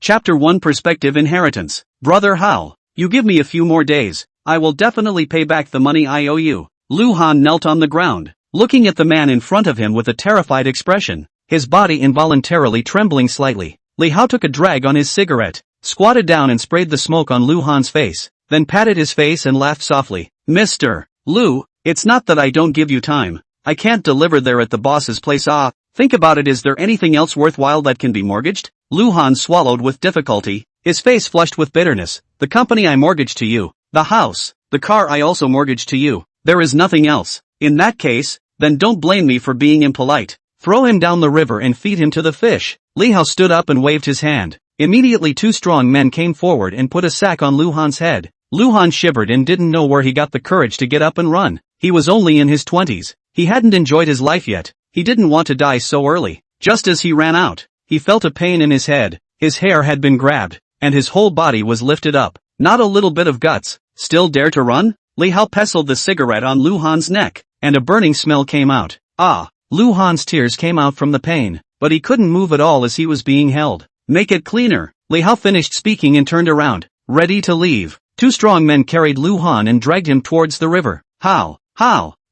Chapter 1 Perspective Inheritance. Brother Hao, you give me a few more days, I will definitely pay back the money I owe you. Lu Han knelt on the ground, looking at the man in front of him with a terrified expression, his body involuntarily trembling slightly. Li Hao took a drag on his cigarette, squatted down and sprayed the smoke on Lu Han's face, then patted his face and laughed softly. Mr. Lu, it's not that I don't give you time. I can't deliver there at the boss's place. Think about it. Is there anything else worthwhile that can be mortgaged? Lu Han swallowed with difficulty, his face flushed with bitterness. The company I mortgaged to you, the house, the car I also mortgaged to you. There is nothing else. In that case, then don't blame me for being impolite. Throw him down the river and feed him to the fish. Li Hao stood up and waved his hand. Immediately two strong men came forward and put a sack on Lu Han's head. Lu Han shivered and didn't know where he got the courage to get up and run. He was only in his 20s. He hadn't enjoyed his life yet. He didn't want to die so early. Just as he ran out, he felt a pain in his head. His hair had been grabbed, and his whole body was lifted up. Not a little bit of guts. Still dare to run? Li Hao pestled the cigarette on Lu Han's neck, and a burning smell came out. Lu Han's tears came out from the pain, but he couldn't move at all as he was being held. Make it cleaner. Li Hao finished speaking and turned around, ready to leave. Two strong men carried Lu Han and dragged him towards the river. How?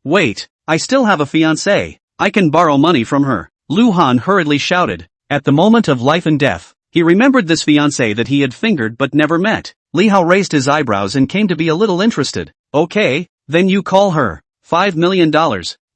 Wait, I still have a fiancée. I can borrow money from her. Lu Han hurriedly shouted. At the moment of life and death, he remembered this fiancée that he had fingered but never met. Li Hao raised his eyebrows and came to be a little interested. Okay, then you call her. $5 million.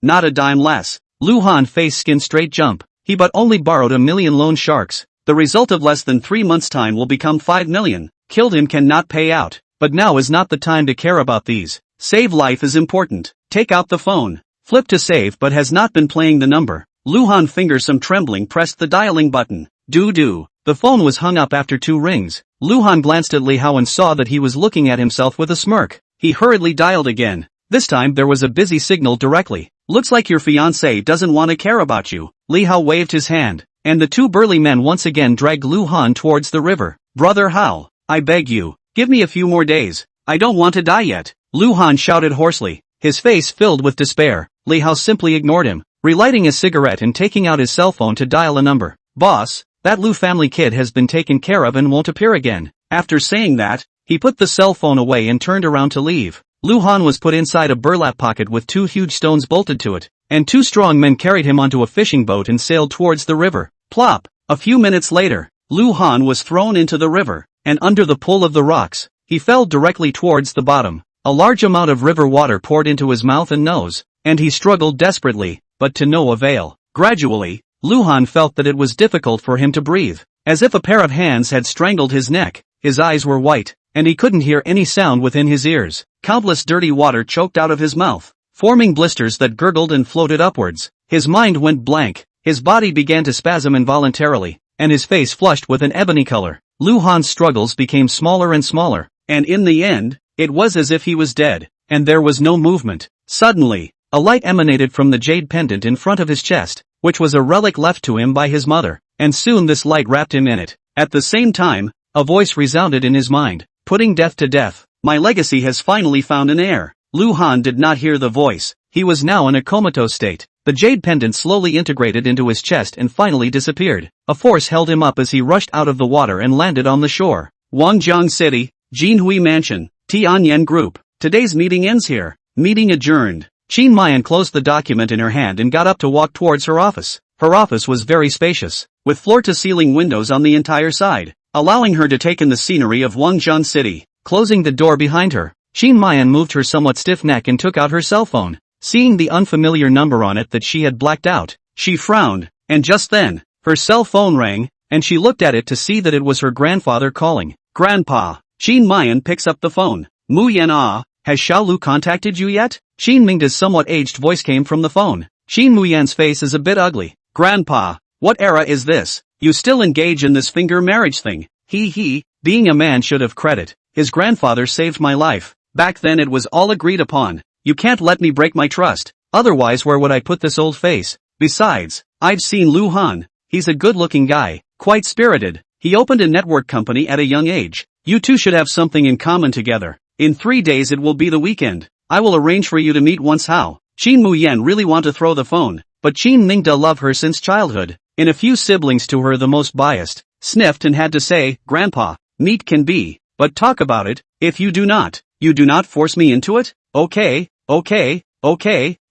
Not a dime less. Lu Han face skin straight jump. He but only borrowed $1 million loan sharks. The result of less than 3 months' time will become $5 million. Killed him cannot pay out. But now is not the time to care about these. Save life is important. Take out the phone. Flip to save but has not been playing the number. Lu Han fingers some trembling pressed the dialing button. Do. The phone was hung up after 2 rings. Lu Han glanced at Li Hao and saw that he was looking at himself with a smirk. He hurriedly dialed again. This time there was a busy signal directly. Looks like your fiancé doesn't want to care about you. Li Hao waved his hand, and the two burly men once again dragged Lu Han towards the river. Brother Hao, I beg you, give me a few more days. I don't want to die yet. Lu Han shouted hoarsely, his face filled with despair. Li Hao simply ignored him, relighting a cigarette and taking out his cell phone to dial a number. Boss, that Lu family kid has been taken care of and won't appear again. After saying that, he put the cell phone away and turned around to leave. Lu Han was put inside a burlap pocket with 2 huge stones bolted to it, and 2 strong men carried him onto a fishing boat and sailed towards the river. Plop! A few minutes later, Lu Han was thrown into the river, and under the pull of the rocks, he fell directly towards the bottom. A large amount of river water poured into his mouth and nose, and he struggled desperately, but to no avail. Gradually, Lu Han felt that it was difficult for him to breathe, as if a pair of hands had strangled his neck. His eyes were white, and he couldn't hear any sound within his ears. Countless dirty water choked out of his mouth, forming blisters that gurgled and floated upwards. His mind went blank, his body began to spasm involuntarily, and his face flushed with an ebony color. Lu Han's struggles became smaller and smaller, and in the end, it was as if he was dead, and there was no movement. Suddenly, a light emanated from the jade pendant in front of his chest, which was a relic left to him by his mother, and soon this light wrapped him in it. At the same time, a voice resounded in his mind, putting death to death. My legacy has finally found an heir. Lu Han did not hear the voice. He was now in a comatose state. The jade pendant slowly integrated into his chest and finally disappeared. A force held him up as he rushed out of the water and landed on the shore. Wangjiang City, Jinhui Mansion, Tianyan Group. Today's meeting ends here. Meeting adjourned. Qin Mayan closed the document in her hand and got up to walk towards her office. Her office was very spacious, with floor-to-ceiling windows on the entire side, allowing her to take in the scenery of Wangjiang City. Closing the door behind her, Qin Mayan moved her somewhat stiff neck and took out her cell phone. Seeing the unfamiliar number on it that she had blacked out, she frowned, and just then, her cell phone rang, and she looked at it to see that it was her grandfather calling. Grandpa. Qin Mayan picks up the phone. Mu Yan has Xiaolu contacted you yet? Qin Mingda's somewhat aged voice came from the phone. Qin Muyan's face is a bit ugly. Grandpa, what era is this? You still engage in this finger marriage thing? Being a man should have credit. His grandfather saved my life. Back then it was all agreed upon. You can't let me break my trust. Otherwise where would I put this old face? Besides, I've seen Lu Han. He's a good-looking guy, quite spirited. He opened a network company at a young age. You two should have something in common together. In 3 days it will be the weekend. I will arrange for you to meet once. How? Qin Muyan really want to throw the phone, but Qin Mingda love her since childhood. In a few siblings to her the most biased, sniffed and had to say, "Grandpa, meat can be, but talk about it, if you do not force me into it? Okay,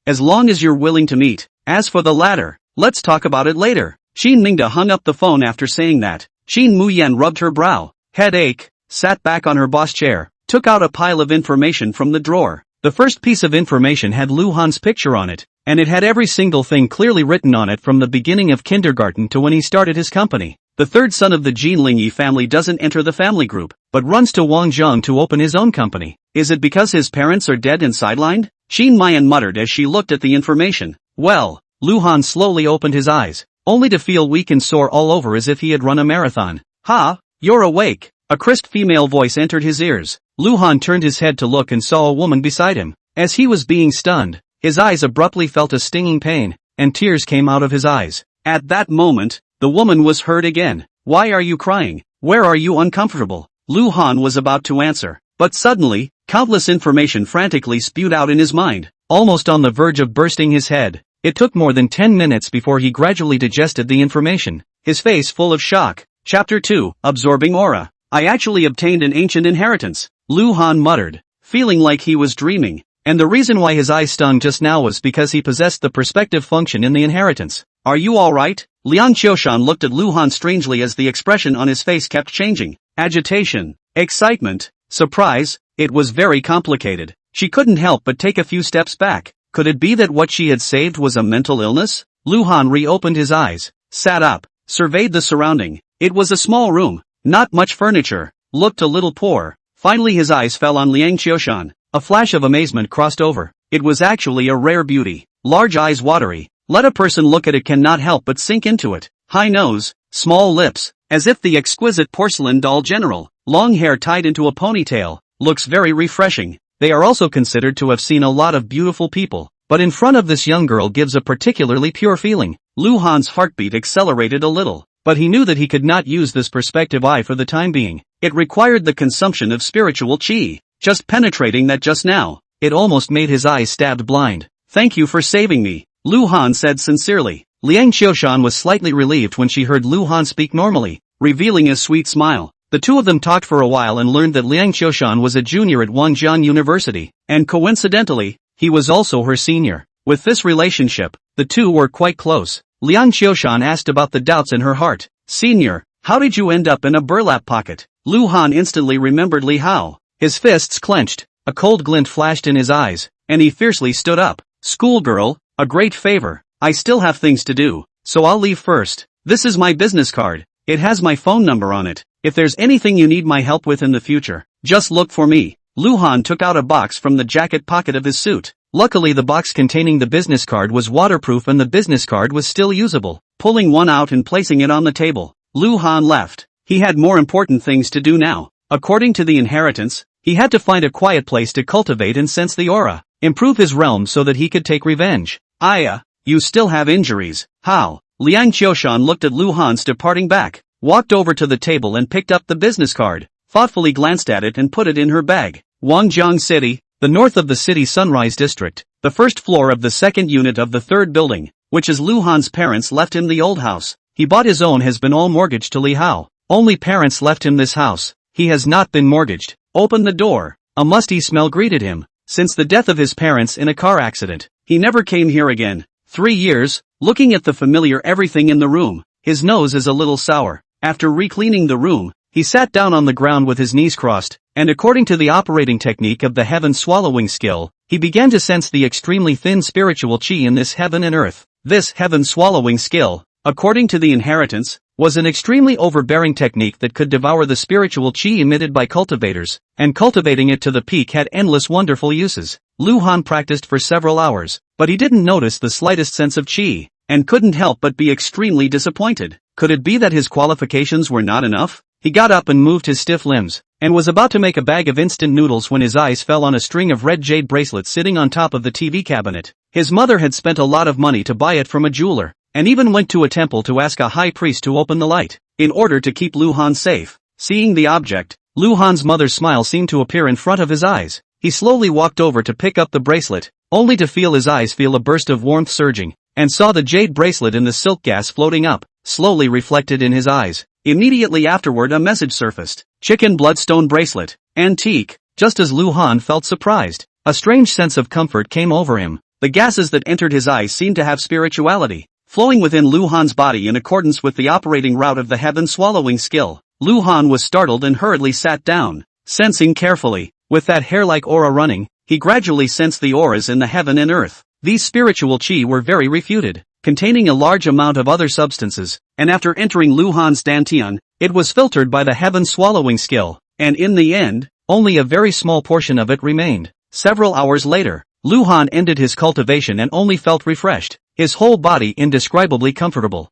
as long as you're willing to meet. As for the latter, let's talk about it later." Xin Mingda hung up the phone after saying that. Xin Muyan rubbed her brow, headache, sat back on her boss chair, took out a pile of information from the drawer. The first piece of information had Lu Han's picture on it, and it had every single thing clearly written on it from the beginning of kindergarten to when he started his company. The third son of the Jin Lingyi family doesn't enter the family group, but runs to Wangjiang to open his own company. Is it because his parents are dead and sidelined? Xin Mayan muttered as she looked at the information. Well, Lu Han slowly opened his eyes, only to feel weak and sore all over as if he had run a marathon. "Ha, you're awake." A crisp female voice entered his ears. Lu Han turned his head to look and saw a woman beside him. As he was being stunned, his eyes abruptly felt a stinging pain, and tears came out of his eyes. At that moment, the woman was hurt again. "Why are you crying? Where are you uncomfortable?" Lu Han was about to answer, but suddenly, countless information frantically spewed out in his mind, almost on the verge of bursting his head. It took more than 10 minutes before he gradually digested the information, his face full of shock. Chapter 2, Absorbing Aura. "I actually obtained an ancient inheritance," Lu Han muttered, feeling like he was dreaming, and the reason why his eyes stung just now was because he possessed the perspective function in the inheritance. "Are you alright?" Liang Qiushan looked at Lu Han strangely as the expression on his face kept changing. Agitation, excitement, surprise, it was very complicated. She couldn't help but take a few steps back. Could it be that what she had saved was a mental illness? Lu Han reopened his eyes, sat up, surveyed the surrounding. It was a small room, not much furniture, looked a little poor. Finally his eyes fell on Liang Qiushan. A flash of amazement crossed over. It was actually a rare beauty. Large eyes watery. Let a person look at it cannot help but sink into it. High nose, small lips, as if the exquisite porcelain doll general. Long hair tied into a ponytail. Looks very refreshing. They are also considered to have seen a lot of beautiful people, but in front of this young girl gives a particularly pure feeling. Lu Han's heartbeat accelerated a little, but he knew that he could not use this perspective eye for the time being. It required the consumption of spiritual qi. Just penetrating that just now, it almost made his eyes stabbed blind. "Thank you for saving me," Lu Han said sincerely. Liang Qiushan was slightly relieved when she heard Lu Han speak normally, revealing a sweet smile. The two of them talked for a while and learned that Liang Qiushan was a junior at Wangjiang University, and coincidentally, he was also her senior. With this relationship, the two were quite close. Liang Qiushan asked about the doubts in her heart. "Senior, how did you end up in a burlap pocket?" Lu Han instantly remembered Li Hao. His fists clenched, a cold glint flashed in his eyes, and he fiercely stood up. "Schoolgirl, a great favor. I still have things to do, so I'll leave first. This is my business card. It has my phone number on it. If there's anything you need my help with in the future, just look for me." Lu Han took out a box from the jacket pocket of his suit. Luckily the box containing the business card was waterproof and the business card was still usable. Pulling one out and placing it on the table, Lu Han left. He had more important things to do now. According to the inheritance, he had to find a quiet place to cultivate and sense the aura, improve his realm so that he could take revenge. "Aya, you still have injuries. How?" Liang Qiushan looked at Lu Han's departing back, walked over to the table and picked up the business card, thoughtfully glanced at it and put it in her bag. Wangjiang City, the north of the city's Sunrise District, the first floor of the second unit of the third building, which is Lu Han's parents left him the old house. He bought his own has been all mortgaged to Li Hao. Only parents left him this house. He has not been mortgaged. Opened the door. A musty smell greeted him. Since the death of his parents in a car accident, he never came here again. 3 years, looking at the familiar everything in the room, his nose is a little sour. After re-cleaning the room, he sat down on the ground with his knees crossed, and according to the operating technique of the heaven swallowing skill, he began to sense the extremely thin spiritual qi in this heaven and earth. This heaven swallowing skill, according to the inheritance, was an extremely overbearing technique that could devour the spiritual qi emitted by cultivators, and cultivating it to the peak had endless wonderful uses. Lu Han practiced for several hours, but he didn't notice the slightest sense of qi, and couldn't help but be extremely disappointed. Could it be that his qualifications were not enough? He got up and moved his stiff limbs, and was about to make a bag of instant noodles when his eyes fell on a string of red jade bracelets sitting on top of the TV cabinet. His mother had spent a lot of money to buy it from a jeweler, and even went to a temple to ask a high priest to open the light, in order to keep Lu Han safe. Seeing the object, Lu Han's mother's smile seemed to appear in front of his eyes. He slowly walked over to pick up the bracelet, only to feel his eyes feel a burst of warmth surging, and saw the jade bracelet in the silk gas floating up, slowly reflected in his eyes. Immediately afterward a message surfaced. Chicken bloodstone bracelet. Antique. Just as Lu Han felt surprised, a strange sense of comfort came over him. The gases that entered his eyes seemed to have spirituality, flowing within Lu Han's body in accordance with the operating route of the heaven-swallowing skill. Lu Han was startled and hurriedly sat down, sensing carefully. With that hair-like aura running, he gradually sensed the auras in the heaven and earth. These spiritual qi were very refuted, containing a large amount of other substances, and after entering Lu Han's dantian, it was filtered by the heaven-swallowing skill, and in the end, only a very small portion of it remained. Several hours later, Lu Han ended his cultivation and only felt refreshed, his whole body indescribably comfortable.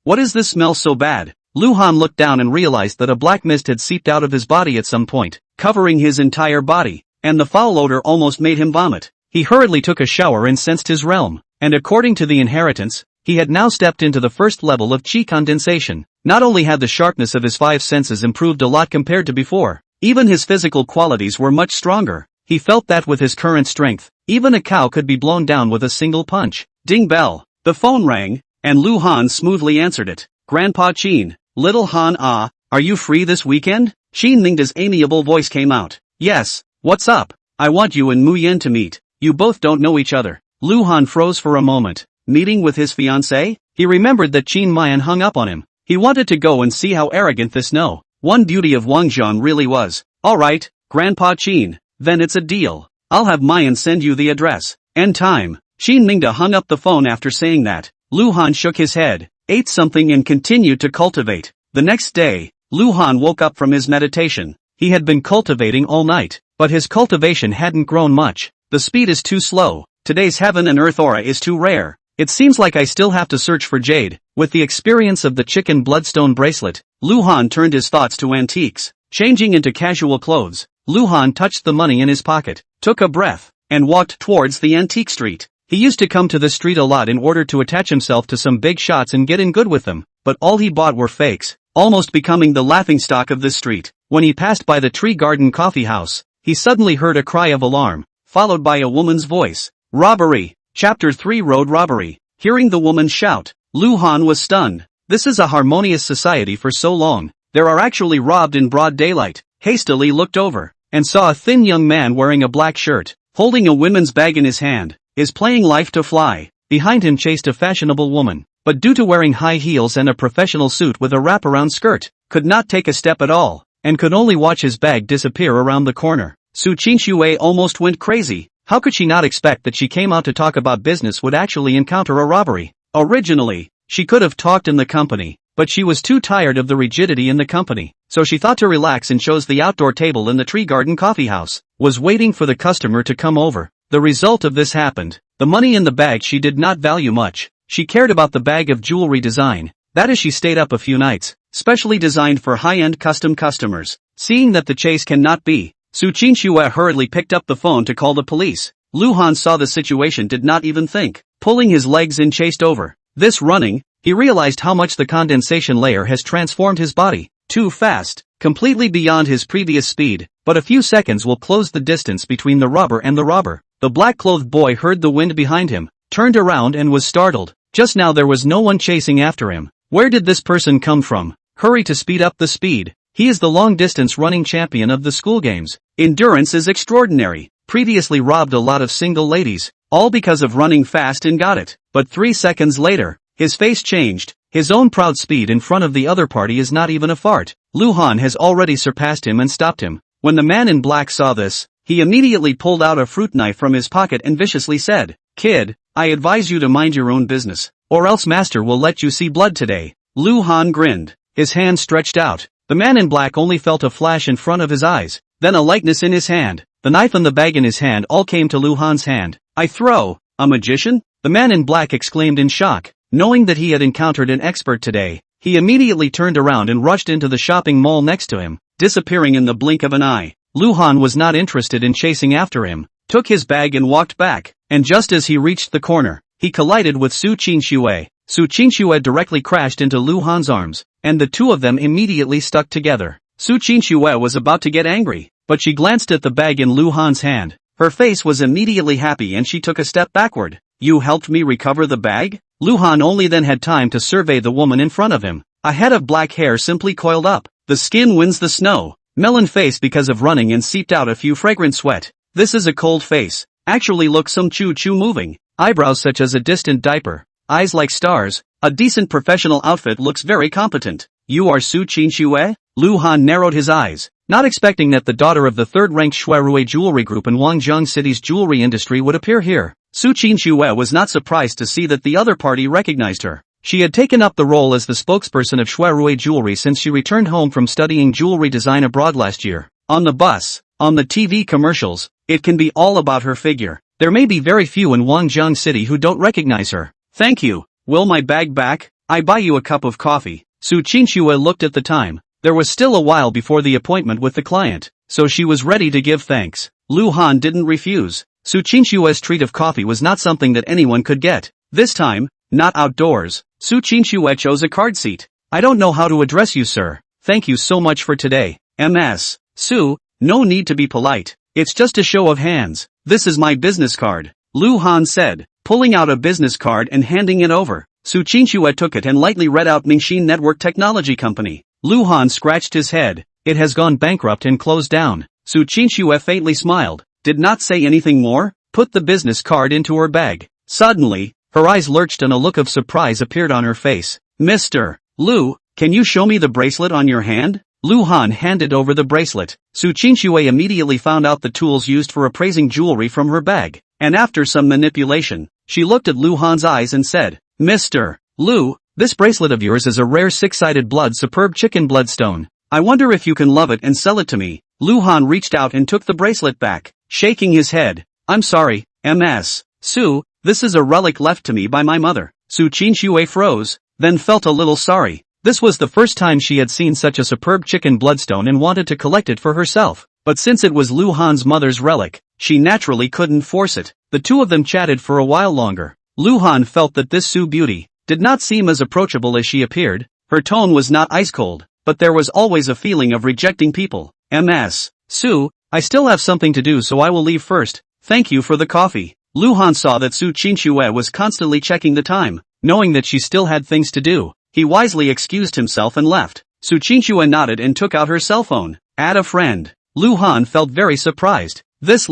What is this smell so bad? Lu Han looked down and realized that a black mist had seeped out of his body at some point, covering his entire body, and the foul odor almost made him vomit. He hurriedly took a shower and sensed his realm, and according to the inheritance, he had now stepped into the first level of qi condensation. Not only had the sharpness of his 5 senses improved a lot compared to before, even his physical qualities were much stronger. He felt that with his current strength, even a cow could be blown down with a single punch. Ding bell. The phone rang, and Lu Han smoothly answered it. Grandpa Qin. Little Han are you free this weekend? Qin Ningda's amiable voice came out. Yes, what's up? I want you and Mu Yin to meet. You both don't know each other. Lu Han froze for a moment. Meeting with his fiancée? He remembered that Qin Mayan hung up on him. He wanted to go and see how arrogant this one beauty of Wangzhong really was. Alright, Grandpa Qin, then it's a deal. I'll have Mayan send you the address and time. Qin Ningda hung up the phone after saying that. Lu Han shook his head, ate something and continued to cultivate. The next day, Lu Han woke up from his meditation. He had been cultivating all night, but his cultivation hadn't grown much. The speed is too slow. Today's heaven and earth aura is too rare. It seems like I still have to search for jade. With the experience of the chicken bloodstone bracelet, Lu Han turned his thoughts to antiques. Changing into casual clothes, Lu Han touched the money in his pocket, took a breath, and walked towards the antique street. He used to come to this street a lot in order to attach himself to some big shots and get in good with them, but all he bought were fakes, almost becoming the laughingstock of this street. When he passed by the Tree Garden Coffee House, he suddenly heard a cry of alarm, followed by a woman's voice. Robbery. Chapter 3 Road Robbery. Hearing the woman shout, Lu Han was stunned. This is a harmonious society for so long. There are actually robbed in broad daylight. Hastily looked over, and saw a thin young man wearing a black shirt, holding a women's bag in his hand, is playing life to fly. Behind him chased a fashionable woman, but due to wearing high heels and a professional suit with a wraparound skirt, could not take a step at all, and could only watch his bag disappear around the corner. Qinxue almost went crazy. How could she not expect that she came out to talk about business would actually encounter a robbery? Originally, she could have talked in the company, but she was too tired of the rigidity in the company, so she thought to relax and chose the outdoor table in the Tree Garden Coffee House, was waiting for the customer to come over. The result of this happened. The money in the bag she did not value much. She cared about the bag of jewelry design. That is, she stayed up a few nights, specially designed for high-end custom customers. Seeing that the chase cannot be, Qinxue hurriedly picked up the phone to call the police. Lu Han saw the situation, did not even think, pulling his legs in, chased over. This running, he realized how much the condensation layer has transformed his body. Too fast, completely beyond his previous speed, but a few seconds will close the distance between the robber and the robber. The black-clothed boy heard the wind behind him, turned around and was startled. Just now there was no one chasing after him. Where did this person come from? Hurry to speed up the speed. He is the long-distance running champion of the school games. Endurance is extraordinary. Previously robbed a lot of single ladies, all because of running fast, and got it. But 3 seconds later, his face changed. His own proud speed in front of the other party is not even a fart. Lu Han has already surpassed him and stopped him. When the man in black saw this, he immediately pulled out a fruit knife from his pocket and viciously said, "Kid, I advise you to mind your own business, or else master will let you see blood today." Lu Han grinned, his hand stretched out. The man in black only felt a flash in front of his eyes, then a lightness in his hand. The knife and the bag in his hand all came to Lu Han's hand. "I throw, a magician?" The man in black exclaimed in shock. Knowing that he had encountered an expert today, he immediately turned around and rushed into the shopping mall next to him, disappearing in the blink of an eye. Lu Han was not interested in chasing after him, took his bag and walked back, and just as he reached the corner, he collided with Qinxue. Qinxue directly crashed into Lu Han's arms, and the two of them immediately stuck together. Qinxue was about to get angry, but she glanced at the bag in Lu Han's hand. Her face was immediately happy and she took a step backward. "You helped me recover the bag?" Lu Han only then had time to survey the woman in front of him. A head of black hair simply coiled up. The skin wins the snow. Melon face because of running and seeped out a few fragrant sweat. This is a cold face. Actually looks some choo-choo moving. Eyebrows such as a distant diaper. Eyes like stars. A decent professional outfit looks very competent. You are Su Qinxue? Lu Han narrowed his eyes, not expecting that the daughter of the third-ranked Xuerui jewelry group in Wangjiang City's jewelry industry would appear here. Su Qinxue was not surprised to see that the other party recognized her. She had taken up the role as the spokesperson of Xuerui Jewelry since she returned home from studying jewelry design abroad last year. On the bus, on the TV commercials, it can be all about her figure. There may be very few in Wangjiang City who don't recognize her. Thank you. Will my bag back? I buy you a cup of coffee. Su Qinxue looked at the time. There was still a while before the appointment with the client, so she was ready to give thanks. Lu Han didn't refuse. Su Qinxue's treat of coffee was not something that anyone could get. This time, not outdoors. Su Qinxue chose a card seat. I don't know how to address you, sir. Thank you so much for today. Ms. Su, no need to be polite. It's just a show of hands. This is my business card. Lu Han said, pulling out a business card and handing it over. Su Qinxue took it and lightly read out Mingxin Network Technology Company. Lu Han scratched his head. It has gone bankrupt and closed down. Su Qinxue faintly smiled, did not say anything more, put the business card into her bag. Suddenly, her eyes lurched and a look of surprise appeared on her face. Mr. Lu, can you show me the bracelet on your hand? Lu Han handed over the bracelet. Su Qinxue immediately found out the tools used for appraising jewelry from her bag, and after some manipulation, she looked at Lu Han's eyes and said, Mr. Lu, this bracelet of yours is a rare six-sided blood superb chicken bloodstone. I wonder if you can love it and sell it to me. Lu Han reached out and took the bracelet back, shaking his head. I'm sorry, Ms. Su, this is a relic left to me by my mother. Su Qinxue froze, then felt a little sorry. This was the first time she had seen such a superb chicken bloodstone and wanted to collect it for herself. But since it was Lu Han's mother's relic, she naturally couldn't force it. The two of them chatted for a while longer. Lu Han felt that this Su beauty did not seem as approachable as she appeared. Her tone was not ice cold, but there was always a feeling of rejecting people. Ms. Su, I still have something to do, so I will leave first. Thank you for the coffee. Lu Han saw that Su Qinxue was constantly checking the time. Knowing that she still had things to do, he wisely excused himself and left. Su Qinxue nodded and took out her cell phone. Add a friend. Lu Han felt very surprised. This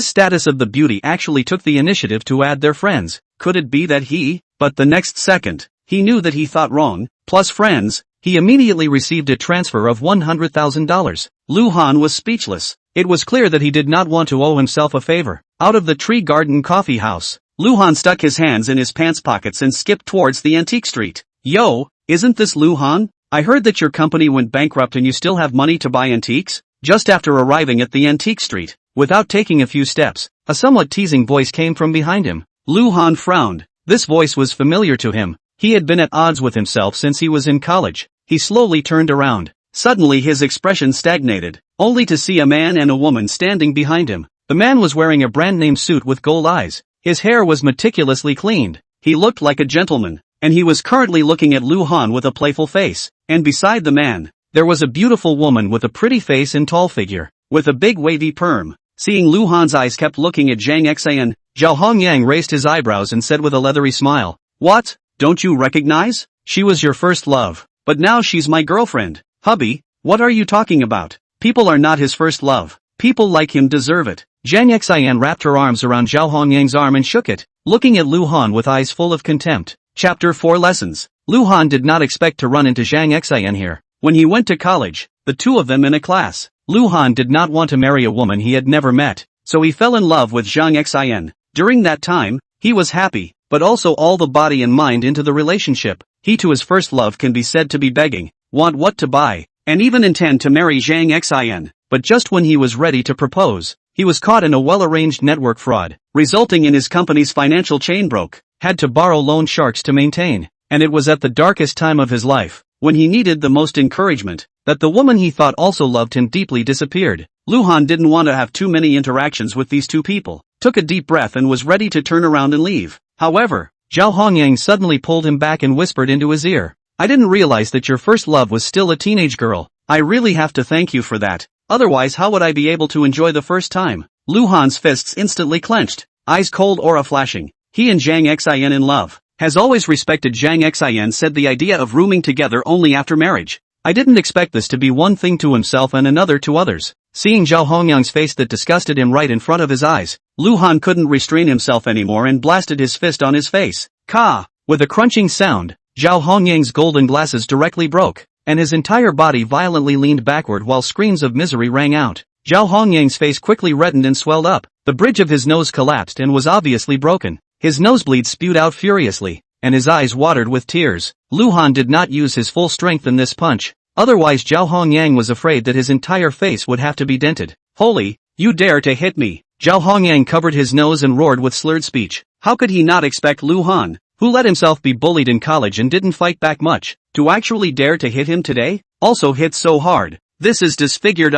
status of the beauty actually took the initiative to add their friends. Could it be that he? But the next second, he knew that he thought wrong. Plus friends, he immediately received a transfer of $100,000. Lu Han was speechless. It was clear that he did not want to owe himself a favor. Out of the Tree Garden Coffee House, Lu Han stuck his hands in his pants pockets and skipped towards the antique street. Yo, isn't this Lu Han? I heard that your company went bankrupt and you still have money to buy antiques? Just after arriving at the antique street, without taking a few steps, a somewhat teasing voice came from behind him. Lu Han frowned. This voice was familiar to him. He had been at odds with himself since he was in college. He slowly turned around. Suddenly his expression stagnated, only to see a man and a woman standing behind him. The man was wearing a brand-name suit with gold eyes. His hair was meticulously cleaned. He looked like a gentleman, and he was currently looking at Lu Han with a playful face. And beside the man, there was a beautiful woman with a pretty face and tall figure, with a big wavy perm. Seeing Lu Han's eyes kept looking at Zhang Xian, Zhao Hongyang raised his eyebrows and said with a leathery smile, What? Don't you recognize? She was your first love, but now she's my girlfriend. Hubby, what are you talking about? People are not his first love. People like him deserve it. Zhang Xian wrapped her arms around Zhao Hongyang's arm and shook it, looking at Lu Han with eyes full of contempt. Chapter 4 Lessons. Lu Han did not expect to run into Zhang Xian here. When he went to college, the two of them in a class, Lu Han did not want to marry a woman he had never met, so he fell in love with Zhang Xian. During that time, he was happy, but also all the body and mind into the relationship. He to his first love can be said to be begging, want what to buy, and even intend to marry Zhang Xian. But just when he was ready to propose, he was caught in a well-arranged network fraud, resulting in his company's financial chain broke, had to borrow loan sharks to maintain, and it was at the darkest time of his life, when he needed the most encouragement, that the woman he thought also loved him deeply disappeared. Lu Han didn't want to have too many interactions with these two people, took a deep breath and was ready to turn around and leave. However, Zhao Hongyang suddenly pulled him back and whispered into his ear, I didn't realize that your first love was still a teenage girl. I really have to thank you for that. Otherwise how would I be able to enjoy the first time? Lu Han's fists instantly clenched, eyes cold aura flashing. He and Zhang Xian in love. has always respected Zhang Xian, said the idea of rooming together only after marriage. I didn't expect this to be one thing to himself and another to others. Seeing Zhao Hongyang's face that disgusted him right in front of his eyes, Lu Han couldn't restrain himself anymore and blasted his fist on his face. Ka! With a crunching sound, Zhao Hongyang's golden glasses directly broke, and his entire body violently leaned backward while screams of misery rang out. Zhao Hongyang's face quickly reddened and swelled up. The bridge of his nose collapsed and was obviously broken. His nosebleed spewed out furiously, and his eyes watered with tears. Lu Han did not use his full strength in this punch. Otherwise Zhao Hongyang was afraid that his entire face would have to be dented. Holy, you dare to hit me! Zhao Hongyang covered his nose and roared with slurred speech. How could he not expect Lu Han, who let himself be bullied in college and didn't fight back much, to actually dare to hit him today? Also hit so hard. This is disfigured.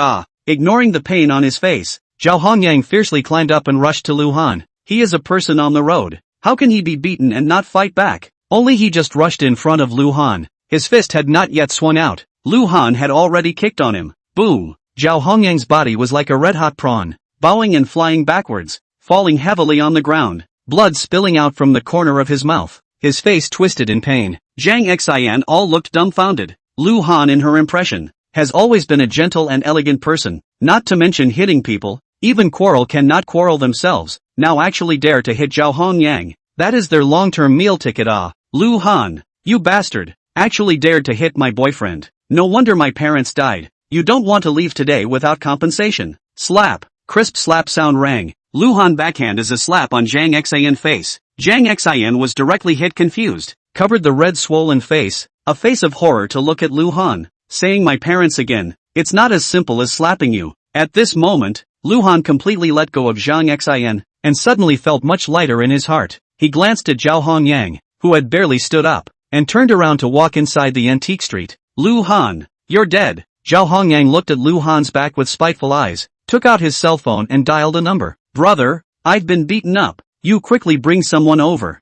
Ignoring the pain on his face, Zhao Hongyang fiercely climbed up and rushed to Lu Han. He is a person on the road. How can he be beaten and not fight back? Only he just rushed in front of Lu Han. His fist had not yet swung out. Lu Han had already kicked on him. Boom! Zhao Hongyang's body was like a red-hot prawn, bowing and flying backwards, falling heavily on the ground, blood spilling out from the corner of his mouth. His face twisted in pain. Zhang Xian all looked dumbfounded. Lu Han, in her impression, has always been a gentle and elegant person, not to mention hitting people. Even quarrel cannot quarrel themselves, now actually dare to hit Zhao Hongyang. That is their long-term meal ticket. Lu Han, you bastard, actually dared to hit my boyfriend. No wonder my parents died. You don't want to leave today without compensation. Slap. Crisp slap sound rang. Lu Han backhand is a slap on Zhang Xian face. Zhang Xian was directly hit, confused, covered the red swollen face, a face of horror to look at Lu Han, saying my parents again. It's not as simple as slapping you. At this moment, Lu Han completely let go of Zhang Xian, and suddenly felt much lighter in his heart. He glanced at Zhao Hongyang, who had barely stood up, and turned around to walk inside the antique street. Lu Han, you're dead. Zhao Hongyang looked at Lu Han's back with spiteful eyes, took out his cell phone and dialed a number. Brother, I've been beaten up. You quickly bring someone over.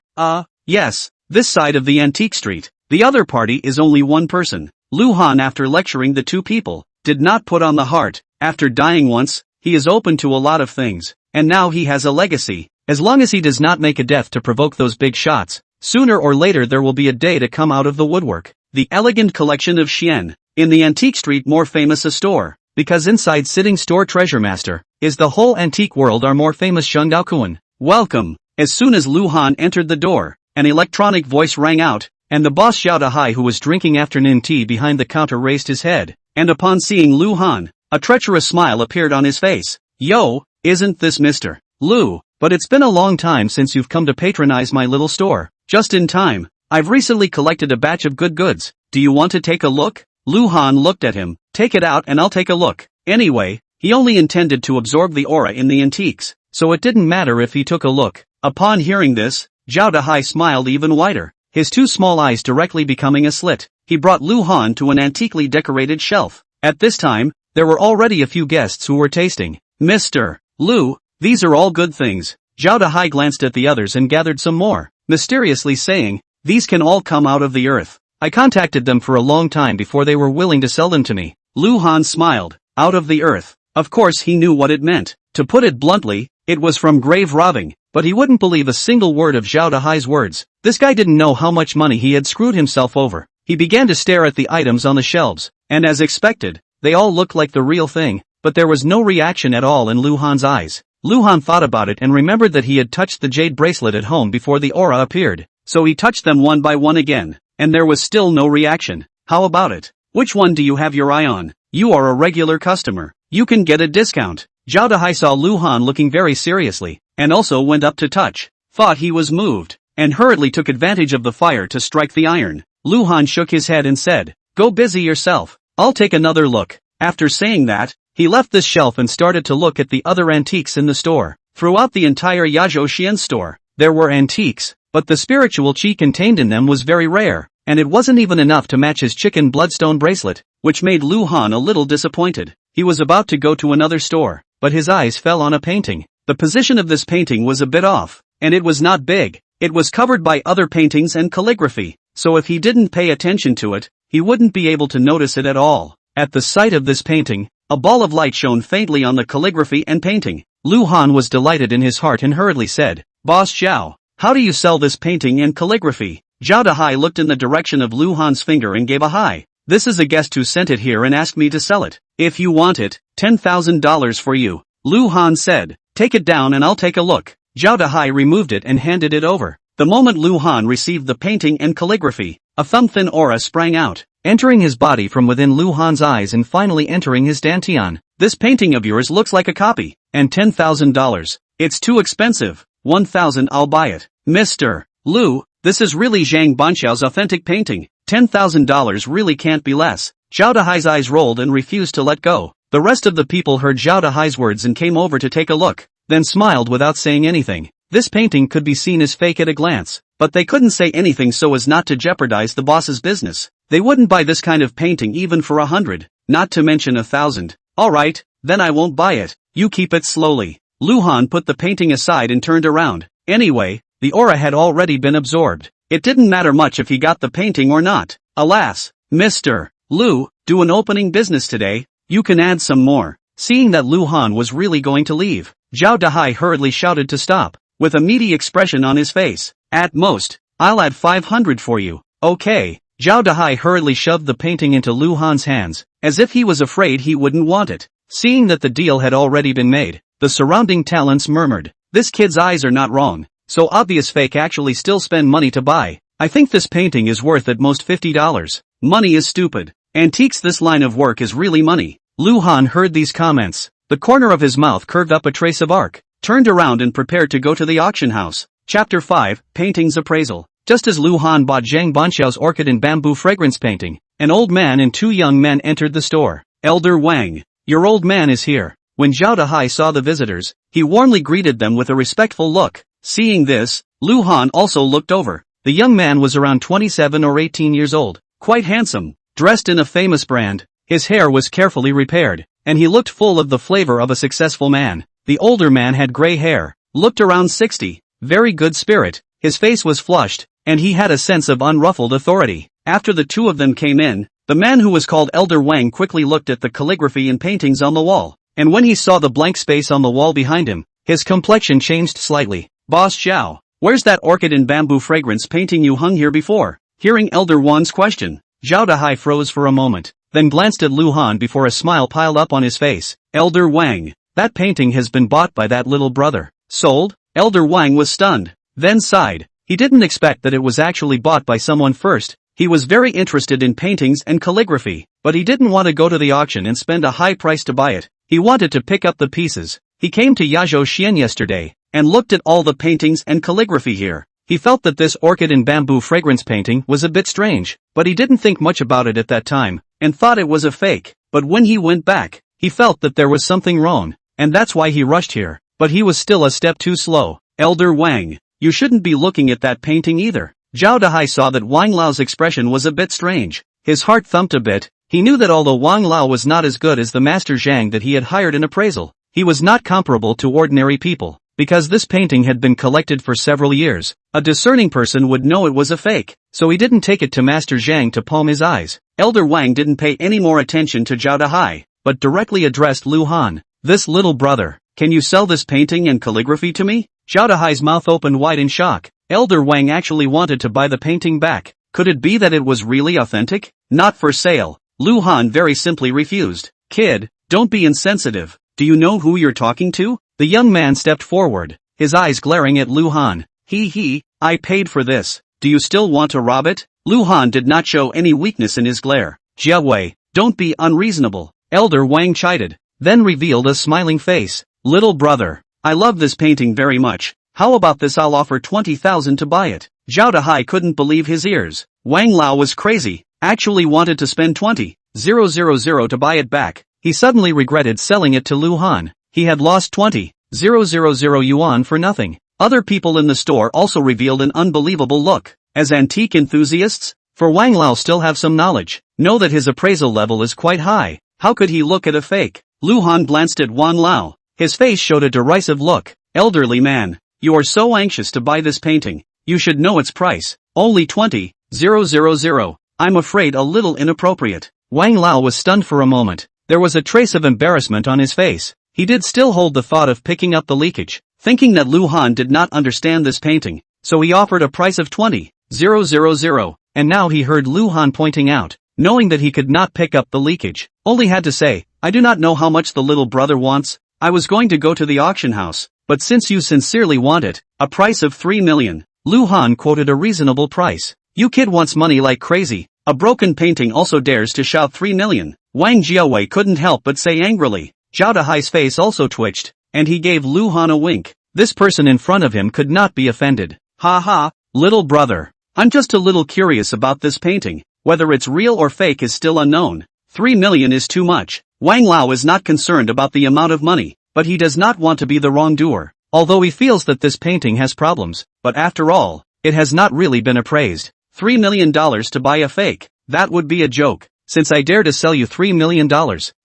Yes, this side of the antique street. The other party is only one person. Lu Han, after lecturing the two people, did not put on the heart. After dying once, he is open to a lot of things, and now he has a legacy. As long as he does not make a death to provoke those big shots, sooner or later there will be a day to come out of the woodwork. The elegant collection of Xian, in the antique street, more famous a store, because inside sitting store treasure master, is the whole antique world, are more famous Shengdaokuan. Welcome. As soon as Lu Han entered the door, an electronic voice rang out, and the boss Xiao Dahai, who was drinking afternoon tea behind the counter, raised his head, and upon seeing Lu Han, a treacherous smile appeared on his face. Yo, isn't this Mr. Lu? But it's been a long time since you've come to patronize my little store. Just in time. I've recently collected a batch of good goods. Do you want to take a look? Lu Han looked at him. Take it out and I'll take a look. Anyway, he only intended to absorb the aura in the antiques, so it didn't matter if he took a look. Upon hearing this, Zhao Dahai smiled even wider, his two small eyes directly becoming a slit. He brought Lu Han to an antiquely decorated shelf. At this time, there were already a few guests who were tasting. Mr. Lu, these are all good things. Zhao Dahai glanced at the others and gathered some more, mysteriously saying, these can all come out of the earth. I contacted them for a long time before they were willing to sell them to me. Lu Han smiled. Out of the earth. Of course he knew what it meant. To put it bluntly, it was from grave robbing, but he wouldn't believe a single word of Zhao Dahai's words. This guy didn't know how much money he had screwed himself over. He began to stare at the items on the shelves, and as expected, they all looked like the real thing, but there was no reaction at all in Lu Han's eyes. Lu Han thought about it and remembered that he had touched the jade bracelet at home before the aura appeared, so he touched them one by one again, and there was still no reaction. How about it? Which one do you have your eye on? You are a regular customer. You can get a discount. Zhao Dahai saw Lu Han looking very seriously, and also went up to touch, thought he was moved, and hurriedly took advantage of the fire to strike the iron. Lu Han shook his head and said, go busy yourself. I'll take another look. After saying that, he left this shelf and started to look at the other antiques in the store. Throughout the entire Yazhou Xian store, there were antiques, but the spiritual qi contained in them was very rare, and it wasn't even enough to match his chicken bloodstone bracelet, which made Lu Han a little disappointed. He was about to go to another store, but his eyes fell on a painting. The position of this painting was a bit off, and it was not big. It was covered by other paintings and calligraphy, so if he didn't pay attention to it, he wouldn't be able to notice it at all. At the sight of this painting, a ball of light shone faintly on the calligraphy and painting. Lu Han was delighted in his heart and hurriedly said, Boss Xiao, How do you sell this painting and calligraphy? Zhao Dahai looked in the direction of Lu Han's finger and gave a hi. This is a guest who sent it here and asked me to sell it. If you want it, $10,000 for you. Lu Han said. Take it down and I'll take a look. Zhao Dahai removed it and handed it over. The moment Lu Han received the painting and calligraphy, a thumb-thin aura sprang out, entering his body from within Lu Han's eyes and finally entering his dantian. This painting of yours looks like a copy. And $10,000. It's too expensive. 1,000 I'll buy it. Mr. Lu, this is really Zhang Banxiao's authentic painting. $10,000 really can't be less. Zhao Dahai's eyes rolled and refused to let go. The rest of the people heard Zhao Dahai's words and came over to take a look, then smiled without saying anything. This painting could be seen as fake at a glance, but they couldn't say anything so as not to jeopardize the boss's business. They wouldn't buy this kind of painting even for 100, not to mention 1,000. Alright, then I won't buy it. You keep it slowly. Lu Han put the painting aside and turned around. Anyway, the aura had already been absorbed. It didn't matter much if he got the painting or not. Alas, Mr. Lu, do an opening business today. You can add some more. Seeing that Lu Han was really going to leave, Zhao Dahai hurriedly shouted to stop, with a meaty expression on his face. At most, I'll add 500 for you. Okay. Zhao Dahai hurriedly shoved the painting into Lu Han's hands, as if he was afraid he wouldn't want it. Seeing that the deal had already been made, the surrounding talents murmured. This kid's eyes are not wrong. So obvious fake actually still spend money to buy. I think this painting is worth at most $50. Money is stupid. Antiques, this line of work is really money. Lu Han heard these comments. The corner of his mouth curved up a trace of arc, turned around and prepared to go to the auction house. Chapter 5, Paintings Appraisal. Just as Lu Han bought Zhang Banxiao's orchid and bamboo fragrance painting, an old man and two young men entered the store. Elder Wang, your old man is here. When Zhao Dahai saw the visitors, he warmly greeted them with a respectful look. Seeing this, Lu Han also looked over. The young man was around 27 or 18 years old, quite handsome, dressed in a famous brand. His hair was carefully repaired, and he looked full of the flavor of a successful man. The older man had gray hair, looked around 60, very good spirit, his face was flushed, and he had a sense of unruffled authority. After the two of them came in, the man who was called Elder Wang quickly looked at the calligraphy and paintings on the wall, and when he saw the blank space on the wall behind him, his complexion changed slightly. Boss Xiao, where's that orchid and bamboo fragrance painting you hung here before? Hearing Elder Wang's question, Zhao Dahai froze for a moment, then glanced at Lu Han before a smile piled up on his face. Elder Wang, that painting has been bought by that little brother. Sold? Elder Wang was stunned, then sighed. He didn't expect that it was actually bought by someone first. He was very interested in paintings and calligraphy, but he didn't want to go to the auction and spend a high price to buy it. He wanted to pick up the pieces. He came to Yazhou Xian yesterday, and looked at all the paintings and calligraphy here. He felt that this orchid and bamboo fragrance painting was a bit strange, but he didn't think much about it at that time, and thought it was a fake. But when he went back, he felt that there was something wrong, and that's why he rushed here. But he was still a step too slow. Elder Wang, you shouldn't be looking at that painting either. Zhao Dahai saw that Wang Lao's expression was a bit strange. His heart thumped a bit. He knew that although Wang Lao was not as good as the master Zhang that he had hired in appraisal, he was not comparable to ordinary people. Because this painting had been collected for several years, a discerning person would know it was a fake, so he didn't take it to Master Zhang to palm his eyes. Elder Wang didn't pay any more attention to Zhao Dahai, but directly addressed Lu Han. This little brother, can you sell this painting and calligraphy to me? Zhao Dahai's mouth opened wide in shock. Elder Wang actually wanted to buy the painting back. Could it be that it was really authentic? Not for sale. Lu Han very simply refused. Kid, don't be insensitive. Do you know who you're talking to? The young man stepped forward, his eyes glaring at Lu Han. I paid for this. Do you still want to rob it? Lu Han did not show any weakness in his glare. Jia Wei, don't be unreasonable. Elder Wang chided, then revealed a smiling face. Little brother, I love this painting very much. How about this? I'll offer 20,000 to buy it. Zhao Dahai couldn't believe his ears. Wang Lao was crazy, actually wanted to spend 20,000 to buy it back. He suddenly regretted selling it to Lu Han. He had lost 20,000 yuan for nothing. Other people in the store also revealed an unbelievable look. As antique enthusiasts, for Wang Lao still have some knowledge, know that his appraisal level is quite high. How could he look at a fake? Lu Han glanced at Wang Lao. His face showed a derisive look. Elderly man, you are so anxious to buy this painting. You should know its price. Only 20,000. I'm afraid a little inappropriate. Wang Lao was stunned for a moment. There was a trace of embarrassment on his face. He did still hold the thought of picking up the leakage, thinking that Lu Han did not understand this painting, so he offered a price of 20,000, and now he heard Lu Han pointing out, knowing that he could not pick up the leakage, only had to say, I do not know how much the little brother wants. I was going to go to the auction house, but since you sincerely want it, a price of 3 million. Lu Han quoted a reasonable price. You kid wants money like crazy. A broken painting also dares to shout 3 million. Wang Jiawei couldn't help but say angrily. Zhao Dahai's face also twitched, and he gave Lu Han a wink. This person in front of him could not be offended. Ha ha, little brother. I'm just a little curious about this painting. Whether it's real or fake is still unknown. 3 million is too much. Wang Lao is not concerned about the amount of money, but he does not want to be the wrongdoer. Although he feels that this painting has problems, but after all, it has not really been appraised. $3 million to buy a fake, that would be a joke. Since I dare to sell you $3 million,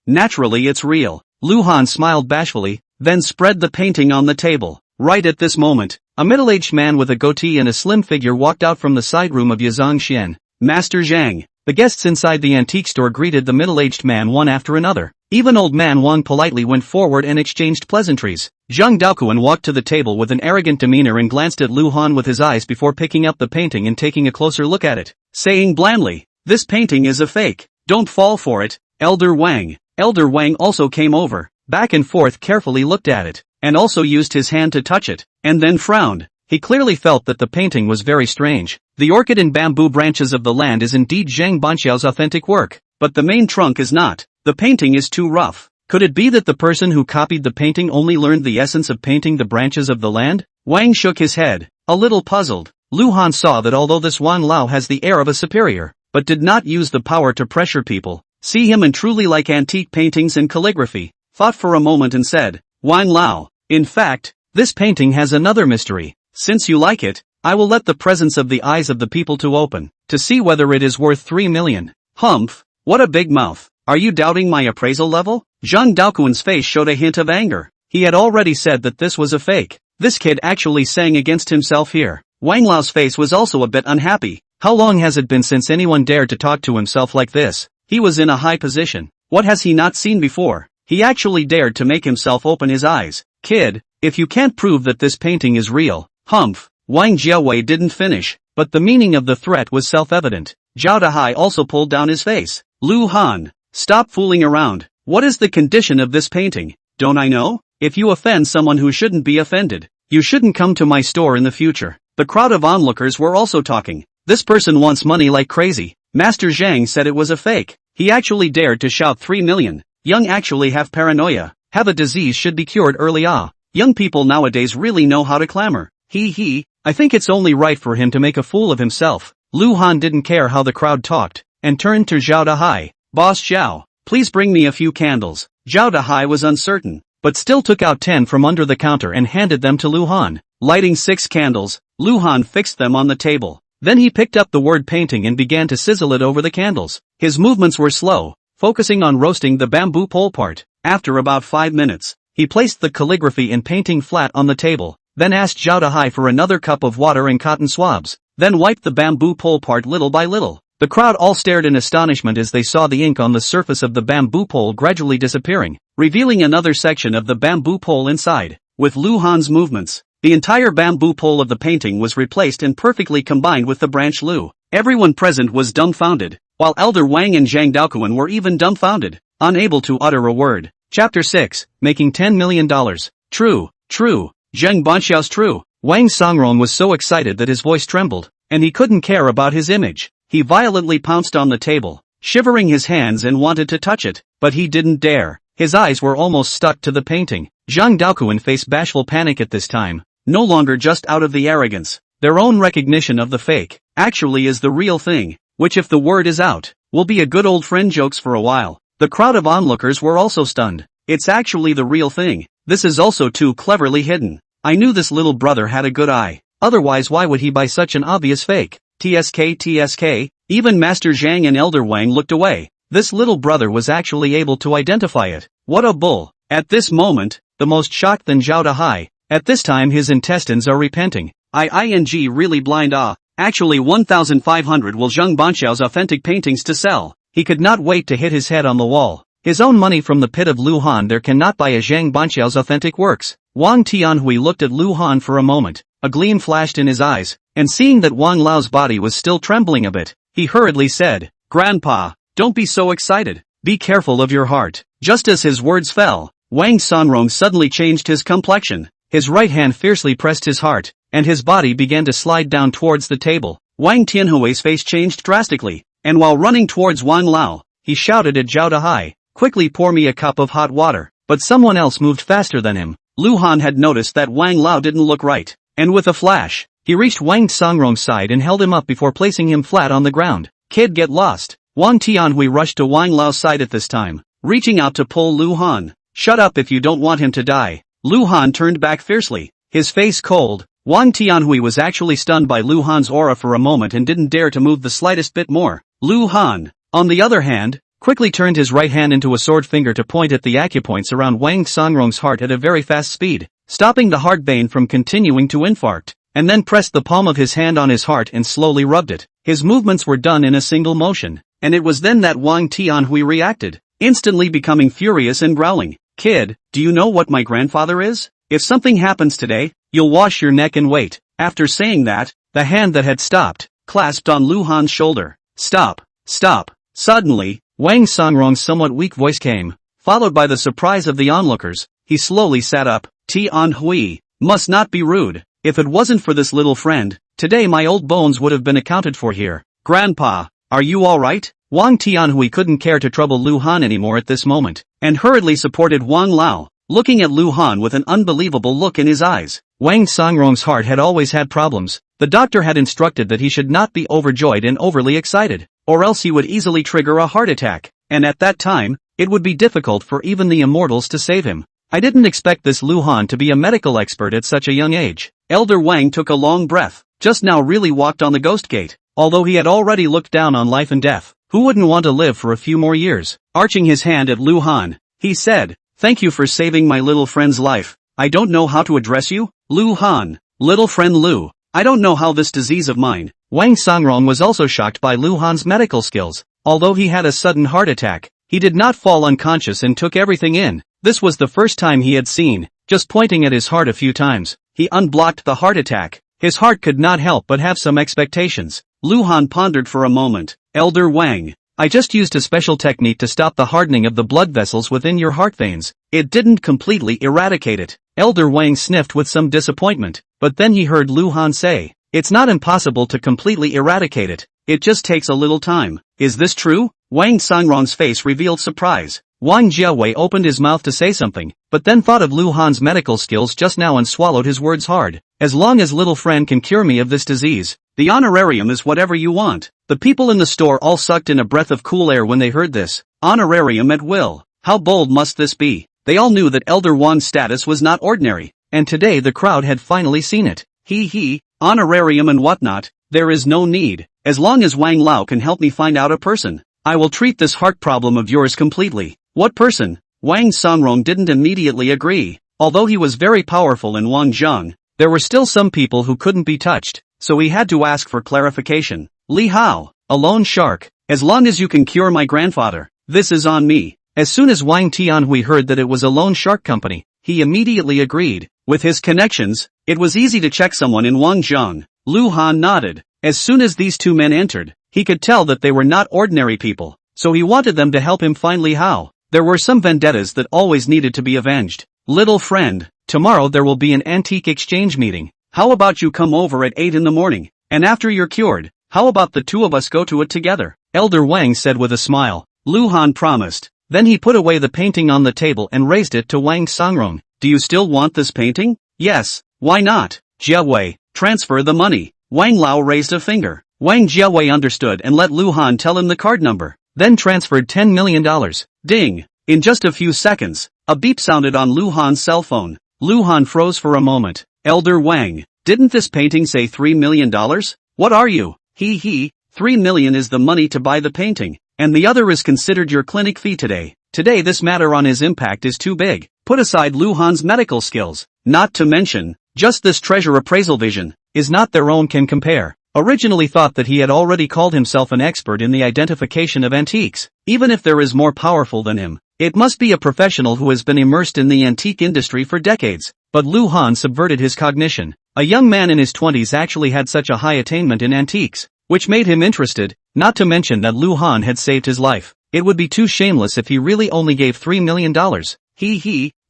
naturally it's real. Lu Han smiled bashfully, then spread the painting on the table. Right at this moment, a middle-aged man with a goatee and a slim figure walked out from the side room of Yazang Xian. Master Zhang. The guests inside the antique store greeted the middle-aged man one after another. Even old man Wang politely went forward and exchanged pleasantries. Zhang Daoquan walked to the table with an arrogant demeanor and glanced at Lu Han with his eyes before picking up the painting and taking a closer look at it, saying blandly, this painting is a fake. Don't fall for it, Elder Wang. Elder Wang also came over, back and forth carefully looked at it, and also used his hand to touch it, and then frowned. He clearly felt that the painting was very strange. The orchid and bamboo branches of the land is indeed Zhang Banxiao's authentic work, but the main trunk is not. The painting is too rough. Could it be that the person who copied the painting only learned the essence of painting the branches of the land? Wang shook his head, a little puzzled. Lu Han saw that although this Wang Lao has the air of a superior, but did not use the power to pressure people, see him and truly like antique paintings and calligraphy, thought for a moment and said, Wang Lao, in fact, this painting has another mystery. Since you like it, I will let the presence of the eyes of the people to open, to see whether it is worth 3 million. Humph, what a big mouth. Are you doubting my appraisal level? Zhang Daoquan's face showed a hint of anger. He had already said that this was a fake. This kid actually sang against himself here. Wang Lao's face was also a bit unhappy. How long has it been since anyone dared to talk to himself like this? He was in a high position. What has he not seen before? He actually dared to make himself open his eyes. Kid, if you can't prove that this painting is real, humph. Wang Jiawei didn't finish, but the meaning of the threat was self-evident. Zhao Dahai also pulled down his face. Lu Han, stop fooling around. What is the condition of this painting? Don't I know? If you offend someone who shouldn't be offended, you shouldn't come to my store in the future. The crowd of onlookers were also talking. This person wants money like crazy. Master Zhang said it was a fake. He actually dared to shout 3 million. Young actually have paranoia. Have a disease should be cured early. Young people nowadays really know how to clamor. I think it's only right for him to make a fool of himself. Lu Han didn't care how the crowd talked, and turned to Zhao Dahai. Boss Zhao, please bring me a few candles. Zhao Dahai was uncertain, but still took out 10 from under the counter and handed them to Lu Han. Lighting 6 candles, Lu Han fixed them on the table. Then he picked up the word painting and began to sizzle it over the candles. His movements were slow, focusing on roasting the bamboo pole part. After about 5 minutes, he placed the calligraphy and painting flat on the table, then asked Zhao Dahai for another cup of water and cotton swabs, then wiped the bamboo pole part little by little. The crowd all stared in astonishment as they saw the ink on the surface of the bamboo pole gradually disappearing, revealing another section of the bamboo pole inside. With Lu Han's movements, the entire bamboo pole of the painting was replaced and perfectly combined with the branch Lu. Everyone present was dumbfounded, while Elder Wang and Zhang Daoquan were even dumbfounded, unable to utter a word. Chapter 6, Making $10 million. True. Zheng Banxiao's true. Wang Songrong was so excited that his voice trembled, and he couldn't care about his image. He violently pounced on the table, shivering his hands and wanted to touch it, but he didn't dare. His eyes were almost stuck to the painting. Zhang Daoquan faced bashful panic at this time, no longer just out of the arrogance. Their own recognition of the fake, actually is the real thing, which if the word is out, will be a good old friend jokes for a while. The crowd of onlookers were also stunned. It's actually the real thing. This is also too cleverly hidden. I knew this little brother had a good eye. Otherwise why would he buy such an obvious fake? TSK. Even Master Zhang and Elder Wang looked away. This little brother was actually able to identify it. What a bull. At this moment, the most shocked than Zhao Dahai. At this time his intestines are repenting. Really blind. Actually 1,500 will Zheng Banxiao's authentic paintings to sell. He could not wait to hit his head on the wall. His own money from the pit of Lu Han there cannot buy a Zheng Banxiao's authentic works. Wang Tianhui looked at Lu Han for a moment, a gleam flashed in his eyes, and seeing that Wang Lao's body was still trembling a bit, he hurriedly said, "Grandpa, don't be so excited. Be careful of your heart." Just as his words fell, Wang Songrong suddenly changed his complexion. His right hand fiercely pressed his heart, and his body began to slide down towards the table. Wang Tianhui's face changed drastically, and while running towards Wang Lao, he shouted at Zhao Dahai, "Quickly pour me a cup of hot water." But someone else moved faster than him. Lu Han had noticed that Wang Lao didn't look right, and with a flash, he reached Wang Songrong's side and held him up before placing him flat on the ground. "Kid, get lost." Wang Tianhui rushed to Wang Lao's side at this time, reaching out to pull Lu Han. "Shut up if you don't want him to die." Lu Han turned back fiercely, his face cold. Wang Tianhui was actually stunned by Lu Han's aura for a moment and didn't dare to move the slightest bit more. Lu Han, on the other hand, quickly turned his right hand into a sword finger to point at the acupoints around Wang Songrong's heart at a very fast speed, stopping the heart vein from continuing to infarct, and then pressed the palm of his hand on his heart and slowly rubbed it. His movements were done in a single motion, and it was then that Wang Tianhui reacted, instantly becoming furious and growling. "Kid, do you know what my grandfather is? If something happens today, you'll wash your neck and wait." After saying that, the hand that had stopped, clasped on Lu Han's shoulder. "Stop, stop." Suddenly, Wang Songrong's somewhat weak voice came, followed by the surprise of the onlookers. He slowly sat up. "Tianhui, must not be rude. If it wasn't for this little friend, today my old bones would have been accounted for here." "Grandpa, are you alright?" Wang Tianhui couldn't care to trouble Lu Han anymore at this moment, and hurriedly supported Wang Lao, looking at Lu Han with an unbelievable look in his eyes. Wang Songrong's heart had always had problems. The doctor had instructed that he should not be overjoyed and overly excited, or else he would easily trigger a heart attack, and at that time, it would be difficult for even the immortals to save him. I didn't expect this Lu Han to be a medical expert at such a young age. Elder Wang took a long breath, just now really walked on the ghost gate, although he had already looked down on life and death. Who wouldn't want to live for a few more years? Arching his hand at Lu Han, he said, "Thank you for saving my little friend's life. I don't know how to address you." "Lu Han, little friend Lu, I don't know how this disease of mine." Wang Songrong was also shocked by Lu Han's medical skills. Although he had a sudden heart attack, he did not fall unconscious and took everything in. This was the first time he had seen, just pointing at his heart a few times, he unblocked the heart attack. His heart could not help but have some expectations. Lu Han pondered for a moment. "Elder Wang, I just used a special technique to stop the hardening of the blood vessels within your heart veins. It didn't completely eradicate it." Elder Wang sniffed with some disappointment, but then he heard Lu Han say, "It's not impossible to completely eradicate it. It just takes a little time." "Is this true?" Wang Songrong's face revealed surprise. Wang Jiawei opened his mouth to say something, but then thought of Lu Han's medical skills just now and swallowed his words hard. "As long as little friend can cure me of this disease, the honorarium is whatever you want." The people in the store all sucked in a breath of cool air when they heard this. Honorarium at will. How bold must this be? They all knew that Elder Wang's status was not ordinary, and today the crowd had finally seen it. Honorarium and whatnot, there is no need. As long as Wang Lao can help me find out a person, I will treat this heart problem of yours completely. "What person?" Wang Songrong didn't immediately agree. Although he was very powerful in Wangzhong, there were still some people who couldn't be touched, so he had to ask for clarification. "Li Hao, a lone shark. As long as you can cure my grandfather, this is on me." As soon as Wang Tianhui heard that it was a loan shark company, he immediately agreed. With his connections, it was easy to check someone in Wangzhong. Lu Han nodded. As soon as these two men entered, he could tell that they were not ordinary people, so he wanted them to help him find Li Hao. There were some vendettas that always needed to be avenged. "Little friend, tomorrow there will be an antique exchange meeting. How about you come over at 8 in the morning, and after you're cured, how about the two of us go to it together?" Elder Wang said with a smile. Lu Han promised. Then he put away the painting on the table and raised it to Wang Songrong. "Do you still want this painting?" "Yes, why not?" "Jiawei, transfer the money." Wang Lao raised a finger. Wang Jiawei understood and let Lu Han tell him the card number, then transferred $10 million. Ding! In just a few seconds, a beep sounded on Lu Han's cell phone. Lu Han froze for a moment. "Elder Wang, didn't this painting say $3 million? What are you?" $3 million is the money to buy the painting, and the other is considered your clinic fee today. Today this matter on his impact is too big. Put aside Lu Han's medical skills, not to mention, just this treasure appraisal vision, is not their own can compare. Originally thought that he had already called himself an expert in the identification of antiques. Even if there is more powerful than him, it must be a professional who has been immersed in the antique industry for decades. But Lu Han subverted his cognition. A young man in his 20s actually had such a high attainment in antiques, which made him interested, not to mention that Lu Han had saved his life. It would be too shameless if he really only gave $3 million.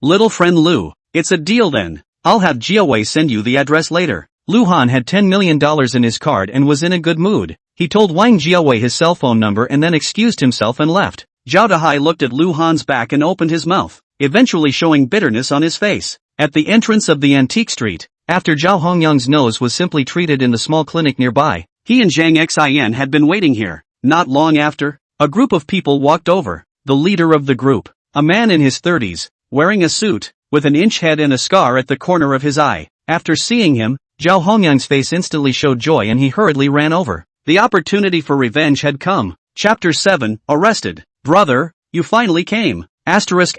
Little friend Lu, it's a deal then. I'll have Jiawei send you the address later. Lu Han had $10 million in his card and was in a good mood. He told Wang Jiawei his cell phone number and then excused himself and left. Zhao Dahai looked at Lu Han's back and opened his mouth, eventually showing bitterness on his face. At the entrance of the antique street, after Zhao Hongyang's nose was simply treated in the small clinic nearby, he and Zhang Xin had been waiting here. Not long after, a group of people walked over. The leader of the group, a man in his 30s, wearing a suit, with an inch head and a scar at the corner of his eye. After seeing him, Zhao Hongyang's face instantly showed joy and he hurriedly ran over. The opportunity for revenge had come. Chapter 7, Arrested. Brother, you finally came. Asterisk.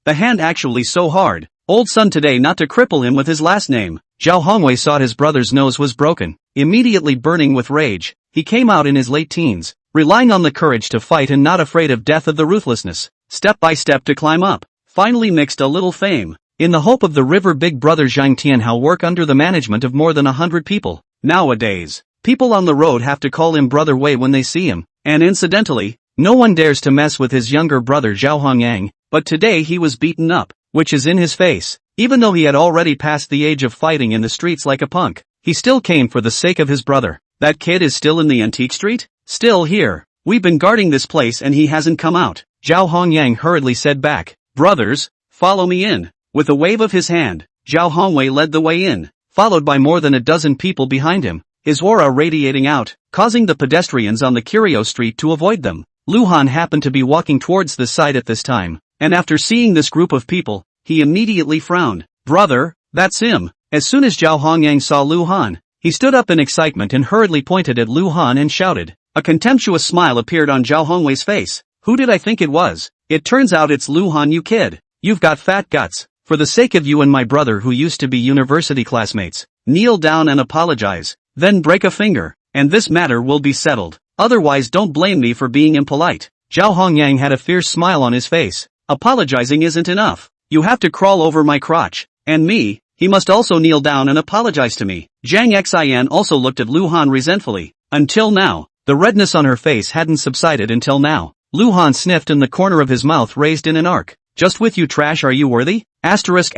The hand actually so hard. Old son today not to cripple him with his last name. Zhao Hongwei saw his brother's nose was broken. Immediately burning with rage, he came out in his late teens, relying on the courage to fight and not afraid of death of the ruthlessness, step by step to climb up. Finally mixed a little fame, in the hope of the river big brother Zhang Tianhao work under the management of more than 100 people. Nowadays, people on the road have to call him Brother Wei when they see him, and incidentally, no one dares to mess with his younger brother Zhao Hongyang, but today he was beaten up, which is in his face. Even though he had already passed the age of fighting in the streets like a punk, he still came for the sake of his brother. That kid is still in the antique street? Still here. We've been guarding this place and he hasn't come out. Zhao Hongyang hurriedly said back. Brothers, follow me in. With a wave of his hand, Zhao Hongwei led the way in, followed by more than a dozen people behind him, his aura radiating out, causing the pedestrians on the Curio Street to avoid them. Lu Han happened to be walking towards the side at this time, and after seeing this group of people, he immediately frowned. Brother, that's him. As soon as Zhao Hongyang saw Lu Han, he stood up in excitement and hurriedly pointed at Lu Han and shouted. A contemptuous smile appeared on Zhao Hongwei's face. Who did I think it was? It turns out it's Lu Han, you kid. You've got fat guts. For the sake of you and my brother who used to be university classmates, kneel down and apologize, then break a finger, and this matter will be settled. Otherwise don't blame me for being impolite. Zhao Hongyang had a fierce smile on his face. Apologizing isn't enough. You have to crawl over my crotch. And me, he must also kneel down and apologize to me. Zhang Xian also looked at Lu Han resentfully. Until now, the redness on her face hadn't subsided until now. Lu Han sniffed and the corner of his mouth raised in an arc. Just with you trash are you worthy? Asterisk.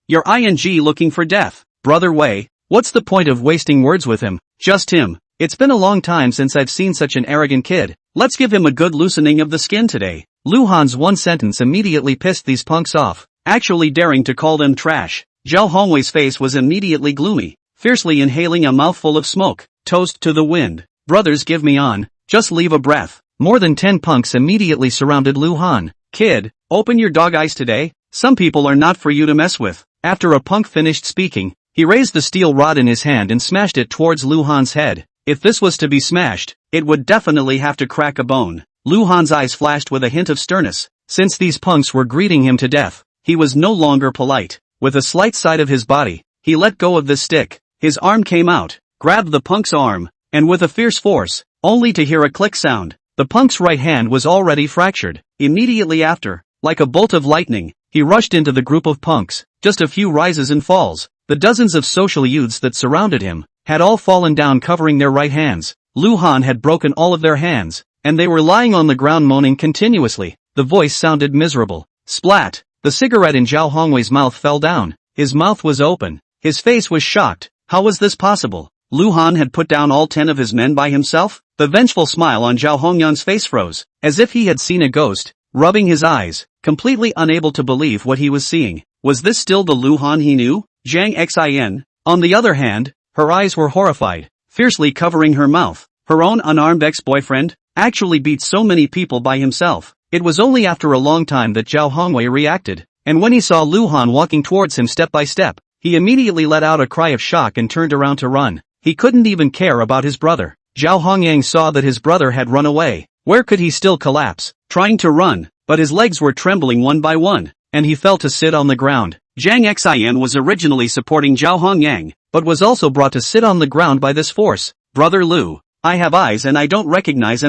You're ing looking for death. Brother Wei, what's the point of wasting words with him? Just him. It's been a long time since I've seen such an arrogant kid. Let's give him a good loosening of the skin today. Lu Han's one sentence immediately pissed these punks off, actually daring to call them trash. Zhao Hongwei's face was immediately gloomy, fiercely inhaling a mouthful of smoke. Toast to the wind. Brothers give me on, just leave a breath. More than 10 punks immediately surrounded Lu Han. Kid, open your dog eyes today. Some people are not for you to mess with. After a punk finished speaking, he raised the steel rod in his hand and smashed it towards Lu Han's head. If this was to be smashed, it would definitely have to crack a bone. Lu Han's eyes flashed with a hint of sternness. Since these punks were greeting him to death, he was no longer polite. With a slight side of his body, he let go of the stick. His arm came out, grabbed the punk's arm, and with a fierce force, only to hear a click sound, the punk's right hand was already fractured. Immediately after, like a bolt of lightning, he rushed into the group of punks. Just a few rises and falls. The dozens of social youths that surrounded him had all fallen down covering their right hands. Lu Han had broken all of their hands, and they were lying on the ground moaning continuously. The voice sounded miserable. Splat! The cigarette in Zhao Hongwei's mouth fell down. His mouth was open. His face was shocked. How was this possible? Lu Han had put down all 10 of his men by himself? The vengeful smile on Zhao Hongyang's face froze, as if he had seen a ghost, rubbing his eyes, completely unable to believe what he was seeing. Was this still the Lu Han he knew? Zhang Xin, on the other hand, her eyes were horrified, fiercely covering her mouth. Her own unarmed ex-boyfriend actually beat so many people by himself. It was only after a long time that Zhao Hongwei reacted, and when he saw Lu Han walking towards him step by step, he immediately let out a cry of shock and turned around to run. He couldn't even care about his brother. Zhao Hongyang saw that his brother had run away. Where could he still collapse, trying to run, but his legs were trembling one by one, and he fell to sit on the ground. Zhang Xian was originally supporting Zhao Hongyang, but was also brought to sit on the ground by this force. Brother Lu, I have eyes and I don't recognize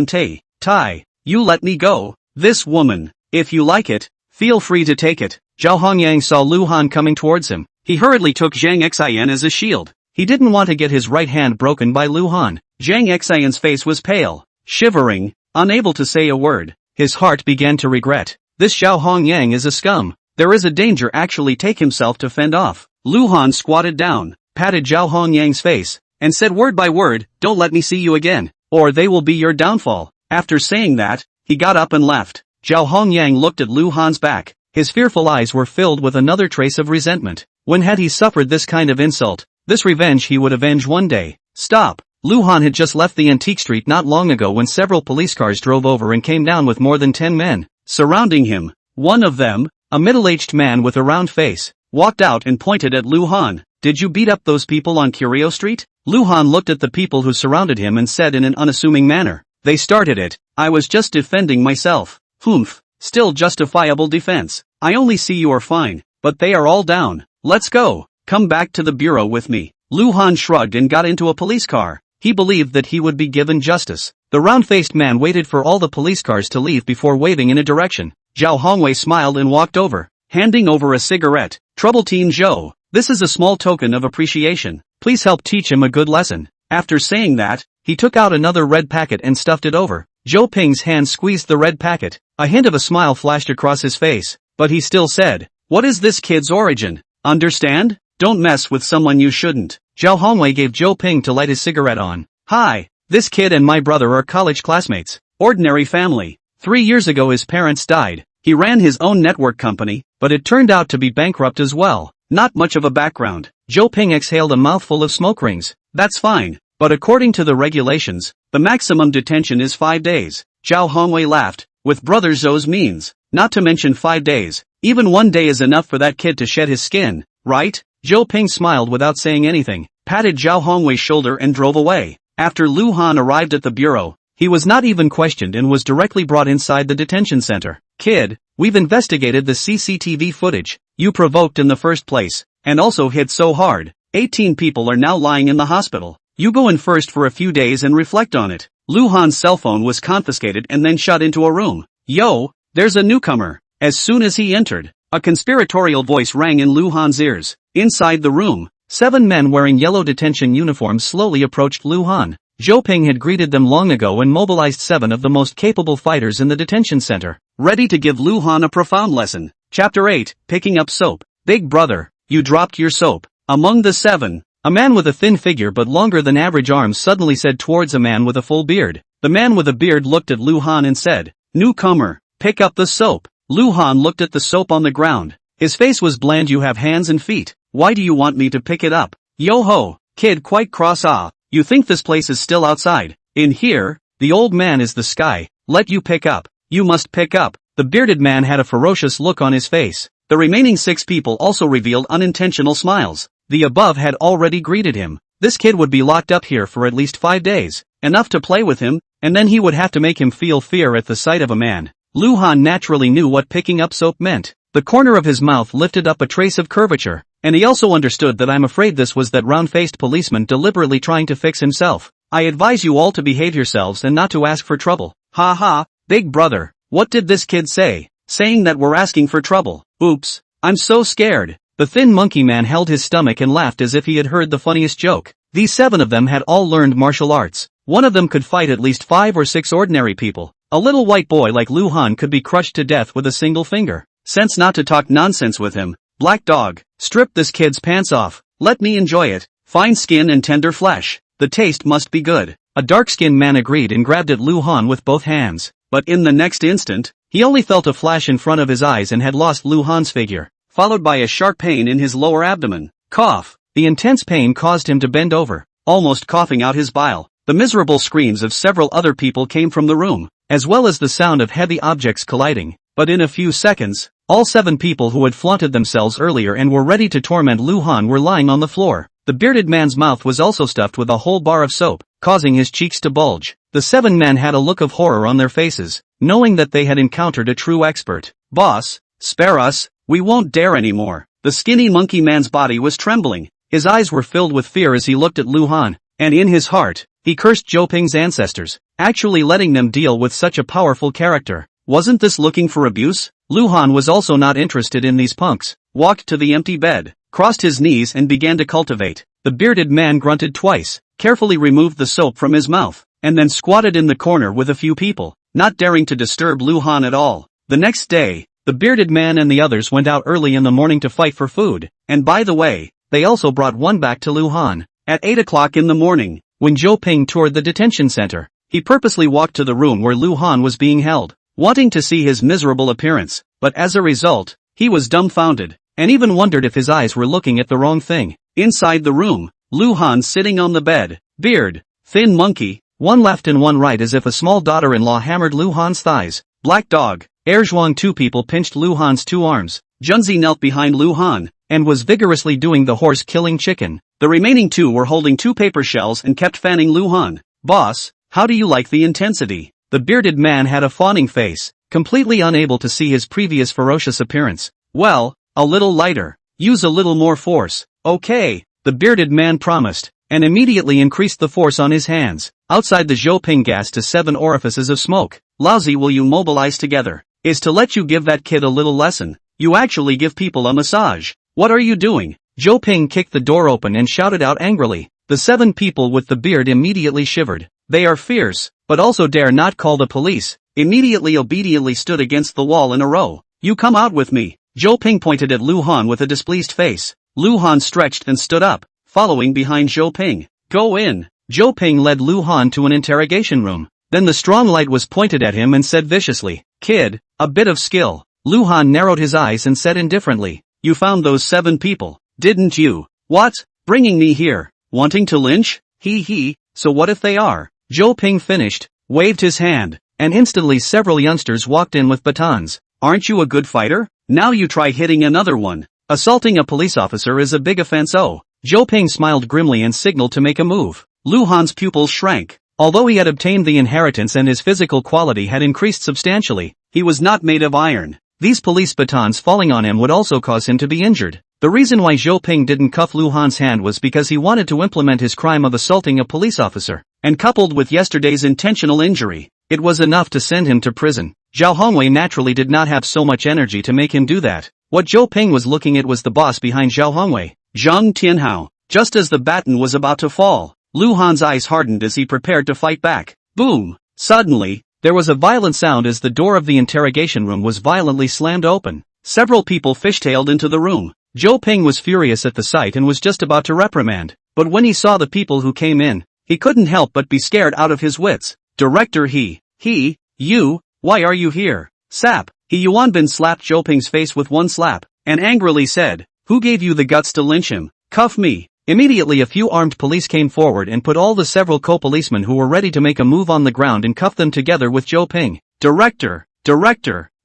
Tai. You let me go. This woman, if you like it, Feel free to take it. Zhao Hongyang saw Lu Han coming towards him. He hurriedly took Zhang Xian as a shield. He didn't want to get his right hand broken by Lu Han. Zhang Xian's face was pale, shivering, unable to say a word. His heart began to regret. This Zhao Hongyang is a scum. There is a danger actually take himself to fend off. Lu Han squatted down, patted Zhao Hongyang's face, and said word by word, "Don't let me see you again, or they will be your downfall." After saying that, he got up and left. Zhao Hongyang looked at Lu Han's back. His fearful eyes were filled with another trace of resentment. When had he suffered this kind of insult? This revenge he would avenge one day. Stop! Lu Han had just left the antique street not long ago when several police cars drove over and came down with more than 10 men surrounding him. One of them, a middle-aged man with a round face, walked out and pointed at Lu Han. "Did you beat up those people on Curio Street?" Lu Han looked at the people who surrounded him and said in an unassuming manner, "They started it. I was just defending myself." "Humph, still justifiable defense. I only see you are fine, but they are all down. Let's go. Come back to the bureau with me." Lu Han shrugged and got into a police car. He believed that he would be given justice. The round-faced man waited for all the police cars to leave before waving in a direction. Zhao Hongwei smiled and walked over, handing over a cigarette. "Trouble Teen Zhou, this is a small token of appreciation. Please help teach him a good lesson." After saying that, he took out another red packet and stuffed it over. Zhou Ping's hand squeezed the red packet. A hint of a smile flashed across his face, but he still said, "What is this kid's origin? Understand? Don't mess with someone you shouldn't." Zhao Hongwei gave Zhou Ping to light his cigarette on. "Hi, this kid and my brother are college classmates. Ordinary family. 3 years ago his parents died. He ran his own network company, but it turned out to be bankrupt as well. Not much of a background." Zhou Ping exhaled a mouthful of smoke rings. "That's fine, but according to the regulations, the maximum detention is 5 days. Zhao Hongwei laughed. "With Brother Zhou's means, not to mention 5 days, even 1 day is enough for that kid to shed his skin, right?" Zhou Ping smiled without saying anything, patted Zhao Hongwei's shoulder and drove away. After Lu Han arrived at the bureau, he was not even questioned and was directly brought inside the detention center. "Kid, we've investigated the CCTV footage. You provoked in the first place, and also hit so hard. 18 people are now lying in the hospital. You go in first for a few days and reflect on it." Lu Han's cell phone was confiscated and then shut into a room. "Yo, there's a newcomer." As soon as he entered, a conspiratorial voice rang in Lu Han's ears. Inside the room, 7 men wearing yellow detention uniforms slowly approached Lu Han. Zhou Ping had greeted them long ago and mobilized 7 of the most capable fighters in the detention center, ready to give Lu Han a profound lesson. Chapter 8, Picking Up Soap. "Big brother, you dropped your soap." Among the 7, a man with a thin figure but longer than average arms suddenly said towards a man with a full beard. The man with a beard looked at Lu Han and said, "Newcomer, pick up the soap." Lu Han looked at the soap on the ground. His face was bland. "You have hands and feet. Why do you want me to pick it up?" "Yo ho, kid, quite cross. You think this place is still outside? In here, the old man is the sky. Let you pick up. You must pick up." The bearded man had a ferocious look on his face. The remaining 6 people also revealed unintentional smiles. The above had already greeted him. This kid would be locked up here for at least 5 days, enough to play with him, and then he would have to make him feel fear at the sight of a man. Lu Han naturally knew what picking up soap meant. The corner of his mouth lifted up a trace of curvature, and he also understood that "I'm afraid this was that round-faced policeman deliberately trying to fix himself. I advise you all to behave yourselves and not to ask for trouble." "Ha ha, big brother, what did this kid say? Saying that we're asking for trouble? Oops, I'm so scared." The thin monkey man held his stomach and laughed as if he had heard the funniest joke. These 7 of them had all learned martial arts. One of them could fight at least 5 or 6 ordinary people. A little white boy like Lu Han could be crushed to death with a single finger. Sense not to talk nonsense with him. "Black dog, strip this kid's pants off. Let me enjoy it. Fine skin and tender flesh. The taste must be good." A dark-skinned man agreed and grabbed at Lu Han with both hands. But in the next instant, he only felt a flash in front of his eyes and had lost Lu Han's figure, followed by a sharp pain in his lower abdomen. Cough. The intense pain caused him to bend over, almost coughing out his bile. The miserable screams of several other people came from the room, as well as the sound of heavy objects colliding. But in a few seconds, all 7 people who had flaunted themselves earlier and were ready to torment Lu Han were lying on the floor. The bearded man's mouth was also stuffed with a whole bar of soap, causing his cheeks to bulge. The 7 men had a look of horror on their faces, knowing that they had encountered a true expert. "Boss, spare us, we won't dare anymore." The skinny monkey man's body was trembling. His eyes were filled with fear as he looked at Lu Han, and in his heart, he cursed Zhou Ping's ancestors, actually letting them deal with such a powerful character. Wasn't this looking for abuse? Lu Han was also not interested in these punks, walked to the empty bed, crossed his knees and began to cultivate. The bearded man grunted twice, carefully removed the soap from his mouth, and then squatted in the corner with a few people, not daring to disturb Lu Han at all. The next day, the bearded man and the others went out early in the morning to fight for food, and by the way, they also brought one back to Lu Han. At 8 o'clock in the morning, when Zhou Ping toured the detention center, he purposely walked to the room where Lu Han was being held, wanting to see his miserable appearance, but as a result, he was dumbfounded, and even wondered if his eyes were looking at the wrong thing. Inside the room, Lu Han sitting on the bed, beard, thin monkey, one left and one right as if a small daughter-in-law hammered Lu Han's thighs. Black dog, Erzhuang. Two people pinched Lu Han's two arms. Junzi knelt behind Lu Han, and was vigorously doing the horse-killing chicken. The remaining two were holding two paper shells and kept fanning Lu Han. Boss, how do you like the intensity? The bearded man had a fawning face, completely unable to see his previous ferocious appearance. Well, a little lighter. Use a little more force. Okay, the bearded man promised, and immediately increased the force on his hands. Outside the Zhou Ping gasped to 7 orifices of smoke. Lousy, will you mobilize together? Is to let you give that kid a little lesson. You actually give people a massage. What are you doing? Zhou Ping kicked the door open and shouted out angrily. The 7 people with the beard immediately shivered. They are fierce, but also dare not call the police. Immediately obediently stood against the wall in a row. You come out with me. Zhou Ping pointed at Lu Han with a displeased face. Lu Han stretched and stood up, following behind Zhou Ping. Go in. Zhou Ping led Lu Han to an interrogation room. Then the strong light was pointed at him and said viciously, Kid, a bit of skill. Lu Han narrowed his eyes and said indifferently, You found those 7 people, didn't you? What? Bringing me here, wanting to lynch? He, so what if they are? Zhou Ping finished, waved his hand, and instantly several youngsters walked in with batons. Aren't you a good fighter? Now you try hitting another one. Assaulting a police officer is a big offense. Oh. Zhou Ping smiled grimly and signaled to make a move. Lu Han's pupils shrank. Although he had obtained the inheritance and his physical quality had increased substantially, he was not made of iron. These police batons falling on him would also cause him to be injured. The reason why Zhou Ping didn't cuff Lu Han's hand was because he wanted to implement his crime of assaulting a police officer, and coupled with yesterday's intentional injury, it was enough to send him to prison. Zhao Hongwei naturally did not have so much energy to make him do that. What Zhou Ping was looking at was the boss behind Zhao Hongwei, Zhang Tianhao. Just as the baton was about to fall, Lu Han's eyes hardened as he prepared to fight back. Boom! Suddenly, there was a violent sound as the door of the interrogation room was violently slammed open. Several people fishtailed into the room. Zhou Ping was furious at the sight and was just about to reprimand, but when he saw the people who came in, he couldn't help but be scared out of his wits. Director you, why are you here? Sap, He Yuanbin slapped Zhou Ping's face with one slap, and angrily said, Who gave you the guts to lynch him? Cuff me. Immediately a few armed police came forward and put all the several co-policemen who were ready to make a move on the ground and cuffed them together with Zhou Ping. Director,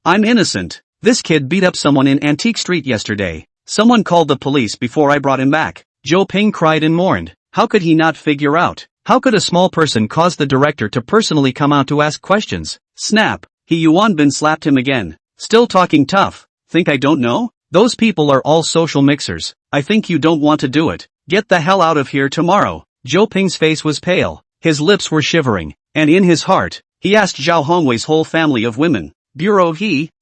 I'm innocent. This kid beat up someone in Antique Street yesterday. Someone called the police before I brought him back. Zhou Ping cried and mourned. How could he not figure out? How could a small person cause the director to personally come out to ask questions? Snap. He Yuanbin slapped him again. Still talking tough. Think I don't know? Those people are all social mixers. I think you don't want to do it. Get the hell out of here tomorrow. Zhou Ping's face was pale. His lips were shivering. And in his heart, he asked Zhao Hongwei's whole family of women. Bureau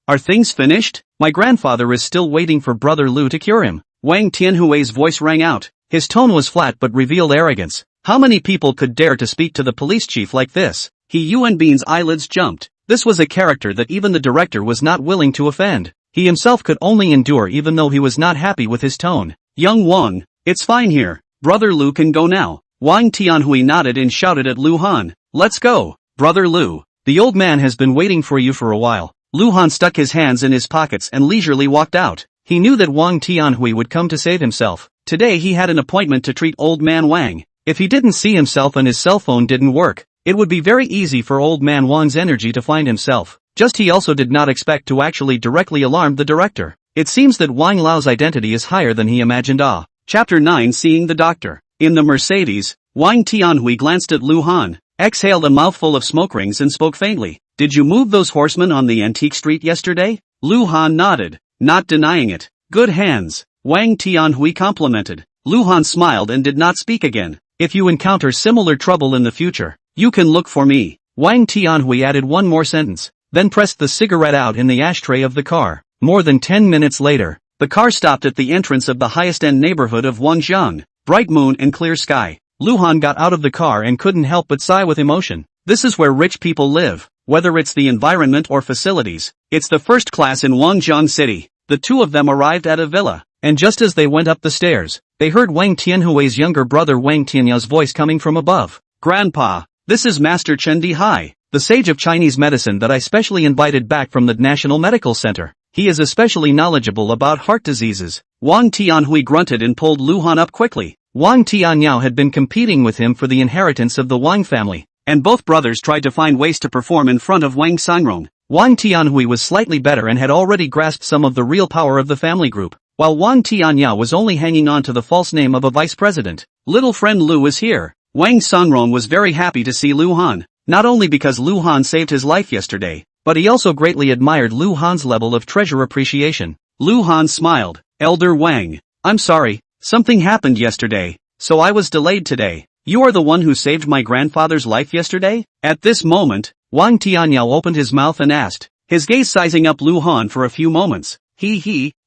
are things finished? My grandfather is still waiting for Brother Lu to cure him. Wang Tianhui's voice rang out. His tone was flat but revealed arrogance. How many people could dare to speak to the police chief like this? He Yuanbin's eyelids jumped. This was a character that even the director was not willing to offend. He himself could only endure even though he was not happy with his tone. Young Wang, it's fine here. Brother Lu can go now. Wang Tianhui nodded and shouted at Lu Han. Let's go, Brother Lu. The old man has been waiting for you for a while. Lu Han stuck his hands in his pockets and leisurely walked out. He knew that Wang Tianhui would come to save himself. Today he had an appointment to treat old man Wang. If he didn't see himself and his cell phone didn't work, it would be very easy for old man Wang's energy to find himself. Just he also did not expect to actually directly alarm the director. It seems that Wang Lao's identity is higher than he imagined. Chapter 9 Seeing the Doctor. In the Mercedes, Wang Tianhui glanced at Lu Han, exhaled a mouthful of smoke rings and spoke faintly. Did you move those horsemen on the Antique Street yesterday? Lu Han nodded, not denying it. Good hands, Wang Tianhui complimented. Lu Han smiled and did not speak again. If you encounter similar trouble in the future, you can look for me. Wang Tianhui added one more sentence. then pressed the cigarette out in the ashtray of the car. More than 10 minutes later, the car stopped at the entrance of the highest-end neighborhood of Wangjiang. Bright moon and clear sky. Luhan got out of the car and couldn't help but sigh with emotion. This is where rich people live. Whether it's the environment or facilities, it's the first class in Wangjiang City. The two of them arrived at a villa, and just as they went up the stairs, they heard Wang Tianhui's younger brother Wang Tianyao's voice coming from above. "Grandpa, this is Master Chen Dihai, the sage of Chinese medicine that I specially invited back from the National Medical Center. He is especially knowledgeable about heart diseases." Wang Tianhui grunted and pulled Luhan up quickly. Wang Tianyao had been competing with him for the inheritance of the Wang family, and both brothers tried to find ways to perform in front of Wang Sangrong. Wang Tianhui was slightly better and had already grasped some of the real power of the family group, while Wang Tianyao was only hanging on to the false name of a vice president. "Little friend Lu is here." Wang Sangrong was very happy to see Luhan, not only because Luhan saved his life yesterday, but he also greatly admired Luhan's level of treasure appreciation. Luhan smiled. "Elder Wang, I'm sorry, something happened yesterday, so I was delayed today. You are the one who saved my grandfather's life yesterday?" At this moment, Wang Tianyao opened his mouth and asked, his gaze sizing up Luhan for a few moments.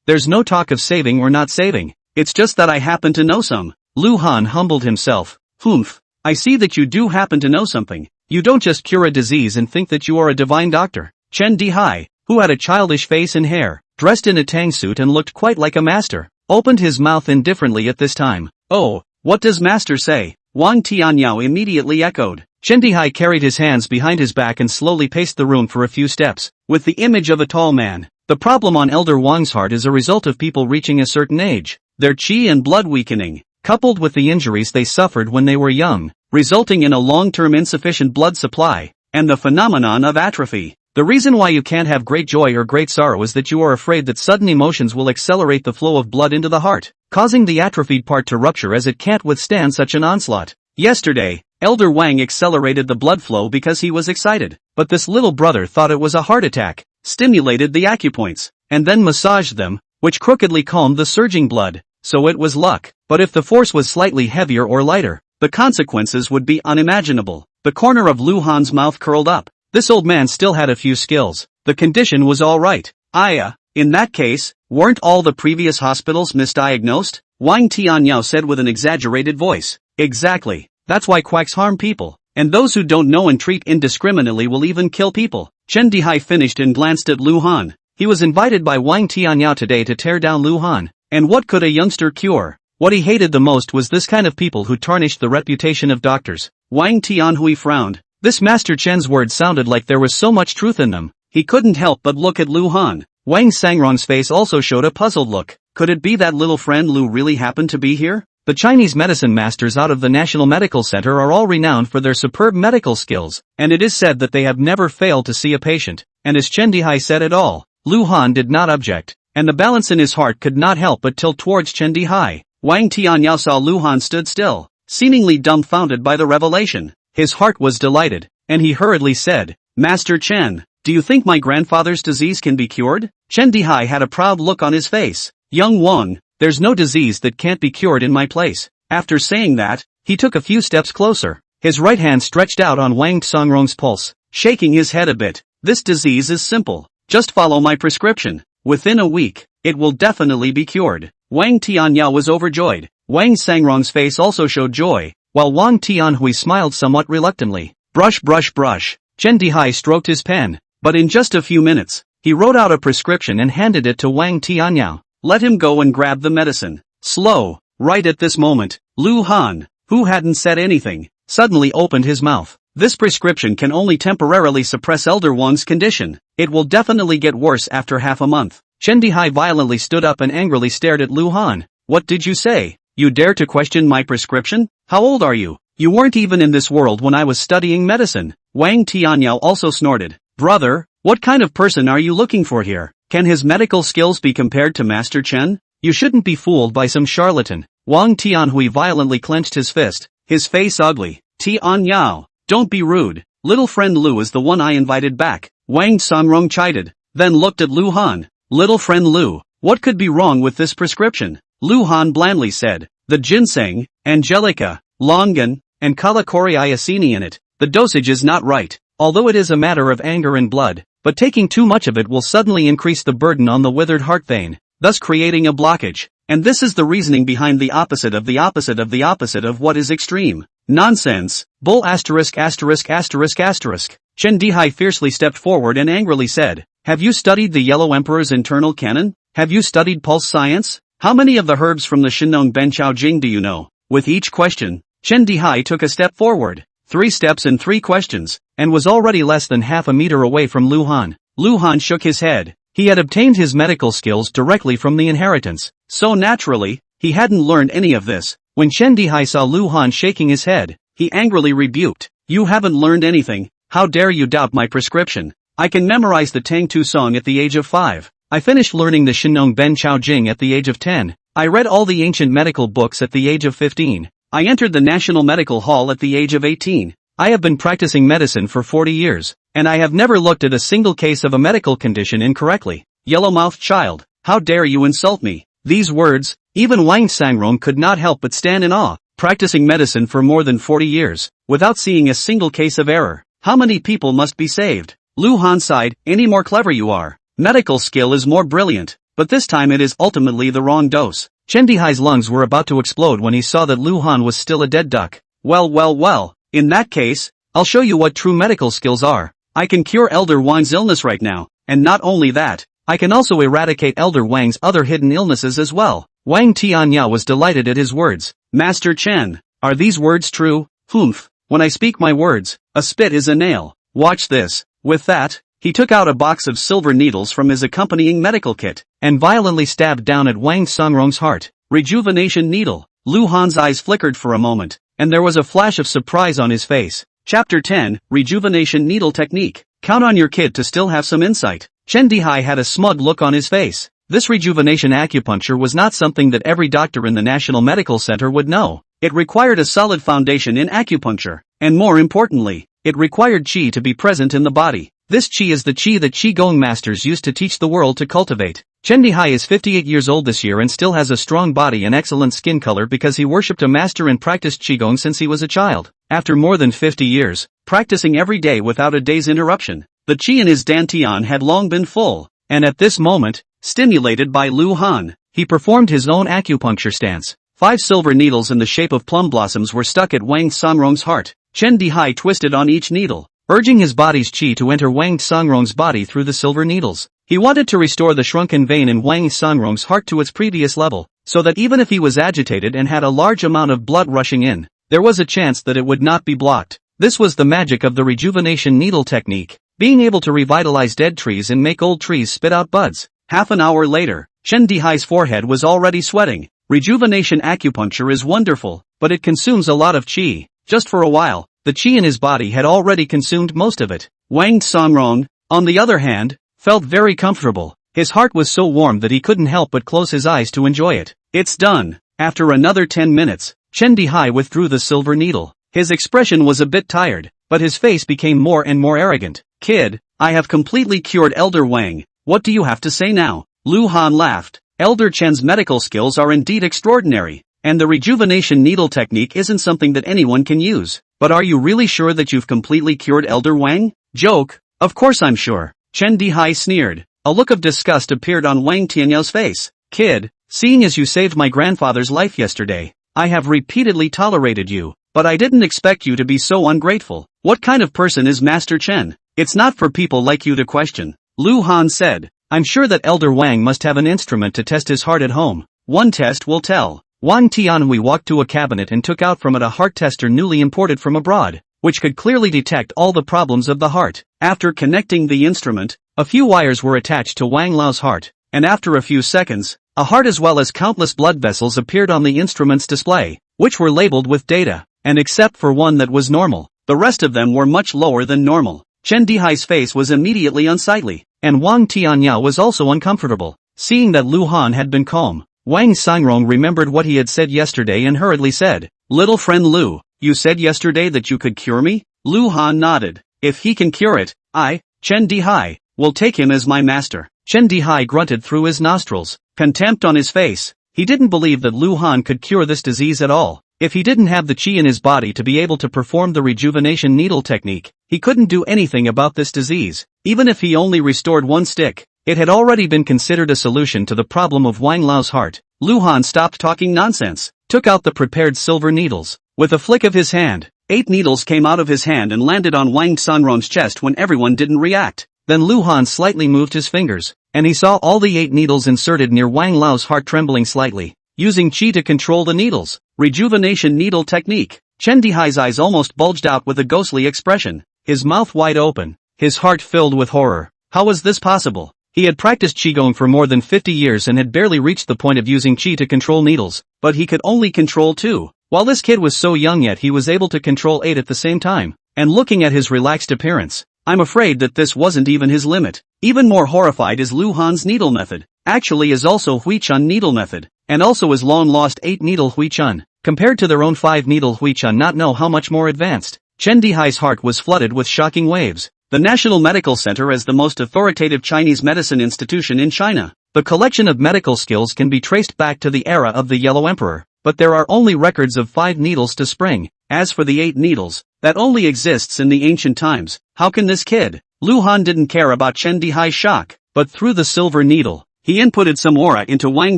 There's no talk of saving or not saving, it's just that I happen to know some." Luhan humbled himself. "Humph, I see that you do happen to know something. You don't just cure a disease and think that you are a divine doctor." Chen Dihai, who had a childish face and hair, dressed in a tang suit and looked quite like a master, opened his mouth indifferently at this time. "Oh, what does master say?" Wang Tianyao immediately echoed. Chen Dihai carried his hands behind his back and slowly paced the room for a few steps, with the image of a tall man. "The problem on Elder Wang's heart is a result of people reaching a certain age, their qi and blood weakening, coupled with the injuries they suffered when they were young, resulting in a long-term insufficient blood supply, and the phenomenon of atrophy. The reason why you can't have great joy or great sorrow is that you are afraid that sudden emotions will accelerate the flow of blood into the heart, causing the atrophied part to rupture as it can't withstand such an onslaught. Yesterday, Elder Wang accelerated the blood flow because he was excited, but this little brother thought it was a heart attack, stimulated the acupoints, and then massaged them, which crookedly calmed the surging blood, so it was luck. But if the force was slightly heavier or lighter, the consequences would be unimaginable." The corner of Luhan's mouth curled up. This old man still had a few skills. The condition was alright. In that case, weren't all the previous hospitals misdiagnosed?" Wang Tianyao said with an exaggerated voice. "Exactly. That's why quacks harm people, and those who don't know and treat indiscriminately will even kill people." Chen Dihai finished and glanced at Luhan. He was invited by Wang Tianyao today to tear down Luhan, and what could a youngster cure? What he hated the most was this kind of people who tarnished the reputation of doctors. Wang Tianhui frowned. This Master Chen's words sounded like there was so much truth in them. He couldn't help but look at Luhan. Wang Sangrong's face also showed a puzzled look. Could it be that little friend Lu really happened to be here? The Chinese medicine masters out of the National Medical Center are all renowned for their superb medical skills, and it is said that they have never failed to see a patient, and as Chen Dihai said it all, Luhan did not object, and the balance in his heart could not help but tilt towards Chen Dihai. Wang Tianyao saw Luhan stood still, seemingly dumbfounded by the revelation. His heart was delighted, and he hurriedly said, "Master Chen, do you think my grandfather's disease can be cured?" Chen Dihai had a proud look on his face. "Young Wang, there's no disease that can't be cured in my place." After saying that, he took a few steps closer, his right hand stretched out on Wang Sangrong's pulse, shaking his head a bit. "This disease is simple. Just follow my prescription. Within a week, it will definitely be cured." Wang Tianyao was overjoyed. Wang Sangrong's face also showed joy, while Wang Tianhui smiled somewhat reluctantly. Brush brush brush. Chen Dihai stroked his pen, but in just a few minutes, he wrote out a prescription and handed it to Wang Tianyao. "Let him go and grab the medicine." Slow. Right at this moment, Lu Han, who hadn't said anything, suddenly opened his mouth. "This prescription can only temporarily suppress Elder Wang's condition. It will definitely get worse after half a month." Chen Dihai violently stood up and angrily stared at Lu Han. "What did you say? You dare to question my prescription? How old are you? You weren't even in this world when I was studying medicine." Wang Tianyao also snorted. "Brother, what kind of person are you looking for here? Can his medical skills be compared to Master Chen? You shouldn't be fooled by some charlatan." Wang Tianhui violently clenched his fist, his face ugly. "Tianyao, don't be rude. Little friend Lu is the one I invited back." Wang Sangrong chided, then looked at Lu Han. "Little friend Lu, what could be wrong with this prescription?" Lu Han blandly said, "The ginseng, angelica, longan, and kalakori iacini in it. The dosage is not right, although it is a matter of anger and blood, but taking too much of it will suddenly increase the burden on the withered heart vein, thus creating a blockage. And this is the reasoning behind the opposite of the opposite of the opposite of what is extreme. Nonsense. Bull asterisk asterisk asterisk asterisk. Chen Dihai fiercely stepped forward and angrily said, "Have you studied the Yellow Emperor's internal canon? Have you studied pulse science? How many of the herbs from the Shinong Benchao Jing do you know?" With each question, Chen Dihai took a step forward, 3 steps and 3 questions, and was already less than half a meter away from Lu Han. Lu Han shook his head. He had obtained his medical skills directly from the inheritance, so naturally, he hadn't learned any of this. When Chen Dihai saw Lu Han shaking his head, he angrily rebuked, "You haven't learned anything, how dare you doubt my prescription? I can memorize the Tang Tu song at the age of 5. I finished learning the Shinong Ben Chao Jing at the age of 10. I read all the ancient medical books at the age of 15. I entered the National Medical Hall at the age of 18. I have been practicing medicine for 40 years, and I have never looked at a single case of a medical condition incorrectly. Yellow-mouthed child, how dare you insult me?" These words, even Wang Sangrong could not help but stand in awe. Practicing medicine for more than 40 years, without seeing a single case of error. How many people must be saved? Lu Han sighed, "Any more clever you are. Medical skill is more brilliant, but this time it is ultimately the wrong dose." Chen Dihai's lungs were about to explode when he saw that Lu Han was still a dead duck. Well, in that case, I'll show you what true medical skills are. I can cure Elder Wang's illness right now, and not only that, I can also eradicate Elder Wang's other hidden illnesses as well. Wang Tianya was delighted at his words. "Master Chen, are these words true?" "Humph, when I speak my words, a spit is a nail. Watch this." With that, he took out a box of silver needles from his accompanying medical kit, and violently stabbed down at Wang Songrong's heart. Rejuvenation needle. Lu Han's eyes flickered for a moment, and there was a flash of surprise on his face. Chapter 10, Rejuvenation Needle Technique. Count on your kid to still have some insight. Chen Dihai had a smug look on his face. This rejuvenation acupuncture was not something that every doctor in the National Medical Center would know. It required a solid foundation in acupuncture, and more importantly, it required qi to be present in the body. This qi is the qi that qigong masters used to teach the world to cultivate. Chen Dihai is 58 years old this year and still has a strong body and excellent skin color because he worshipped a master and practiced qigong since he was a child. After more than 50 years, practicing every day without a day's interruption, the qi in his dantian had long been full, and at this moment, stimulated by Lu Han, he performed his own acupuncture stance. 5 silver needles in the shape of plum blossoms were stuck at Wang Songrong's heart. Chen Dihai twisted on each needle, urging his body's qi to enter Wang Songrong's body through the silver needles. He wanted to restore the shrunken vein in Wang Songrong's heart to its previous level, so that even if he was agitated and had a large amount of blood rushing in, there was a chance that it would not be blocked. This was the magic of the rejuvenation needle technique, being able to revitalize dead trees and make old trees spit out buds. Half an hour later, Chen Dihai's forehead was already sweating. Rejuvenation acupuncture is wonderful, but it consumes a lot of qi. Just for a while, the qi in his body had already consumed most of it. Wang Songrong, on the other hand, felt very comfortable. His heart was so warm that he couldn't help but close his eyes to enjoy it. "It's done." After another 10 minutes, Chen Dihai withdrew the silver needle. His expression was a bit tired, but his face became more and more arrogant. "Kid, I have completely cured Elder Wang. What do you have to say now?" Lu Han laughed. Elder Chen's medical skills are indeed extraordinary, and the rejuvenation needle technique isn't something that anyone can use. But are you really sure that you've completely cured Elder Wang? Joke. Of course I'm sure. Chen Dihai sneered. A look of disgust appeared on Wang Tianyou's face. "Kid, seeing as you saved my grandfather's life yesterday, I have repeatedly tolerated you, but I didn't expect you to be so ungrateful. What kind of person is Master Chen? It's not for people like you to question." Lu Han said. "I'm sure that Elder Wang must have an instrument to test his heart at home. One test will tell." Wang Tianhui walked to a cabinet and took out from it a heart tester newly imported from abroad, which could clearly detect all the problems of the heart. After connecting the instrument, a few wires were attached to Wang Lao's heart, and after a few seconds, a heart as well as countless blood vessels appeared on the instrument's display, which were labeled with data, and except for one that was normal, the rest of them were much lower than normal. Chen Dihai's face was immediately unsightly, and Wang Tianyao was also uncomfortable. Seeing that Lu Han had been calm, Wang Sangrong remembered what he had said yesterday and hurriedly said, "Little friend Lu, you said yesterday that you could cure me?" Lu Han nodded. "If he can cure it, I, Chen Dihai, will take him as my master." Chen Dihai grunted through his nostrils, contempt on his face. He didn't believe that Lu Han could cure this disease at all. If he didn't have the qi in his body to be able to perform the rejuvenation needle technique, he couldn't do anything about this disease. Even if he only restored one stick, it had already been considered a solution to the problem of Wang Lao's heart. Lu Han stopped talking nonsense, took out the prepared silver needles. With a flick of his hand, 8 needles came out of his hand and landed on Wang Xanrong's chest when everyone didn't react. Then Lu Han slightly moved his fingers, and he saw all the 8 needles inserted near Wang Lao's heart trembling slightly. Using qi to control the needles. Rejuvenation needle technique. Chen Dihai's eyes almost bulged out with a ghostly expression, his mouth wide open, his heart filled with horror. How was this possible? He had practiced qigong for more than 50 years and had barely reached the point of using qi to control needles, but he could only control 2. While this kid was so young yet he was able to control 8 at the same time. And looking at his relaxed appearance, I'm afraid that this wasn't even his limit. Even more horrified is Lu Han's needle method. Actually is also Hui Chun needle method. And also is long-lost 8-needle Hui Chun, compared to their own 5-needle Hui Chun not know how much more advanced. Chen Dihai's heart was flooded with shocking waves. The National Medical Center is the most authoritative Chinese medicine institution in China. The collection of medical skills can be traced back to the era of the Yellow Emperor, but there are only records of 5 needles to spring. As for the 8 needles, that only exists in the ancient times. How can this kid? Lu Han didn't care about Chen Dihai's shock, but through the silver needle, he inputted some aura into Wang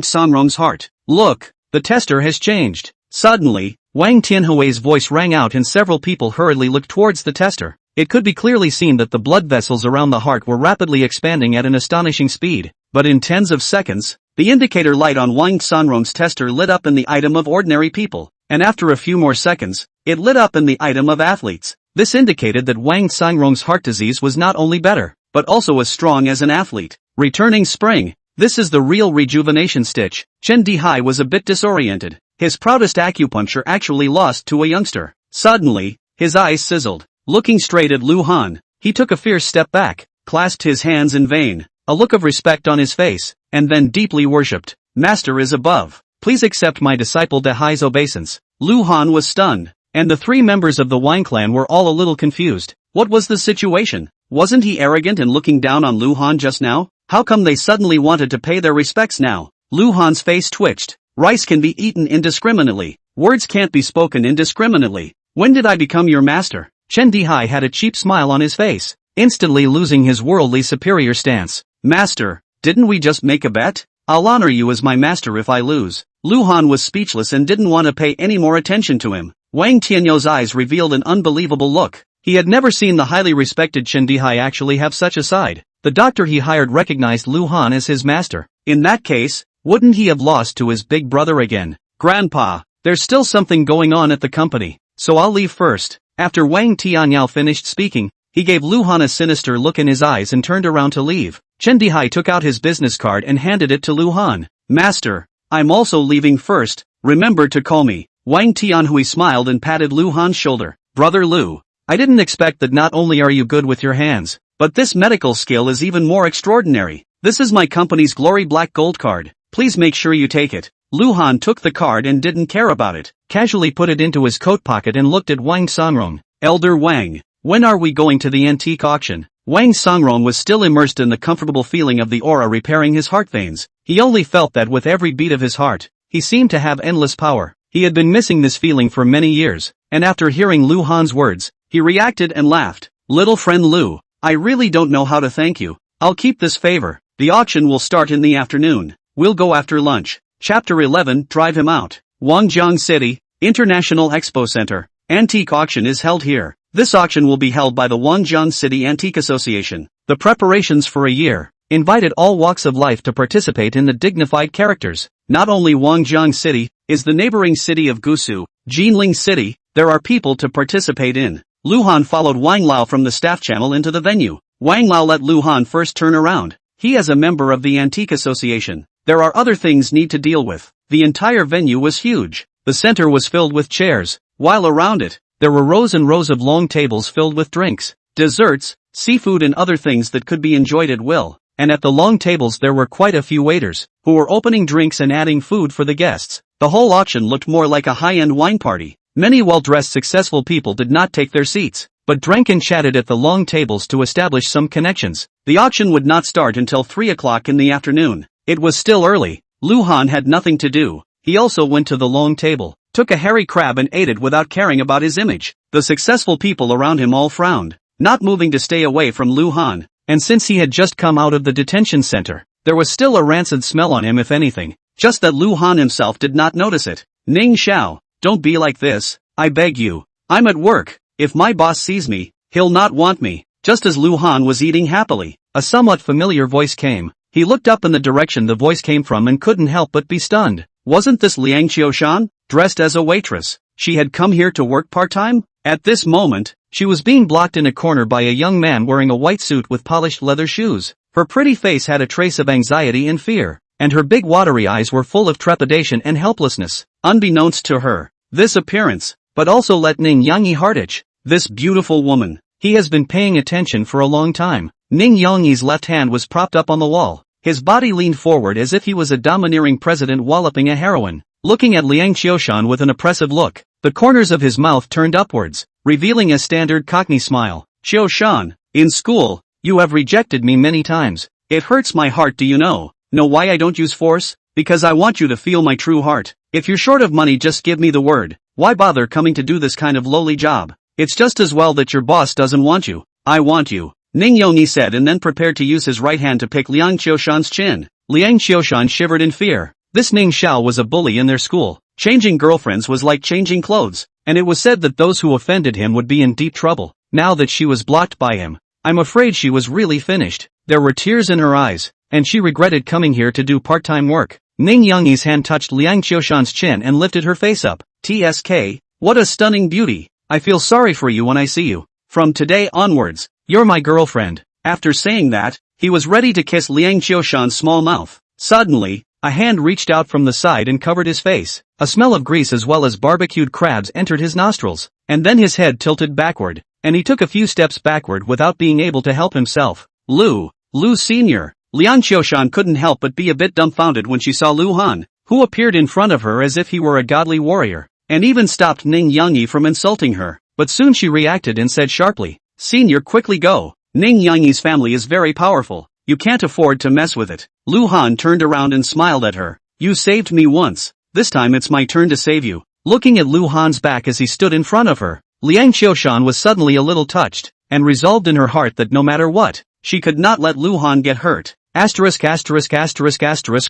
Xanrong's heart. Look, the tester has changed. Suddenly, Wang Tianhui's voice rang out and several people hurriedly looked towards the tester. It could be clearly seen that the blood vessels around the heart were rapidly expanding at an astonishing speed. But in tens of seconds, the indicator light on Wang Xanrong's tester lit up in the item of ordinary people, and after a few more seconds, it lit up in the item of athletes. This indicated that Wang Xanrong's heart disease was not only better, but also as strong as an athlete. Returning spring. This is the real rejuvenation stitch. Chen Dihai was a bit disoriented. His proudest acupuncture actually lost to a youngster. Suddenly, his eyes sizzled. Looking straight at Lu Han, he took a fierce step back, clasped his hands in vain, a look of respect on his face, and then deeply worshipped. Master is above. Please accept my disciple Dihai's obeisance. Lu Han was stunned, and the 3 members of the Wang clan were all a little confused. What was the situation? Wasn't he arrogant and looking down on Lu Han just now? How come they suddenly wanted to pay their respects now? Lu Han's face twitched. Rice can be eaten indiscriminately. Words can't be spoken indiscriminately. When did I become your master? Chen Dihai had a cheap smile on his face, instantly losing his worldly superior stance. Master, didn't we just make a bet? I'll honor you as my master if I lose. Lu Han was speechless and didn't want to pay any more attention to him. Wang Tianyou's eyes revealed an unbelievable look. He had never seen the highly respected Chen Dihai actually have such a side. The doctor he hired recognized Lu Han as his master. In that case, wouldn't he have lost to his big brother again? Grandpa, there's still something going on at the company, so I'll leave first. After Wang Tianyou finished speaking, he gave Lu Han a sinister look in his eyes and turned around to leave. Chen Dihai took out his business card and handed it to Lu Han. Master, I'm also leaving first. Remember to call me. Wang Tianhui smiled and patted Lu Han's shoulder. Brother Lu, I didn't expect that not only are you good with your hands, but this medical skill is even more extraordinary. This is my company's Glory Black Gold card. Please make sure you take it. Lu Han took the card and didn't care about it, casually put it into his coat pocket and looked at Wang Xanrong. Elder Wang, when are we going to the antique auction? Wang Xanrong was still immersed in the comfortable feeling of the aura repairing his heart veins. He only felt that with every beat of his heart, he seemed to have endless power. He had been missing this feeling for many years, and after hearing Lu Han's words, he reacted and laughed. Little friend Lu, I really don't know how to thank you. I'll keep this favor. The auction will start in the afternoon. We'll go after lunch. Chapter 11, Drive him out. Wangjiang City, International Expo Center. Antique auction is held here. This auction will be held by the Wangjiang City Antique Association. The preparations for a year invited all walks of life to participate in the dignified characters. Not only Wangjiang City is the neighboring city of Gusu, Jinling City, there are people to participate in. Lu Han followed Wang Lao from the staff channel into the venue. Wang Lao let Lu Han first turn around. He is a member of the Antique Association. There are other things need to deal with. The entire venue was huge. The center was filled with chairs, while around it, there were rows and rows of long tables filled with drinks, desserts, seafood and other things that could be enjoyed at will. And at the long tables there were quite a few waiters, who were opening drinks and adding food for the guests. The whole auction looked more like a high-end wine party. Many well-dressed successful people did not take their seats, but drank and chatted at the long tables to establish some connections. The auction would not start until 3 o'clock in the afternoon. It was still early. Lu Han had nothing to do. He also went to the long table. took a hairy crab and ate it without caring about his image. The successful people around him all frowned, not moving to stay away from Lu Han, and since he had just come out of the detention center, there was still a rancid smell on him if anything, just that Lu Han himself did not notice it. Ning Xiao, don't be like this, I beg you. I'm at work, if my boss sees me, he'll not want me. Just as Lu Han was eating happily, a somewhat familiar voice came. He looked up in the direction the voice came from and couldn't help but be stunned. Wasn't this Liang Qiushan, dressed as a waitress? She had come here to work part-time? At this moment, she was being blocked in a corner by a young man wearing a white suit with polished leather shoes. Her pretty face had a trace of anxiety and fear, and her big watery eyes were full of trepidation and helplessness. Unbeknownst to her, this appearance, but also let Ning Yangyi heart itch. This beautiful woman. He has been paying attention for a long time. Ning Yangyi's left hand was propped up on the wall. His body leaned forward as if he was a domineering president walloping a heroine. Looking at Liang Qiushan with an oppressive look, the corners of his mouth turned upwards, revealing a standard Cockney smile. Qiushan, in school, you have rejected me many times. It hurts my heart. Do you know why I don't use force? Because I want you to feel my true heart. If you're short of money, just give me the word. Why bother coming to do this kind of lowly job? It's just as well that your boss doesn't want you. I want you. Ning Yongyi said and then prepared to use his right hand to pick Liang Qiushan's chin. Liang Qiushan shivered in fear. This Ning Xiao was a bully in their school. Changing girlfriends was like changing clothes, and it was said that those who offended him would be in deep trouble. Now that she was blocked by him, I'm afraid she was really finished. There were tears in her eyes, and she regretted coming here to do part-time work. Ning Yongyi's hand touched Liang Qiushan's chin and lifted her face up. TSK, what a stunning beauty. I feel sorry for you when I see you. From today onwards, you're my girlfriend. After saying that, he was ready to kiss Liang Qiushan's small mouth. Suddenly, a hand reached out from the side and covered his face. A smell of grease as well as barbecued crabs entered his nostrils, and then his head tilted backward, and he took a few steps backward without being able to help himself. Lu Senior. Liang Qiushan couldn't help but be a bit dumbfounded when she saw Lu Han, who appeared in front of her as if he were a godly warrior, and even stopped Ning Yangyi from insulting her. But soon she reacted and said sharply, Senior, quickly go. Ning Yangyi's family is very powerful. You can't afford to mess with it. Lu Han turned around and smiled at her. You saved me once. This time it's my turn to save you. Looking at Lu Han's back as he stood in front of her, Liang Qiushan was suddenly a little touched, and resolved in her heart that no matter what, she could not let Lu Han get hurt.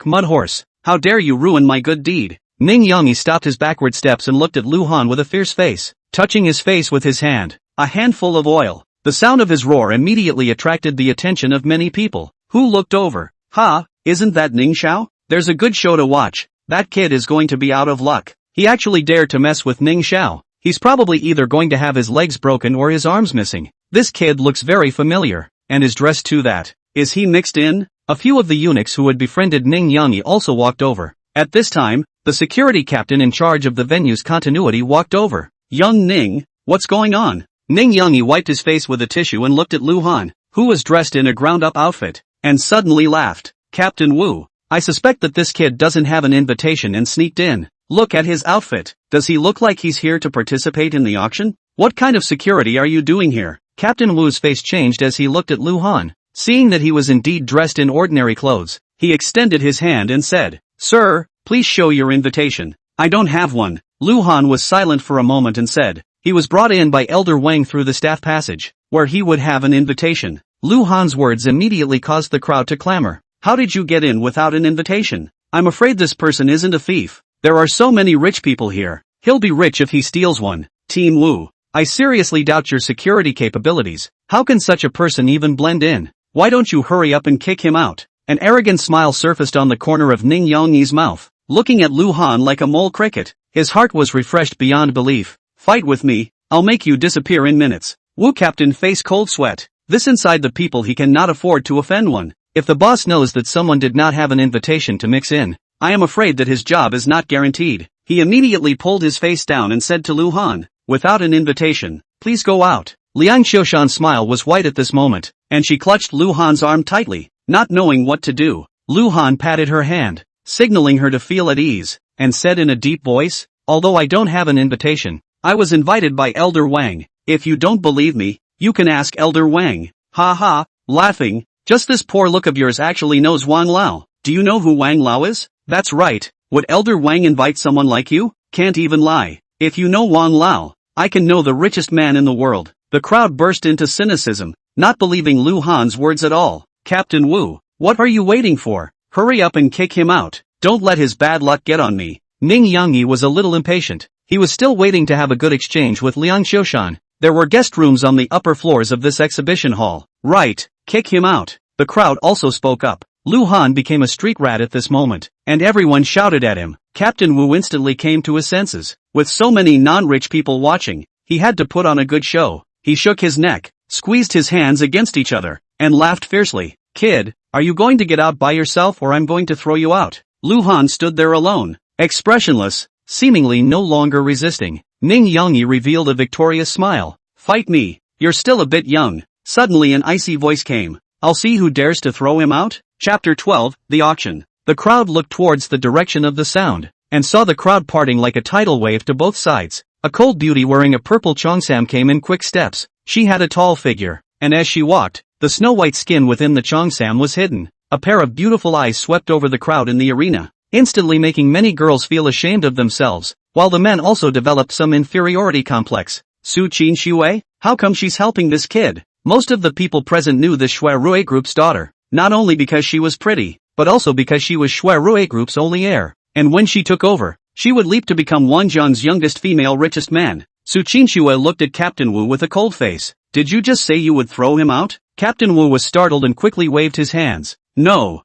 Mudhorse. How dare you ruin my good deed. Ning Yangyi stopped his backward steps and looked at Lu Han with a fierce face, touching his face with his hand. A handful of oil. The sound of his roar immediately attracted the attention of many people, who looked over. Ha, isn't that Ning Xiao? There's a good show to watch. That kid is going to be out of luck. He actually dared to mess with Ning Xiao. He's probably either going to have his legs broken or his arms missing. This kid looks very familiar, and is dressed to that. Is he mixed in? A few of the eunuchs who had befriended Ning Yangyi also walked over. At this time, the security captain in charge of the venue's continuity walked over. Young Ning, what's going on? Ning Yangyi wiped his face with a tissue and looked at Lu Han, who was dressed in a ground-up outfit, and suddenly laughed. Captain Wu, I suspect that this kid doesn't have an invitation and sneaked in. Look at his outfit. Does he look like he's here to participate in the auction? What kind of security are you doing here? Captain Wu's face changed as he looked at Lu Han. Seeing that he was indeed dressed in ordinary clothes, he extended his hand and said, Sir, please show your invitation. I don't have one. Lu Han was silent for a moment and said, he was brought in by Elder Wang through the staff passage, where he would have an invitation. Lu Han's words immediately caused the crowd to clamor. How did you get in without an invitation? I'm afraid this person isn't a thief. There are so many rich people here. He'll be rich if he steals one. Team Wu, I seriously doubt your security capabilities. How can such a person even blend in? Why don't you hurry up and kick him out? An arrogant smile surfaced on the corner of Ning Yangyi's mouth. Looking at Lu Han like a mole cricket, his heart was refreshed beyond belief. Fight with me, I'll make you disappear in minutes. Wu captain faced cold sweat. This inside the people he cannot afford to offend one. If the boss knows that someone did not have an invitation to mix in, I am afraid that his job is not guaranteed. He immediately pulled his face down and said to Lu Han, without an invitation, please go out. Liang Qiushan's smile was white at this moment, and she clutched Lu Han's arm tightly, not knowing what to do. Lu Han patted her hand, signaling her to feel at ease, and said in a deep voice, although I don't have an invitation, I was invited by Elder Wang. If you don't believe me, you can ask Elder Wang. Ha ha, laughing, just this poor look of yours actually knows Wang Lao. Do you know who Wang Lao is? That's right, would Elder Wang invite someone like you? can't even lie. If you know Wan Lao, I can know the richest man in the world. The crowd burst into cynicism, not believing Lu Han's words at all. Captain Wu, what are you waiting for? Hurry up and kick him out. Don't let his bad luck get on me. Ning Yangyi was a little impatient. He was still waiting to have a good exchange with Liang Xiushan. There were guest rooms on the upper floors of this exhibition hall. Right, kick him out. The crowd also spoke up. Lu Han became a street rat at this moment, and everyone shouted at him. Captain Wu instantly came to his senses. With so many non-rich people watching, he had to put on a good show. He shook his neck, squeezed his hands against each other, and laughed fiercely. Kid, are you going to get out by yourself or I'm going to throw you out? Lu Han stood there alone, expressionless, seemingly no longer resisting. Ning Yangyi revealed a victorious smile. Fight me, you're still a bit young. Suddenly an icy voice came. I'll see who dares to throw him out. Chapter 12, The Auction. The crowd looked towards the direction of the sound, and saw the crowd parting like a tidal wave to both sides. A cold beauty wearing a purple cheongsam came in quick steps. She had a tall figure, and as she walked, the snow-white skin within the cheongsam was hidden. A pair of beautiful eyes swept over the crowd in the arena, instantly making many girls feel ashamed of themselves, while the men also developed some inferiority complex. Su Qinxue? How come she's helping this kid? Most of the people present knew the Shui Rui Group's daughter, not only because she was pretty, but also because she was Shui Rui Group's only heir, and when she took over, she would leap to become Wanjiang's youngest female richest man. Su Qinxue looked at Captain Wu with a cold face. Did you just say you would throw him out? Captain Wu was startled and quickly waved his hands. No,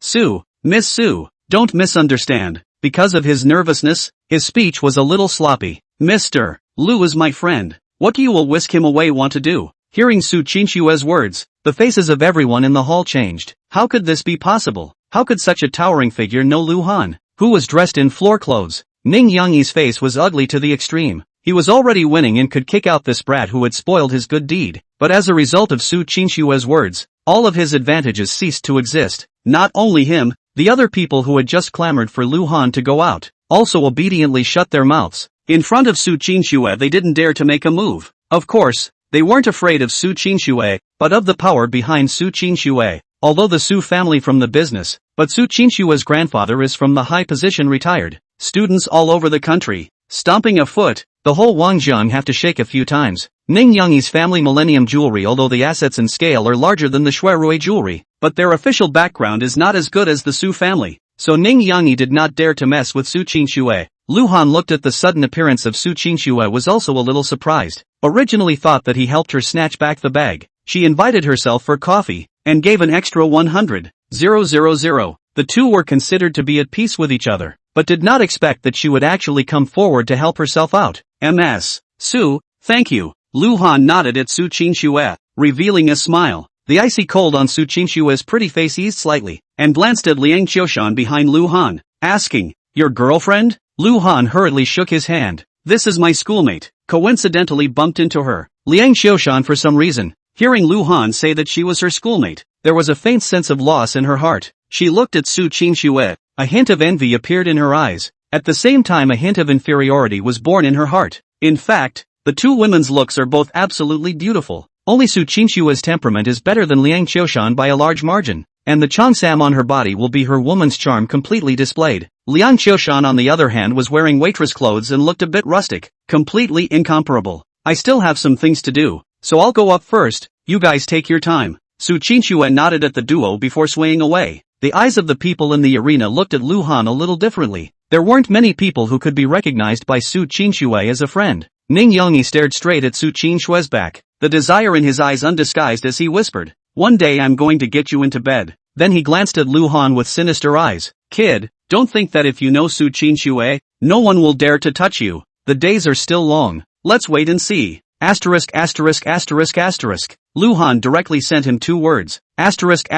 Su, Miss Su, don't misunderstand. Because of his nervousness, his speech was a little sloppy. Mr. Lu is my friend. What do you will whisk him away want to do? Hearing Su Qinxue's words, the faces of everyone in the hall changed. How could this be possible? How could such a towering figure know Lu Han, who was dressed in floor clothes? Ning Yangyi's face was ugly to the extreme. He was already winning and could kick out this brat who had spoiled his good deed, but as a result of Su Qinxue's words, all of his advantages ceased to exist. Not only him, the other people who had just clamored for Lu Han to go out, also obediently shut their mouths. In front of Su Qinxue they didn't dare to make a move. Of course, they weren't afraid of Su Qinxue, but of the power behind Su Qinxue. Although the Su family from the business, but Su Qinxue's grandfather is from the high position retired. Students all over the country, stomping a foot, the whole Wangjiang have to shake a few times. Ning Yangyi's family Millennium Jewelry, although the assets and scale are larger than the Shuirui Jewelry, but their official background is not as good as the Su family, so Ning Yangyi did not dare to mess with Su Qinxue. Lu Han looked at the sudden appearance of Su Qinxue was also a little surprised. Originally thought that he helped her snatch back the bag. She invited herself for coffee, and gave an extra 100,000. The two were considered to be at peace with each other, but did not expect that she would actually come forward to help herself out. Ms. Su, thank you. Lu Han nodded at Su Qinxue, revealing a smile. The icy cold on Su Qinxue's pretty face eased slightly, and glanced at Liang Xiushan behind Lu Han, asking, your girlfriend? Lu Han hurriedly shook his hand. This is my schoolmate. Coincidentally bumped into her. Liang Xiushan for some reason, hearing Lu Han say that she was her schoolmate, there was a faint sense of loss in her heart. She looked at Su Qinxue. A hint of envy appeared in her eyes. At the same time a hint of inferiority was born in her heart. In fact, the two women's looks are both absolutely beautiful. Only Su Qinxue's temperament is better than Liang Xiushan by a large margin, and the cheongsam on her body will be her woman's charm completely displayed. Liang Xiushan on the other hand was wearing waitress clothes and looked a bit rustic, completely incomparable. I still have some things to do, so I'll go up first, you guys take your time. Su Qinxue nodded at the duo before swaying away. The eyes of the people in the arena looked at Lu Han a little differently. There weren't many people who could be recognized by Su Qinxue as a friend. Ning Yangyi stared straight at Su Qinxue's back, the desire in his eyes undisguised as he whispered, one day I'm going to get you into bed. Then he glanced at Lu Han with sinister eyes. Kid, don't think that if you know Su Qinxue, no one will dare to touch you. The days are still long. Let's wait and see. Asterisk. Lu Han directly sent him 2 words. Asterisk.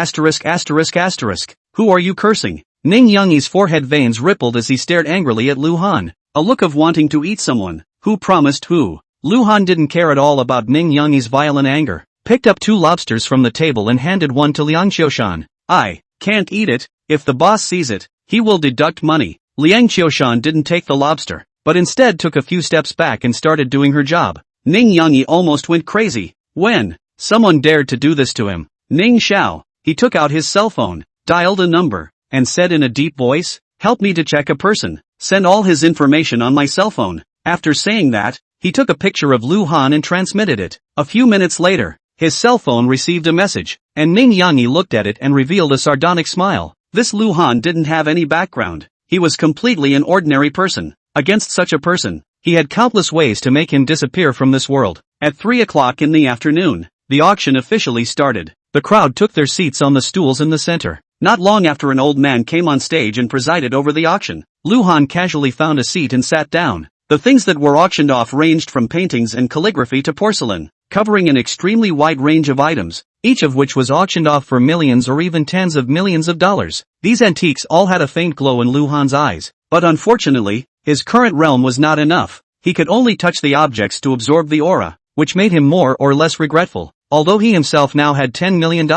Who are you cursing? Ning Yangyi's forehead veins rippled as he stared angrily at Lu Han. A look of wanting to eat someone. Who promised who? Lu Han didn't care at all about Ning Yangyi's violent anger. Picked up 2 lobsters from the table and handed one to Liang Xiushan. I can't eat it. If the boss sees it, he will deduct money. Liang Xiushan didn't take the lobster, but instead took a few steps back and started doing her job. Ning Yangyi almost went crazy when someone dared to do this to him. Ning Xiao. He took out his cell phone, dialed a number, and said in a deep voice, help me to check a person. Send all his information on my cell phone. After saying that, he took a picture of Lu Han and transmitted it. A few minutes later, his cell phone received a message, and Ning Yangi looked at it and revealed a sardonic smile. This Lu Han didn't have any background. He was completely an ordinary person. Against such a person, he had countless ways to make him disappear from this world. At 3 o'clock in the afternoon, the auction officially started. The crowd took their seats on the stools in the center. Not long after, an old man came on stage and presided over the auction. Lu Han casually found a seat and sat down. The things that were auctioned off ranged from paintings and calligraphy to porcelain, covering an extremely wide range of items, each of which was auctioned off for millions or even tens of millions of dollars. These antiques all had a faint glow in Lu Han's eyes, but unfortunately, his current realm was not enough. He could only touch the objects to absorb the aura, which made him more or less regretful. Although he himself now had $10 million,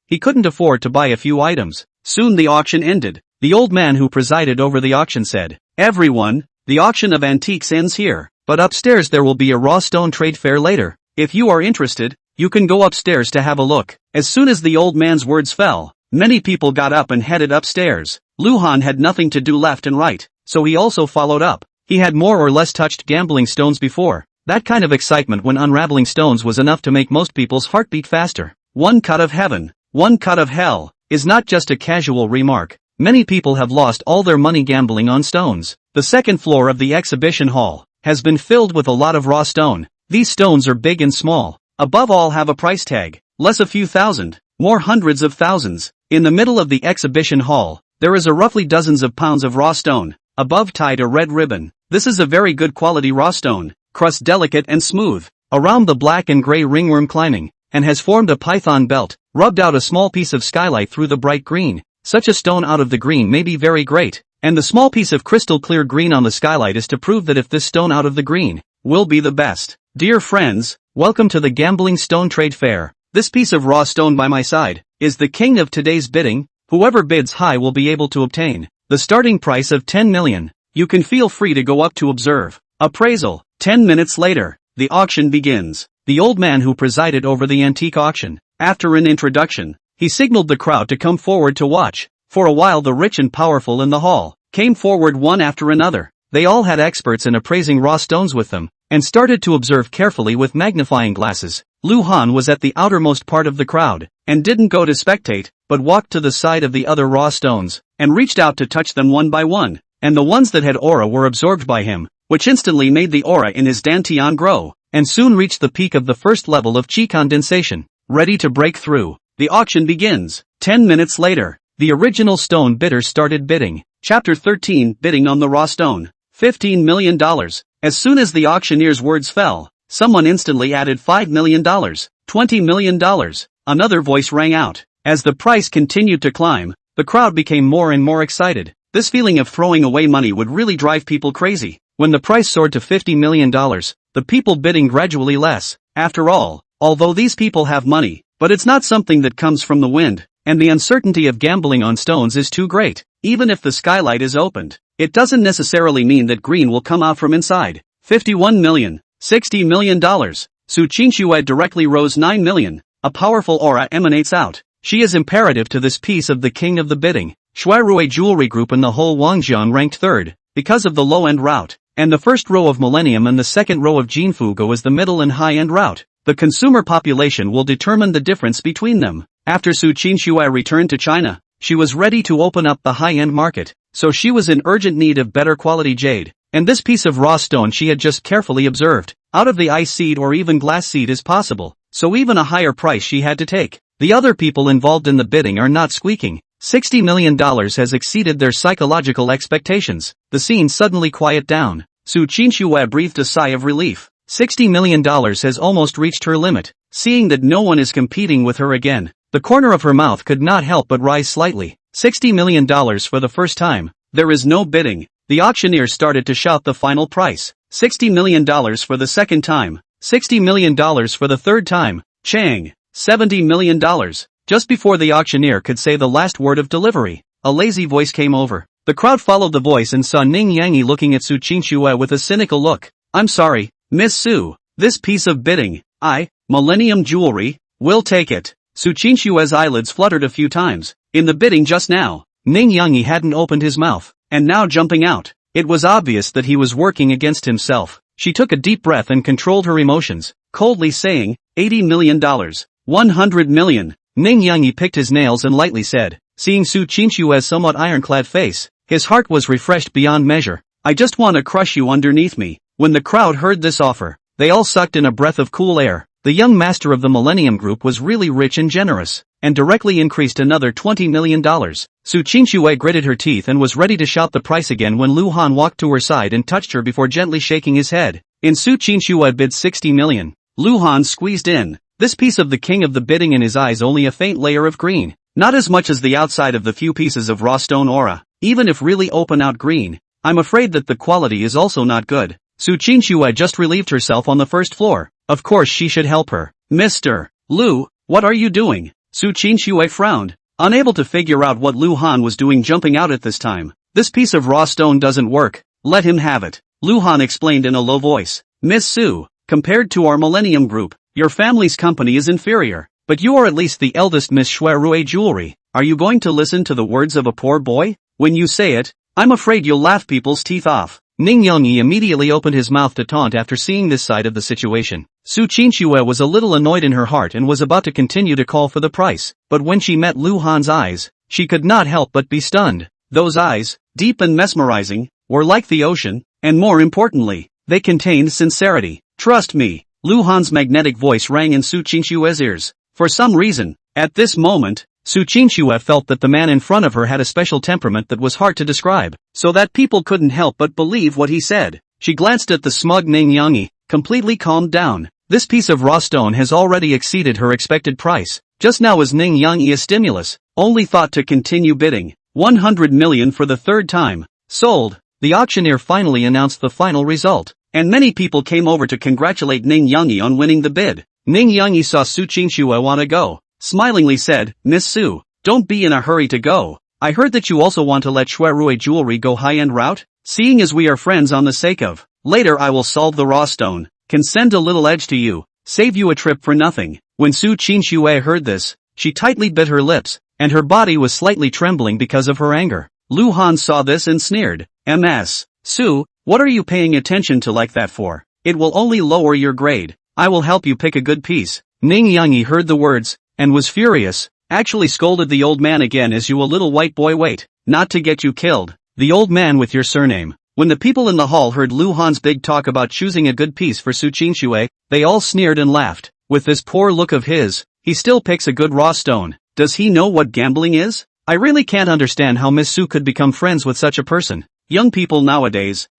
he couldn't afford to buy a few items. Soon the auction ended. The old man who presided over the auction said, "Everyone, the auction of antiques ends here, but upstairs there will be a raw stone trade fair later. If you are interested, you can go upstairs to have a look." As soon as the old man's words fell, many people got up and headed upstairs. Lu Han had nothing to do left and right, so he also followed up. He had more or less touched gambling stones before. That kind of excitement when unraveling stones was enough to make most people's heart beat faster. One cut of heaven, one cut of hell, is not just a casual remark. Many people have lost all their money gambling on stones. The second floor of the exhibition hall has been filled with a lot of raw stone. These stones are big and small. Above all have a price tag, less a few thousand, more hundreds of thousands. In the middle of the exhibition hall, there is a roughly dozens of pounds of raw stone, above tied a red ribbon. This is a very good quality raw stone, crust delicate and smooth, around the black and gray ringworm climbing, and has formed a python belt, rubbed out a small piece of skylight through the bright green. Such a stone out of the green may be very great, and the small piece of crystal clear green on the skylight is to prove that if this stone out of the green will be the best. Dear friends, welcome to the Gambling Stone Trade Fair. This piece of raw stone by my side is the king of today's bidding. Whoever bids high will be able to obtain the starting price of 10 million. You can feel free to go up to observe. Appraisal. 10 minutes later, the auction begins. The old man who presided over the antique auction, after an introduction, he signaled the crowd to come forward to watch. For a while the rich and powerful in the hall came forward one after another. They all had experts in appraising raw stones with them, and started to observe carefully with magnifying glasses. Lu Han was at the outermost part of the crowd, and didn't go to spectate, but walked to the side of the other raw stones, and reached out to touch them one by one, and the ones that had aura were absorbed by him, which instantly made the aura in his dantian grow, and soon reached the peak of the first level of chi condensation. Ready to break through, the auction begins. 10 minutes later, the original stone bidder started bidding. Chapter 13, Bidding on the Raw Stone. $15 million. As soon as the auctioneer's words fell, someone instantly added $5 million. $20 million. Another voice rang out. As the price continued to climb, the crowd became more and more excited. This feeling of throwing away money would really drive people crazy. When the price soared to $50 million, the people bidding gradually less. After all, although these people have money, but it's not something that comes from the wind, and the uncertainty of gambling on stones is too great. Even if the skylight is opened, it doesn't necessarily mean that green will come out from inside. 51 million. $60 million. Qinxue directly rose 9 million. A powerful aura emanates out. She is imperative to this piece of the king of the bidding. Shuirui Jewelry Group in the whole Wangjian ranked third, because of the low-end route, and the first row of Millennium and the second row of Jinfugo is the middle and high-end route. The consumer population will determine the difference between them. After Qinxue returned to China, she was ready to open up the high-end market, so she was in urgent need of better quality jade, and this piece of raw stone she had just carefully observed. Out of the ice seed or even glass seed is possible, so even a higher price she had to take. The other people involved in the bidding are not squeaking. $60 million has exceeded their psychological expectations. The scene suddenly quieted down. Qinxue breathed a sigh of relief. $60 million has almost reached her limit. Seeing that no one is competing with her again, the corner of her mouth could not help but rise slightly. $60 million for the first time. There is no bidding. The auctioneer started to shout the final price. $60 million for the second time. $60 million for the third time. Chang. $70 million. Just before the auctioneer could say the last word of delivery, a lazy voice came over. The crowd followed the voice and saw Ning Yangi looking at Qinxue with a cynical look. I'm sorry, Miss Su. This piece of bidding, Millennium Jewelry, will take it. Qinxue's eyelids fluttered a few times. In the bidding just now, Ning Yangi hadn't opened his mouth, and now jumping out. It was obvious that he was working against himself. She took a deep breath and controlled her emotions, coldly saying, $80 million. 100 million. Ning Yangyi picked his nails and lightly said, seeing Su Qinxue's somewhat ironclad face, his heart was refreshed beyond measure. I just want to crush you underneath me. When the crowd heard this offer, they all sucked in a breath of cool air. The young master of the Millennium Group was really rich and generous, and directly increased another $20 million. Su Qinxue gritted her teeth and was ready to shout the price again when Lu Han walked to her side and touched her before gently shaking his head. In Su Qinxue bid 60 million. Lu Han squeezed in, this piece of the king of the bidding in his eyes only a faint layer of green, not as much as the outside of the few pieces of raw stone aura, even if really open out green. I'm afraid that the quality is also not good. Su Qinxue just relieved herself on the first floor. Of course she should help her. Mr. Lu, what are you doing? Su Qinxue frowned, unable to figure out what Lu Han was doing jumping out at this time. This piece of raw stone doesn't work. Let him have it. Lu Han explained in a low voice. Miss Su, compared to our Millennium Group, your family's company is inferior, but you are at least the eldest Miss Xuerue Jewelry. Are you going to listen to the words of a poor boy? When you say it, I'm afraid you'll laugh people's teeth off. Ning Yangyi immediately opened his mouth to taunt after seeing this side of the situation. Su Qinxue was a little annoyed in her heart and was about to continue to call for the price, but when she met Lu Han's eyes, she could not help but be stunned. Those eyes, deep and mesmerizing, were like the ocean, and more importantly, they contained sincerity. Trust me, Lu Han's magnetic voice rang in Su Qinxue's ears. For some reason, at this moment, Su Qinxue felt that the man in front of her had a special temperament that was hard to describe, so that people couldn't help but believe what he said. She glanced at the smug Ning Yangyi, completely calmed down. This piece of raw stone has already exceeded her expected price. Just now as Ning Yangyi a stimulus, only thought to continue bidding. 100 million for the third time. Sold. The auctioneer finally announced the final result, and many people came over to congratulate Ning Yangyi on winning the bid. Ning Yangyi saw Su Qinxue want to go. Smilingly said, Miss Su, don't be in a hurry to go. I heard that you also want to let Xuerue Jewelry go high-end route? Seeing as we are friends on the sake of, later I will solve the raw stone, can send a little edge to you, save you a trip for nothing. When Su Qinxue heard this, she tightly bit her lips, and her body was slightly trembling because of her anger. Lu Han saw this and sneered, Ms. Su, what are you paying attention to like that for? It will only lower your grade. I will help you pick a good piece. Ning Yangyi heard the words, and was furious, actually scolded the old man again as you a little white boy wait, not to get you killed, the old man with your surname. When the people in the hall heard Lu Han's big talk about choosing a good piece for Su Qinxue, they all sneered and laughed. With this poor look of his, he still picks a good raw stone. Does he know what gambling is? I really can't understand how Miss Su could become friends with such a person. Young people nowadays,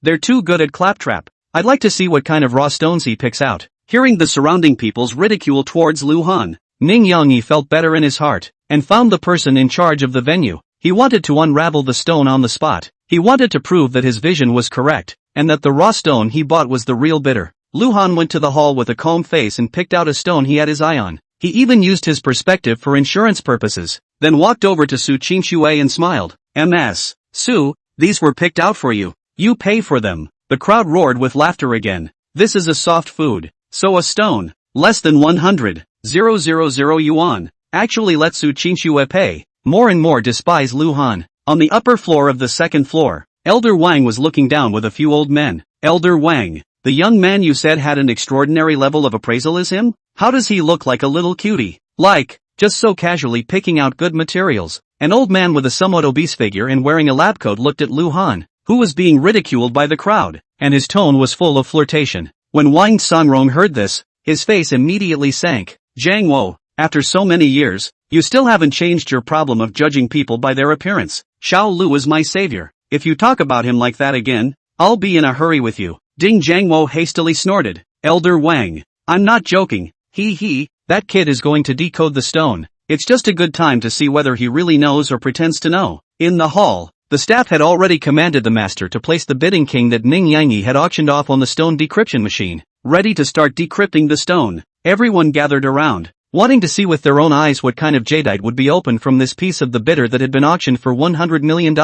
they're too good at claptrap. I'd like to see what kind of raw stones he picks out. Hearing the surrounding people's ridicule towards Lu Han, Ning Yangyi felt better in his heart, and found the person in charge of the venue. He wanted to unravel the stone on the spot. He wanted to prove that his vision was correct, and that the raw stone he bought was the real bidder. Lu Han went to the hall with a calm face and picked out a stone he had his eye on. He even used his perspective for insurance purposes, then walked over to Su Qinxue and smiled. Ms. Su, these were picked out for you. You pay for them. The crowd roared with laughter again. This is a soft food. So a stone, less than 100,000 yuan, actually let Su Qinxue pay. More and more despise Lu Han. On the upper floor of the second floor, Elder Wang was looking down with a few old men. Elder Wang, the young man you said had an extraordinary level of appraisal is him? How does he look like a little cutie? Like, just so casually picking out good materials. An old man with a somewhat obese figure and wearing a lab coat looked at Lu Han, who was being ridiculed by the crowd, and his tone was full of flirtation. When Wang Songrong heard this, his face immediately sank. Zhang Wo, after so many years, you still haven't changed your problem of judging people by their appearance. Xiao Lu is my savior. If you talk about him like that again, I'll be in a hurry with you. Ding Zhang Wo hastily snorted. Elder Wang, I'm not joking. That kid is going to decode the stone. It's just a good time to see whether he really knows or pretends to know. In the hall, the staff had already commanded the master to place the bidding king that Ning Yangyi had auctioned off on the stone decryption machine, ready to start decrypting the stone. Everyone gathered around, wanting to see with their own eyes what kind of jadeite would be opened from this piece of the bidder that had been auctioned for $100 million.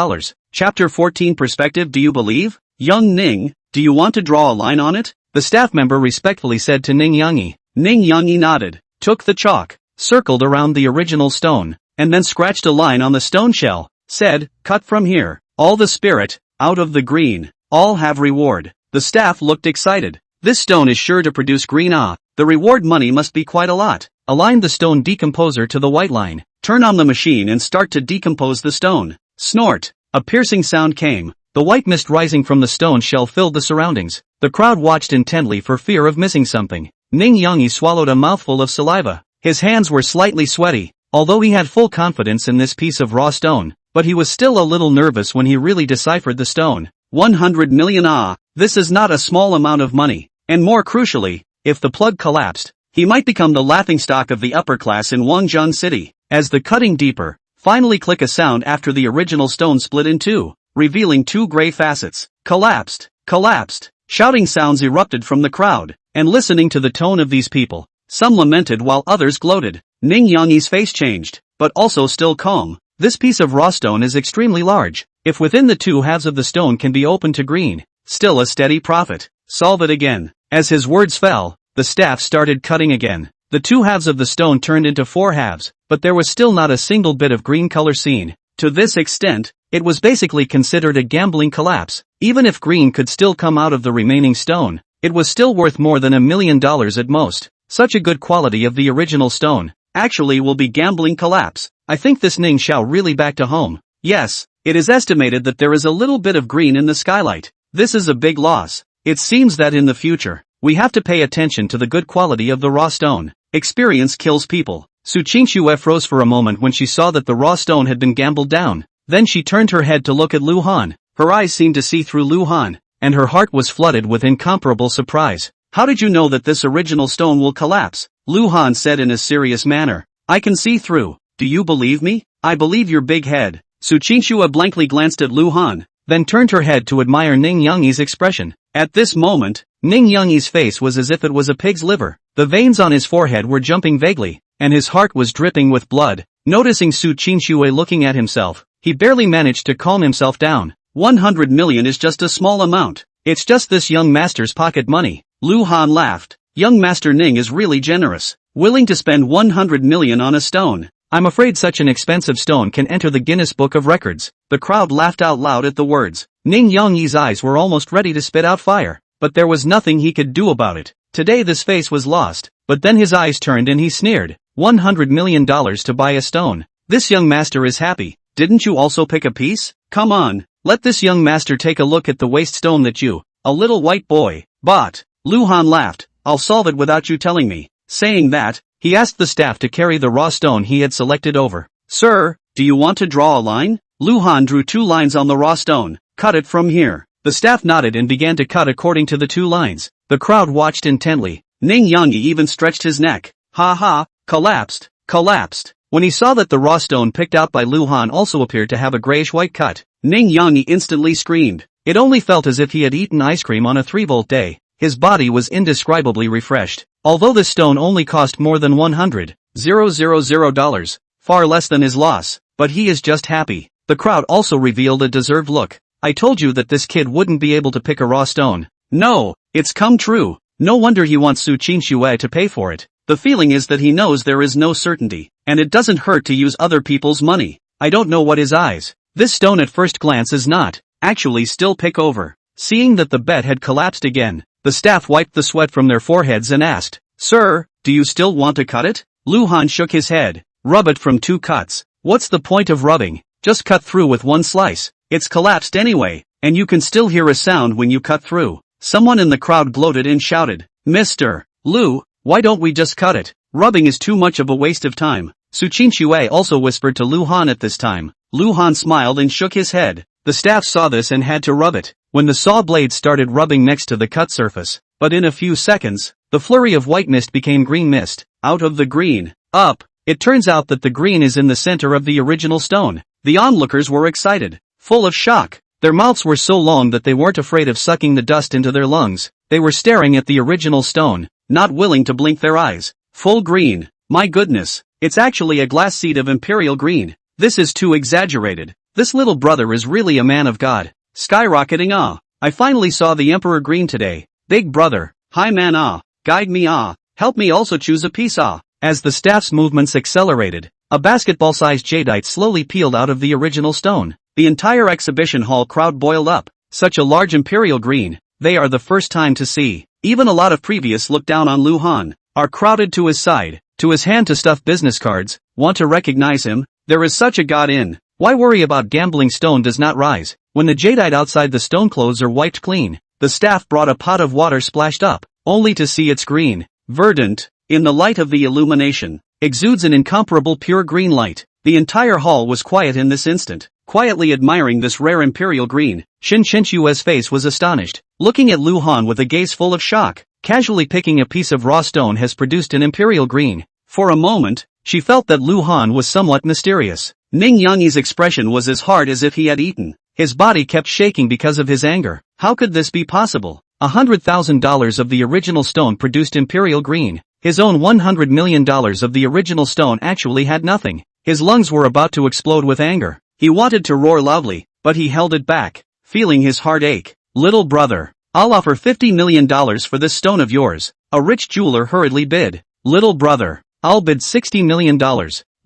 Chapter 14 Perspective. Do you believe? Young Ning, do you want to draw a line on it? The staff member respectfully said to Ning Yangyi. Ning Yangyi nodded, took the chalk, circled around the original stone, and then scratched a line on the stone shell, said, cut from here. All the spirit, out of the green. All have reward. The staff looked excited. This stone is sure to produce green. The reward money must be quite a lot. Align the stone decomposer to the white line. Turn on the machine and start to decompose the stone. Snort. A piercing sound came. The white mist rising from the stone shell filled the surroundings. The crowd watched intently for fear of missing something. Ning Yangyi swallowed a mouthful of saliva. His hands were slightly sweaty, although he had full confidence in this piece of raw stone, but he was still a little nervous when he really deciphered the stone. 100 million. This is not a small amount of money. And more crucially, if the plug collapsed, he might become the laughingstock of the upper class in Wangjian City. As the cutting deeper, finally click a sound after the original stone split in two, revealing two gray facets. Collapsed. Collapsed. Shouting sounds erupted from the crowd, and listening to the tone of these people, some lamented while others gloated. Ning Yangyi's face changed, but also still calm. This piece of raw stone is extremely large. If within the two halves of the stone can be opened to green, still a steady profit. Solve it again. As his words fell, the staff started cutting again. The two halves of the stone turned into four halves, but there was still not a single bit of green color seen. To this extent, it was basically considered a gambling collapse. Even if green could still come out of the remaining stone, it was still worth more than $1 million at most. Such a good quality of the original stone actually will be gambling collapse. I think this Ning Xiao really back to home. Yes, it is estimated that there is a little bit of green in the skylight. This is a big loss. It seems that in the future, we have to pay attention to the good quality of the raw stone. Experience kills people. Qinxue froze for a moment when she saw that the raw stone had been gambled down. Then she turned her head to look at Lu Han. Her eyes seemed to see through Lu Han, and her heart was flooded with incomparable surprise. How did you know that this original stone will collapse? Lu Han said in a serious manner. I can see through. Do you believe me? I believe your big head. Qinxue blankly glanced at Lu Han, then turned her head to admire Ning Yangyi's expression. At this moment, Ning Yangyi's face was as if it was a pig's liver. The veins on his forehead were jumping vaguely, and his heart was dripping with blood. Noticing Qinxue looking at himself, he barely managed to calm himself down. 100 million is just a small amount. It's just this young master's pocket money. Lu Han laughed. Young Master Ning is really generous, willing to spend 100 million on a stone. I'm afraid such an expensive stone can enter the Guinness Book of Records. The crowd laughed out loud at the words. Ning Yangyi's eyes were almost ready to spit out fire, but there was nothing he could do about it. Today this face was lost, but then his eyes turned and he sneered. $100 million to buy a stone. This young master is happy. Didn't you also pick a piece? Come on, let this young master take a look at the waste stone that you, a little white boy, bought. Lu Han laughed. I'll solve it without you telling me. Saying that, he asked the staff to carry the raw stone he had selected over. Sir, do you want to draw a line? Lu Han drew 2 lines on the raw stone. Cut it from here. The staff nodded and began to cut according to the 2 lines. The crowd watched intently. Ning Yangyi even stretched his neck. Ha ha, collapsed, collapsed. When he saw that the raw stone picked out by Lu Han also appeared to have a grayish-white cut, Ning Yangyi instantly screamed. It only felt as if he had eaten ice cream on a 3-volt day. His body was indescribably refreshed. Although this stone only cost more than $100,000, far less than his loss, but he is just happy. The crowd also revealed a deserved look. I told you that this kid wouldn't be able to pick a raw stone. No, it's come true. No wonder he wants Qinxue to pay for it. The feeling is that he knows there is no certainty, and it doesn't hurt to use other people's money. I don't know what his eyes. This stone at first glance is not, actually still pick over. Seeing that the bet had collapsed again, the staff wiped the sweat from their foreheads and asked, Sir, do you still want to cut it? Lu Han shook his head. Rub it from 2 cuts. What's the point of rubbing? Just cut through with 1 slice. It's collapsed anyway, and you can still hear a sound when you cut through. Someone in the crowd gloated and shouted, Mr. Lu, why don't we just cut it? Rubbing is too much of a waste of time. Qinxue also whispered to Lu Han at this time. Lu Han smiled and shook his head. The staff saw this and had to rub it. When the saw blade started rubbing next to the cut surface, but in a few seconds, the flurry of white mist became green mist. Out of the green, up. It turns out that the green is in the center of the original stone. The onlookers were excited, full of shock. Their mouths were so long that they weren't afraid of sucking the dust into their lungs. They were staring at the original stone, not willing to blink their eyes. Full green. My goodness, it's actually a glass seed of imperial green. This is too exaggerated. This little brother is really a man of God. Skyrocketing I finally saw the Emperor Green today. Big brother, hi man guide me help me also choose a piece As the staff's movements accelerated, a basketball-sized jadeite slowly peeled out of the original stone. the entire exhibition hall crowd boiled up. Such a large imperial green, they are the first time to see. Even a lot of previous look down on Lu Han, are crowded to his side, to his hand to stuff business cards, want to recognize him. There is such a god in. Why worry about gambling? Stone does not rise. When the jadeite outside the stone clothes are wiped clean, the staff brought a pot of water splashed up, only to see its green, verdant, in the light of the illumination, exudes an incomparable pure green light. The entire hall was quiet in this instant, quietly admiring this rare imperial green. Qinxue's face was astonished, looking at Lu Han with a gaze full of shock. Casually picking a piece of raw stone has produced an imperial green. For a moment, she felt that Lu Han was somewhat mysterious. Ning Yangyi's expression was as hard as if he had eaten. His body kept shaking because of his anger. How could this be possible? $100,000 of the original stone produced imperial green. His own $100 million of the original stone actually had nothing. His lungs were about to explode with anger. He wanted to roar loudly, but he held it back, feeling his heart ache. Little brother, I'll offer $50 million for this stone of yours, a rich jeweler hurriedly bid. Little brother, I'll bid $60 million.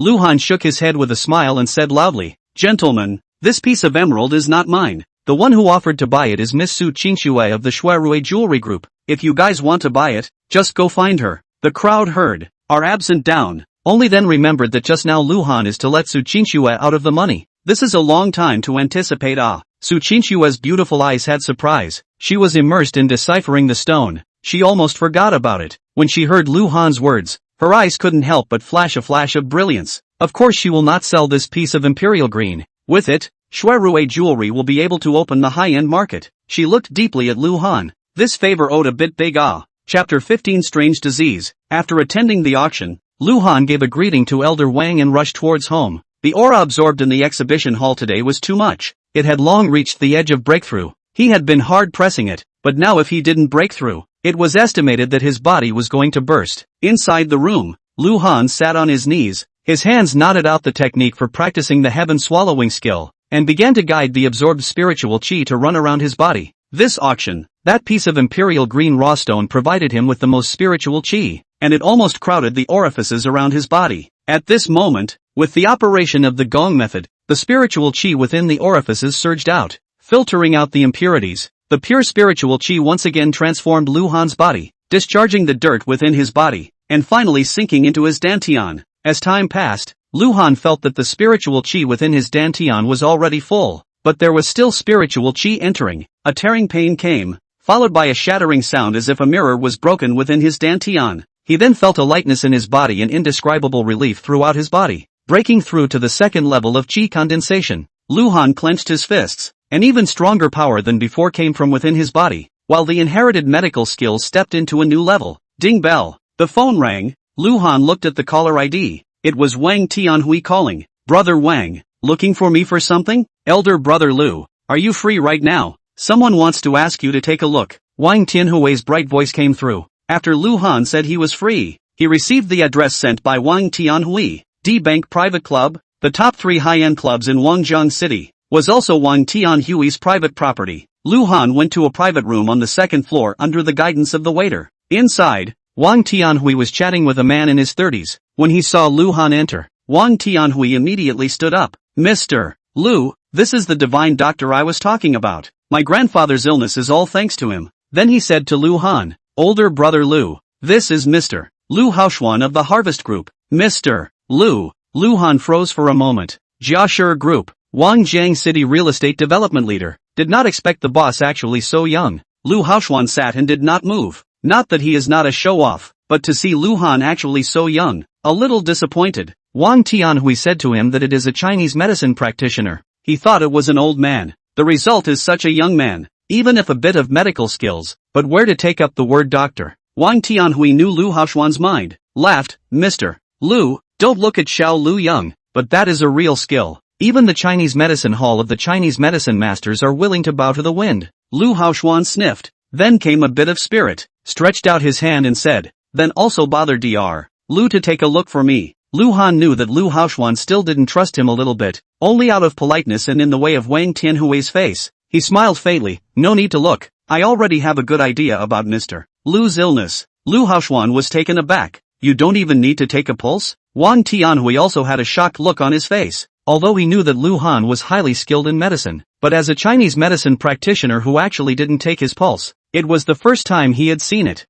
Lu Han shook his head with a smile and said loudly, Gentlemen, this piece of emerald is not mine. The one who offered to buy it is Miss Su Qinxue of the Shuerui Jewelry Group. If you guys want to buy it, just go find her. The crowd heard, are absent down, only then remembered that just now Lu Han is to let Su Qinxue out of the money. This is a long time to anticipate. Su Qinxue's beautiful eyes had surprise. She was immersed in deciphering the stone. She almost forgot about it. When she heard Lu Han's words, her eyes couldn't help but flash a flash of brilliance. Of course she will not sell this piece of imperial green. With it, Shuerui Jewelry will be able to open the high-end market. She looked deeply at Lu Han. This favor owed a bit big. Chapter 15 Strange Disease. After attending the auction, Lu Han gave a greeting to Elder Wang and rushed towards home. The aura absorbed in the exhibition hall today was too much. It had long reached the edge of breakthrough. He had been hard pressing it, but now if he didn't break through, it was estimated that his body was going to burst. Inside the room, Lu Han sat on his knees, his hands knotted out the technique for practicing the heaven swallowing skill, and began to guide the absorbed spiritual chi to run around his body. This auction, that piece of imperial green raw stone provided him with the most spiritual chi, and it almost crowded the orifices around his body. At this moment, with the operation of the gong method, the spiritual chi within the orifices surged out, filtering out the impurities. The pure spiritual chi once again transformed Lu Han's body, discharging the dirt within his body, and finally sinking into his dantian. As time passed, Lu Han felt that the spiritual chi within his dantian was already full, but there was still spiritual chi entering. A tearing pain came, followed by a shattering sound as if a mirror was broken within his dantian. He then felt a lightness in his body and indescribable relief throughout his body, breaking through to the second level of chi condensation. Lu Han clenched his fists. An even stronger power than before came from within his body, while the inherited medical skills stepped into a new level. Ding bell. The phone rang. Lu Han looked at the caller ID. It was Wang Tianhui calling. Brother Wang, looking for me for something? Elder brother Lu, are you free right now? Someone wants to ask you to take a look. Wang Tianhui's bright voice came through. After Lu Han said he was free, he received the address sent by Wang Tianhui. D-Bank Private Club, the top 3 high-end clubs in Wangjiang City, was also Wang Tianhui's private property. Lu Han went to a private room on the second floor under the guidance of the waiter. Inside, Wang Tianhui was chatting with a man in his 30s. When he saw Lu Han enter, Wang Tianhui immediately stood up. Mr. Lu, this is the divine doctor I was talking about. My grandfather's illness is all thanks to him. Then he said to Lu Han, older brother Lu, this is Mr. Lu Haoshuan of the Harvest Group. Mr. Lu. Lu Han froze for a moment. Jiashur Group, Wangjiang City real estate development leader, did not expect the boss actually so young. Lu Haoshuan sat and did not move. Not that he is not a show-off, but to see Lu Han actually so young, a little disappointed. Wang Tianhui said to him that it is a Chinese medicine practitioner. He thought it was an old man. The result is such a young man, even if a bit of medical skills, but where to take up the word doctor? Wang Tianhui knew Lu Haoshuan's mind, laughed, Mr. Lu, don't look at Xiao Lu Young, but that is a real skill. Even the Chinese medicine hall of the Chinese medicine masters are willing to bow to the wind. Lu Haoshuan sniffed, then came a bit of spirit, stretched out his hand and said, then also bother Dr. Lu to take a look for me. Lu Han knew that Lu Haoshuan still didn't trust him a little bit, only out of politeness and in the way of Wang Tianhui's face. He smiled faintly, no need to look, I already have a good idea about Mr. Lu's illness. Lu Haoshuan was taken aback. You don't even need to take a pulse? Wang Tianhui also had a shocked look on his face. although he knew that Lu Han was highly skilled in medicine. But as a Chinese medicine practitioner who actually didn't take his pulse, it was the first time he had seen it.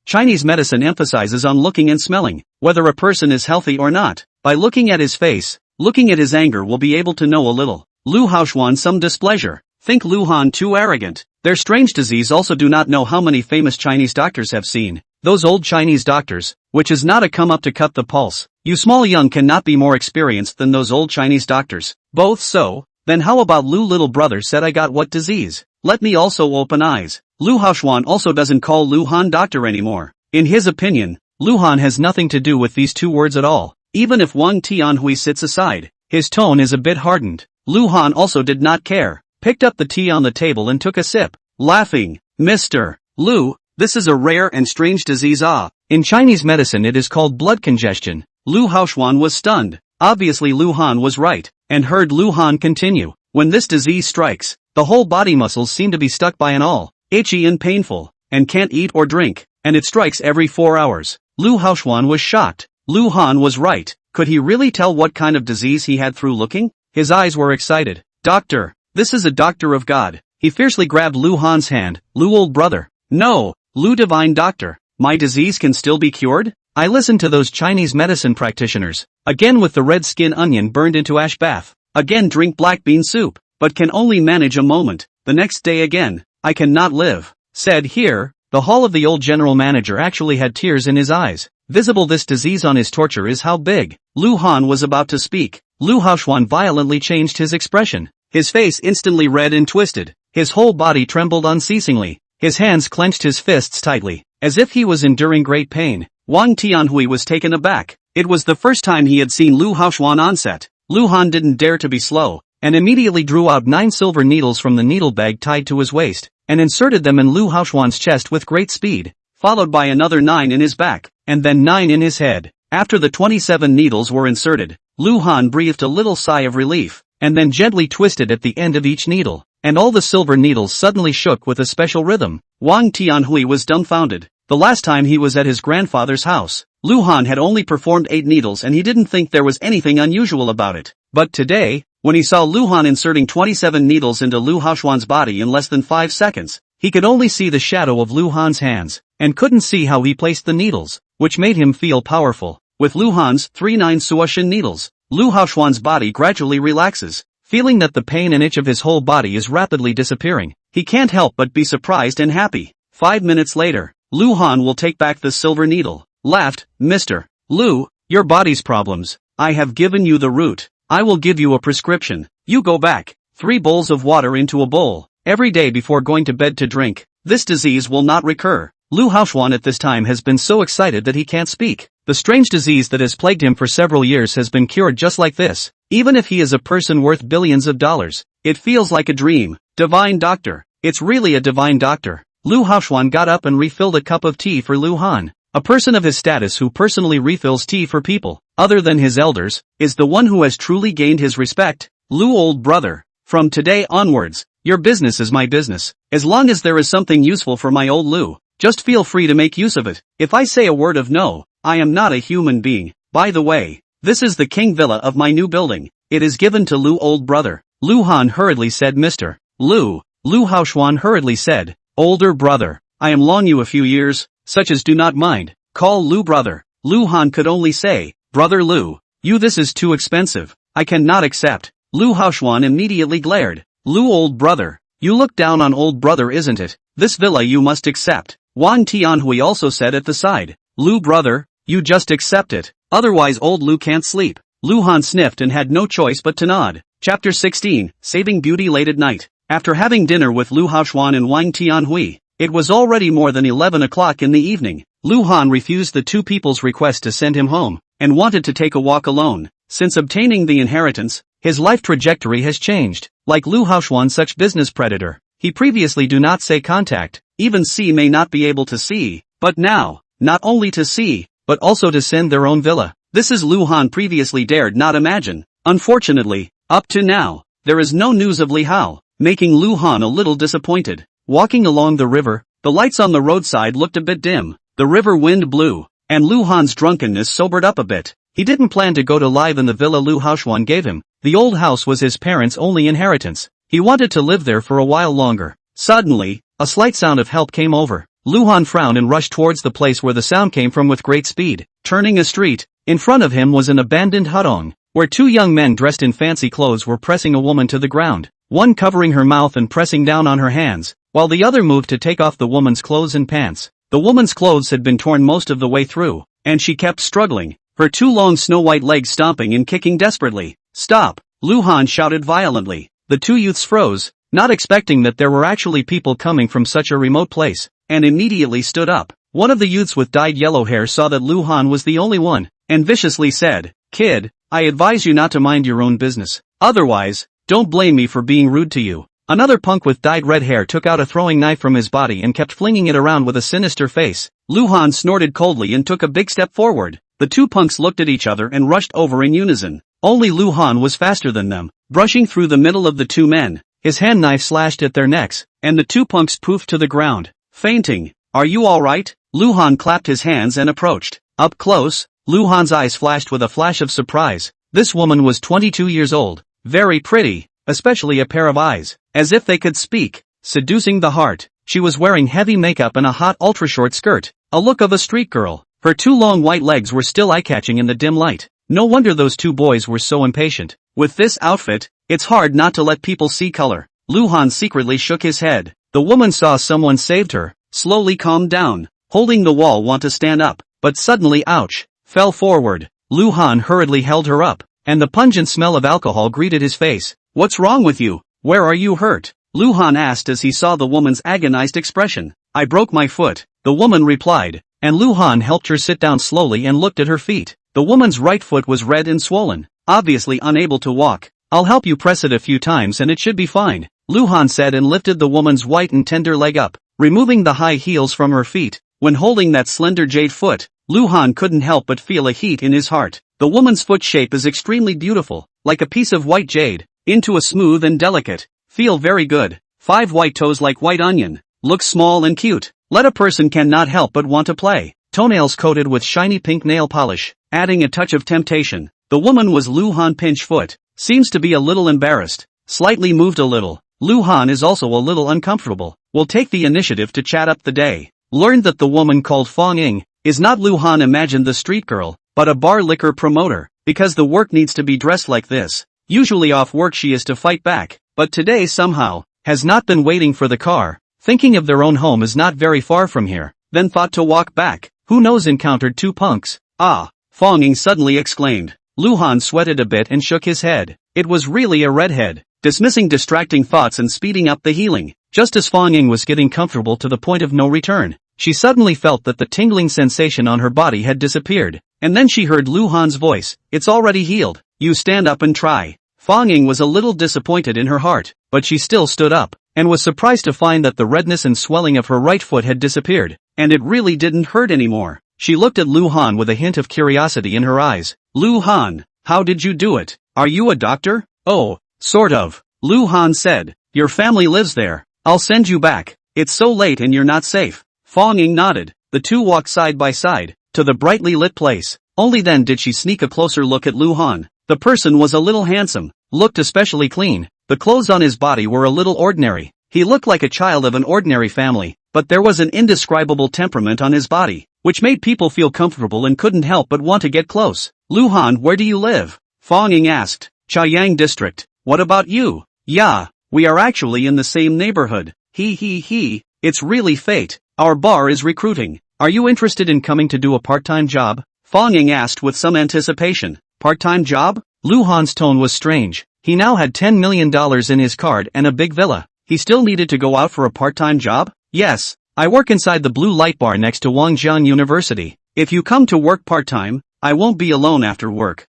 Chinese medicine emphasizes on looking and smelling, whether a person is healthy or not. By looking at his face, looking at his anger will be able to know a little. Lu Haoshuan some displeasure. Think Lu Han too arrogant. Their strange disease also do not know how many famous Chinese doctors have seen. Those old Chinese doctors, which is not a come up to cut the pulse. You small young cannot be more experienced than those old Chinese doctors. Both so, then how about Lu little brother said I got what disease? Let me also open eyes. Lu Haoshuan also doesn't call Lu Han doctor anymore. In his opinion, Lu Han has nothing to do with these two words at all. Even if Wang Tianhui sits aside, his tone is a bit hardened. Lu Han also did not care, picked up the tea on the table and took a sip, laughing. Mr. Lu, this is a rare and strange disease. In Chinese medicine it is called blood congestion. Lu Haoshuan was stunned. Obviously Lu Han was right, and heard Lu Han continue. When this disease strikes, the whole body muscles seem to be stuck by an all, itchy and painful, and can't eat or drink, and it strikes every 4 hours. Lu Haoshuan was shocked. Lu Han was right. Could he really tell what kind of disease he had through looking? His eyes were excited. Doctor, this is a doctor of God. He fiercely grabbed Lu Han's hand. Lu old brother. No, Lu divine doctor. My disease can still be cured? I listened to those Chinese medicine practitioners. Again with the red skin onion burned into ash bath. Again drink black bean soup. But can only manage a moment. The next day again, I cannot live. Said here, the hall of the old general manager actually had tears in his eyes. Visible this disease on his torture is how big. Lu Han was about to speak. Lu Haoshuan violently changed his expression. His face instantly red and twisted. His whole body trembled unceasingly. His hands clenched his fists tightly, as if he was enduring great pain. Wang Tianhui was taken aback. It was the first time he had seen Lu Haoshuan on set. Lu Han didn't dare to be slow, and immediately drew out 9 silver needles from the needle bag tied to his waist, and inserted them in Lu Haoshuan's chest with great speed, followed by another 9 in his back, and then 9 in his head. After the 27 needles were inserted, Lu Han breathed a little sigh of relief, and then gently twisted at the end of each needle, and all the silver needles suddenly shook with a special rhythm. Wang Tianhui was dumbfounded. The last time he was at his grandfather's house, Lu Han had only performed 8 needles and he didn't think there was anything unusual about it. But today, when he saw Lu Han inserting 27 needles into Lu Haoshuan's body in less than 5 seconds, he could only see the shadow of Lu Han's hands, and couldn't see how he placed the needles, which made him feel powerful. With Lu Han's 3-9 Suoshin needles, Lu Haoshuan's body gradually relaxes, feeling that the pain and itch of his whole body is rapidly disappearing. He can't help but be surprised and happy. 5 minutes later, Lu Han will take back the silver needle. Laughed, Mr. Lu, your body's problems. I have given you the root. I will give you a prescription. You go back. 3 bowls of water into a bowl, every day before going to bed to drink. This disease will not recur. Lu Haoshuan at this time has been so excited that he can't speak. The strange disease that has plagued him for several years has been cured just like this. Even if he is a person worth billions of dollars, it feels like a dream. Divine doctor. It's really a divine doctor. Lu Haoshuan got up and refilled a cup of tea for Lu Han. A person of his status who personally refills tea for people, other than his elders, is the one who has truly gained his respect. Lu old brother. From today onwards, your business is my business. As long as there is something useful for my old Lu, just feel free to make use of it. If I say a word of no, I am not a human being. By the way, this is the king villa of my new building. It is given to Lu old brother. Lu Han hurriedly said Mr. Lu. Lu Haoshuan hurriedly said, older brother, I am long you a few years, such as do not mind. Call Lu brother. Lu Han could only say, brother Lu, you this is too expensive. I cannot accept. Lu Haoshuan immediately glared. Lu old brother, you look down on old brother isn't it? This villa you must accept. Wang Tianhui also said at the side, Lu brother, you just accept it, otherwise old Lu can't sleep. Lu Han sniffed and had no choice but to nod. Chapter 16, Saving Beauty Late at Night. After having dinner with Lu Haoshuan and Wang Tianhui, it was already more than 11 o'clock in the evening. Lu Han refused the two people's request to send him home, and wanted to take a walk alone. Since obtaining the inheritance, his life trajectory has changed. Like Lu Haoshuan such business predator, he previously do not say contact, even see may not be able to see, but now, not only to see, but also to send their own villa. This is Lu Han previously dared not imagine. Unfortunately, up to now, there is no news of Li Hao, making Lu Han a little disappointed. Walking along the river, the lights on the roadside looked a bit dim, the river wind blew, and Lu Han's drunkenness sobered up a bit. He didn't plan to go to live in the villa Lu Haoshuan gave him. The old house was his parents' only inheritance. He wanted to live there for a while longer. Suddenly, a slight sound of help came over. Luhan frowned and rushed towards the place where the sound came from with great speed. Turning a street, in front of him was an abandoned hutong, where two young men dressed in fancy clothes were pressing a woman to the ground, one covering her mouth and pressing down on her hands, while the other moved to take off the woman's clothes and pants. The woman's clothes had been torn most of the way through, and she kept struggling, her two long snow-white legs stomping and kicking desperately. "Stop!" Luhan shouted violently. The two youths froze, not expecting that there were actually people coming from such a remote place, and immediately stood up. One of the youths with dyed yellow hair saw that Luhan was the only one, and viciously said, "Kid, I advise you not to mind your own business. Otherwise, don't blame me for being rude to you." Another punk with dyed red hair took out a throwing knife from his body and kept flinging it around with a sinister face. Luhan snorted coldly and took a big step forward. The two punks looked at each other and rushed over in unison. Only Luhan was faster than them, brushing through the middle of the two men. His hand knife slashed at their necks, and the two punks poofed to the ground, fainting. "Are you alright?" Luhan clapped his hands and approached. Up close, Luhan's eyes flashed with a flash of surprise. This woman was 22 years old, very pretty, especially a pair of eyes, as if they could speak, seducing the heart. She was wearing heavy makeup and a hot ultra-short skirt, a look of a street girl. Her two long white legs were still eye-catching in the dim light. No wonder those two boys were so impatient. With this outfit, it's hard not to let people see color. Luhan secretly shook his head. The woman saw someone saved her, slowly calmed down, holding the wall want to stand up, but suddenly ouch, fell forward. Luhan hurriedly held her up, and the pungent smell of alcohol greeted his face. "What's wrong with you? Where are you hurt?" Luhan asked as he saw the woman's agonized expression. "I broke my foot," the woman replied, and Luhan helped her sit down slowly and looked at her feet. The woman's right foot was red and swollen, obviously unable to walk. "I'll help you press it a few times and it should be fine," Luhan said and lifted the woman's white and tender leg up, removing the high heels from her feet. When holding that slender jade foot, Luhan couldn't help but feel a heat in his heart. The woman's foot shape is extremely beautiful, like a piece of white jade, into a smooth and delicate. Feel very good. 5 white toes like white onion. Looks small and cute. Let a person cannot help but want to play. Toenails coated with shiny pink nail polish, adding a touch of temptation. The woman was Luhan Pinchfoot. Seems to be a little embarrassed. Slightly moved a little. Luhan is also a little uncomfortable. Will take the initiative to chat up the day. Learned that the woman called Fong Ying is not Luhan imagined the street girl, but a bar liquor promoter, because the work needs to be dressed like this. Usually off work she is to fight back, but today somehow, has not been waiting for the car. Thinking of their own home is not very far from here, then thought to walk back. Who knows, encountered two punks. "Ah!" Fong Ying suddenly exclaimed. Luhan sweated a bit and shook his head. It was really a redhead, dismissing distracting thoughts and speeding up the healing. Just as Fong Ying was getting comfortable to the point of no return, she suddenly felt that the tingling sensation on her body had disappeared, and then she heard Luhan's voice. "It's already healed. You stand up and try." Fong Ying was a little disappointed in her heart, but she still stood up, and was surprised to find that the redness and swelling of her right foot had disappeared, and it really didn't hurt anymore. She looked at Luhan with a hint of curiosity in her eyes. "Luhan, how did you do it? Are you a doctor?" "Oh, sort of," Luhan said. "Your family lives there. I'll send you back. It's so late and you're not safe." Fong Ying nodded. The two walked side by side, to the brightly lit place. Only then did she sneak a closer look at Luhan. The person was a little handsome, looked especially clean. The clothes on his body were a little ordinary. He looked like a child of an ordinary family, but there was an indescribable temperament on his body, which made people feel comfortable and couldn't help but want to get close. "Luhan, where do you live?" Fong Ying asked. "Chaoyang district. What about you?" "Yeah, we are actually in the same neighborhood. He. It's really fate. Our bar is recruiting. Are you interested in coming to do a part-time job?" Fong Ying asked with some anticipation. "Part-time job?" Luhan's tone was strange. He now had $10 million in his card and a big villa. He still needed to go out for a part-time job? "Yes, I work inside the blue light bar next to Wangjian University. If you come to work part-time, I won't be alone after work."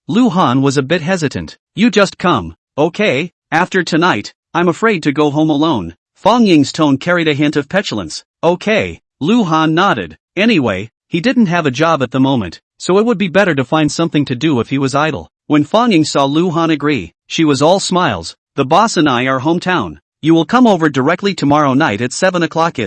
Luhan was a bit hesitant. "You just come, okay? After tonight, I'm afraid to go home alone." Fong Ying's tone carried a hint of petulance. "Okay." Luhan nodded. Anyway, he didn't have a job at the moment, so it would be better to find something to do if he was idle. When Fong Ying saw Luhan agree, she was all smiles. "The boss and I are hometown. You will come over directly tomorrow night at 7 o'clock.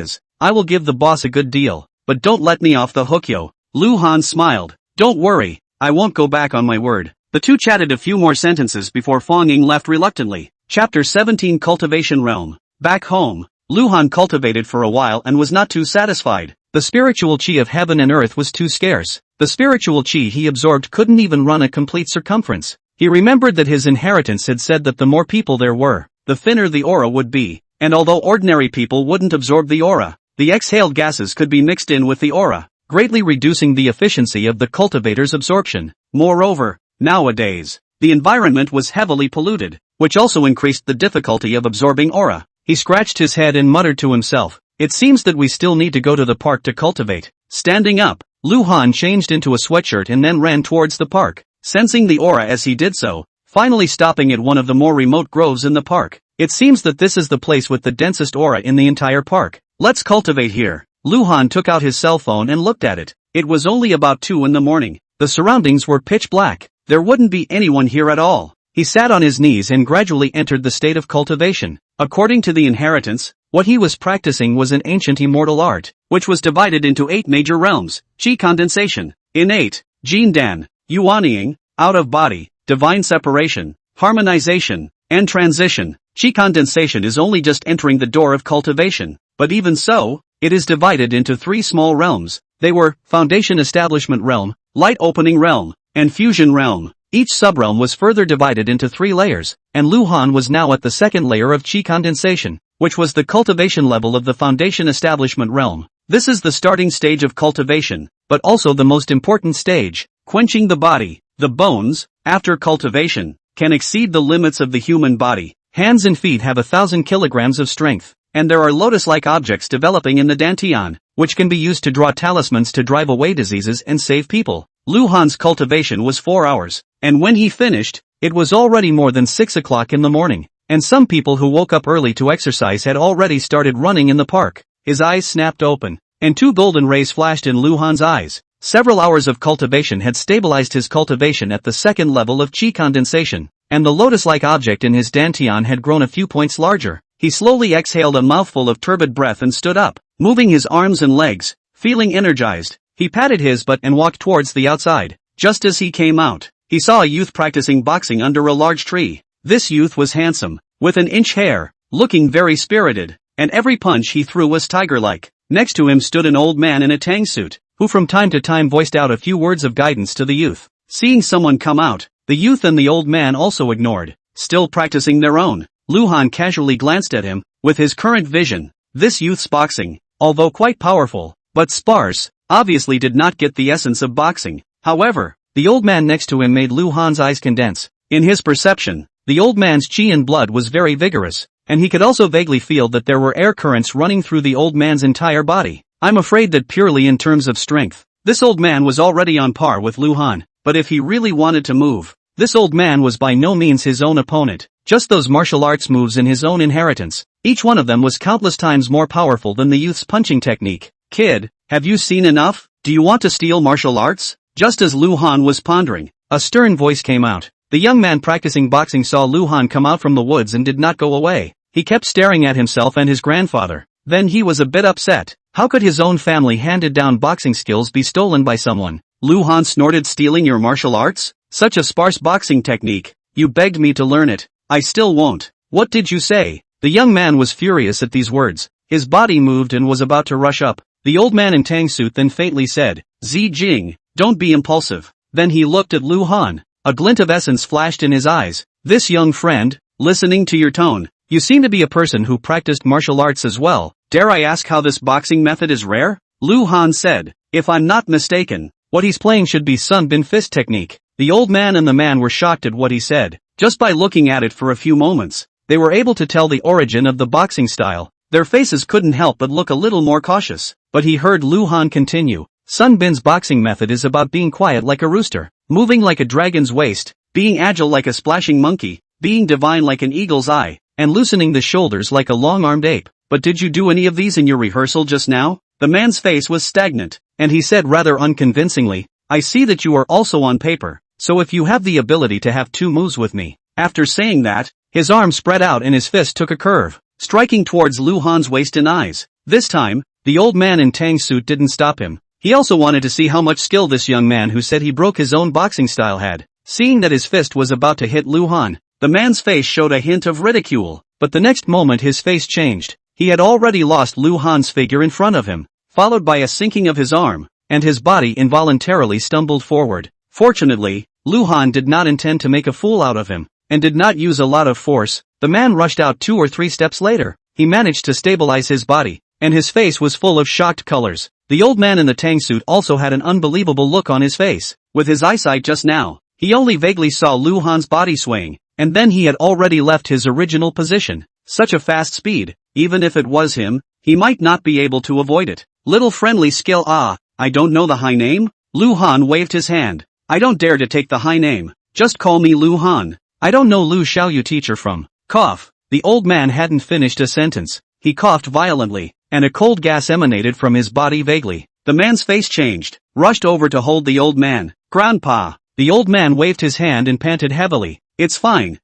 I will give the boss a good deal, but don't let me off the hook, yo." Luhan smiled. "Don't worry, I won't go back on my word. The two chatted a few more sentences before Fong Ying left reluctantly. Chapter 17 Cultivation Realm. Back home, Lu Han cultivated for a while and was not too satisfied. The spiritual chi of heaven and earth was too scarce. The spiritual chi he absorbed couldn't even run a complete circumference. He remembered that his inheritance had said that the more people there were, the thinner the aura would be. And although ordinary people wouldn't absorb the aura, the exhaled gases could be mixed in with the aura, greatly reducing the efficiency of the cultivator's absorption. Moreover, nowadays, the environment was heavily polluted, which also increased the difficulty of absorbing aura. He scratched his head and muttered to himself, "It seems that we still need to go to the park to cultivate." Standing up, Lu Han changed into a sweatshirt and then ran towards the park, sensing the aura as he did so, finally stopping at one of the more remote groves in the park. It seems that this is the place with the densest aura in the entire park. Let's cultivate here. Lu Han took out his cell phone and looked at it. It was only about 2 in the morning. The surroundings were pitch black. There wouldn't be anyone here at all. He sat on his knees and gradually entered the state of cultivation. According to the inheritance, what he was practicing was an ancient immortal art, which was divided into 8 major realms: Qi condensation, innate, Jin Dan, Yuanying, out of body, divine separation, harmonization, and transition. Qi condensation is only just entering the door of cultivation, but even so, it is divided into 3 small realms. They were Foundation Establishment Realm, Light Opening Realm, and Fusion Realm. Each subrealm was further divided into 3 layers, and Lu Han was now at the second layer of Qi condensation, which was the cultivation level of the Foundation Establishment Realm. This is the starting stage of cultivation, but also the most important stage. Quenching the body, the bones, after cultivation, can exceed the limits of the human body. Hands and feet have 1,000 kilograms of strength, and there are lotus-like objects developing in the dantian, which can be used to draw talismans to drive away diseases and save people. Lu Han's cultivation was 4 hours, and when he finished, it was already more than 6 o'clock in the morning, and some people who woke up early to exercise had already started running in the park. His eyes snapped open, and 2 golden rays flashed in Lu Han's eyes. Several hours of cultivation had stabilized his cultivation at the second level of Qi condensation, and the lotus-like object in his dantian had grown a few points larger. He slowly exhaled a mouthful of turbid breath and stood up, moving his arms and legs, feeling energized. He patted his butt and walked towards the outside. Just as he came out, he saw a youth practicing boxing under a large tree. This youth was handsome, with an inch hair, looking very spirited, and every punch he threw was tiger-like. Next to him stood an old man in a tang suit, who from time to time voiced out a few words of guidance to the youth. Seeing someone come out, the youth and the old man also ignored, still practicing their own. Lu Han casually glanced at him. With his current vision, this youth's boxing, although quite powerful, but sparse, obviously did not get the essence of boxing. However, the old man next to him made Lu Han's eyes condense. In his perception, the old man's chi and blood was very vigorous, and he could also vaguely feel that there were air currents running through the old man's entire body. I'm afraid that purely in terms of strength, this old man was already on par with Lu Han, but if he really wanted to move, this old man was by no means his own opponent. Just those martial arts moves in his own inheritance, each one of them was countless times more powerful than the youth's punching technique. Kid, have you seen enough? Do you want to steal martial arts? Just as Lu Han was pondering, a stern voice came out. The young man practicing boxing saw Lu Han come out from the woods and did not go away. He kept staring at himself and his grandfather. Then he was a bit upset. How could his own family-handed down boxing skills be stolen by someone? Lu Han snorted. Stealing your martial arts? Such a sparse boxing technique. You begged me to learn it. I still won't. What did you say? The young man was furious at these words. His body moved and was about to rush up. The old man in tang suit then faintly said, "Zi Jing, don't be impulsive." Then he looked at Lu Han. A glint of essence flashed in his eyes. "This young friend, listening to your tone, you seem to be a person who practiced martial arts as well. Dare I ask how this boxing method is rare?" Lu Han said, "If I'm not mistaken, what he's playing should be Sun Bin Fist technique." The old man and the man were shocked at what he said. Just by looking at it for a few moments, they were able to tell the origin of the boxing style. Their faces couldn't help but look a little more cautious. But he heard Lu Han continue. Sun Bin's boxing method is about being quiet like a rooster, moving like a dragon's waist, being agile like a splashing monkey, being divine like an eagle's eye, and loosening the shoulders like a long-armed ape. But did you do any of these in your rehearsal just now? The man's face was stagnant, and he said rather unconvincingly, "I see that you are also on paper. So if you have the ability to have 2 moves with me." After saying that, his arm spread out and his fist took a curve, striking towards Lu Han's waist and eyes. This time, the old man in tang suit didn't stop him. He also wanted to see how much skill this young man who said he broke his own boxing style had. Seeing that his fist was about to hit Lu Han, the man's face showed a hint of ridicule, but the next moment his face changed. He had already lost Lu Han's figure in front of him, followed by a sinking of his arm, and his body involuntarily stumbled forward. Fortunately, Lu Han did not intend to make a fool out of him, and did not use a lot of force. The man rushed out 2 or 3 steps later. He managed to stabilize his body, and his face was full of shocked colors. The old man in the tang suit also had an unbelievable look on his face. With his eyesight just now, he only vaguely saw Lu Han's body swaying, and then he had already left his original position. Such a fast speed, even if it was him, he might not be able to avoid it. Little friendly skill. I don't know the high name? Lu Han waved his hand. I don't dare to take the high name. Just call me Lu Han. I don't know Lu shall you teacher from. Cough. The old man hadn't finished a sentence. He coughed violently, and a cold gas emanated from his body vaguely. The man's face changed, rushed over to hold the old man. Grandpa. The old man waved his hand and panted heavily. It's fine,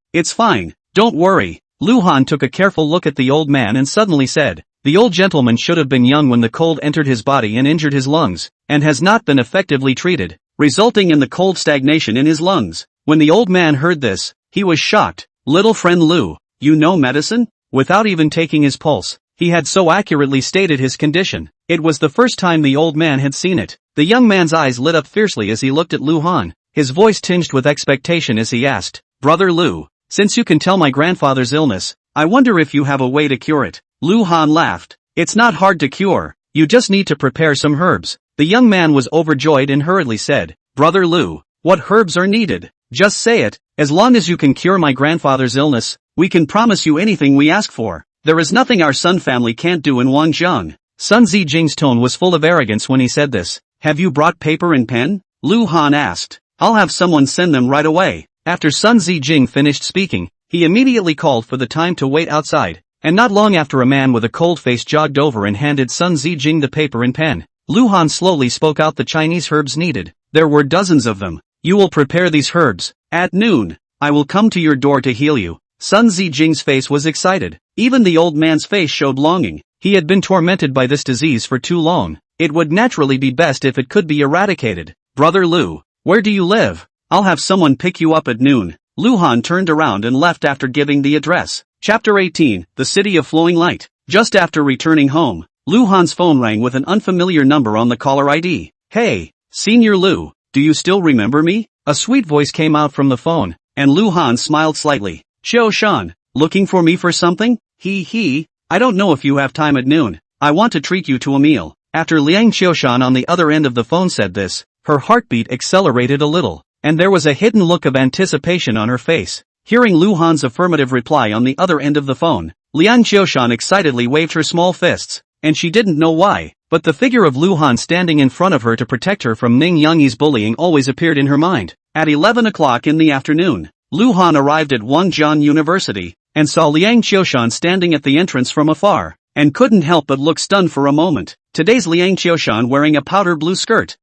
don't worry. Lu Han took a careful look at the old man and suddenly said, the old gentleman should have been young when the cold entered his body and injured his lungs, and has not been effectively treated, resulting in the cold stagnation in his lungs. When the old man heard this, he was shocked. Little friend Lu, you know medicine? Without even taking his pulse, he had so accurately stated his condition. It was the first time the old man had seen it. The young man's eyes lit up fiercely as he looked at Lu Han, his voice tinged with expectation as he asked, Brother Lu, since you can tell my grandfather's illness, I wonder if you have a way to cure it. Lu Han laughed. It's not hard to cure, you just need to prepare some herbs. The young man was overjoyed and hurriedly said, Brother Lu, what herbs are needed? Just say it. As long as you can cure my grandfather's illness, we can promise you anything we ask for. There is nothing our Sun family can't do in Wangjiang. Sun Zijing's tone was full of arrogance when he said this. Have you brought paper and pen? Lu Han asked. I'll have someone send them right away. After Sun Zijing finished speaking, he immediately called for the time to wait outside, and not long after a man with a cold face jogged over and handed Sun Zijing the paper and pen. Lu Han slowly spoke out the Chinese herbs needed. There were dozens of them. You will prepare these herbs. At noon, I will come to your door to heal you. Sun Zijing's face was excited. Even the old man's face showed longing. He had been tormented by this disease for too long. It would naturally be best if it could be eradicated. Brother Lu, where do you live? I'll have someone pick you up at noon. Lu Han turned around and left after giving the address. Chapter 18, The City of Flowing Light. Just after returning home, Lu Han's phone rang with an unfamiliar number on the caller ID. Hey, Senior Lu, do you still remember me? A sweet voice came out from the phone, and Lu Han smiled slightly. Xiao Shan, looking for me for something? I don't know if you have time at noon. I want to treat you to a meal. After Liang Xiaoshan on the other end of the phone said this, her heartbeat accelerated a little, and there was a hidden look of anticipation on her face. Hearing Lu Han's affirmative reply on the other end of the phone, Liang Xiaoshan excitedly waved her small fists, and she didn't know why, but the figure of Lu Han standing in front of her to protect her from Ning Yangyi's bullying always appeared in her mind. At 11 o'clock in the afternoon, Lu Han arrived at Wangjiang University, and saw Liang Xiaoshan standing at the entrance from afar, and couldn't help but look stunned for a moment. Today's Liang Xiaoshan wearing a powder blue skirt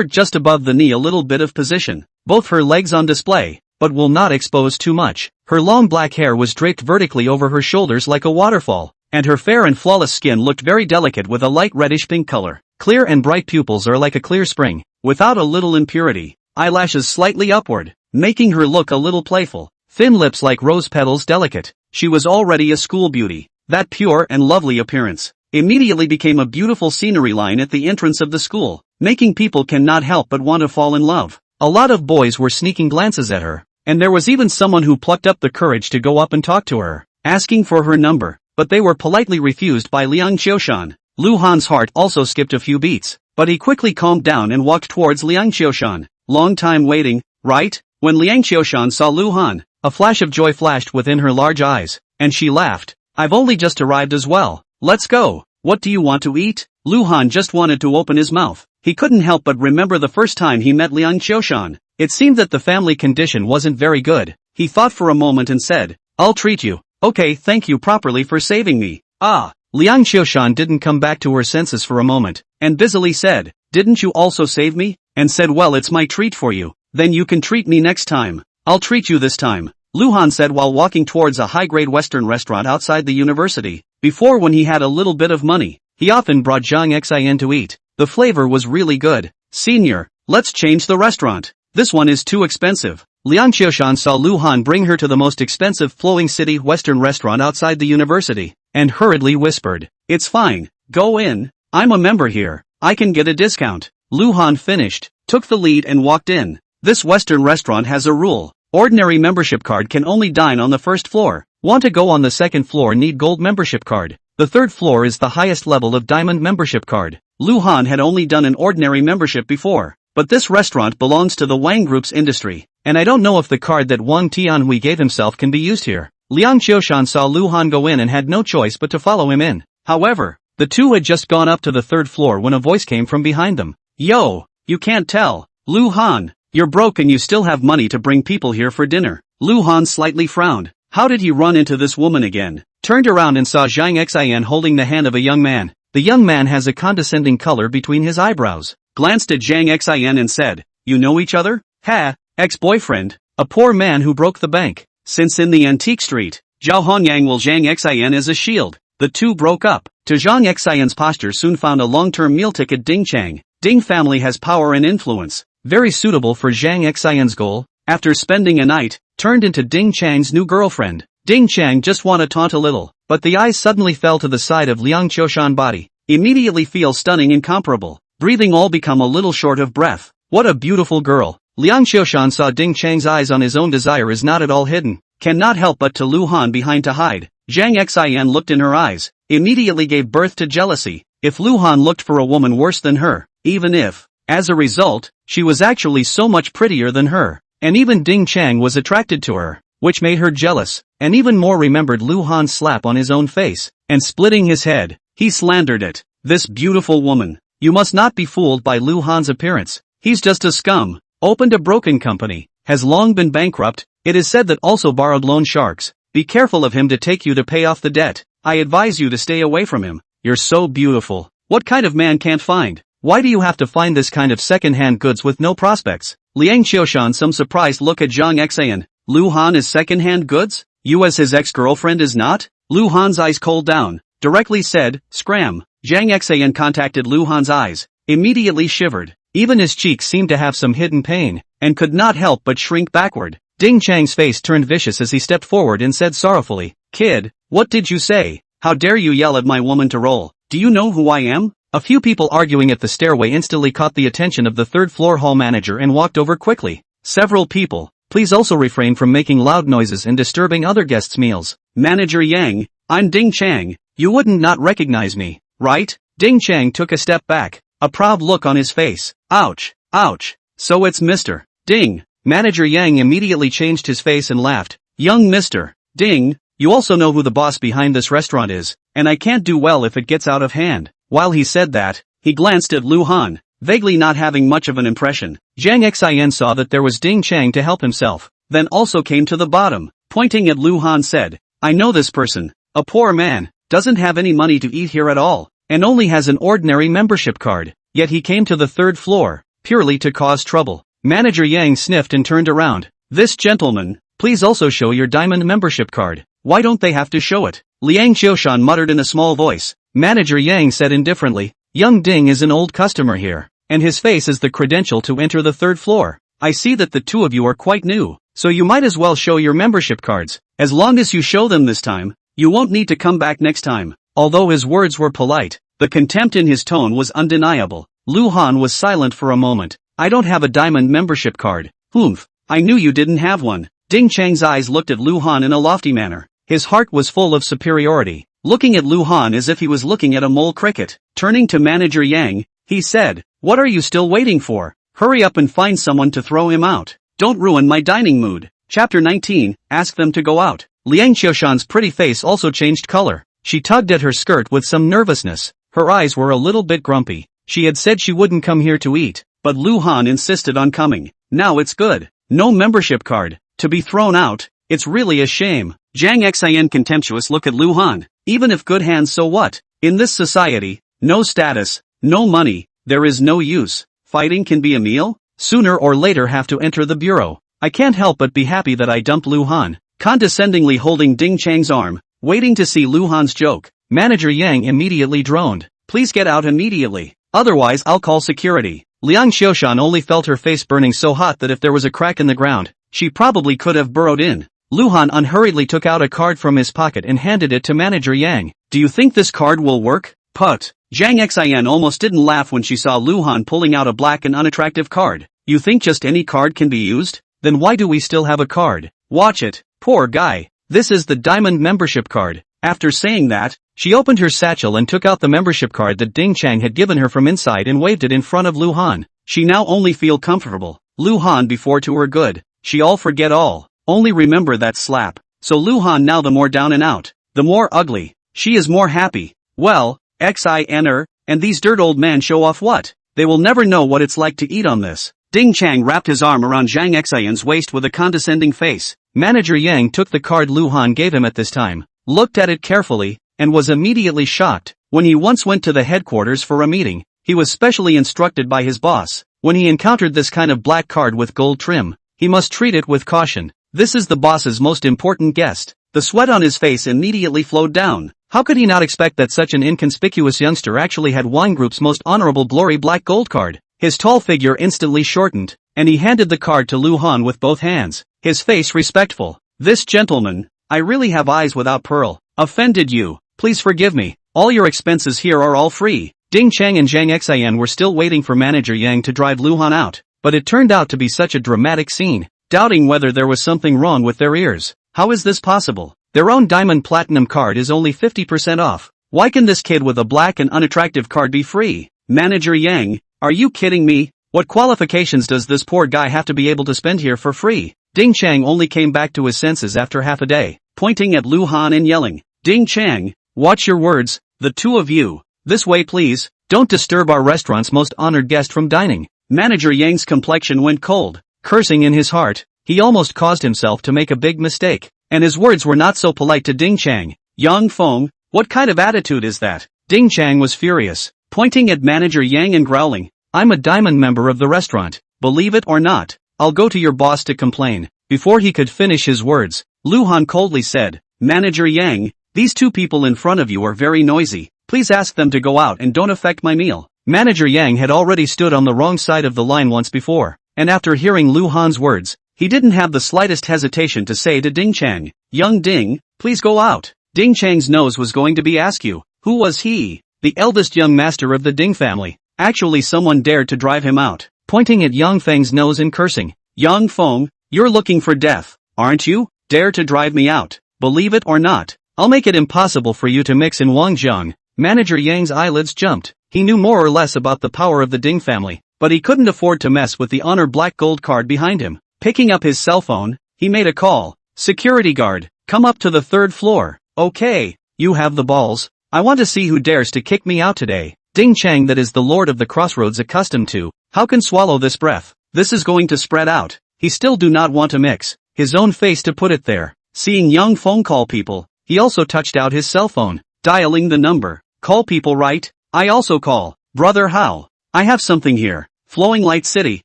just above the knee, a little bit of position, both her legs on display, but will not expose too much. Her long black hair was draped vertically over her shoulders like a waterfall, and her fair and flawless skin looked very delicate with a light reddish pink color. Clear and bright pupils are like a clear spring, without a little impurity. Eyelashes slightly upward, making her look a little playful. Thin lips like rose petals delicate. She was already a school beauty. That pure and lovely appearance immediately became a beautiful scenery line at the entrance of the school, making people cannot help but want to fall in love. A lot of boys were sneaking glances at her, and there was even someone who plucked up the courage to go up and talk to her, asking for her number, but they were politely refused by Liang Xiaoshan. Lu Han's heart also skipped a few beats, but he quickly calmed down and walked towards Liang Xiaoshan. Long time waiting, right? When Liang Xiaoshan saw Lu Han, a flash of joy flashed within her large eyes, and she laughed. I've only just arrived as well. Let's go. What do you want to eat? Lu Han just wanted to open his mouth. He couldn't help but remember the first time he met Liang Xiaoshan. It seemed that the family condition wasn't very good. He thought for a moment and said, I'll treat you. Okay, thank you properly for saving me. Liang Xiaoshan didn't come back to her senses for a moment, and busily said, didn't you also save me? And said, well, it's my treat for you. Then you can treat me next time. I'll treat you this time, Lu Han said while walking towards a high-grade Western restaurant outside the university. Before, when he had a little bit of money, he often brought Zhang Xin to eat, The flavor was really good. Senior, let's change the restaurant. This one is too expensive. Liang Qiushan saw Lu Han bring her to the most expensive flowing city western restaurant outside the university, and hurriedly whispered, "It's fine, go in, I'm a member here, I can get a discount." Lu Han finished, took the lead and walked in. This western restaurant has a rule. Ordinary membership card can only dine on the first floor. Want to go on the second floor need gold membership card. The third floor is the highest level of diamond membership card. Lu Han had only done an ordinary membership before, but this restaurant belongs to the Wang Group's industry, and I don't know if the card that Wang Tianhui gave himself can be used here. Liang Qiushan saw Lu Han go in and had no choice but to follow him in. However, the two had just gone up to the third floor when a voice came from behind them. "Yo, you can't tell. Lu Han, you're broke and you still have money to bring people here for dinner." Lu Han slightly frowned. How did he run into this woman again? Turned around and saw Zhang Xian holding the hand of a young man. The young man has a condescending color between his eyebrows. Glanced at Zhang Xian and said, "You know each other?" "Ha, ex-boyfriend, a poor man who broke the bank. Since in the antique street, Zhao Honyang will Zhang Xian as a shield." The two broke up. To Zhang Xian's posture soon found a long-term meal ticket. Ding Chang. Ding family has power and influence. Very suitable for Zhang Xian's goal. After spending a night, turned into Ding Chang's new girlfriend. Ding Chang just want to taunt a little, but the eyes suddenly fell to the side of Liang Qiushan body. Immediately feel stunning, incomparable. Breathing all become a little short of breath. What a beautiful girl. Liang Qiushan saw Ding Chang's eyes on his own desire is not at all hidden. Cannot help but to Lu Han behind to hide. Zhang Xian looked in her eyes, immediately gave birth to jealousy. If Lu Han looked for a woman worse than her, even if, as a result, she was actually so much prettier than her, and even Ding Chang was attracted to her, which made her jealous, and even more remembered Lu Han's slap on his own face, and splitting his head, he slandered it. "This beautiful woman. You must not be fooled by Lu Han's appearance. He's just a scum. Opened a broken company, has long been bankrupt. It is said that also borrowed loan sharks. Be careful of him to take you to pay off the debt. I advise you to stay away from him. You're so beautiful. What kind of man can't find? Why do you have to find this kind of second-hand goods with no prospects?" Liang Qiushan some surprised look at Zhang Xian. Lu Han is second-hand goods? You as his ex-girlfriend is not? Lu Han's eyes cooled down, directly said, "Scram." Zhang Xian contacted Lu Han's eyes, immediately shivered. Even his cheeks seemed to have some hidden pain, and could not help but shrink backward. Ding Chang's face turned vicious as he stepped forward and said sorrowfully, "Kid, what did you say? How dare you yell at my woman to roll? Do you know who I am?" A few people arguing at the stairway instantly caught the attention of the third-floor hall manager and walked over quickly. Several people, please also refrain from making loud noises and disturbing other guests' meals. Manager Yang, I'm Ding Chang, you wouldn't not recognize me, right? Ding Chang took a step back, a proud look on his face. Ouch, ouch, so it's Mr. Ding. Manager Yang immediately changed his face and laughed. Young Mr. Ding, you also know who the boss behind this restaurant is, and I can't do well if it gets out of hand. While he said that, he glanced at Lu Han, vaguely not having much of an impression. Zhang Xian saw that there was Ding Chang to help himself, then also came to the bottom, pointing at Lu Han said, "I know this person, a poor man, doesn't have any money to eat here at all, and only has an ordinary membership card, yet he came to the third floor, purely to cause trouble." Manager Yang sniffed and turned around. "This gentleman, please also show your diamond membership card." "Why don't they have to show it?" Liang Qiushan muttered in a small voice. Manager Yang said indifferently, "Young Ding is an old customer here, and his face is the credential to enter the third floor. I see that the two of you are quite new, so you might as well show your membership cards. As long as you show them this time, you won't need to come back next time." Although his words were polite, the contempt in his tone was undeniable. Lu Han was silent for a moment. "I don't have a diamond membership card." "Humph, I knew you didn't have one." Ding Chang's eyes looked at Lu Han in a lofty manner. His heart was full of superiority, looking at Lu Han as if he was looking at a mole cricket. Turning to Manager Yang, he said, "What are you still waiting for? Hurry up and find someone to throw him out. Don't ruin my dining mood." Chapter 19, Ask them to go out. Liang Qiushan's pretty face also changed color. She tugged at her skirt with some nervousness. Her eyes were a little bit grumpy. She had said she wouldn't come here to eat, but Lu Han insisted on coming. Now it's good. No membership card. To be thrown out, it's really a shame. Zhang Xian contemptuous look at Lu Han. Even if good hands, so what? In this society, no status, no money, there is no use. Fighting can be a meal? Sooner or later have to enter the bureau. I can't help but be happy that I dumped Lu Han. Condescendingly holding Ding Chang's arm, waiting to see Lu Han's joke. Manager Yang immediately droned. "Please get out immediately." Otherwise I'll call security. Liang Xiaoshan only felt her face burning so hot that if there was a crack in the ground, she probably could have burrowed in. Lu Han unhurriedly took out a card from his pocket and handed it to Manager Yang. Do you think this card will work? Put. Zhang Xian almost didn't laugh when she saw Lu Han pulling out a black and unattractive card. You think just any card can be used? Then why do we still have a card? Watch it. Poor guy. This is the diamond membership card. After saying that, she opened her satchel and took out the membership card that Ding Chang had given her from inside and waved it in front of Lu Han. She now only feel comfortable. Lu Han before to her good. She all forget all. Only remember that slap. So Lu Han now the more down and out, the more ugly. She is more happy. Well, XINR, and these dirt old men show off what? They will never know what it's like to eat on this. Ding Chang wrapped his arm around Zhang Xian's waist with a condescending face. Manager Yang took the card Lu Han gave him at this time, looked at it carefully, and was immediately shocked. When he once went to the headquarters for a meeting, he was specially instructed by his boss, when he encountered this kind of black card with gold trim, he must treat it with caution. This is the boss's most important guest. The sweat on his face immediately flowed down. How could he not expect that such an inconspicuous youngster actually had Wine Group's most honorable glory black gold card? His tall figure instantly shortened, and he handed the card to Lu Han with both hands, his face respectful. This gentleman, I really have eyes without pearl. Offended you, please forgive me. All your expenses here are all free. Ding Chang and Zhang Xian were still waiting for Manager Yang to drive Lu Han out, but it turned out to be such a dramatic scene, doubting whether there was something wrong with their ears. How is this possible? Their own diamond platinum card is only 50% off. Why can this kid with a black and unattractive card be free? Manager Yang, are you kidding me? What qualifications does this poor guy have to be able to spend here for free? Ding Chang only came back to his senses after half a day, pointing at Lu Han and yelling, Ding Chang, watch your words, the two of you. This way please, don't disturb our restaurant's most honored guest from dining. Manager Yang's complexion went cold. Cursing in his heart, he almost caused himself to make a big mistake, and his words were not so polite to Ding Chang. Young Fong, what kind of attitude is that? Ding Chang was furious, pointing at Manager Yang and growling, I'm a diamond member of the restaurant, believe it or not, I'll go to your boss to complain. Before he could finish his words, Lu Han coldly said, Manager Yang, these two people in front of you are very noisy, please ask them to go out and don't affect my meal. Manager Yang had already stood on the wrong side of the line once before, and after hearing Lu Han's words, he didn't have the slightest hesitation to say to Ding Chang, Young Ding, please go out. Ding Chang's nose was going to be askew. Who was he? The eldest young master of the Ding family. Actually someone dared to drive him out, pointing at Yang Feng's nose and cursing. Young Feng, you're looking for death, aren't you? Dare to drive me out. Believe it or not, I'll make it impossible for you to mix in Wangjiang. Manager Yang's eyelids jumped. He knew more or less about the power of the Ding family, but he couldn't afford to mess with the honor black gold card behind him. Picking up his cell phone, he made a call. Security guard, come up to the 3rd floor. Okay, you have the balls. I want to see who dares to kick me out today. Ding Chang, that is the lord of the crossroads, accustomed to, how can swallow this breath? This is going to spread out. He still do not want to mix his own face to put it there. Seeing young phone call people, he also touched out his cell phone, dialing the number. Call people right? I also call. Brother Hao, I have something here. Flowing Light City,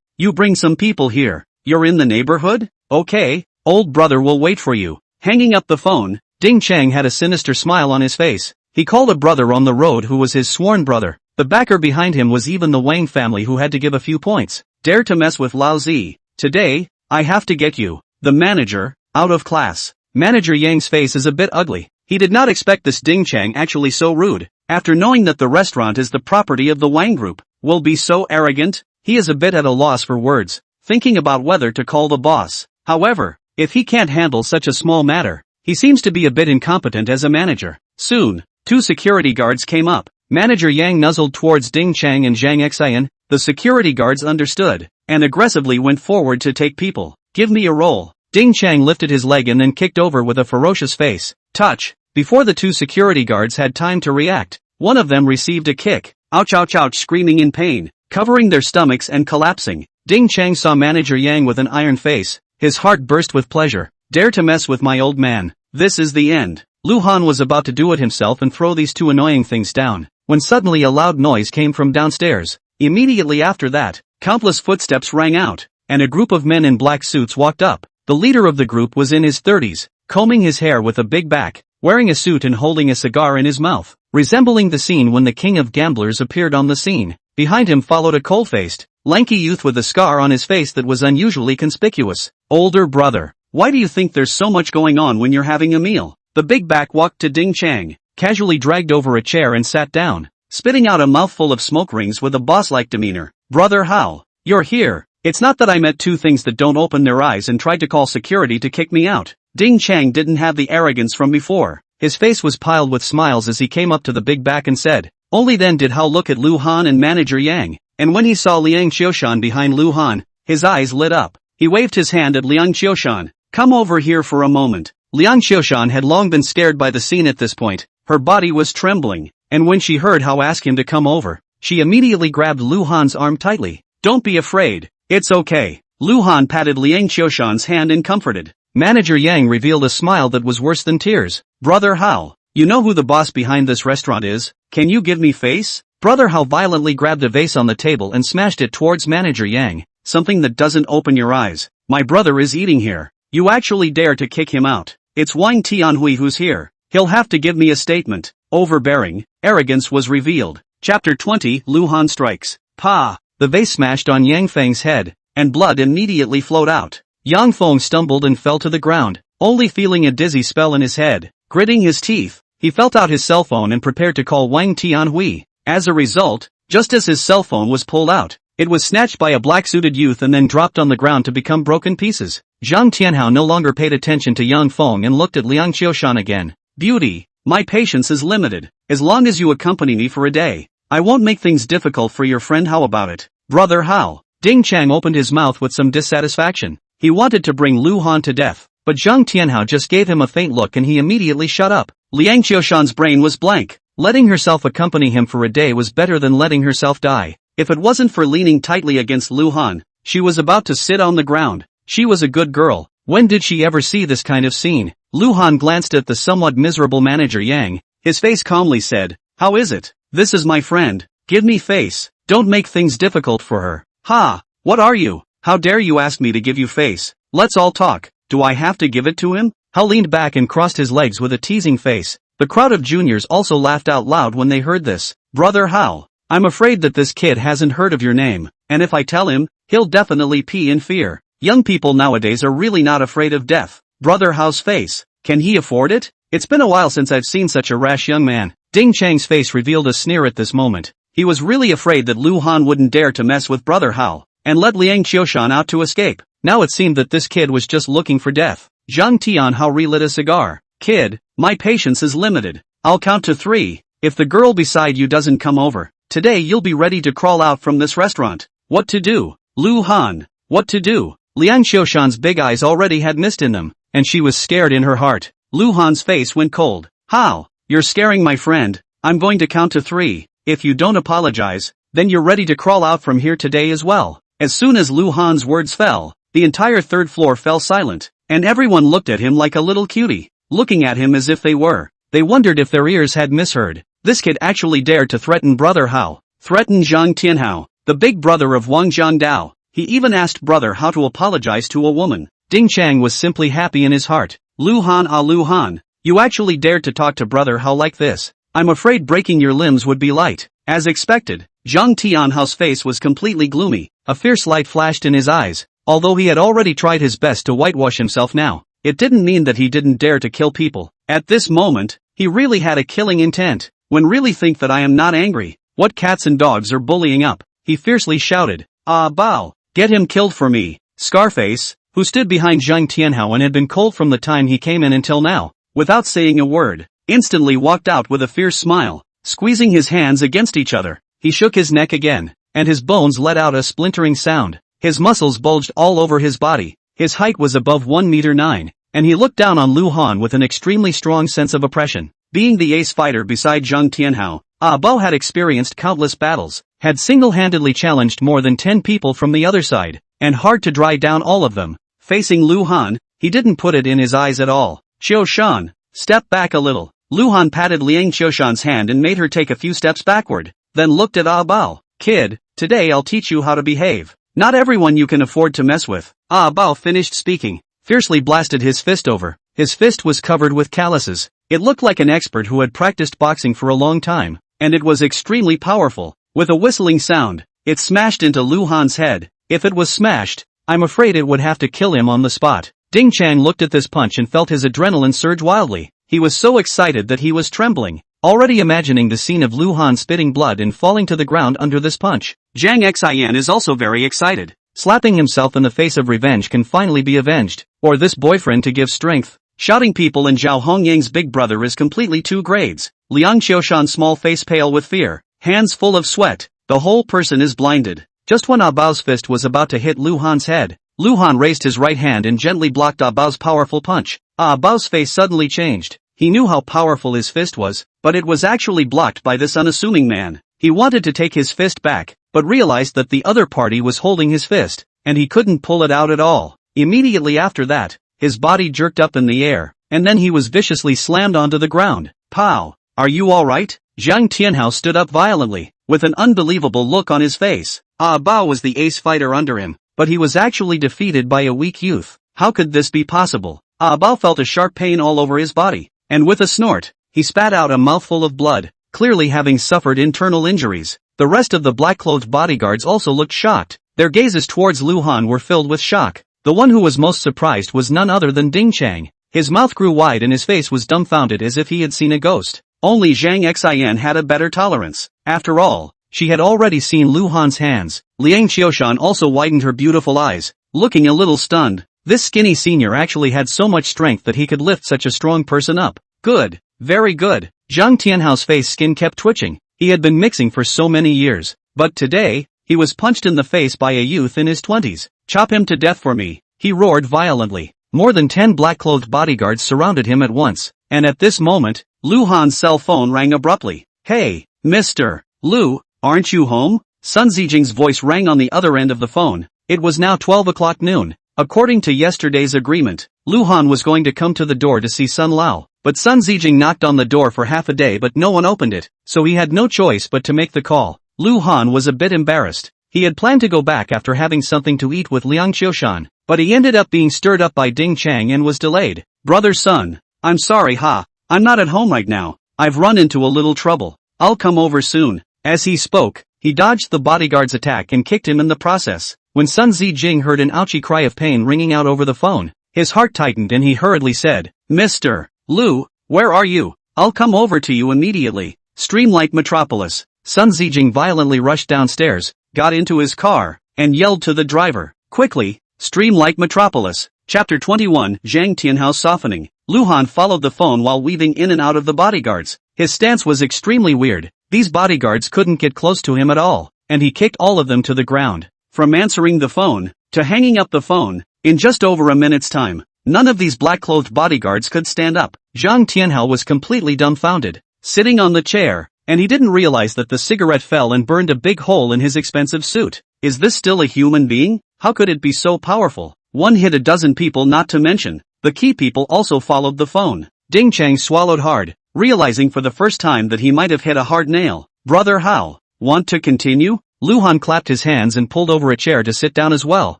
you bring some people here. You're in the neighborhood? Okay, old brother will wait for you. Hanging up the phone, Ding Chang had a sinister smile on his face. He called a brother on the road who was his sworn brother. The backer behind him was even the Wang family, who had to give a few points. Dare to mess with Lao Zi. Today, I have to get you. The manager, out of class. Manager Yang's face is a bit ugly. He did not expect this Ding Chang actually so rude. After knowing that the restaurant is the property of the Wang Group, will be so arrogant, he is a bit at a loss for words, thinking about whether to call the boss. However, if he can't handle such a small matter, he seems to be a bit incompetent as a manager. Soon, 2 security guards came up. Manager Yang nuzzled towards Ding Chang and Zhang Xian. The security guards understood, and aggressively went forward to take people. Give me a roll. Ding Chang lifted his leg and then kicked over with a ferocious face. Touch. Before the 2 security guards had time to react, one of them received a kick. Ouch ouch ouch, screaming in pain, covering their stomachs and collapsing. Ding Chang saw Manager Yang with an iron face. His heart burst with pleasure. Dare to mess with my old man. This is the end. Lu Han was about to do it himself and throw these 2 annoying things down, when suddenly a loud noise came from downstairs. Immediately after that, countless footsteps rang out, and a group of men in black suits walked up. The leader of the group was in his 30s, combing his hair with a big back, wearing a suit and holding a cigar in his mouth, resembling the scene when the king of gamblers appeared on the scene. Behind him followed a cold-faced, lanky youth with a scar on his face that was unusually conspicuous. Older brother. Why do you think there's so much going on when you're having a meal? The big back walked to Ding Chang, casually dragged over a chair and sat down, spitting out a mouthful of smoke rings with a boss-like demeanor. Brother Hao, you're here. It's not that I met two things that don't open their eyes and tried to call security to kick me out. Ding Chang didn't have the arrogance from before. His face was piled with smiles as he came up to the big back and said. Only then did Hao look at Lu Han and manager Yang, and when he saw Liang Qiushan behind Lu Han, his eyes lit up. He waved his hand at Liang Qiushan. Come over here for a moment. Liang Qiushan had long been scared by the scene at this point. Her body was trembling, and when she heard Hao ask him to come over, she immediately grabbed Lu Han's arm tightly. Don't be afraid. It's okay. Lu Han patted Liang Qiushan's hand and comforted. Manager Yang revealed a smile that was worse than tears. Brother Hao, you know who the boss behind this restaurant is? Can you give me face? Brother Hao violently grabbed a vase on the table and smashed it towards manager Yang. Something that doesn't open your eyes. My brother is eating here. You actually dare to kick him out. It's Wang Tianhui who's here. He'll have to give me a statement. Overbearing, arrogance was revealed. Chapter 20, Lu Han strikes. Pa! The vase smashed on Yang Feng's head, and blood immediately flowed out. Yang Feng stumbled and fell to the ground, only feeling a dizzy spell in his head. Gritting his teeth, he felt out his cell phone and prepared to call Wang Tianhui. As a result, just as his cell phone was pulled out, it was snatched by a black-suited youth and then dropped on the ground to become broken pieces. Zhang Tianhao no longer paid attention to Yang Feng and looked at Liang Qiushan again. Beauty, my patience is limited. As long as you accompany me for a day, I won't make things difficult for your friend. How about it? Brother Hao. Ding Chang opened his mouth with some dissatisfaction. He wanted to bring Lu Han to death, but Zhang Tianhao just gave him a faint look and he immediately shut up. Liang Qiushan's brain was blank. Letting herself accompany him for a day was better than letting herself die. If it wasn't for leaning tightly against Lu Han, she was about to sit on the ground. She was a good girl. When did she ever see this kind of scene? Lu Han glanced at the somewhat miserable manager Yang. His face calmly said, how is it? This is my friend. Give me face. Don't make things difficult for her. Ha! What are you? How dare you ask me to give you face? Let's all talk. Do I have to give it to him? Hao leaned back and crossed his legs with a teasing face. The crowd of juniors also laughed out loud when they heard this. Brother Hao, I'm afraid that this kid hasn't heard of your name, and if I tell him, he'll definitely pee in fear. Young people nowadays are really not afraid of death. Brother Hao's face. Can he afford it? It's been a while since I've seen such a rash young man. Ding Chang's face revealed a sneer at this moment. He was really afraid that Lu Han wouldn't dare to mess with Brother Hao, and let Liang Qiushan out to escape. Now it seemed that this kid was just looking for death. Zhang Tianhao relit a cigar. Kid, my patience is limited. I'll count to 3. If the girl beside you doesn't come over, today you'll be ready to crawl out from this restaurant. What to do? Lu Han. What to do? Liang Qiushan's big eyes already had mist in them, and she was scared in her heart. Lu Han's face went cold. How? You're scaring my friend. I'm going to count to 3. If you don't apologize, then you're ready to crawl out from here today as well. As soon as Lu Han's words fell, the entire third floor fell silent, and everyone looked at him like a little cutie, looking at him as if they wondered if their ears had misheard. This kid actually dared to threaten Brother Hao, threaten Zhang Tianhao, the big brother of Wang Jiangdao. He even asked Brother Hao to apologize to a woman. Ding Chang was simply happy in his heart. Lu Han, you actually dared to talk to Brother Hao like this. I'm afraid breaking your limbs would be light. As expected, Zhang Tianhao's face was completely gloomy. A fierce light flashed in his eyes. Although he had already tried his best to whitewash himself now, it didn't mean that he didn't dare to kill people. At this moment, he really had a killing intent. When really think that I am not angry, what cats and dogs are bullying up? He fiercely shouted. Ah Bao, get him killed for me. Scarface, who stood behind Zhang Tianhao and had been cold from the time he came in until now, without saying a word, instantly walked out with a fierce smile, squeezing his hands against each other. He shook his neck again, and his bones let out a splintering sound. His muscles bulged all over his body. His height was above 1 meter 9, and he looked down on Lu Han with an extremely strong sense of oppression. Being the ace fighter beside Zhang Tianhao, Ah Bao had experienced countless battles, had single-handedly challenged more than 10 people from the other side, and hard to dry down all of them. Facing Lu Han, he didn't put it in his eyes at all. Qiushan, step back a little. Lu Han patted Liang Qiushan's hand and made her take a few steps backward, then looked at Ah Bao. Kid, today I'll teach you how to behave. Not everyone you can afford to mess with. Ah Bao finished speaking, fiercely blasted his fist over. His fist was covered with calluses. It looked like an expert who had practiced boxing for a long time, and it was extremely powerful. With a whistling sound, it smashed into Lu Han's head. If it was smashed, I'm afraid it would have to kill him on the spot. Ding Chang looked at this punch and felt his adrenaline surge wildly. He was so excited that he was trembling, already imagining the scene of Lu Han spitting blood and falling to the ground under this punch. Zhang Xian is also very excited. Slapping himself in the face of revenge can finally be avenged, or this boyfriend to give strength. Shouting people in Zhao Hongying's big brother is completely 2 grades. Liang Xiaoshan's small face pale with fear, hands full of sweat, the whole person is blinded. Just when Abao's fist was about to hit Lu Han's head, Lu Han raised his right hand and gently blocked Abao's powerful punch. Abao's face suddenly changed. He knew how powerful his fist was, but it was actually blocked by this unassuming man. He wanted to take his fist back, but realized that the other party was holding his fist, and he couldn't pull it out at all. Immediately after that, his body jerked up in the air, and then he was viciously slammed onto the ground. Pow! Are you alright? Zhang Tianhao stood up violently, with an unbelievable look on his face. Bao was the ace fighter under him, but he was actually defeated by a weak youth. How could this be possible? Bao felt a sharp pain all over his body, and with a snort, he spat out a mouthful of blood, clearly having suffered internal injuries. The rest of the black-clothed bodyguards also looked shocked. Their gazes towards Lu Han were filled with shock. The one who was most surprised was none other than Ding Chang. His mouth grew wide and his face was dumbfounded as if he had seen a ghost. Only Zhang Xian had a better tolerance. After all, she had already seen Lu Han's hands. Liang Xiaoshan also widened her beautiful eyes, looking a little stunned. This skinny senior actually had so much strength that he could lift such a strong person up. Good. Very good. Zhang Tianhao's face skin kept twitching. He had been mixing for so many years, but today, he was punched in the face by a youth in his 20s. Chop him to death for me, he roared violently. More than 10 black-clothed bodyguards surrounded him at once, and at this moment, Lu Han's cell phone rang abruptly. Hey, Mr. Lu, aren't you home? Sun Zijing's voice rang on the other end of the phone. It was now 12 o'clock noon. According to yesterday's agreement, Lu Han was going to come to the door to see Sun Lao, but Sun Zijing knocked on the door for half a day but no one opened it, so he had no choice but to make the call. Lu Han was a bit embarrassed. He had planned to go back after having something to eat with Liang Xiaoshan, but he ended up being stirred up by Ding Chang and was delayed. Brother Sun, I'm sorry I'm not at home right now. I've run into a little trouble. I'll come over soon. As he spoke, he dodged the bodyguard's attack and kicked him in the process. When Sun Zijing heard an ouchy cry of pain ringing out over the phone, his heart tightened and he hurriedly said, Mr. Lu, where are you? I'll come over to you immediately. Streamlight Metropolis. Sun Zijing violently rushed downstairs, got into his car, and yelled to the driver, quickly, Streamlight Metropolis. Chapter 21 Zhang Tianhao softening. Lu Han followed the phone while weaving in and out of the bodyguards. His stance was extremely weird. These bodyguards couldn't get close to him at all, and he kicked all of them to the ground. From answering the phone, to hanging up the phone, in just over a minute's time, none of these black-clothed bodyguards could stand up. Zhang Tianhao was completely dumbfounded, sitting on the chair, and he didn't realize that the cigarette fell and burned a big hole in his expensive suit. Is this still a human being? How could it be so powerful? One hit a dozen people, not to mention, the key people also followed the phone. Ding Chang swallowed hard, realizing for the first time that he might have hit a hard nail. Brother Hao, want to continue? Lu Han clapped his hands and pulled over a chair to sit down as well.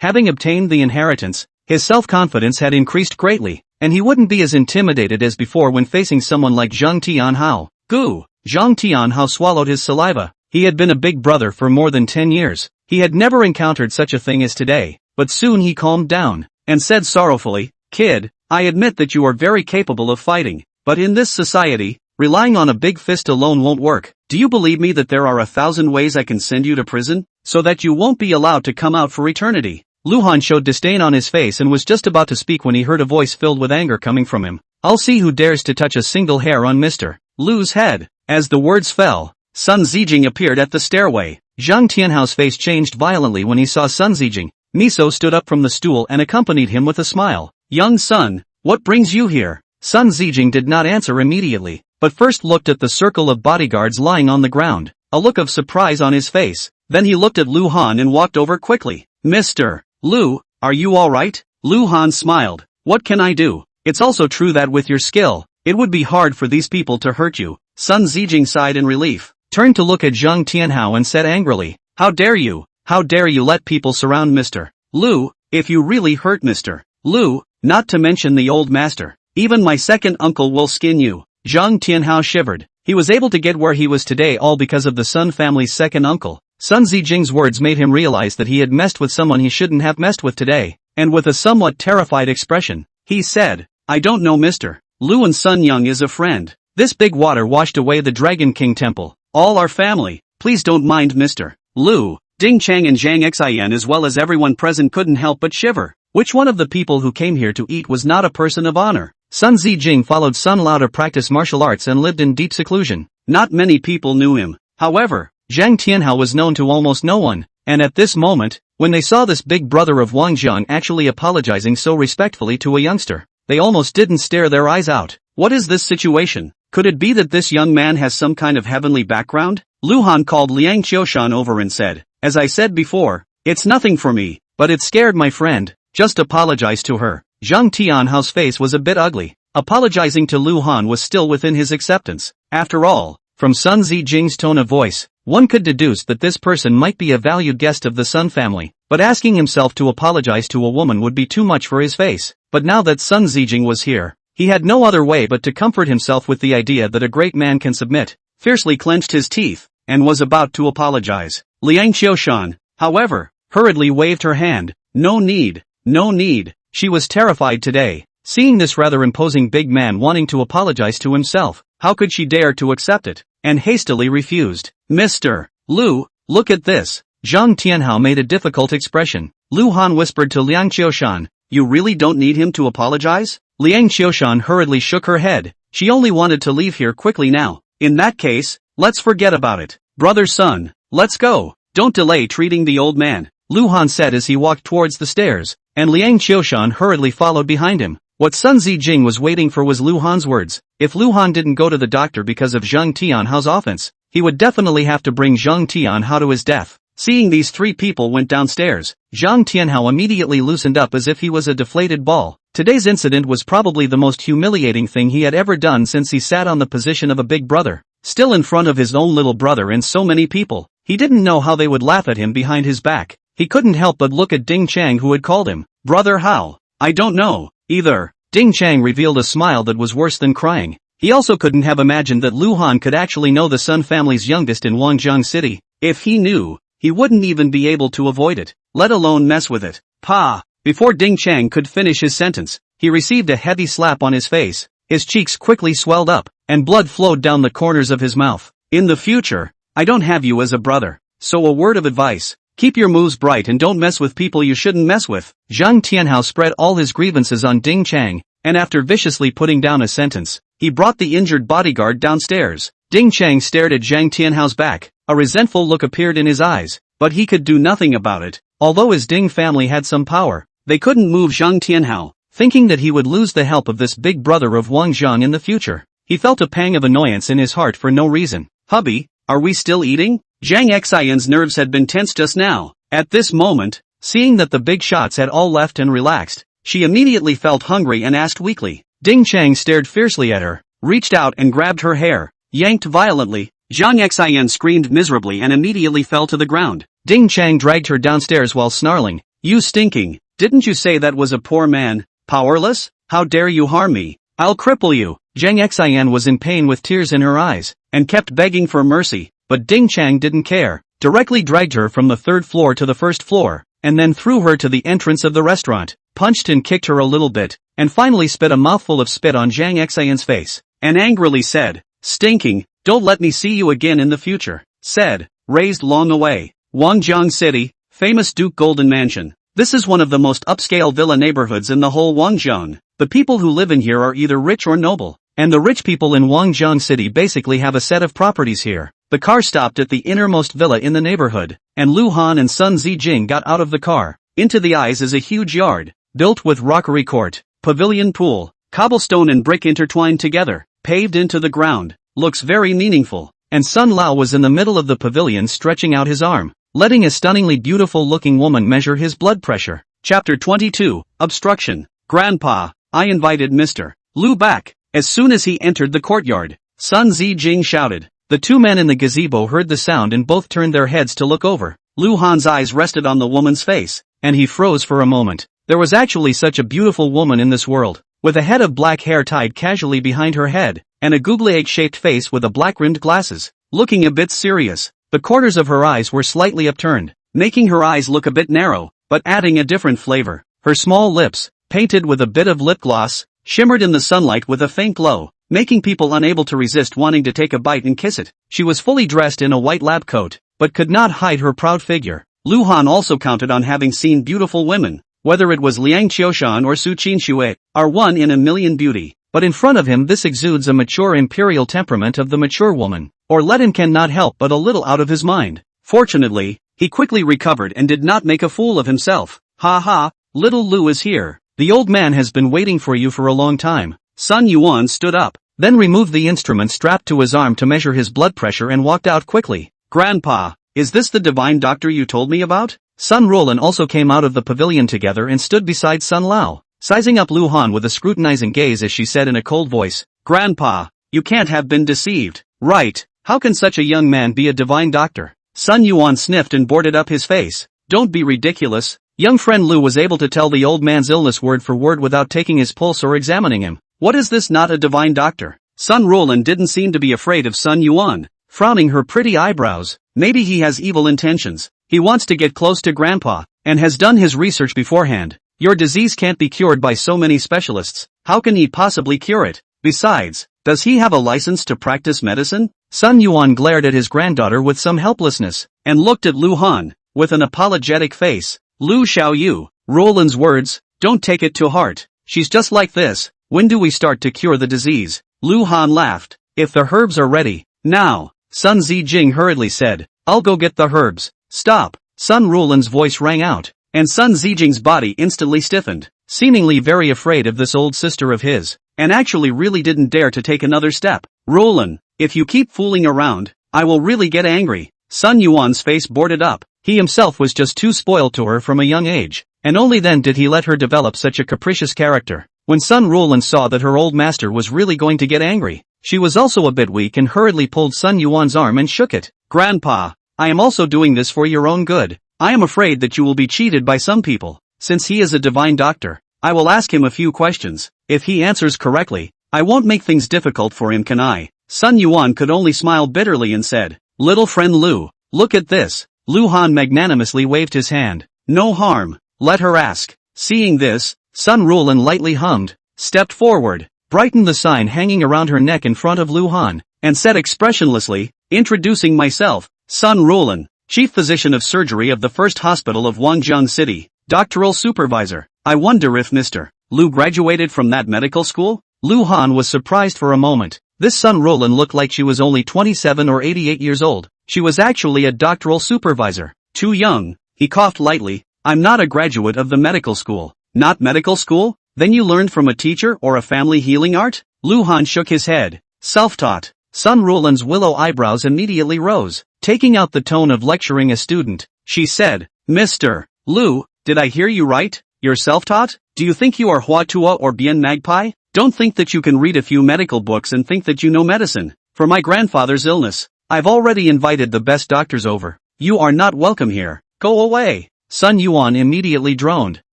Having obtained the inheritance, his self-confidence had increased greatly, and he wouldn't be as intimidated as before when facing someone like Zhang Tianhao. Goo! Zhang Tianhao swallowed his saliva. He had been a big brother for more than 10 years. He had never encountered such a thing as today, but soon he calmed down, and said sorrowfully, Kid, I admit that you are very capable of fighting, but in this society, relying on a big fist alone won't work. Do you believe me that there are 1,000 ways I can send you to prison, so that you won't be allowed to come out for eternity? Lu Han showed disdain on his face and was just about to speak when he heard a voice filled with anger coming from him. I'll see who dares to touch a single hair on Mr. Lu's head. As the words fell, Sun Zijing appeared at the stairway. Zhang Tianhao's face changed violently when he saw Sun Zijing. Miso stood up from the stool and accompanied him with a smile. Young Sun, what brings you here? Sun Zijing did not answer immediately, but first looked at the circle of bodyguards lying on the ground, a look of surprise on his face. Then he looked at Lu Han and walked over quickly. Mr. Lu, are you alright? Lu Han smiled. What can I do? It's also true that with your skill, it would be hard for these people to hurt you. Sun Zijing sighed in relief, turned to look at Zhang Tianhao and said angrily, How dare you let people surround Mr. Lu? If you really hurt Mr. Lu, not to mention the old master, even my second uncle will skin you. Zhang Tianhao shivered. He was able to get where he was today all because of the Sun family's second uncle. Sun Zijing's words made him realize that he had messed with someone he shouldn't have messed with today, and with a somewhat terrified expression, he said, "I don't know Mr. Lu, and Sun Young is a friend. This big water washed away the Dragon King temple. All our family, please don't mind Mr. Lu." Ding Chang and Zhang Xian as well as everyone present couldn't help but shiver. Which one of the people who came here to eat was not a person of honor? Sun Zijing followed Sun Lao to practice martial arts and lived in deep seclusion. Not many people knew him. However, Zhang Tianhao was known to almost no one, and at this moment, when they saw this big brother of Wang Jiang actually apologizing so respectfully to a youngster, they almost didn't stare their eyes out. What is this situation? Could it be that this young man has some kind of heavenly background? Lu Han called Liang Qiushan over and said, "As I said before, it's nothing for me, but it scared my friend. Just apologize to her." Zhang Tianhao's face was a bit ugly. Apologizing to Lu Han was still within his acceptance. After all, from Sun Zijing's tone of voice, one could deduce that this person might be a valued guest of the Sun family, but asking himself to apologize to a woman would be too much for his face. But now that Sun Zijing was here, he had no other way but to comfort himself with the idea that a great man can submit. Fiercely clenched his teeth, and was about to apologize. Liang Qiushan, however, hurriedly waved her hand. No need, no need. She was terrified today, seeing this rather imposing big man wanting to apologize to himself. How could she dare to accept it? And hastily refused. "Mr. Lu, look at this." Zhang Tianhao made a difficult expression. Lu Han whispered to Liang Qiushan, "You really don't need him to apologize?" Liang Qiushan hurriedly shook her head. She only wanted to leave here quickly now. "In that case, let's forget about it. Brother Sun, let's go. Don't delay treating the old man," Lu Han said as he walked towards the stairs, and Liang Qiushan hurriedly followed behind him. What Sun Zijing was waiting for was Lu Han's words. If Lu Han didn't go to the doctor because of Zhang Tianhao's offense, he would definitely have to bring Zhang Tianhao to his death. Seeing these three people went downstairs, Zhang Tianhao immediately loosened up as if he was a deflated ball. Today's incident was probably the most humiliating thing he had ever done since he sat on the position of a big brother, still in front of his own little brother and so many people. He didn't know how they would laugh at him behind his back. He couldn't help but look at Ding Chang, who had called him Brother Hao. "I don't know, either." Ding Chang revealed a smile that was worse than crying. He also couldn't have imagined that Lu Han could actually know the Sun family's youngest in Wangjiang City. If he knew, he wouldn't even be able to avoid it, let alone mess with it. "Pa!" Before Ding Chang could finish his sentence, he received a heavy slap on his face. His cheeks quickly swelled up, and blood flowed down the corners of his mouth. "In the future, I don't have you as a brother. So a word of advice. Keep your moves bright and don't mess with people you shouldn't mess with." Zhang Tianhao spread all his grievances on Ding Chang, and after viciously putting down a sentence, he brought the injured bodyguard downstairs. Ding Chang stared at Zhang Tianhao's back. A resentful look appeared in his eyes, but he could do nothing about it. Although his Ding family had some power, they couldn't move Zhang Tianhao. Thinking that he would lose the help of this big brother of Wang Jiang in the future, he felt a pang of annoyance in his heart for no reason. "Hubby, are we still eating?" Zhang Xian's nerves had been tense just now. At this moment, seeing that the big shots had all left and relaxed, she immediately felt hungry and asked weakly. Ding Chang stared fiercely at her, reached out and grabbed her hair, yanked violently. Zhang Xian screamed miserably and immediately fell to the ground. Ding Chang dragged her downstairs while snarling, "You stinking, didn't you say that was a poor man? Powerless? How dare you harm me? I'll cripple you." Zhang Xian was in pain with tears in her eyes, and kept begging for mercy, but Ding Chang didn't care, directly dragged her from the third floor to the first floor, and then threw her to the entrance of the restaurant, punched and kicked her a little bit, and finally spit a mouthful of spit on Zhang Xian's face, and angrily said, "Stinking, don't let me see you again in the future." Said, raised long away. Wangjiang City, famous Duke Golden Mansion. This is one of the most upscale villa neighborhoods in the whole Wangjiang. The people who live in here are either rich or noble, and the rich people in Wangjiang City basically have a set of properties here. The car stopped at the innermost villa in the neighborhood, and Lu Han and Sun Zijing got out of the car. Into the eyes is a huge yard, built with rockery court, pavilion pool, cobblestone and brick intertwined together, paved into the ground. Looks very meaningful. And Sun Lao was in the middle of the pavilion stretching out his arm, letting a stunningly beautiful-looking woman measure his blood pressure. Chapter 22, Obstruction. "Grandpa, I invited Mr. Lu back." As soon as he entered the courtyard, Sun Zijing shouted. The two men in the gazebo heard the sound and both turned their heads to look over. Lu Han's eyes rested on the woman's face, and he froze for a moment. There was actually such a beautiful woman in this world, with a head of black hair tied casually behind her head, and a googly egg-shaped face with a black-rimmed glasses, looking a bit serious. The corners of her eyes were slightly upturned, making her eyes look a bit narrow, but adding a different flavor. Her small lips, painted with a bit of lip gloss, shimmered in the sunlight with a faint glow, making people unable to resist wanting to take a bite and kiss it. She was fully dressed in a white lab coat, but could not hide her proud figure. Lu Han also counted on having seen beautiful women, whether it was Liang Qiushan or Su Qinxue, are one in a million beauty, but in front of him this exudes a mature imperial temperament of the mature woman, or let him cannot help but a little out of his mind. Fortunately, he quickly recovered and did not make a fool of himself. Ha ha, little Lu is here. The old man has been waiting for you for a long time. Sun Yuan stood up, then removed the instrument strapped to his arm to measure his blood pressure and walked out quickly. Grandpa, is this the divine doctor you told me about? Sun Roland also came out of the pavilion together and stood beside Sun Lao, sizing up Lu Han with a scrutinizing gaze as she said in a cold voice, Grandpa, you can't have been deceived, right? How can such a young man be a divine doctor? Sun Yuan sniffed and boarded up his face. Don't be ridiculous. Young friend Lu was able to tell the old man's illness word for word without taking his pulse or examining him. What is this, not a divine doctor? Sun Roland didn't seem to be afraid of Sun Yuan, frowning her pretty eyebrows. Maybe he has evil intentions. He wants to get close to Grandpa, and has done his research beforehand. Your disease can't be cured by so many specialists. How can he possibly cure it? Besides, does he have a license to practice medicine? Sun Yuan glared at his granddaughter with some helplessness, and looked at Lu Han, with an apologetic face. Lu Xiaoyu, Roland's words, don't take it to heart. She's just like this. When do we start to cure the disease? Lu Han laughed. If the herbs are ready, now. Sun Zijing hurriedly said, I'll go get the herbs. Stop. Sun Roland's voice rang out, and Sun Zijing's body instantly stiffened, seemingly very afraid of this old sister of his, and actually really didn't dare to take another step. Roland, if you keep fooling around, I will really get angry. Sun Yuan's face boarded up. He himself was just too spoiled to her from a young age, and only then did he let her develop such a capricious character. When Sun Roland saw that her old master was really going to get angry, she was also a bit weak and hurriedly pulled Sun Yuan's arm and shook it. Grandpa, I am also doing this for your own good. I am afraid that you will be cheated by some people. Since he is a divine doctor, I will ask him a few questions. If he answers correctly, I won't make things difficult for him, can I? Sun Yuan could only smile bitterly and said, Little friend Lu, look at this. Lu Han magnanimously waved his hand. No harm, let her ask. Seeing this, Sun Roland lightly hummed, stepped forward, brightened the sign hanging around her neck in front of Lu Han, and said expressionlessly, introducing myself, Sun Roland, Chief Physician of Surgery of the First Hospital of Wangjiang City, Doctoral Supervisor. I wonder if Mr. Lu graduated from that medical school? Lu Han was surprised for a moment. This Sun Roland looked like she was only 27 or 88 years old. She was actually a doctoral supervisor. Too young. He coughed lightly. I'm not a graduate of the medical school. Not medical school? Then you learned from a teacher or a family healing art? Lu Han shook his head. Self-taught. Sun Roland's willow eyebrows immediately rose, taking out the tone of lecturing a student. She said, Mr. Lu, did I hear you right? You're self-taught? Do you think you are Hua Tua or Bien Magpie? Don't think that you can read a few medical books and think that you know medicine. For my grandfather's illness, I've already invited the best doctors over. You are not welcome here. Go away. Sun Yuan immediately droned.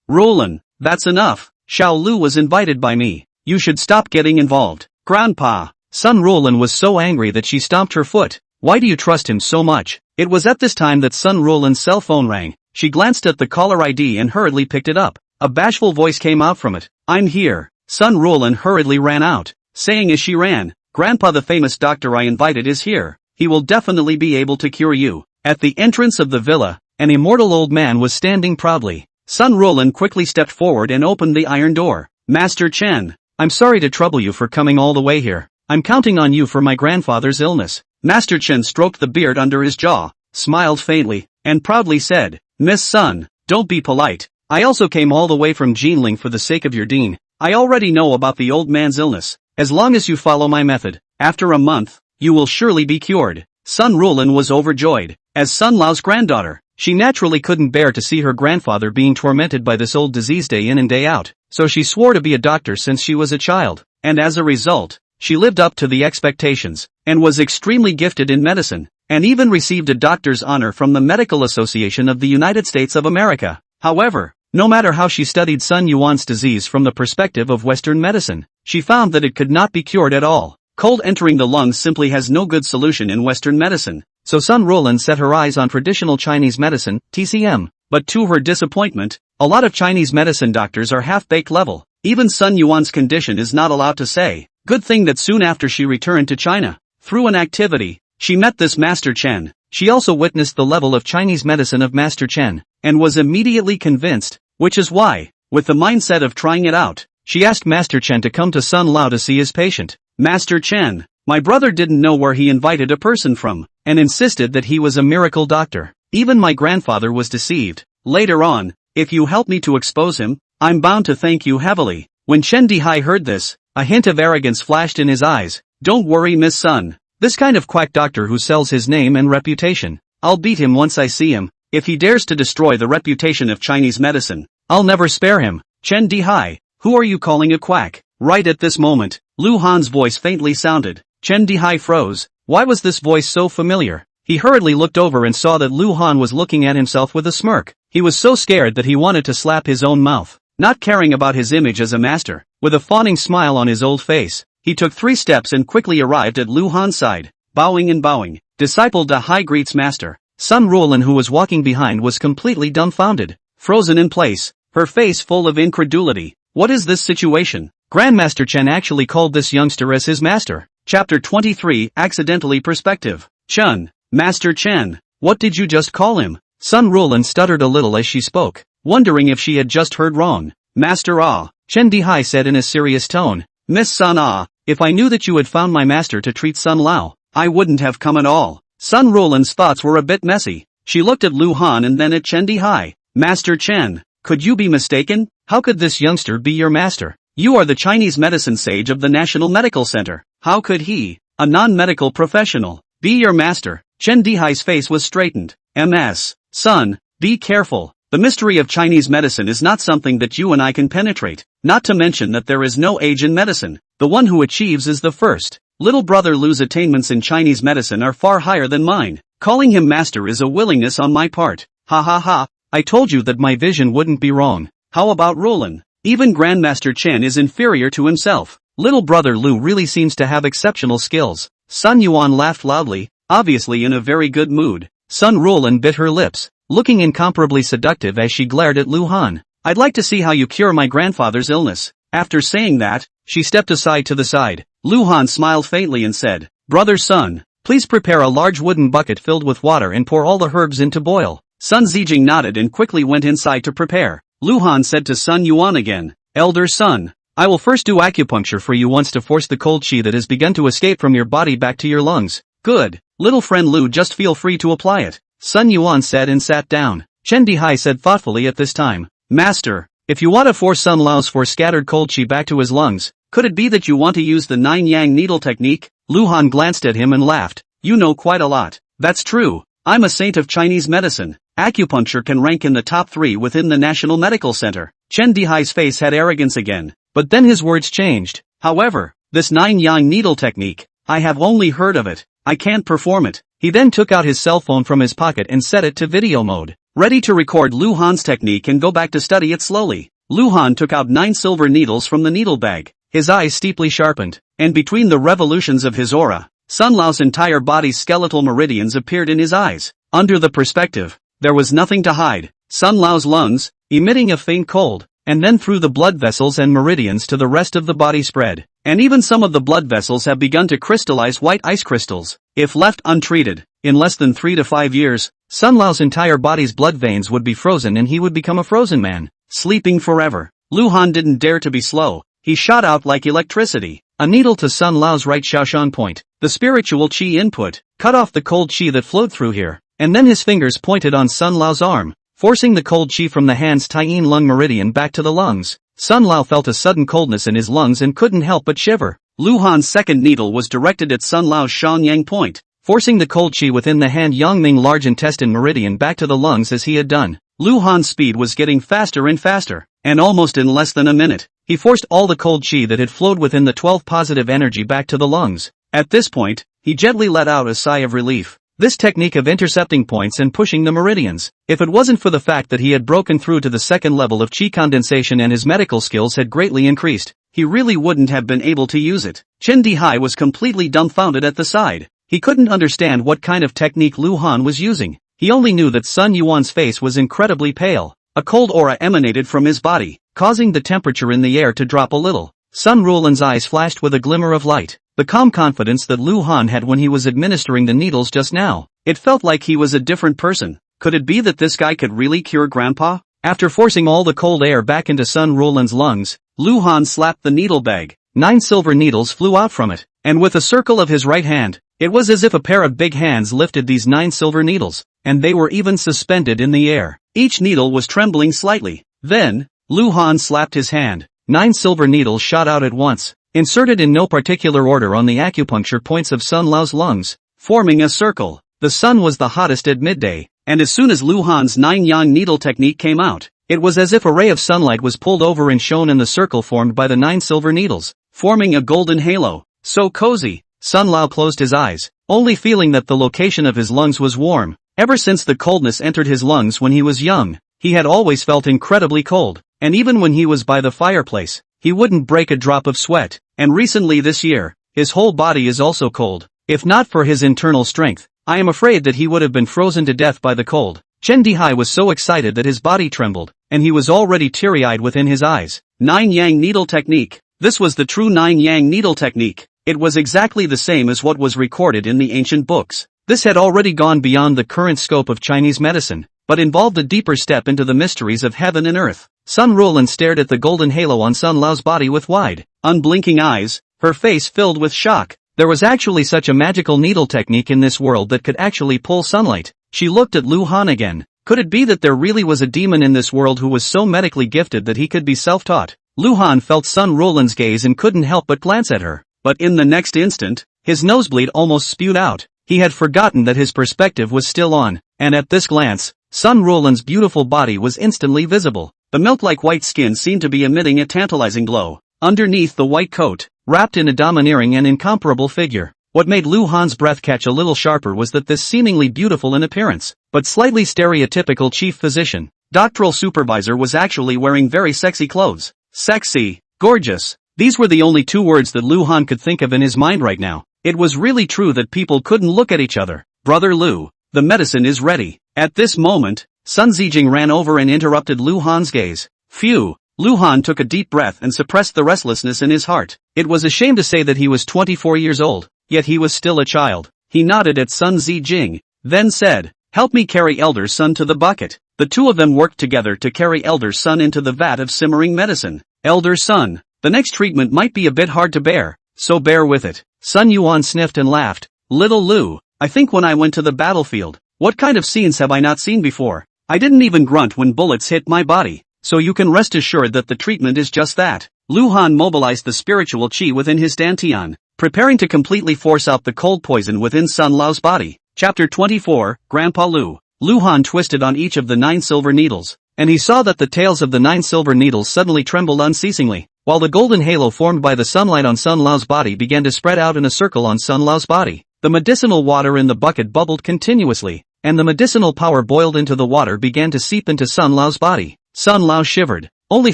Roland, that's enough. Xiao Lu was invited by me. You should stop getting involved. Grandpa. Sun Roland was so angry that she stomped her foot. Why do you trust him so much? It was at this time that Sun Roland's cell phone rang. She glanced at the caller ID and hurriedly picked it up. A bashful voice came out from it. I'm here. Sun Roland hurriedly ran out, saying as she ran, Grandpa, the famous doctor I invited is here. He will definitely be able to cure you. At the entrance of the villa, an immortal old man was standing proudly. Sun Roland quickly stepped forward and opened the iron door. Master Chen, I'm sorry to trouble you for coming all the way here. I'm counting on you for my grandfather's illness. Master Chen stroked the beard under his jaw, smiled faintly, and proudly said, Miss Sun, don't be polite. I also came all the way from Jinling for the sake of your dean. I already know about the old man's illness. As long as you follow my method, after a month, you will surely be cured. Sun Roland was overjoyed. As Sun Lao's granddaughter, she naturally couldn't bear to see her grandfather being tormented by this old disease day in and day out, so she swore to be a doctor since she was a child, and as a result, she lived up to the expectations, and was extremely gifted in medicine, and even received a doctor's honor from the Medical Association of the United States of America. However, no matter how she studied Sun Yuan's disease from the perspective of Western medicine, she found that it could not be cured at all. Cold entering the lungs simply has no good solution in Western medicine. So Sun Ruolin set her eyes on traditional Chinese medicine, TCM. But to her disappointment, a lot of Chinese medicine doctors are half-baked level. Even Sun Yuan's condition is not allowed to say. Good thing that soon after she returned to China, through an activity, she met this Master Chen. She also witnessed the level of Chinese medicine of Master Chen, and was immediately convinced, which is why, with the mindset of trying it out, she asked Master Chen to come to Sun Lao to see his patient. Master Chen, my brother didn't know where he invited a person from, and insisted that he was a miracle doctor. Even my grandfather was deceived. Later on, if you help me to expose him, I'm bound to thank you heavily. When Chen Dihai heard this, a hint of arrogance flashed in his eyes. Don't worry, Miss Sun. This kind of quack doctor who sells his name and reputation. I'll beat him once I see him. If he dares to destroy the reputation of Chinese medicine, I'll never spare him. Chen Dihai, who are you calling a quack? Right at this moment, Lu Han's voice faintly sounded. Chen Dihai froze. Why was this voice so familiar? He hurriedly looked over and saw that Lu Han was looking at himself with a smirk. He was so scared that he wanted to slap his own mouth. Not caring about his image as a master, with a fawning smile on his old face, he took 3 steps and quickly arrived at Lu Han's side, bowing and bowing. Disciple Dihai greets master. Sun Ruolin, who was walking behind, was completely dumbfounded, frozen in place, her face full of incredulity. What is this situation? Grandmaster Chen actually called this youngster as his master. Chapter 23, Accidentally Perspective. Chen, Master Chen, what did you just call him? Sun Ruolin stuttered a little as she spoke, wondering if she had just heard wrong. Master Ah, Chen Dihai said in a serious tone. Miss Sun Ah, if I knew that you had found my master to treat Sun Lao, I wouldn't have come at all. Sun Ruolin's thoughts were a bit messy. She looked at Lu Han and then at Chen Dihai. Master Chen, could you be mistaken? How could this youngster be your master? You are the Chinese medicine sage of the National Medical Center. How could he, a non-medical professional, be your master? Chen Dihai's face was straightened. MS, Sun, be careful. The mystery of Chinese medicine is not something that you and I can penetrate. Not to mention that there is no age in medicine. The one who achieves is the first. Little brother Lu's attainments in Chinese medicine are far higher than mine. Calling him master is a willingness on my part. Ha ha ha. I told you that my vision wouldn't be wrong. How about Ruolin? Even Grandmaster Chen is inferior to himself. Little brother Lu really seems to have exceptional skills. Sun Yuan laughed loudly, obviously in a very good mood. Sun Ruolin bit her lips, looking incomparably seductive as she glared at Lu Han. I'd like to see how you cure my grandfather's illness. After saying that, she stepped aside to the side. Lu Han smiled faintly and said, Brother Sun, please prepare a large wooden bucket filled with water and pour all the herbs in to boil. Sun Zijing nodded and quickly went inside to prepare. Lu Han said to Sun Yuan again, Elder Sun, I will first do acupuncture for you once to force the cold qi that has begun to escape from your body back to your lungs. Good, little friend Lu, just feel free to apply it. Sun Yuan said and sat down. Chen Dihai said thoughtfully at this time, Master, if you want to force Sun Lao's scattered cold qi back to his lungs, could it be that you want to use the 9-yang needle technique? Lu Han glanced at him and laughed. You know quite a lot. That's true. I'm a saint of Chinese medicine. Acupuncture can rank in the top 3 within the National Medical Center. Chen Dihai's face had arrogance again. But then his words changed. However, this 9-yang needle technique, I have only heard of it. I can't perform it. He then took out his cell phone from his pocket and set it to video mode, ready to record Lu Han's technique and go back to study it slowly. Lu Han took out 9 silver needles from the needle bag. His eyes steeply sharpened, and between the revolutions of his aura, Sun Lao's entire body's skeletal meridians appeared in his eyes. Under the perspective, there was nothing to hide. Sun Lao's lungs, emitting a faint cold, and then through the blood vessels and meridians to the rest of the body spread. And even some of the blood vessels have begun to crystallize white ice crystals. If left untreated, in less than 3 to 5 years, Sun Lao's entire body's blood veins would be frozen and he would become a frozen man, sleeping forever. Lu Han didn't dare to be slow. He shot out like electricity. A needle to Sun Lao's right Xiaoshan point, the spiritual qi input, cut off the cold qi that flowed through here, and then his fingers pointed on Sun Lao's arm, forcing the cold qi from the hand's Taiyin lung meridian back to the lungs. Sun Lao felt a sudden coldness in his lungs and couldn't help but shiver. Lu Han's second needle was directed at Sun Lao's Shangyang point, forcing the cold qi within the hand Yangming large intestine meridian back to the lungs as he had done. Lu Han's speed was getting faster and faster, and almost in less than a minute, he forced all the cold qi that had flowed within the 12 positive energy back to the lungs. At this point, he gently let out a sigh of relief. This technique of intercepting points and pushing the meridians, if it wasn't for the fact that he had broken through to the second level of qi condensation and his medical skills had greatly increased, he really wouldn't have been able to use it. Chen Dihai was completely dumbfounded at the side. He couldn't understand what kind of technique Lu Han was using. He only knew that Sun Yuan's face was incredibly pale. A cold aura emanated from his body, causing the temperature in the air to drop a little. Sun Rulan's eyes flashed with a glimmer of light, the calm confidence that Lu Han had when he was administering the needles just now. It felt like he was a different person. Could it be that this guy could really cure Grandpa? After forcing all the cold air back into Sun Rulan's lungs, Lu Han slapped the needle bag. 9 silver needles flew out from it, and with a circle of his right hand, it was as if a pair of big hands lifted these 9 silver needles, and they were even suspended in the air. Each needle was trembling slightly. Then, Lu Han slapped his hand. 9 silver needles shot out at once, inserted in no particular order on the acupuncture points of Sun Lao's lungs, forming a circle. The sun was the hottest at midday, and as soon as Lu Han's 9-yang needle technique came out, it was as if a ray of sunlight was pulled over and shone in the circle formed by the 9 silver needles, forming a golden halo. So cozy. Sun Lao closed his eyes, only feeling that the location of his lungs was warm. Ever since the coldness entered his lungs when he was young, he had always felt incredibly cold, and even when he was by the fireplace, he wouldn't break a drop of sweat. And recently this year, his whole body is also cold. If not for his internal strength, I am afraid that he would have been frozen to death by the cold. Chen Dihai was so excited that his body trembled, and he was already teary-eyed within his eyes. 9-yang needle technique. This was the true 9-yang needle technique. It was exactly the same as what was recorded in the ancient books. This had already gone beyond the current scope of Chinese medicine, but involved a deeper step into the mysteries of heaven and earth. Sun Rulan stared at the golden halo on Sun Lao's body with wide, unblinking eyes, her face filled with shock. There was actually such a magical needle technique in this world that could actually pull sunlight. She looked at Lu Han again. Could it be that there really was a demon in this world who was so medically gifted that he could be self-taught? Lu Han felt Sun Rulan's gaze and couldn't help but glance at her. But in the next instant, his nosebleed almost spewed out. He had forgotten that his perspective was still on, and at this glance, Sun Rulan's beautiful body was instantly visible. The milk-like white skin seemed to be emitting a tantalizing glow. Underneath the white coat, wrapped in a domineering and incomparable figure. What made Lu Han's breath catch a little sharper was that this seemingly beautiful in appearance, but slightly stereotypical chief physician, doctoral supervisor was actually wearing very sexy clothes. Sexy, gorgeous. These were the only 2 words that Lu Han could think of in his mind right now. It was really true that people couldn't look at each other. Brother Lu, the medicine is ready. At this moment, Sun Zijing ran over and interrupted Lu Han's gaze. Phew. Lu Han took a deep breath and suppressed the restlessness in his heart. It was a shame to say that he was 24 years old, yet he was still a child. He nodded at Sun Zijing, then said, "Help me carry Elder Sun to the bucket." The 2 of them worked together to carry Elder Sun into the vat of simmering medicine. Elder Sun, the next treatment might be a bit hard to bear, so bear with it. Sun Yuan sniffed and laughed. Little Lu, I think when I went to the battlefield, what kind of scenes have I not seen before? I didn't even grunt when bullets hit my body. So you can rest assured that the treatment is just that. Lu Han mobilized the spiritual qi within his dantian, preparing to completely force out the cold poison within Sun Lao's body. Chapter 24, Grandpa Lu. Lu Han twisted on each of the 9 silver needles, and he saw that the tails of the 9 silver needles suddenly trembled unceasingly, while the golden halo formed by the sunlight on Sun Lao's body began to spread out in a circle on Sun Lao's body. The medicinal water in the bucket bubbled continuously, and the medicinal power boiled into the water began to seep into Sun Lao's body. Sun Lao shivered, only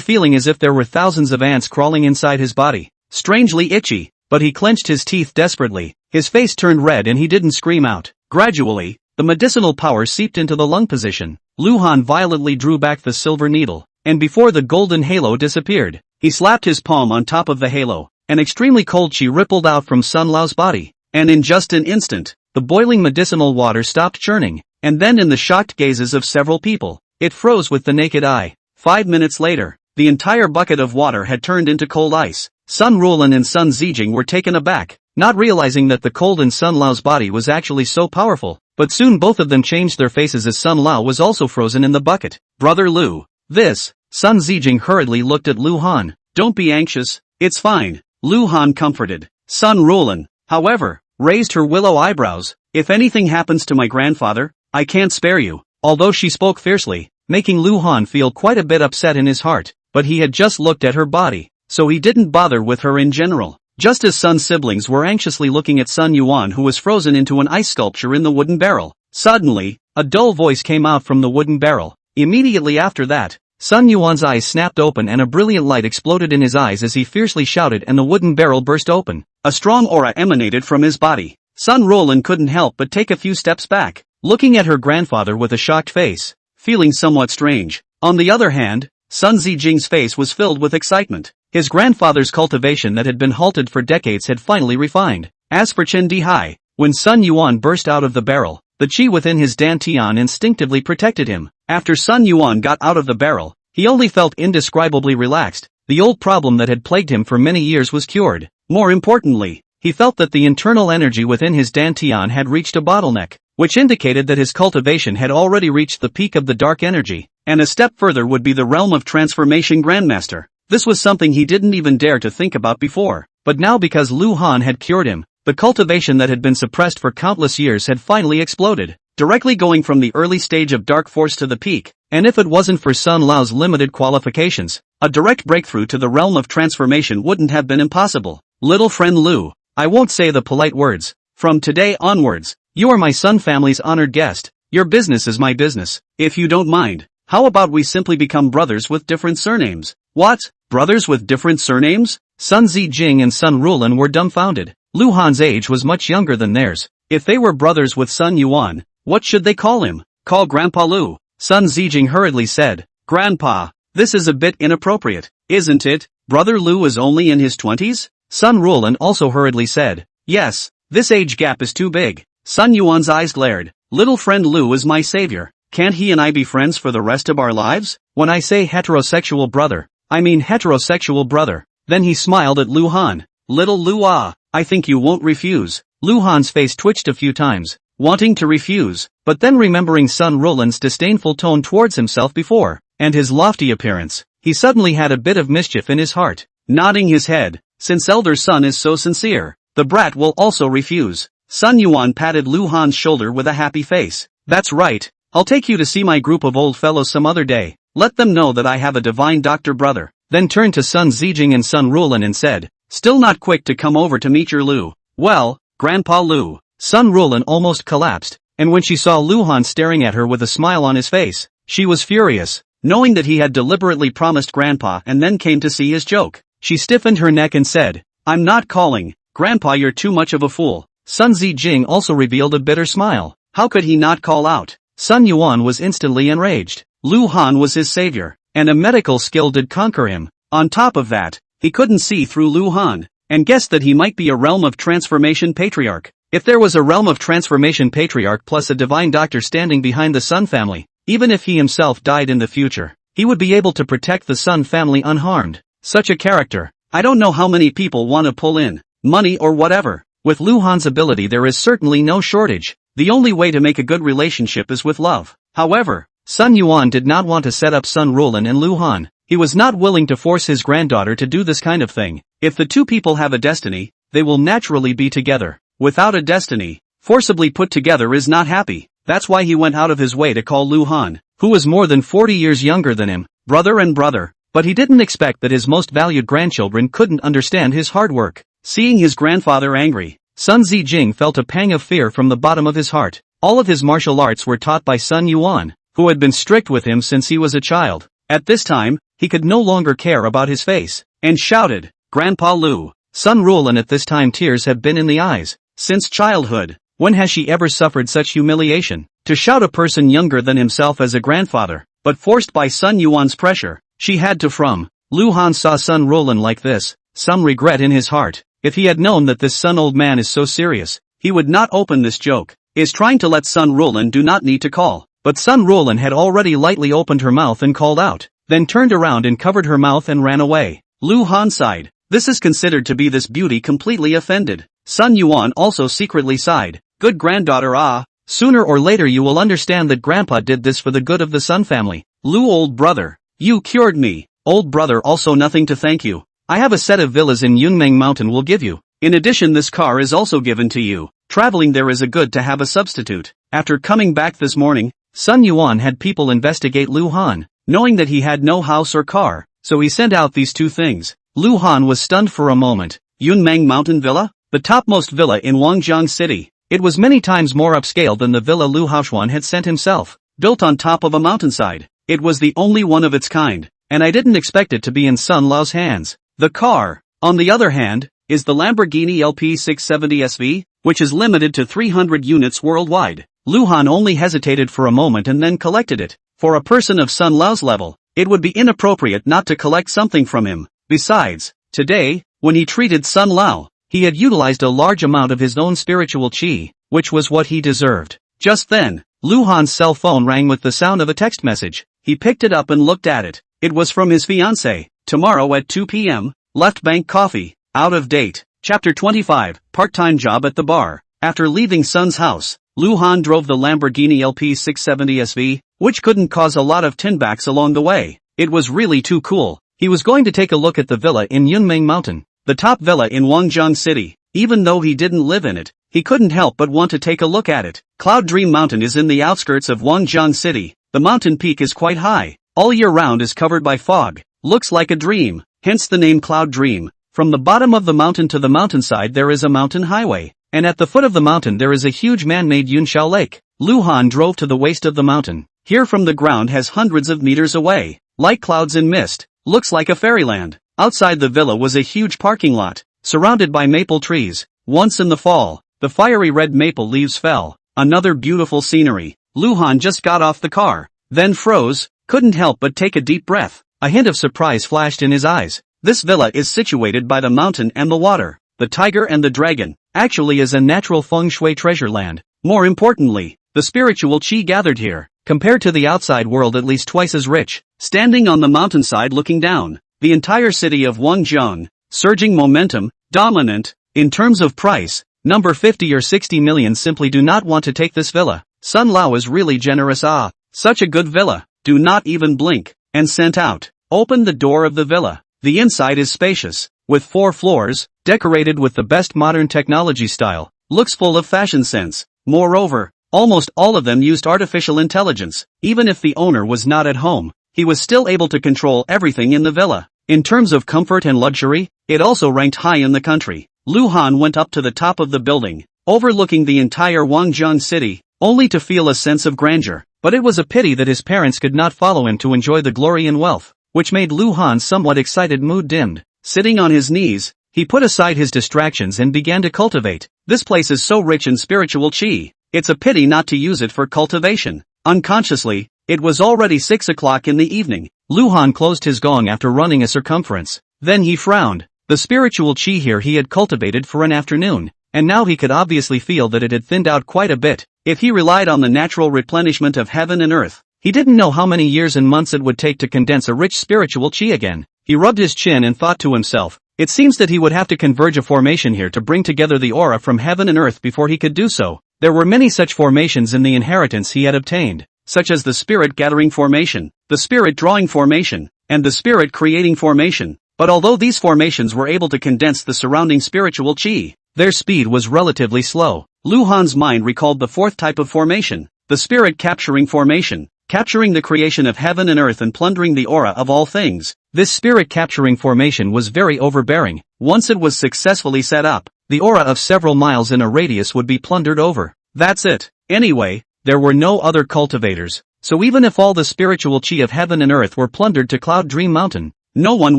feeling as if there were thousands of ants crawling inside his body. Strangely itchy, but he clenched his teeth desperately. His face turned red and he didn't scream out. Gradually, the medicinal power seeped into the lung position. Lu Han violently drew back the silver needle, and before the golden halo disappeared, he slapped his palm on top of the halo. An extremely cold qi rippled out from Sun Lao's body, and in just an instant, the boiling medicinal water stopped churning, and then in the shocked gazes of several people, it froze with the naked eye. 5 minutes later, the entire bucket of water had turned into cold ice. Sun Rulan and Sun Zijing were taken aback, not realizing that the cold in Sun Lao's body was actually so powerful, but soon both of them changed their faces as Sun Lao was also frozen in the bucket. Brother Lu, this. Sun Zijing hurriedly looked at Lu Han. Don't be anxious, it's fine. Lu Han comforted. Sun Rulan, however, raised her willow eyebrows. If anything happens to my grandfather, I can't spare you. Although she spoke fiercely, making Lu Han feel quite a bit upset in his heart, but he had just looked at her body, so he didn't bother with her in general. Just as Sun's siblings were anxiously looking at Sun Yuan, who was frozen into an ice sculpture in the wooden barrel. Suddenly, a dull voice came out from the wooden barrel. Immediately after that, Sun Yuan's eyes snapped open and a brilliant light exploded in his eyes as he fiercely shouted and the wooden barrel burst open. A strong aura emanated from his body. Sun Roland couldn't help but take a few steps back, looking at her grandfather with a shocked face, feeling somewhat strange. On the other hand, Sun Zijing's face was filled with excitement. His grandfather's cultivation that had been halted for decades had finally refined. As for Chen Dihai, when Sun Yuan burst out of the barrel, the qi within his dantian instinctively protected him. After Sun Yuan got out of the barrel, he only felt indescribably relaxed. The old problem that had plagued him for many years was cured. More importantly, he felt that the internal energy within his dantian had reached a bottleneck, which indicated that his cultivation had already reached the peak of the dark energy, and a step further would be the realm of transformation grandmaster. This was something he didn't even dare to think about before, but now because Lu Han had cured him, the cultivation that had been suppressed for countless years had finally exploded, directly going from the early stage of dark force to the peak, and if it wasn't for Sun Lao's limited qualifications, a direct breakthrough to the realm of transformation wouldn't have been impossible. Little friend Lu, I won't say the polite words. From today onwards, you are my Sun family's honored guest. Your business is my business. If you don't mind, how about we simply become brothers with different surnames? What? Brothers with different surnames? Sun Zijing and Sun Rulan were dumbfounded. Lu Han's age was much younger than theirs. If they were brothers with Sun Yuan, what should they call him? Call Grandpa Lu. Sun Zijing hurriedly said. Grandpa, this is a bit inappropriate, isn't it? Brother Lu is only in his 20s? Sun Rulan also hurriedly said. Yes, this age gap is too big. Sun Yuan's eyes glared. Little friend Lu is my savior. Can't he and I be friends for the rest of our lives? When I say heterosexual brother, I mean heterosexual brother. Then he smiled at Lu Han. Little Lu I think you won't refuse. Lu Han's face twitched a few times, wanting to refuse, but then remembering Sun Rulan's disdainful tone towards himself before, and his lofty appearance, he suddenly had a bit of mischief in his heart. Nodding his head, since elder son is so sincere, the brat will also refuse. Sun Yuan patted Lu Han's shoulder with a happy face. That's right, I'll take you to see my group of old fellows some other day. Let them know that I have a divine doctor brother. Then turned to Sun Zijing and Sun Rulan and said, still not quick to come over to meet your Lu? Well, Grandpa Lu. Sun Rulan almost collapsed, and when she saw Lu Han staring at her with a smile on his face, she was furious, knowing that he had deliberately promised Grandpa and then came to see his joke. She stiffened her neck and said, I'm not calling. Grandpa, you're too much of a fool. Sun Zijing also revealed a bitter smile. How could he not call out? Sun Yuan was instantly enraged. Lu Han was his savior, and a medical skill did conquer him. On top of that, he couldn't see through Lu Han, and guessed that he might be a realm of transformation patriarch. If there was a realm of transformation patriarch plus a divine doctor standing behind the Sun family, even if he himself died in the future, he would be able to protect the Sun family unharmed. Such a character, I don't know how many people want to pull in, money or whatever. With Lu Han's ability there is certainly no shortage. The only way to make a good relationship is with love. However, Sun Yuan did not want to set up Sun Rulan and Lu Han. He was not willing to force his granddaughter to do this kind of thing. If the two people have a destiny, they will naturally be together. Without a destiny, forcibly put together is not happy. That's why he went out of his way to call Lu Han, who was more than 40 years younger than him, brother and brother. But he didn't expect that his most valued grandchildren couldn't understand his hard work. Seeing his grandfather angry, Sun Zijing felt a pang of fear from the bottom of his heart. All of his martial arts were taught by Sun Yuan, who had been strict with him since he was a child. At this time, he could no longer care about his face, and shouted, Grandpa Lu. Sun Rulan at this time tears have been in the eyes. Since childhood, when has she ever suffered such humiliation? To shout a person younger than himself as a grandfather, but forced by Sun Yuan's pressure, she had to from. Lu Han saw Sun Rulan like this, some regret in his heart. If he had known that this Sun old man is so serious, he would not open this joke. Is trying to let Sun Rulan do not need to call. But Sun Rulan had already lightly opened her mouth and called out, then turned around and covered her mouth and ran away. Lu Han sighed. This is considered to be this beauty completely offended. Sun Yuan also secretly sighed. Good granddaughter sooner or later you will understand that Grandpa did this for the good of the Sun family. Lu old brother, you cured me. Old brother also nothing to thank you. I have a set of villas in Yunmeng Mountain will give you. In addition this car is also given to you. Traveling there is a good to have a substitute. After coming back this morning, Sun Yuan had people investigate Lu Han, knowing that he had no house or car, so he sent out these two things. Lu Han was stunned for a moment. Yunmeng Mountain Villa? The topmost villa in Wangjiang City. It was many times more upscale than the villa Lu Haoshuan had sent himself, built on top of a mountainside. It was the only one of its kind, and I didn't expect it to be in Sun Lao's hands. The car, on the other hand, is the Lamborghini LP670 SV, which is limited to 300 units worldwide. Lu Han only hesitated for a moment and then collected it. For a person of Sun Lao's level, it would be inappropriate not to collect something from him. Besides, today, when he treated Sun Lao, he had utilized a large amount of his own spiritual qi, which was what he deserved. Just then, Lu Han's cell phone rang with the sound of a text message. He picked it up and looked at it. It was from his fiancée. Tomorrow at 2 p.m., left bank coffee, out of date. Chapter 25, part-time job at the bar. After leaving Sun's house, Lu Han drove the Lamborghini LP670 SV, which couldn't cause a lot of tinbacks along the way. It was really too cool. He was going to take a look at the villa in Yunmeng Mountain, the top villa in Wangjiang City. Even though he didn't live in it, he couldn't help but want to take a look at it. Cloud Dream Mountain is in the outskirts of Wangjiang City. The mountain peak is quite high. All year round is covered by fog. Looks like a dream, hence the name Cloud Dream. From the bottom of the mountain to the mountainside there is a mountain highway, and at the foot of the mountain there is a huge man-made Yunshao Lake. Lu Han drove to the waist of the mountain. Here from the ground has hundreds of meters away, like clouds in mist, looks like a fairyland. Outside the villa was a huge parking lot, surrounded by maple trees. Once in the fall, the fiery red maple leaves fell. Another beautiful scenery. Lu Han just got off the car, then froze, couldn't help but take a deep breath. A hint of surprise flashed in his eyes. This villa is situated by the mountain and the water. The tiger and the dragon actually is a natural feng shui treasure land. More importantly, the spiritual qi gathered here, compared to the outside world at least twice as rich. Standing on the mountainside looking down, the entire city of Wangjiang, surging momentum, dominant. In terms of price, number 50 or 60 million simply do not want to take this villa. Sun Lao is really generous. Such a good villa, do not even blink, and sent out. Open the door of the villa. The inside is spacious, with 4 floors, decorated with the best modern technology style, looks full of fashion sense. Moreover, almost all of them used artificial intelligence. Even if the owner was not at home, he was still able to control everything in the villa. In terms of comfort and luxury, it also ranked high in the country. Lu Han went up to the top of the building, overlooking the entire Wangjiang city, only to feel a sense of grandeur. But it was a pity that his parents could not follow him to enjoy the glory and wealth, which made Lu Han's somewhat excited mood dimmed. Sitting on his knees, he put aside his distractions and began to cultivate. This place is so rich in spiritual qi, it's a pity not to use it for cultivation. Unconsciously, it was already 6 o'clock in the evening. Lu Han closed his gong after running a circumference. Then he frowned. The spiritual qi here he had cultivated for an afternoon, and now he could obviously feel that it had thinned out quite a bit. If he relied on the natural replenishment of heaven and earth, he didn't know how many years and months it would take to condense a rich spiritual qi again. He rubbed his chin and thought to himself, it seems that he would have to converge a formation here to bring together the aura from heaven and earth before he could do so. There were many such formations in the inheritance he had obtained, such as the spirit gathering formation, the spirit drawing formation, and the spirit creating formation. But although these formations were able to condense the surrounding spiritual qi, their speed was relatively slow. Lu Han's mind recalled the 4th type of formation, the spirit capturing formation, capturing the creation of heaven and earth and plundering the aura of all things. This spirit capturing formation was very overbearing. Once it was successfully set up, the aura of several miles in a radius would be plundered over. That's it. Anyway, there were no other cultivators, so even if all the spiritual qi of heaven and earth were plundered to Cloud Dream Mountain, no one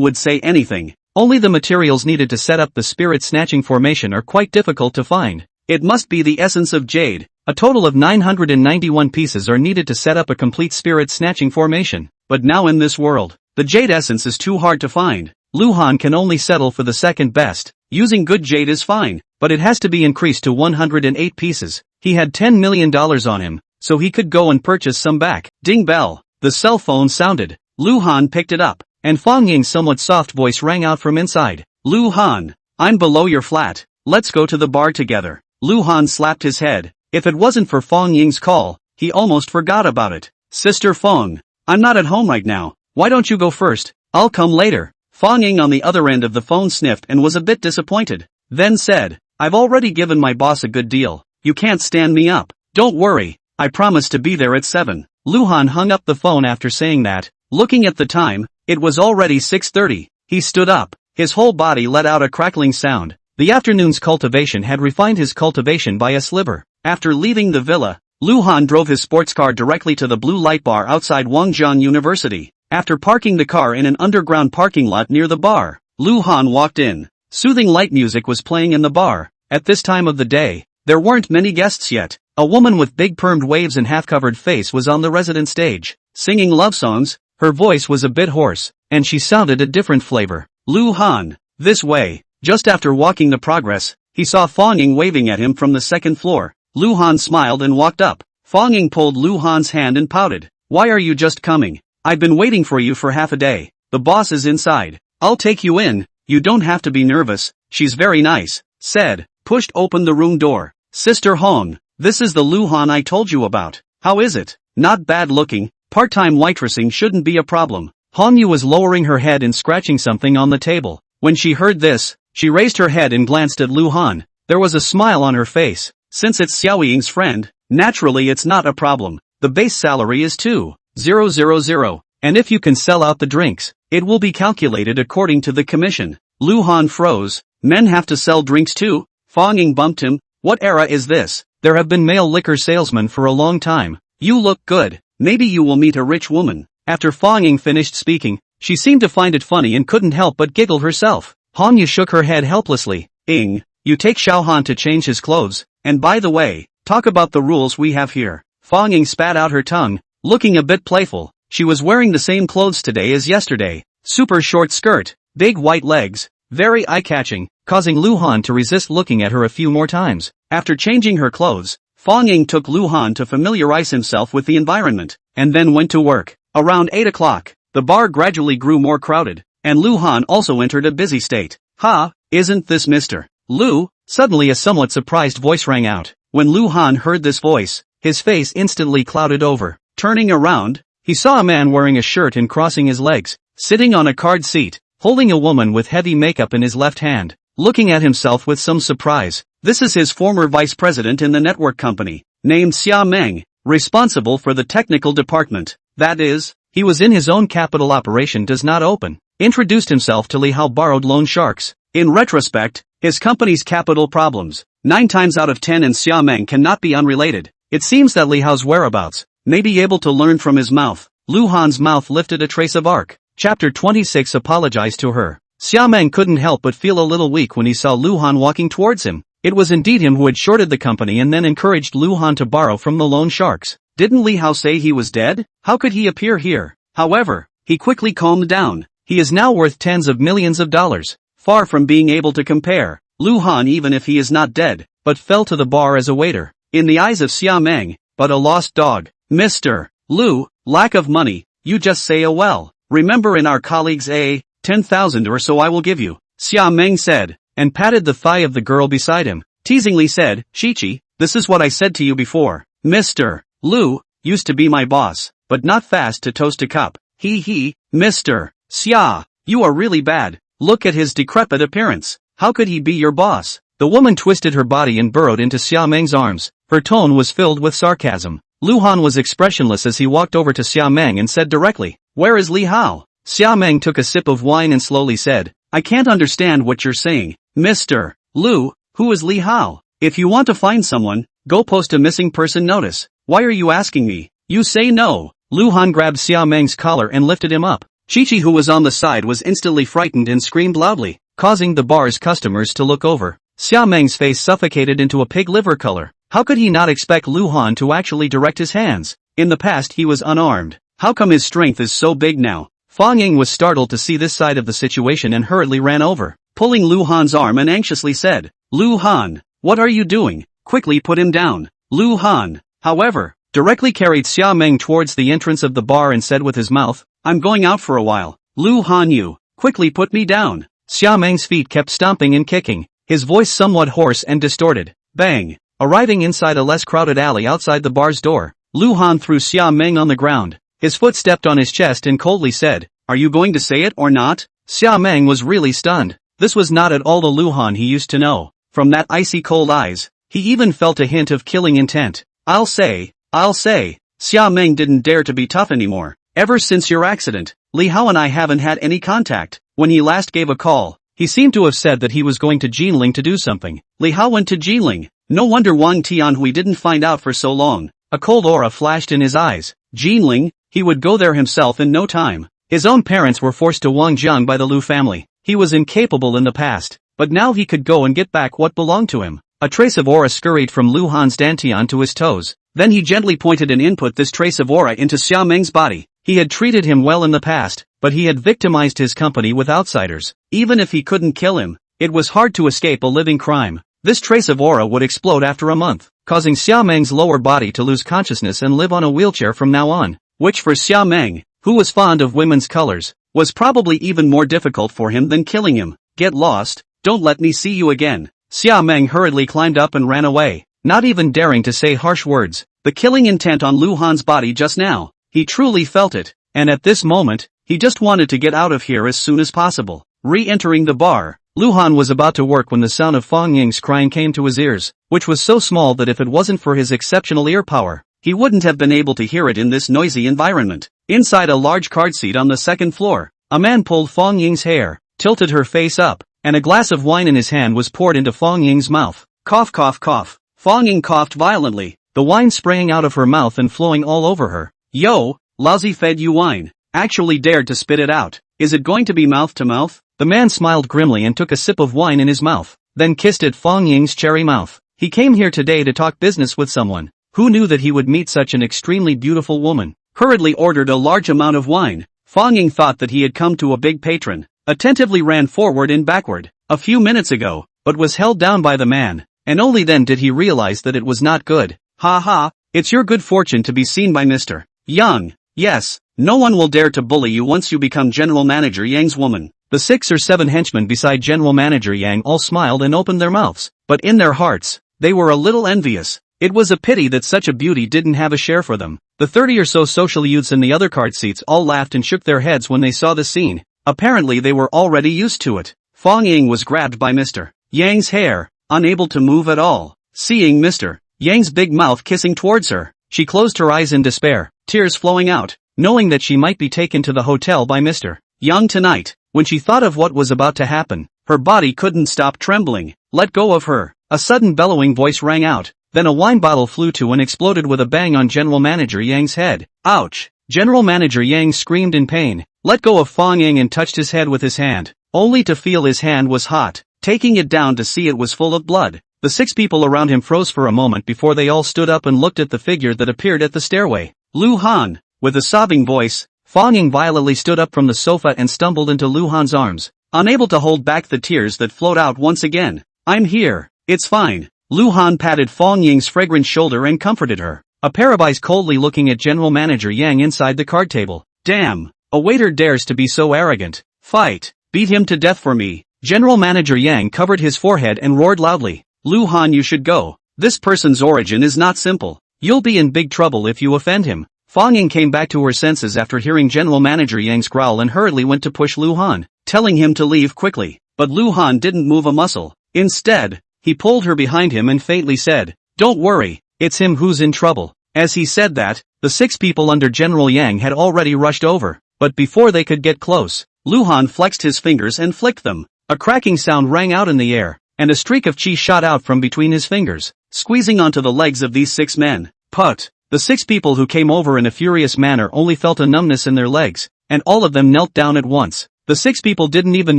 would say anything. Only the materials needed to set up the spirit snatching formation are quite difficult to find. It must be the essence of jade. A total of 991 pieces are needed to set up a complete spirit snatching formation. But now in this world, the jade essence is too hard to find. Lu Han can only settle for the second best. Using good jade is fine, but it has to be increased to 108 pieces. He had $10 million on him, so he could go and purchase some back. Ding bell. The cell phone sounded. Lu Han picked it up, and Fong Ying's somewhat soft voice rang out from inside. Lu Han, I'm below your flat. Let's go to the bar together. Lu Han slapped his head. If it wasn't for Fong Ying's call, he almost forgot about it. Sister Fong, I'm not at home right now. Why don't you go first? I'll come later. Fong Ying on the other end of the phone sniffed and was a bit disappointed. Then said, I've already given my boss a good deal. You can't stand me up. Don't worry, I promise to be there at 7. Lu Han hung up the phone after saying that. Looking at the time, it was already 6:30. He stood up. His whole body let out a crackling sound. The afternoon's cultivation had refined his cultivation by a sliver. After leaving the villa, Lu Han drove his sports car directly to the blue light bar outside Wangjian University. After parking the car in an underground parking lot near the bar, Lu Han walked in. Soothing light music was playing in the bar. At this time of the day, there weren't many guests yet. A woman with big permed waves and half-covered face was on the resident stage, singing love songs. Her voice was a bit hoarse, and she sounded a different flavor. Lu Han, this way. Just after walking the progress, he saw Fong waving at him from the second floor. Lu Han smiled and walked up. Fong pulled Lu Han's hand and pouted. Why are you just coming? I've been waiting for you for half a day. The boss is inside. I'll take you in. You don't have to be nervous. She's very nice, said, pushed open the room door. Sister Hong, this is the Lu Han I told you about. How is it? Not bad looking. Part-time waitressing shouldn't be a problem. Hong Yu was lowering her head and scratching something on the table. When she heard this, she raised her head and glanced at Lu Han. There was a smile on her face. Since it's Xiao Ying's friend, naturally it's not a problem. The base salary is 2,000, and if you can sell out the drinks, it will be calculated according to the commission. Lu Han froze. Men have to sell drinks too? Fong bumped him. What era is this? There have been male liquor salesmen for a long time. You look good. Maybe you will meet a rich woman. After Fong finished speaking, she seemed to find it funny and couldn't help but giggle herself. Hong Yu shook her head helplessly. Ying, you take Xiao Han to change his clothes, and by the way, talk about the rules we have here. Fong spat out her tongue, looking a bit playful. She was wearing the same clothes today as yesterday. Super short skirt, big white legs, very eye-catching, causing Lu Han to resist looking at her a few more times. After changing her clothes, Fong took Lu Han to familiarize himself with the environment, and then went to work. Around 8 o'clock, the bar gradually grew more crowded, and Lu Han also entered a busy state. Ha, isn't this Mr. Lu? Suddenly a somewhat surprised voice rang out. When Lu Han heard this voice, his face instantly clouded over. Turning around, he saw a man wearing a shirt and crossing his legs, sitting on a card seat, holding a woman with heavy makeup in his left hand, looking at himself with some surprise. This is his former vice president in the network company, named Xia Meng, responsible for the technical department. That is, he was in his own capital operation does not open. Introduced himself to Li Hao borrowed loan sharks. In retrospect, his company's capital problems, 9 times out of 10 and Xia Meng cannot be unrelated. It seems that Li Hao's whereabouts may be able to learn from his mouth. Lu Han's mouth lifted a trace of arc. Chapter 26 apologized to her. Xia Meng couldn't help but feel a little weak when he saw Lu Han walking towards him. It was indeed him who had shorted the company and then encouraged Lu Han to borrow from the loan sharks. Didn't Li Hao say he was dead? How could he appear here? However, he quickly calmed down. He is now worth tens of millions of dollars. Far from being able to compare Lu Han even if he is not dead, but fell to the bar as a waiter. In the eyes of Xia Meng, but a lost dog. Mr. Lu, lack of money, you just say oh well. Remember in our colleagues 10,000 or so I will give you, Xia Meng said, and patted the thigh of the girl beside him. Teasingly said, Shichi, this is what I said to you before. Mr. Lu, used to be my boss, but not fast to toast a cup. He, Mr. Xia, you are really bad. Look at his decrepit appearance. How could he be your boss? The woman twisted her body and burrowed into Xia Meng's arms. Her tone was filled with sarcasm. Lu Han was expressionless as he walked over to Xia Meng and said directly, where is Li Hao? Xia Meng took a sip of wine and slowly said, I can't understand what you're saying. Mr. Lu, who is Li Hao? If you want to find someone, go post a missing person notice. Why are you asking me? You say no. Lu Han grabbed Xia Meng's collar and lifted him up. Chi-Chi who was on the side was instantly frightened and screamed loudly, causing the bar's customers to look over. Xia Meng's face suffocated into a pig liver color. How could he not expect Lu Han to actually direct his hands? In the past he was unarmed. How come his strength is so big now? Fong was startled to see this side of the situation and hurriedly ran over, pulling Lu Han's arm and anxiously said, Lu Han, what are you doing? Quickly put him down. Lu Han, however, directly carried Xia Meng towards the entrance of the bar and said with his mouth, I'm going out for a while. Lu Han you, quickly put me down. Xia Meng's feet kept stomping and kicking, his voice somewhat hoarse and distorted. Bang! Arriving inside a less crowded alley outside the bar's door, Lu Han threw Xia Meng on the ground. His foot stepped on his chest and coldly said, are you going to say it or not? Xia Meng was really stunned. This was not at all the Lu Han he used to know. From that icy cold eyes, he even felt a hint of killing intent. I'll say. Xia Meng didn't dare to be tough anymore. Ever since your accident, Li Hao and I haven't had any contact. When he last gave a call, he seemed to have said that he was going to Jinling to do something. Li Hao went to Jinling. No wonder Wang Tianhui didn't find out for so long. A cold aura flashed in his eyes. Jinling, he would go there himself in no time. His own parents were forced to Wangjiang by the Lu family. He was incapable in the past, but now he could go and get back what belonged to him. A trace of aura scurried from Lu Han's dantian to his toes. Then he gently pointed and input this trace of aura into Xia Meng's body. He had treated him well in the past, but he had victimized his company with outsiders. Even if he couldn't kill him, it was hard to escape a living crime. This trace of aura would explode after a month, causing Xia Meng's lower body to lose consciousness and live on a wheelchair from now on, which for Xia Meng, who was fond of women's colors, was probably even more difficult for him than killing him. Get lost, don't let me see you again. Xia Meng hurriedly climbed up and ran away, not even daring to say harsh words. The killing intent on Lu Han's body just now, he truly felt it, and at this moment, he just wanted to get out of here as soon as possible. Re-entering the bar, Lu Han was about to work when the sound of Fong Ying's crying came to his ears, which was so small that if it wasn't for his exceptional ear power, he wouldn't have been able to hear it in this noisy environment. Inside a large card seat on the second floor, a man pulled Fong Ying's hair, tilted her face up, and a glass of wine in his hand was poured into Fong Ying's mouth. Cough cough cough. Fong Ying coughed violently, the wine spraying out of her mouth and flowing all over her. Yo, lousy fed you wine. Actually dared to spit it out. Is it going to be mouth to mouth? The man smiled grimly and took a sip of wine in his mouth, then kissed at Fong Ying's cherry mouth. He came here today to talk business with someone. Who knew that he would meet such an extremely beautiful woman? Hurriedly ordered a large amount of wine. Fong Ying thought that he had come to a big patron. Attentively ran forward and backward, a few minutes ago, but was held down by the man, and only then did he realize that it was not good. Ha ha, it's your good fortune to be seen by Mr. Yang. Yes, no one will dare to bully you once you become General Manager Yang's woman. The 6 or 7 henchmen beside General Manager Yang all smiled and opened their mouths, but in their hearts, they were a little envious. It was a pity that such a beauty didn't have a share for them. The 30 or so social youths in the other card seats all laughed and shook their heads when they saw the scene. Apparently they were already used to it. Fong Ying was grabbed by Mr. Yang's hair, unable to move at all. Seeing Mr. Yang's big mouth kissing towards her, she closed her eyes in despair, tears flowing out, knowing that she might be taken to the hotel by Mr. Yang tonight. When she thought of what was about to happen, her body couldn't stop trembling. Let go of her. A sudden bellowing voice rang out. Then a wine bottle flew to and exploded with a bang on General Manager Yang's head. Ouch! General Manager Yang screamed in pain, let go of Fong Ying and touched his head with his hand, only to feel his hand was hot. Taking it down to see it was full of blood. The 6 people around him froze for a moment before they all stood up and looked at the figure that appeared at the stairway. Lu Han. With a sobbing voice, Fong Ying violently stood up from the sofa and stumbled into Lu Han's arms, unable to hold back the tears that flowed out once again. I'm here. It's fine. Lu Han patted Fong Ying's fragrant shoulder and comforted her. A pair of eyes coldly looking at General Manager Yang inside the card table. Damn, a waiter dares to be so arrogant. Fight, beat him to death for me. General Manager Yang covered his forehead and roared loudly. Lu Han, you should go. This person's origin is not simple. You'll be in big trouble if you offend him. Fong Ying came back to her senses after hearing General Manager Yang's growl and hurriedly went to push Lu Han, telling him to leave quickly. But Lu Han didn't move a muscle. Instead, he pulled her behind him and faintly said, don't worry, it's him who's in trouble. As he said that, the 6 people under General Yang had already rushed over, but before they could get close, Lu Han flexed his fingers and flicked them. A cracking sound rang out in the air, and a streak of chi shot out from between his fingers, squeezing onto the legs of these 6 men. Put! The 6 people who came over in a furious manner only felt a numbness in their legs, and all of them knelt down at once. The 6 people didn't even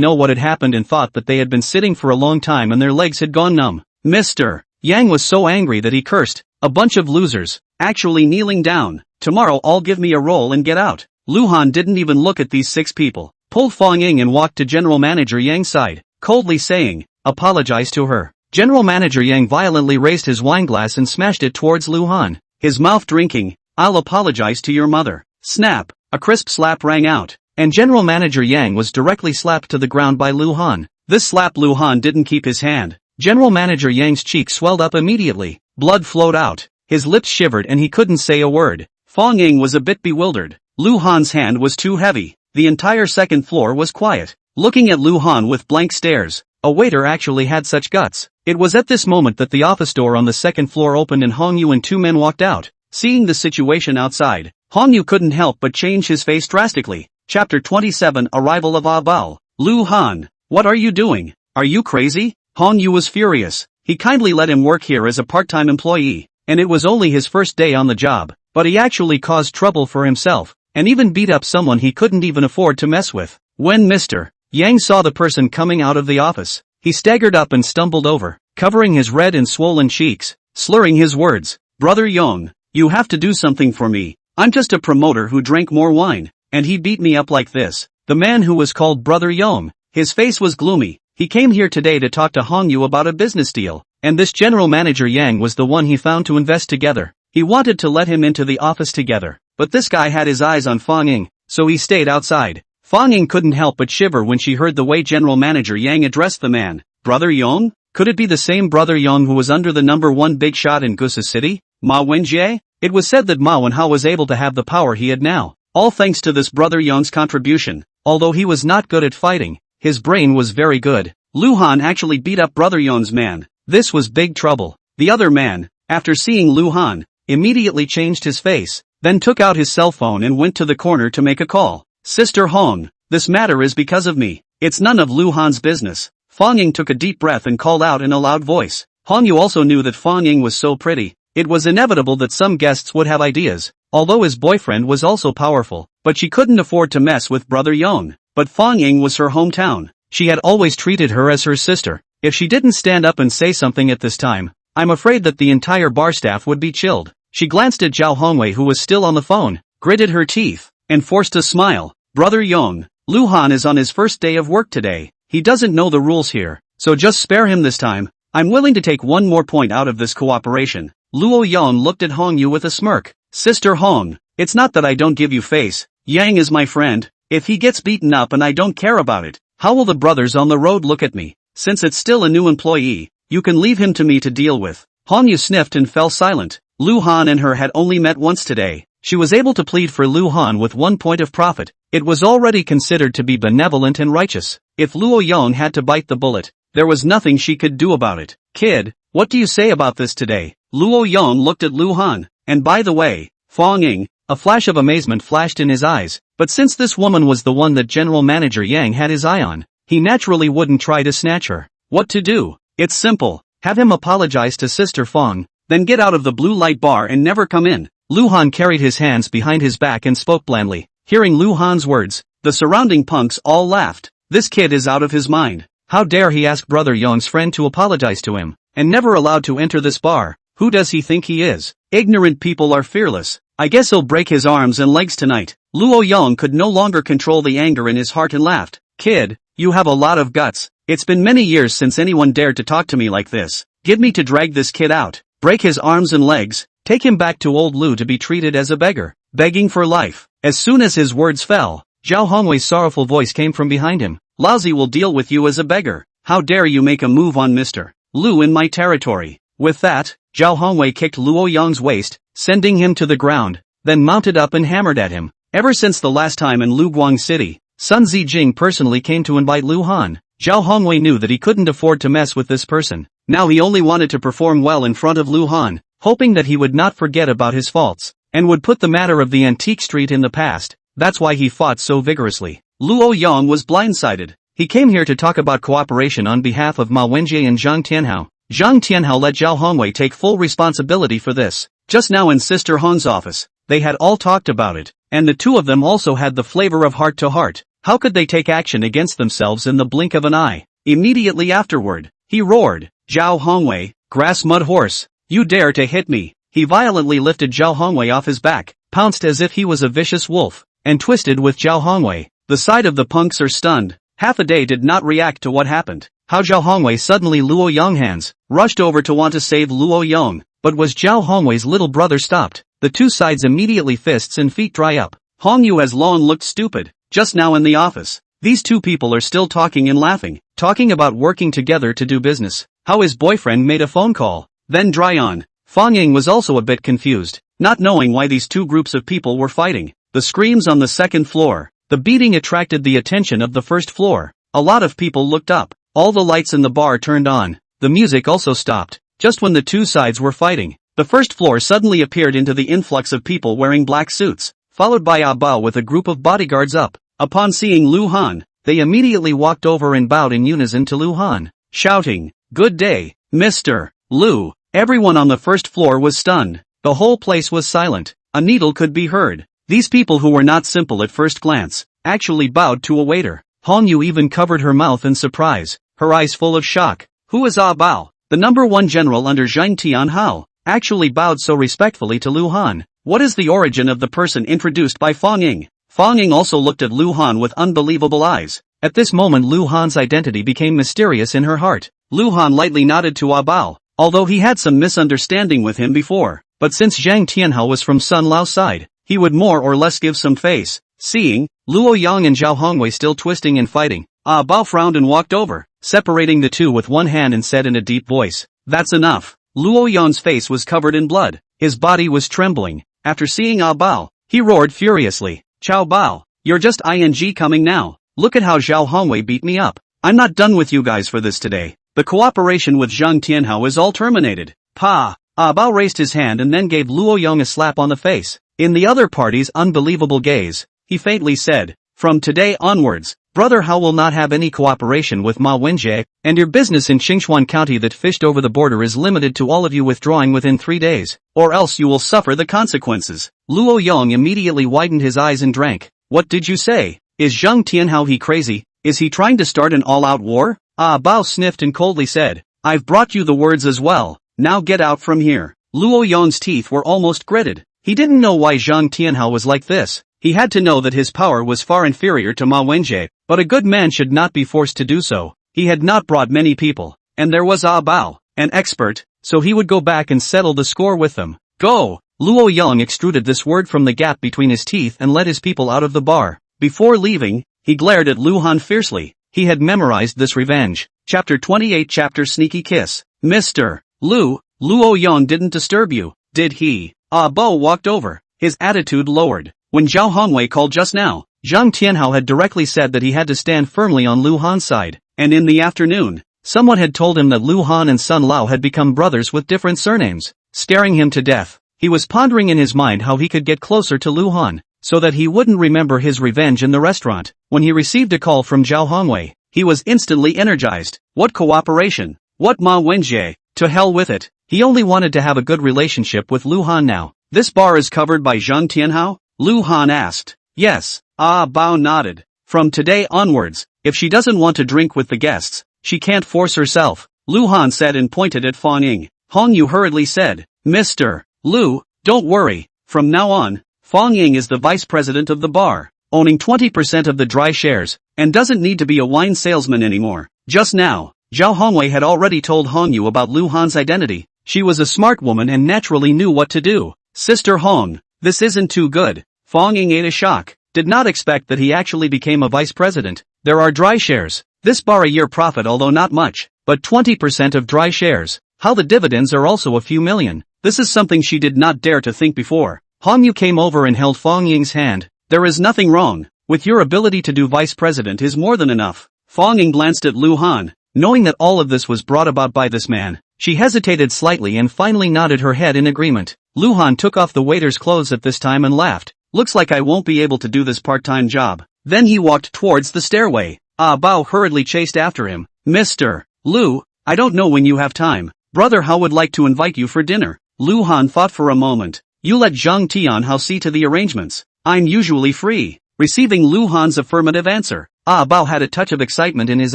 know what had happened and thought that they had been sitting for a long time and their legs had gone numb. Mr. Yang was so angry that he cursed, a bunch of losers, actually kneeling down. Tomorrow all give me a roll and get out. Lu Han didn't even look at these 6 people, pulled Fong Ying and walked to General Manager Yang's side, coldly saying, apologize to her. General Manager Yang violently raised his wine glass and smashed it towards Lu Han, his mouth drinking. I'll apologize to your mother. Snap, a crisp slap rang out, and General Manager Yang was directly slapped to the ground by Lu Han. This slap Lu Han didn't keep his hand. General Manager Yang's cheek swelled up immediately, blood flowed out, his lips shivered and he couldn't say a word. Fong Ying was a bit bewildered. Lu Han's hand was too heavy. The entire second floor was quiet, looking at Lu Han with blank stares. A waiter actually had such guts. It was at this moment that the office door on the second floor opened and Hong Yu and 2 men walked out. Seeing the situation outside, Hong Yu couldn't help but change his face drastically. Chapter 27 Arrival of Ah Bao. Lu Han, what are you doing? Are you crazy? Hong Yu was furious. He kindly let him work here as a part-time employee, and it was only his first day on the job, but he actually caused trouble for himself, and even beat up someone he couldn't even afford to mess with. When Mr. Yang saw the person coming out of the office, he staggered up and stumbled over, covering his red and swollen cheeks, slurring his words. Brother Yang, you have to do something for me. I'm just a promoter who drank more wine, and he beat me up like this. The man who was called Brother Yang, his face was gloomy. He came here today to talk to Hongyu about a business deal, and this general manager Yang was the one he found to invest together. He wanted to let him into the office together, but this guy had his eyes on Fong Ying, so he stayed outside. Fong Ying couldn't help but shiver when she heard the way general manager Yang addressed the man. Brother Yang? Could it be the same Brother Yang who was under the number one big shot in Gusa City? Ma Wenjie? It was said that Ma Wenhao was able to have the power he had now, all thanks to this Brother Yang's contribution. Although he was not good at fighting, his brain was very good. Lu Han actually beat up Brother Yang's man. This was big trouble. The other man, after seeing Lu Han, immediately changed his face, then took out his cell phone and went to the corner to make a call. Sister Hong, this matter is because of me. It's none of Lu Han's business. Fong Ying took a deep breath and called out in a loud voice. Hongyu also knew that Fong Ying was so pretty. It was inevitable that some guests would have ideas, although his boyfriend was also powerful, but she couldn't afford to mess with Brother Yang. But Fong Ying was her hometown. She had always treated her as her sister. If she didn't stand up and say something at this time, I'm afraid that the entire bar staff would be chilled. She glanced at Zhao Hongwei who was still on the phone, gritted her teeth, and forced a smile. Brother Yang, Lu Han is on his first day of work today. He doesn't know the rules here, so just spare him this time. I'm willing to take one more point out of this cooperation. Luo Yang looked at Hongyu with a smirk. Sister Hong, it's not that I don't give you face. Yang is my friend. If he gets beaten up and I don't care about it, how will the brothers on the road look at me? Since it's still a new employee, you can leave him to me to deal with. Hongyu sniffed and fell silent. Lu Han and her had only met once today. She was able to plead for Lu Han with 1 point of profit. It was already considered to be benevolent and righteous. If Luo Yang had to bite the bullet, there was nothing she could do about it. Kid, what do you say about this today? Luo Yang looked at Lu Han, and by the way, Fong Ying, a flash of amazement flashed in his eyes, but since this woman was the one that General Manager Yang had his eye on, he naturally wouldn't try to snatch her. What to do? It's simple. Have him apologize to Sister Fong, then get out of the blue light bar and never come in. Lu Han carried his hands behind his back and spoke blandly. Hearing Lu Han's words, the surrounding punks all laughed. This kid is out of his mind. How dare he ask Brother Yang's friend to apologize to him, and never allowed to enter this bar? Who does he think he is? Ignorant people are fearless. I guess he'll break his arms and legs tonight. Luo Yang could no longer control the anger in his heart and laughed. Kid, you have a lot of guts. It's been many years since anyone dared to talk to me like this. Give me to drag this kid out, break his arms and legs, take him back to old Lu to be treated as a beggar, begging for life. As soon as his words fell, Zhao Hongwei's sorrowful voice came from behind him. Lousy will deal with you as a beggar. How dare you make a move on Mr. Lu in my territory? With that, Zhao Hongwei kicked Luo Yang's waist, sending him to the ground, then mounted up and hammered at him. Ever since the last time in Luguang City, Sun Zijing personally came to invite Lu Han. Zhao Hongwei knew that he couldn't afford to mess with this person. Now he only wanted to perform well in front of Lu Han, hoping that he would not forget about his faults, and would put the matter of the antique street in the past. That's why he fought so vigorously. Luo Yang was blindsided. He came here to talk about cooperation on behalf of Ma Wenjie and Zhang Tianhao. Zhang Tianhao let Zhao Hongwei take full responsibility for this. Just now in Sister Hong's office, they had all talked about it, and the two of them also had the flavor of heart to heart. How could they take action against themselves in the blink of an eye? Immediately afterward, he roared, Zhao Hongwei, grass mud horse, you dare to hit me. He violently lifted Zhao Hongwei off his back, pounced as if he was a vicious wolf, and twisted with Zhao Hongwei. The side of the punks are stunned. Half a day did not react to what happened. How Zhao Hongwei suddenly Luo Yang hands, rushed over to want to save Luo Yang, but was Zhao Hongwei's little brother stopped. The two sides immediately fists and feet dry up. Hongyu has long looked stupid, just now in the office. These two people are still talking and laughing, talking about working together to do business. How his boyfriend made a phone call, then dry on. Fong Ying was also a bit confused, not knowing why these two groups of people were fighting. The screams on the second floor, the beating attracted the attention of the first floor. A lot of people looked up. All the lights in the bar turned on. The music also stopped. Just when the two sides were fighting, the first floor suddenly appeared into the influx of people wearing black suits, followed by Ah Bao with a group of bodyguards up. Upon seeing Lu Han, they immediately walked over and bowed in unison to Lu Han, shouting, "Good day, Mr. Lu." Everyone on the first floor was stunned. The whole place was silent. A needle could be heard. These people who were not simple at first glance, actually bowed to a waiter. Hong Yu even covered her mouth in surprise, her eyes full of shock. Who is Ah Bao? The #1 general under Zhang Tianhao, actually bowed so respectfully to Lu Han. What is the origin of the person introduced by Fong Ying? Fong Ying also looked at Lu Han with unbelievable eyes. At this moment Lu Han's identity became mysterious in her heart. Lu Han lightly nodded to Ah Bao, although he had some misunderstanding with him before, but since Zhang Tianhao was from Sun Lao's side, he would more or less give some face. Seeing Luo Yang and Zhao Hongwei still twisting and fighting, Ah Bao frowned and walked over, separating the two with one hand and said in a deep voice, "That's enough." Luo Yang's face was covered in blood, his body was trembling. After seeing Ah Bao, he roared furiously, "Chao Bao, you're just ing coming now. Look at how Zhao Hongwei beat me up. I'm not done with you guys for this today. The cooperation with Zhang Tianhao is all terminated." Pa! Ah Bao raised his hand and then gave Luo Yang a slap on the face. In the other party's unbelievable gaze, he faintly said, "From today onwards, Brother Hao will not have any cooperation with Ma Wenjie, and your business in Qinxue County that fished over the border is limited to all of you withdrawing within 3 days, or else you will suffer the consequences." Luo Yang immediately widened his eyes and drank. "What did you say? Is Zhang Tianhao he crazy? Is he trying to start an all-out war?" Ah Bao sniffed and coldly said, "I've brought you the words as well, now get out from here." Luo Yang's teeth were almost gritted. He didn't know why Zhang Tianhao was like this. He had to know that his power was far inferior to Ma Wenjie, but a good man should not be forced to do so. He had not brought many people, and there was Ah Bao, an expert, so he would go back and settle the score with them. "Go!" Luo Yang extruded this word from the gap between his teeth and led his people out of the bar. Before leaving, he glared at Lu Han fiercely. He had memorized this revenge. Chapter 28 Chapter Sneaky Kiss. "Mr. Luo Yang didn't disturb you, did he?" Ah Bao walked over, his attitude lowered. When Zhao Hongwei called just now, Zhang Tianhao had directly said that he had to stand firmly on Lu Han's side, and in the afternoon, someone had told him that Lu Han and Sun Lao had become brothers with different surnames, scaring him to death. He was pondering in his mind how he could get closer to Lu Han, so that he wouldn't remember his revenge in the restaurant. When he received a call from Zhao Hongwei, he was instantly energized. What cooperation? What Ma Wenjie? To hell with it. He only wanted to have a good relationship with Lu Han now. "This bar is covered by Zhang Tianhao?" Lu Han asked. "Yes." Ah Bao nodded. "From today onwards, if she doesn't want to drink with the guests, she can't force herself." Lu Han said and pointed at Fong Ying. Hong Yu hurriedly said, "Mr. Lu, don't worry. From now on, Fong Ying is the vice president of the bar, owning 20% of the dry shares, and doesn't need to be a wine salesman anymore." Just now, Zhao Hongwei had already told Hong Yu about Lu Han's identity. She was a smart woman and naturally knew what to do. "Sister Hong, this isn't too good." Fong Ying ate a shock, did not expect that he actually became a vice president. "There are dry shares. This bar a year profit although not much, but 20% of dry shares. How the dividends are also a few million." This is something she did not dare to think before. Hong Yu came over and held Fong Ying's hand. "There is nothing wrong. With your ability to do vice president is more than enough." Fong Ying glanced at Lu Han, knowing that all of this was brought about by this man. She hesitated slightly and finally nodded her head in agreement. Lu Han took off the waiter's clothes at this time and laughed. "Looks like I won't be able to do this part-time job." Then he walked towards the stairway. Ah Bao hurriedly chased after him. "Mr. Lu, I don't know when you have time. Brother Hao would like to invite you for dinner." Lu Han thought for a moment. "You let Zhang Tianhao see to the arrangements. I'm usually free." Receiving Lu Han's affirmative answer, Ah Bao had a touch of excitement in his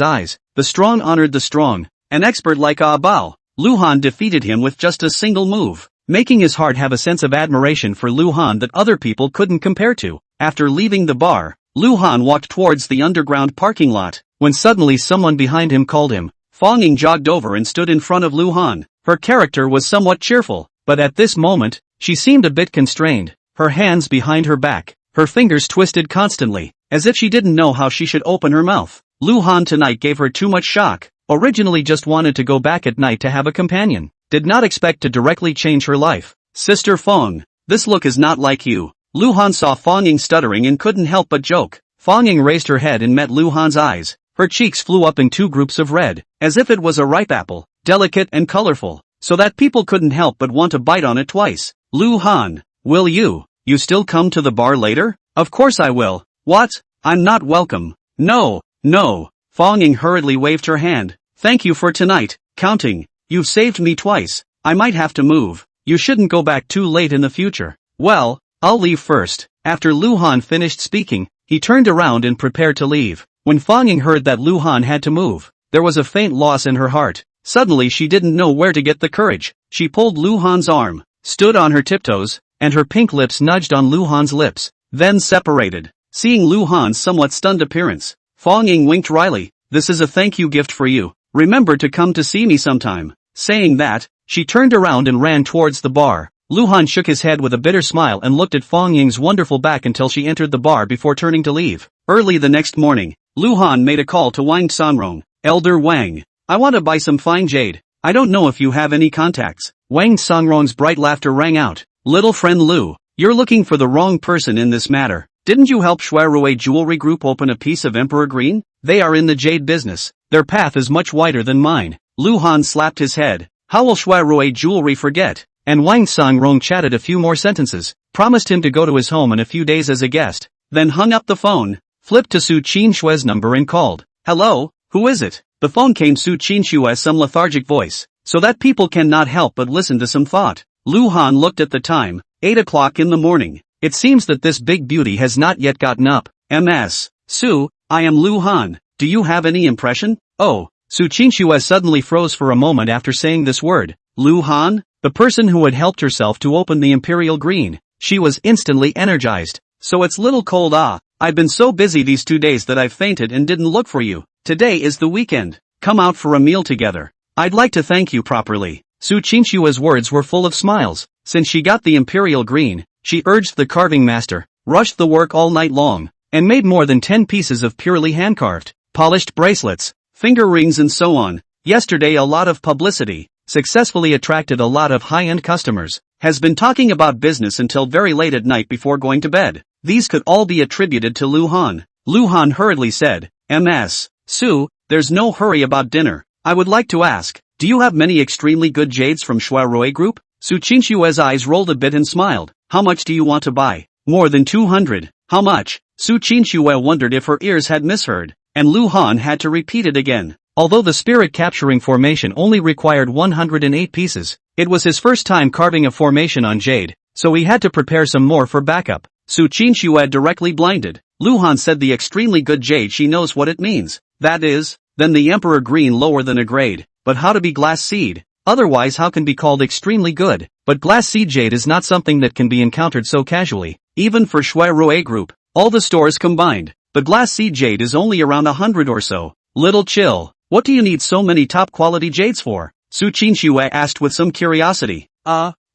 eyes. The strong honored the strong. An expert like Ah Bao, Lu Han defeated him with just a single move, making his heart have a sense of admiration for Lu Han that other people couldn't compare to. After leaving the bar, Lu Han walked towards the underground parking lot, when suddenly someone behind him called him. Fong Ying jogged over and stood in front of Lu Han. Her character was somewhat cheerful, but at this moment, she seemed a bit constrained, her hands behind her back, her fingers twisted constantly, as if she didn't know how she should open her mouth. Lu Han tonight gave her too much shock. Originally just wanted to go back at night to have a companion. Did not expect to directly change her life. "Sister Fong, this look is not like you." Lu Han saw Fong Ying stuttering and couldn't help but joke. Fong Ying raised her head and met Lu Han's eyes. Her cheeks flew up in two groups of red, as if it was a ripe apple, delicate and colorful, so that people couldn't help but want to bite on it twice. "Lu Han, will you still come to the bar later?" "Of course I will." "What? I'm not welcome." No. Fong Ying hurriedly waved her hand. "Thank you for tonight, counting. You've saved me twice. I might have to move. You shouldn't go back too late in the future. Well, I'll leave first. After Lu Han finished speaking, he turned around and prepared to leave. When Fong Ying heard that Lu Han had to move, there was a faint loss in her heart. Suddenly she didn't know where to get the courage. She pulled Lu Han's arm, stood on her tiptoes, and her pink lips nudged on Lu Han's lips, then separated. Seeing Lu Han's somewhat stunned appearance, Fong Ying winked wryly. This is a thank you gift for you. Remember to come to see me sometime. Saying that, she turned around and ran towards the bar. Lu Han shook his head with a bitter smile and looked at Fong Ying's wonderful back until she entered the bar before turning to leave. Early the next morning, Lu Han made a call to Wang Sanrong. Elder Wang, I want to buy some fine jade. I don't know if you have any contacts. Wang Sanrong's bright laughter rang out. Little friend Lu, you're looking for the wrong person in this matter. Didn't you help Shuai Jewelry Group open a piece of Emperor Green? They are in the jade business. Their path is much wider than mine. Lu Han slapped his head. How will Shuai Jewelry forget? And Wang Sanrong chatted a few more sentences, promised him to go to his home in a few days as a guest, then hung up the phone, flipped to Su Qinxue's number and called. Hello, who is it? The phone came Su Qinxue's some lethargic voice, so that people cannot help but listen to some thought. Lu Han looked at the time, 8 o'clock in the morning. It seems that this big beauty has not yet gotten up. MS. Su, I am Lu Han. Do you have any impression? Oh, Su Qinxue suddenly froze for a moment after saying this word. Lu Han? The person who had helped herself to open the Imperial Green. She was instantly energized. So it's little cold I've been so busy these 2 days that I've fainted and didn't look for you. Today is the weekend. Come out for a meal together. I'd like to thank you properly. Su Qinxue's words were full of smiles. Since she got the Imperial Green, she urged the carving master, rushed the work all night long, and made more than 10 pieces of purely hand-carved, polished bracelets, finger rings and so on. Yesterday a lot of publicity, successfully attracted a lot of high-end customers, has been talking about business until very late at night before going to bed. These could all be attributed to Lu Han. Lu Han hurriedly said, MS. Su, there's no hurry about dinner. I would like to ask, do you have many extremely good jades from Shuai Group? Su Qinxue's eyes rolled a bit and smiled. How much do you want to buy? More than 200. How much? Su Qinxue wondered if her ears had misheard, and Lu Han had to repeat it again. Although the spirit capturing formation only required 108 pieces, it was his first time carving a formation on jade, so he had to prepare some more for backup. Su Qinxue directly blinded. Lu Han said the extremely good jade, she knows what it means. That is, then the Emperor Green lower than a grade, but how to be glass seed? Otherwise how can be called extremely good? But glass seed jade is not something that can be encountered so casually, even for Shuai Group, all the stores combined. The glass seed jade is only around 100 or so. Little chill. What do you need so many top quality jades for? Su Qinxue asked with some curiosity.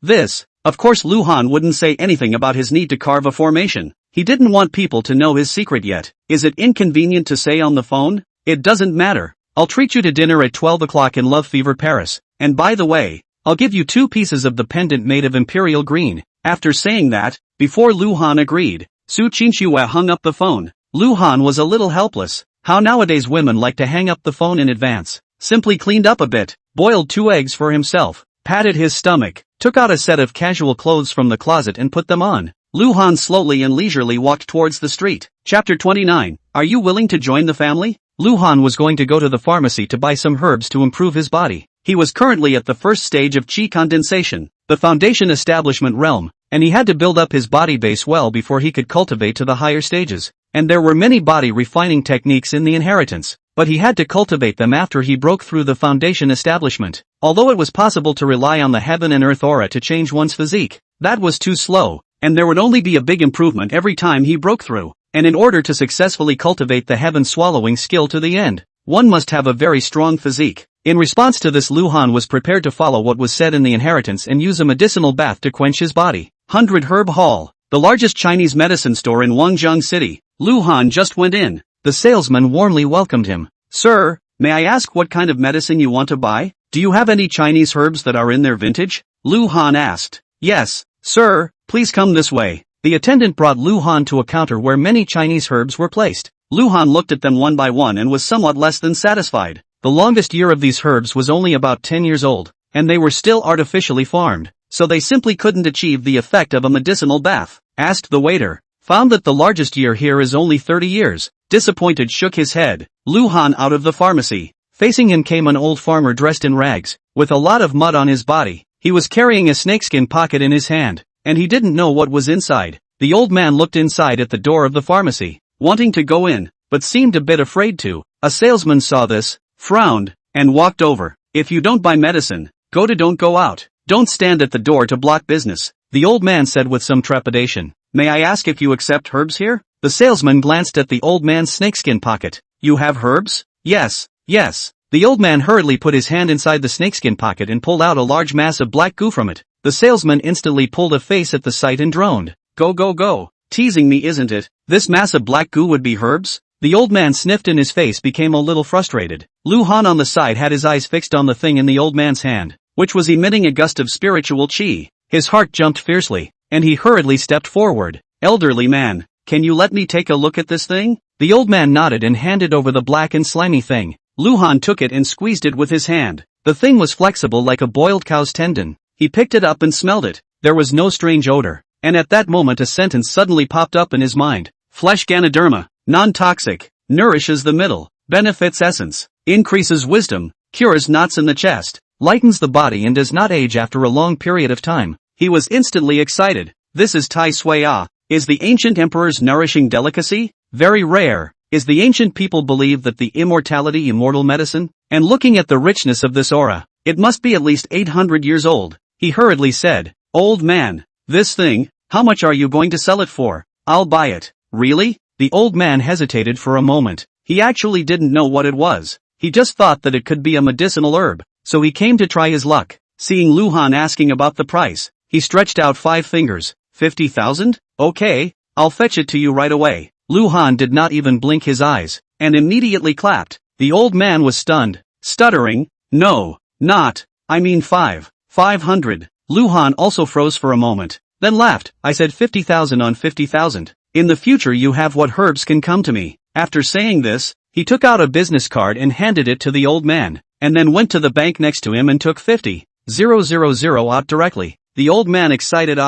This. Of course Lu Han wouldn't say anything about his need to carve a formation. He didn't want people to know his secret yet. Is it inconvenient to say on the phone? It doesn't matter. I'll treat you to dinner at 12 o'clock in Love Fever Paris. And by the way, I'll give you 2 pieces of the pendant made of Imperial Green. After saying that, before Lu Han agreed, Su Qinxue hung up the phone. Lu Han was a little helpless. How nowadays women like to hang up the phone in advance. Simply cleaned up a bit, boiled 2 eggs for himself, patted his stomach, took out a set of casual clothes from the closet and put them on. Lu Han slowly and leisurely walked towards the street. Chapter 29. Are you willing to join the family? Lu Han was going to go to the pharmacy to buy some herbs to improve his body. He was currently at the first stage of qi condensation, the foundation establishment realm, and he had to build up his body base well before he could cultivate to the higher stages. And there were many body refining techniques in the inheritance, but he had to cultivate them after he broke through the foundation establishment. Although it was possible to rely on the heaven and earth aura to change one's physique, that was too slow, and there would only be a big improvement every time he broke through. And in order to successfully cultivate the heaven swallowing skill to the end, one must have a very strong physique. In response to this, Lu Han was prepared to follow what was said in the inheritance and use a medicinal bath to quench his body. 100 Herb Hall, the largest Chinese medicine store in Wangjiang City. Lu Han just went in. The salesman warmly welcomed him. Sir, may I ask what kind of medicine you want to buy? Do you have any Chinese herbs that are in their vintage? Lu Han asked. Yes, sir, please come this way. The attendant brought Lu Han to a counter where many Chinese herbs were placed. Lu Han looked at them one by one and was somewhat less than satisfied. The longest year of these herbs was only about 10 years old, and they were still artificially farmed, so they simply couldn't achieve the effect of a medicinal bath. Asked the waiter. Found that the largest year here is only 30 years. Disappointed shook his head. Lu Han out of the pharmacy. Facing him came an old farmer dressed in rags, with a lot of mud on his body. He was carrying a snakeskin pocket in his hand, and he didn't know what was inside. The old man looked inside at the door of the pharmacy, wanting to go in, but seemed a bit afraid to. A salesman saw this, frowned, and walked over. If you don't buy medicine, don't go out. Don't stand at the door to block business, the old man said with some trepidation. May I ask if you accept herbs here? The salesman glanced at the old man's snakeskin pocket. You have herbs? Yes, yes. The old man hurriedly put his hand inside the snakeskin pocket and pulled out a large mass of black goo from it. The salesman instantly pulled a face at the sight and droned. Go. Teasing me, isn't it? This mass of black goo would be herbs? The old man sniffed and his face became a little frustrated. Lu Han on the side had his eyes fixed on the thing in the old man's hand, which was emitting a gust of spiritual chi. His heart jumped fiercely, and he hurriedly stepped forward. Elderly man, can you let me take a look at this thing? The old man nodded and handed over the black and slimy thing. Lu Han took it and squeezed it with his hand. The thing was flexible like a boiled cow's tendon. He picked it up and smelled it. There was no strange odor, and at that moment a sentence suddenly popped up in his mind. Flesh Ganoderma, non-toxic, nourishes the middle, benefits essence, increases wisdom, cures knots in the chest, lightens the body and does not age after a long period of time. He was instantly excited. This is Tai Sui Ah. Is the ancient emperor's nourishing delicacy? Very rare. Is the ancient people believe that the immortal medicine? And looking at the richness of this aura, it must be at least 800 years old. He hurriedly said, Old man, this thing, how much are you going to sell it for? I'll buy it. Really? The old man hesitated for a moment. He actually didn't know what it was. He just thought that it could be a medicinal herb, so he came to try his luck. Seeing Lu Han asking about the price, he stretched out 5 fingers. 50,000? Okay, I'll fetch it to you right away. Lu Han did not even blink his eyes, and immediately clapped. The old man was stunned, stuttering, No, not, I mean 500. Lu Han also froze for a moment, then laughed. I said 50,000 on 50,000. In the future you have what herbs can come to me. After saying this, he took out a business card and handed it to the old man, and then went to the bank next to him and took 50,000 out directly. The old man excited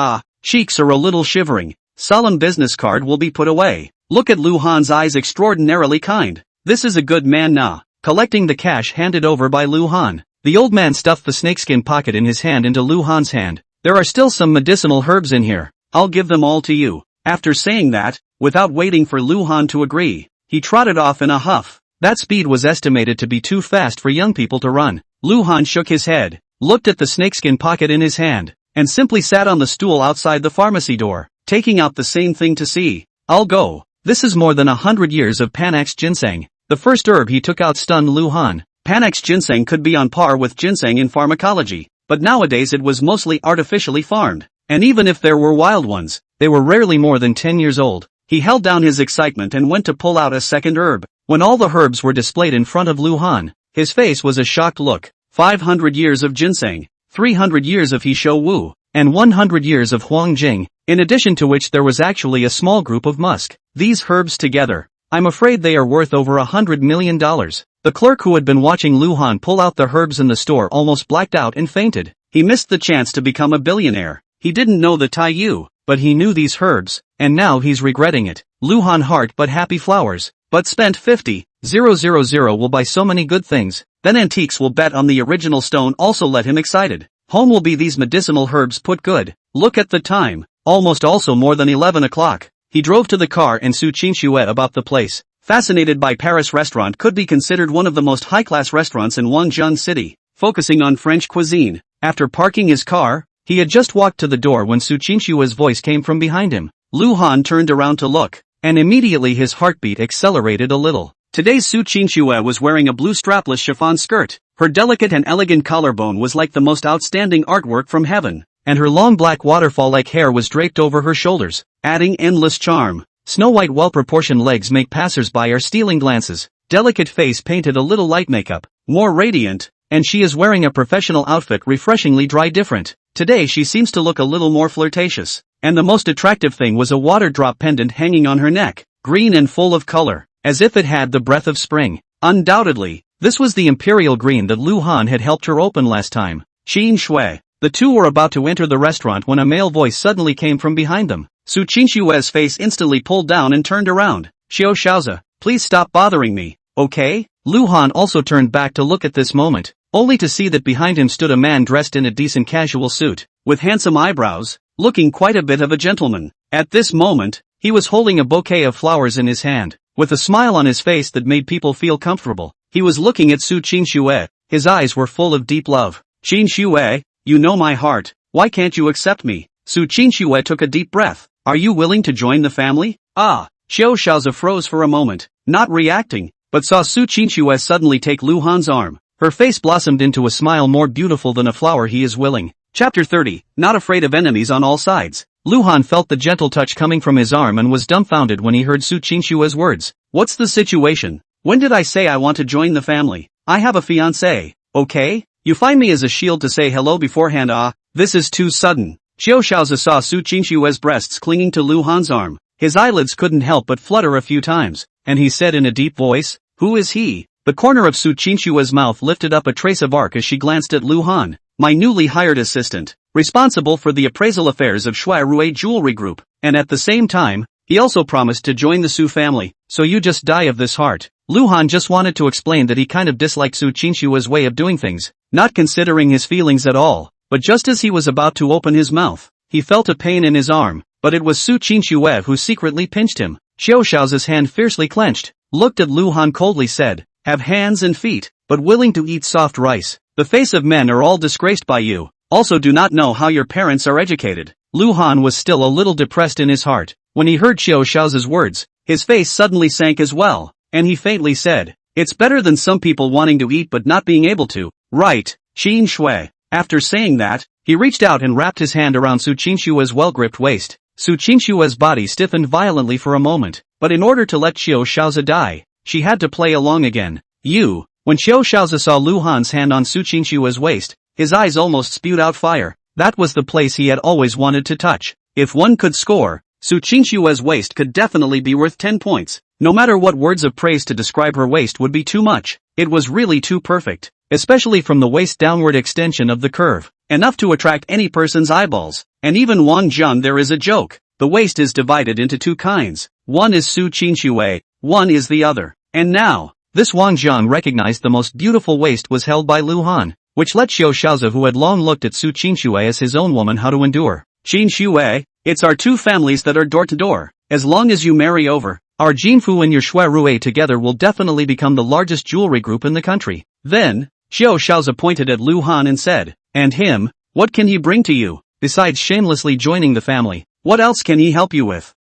cheeks are a little shivering. Solemn business card will be put away. Look at Lu Han's eyes, extraordinarily kind. This is a good man na. Collecting the cash handed over by Lu Han, the old man stuffed the snakeskin pocket in his hand into Lu Han's hand. There are still some medicinal herbs in here. I'll give them all to you. After saying that, without waiting for Lu Han to agree, he trotted off in a huff. That speed was estimated to be too fast for young people to run. Lu Han shook his head, looked at the snakeskin pocket in his hand, and simply sat on the stool outside the pharmacy door, taking out the same thing to see. I'll go. This is more than 100 years of Panax ginseng. The first herb he took out stunned Lu Han. Panax ginseng could be on par with ginseng in pharmacology, but nowadays it was mostly artificially farmed, and even if there were wild ones, they were rarely more than 10 years old. He held down his excitement and went to pull out a second herb. When all the herbs were displayed in front of Lu Han, his face was a shocked look. 500 years of ginseng, 300 years of He Shou Wu, and 100 years of Huang Jing, in addition to which there was actually a small group of musk. These herbs together, I'm afraid they are worth over $100 million. The clerk who had been watching Lu Han pull out the herbs in the store almost blacked out and fainted. He missed the chance to become a billionaire. He didn't know the Tai Yu, but he knew these herbs, and now he's regretting it. Lu Han heart but happy flowers, but spent 50,000 will buy so many good things, then antiques will bet on the original stone also let him excited. Home will be these medicinal herbs put good. Look at the time, almost also more than 11 o'clock. He drove to the car and Su Qinxue about the place. Fascinated by Paris restaurant could be considered one of the most high-class restaurants in Wangjiang City, focusing on French cuisine. After parking his car, he had just walked to the door when Su Qinxue's voice came from behind him. Lu Han turned around to look, and immediately his heartbeat accelerated a little. Today's Su Qinxue was wearing a blue strapless chiffon skirt. Her delicate and elegant collarbone was like the most outstanding artwork from heaven, and her long black waterfall-like hair was draped over her shoulders, adding endless charm. Snow-white well-proportioned legs make passers-by are stealing glances. Delicate face painted a little light makeup, more radiant, and she is wearing a professional outfit refreshingly dry different. Today she seems to look a little more flirtatious, and the most attractive thing was a water drop pendant hanging on her neck, green and full of color, as if it had the breath of spring. Undoubtedly, this was the imperial green that Lu Han had helped her open last time. Qinxue. The two were about to enter the restaurant when a male voice suddenly came from behind them. Su Qinxue's face instantly pulled down and turned around. Xiao Shaoza, please stop bothering me, okay? Lu Han also turned back to look at this moment. only to see that behind him stood a man dressed in a decent casual suit, with handsome eyebrows, looking quite a bit of a gentleman. At this moment, he was holding a bouquet of flowers in his hand, with a smile on his face that made people feel comfortable. He was looking at Su Qinxue. His eyes were full of deep love. "Qinxue, you know my heart, why can't you accept me?" Su Qinxue took a deep breath. "Are you willing to join the family?" Xiao Xiaozi froze for a moment, not reacting, but saw Su Qinxue suddenly take Lu Han's arm. Her face blossomed into a smile more beautiful than a flower. "He is willing." Chapter 30, Not afraid of enemies on all sides. Lu Han felt the gentle touch coming from his arm and was dumbfounded when he heard Su Qinxue's words. "What's the situation? When did I say I want to join the family? I have a fiancé, okay? You find me as a shield to say hello beforehand. This is too sudden." Xiao Xiaozi saw Su Qinxue's breasts clinging to Lu Han's arm. His eyelids couldn't help but flutter a few times, and he said in a deep voice, "Who is he?" The corner of Su Qinxue's mouth lifted up a trace of arc as she glanced at Lu Han. "My newly hired assistant, responsible for the appraisal affairs of Shuai Jewelry Group, and at the same time, he also promised to join the Su family, so you just die of this heart." Lu Han just wanted to explain that he kind of disliked Su Qinxue's way of doing things, not considering his feelings at all, but just as he was about to open his mouth, he felt a pain in his arm, but it was Su Qinxue who secretly pinched him. Xiao Xiaozi's hand fiercely clenched, looked at Lu Han coldly, said, "Have hands and feet, but willing to eat soft rice. The face of men are all disgraced by you, also do not know how your parents are educated." Lu Han was still a little depressed in his heart. When he heard Xiao Xiaozi's words, his face suddenly sank as well, and he faintly said, "It's better than some people wanting to eat but not being able to, right, Qinxue?" After saying that, he reached out and wrapped his hand around Su Qinxue's well-gripped waist. Su Qinxue's body stiffened violently for a moment, but in order to let Xiao Xiaozi die, she had to play along again. When Xiao Xiaozi saw Lu Han's hand on Su Qinxue's waist, his eyes almost spewed out fire. That was the place he had always wanted to touch. If one could score, Su Qinxue's waist could definitely be worth 10 points. No matter what words of praise to describe her waist would be too much. It was really too perfect, especially from the waist downward extension of the curve, enough to attract any person's eyeballs. And even Wang Zheng, there is a joke. The waist is divided into two kinds. One is Su Qinxue, one is the other. And now, this Wang Zheng recognized the most beautiful waist was held by Lu Han, which let Xiao Xiaozi, who had long looked at Su Qinxue as his own woman, how to endure. "Qinxue, it's our two families that are door to door. As long as you marry over, our Jinfu and your Shuai together will definitely become the largest jewelry group in the country." Then, Xiao Xiaozi pointed at Lu Han and said, "And him, what can he bring to you, besides shamelessly joining the family? What else can he help you with?"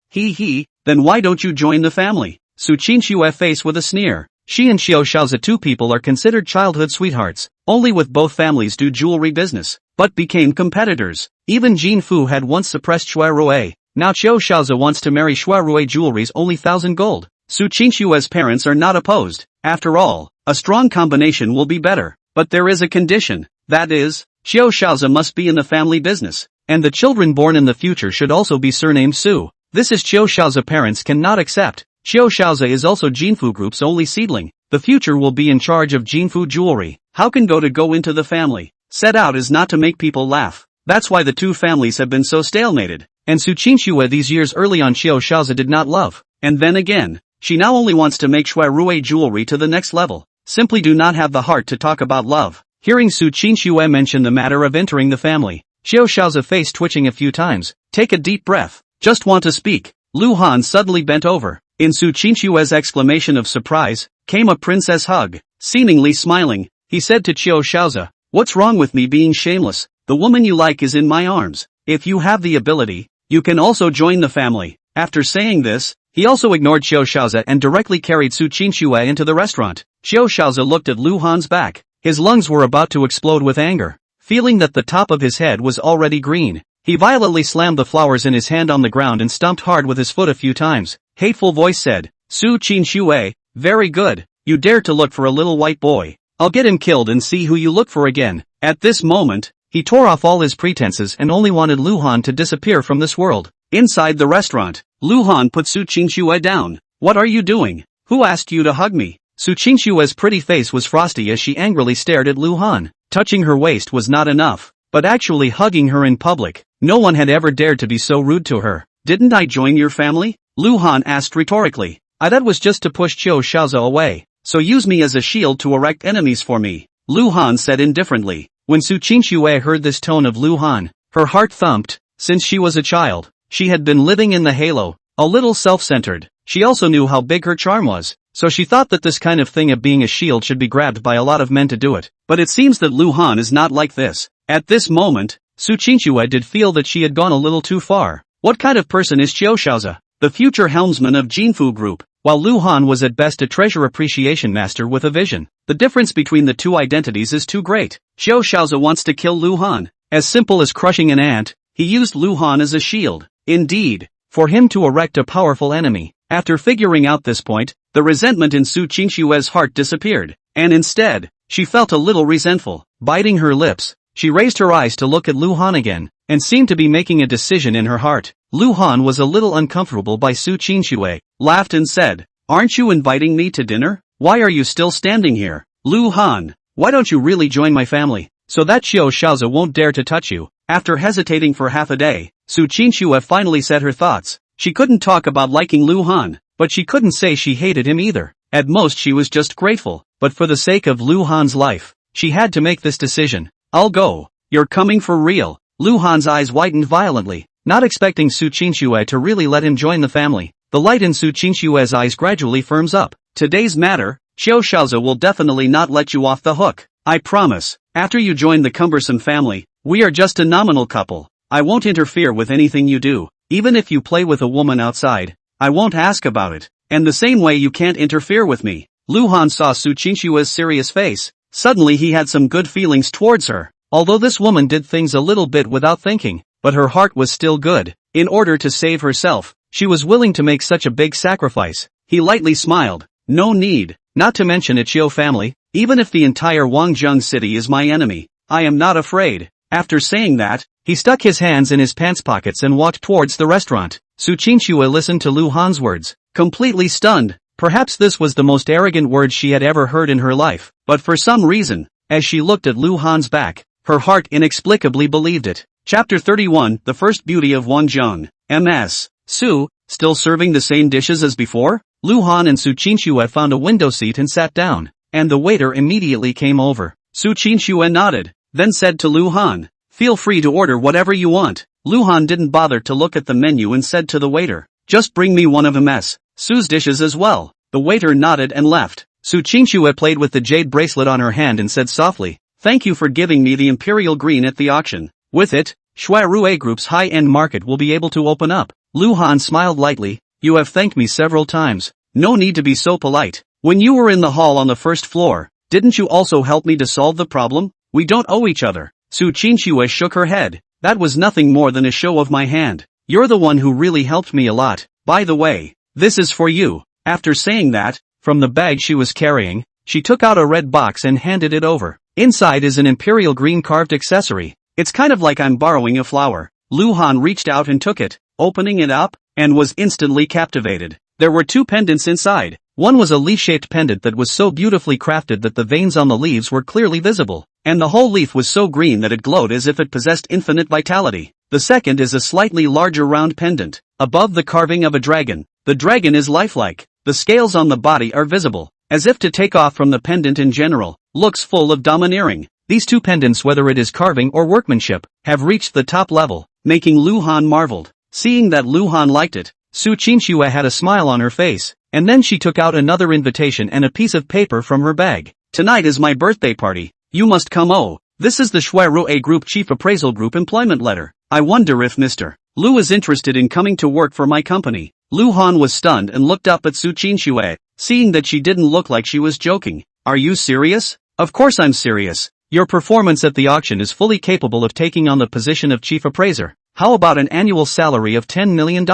Then why don't you join the family?" Su Qinxue faced with a sneer. She and Xiao Xiaozi, two people, are considered childhood sweethearts, only with both families do jewelry business, but became competitors. Even Jin Fu had once suppressed Shuai. Now Xiao Xiaozi wants to marry Shuai Jewelry's only 1,000 gold. Su Qinxue's parents are not opposed. After all, a strong combination will be better. But there is a condition. That is, Xiao Xiaozi must be in the family business, and the children born in the future should also be surnamed Su. This is Xiao Xiaozi parents cannot accept. Xiao Xiaozi is also Jinfu Group's only seedling. The future will be in charge of Jinfu Jewelry. How can go into the family? Set out is not to make people laugh. That's why the two families have been so stalemated. And Su Qinxue these years early on Xiao Xiaozi did not love. And then again, she now only wants to make Shuai Jewelry to the next level. Simply do not have the heart to talk about love. Hearing Su Qinxue mention the matter of entering the family, Xiao Xiaozi's face twitching a few times. Take a deep breath. Just want to speak. Lu Han suddenly bent over. In Su Qinxue's exclamation of surprise, came a princess hug. Seemingly smiling, he said to Xiao Xiaozi, "What's wrong with me being shameless? The woman you like is in my arms. If you have the ability, you can also join the family." After saying this, he also ignored Xiao Xiaozi and directly carried Su Qinxue into the restaurant. Xiao Xiaozi looked at Lu Han's back. His lungs were about to explode with anger. Feeling that the top of his head was already green, he violently slammed the flowers in his hand on the ground and stomped hard with his foot a few times. Hateful voice said, "Su Qinxue, very good. You dare to look for a little white boy. I'll get him killed and see who you look for again." At this moment, he tore off all his pretenses and only wanted Lu Han to disappear from this world. Inside the restaurant, Lu Han put Su Qinxue down. "What are you doing? Who asked you to hug me?" Su Qinxue's pretty face was frosty as she angrily stared at Lu Han. Touching her waist was not enough, but actually hugging her in public. No one had ever dared to be so rude to her. "Didn't I join your family?" Lu Han asked rhetorically. That was just to push Xiao Xiaozi away, so use me as a shield to erect enemies for me." Lu Han said indifferently. When Su Qinxue heard this tone of Lu Han, her heart thumped. Since she was a child, she had been living in the halo, a little self-centered. She also knew how big her charm was, so she thought that this kind of thing of being a shield should be grabbed by a lot of men to do it. But it seems that Lu Han is not like this. At this moment, Su Qinxue did feel that she had gone a little too far. What kind of person is Qiu Shaozi, the future helmsman of Jinfu Group? While Lu Han was at best a treasure appreciation master with a vision, the difference between the two identities is too great. Qiu Shaozi wants to kill Lu Han. As simple as crushing an ant, he used Lu Han as a shield. Indeed, for him to erect a powerful enemy. After figuring out this point, the resentment in Su Qinxue's heart disappeared, and instead, she felt a little resentful. Biting her lips, she raised her eyes to look at Lu Han again, and seemed to be making a decision in her heart. Lu Han was a little uncomfortable by Su Qinxue, laughed and said, "Aren't you inviting me to dinner? Why are you still standing here? Lu Han, why don't you really join my family, so that Qiu Shaozi won't dare to touch you?" After hesitating for half a day, Su Qinxue finally said her thoughts. She couldn't talk about liking Lu Han, but she couldn't say she hated him either. At most she was just grateful, but for the sake of Lu Han's life, she had to make this decision. "I'll go. You're coming for real?" Lu Han's eyes widened violently, not expecting Su Qinxue to really let him join the family. The light in Su Qinxue's eyes gradually firms up. "Today's matter, Qiu Shaozi will definitely not let you off the hook. I promise. After you join the cumbersome family, we are just a nominal couple. I won't interfere with anything you do. Even if you play with a woman outside, I won't ask about it. And the same way you can't interfere with me." Lu Han saw Su Qinxue's serious face. Suddenly he had some good feelings towards her. Although this woman did things a little bit without thinking, but her heart was still good. In order to save herself, she was willing to make such a big sacrifice. He lightly smiled. "No need, not to mention a Qiu family, even if the entire Wangzhong city is my enemy, I am not afraid." After saying that, he stuck his hands in his pants pockets and walked towards the restaurant. Su Qinxue listened to Lu Han's words, completely stunned. Perhaps this was the most arrogant words she had ever heard in her life, but for some reason, as she looked at Lu Han's back, her heart inexplicably believed it. Chapter 31, The First Beauty of Wangzhong. M.S. Su, still serving the same dishes as before? Lu Han and Su Qinxue found a window seat and sat down, and the waiter immediately came over. Su Qinxue nodded, then said to Lu Han, "Feel free to order whatever you want." Lu Han didn't bother to look at the menu and said to the waiter, "Just bring me one of M.S. Su's dishes as well." The waiter nodded and left. Su Qinxue played with the jade bracelet on her hand and said softly, "Thank you for giving me the imperial green at the auction. With it, Shuai Group's high-end market will be able to open up." Lu Han smiled lightly, "You have thanked me several times. No need to be so polite. When you were in the hall on the first floor, didn't you also help me to solve the problem? We don't owe each other." Su Qinxue shook her head. "That was nothing more than a show of my hand. You're the one who really helped me a lot. By the way, this is for you." After saying that, from the bag she was carrying, she took out a red box and handed it over. Inside is an imperial green carved accessory. "It's kind of like I'm borrowing a flower." Lu Han reached out and took it, opening it up, and was instantly captivated. There were two pendants inside. One was a leaf-shaped pendant that was so beautifully crafted that the veins on the leaves were clearly visible, and the whole leaf was so green that it glowed as if it possessed infinite vitality. The second is a slightly larger round pendant, above the carving of a dragon. The dragon is lifelike. The scales on the body are visible, as if to take off from the pendant in general, looks full of domineering. These two pendants, whether it is carving or workmanship, have reached the top level, making Lu Han marveled. Seeing that Lu Han liked it, Su Qinxue had a smile on her face, and then she took out another invitation and a piece of paper from her bag. "Tonight is my birthday party. You must come. Oh, this is the Shuai Group Chief Appraisal Group employment letter. I wonder if Mr. Lu is interested in coming to work for my company." Lu Han was stunned and looked up at Su Qinxue, seeing that she didn't look like she was joking. "Are you serious?" "Of course I'm serious. Your performance at the auction is fully capable of taking on the position of chief appraiser. How about an annual salary of $10 million?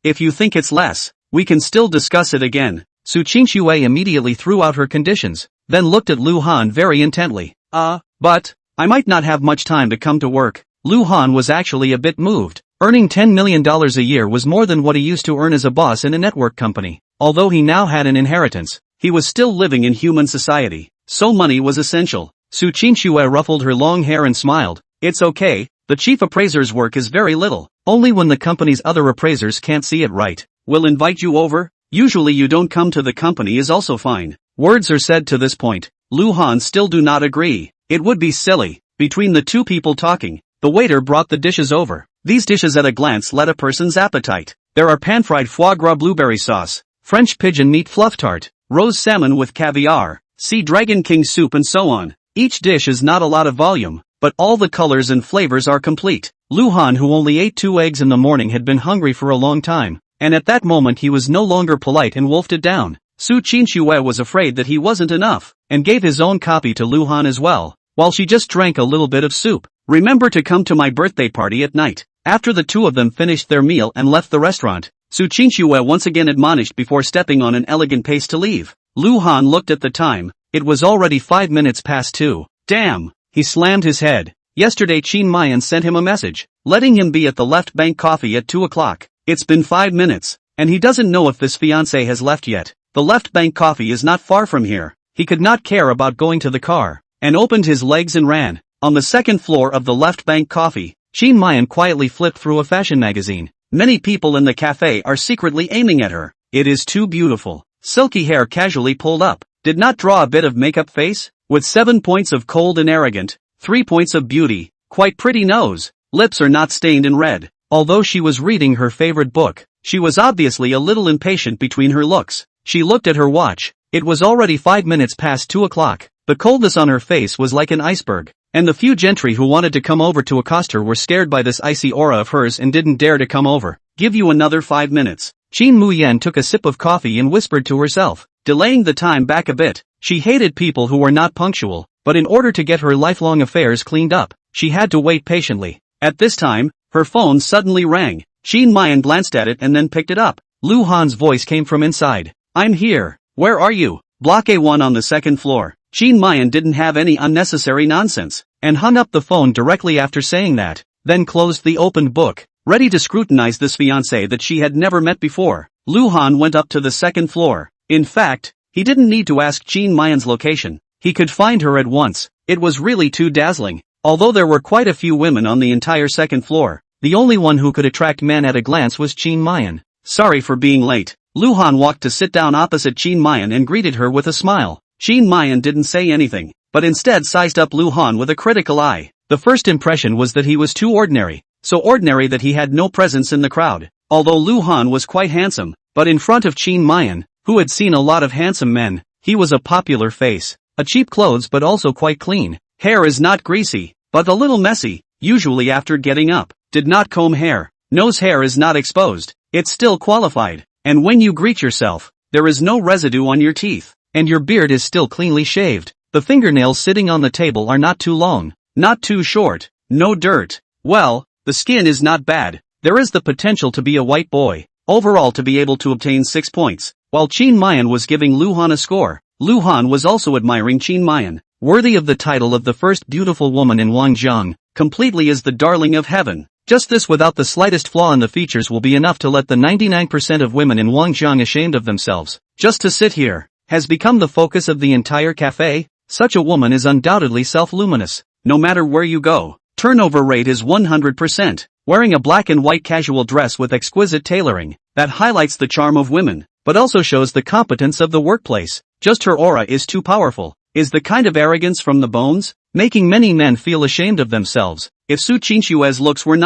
If you think it's less, we can still discuss it again." Su Qinxue immediately threw out her conditions, then looked at Lu Han very intently. But I might not have much time to come to work." Lu Han was actually a bit moved. Earning $10 million a year was more than what he used to earn as a boss in a network company. Although he now had an inheritance, he was still living in human society, so money was essential. Su Qinxue ruffled her long hair and smiled. "It's okay, the chief appraiser's work is very little, only when the company's other appraisers can't see it right. We'll invite you over. Usually you don't come to the company is also fine." Words are said to this point, Lu Han still do not agree. It would be silly. Between the two people talking, the waiter brought the dishes over. These dishes at a glance let a person's appetite. There are pan-fried foie gras blueberry sauce, French pigeon meat fluff tart, rose salmon with caviar, sea dragon king soup and so on. Each dish is not a lot of volume, but all the colors and flavors are complete. Lu Han, who only ate 2 eggs in the morning, had been hungry for a long time, and at that moment he was no longer polite and wolfed it down. Qinxue was afraid that he wasn't enough, and gave his own copy to Lu Han as well, while she just drank a little bit of soup. Remember to come to my birthday party at night. After the two of them finished their meal and left the restaurant, Qinxue once again admonished before stepping on an elegant pace to leave. Lu Han looked at the time. It was already 5 minutes past 2. Damn! He slammed his head. Yesterday Qin Mayan sent him a message, letting him be at the Left Bank Coffee at 2 o'clock. It's been 5 minutes, and he doesn't know if this fiancé has left yet. The Left Bank Coffee is not far from here. He could not care about going to the car, and opened his legs and ran. On the second floor of the Left Bank Coffee, Qin Mayan quietly flipped through a fashion magazine. Many people in the cafe are secretly aiming at her. It is too beautiful. Silky hair casually pulled up. Did not draw a bit of makeup face? With 7 points of cold and arrogant, 3 points of beauty, quite pretty nose, lips are not stained in red. Although she was reading her favorite book, she was obviously a little impatient between her looks. She looked at her watch. It was already 5 minutes past 2 o'clock. The coldness on her face was like an iceberg, and the few gentry who wanted to come over to accost her were scared by this icy aura of hers and didn't dare to come over. Give you another 5 minutes. Qin Muyan took a sip of coffee and whispered to herself, delaying the time back a bit. She hated people who were not punctual, but in order to get her lifelong affairs cleaned up, she had to wait patiently. At this time, her phone suddenly rang. Qin Mayan glanced at it and then picked it up. Lu Han's voice came from inside. I'm here. Where are you? Block A1 on the second floor. Qin Mayan didn't have any unnecessary nonsense, and hung up the phone directly after saying that, then closed the opened book, ready to scrutinize this fiancé that she had never met before. Lu Han went up to the second floor. In fact, he didn't need to ask Qin Mayan's location. He could find her at once. It was really too dazzling. Although there were quite a few women on the entire second floor, the only one who could attract men at a glance was Qin Mayan. Sorry for being late. Lu Han walked to sit down opposite Qin Mayan and greeted her with a smile. Qin Mayan didn't say anything, but instead sized up Lu Han with a critical eye. The first impression was that he was too ordinary, so ordinary that he had no presence in the crowd. Although Lu Han was quite handsome, but in front of Qin Mayan, who had seen a lot of handsome men, he was a popular face. A cheap clothes but also quite clean. Hair is not greasy, but a little messy, usually after getting up. Did not comb hair. Nose hair is not exposed. It's still qualified. And when you greet yourself, there is no residue on your teeth. And your beard is still cleanly shaved. The fingernails sitting on the table are not too long, not too short, no dirt. Well, the skin is not bad. There is the potential to be a white boy. Overall to be able to obtain 6 points. While Qin Mayan was giving Lu Han a score, Lu Han was also admiring Qin Mayan, worthy of the title of the first beautiful woman in Wangjiang, completely as the darling of heaven. Just this without the slightest flaw in the features will be enough to let the 99% of women in Wangjiang ashamed of themselves. Just to sit here has become the focus of the entire cafe. Such a woman is undoubtedly self-luminous. No matter where you go, turnover rate is 100%. Wearing a black and white casual dress with exquisite tailoring, that highlights the charm of women, but also shows the competence of the workplace. Just her aura is too powerful, is the kind of arrogance from the bones, making many men feel ashamed of themselves. If Qinxue's looks were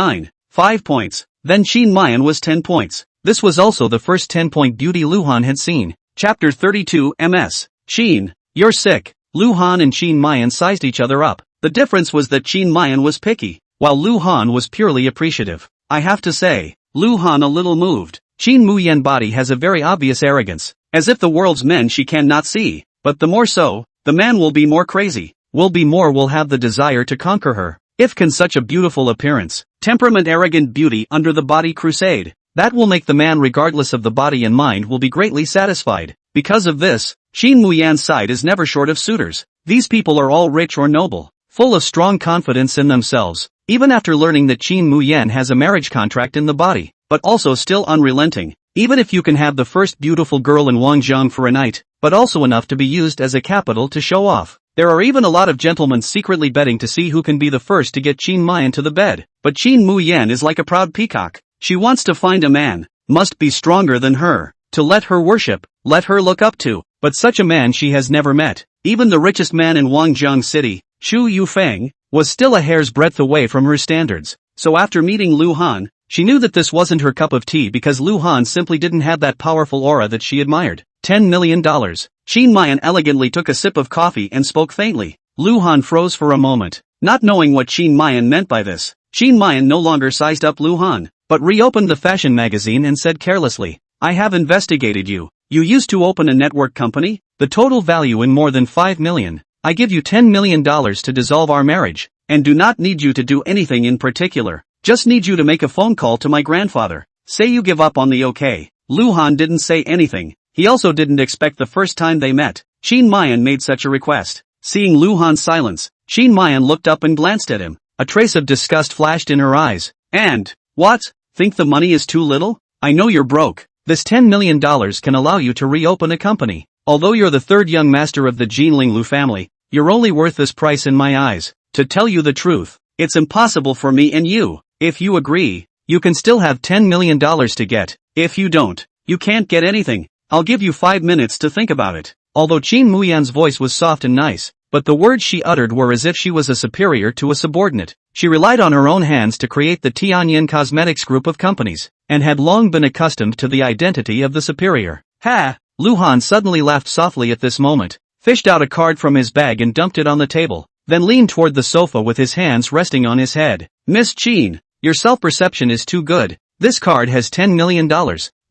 5 points, then Qin Mayan was 10 points. This was also the first 10-point beauty Lu Han had seen. Chapter 32 MS. Qin, you're sick. Lu Han and Qin Mayan sized each other up. The difference was that Qin Mayan was picky, while Lu Han was purely appreciative. I have to say, Lu Han a little moved. Qin Muyan body has a very obvious arrogance, as if the world's men she cannot see, but the more so, the man will be more crazy, will have the desire to conquer her. If can such a beautiful appearance, temperament arrogant beauty under the body crusade, that will make the man regardless of the body and mind will be greatly satisfied. Because of this, Qin Muyan's side is never short of suitors. These people are all rich or noble, full of strong confidence in themselves, even after learning that Qin Muyan has a marriage contract in the body, but also still unrelenting. Even if you can have the first beautiful girl in Wangjiang for a night, but also enough to be used as a capital to show off. There are even a lot of gentlemen secretly betting to see who can be the first to get Qin Mayan to the bed. But Qin Muyan is like a proud peacock. She wants to find a man, must be stronger than her, to let her worship, let her look up to. but such a man she has never met. Even the richest man in Wangjiang City, Xu Yufeng, was still a hair's breadth away from her standards. So after meeting Lu Han, she knew that this wasn't her cup of tea because Lu Han simply didn't have that powerful aura that she admired. $10 million. Qin Mayan elegantly took a sip of coffee and spoke faintly. Lu Han froze for a moment, not knowing what Qin Mayan meant by this. Qin Mayan no longer sized up Lu Han, but reopened the fashion magazine and said carelessly, "I have investigated you. You used to open a network company? The total value in more than 5 million. I give you $10 million to dissolve our marriage, and do not need you to do anything in particular. Just need you to make a phone call to my grandfather. Say you give up on the okay." Lu Han didn't say anything. He also didn't expect the first time they met, Qin Mayan made such a request. Seeing Lu Han's silence, Qin Mayan looked up and glanced at him. A trace of disgust flashed in her eyes. "And, what? Think the money is too little? I know you're broke. This $10 million can allow you to reopen a company. Although you're the third young master of the Jinling Lu family, you're only worth this price in my eyes. To tell you the truth, it's impossible for me and you. If you agree, you can still have $10 million to get. If you don't, you can't get anything. I'll give you 5 minutes to think about it." Although Qin Muyan's voice was soft and nice, but the words she uttered were as if she was a superior to a subordinate. She relied on her own hands to create the Tianyin Cosmetics group of companies, and had long been accustomed to the identity of the superior. "Ha!" Lu Han suddenly laughed softly at this moment, fished out a card from his bag and dumped it on the table, then leaned toward the sofa with his hands resting on his head. "Miss Qin, your self-perception is too good. This card has $10 million.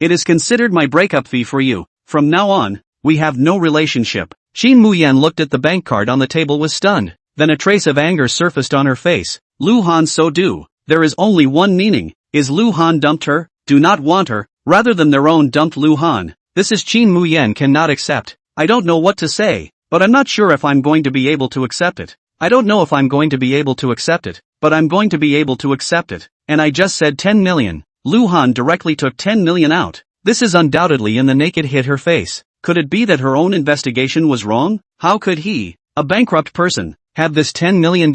It is considered my breakup fee for you. From now on, we have no relationship." Qin Muyan looked at the bank card on the table was stunned. Then a trace of anger surfaced on her face. Lu Han so do. There is only one meaning. Is Lu Han dumped her? Do not want her, rather than their own dumped Lu Han. This is Qin Muyan cannot accept. "I don't know what to say, but I'm not sure if I'm going to be able to accept it. I don't know if I'm going to be able to accept it, but I'm going to be able to accept it. And I just said 10 million. Lu Han directly took 10 million out. This is undoubtedly in the naked hit her face. Could it be that her own investigation was wrong? How could he, a bankrupt person, have this $10 million?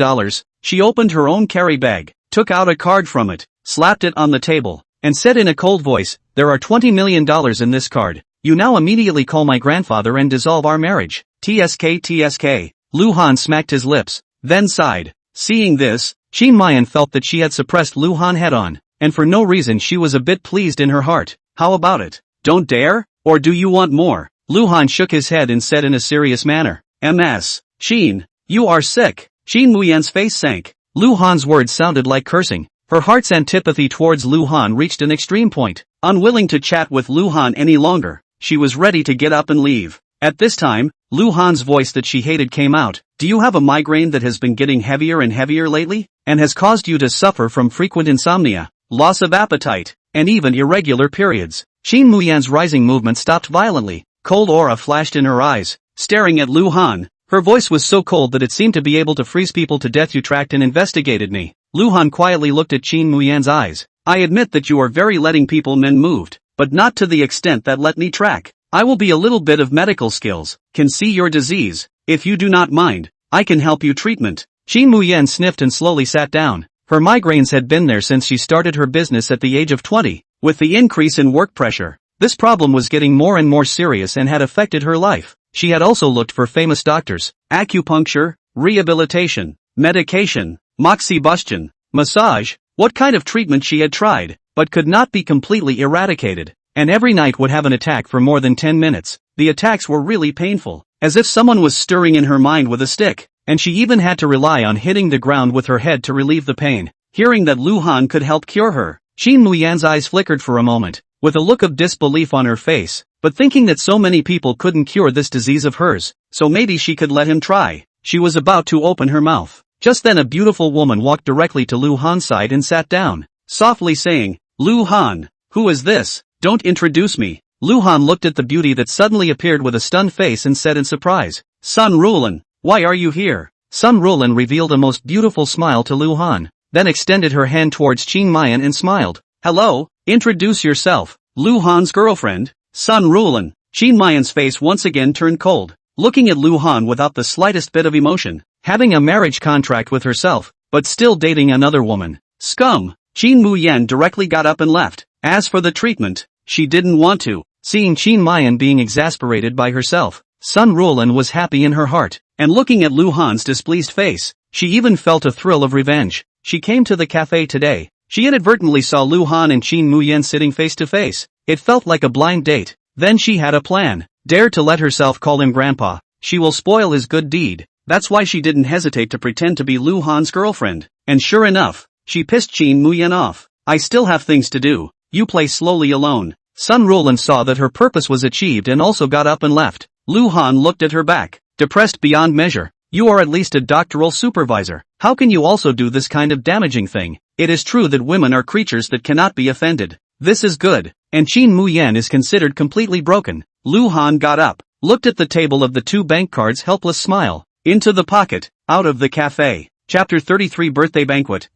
She opened her own carry bag, took out a card from it, slapped it on the table, and said in a cold voice, "There are $20 million in this card. You now immediately call my grandfather and dissolve our marriage." "TSK TSK. Lu Han smacked his lips, then sighed. Seeing this, Qin Mayan felt that she had suppressed Lu Han head-on, and for no reason she was a bit pleased in her heart. "How about it? Don't dare? Or do you want more?" Lu Han shook his head and said in a serious manner, "Ms. Qin, you are sick." Qin Muyan's face sank. Lu Han's words sounded like cursing. Her heart's antipathy towards Lu Han reached an extreme point. Unwilling to chat with Lu Han any longer, she was ready to get up and leave. At this time, Lu Han's voice that she hated came out. "Do you have a migraine that has been getting heavier and heavier lately, and has caused you to suffer from frequent insomnia, loss of appetite, and even irregular periods?" Qin Muyan's rising movement stopped violently. Cold aura flashed in her eyes, staring at Lu Han. Her voice was so cold that it seemed to be able to freeze people to death. "You tracked and investigated me." Lu Han quietly looked at Qin Muyan's eyes. "I admit that you are very letting people men moved, but not to the extent that let me track. I will be a little bit of medical skills, can see your disease. If you do not mind, I can help you treatment." Qin Muyan sniffed and slowly sat down. Her migraines had been there since she started her business at the age of 20. With the increase in work pressure, this problem was getting more and more serious and had affected her life. She had also looked for famous doctors, acupuncture, rehabilitation, medication, moxibustion, massage, what kind of treatment she had tried, but could not be completely eradicated, and every night would have an attack for more than 10 minutes. The attacks were really painful, as if someone was stirring in her mind with a stick, and she even had to rely on hitting the ground with her head to relieve the pain. Hearing that Lu Han could help cure her, Qin Muyan's eyes flickered for a moment, with a look of disbelief on her face, but thinking that so many people couldn't cure this disease of hers, so maybe she could let him try. She was about to open her mouth. Just then a beautiful woman walked directly to Lu Han's side and sat down, softly saying, "Lu Han, who is this? Don't introduce me." Lu Han looked at the beauty that suddenly appeared with a stunned face and said in surprise, "Sun Rulan, why are you here?" Sun Rulan revealed a most beautiful smile to Lu Han, then extended her hand towards Qin Mayan and smiled. "Hello, introduce yourself." Lu Han's girlfriend, Sun Rulan. Qin Mayan's face once again turned cold, looking at Lu Han without the slightest bit of emotion. Having a marriage contract with herself, but still dating another woman. Scum. Qin Muyan directly got up and left. As for the treatment, she didn't want to. Seeing Qin Mayan being exasperated by herself, Sun Rulan was happy in her heart, and looking at Lu Han's displeased face, she even felt a thrill of revenge. She came to the cafe today. She inadvertently saw Lu Han and Qin Muyen sitting face to face. It felt like a blind date. Then she had a plan. Dare to let herself call him grandpa. She will spoil his good deed. That's why she didn't hesitate to pretend to be Lu Han's girlfriend. And sure enough, she pissed Qin Muyen off. I still have things to do. You play slowly alone. Sun Rulan saw that her purpose was achieved and also got up and left. Lu Han looked at her back, depressed beyond measure. You are at least a doctoral supervisor. How can you also do this kind of damaging thing? It is true that women are creatures that cannot be offended. This is good. And Qin Muyen is considered completely broken. Lu Han got up, looked at the table of the 2 bank cards, helpless smile. Into the pocket, out of the cafe. Chapter 33 Birthday Banquet.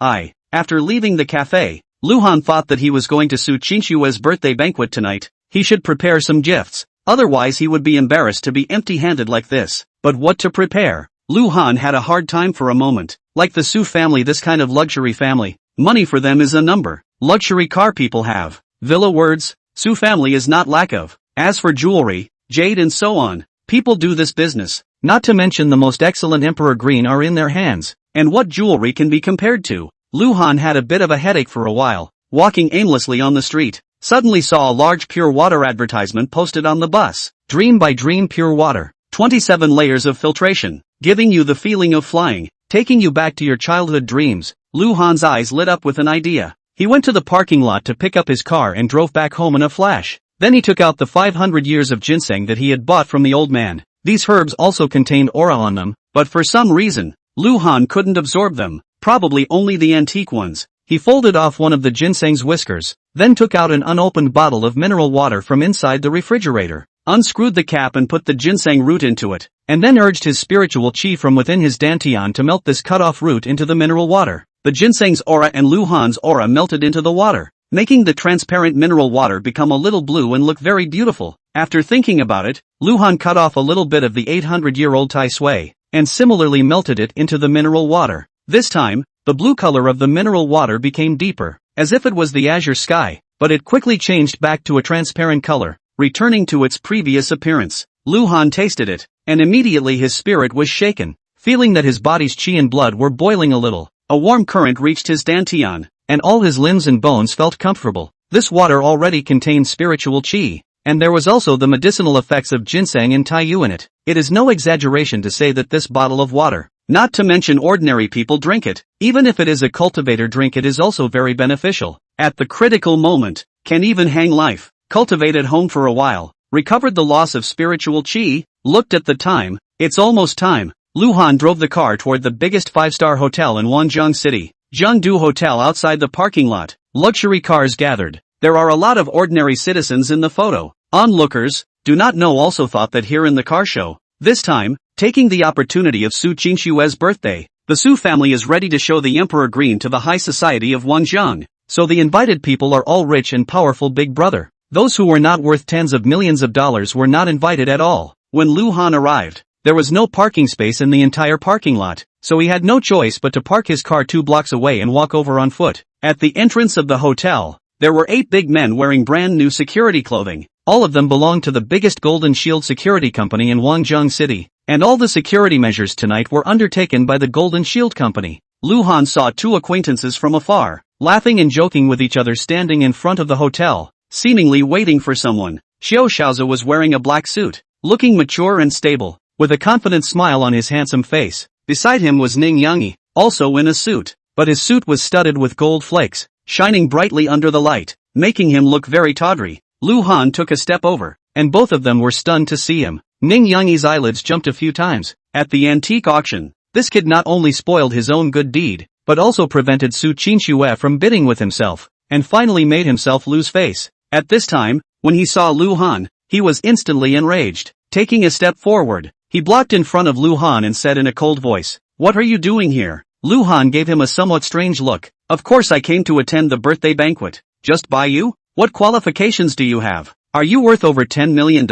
After leaving the cafe, Lu Han thought that he was going to Su Qinxue's birthday banquet tonight. He should prepare some gifts. Otherwise he would be embarrassed to be empty-handed like this. But what to prepare? Lu Han had a hard time for a moment. Like the Su family, this kind of luxury family, money for them is a number. Luxury car people have. Villa words, Su family is not lack of. As for jewelry, jade and so on, people do this business. Not to mention the most excellent emperor green are in their hands. And what jewelry can be compared to? Lu Han had a bit of a headache for a while, walking aimlessly on the street. Suddenly saw a large pure water advertisement posted on the bus. Dream by Dream Pure Water. 27 layers of filtration, giving you the feeling of flying, taking you back to your childhood dreams. Lu Han's eyes lit up with an idea. He went to the parking lot to pick up his car and drove back home in a flash. Then he took out the 500 years of ginseng that he had bought from the old man. These herbs also contained aura on them, but for some reason, Lu Han couldn't absorb them, probably only the antique ones. He folded off one of the ginseng's whiskers, then took out an unopened bottle of mineral water from inside the refrigerator, unscrewed the cap and put the ginseng root into it, and then urged his spiritual chi from within his dantian to melt this cut-off root into the mineral water. The ginseng's aura and Lu Han's aura melted into the water, making the transparent mineral water become a little blue and look very beautiful. After thinking about it, Lu Han cut off a little bit of the 800-year-old Tai Sui, and similarly melted it into the mineral water. This time, the blue color of the mineral water became deeper, as if it was the azure sky, but it quickly changed back to a transparent color, returning to its previous appearance. Lu Han tasted it, and immediately his spirit was shaken, feeling that his body's chi and blood were boiling a little. A warm current reached his dantian, and all his limbs and bones felt comfortable. This water already contained spiritual chi, and there was also the medicinal effects of ginseng and taiyu in it. It is no exaggeration to say that this bottle of water, not to mention ordinary people, drink it. Even if it is a cultivator drink, it is also very beneficial. At the critical moment, can even hang life. Cultivate at home for a while, recovered the loss of spiritual chi, looked at the time, it's almost time. Lu Han drove the car toward the biggest 5-star hotel in Wanzhong City, Zhengdu Hotel. Outside the parking lot, luxury cars gathered. There are a lot of ordinary citizens in the photo. Onlookers, do not know, also thought that here in the car show. This time, taking the opportunity of Su Qinxue's birthday, the Su family is ready to show the emperor green to the high society of Wanzhong. So the invited people are all rich and powerful big brother. Those who were not worth tens of millions of dollars were not invited at all. When Lu Han arrived, there was no parking space in the entire parking lot, so he had no choice but to park his car 2 blocks away and walk over on foot. At the entrance of the hotel, there were 8 big men wearing brand new security clothing. All of them belonged to the biggest Golden Shield security company in Wanzhong City, and all the security measures tonight were undertaken by the Golden Shield company. Lu Han saw 2 acquaintances from afar, laughing and joking with each other, standing in front of the hotel, seemingly waiting for someone. Xiao Shaozi was wearing a black suit, looking mature and stable, with a confident smile on his handsome face. Beside him was Ning Yangyi, also in a suit, but his suit was studded with gold flakes, shining brightly under the light, making him look very tawdry. Lu Han took a step over, and both of them were stunned to see him. Ning Yangyi's eyelids jumped a few times. At the antique auction, this kid not only spoiled his own good deed, but also prevented Su Qinxue from bidding with himself, and finally made himself lose face. At this time, when he saw Lu Han, he was instantly enraged. Taking a step forward, he blocked in front of Lu Han and said in a cold voice, "What are you doing here?" Lu Han gave him a somewhat strange look. "Of course I came to attend the birthday banquet. Just by you? What qualifications do you have? Are you worth over $10 million?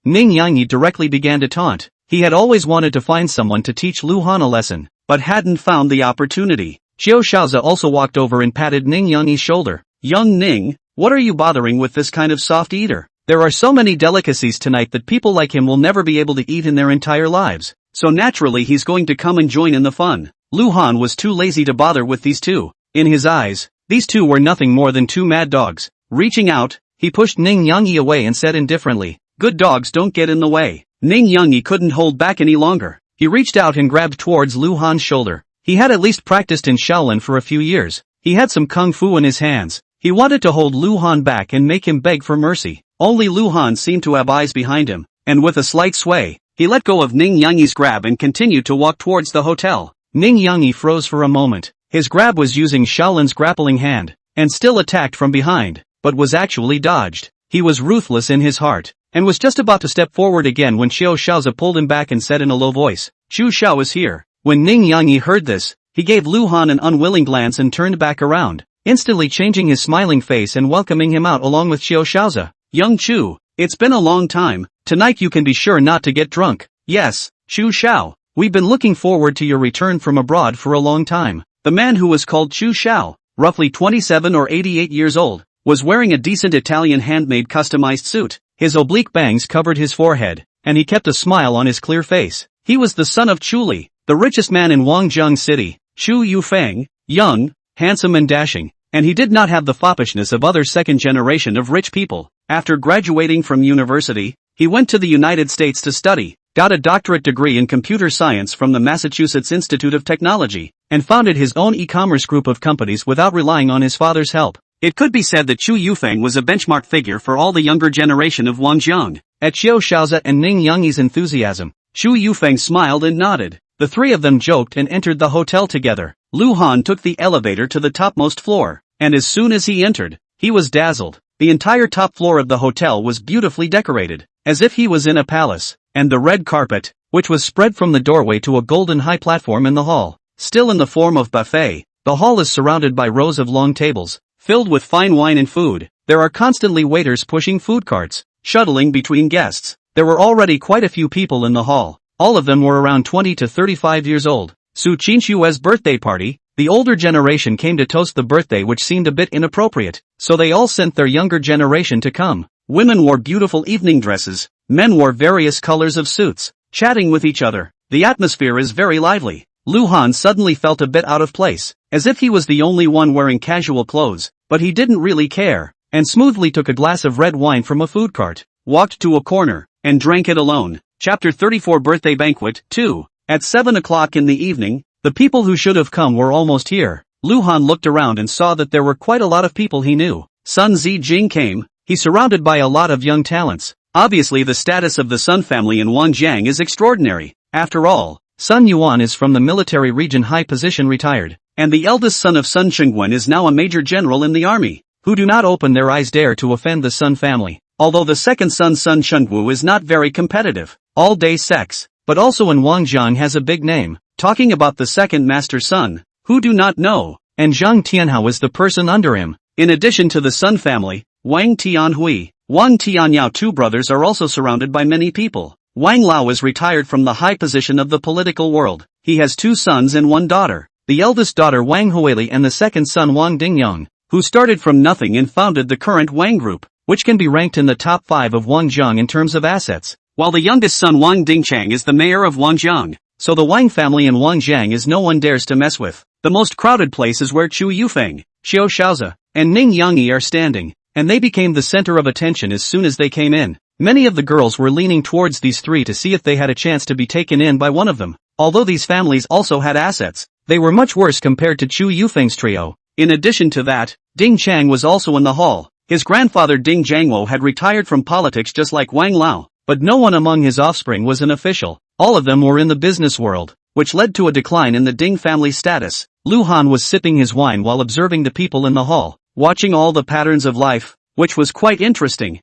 Ning Yangyi directly began to taunt. He had always wanted to find someone to teach Lu Han a lesson, but hadn't found the opportunity. Xiao Shaozi also walked over and patted Ning Yangyi's shoulder. "Young Ning, what are you bothering with this kind of soft eater? There are so many delicacies tonight that people like him will never be able to eat in their entire lives. So naturally he's going to come and join in the fun. Lu Han was too lazy to bother with these two. In his eyes, these two were nothing more than two mad dogs. Reaching out, he pushed Ning Yangyi away and said indifferently, "Good dogs don't get in the way." Ning Yangyi couldn't hold back any longer. He reached out and grabbed towards Lu Han's shoulder. He had at least practiced in Shaolin for a few years. He had some kung fu in his hands. He wanted to hold Lu Han back and make him beg for mercy. Only Lu Han seemed to have eyes behind him, and with a slight sway, he let go of Ning Yangyi's grab and continued to walk towards the hotel. Ning Yangyi froze for a moment. His grab was using Shaolin's grappling hand, and still attacked from behind, but was actually dodged. He was ruthless in his heart, and was just about to step forward again when Xiao Shaozi pulled him back and said in a low voice, "Chu Xiao is here." When Ning Yangyi heard this, he gave Lu Han an unwilling glance and turned back around, instantly changing his smiling face and welcoming him out along with Xiao Shaozi. "Young Chu, it's been a long time. Tonight you can be sure not to get drunk." "Yes, Chu Xiao. We've been looking forward to your return from abroad for a long time." The man, who was called Chu Xiao, roughly 27 or 88 years old, was wearing a decent Italian handmade customized suit. His oblique bangs covered his forehead, and he kept a smile on his clear face. He was the son of Chu Li, the richest man in Wangjiang City. Chu Yufeng, young, handsome and dashing, and he did not have the foppishness of other second generation of rich people. After graduating from university, he went to the United States to study, got a doctorate degree in computer science from the Massachusetts Institute of Technology, and founded his own e-commerce group of companies without relying on his father's help. It could be said that Chu Yufeng was a benchmark figure for all the younger generation of Wangjiang. At Xiao Shaozi and Ning Yangyi's enthusiasm, Chu Yufeng smiled and nodded. The three of them joked and entered the hotel together. Lu Han took the elevator to the topmost floor, and as soon as he entered, he was dazzled. The entire top floor of the hotel was beautifully decorated, as if he was in a palace, and the red carpet, which was spread from the doorway to a golden high platform in the hall, still in the form of buffet. The hall is surrounded by rows of long tables, filled with fine wine and food. There are constantly waiters pushing food carts, shuttling between guests. There were already quite a few people in the hall. All of them were around 20 to 35 years old. Su Qinxue's birthday party. The older generation came to toast the birthday, which seemed a bit inappropriate, so they all sent their younger generation to come. Women wore beautiful evening dresses, men wore various colors of suits, chatting with each other. The atmosphere is very lively. Lu Han suddenly felt a bit out of place, as if he was the only one wearing casual clothes, but he didn't really care, and smoothly took a glass of red wine from a food cart, walked to a corner, and drank it alone. Chapter 34 Birthday Banquet 2. At 7 o'clock in the evening, the people who should have come were almost here. Lu Han looked around and saw that there were quite a lot of people he knew. Sun Zijing came. He's surrounded by a lot of young talents. Obviously the status of the Sun family in Wangjiang is extraordinary. After all, Sun Yuan is from the military region high position retired, and the eldest son of Sun Chengwen is now a major general in the army. Who do not open their eyes dare to offend the Sun family. Although the second son Sun Chengwu is not very competitive, all-day sex, but also in Wangjiang has a big name. Talking about the second master Sun, who do not know, and Zhang Tianhao is the person under him. In addition to the Sun family, Wang Tianhui, Wang Tianyao, two brothers, are also surrounded by many people. Wang Lao is retired from the high position of the political world. He has two sons and one daughter. The eldest daughter Wang Huili and the second son Wang Dingyang, who started from nothing and founded the current Wang Group, which can be ranked in the top 5 of Wangjiang in terms of assets. While the youngest son Wang Dingchang is the mayor of Wangjiang. So the Wang family in Wangjiang is no one dares to mess with. The most crowded place is where Chu Yufeng, Xiao Shaozi, and Ning Yangyi are standing, and they became the center of attention as soon as they came in. Many of the girls were leaning towards these three to see if they had a chance to be taken in by one of them. Although these families also had assets, they were much worse compared to Chu Yufeng's trio. In addition to that, Ding Chang was also in the hall. His grandfather Ding Jiangwo had retired from politics just like Wang Lao, but no one among his offspring was an official. All of them were in the business world, which led to a decline in the Ding family status. Lu Han was sipping his wine while observing the people in the hall, watching all the patterns of life, which was quite interesting.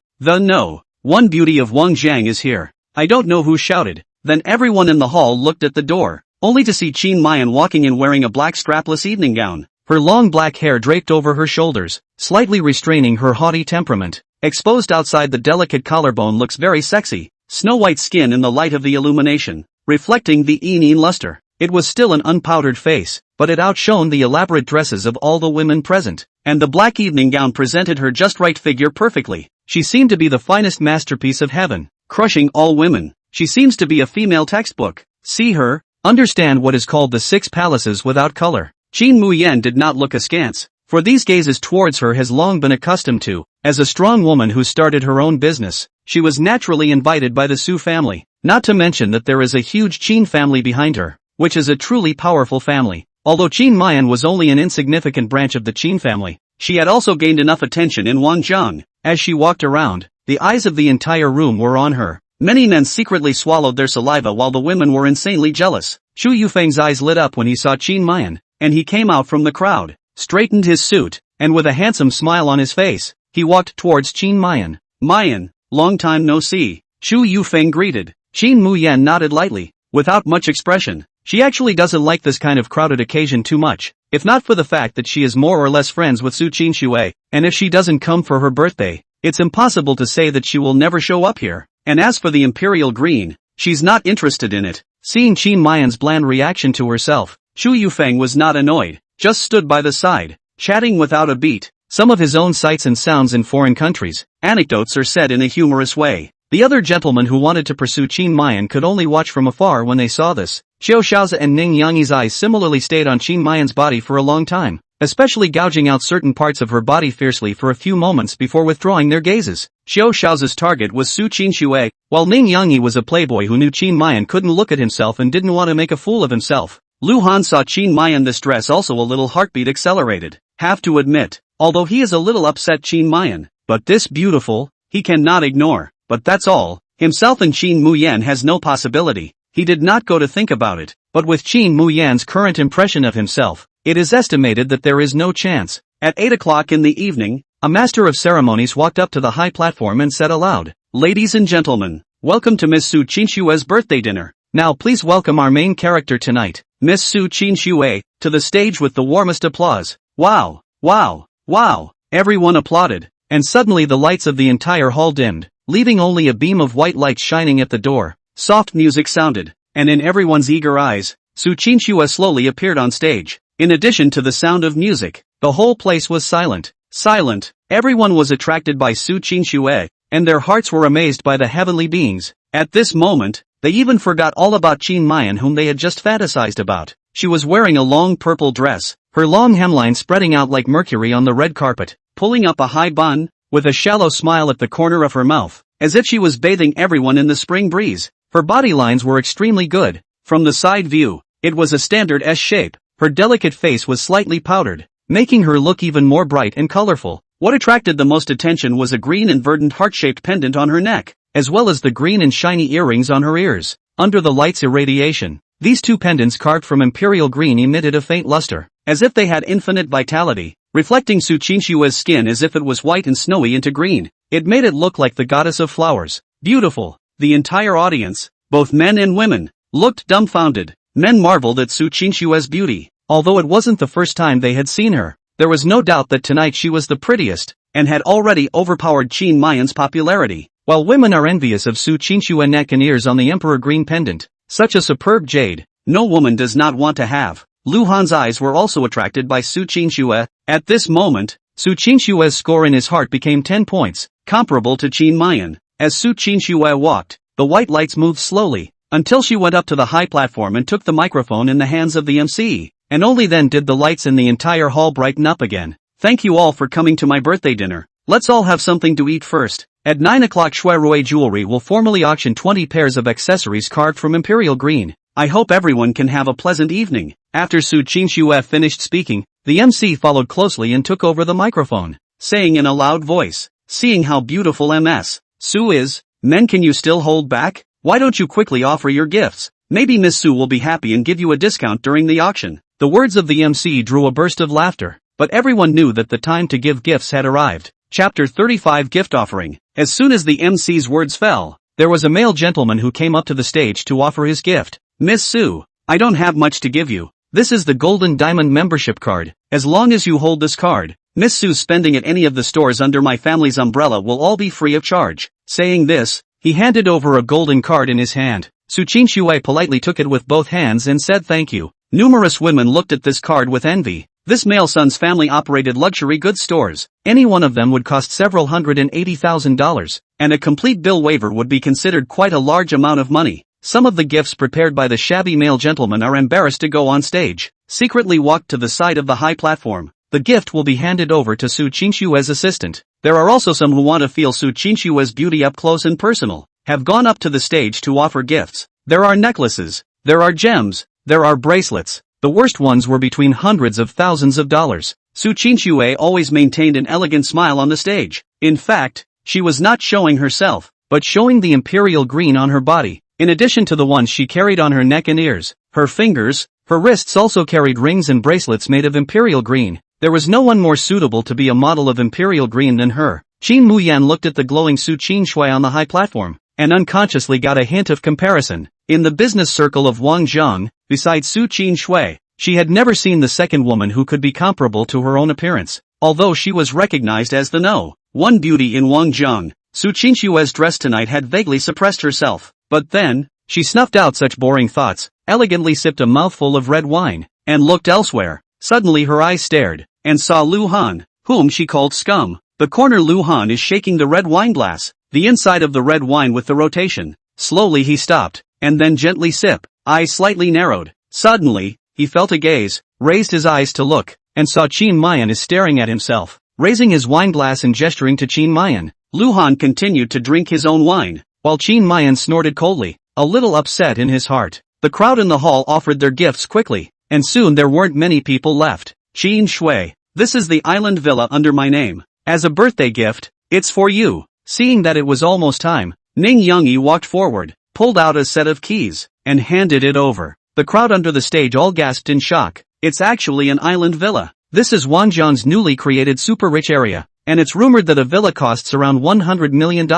One beauty of Wangjiang is here. I don't know who shouted. Then everyone in the hall looked at the door, only to see Qin Mayan walking in wearing a black strapless evening gown. Her long black hair draped over her shoulders, slightly restraining her haughty temperament. Exposed outside the delicate collarbone looks very sexy. Snow-white skin in the light of the illumination, reflecting the Ying luster. It was still an unpowdered face, but it outshone the elaborate dresses of all the women present, and the black evening gown presented her just right figure perfectly. She seemed to be the finest masterpiece of heaven, crushing all women. She seems to be a female textbook. See her? Understand what is called the 6 palaces without color. Qin Muyan did not look askance, for these gazes towards her has long been accustomed to. As a strong woman who started her own business, she was naturally invited by the Su family, not to mention that there is a huge Qin family behind her, which is a truly powerful family. Although Qin Mayan was only an insignificant branch of the Qin family, she had also gained enough attention in Wangjiang. As she walked around, the eyes of the entire room were on her. Many men secretly swallowed their saliva while the women were insanely jealous. Xu Yufeng's eyes lit up when he saw Qin Mayan, and he came out from the crowd, straightened his suit, and with a handsome smile on his face, he walked towards Qin Mayan. Mayan, long time no see. Xu Yufeng greeted. Qin Muyan nodded lightly, without much expression. She actually doesn't like this kind of crowded occasion too much, if not for the fact that she is more or less friends with Su Qinxue, and if she doesn't come for her birthday, it's impossible to say that she will never show up here. And as for the Imperial Green, she's not interested in it. Seeing Qin Mayan's bland reaction to herself, Xu Yufeng was not annoyed, just stood by the side, chatting without a beat. Some of his own sights and sounds in foreign countries. Anecdotes are said in a humorous way. The other gentlemen who wanted to pursue Qin Mayan could only watch from afar when they saw this. Xiao Xiaozi and Ning Yangyi's eyes similarly stayed on Qin Mayan's body for a long time, especially gouging out certain parts of her body fiercely for a few moments before withdrawing their gazes. Xiao Xiaozi's target was Su Qinxue, while Ning Yangyi was a playboy who knew Qin Mayan couldn't look at himself and didn't want to make a fool of himself. Lu Han saw Qin Mayan distress, also a little heartbeat accelerated. Have to admit, although he is a little upset Qin Mayan, but this beautiful, he cannot ignore. But that's all. Himself and Qin Muyan has no possibility. He did not go to think about it. But with Qin Muyan's current impression of himself, it is estimated that there is no chance. At 8 o'clock in the evening, a master of ceremonies walked up to the high platform and said aloud, "Ladies and gentlemen, welcome to Miss Su Qinxue's birthday dinner. Now please welcome our main character tonight, Miss Su Qinxue, to the stage with the warmest applause." Wow, wow, wow, everyone applauded. And suddenly the lights of the entire hall dimmed, leaving only a beam of white light shining at the door. Soft music sounded, and in everyone's eager eyes, Su Qinxue slowly appeared on stage. In addition to the sound of music, the whole place was silent. Silent. Everyone was attracted by Su Qinxue, and their hearts were amazed by the heavenly beings. At this moment, they even forgot all about Qin Mayan, whom they had just fantasized about. She was wearing a long purple dress, her long hemline spreading out like Mercury on the red carpet, pulling up a high bun, with a shallow smile at the corner of her mouth, as if she was bathing everyone in the spring breeze. Her body lines were extremely good. From the side view, it was a standard S shape. Her delicate face was slightly powdered, making her look even more bright and colorful. What attracted the most attention was a green and verdant heart-shaped pendant on her neck, as well as the green and shiny earrings on her ears. Under the light's irradiation, these two pendants carved from imperial green emitted a faint luster, as if they had infinite vitality, reflecting Su Qinxue's skin as if it was white and snowy into green. It made it look like the goddess of flowers. Beautiful. The entire audience, both men and women, looked dumbfounded. Men marveled at Su Qinxue's beauty. Although it wasn't the first time they had seen her, there was no doubt that tonight she was the prettiest, and had already overpowered Qin Mayan's popularity. While women are envious of Su Qinxue's neck and ears on the emperor green pendant, such a superb jade, no woman does not want to have. Lu Han's eyes were also attracted by Su Qinxue. At this moment, Su Qinxue's score in his heart became 10 points, comparable to Qin Mayan. As Su Qinxue walked, the white lights moved slowly, until she went up to the high platform and took the microphone in the hands of the MC, and only then did the lights in the entire hall brighten up again. "Thank you all for coming to my birthday dinner. Let's all have something to eat first. At 9 o'clock Shuirui Jewelry will formally auction 20 pairs of accessories carved from imperial green. I hope everyone can have a pleasant evening." After Su Qinxue finished speaking, the MC followed closely and took over the microphone, saying in a loud voice, "Seeing how beautiful Ms. Su is, men, can you still hold back? Why don't you quickly offer your gifts? Maybe Miss Su will be happy and give you a discount during the auction." The words of the MC drew a burst of laughter, but everyone knew that the time to give gifts had arrived. Chapter 35 Gift Offering. As soon as the MC's words fell, there was a male gentleman who came up to the stage to offer his gift. "Miss Su, I don't have much to give you. This is the Golden Diamond membership card. As long as you hold this card, Miss Su's spending at any of the stores under my family's umbrella will all be free of charge." Saying this, he handed over a golden card in his hand. Su Qinxue politely took it with both hands and said thank you. Numerous women looked at this card with envy. This male son's family operated luxury goods stores. Any one of them would cost several $180,000, and a complete bill waiver would be considered quite a large amount of money. Some of the gifts prepared by the shabby male gentleman are embarrassed to go on stage, secretly walked to the side of the high platform. The gift will be handed over to Su Qinxue's assistant. There are also some who want to feel Su Qinxue's beauty up close and personal, have gone up to the stage to offer gifts. There are necklaces, there are gems, there are bracelets. The worst ones were between hundreds of thousands of dollars. Su Qinxue always maintained an elegant smile on the stage. In fact, she was not showing herself, but showing the imperial green on her body, in addition to the ones she carried on her neck and ears. Her fingers, her wrists also carried rings and bracelets made of imperial green. There was no one more suitable to be a model of imperial green than her. Qin Muyan looked at the glowing Su Qinxue on the high platform, and unconsciously got a hint of comparison. In the business circle of Wangzhong, besides Su Qinxue, she had never seen the second woman who could be comparable to her own appearance, although she was recognized as the No. 1 beauty in Wangzhong. Su Qinxue's dress tonight had vaguely suppressed herself, but then, she snuffed out such boring thoughts, elegantly sipped a mouthful of red wine, and looked elsewhere. Suddenly her eyes stared, and saw Lu Han, whom she called scum. The corner Lu Han is shaking the red wine glass, the inside of the red wine with the rotation. Slowly he stopped, and then gently sip, eyes slightly narrowed. Suddenly, he felt a gaze, raised his eyes to look, and saw Qin Mayan is staring at himself. Raising his wine glass and gesturing to Qin Mayan, Lu Han continued to drink his own wine, while Qin Mayan snorted coldly, a little upset in his heart. The crowd in the hall offered their gifts quickly, and soon there weren't many people left. Qinxue, this is the island villa under my name. As a birthday gift, it's for you. Seeing that it was almost time, Ning Yangyi walked forward, pulled out a set of keys, and handed it over. The crowd under the stage all gasped in shock. It's actually an island villa. This is Wangzhong's newly created super-rich area, and it's rumored that a villa costs around $100 million,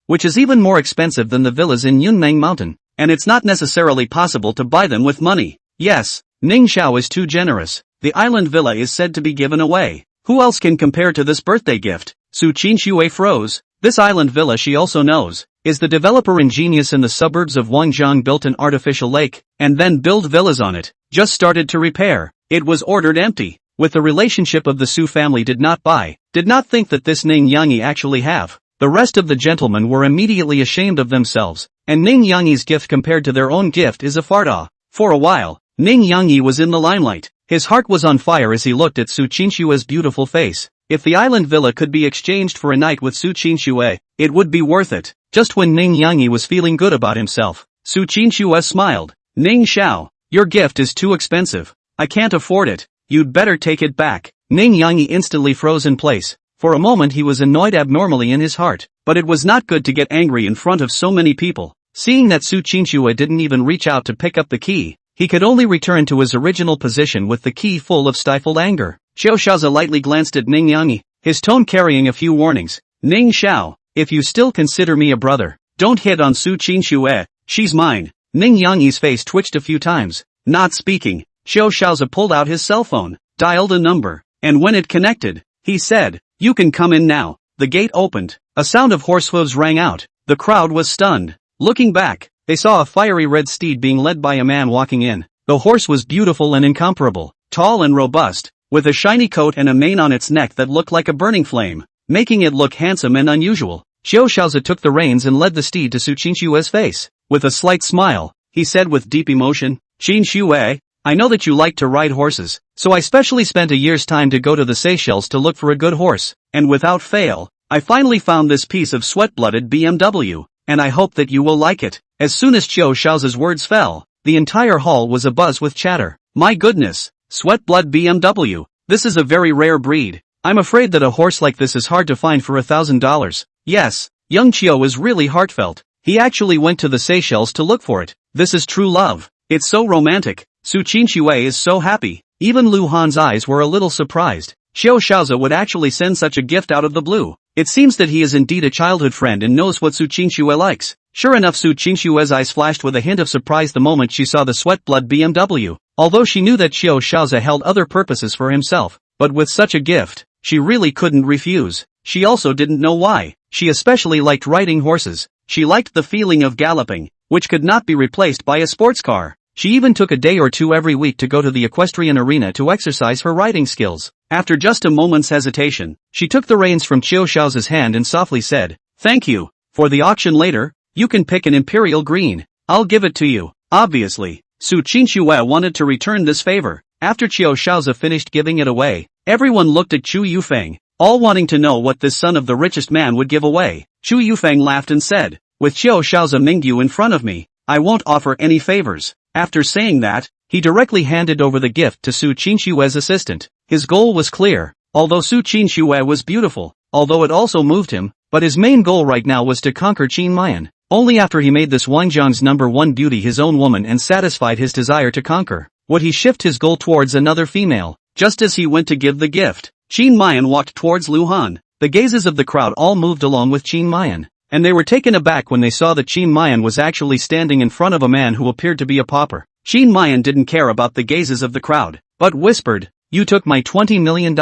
which is even more expensive than the villas in Yunmeng Mountain, and it's not necessarily possible to buy them with money. Yes, Ning Xiao is too generous. The island villa is said to be given away. Who else can compare to this birthday gift? Su Qinxue froze. This island villa, she also knows, is the developer ingenious in the suburbs of Wangzhong built an artificial lake, and then build villas on it. Just started to repair. It was ordered empty. With the relationship of the Su family did not think that this Ning Yangyi actually have. The rest of the gentlemen were immediately ashamed of themselves, and Ning Yangyi's gift compared to their own gift is a farda. For a while, Ning Yangyi was in the limelight. His heart was on fire as he looked at Su Qinxue's beautiful face. If the island villa could be exchanged for a night with Su Qinxue, it would be worth it. Just when Ning Yangyi was feeling good about himself, Su Qinxue smiled. Ning Xiao, your gift is too expensive. I can't afford it. You'd better take it back. Ning Yangyi instantly froze in place. For a moment he was annoyed abnormally in his heart, but it was not good to get angry in front of so many people. Seeing that Su Qinxue didn't even reach out to pick up the key, he could only return to his original position with the key full of stifled anger. Xiao Shaozi lightly glanced at Ning Yangyi, his tone carrying a few warnings. Ning Xiao, if you still consider me a brother, don't hit on Su Qinxue, she's mine. Ning Yangyi's face twitched a few times. Not speaking, Xiao Shaozi pulled out his cell phone, dialed a number, and when it connected, he said, you can come in now. The gate opened. A sound of horse hooves rang out. The crowd was stunned. Looking back, they saw a fiery red steed being led by a man walking in. The horse was beautiful and incomparable, tall and robust, with a shiny coat and a mane on its neck that looked like a burning flame, making it look handsome and unusual. Xiao Shaozi took the reins and led the steed to Su Qinxue's face. With a slight smile, he said with deep emotion, Qinxue, I know that you like to ride horses, so I specially spent a year's time to go to the Seychelles to look for a good horse, and without fail, I finally found this piece of sweat-blooded BMW, and I hope that you will like it. As soon as Xiao Shaozi's words fell, the entire hall was abuzz with chatter. My goodness, sweat-blood BMW, this is a very rare breed. I'm afraid that a horse like this is hard to find for $1,000. Yes, young Qiao is really heartfelt. He actually went to the Seychelles to look for it. This is true love. It's so romantic. Su Qinxue is so happy. Even Lu Han's eyes were a little surprised. Xiao Shaozi would actually send such a gift out of the blue. It seems that he is indeed a childhood friend and knows what Su Qinxue likes. Sure enough, Su Qinxue's eyes flashed with a hint of surprise the moment she saw the sweat-blood BMW. Although she knew that Xiao Shaozi held other purposes for himself, but with such a gift, she really couldn't refuse. She also didn't know why. She especially liked riding horses. She liked the feeling of galloping, which could not be replaced by a sports car. She even took a day or two every week to go to the equestrian arena to exercise her riding skills. After just a moment's hesitation, she took the reins from Qinxue's hand and softly said, "Thank you. For the auction later, you can pick an imperial green. I'll give it to you." Obviously, Qinxue wanted to return this favor. After Qinxue finished giving it away, everyone looked at Chu Yufeng, all wanting to know what this son of the richest man would give away. Chu Yufeng laughed and said, "With Qinxue Mingyu in front of me, I won't offer any favors." After saying that, he directly handed over the gift to Qinxue's assistant. His goal was clear. Although Qinxue was beautiful, although it also moved him, but his main goal right now was to conquer Qin. Only after he made this Wangjiang's #1 beauty his own woman and satisfied his desire to conquer, would he shift his goal towards another female. Just as he went to give the gift, Qin walked towards Lu Han. The gazes of the crowd all moved along with Qin, and they were taken aback when they saw that Qin was actually standing in front of a man who appeared to be a pauper. Qin didn't care about the gazes of the crowd, but whispered, "You took my $20 million.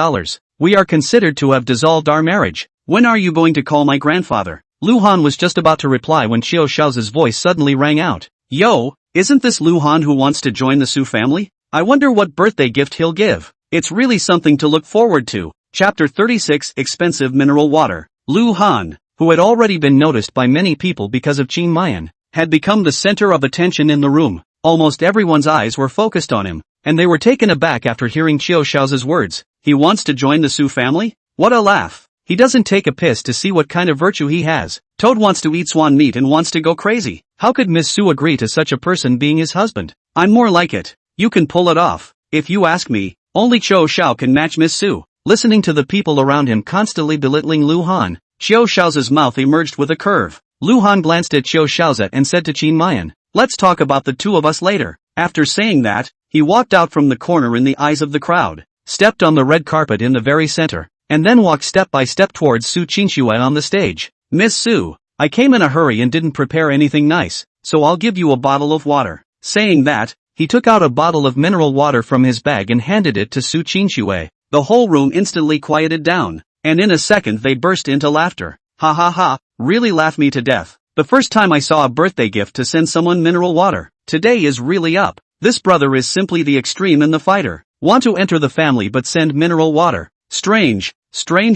We are considered to have dissolved our marriage. When are you going to call my grandfather?" Lu Han was just about to reply when Qinxue's voice suddenly rang out. "Yo, isn't this Lu Han who wants to join the Su family? I wonder what birthday gift he'll give. It's really something to look forward to." Chapter 36 Expensive Mineral Water. Lu Han, who had already been noticed by many people because of Qin, had become the center of attention in the room. Almost everyone's eyes were focused on him, and they were taken aback after hearing Qinxue's words. He wants to join the Su family? What a laugh. He doesn't take a piss to see what kind of virtue he has. Toad wants to eat swan meat and wants to go crazy. How could Miss Su agree to such a person being his husband? I'm more like it. You can pull it off. If you ask me, only Qiu can match Miss Su. Listening to the people around him constantly belittling Lu Han, Qiu's mouth emerged with a curve. Lu Han glanced at Qiu and said to Qin, "Let's talk about the two of us later." After saying that, he walked out from the corner in the eyes of the crowd, stepped on the red carpet in the very center, and then walked step by step towards Qinxue on the stage. "Miss Su, I came in a hurry and didn't prepare anything nice, so I'll give you a bottle of water." Saying that, he took out a bottle of mineral water from his bag and handed it to Qinxue. The whole room instantly quieted down, and in a second they burst into laughter. "Ha ha ha, really laugh me to death. The first time I saw a birthday gift to send someone mineral water. Today is really up. This brother is simply the extreme in the fighter. Want to enter the family but send mineral water. Strange,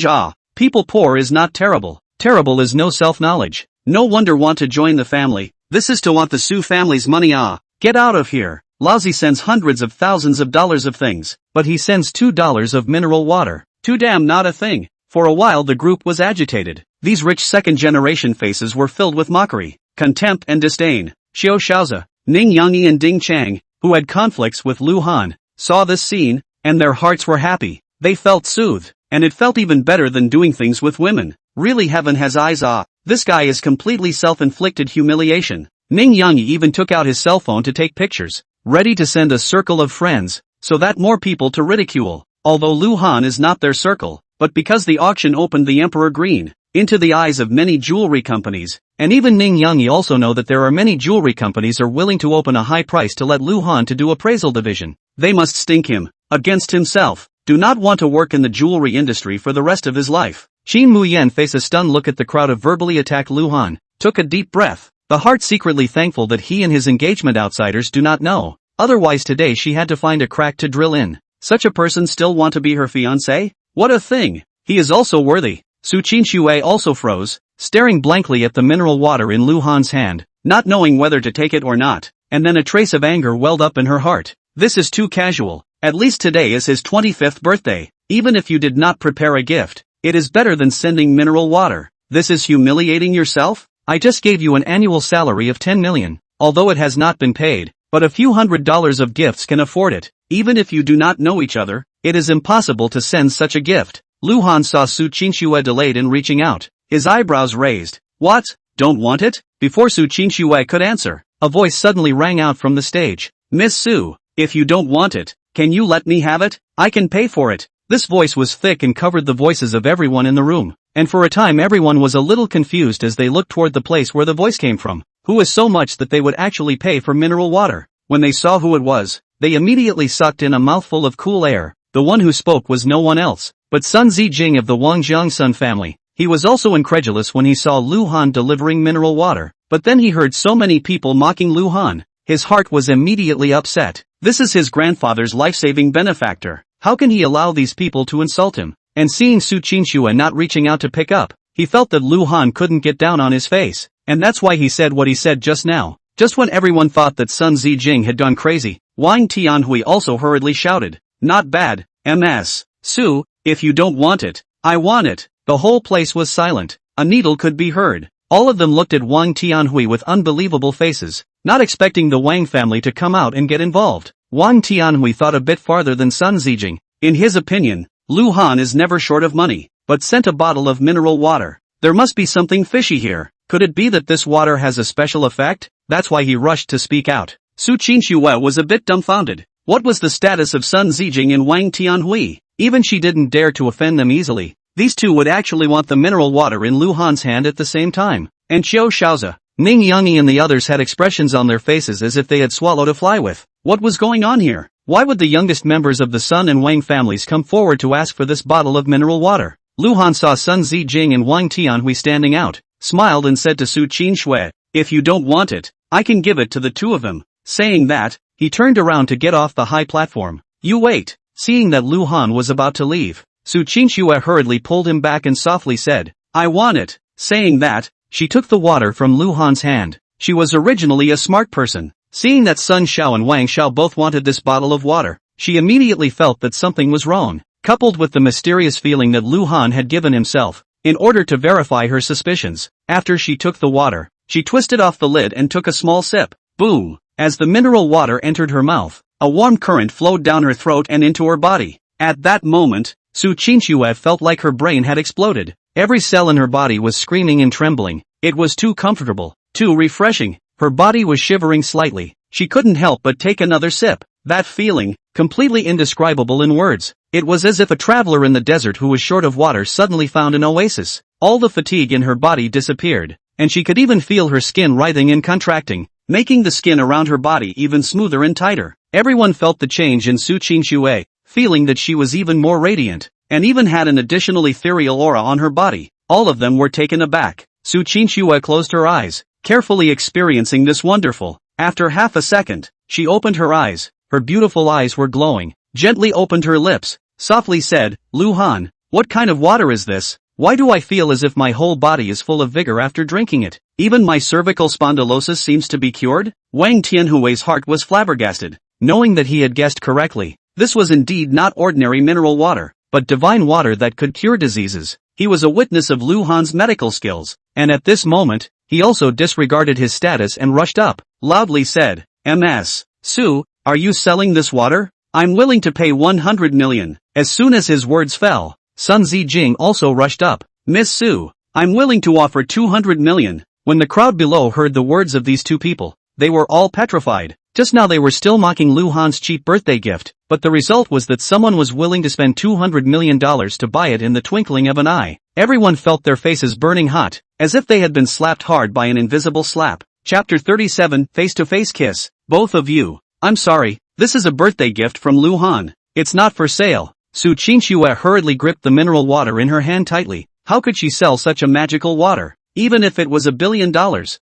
ah. People poor is not terrible. Terrible is no self-knowledge. No wonder want to join the family. This is to want the Su family's money. Get out of here." Lousy sends hundreds of thousands of dollars of things, but he sends $2 of mineral water. Too damn not a thing. For a while the group was agitated. These rich second-generation faces were filled with mockery, contempt and disdain. Qiu, Ning Yangyi and Ding Chang, who had conflicts with Lu Han, saw this scene, and their hearts were happy. They felt soothed, and it felt even better than doing things with women. Really heaven has eyes. This guy is completely self-inflicted humiliation. Ning Yangyi even took out his cell phone to take pictures, ready to send a circle of friends, so that more people to ridicule. Although Lu Han is not their circle, but because the auction opened the Emperor Green into the eyes of many jewelry companies, and even Ning Yangyi also know that there are many jewelry companies are willing to open a high price to let Lu Han to do appraisal division. They must stink him against himself. Do not want to work in the jewelry industry for the rest of his life. Qin Muyan faced a stunned look at the crowd of verbally attacked Lu Han, took a deep breath, the heart secretly thankful that he and his engagement outsiders do not know. Otherwise today she had to find a crack to drill in. Such a person still want to be her fiancé? What a thing! He is also worthy. Qinxue also froze, staring blankly at the mineral water in Lu Han's hand, not knowing whether to take it or not, and then a trace of anger welled up in her heart. This is too casual. At least today is his 25th birthday. Even if you did not prepare a gift, it is better than sending mineral water. This is humiliating yourself? I just gave you an annual salary of 10 million, although it has not been paid, but a few $100s of gifts can afford it. Even if you do not know each other, it is impossible to send such a gift. Lu Han saw Qinxue delayed in reaching out, his eyebrows raised. What? Don't want it? Before Qinxue could answer, a voice suddenly rang out from the stage. Miss Su, if you don't want it, can you let me have it? I can pay for it. This voice was thick and covered the voices of everyone in the room, and for a time everyone was a little confused as they looked toward the place where the voice came from. Who was so much that they would actually pay for mineral water? When they saw who it was, they immediately sucked in a mouthful of cool air. The one who spoke was no one else but Sun Zijing of the Wangjiang Sun family. He was also incredulous when he saw Lu Han delivering mineral water, but then he heard so many people mocking Lu Han. his heart was immediately upset. This is his grandfather's life-saving benefactor. How can he allow these people to insult him? And seeing Su Qinxue not reaching out to pick up, he felt that Lu Han couldn't get down on his face, and that's why he said what he said just now. Just when everyone thought that Sun Zijing had gone crazy, Wang Tianhui also hurriedly shouted, "Not bad, Ms. Su, if you don't want it, I want it." The whole place was silent. A needle could be heard. All of them looked at Wang Tianhui with unbelievable faces, not expecting the Wang family to come out and get involved. Wang Tianhui thought a bit farther than Sun Zijing. In his opinion, Lu Han is never short of money, but sent a bottle of mineral water. There must be something fishy here. Could it be that this water has a special effect? That's why he rushed to speak out. Su Qinxue was a bit dumbfounded. What was the status of Sun Zijing and Wang Tianhui? Even she didn't dare to offend them easily. These two would actually want the mineral water in Lu Han's hand at the same time. And Qiu Shaozi, Ning Yangyi and the others had expressions on their faces as if they had swallowed a fly with. What was going on here? Why would the youngest members of the Sun and Wang families come forward to ask for this bottle of mineral water? Lu Han saw Sun Zijing and Wang Tianhui standing out, smiled and said to Su Qinxue, "If you don't want it, I can give it to the two of them." Saying that, he turned around to get off the high platform. "You wait." Seeing that Lu Han was about to leave, Su Qinxue hurriedly pulled him back and softly said, "I want it." Saying that, she took the water from Lu Han's hand. She was originally a smart person. Seeing that Sun Xiao and Wang Xiao both wanted this bottle of water, she immediately felt that something was wrong, coupled with the mysterious feeling that Lu Han had given himself. In order to verify her suspicions, after she took the water, she twisted off the lid and took a small sip. Boom! As the mineral water entered her mouth, a warm current flowed down her throat and into her body. At that moment, Su Qinxue felt like her brain had exploded. Every cell in her body was screaming and trembling. It was too comfortable, too refreshing. Her body was shivering slightly. She couldn't help but take another sip. That feeling, completely indescribable in words. It was as if a traveler in the desert who was short of water suddenly found an oasis. All the fatigue in her body disappeared, and she could even feel her skin writhing and contracting, making the skin around her body even smoother and tighter. Everyone felt the change in Su Qinxue, feeling that she was even more radiant, and even had an additional ethereal aura on her body. All of them were taken aback. Su Qinxue closed her eyes, carefully experiencing this wonderful. After half a second, she opened her eyes. Her beautiful eyes were glowing, gently opened her lips, softly said, "Lu Han, what kind of water is this? Why do I feel as if my whole body is full of vigor after drinking it? Even my cervical spondylosis seems to be cured?" Wang Tianhui's heart was flabbergasted, knowing that he had guessed correctly. This was indeed not ordinary mineral water, but divine water that could cure diseases. He was a witness of Lu Han's medical skills, and at this moment, he also disregarded his status and rushed up, loudly said, "Ms. Su, are you selling this water? I'm willing to pay 100 million. As soon as his words fell, Sun Zijing also rushed up. "Miss Su, I'm willing to offer 200 million. When the crowd below heard the words of these two people, they were all petrified. Just now they were still mocking Lu Han's cheap birthday gift, but the result was that someone was willing to spend $200 million to buy it in the twinkling of an eye. Everyone felt their faces burning hot, as if they had been slapped hard by an invisible slap. Chapter 37, Face-to-Face Kiss. "Both of you. I'm sorry, this is a birthday gift from Lu Han. It's not for sale." Su Qinxue hurriedly gripped the mineral water in her hand tightly. How could she sell such a magical water, even if it was $1 billion?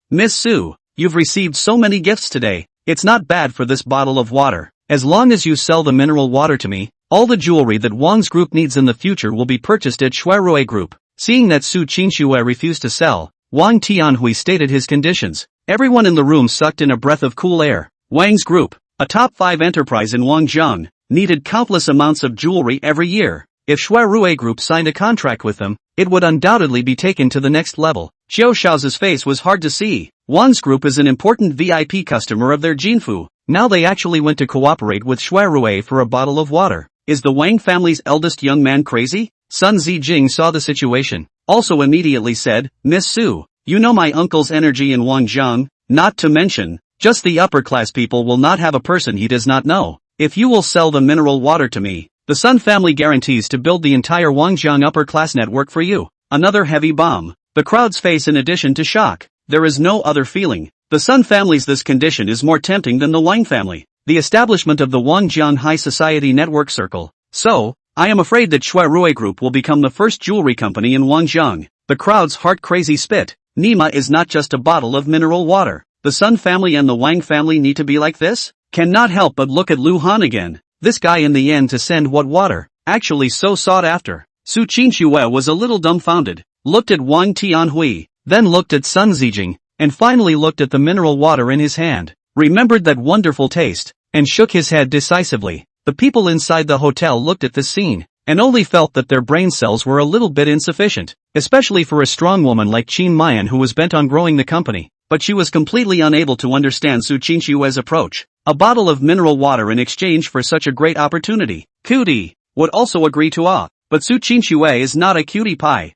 "Miss Su, you've received so many gifts today. It's not bad for this bottle of water. As long as you sell the mineral water to me, all the jewelry that Wang's group needs in the future will be purchased at Shuirui Group." Seeing that Su Qinxue refused to sell, Wang Tianhui stated his conditions. Everyone in the room sucked in a breath of cool air. Wang's group, a top 5 enterprise in Wangjiang, needed countless amounts of jewelry every year. If Shuirui Group signed a contract with them, it would undoubtedly be taken to the next level. Qiu Shaozi's face was hard to see. Wang's group is an important VIP customer of their Jinfu. Now they actually went to cooperate with Shuirui for a bottle of water. Is the Wang family's eldest young man crazy? Sun Zijing saw the situation, also immediately said, "Miss Su, you know my uncle's energy in Wangjiang, not to mention, just the upper-class people will not have a person he does not know. If you will sell the mineral water to me, the Sun family guarantees to build the entire Wangjiang upper-class network for you." Another heavy bomb. The crowd's face in addition to shock. There is no other feeling. The Sun family's this condition is more tempting than the Wang family. The establishment of the Wangjiang High Society Network Circle. So, I am afraid that Shuirui Group will become the first jewelry company in Wangjiang. The crowd's heart-crazy spit. Nima is not just a bottle of mineral water. The Sun family and the Wang family need to be like this? Cannot help but look at Lu Han again. This guy in the end to send what water, actually so sought after. Su Qinxue was a little dumbfounded, looked at Wang Tianhui, then looked at Sun Zijing, and finally looked at the mineral water in his hand, remembered that wonderful taste, and shook his head decisively. The people inside the hotel looked at this scene, and only felt that their brain cells were a little bit insufficient, especially for a strong woman like Qin Mayan who was bent on growing the company, but she was completely unable to understand Su Qinxue's approach. A bottle of mineral water in exchange for such a great opportunity. Cutie would also agree to but Su Qinxue is not a cutie pie.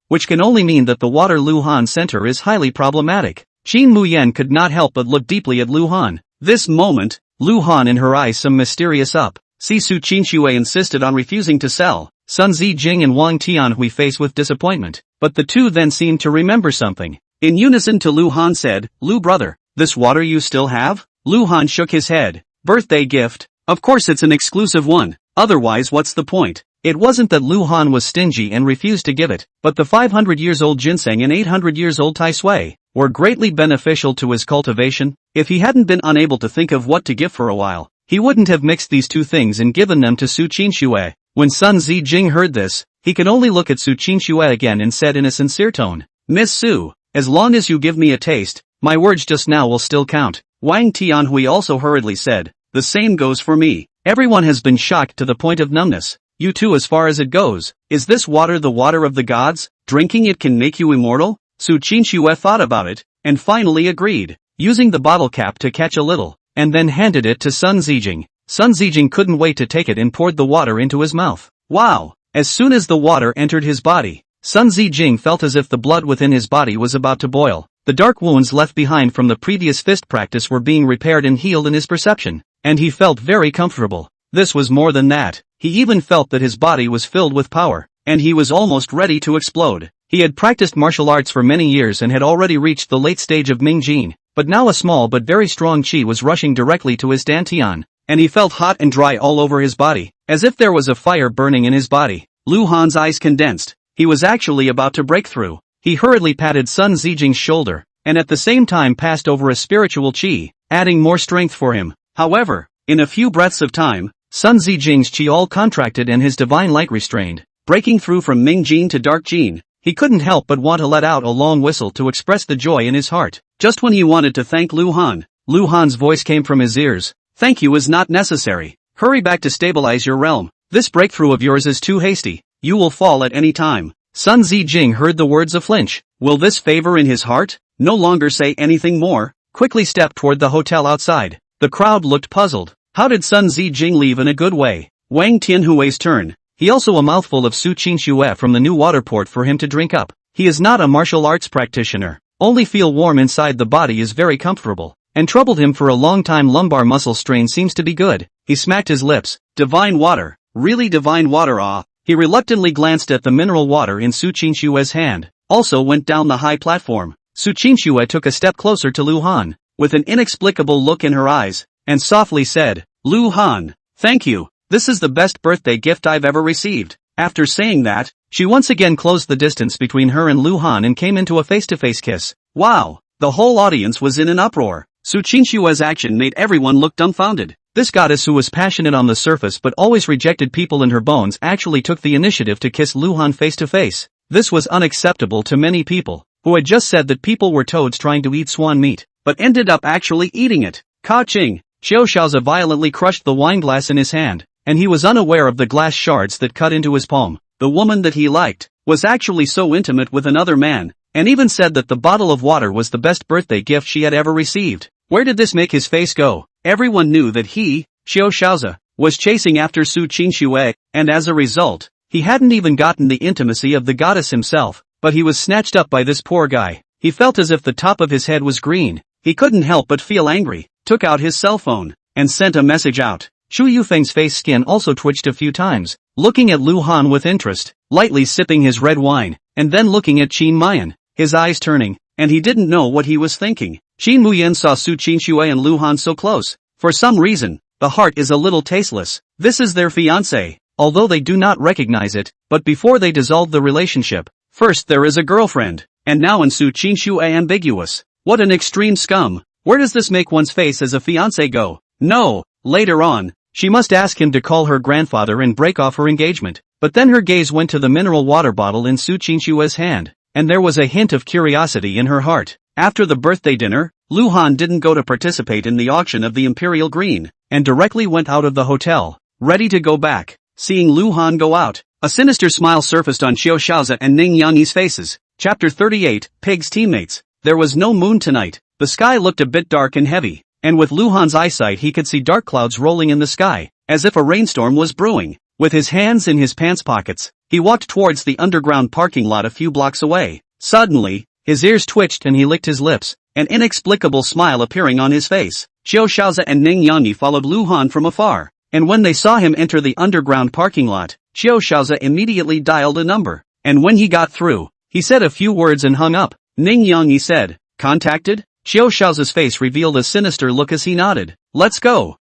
Which can only mean that the water Lu Han sent her is highly problematic. Qin Muyen could not help but look deeply at Lu Han. This moment, Lu Han in her eyes some mysterious See Su Qinxue insisted on refusing to sell. Sun Zijing and Wang Tianhui faced with disappointment, but the two then seemed to remember something. In unison to Lu Han said, Lu brother, this water you still have? Lu Han shook his head. Birthday gift. Of course it's an exclusive one, otherwise what's the point? It wasn't that Lu Han was stingy and refused to give it, but the 500 years old ginseng and 800 years old tai sui were greatly beneficial to his cultivation. If he hadn't been unable to think of what to give for a while, he wouldn't have mixed these two things and given them to Su Qinxue. When Sun Zijing heard this, he could only look at Su Qinxue again and said in a sincere tone, Miss Su, as long as you give me a taste, my words just now will still count. Wang Tianhui also hurriedly said, the same goes for me. Everyone has been shocked to the point of numbness. You too as far as it goes. Is this water the water of the gods? Drinking it can make you immortal? Su Qinxue thought about it, and finally agreed, using the bottle cap to catch a little, and then handed it to Sun Zijing. Sun Zijing couldn't wait to take it and poured the water into his mouth. Wow! As soon as the water entered his body, Sun Zijing felt as if the blood within his body was about to boil. The dark wounds left behind from the previous fist practice were being repaired and healed in his perception, and he felt very comfortable. This was more than that. He even felt that his body was filled with power, and he was almost ready to explode. He had practiced martial arts for many years and had already reached the late stage of Mingjin, but now a small but very strong qi was rushing directly to his dantian, and he felt hot and dry all over his body, as if there was a fire burning in his body. Lu Han's eyes condensed. He was actually about to break through. He hurriedly patted Sun Zijing's shoulder, and at the same time passed over a spiritual qi, adding more strength for him. However, in a few breaths of time, Sun Zijing's qi all contracted and his divine light restrained, breaking through from Ming Jin to Dark Jin. He couldn't help but want to let out a long whistle to express the joy in his heart. Just when he wanted to thank Lu Han's voice came from his ears. Thank you is not necessary. Hurry back to stabilize your realm. This breakthrough of yours is too hasty. You will fall at any time. Sun Zijing heard the words of flinch. Will this favor in his heart? No longer say anything more. Quickly stepped toward the hotel outside. The crowd looked puzzled. How did Sun Zijing leave in a good way? Wang Tianhui's turn. He also a mouthful of Su Qinxue from the new water port for him to drink up. He is not a martial arts practitioner. Only feel warm inside the body is very comfortable. And troubled him for a long time lumbar muscle strain seems to be good. He smacked his lips. Divine water. Really divine water He reluctantly glanced at the mineral water in Su Qinxue's hand. Also went down the high platform. Su Qinxue took a step closer to Lu Han, with an inexplicable look in her eyes, and softly said, Lu Han, thank you. This is the best birthday gift I've ever received. After saying that, she once again closed the distance between her and Lu Han and came into a face-to-face kiss. Wow! The whole audience was in an uproar. Su Qinxue's action made everyone look dumbfounded. This goddess who was passionate on the surface but always rejected people in her bones actually took the initiative to kiss Lu Han face-to-face. This was unacceptable to many people, who had just said that people were toads trying to eat swan meat, but ended up actually eating it. Ka-ching! Xiao Xiaozi violently crushed the wine glass in his hand, and he was unaware of the glass shards that cut into his palm. The woman that he liked was actually so intimate with another man, and even said that the bottle of water was the best birthday gift she had ever received. Where did this make his face go? Everyone knew that he, Xiao Xiaozi, was chasing after Su Qinxue, and as a result, he hadn't even gotten the intimacy of the goddess himself, but he was snatched up by this poor guy. He felt as if the top of his head was green. He couldn't help but feel angry, took out his cell phone, and sent a message out. Chu Yufeng's face skin also twitched a few times, looking at Lu Han with interest, lightly sipping his red wine, and then looking at Qin Mayan, his eyes turning, and he didn't know what he was thinking. Qin Muyan saw Su Qinxue and Lu Han so close. For some reason, the heart is a little tasteless. This is their fiancé, although they do not recognize it, but before they dissolve the relationship, first there is a girlfriend, and now Su Qinxue ambiguous. What an extreme scum. Where does this make one's face as a fiancé go? No. Later on, she must ask him to call her grandfather and break off her engagement. But then her gaze went to the mineral water bottle in Su Qinxue's hand, and there was a hint of curiosity in her heart. After the birthday dinner, Lu Han didn't go to participate in the auction of the Imperial Green, and directly went out of the hotel, ready to go back. Seeing Lu Han go out, a sinister smile surfaced on Xiao Xiaozi and Ning Yangyi's faces. Chapter 38, Pig's Teammates. There was no moon tonight. The sky looked a bit dark and heavy, and with Lu Han's eyesight he could see dark clouds rolling in the sky, as if a rainstorm was brewing. With his hands in his pants pockets, he walked towards the underground parking lot a few blocks away. Suddenly, his ears twitched and he licked his lips, an inexplicable smile appearing on his face. Xiao Xiaozi and Ning Yangyi followed Lu Han from afar, and when they saw him enter the underground parking lot, Xiao Xiaozi immediately dialed a number, and when he got through, he said a few words and hung up. Ning Yangyi said, "Contacted?" Xiao Xiaozi's face revealed a sinister look as he nodded. Let's go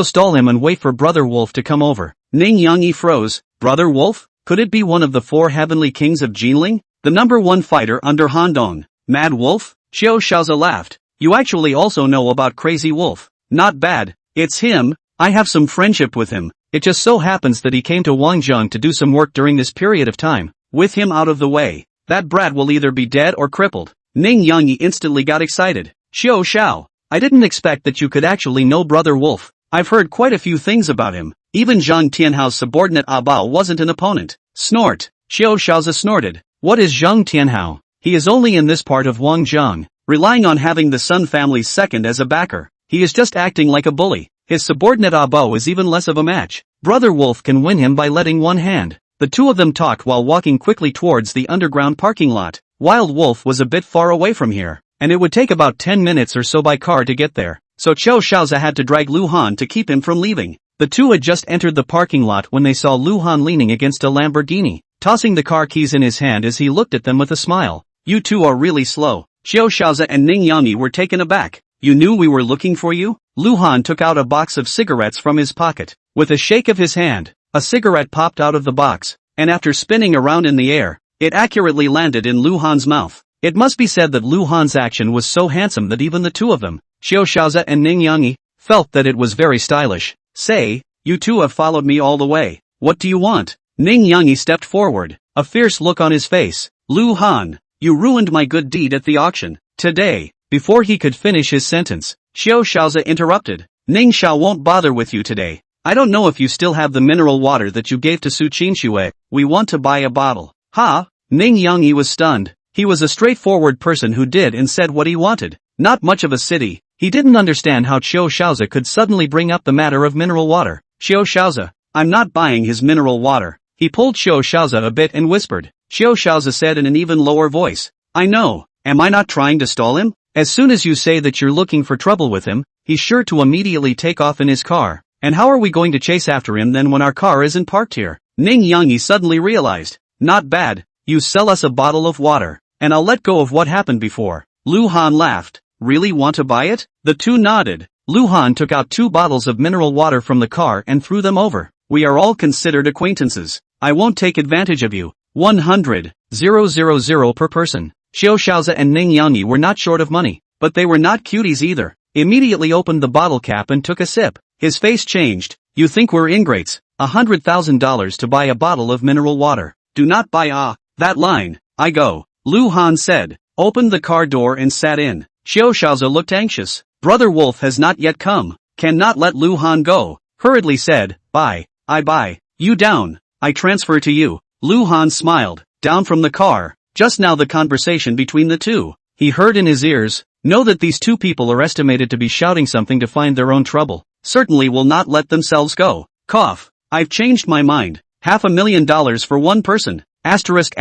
stall him and wait for Brother Wolf to come over." Ning Yangyi froze. Brother Wolf? Could it be one of the 4 heavenly kings of Jinling? The number 1 fighter under Han Dong? Mad Wolf? Xiao Xiaozi laughed. You actually also know about Crazy Wolf. Not bad. It's him. I have some friendship with him. It just so happens that he came to Wangzhong to do some work during this period of time. With him out of the way, that brat will either be dead or crippled. Ning Yangyi instantly got excited. Xiao Xiao, I didn't expect that you could actually know Brother Wolf. I've heard quite a few things about him. Even Zhang Tianhao's subordinate Abao wasn't an opponent. Snort. Xiao Xiaozi snorted. What is Zhang Tianhao? He is only in this part of Wangzhong, relying on having the Sun family's second as a backer. He is just acting like a bully. His subordinate Abao is even less of a match. Brother Wolf can win him by letting one hand. The two of them talked while walking quickly towards the underground parking lot. Wild Wolf was a bit far away from here, and it would take about 10 minutes or so by car to get there, so Xiao Xiaozi had to drag Lu Han to keep him from leaving. The two had just entered the parking lot when they saw Lu Han leaning against a Lamborghini, tossing the car keys in his hand as he looked at them with a smile. You two are really slow. Xiao Xiaozi and Ning Yangyi were taken aback. You knew we were looking for you? Lu Han took out a box of cigarettes from his pocket. With a shake of his hand, a cigarette popped out of the box, and after spinning around in the air, it accurately landed in Lu Han's mouth. It must be said that Lu Han's action was so handsome that even the two of them, Xiao Xiaozi and Ning Yangyi, felt that it was very stylish. Say, you two have followed me all the way. What do you want? Ning Yangyi stepped forward, a fierce look on his face. Lu Han, you ruined my good deed at the auction. Today. Before he could finish his sentence, Xiao Xiaozi interrupted. Ning Xiao won't bother with you today. I don't know if you still have the mineral water that you gave to Su Qinxue. We want to buy a bottle. Ha? Ning Yangyi was stunned. He was a straightforward person who did and said what he wanted. Not much of a city. He didn't understand how Xiao Xiaozi could suddenly bring up the matter of mineral water. Xiao Xiaozi, I'm not buying his mineral water. He pulled Xiao Xiaozi a bit and whispered. Xiao Xiaozi said in an even lower voice. I know. Am I not trying to stall him? As soon as you say that you're looking for trouble with him, he's sure to immediately take off in his car. And how are we going to chase after him then when our car isn't parked here? Ning Yangyi suddenly realized. Not bad. You sell us a bottle of water, and I'll let go of what happened before. Lu Han laughed. Really want to buy it? The two nodded. Lu Han took out 2 bottles of mineral water from the car and threw them over. We are all considered acquaintances. I won't take advantage of you. 100,000 per person. Xiao Xiaozi and Ning Yangyi were not short of money, but they were not cuties either. Immediately opened the bottle cap and took a sip. His face changed. You think we're ingrates? $100,000 to buy a bottle of mineral water. Do not buy that line. I go. Lu Han said. Opened the car door and sat in. Xiao Xiaozi looked anxious. Brother Wolf has not yet come. Cannot let Lu Han go. Hurriedly said. Buy. I buy. You down. I transfer to you. Lu Han smiled. Down from the car. Just now the conversation between the two. He heard in his ears. Know that these two people are estimated to be shouting something to find their own trouble. Certainly will not let themselves go. Cough. I've changed my mind. $500,000 for one person. Asterisk.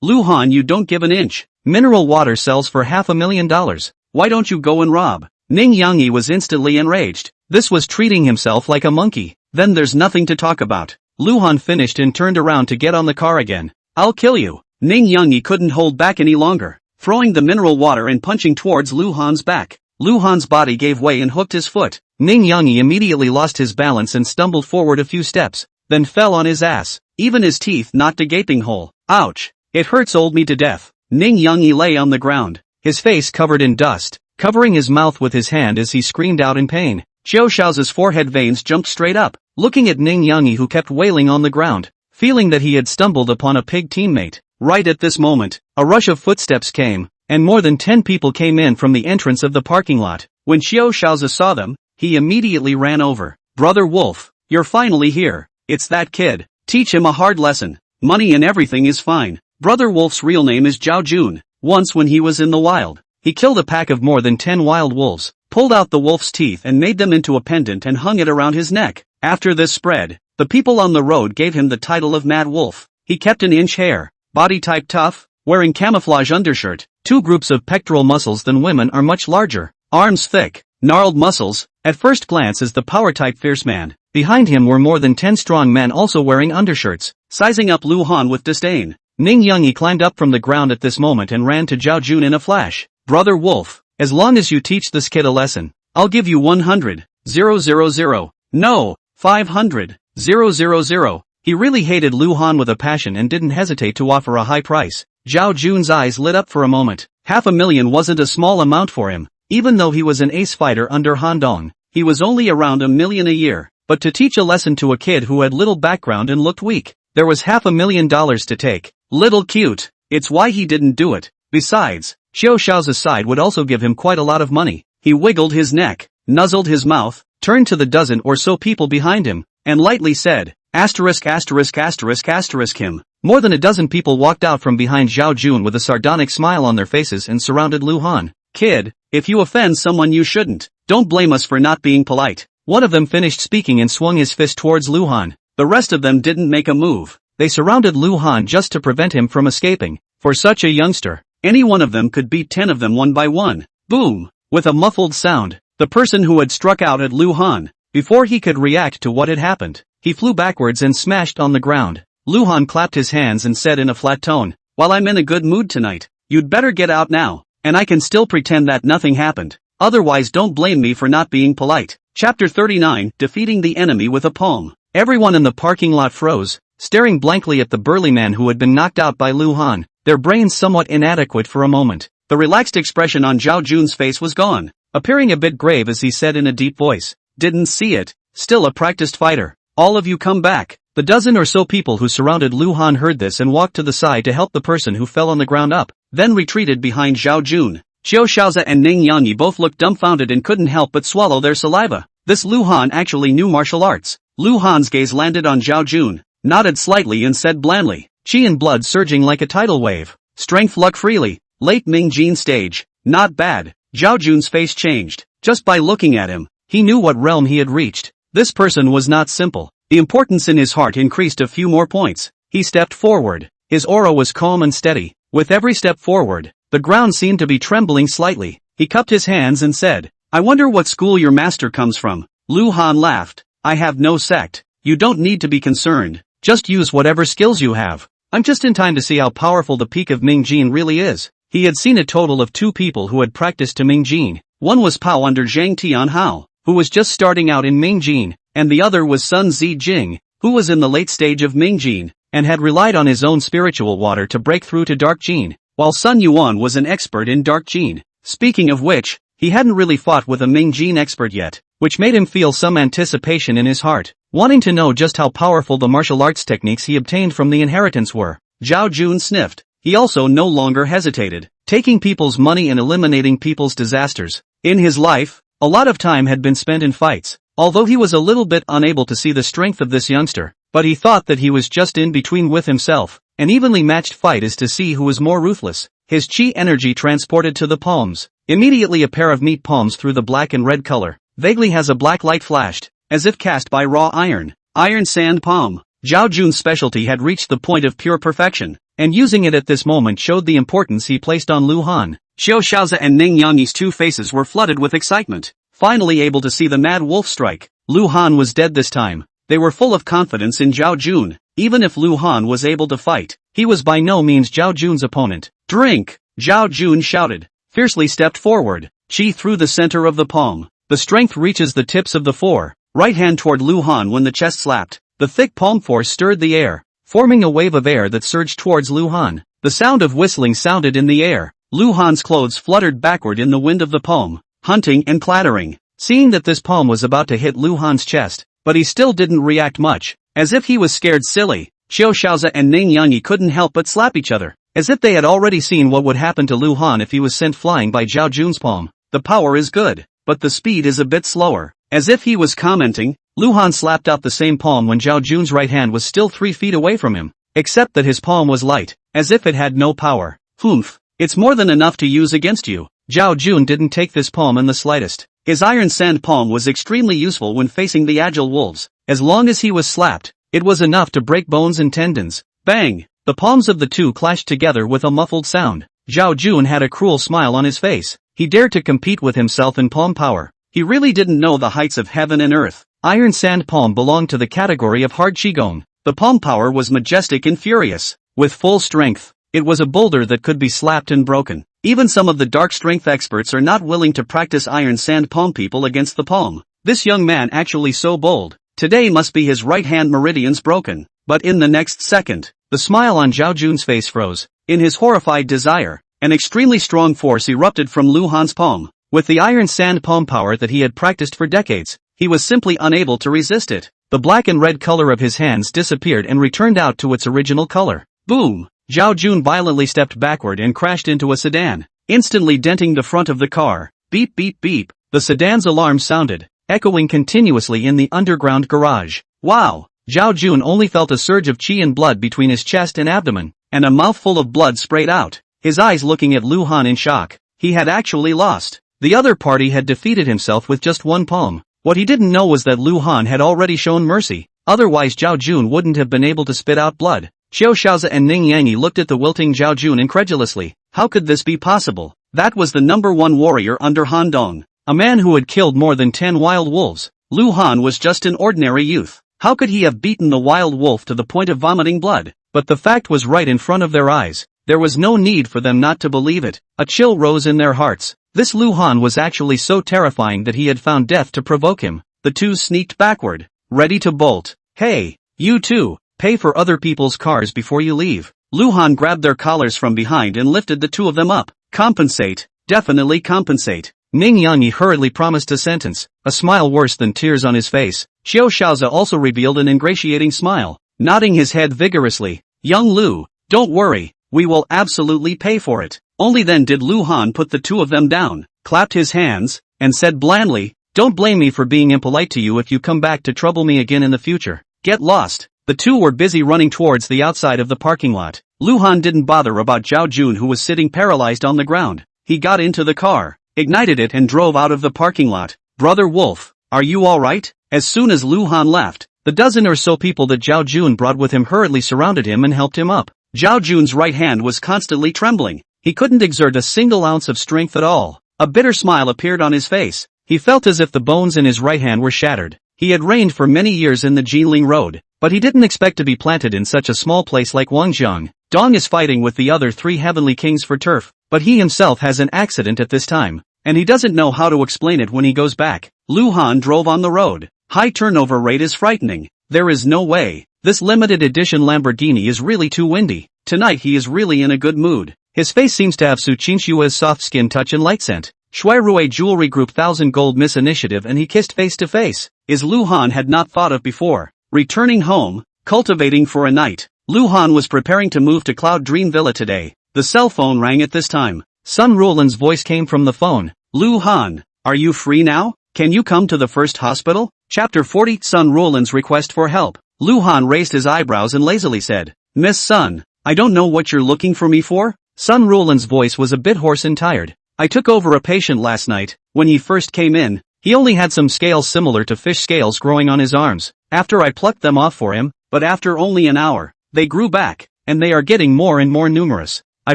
Lu Han, you don't give an inch. Mineral water sells for $500,000. Why don't you go and rob? Ning Yangyi was instantly enraged. This was treating himself like a monkey. Then there's nothing to talk about. Lu Han finished and turned around to get on the car again. I'll kill you. Ning Yangyi couldn't hold back any longer, throwing the mineral water and punching towards Lu Han's back. Lu Han's body gave way and hooked his foot. Ning Yangyi immediately lost his balance and stumbled forward a few steps, then fell on his ass. Even his teeth knocked a gaping hole. Ouch. It hurts old me to death. Ning Yangyi lay on the ground, his face covered in dust, covering his mouth with his hand as he screamed out in pain. Xiao Xiao's forehead veins jumped straight up, looking at Ning Yangyi who kept wailing on the ground, feeling that he had stumbled upon a pig teammate. Right at this moment, a rush of footsteps came, and more than 10 people came in from the entrance of the parking lot. When Xiao Xiaoza saw them, he immediately ran over. Brother Wolf, you're finally here. It's that kid. Teach him a hard lesson. Money and everything is fine. Brother Wolf's real name is Zhao Jun. Once when he was in the wild, he killed a pack of more than 10 wild wolves, pulled out the wolf's teeth and made them into a pendant and hung it around his neck. After this spread, the people on the road gave him the title of Mad Wolf. He kept an inch hair, body type tough, wearing camouflage undershirt, 2 groups of pectoral muscles than women are much larger, arms thick, gnarled muscles. At first glance is the power type fierce man. Behind him were more than 10 strong men also wearing undershirts, sizing up Lu Han with disdain. Ning Yangyi climbed up from the ground at this moment and ran to Zhao Jun in a flash. Brother Wolf, as long as you teach this kid a lesson, I'll give you 100,000. No, 500,000. He really hated Lu Han with a passion and didn't hesitate to offer a high price. Zhao Jun's eyes lit up for a moment. 500,000 wasn't a small amount for him. Even though he was an ace fighter under Han Dong, he was only around $1 million a year. But to teach a lesson to a kid who had little background and looked weak, there was $500,000 to take. Little cute. It's why he didn't do it. Besides, Xiao Xiao's side would also give him quite a lot of money. He wiggled his neck, nuzzled his mouth, turned to the dozen or so people behind him, and lightly said, asterisk asterisk asterisk asterisk him. More than a dozen people walked out from behind Zhao Jun with a sardonic smile on their faces and surrounded Lu Han. Kid, if you offend someone you shouldn't. Don't blame us for not being polite. One of them finished speaking and swung his fist towards Lu Han. The rest of them didn't make a move. They surrounded Lu Han just to prevent him from escaping. For such a youngster, any one of them could beat 10 of them one by one. Boom! With a muffled sound, the person who had struck out at Lu Han, before he could react to what had happened, he flew backwards and smashed on the ground. Lu Han clapped his hands and said in a flat tone, while I'm in a good mood tonight, you'd better get out now, and I can still pretend that nothing happened. Otherwise don't blame me for not being polite. Chapter 39, Defeating the Enemy with a Palm. Everyone in the parking lot froze, staring blankly at the burly man who had been knocked out by Lu Han, their brains somewhat inadequate for a moment. The relaxed expression on Zhao Jun's face was gone, appearing a bit grave as he said in a deep voice, didn't see it, still a practiced fighter. All of you come back. The dozen or so people who surrounded Lu Han heard this and walked to the side to help the person who fell on the ground up, then retreated behind Zhao Jun. Xiao Xiaoza and Ning Yangyi both looked dumbfounded and couldn't help but swallow their saliva. This Lu Han actually knew martial arts. Lu Han's gaze landed on Zhao Jun, nodded slightly and said blandly, chi and blood surging like a tidal wave. Strength luck freely. Late Ming Jin stage. Not bad. Zhao Jun's face changed. Just by looking at him, he knew what realm he had reached. This person was not simple. The importance in his heart increased a few more points. He stepped forward. His aura was calm and steady. With every step forward, the ground seemed to be trembling slightly. He cupped his hands and said, I wonder what school your master comes from. Lu Han laughed. I have no sect. You don't need to be concerned. Just use whatever skills you have. I'm just in time to see how powerful the peak of Ming Jin really is. He had seen a total of 2 people who had practiced to Ming Jin. One was Pao under Zhang Tianhao, who was just starting out in Ming Jin, and the other was Sun Zi Jing, who was in the late stage of Ming Jin, and had relied on his own spiritual water to break through to Dark Jin, while Sun Yuan was an expert in Dark Jin. Speaking of which, he hadn't really fought with a Ming Jin expert yet, which made him feel some anticipation in his heart, wanting to know just how powerful the martial arts techniques he obtained from the inheritance were. Zhao Jun sniffed. He also no longer hesitated, taking people's money and eliminating people's disasters. In his life, a lot of time had been spent in fights, although he was a little bit unable to see the strength of this youngster, but he thought that he was just in between with himself. An evenly matched fight is to see who was more ruthless. His chi energy transported to the palms. Immediately a pair of meat palms through the black and red color. Vaguely has a black light flashed, as if cast by raw iron. Iron sand palm. Zhao Jun's specialty had reached the point of pure perfection, and using it at this moment showed the importance he placed on Lu Han. Xiao Xiaoza and Ning Yangyi's 2 faces were flooded with excitement, finally able to see the mad wolf strike. Lu Han was dead this time. They were full of confidence in Zhao Jun. Even if Lu Han was able to fight, he was by no means Zhao Jun's opponent. Drink! Zhao Jun shouted, fiercely stepped forward, chi through the center of the palm. The strength reaches the tips of the 4. Right hand toward Lu Han when the chest slapped. The thick palm force stirred the air, forming a wave of air that surged towards Lu Han. The sound of whistling sounded in the air. Lu Han's clothes fluttered backward in the wind of the palm, hunting and clattering. Seeing that this palm was about to hit Lu Han's chest, but he still didn't react much, as if he was scared silly. Xiao Shaozi and Ning Yanyi couldn't help but slap each other, as if they had already seen what would happen to Lu Han if he was sent flying by Zhao Jun's palm. The power is good, but the speed is a bit slower. As if he was commenting, Lu Han slapped out the same palm when Zhao Jun's right hand was still 3 feet away from him, except that his palm was light, as if it had no power. Humph, it's more than enough to use against you. Zhao Jun didn't take this palm in the slightest. His iron sand palm was extremely useful when facing the agile wolves. As long as he was slapped, it was enough to break bones and tendons. Bang! The palms of the two clashed together with a muffled sound. Zhao Jun had a cruel smile on his face. He dared to compete with himself in palm power. He really didn't know the heights of heaven and earth. Iron sand palm belonged to the category of hard qigong. The palm power was majestic and furious. With full strength, it was a boulder that could be slapped and broken. Even some of the dark strength experts are not willing to practice iron sand palm people against the palm. This young man actually so bold. Today must be his right hand meridians broken. But in the next second, the smile on Zhao Jun's face froze. In his horrified desire, an extremely strong force erupted from Lu Han's palm. With the iron sand palm power that he had practiced for decades, he was simply unable to resist it. The black and red color of his hands disappeared and returned out to its original color. Boom! Zhao Jun violently stepped backward and crashed into a sedan, instantly denting the front of the car. Beep beep beep. The sedan's alarm sounded, echoing continuously in the underground garage. Wow! Zhao Jun only felt a surge of qi and blood between his chest and abdomen, and a mouthful of blood sprayed out, his eyes looking at Lu Han in shock. He had actually lost. The other party had defeated himself with just one palm. What he didn't know was that Lu Han had already shown mercy, otherwise Zhao Jun wouldn't have been able to spit out blood. Xiao Shaozi and Ning Yanyi looked at the wilting Zhao Jun incredulously. How could this be possible? That was the #1 warrior under Han Dong, a man who had killed more than 10 wild wolves. Lu Han was just an ordinary youth. How could he have beaten the wild wolf to the point of vomiting blood? But the fact was right in front of their eyes. There was no need for them not to believe it. A chill rose in their hearts. This Lu Han was actually so terrifying that he had found death to provoke him. The two sneaked backward, ready to bolt. Hey, you two, pay for other people's cars before you leave. Lu Han grabbed their collars from behind and lifted the two of them up. Compensate, definitely compensate. Ning Yanyi hurriedly promised a sentence, a smile worse than tears on his face. Xiao Shaozi also revealed an ingratiating smile, nodding his head vigorously. Young Lu, don't worry, we will absolutely pay for it. Only then did Lu Han put the two of them down, clapped his hands, and said blandly, don't blame me for being impolite to you if you come back to trouble me again in the future. Get lost. The two were busy running towards the outside of the parking lot. Lu Han didn't bother about Zhao Jun, who was sitting paralyzed on the ground. He got into the car, ignited it and drove out of the parking lot. Brother Wolf, are you alright? As soon as Lu Han left, the dozen or so people that Zhao Jun brought with him hurriedly surrounded him and helped him up. Zhao Jun's right hand was constantly trembling. He couldn't exert a single ounce of strength at all. A bitter smile appeared on his face. He felt as if the bones in his right hand were shattered. He had reigned for many years in the Jinling Road, but he didn't expect to be planted in such a small place like Wangjiang. Dong is fighting with the other 3 heavenly kings for turf, but he himself has an accident at this time, and he doesn't know how to explain it when he goes back. Lu Han drove on the road. High turnover rate is frightening. There is no way. This limited edition Lamborghini is really too windy. Tonight he is really in a good mood. His face seems to have Su Qinxue's soft skin touch and light scent. Shuirue Jewelry Group 1000 Gold Miss Initiative, and he kissed face to face. Is Lu Han had not thought of before. Returning home, cultivating for a night. Lu Han was preparing to move to Cloud Dream Villa today. The cell phone rang at this time. Sun Ruolan's voice came from the phone. Lu Han, are you free now? Can you come to the first hospital? Chapter 40. Sun Ruolan's request for help. Lu Han raised his eyebrows and lazily said, Miss Sun, I don't know what you're looking for me for? Sun Ruolan's voice was a bit hoarse and tired. I took over a patient last night. When he first came in, he only had some scales similar to fish scales growing on his arms. After I plucked them off for him, but after only an hour, they grew back, and they are getting more and more numerous. I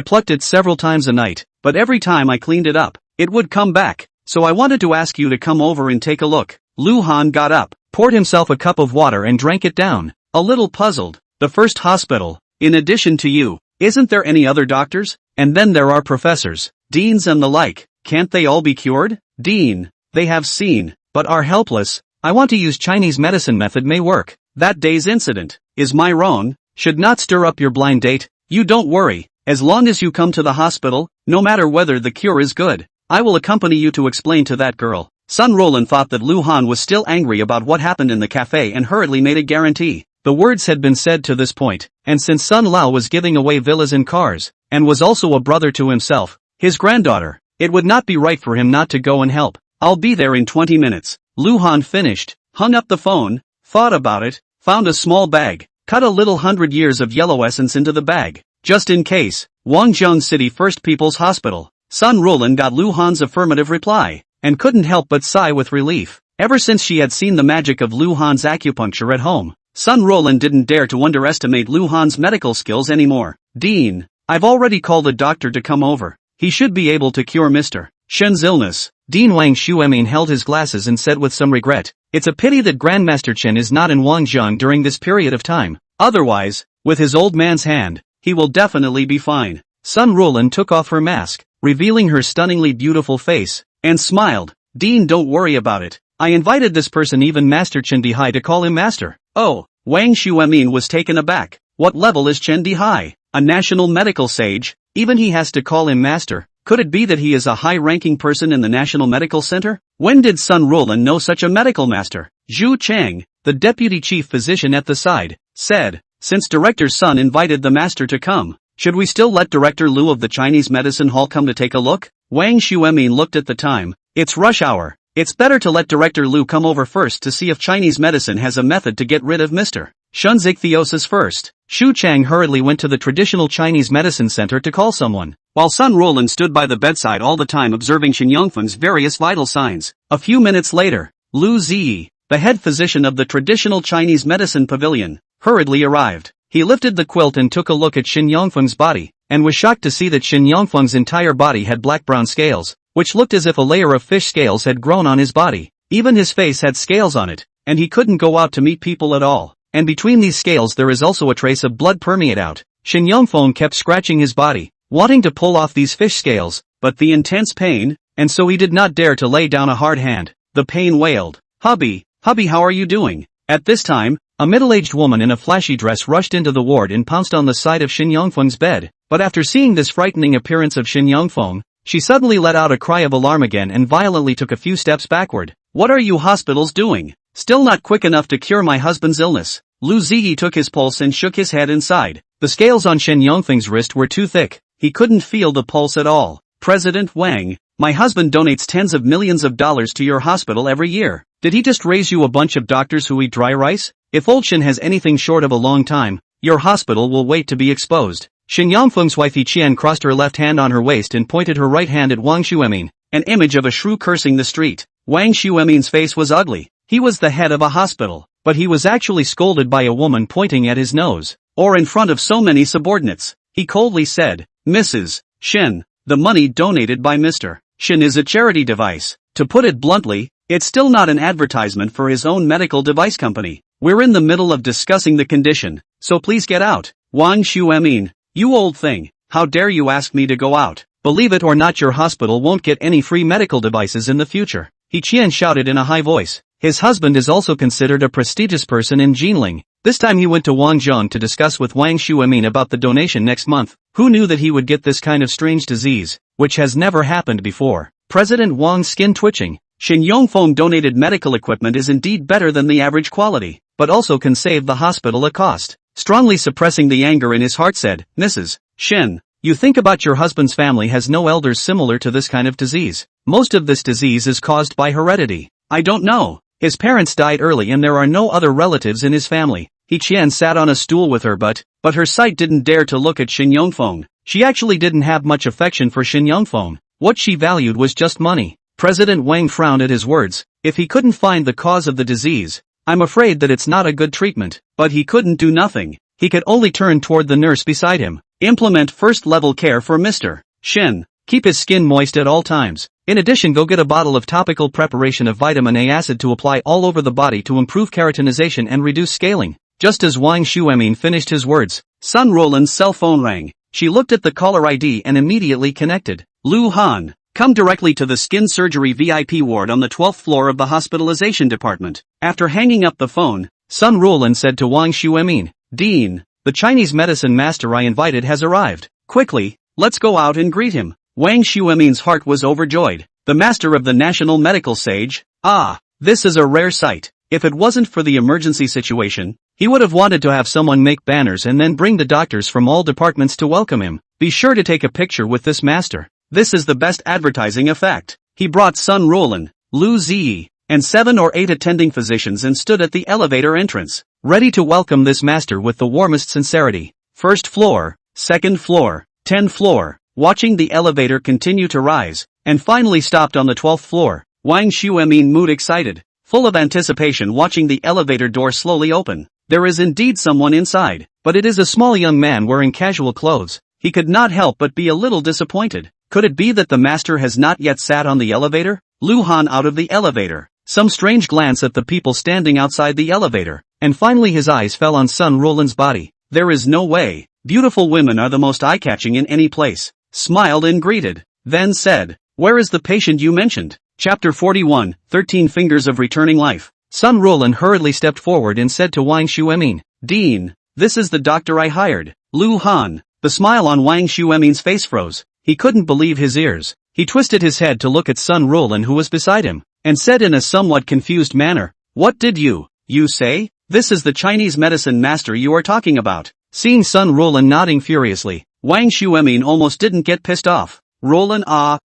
plucked it several times a night, but every time I cleaned it up, it would come back. So I wanted to ask you to come over and take a look. Lu Han got up, poured himself a cup of water and drank it down, a little puzzled. The first hospital, in addition to you, isn't there any other doctors? And then there are professors, deans and the like. Can't they all be cured? Dean, they have seen, but are helpless. I want to use Chinese medicine method may work. That day's incident, is my wrong? Should not stir up your blind date. You don't worry, As long as you come to the hospital, no matter whether the cure is good, I will accompany you to explain to that girl. Sun Roland thought that Lu Han was still angry about what happened in the cafe and hurriedly made a guarantee. The words had been said to this point, and since Sun Lao was giving away villas and cars, and was also a brother to himself, his granddaughter, it would not be right for him not to go and help. I'll be there in 20 minutes. Lu Han finished, hung up the phone, thought about it, found a small bag, cut a little 100 years of yellow essence into the bag, just in case. Wangzhong City First People's Hospital. Sun Roland got Lu Han's affirmative reply, and couldn't help but sigh with relief. Ever since she had seen the magic of Lu Han's acupuncture at home, Sun Roland didn't dare to underestimate Lu Han's medical skills anymore. Dean, I've already called a doctor to come over. He should be able to cure Mr. Shen's illness. Dean Wang Shuemin held his glasses and said with some regret, it's a pity that Grandmaster Chen is not in Wangzhong during this period of time. Otherwise, with his old man's hand, he will definitely be fine. Sun Roland took off her mask, revealing her stunningly beautiful face, and smiled. Dean, don't worry about it. I invited this person, even Master Chen Dihai, to call him master. Oh, Wang Shuemin was taken aback. What level is Chen Dihai? A national medical sage? Even he has to call him master. Could it be that he is a high-ranking person in the National Medical Center? When did Sun Roland know such a medical master? Zhu Chang, the deputy chief physician at the side, said, since Director Sun invited the master to come, should we still let Director Lu of the Chinese Medicine Hall come to take a look? Wang Shuemin looked at the time. It's rush hour. It's better to let Director Lu come over first to see if Chinese medicine has a method to get rid of Mr. Shen's ichthyosis first. Xu Chang hurriedly went to the traditional Chinese medicine center to call someone, while Sun Roland stood by the bedside all the time observing Shen Yongfeng's various vital signs. A few minutes later, Lu Ziyi, the head physician of the traditional Chinese medicine pavilion, hurriedly arrived. He lifted the quilt and took a look at Shen Yongfeng's body, and was shocked to see that Shen Yongfeng's entire body had black-brown scales, which looked as if a layer of fish scales had grown on his body. Even his face had scales on it, and he couldn't go out to meet people at all. And between these scales there is also a trace of blood permeate out. Shen Yongfeng kept scratching his body, wanting to pull off these fish scales, but the intense pain, and so he did not dare to lay down a hard hand. The pain wailed. Hubby, how are you doing? At this time, a middle-aged woman in a flashy dress rushed into the ward and pounced on the side of Shen Yongfeng's bed, but after seeing this frightening appearance of Shen Yongfeng, she suddenly let out a cry of alarm again and violently took a few steps backward. What are you hospitals doing? Still not quick enough to cure my husband's illness. Lu Ziyi took his pulse and shook his head inside. The scales on Shen Yongfeng's wrist were too thick. He couldn't feel the pulse at all. President Wang, my husband donates tens of millions of dollars to your hospital every year. Did he just raise you a bunch of doctors who eat dry rice? If old Shen has anything short of a long time, your hospital will wait to be exposed. Shen Yongfeng's wifey Qian crossed her left hand on her waist and pointed her right hand at Wang Shuemin, an image of a shrew cursing the street. Wang Shuemin's face was ugly. He was the head of a hospital, but he was actually scolded by a woman pointing at his nose, or in front of so many subordinates. He coldly said, Mrs. Shen, the money donated by Mr. Shen is a charity device. To put it bluntly, it's still not an advertisement for his own medical device company. We're in the middle of discussing the condition, so please get out. Wang Shuemin, you old thing, how dare you ask me to go out? Believe it or not, your hospital won't get any free medical devices in the future. He Qian shouted in a high voice. His husband is also considered a prestigious person in Jinling. This time he went to Wangzhong to discuss with Wang Shuemin about the donation next month. Who knew that he would get this kind of strange disease, which has never happened before? President Wang's skin twitching. Shen Yongfeng donated medical equipment is indeed better than the average quality, but also can save the hospital a cost. Strongly suppressing the anger in his heart said, Mrs. Shen, you think about your husband's family has no elders similar to this kind of disease. Most of this disease is caused by heredity. I don't know. His parents died early and there are no other relatives in his family. He Qian sat on a stool with her but her sight didn't dare to look at Shen Yongfeng. She actually didn't have much affection for Shen Yongfeng. What she valued was just money. President Wang frowned at his words. If he couldn't find the cause of the disease, I'm afraid that it's not a good treatment. But he couldn't do nothing. He could only turn toward the nurse beside him. Implement first-level care for Mr. Shen. Keep his skin moist at all times. In addition, go get a bottle of topical preparation of vitamin A acid to apply all over the body to improve keratinization and reduce scaling. Just as Wang Shuemin finished his words, Sun Roland's cell phone rang. She looked at the caller ID and immediately connected. Lu Han, come directly to the skin surgery VIP ward on the 12th floor of the hospitalization department. After hanging up the phone, Sun Roland said to Wang Shuemin, Dean, the Chinese medicine master I invited has arrived. Quickly, let's go out and greet him. Wang Xuemin's heart was overjoyed. The master of the national medical sage? Ah, this is a rare sight. If it wasn't for the emergency situation, he would have wanted to have someone make banners and then bring the doctors from all departments to welcome him. Be sure to take a picture with this master. This is the best advertising effect. He brought Sun Roland, Lu Ziyi, and 7 or 8 attending physicians and stood at the elevator entrance, ready to welcome this master with the warmest sincerity. First floor, second floor, 10th floor, watching the elevator continue to rise, and finally stopped on the 12th floor. Wang Xuemin mood excited, full of anticipation watching the elevator door slowly open. There is indeed someone inside, but it is a small young man wearing casual clothes. He could not help but be a little disappointed. Could it be that the master has not yet sat on the elevator? Lu Han out of the elevator. Some strange glance at the people standing outside the elevator, and finally his eyes fell on Sun Roland's body. There is no way. Beautiful women are the most eye-catching in any place. Smiled and greeted, then said, "Where is the patient you mentioned?" Chapter 41, 13 Fingers of Returning Life. Sun Roland hurriedly stepped forward and said to Wang Xuemin, "Dean, this is the doctor I hired." Lu Han. The smile on Wang Xuemin's face froze. He couldn't believe his ears. He twisted his head to look at Sun Roland who was beside him, and said in a somewhat confused manner, "What did you say? This is the Chinese medicine master you are talking about." Seeing Sun Roland nodding furiously, Wang Xuemin almost didn't get pissed off. "Roland,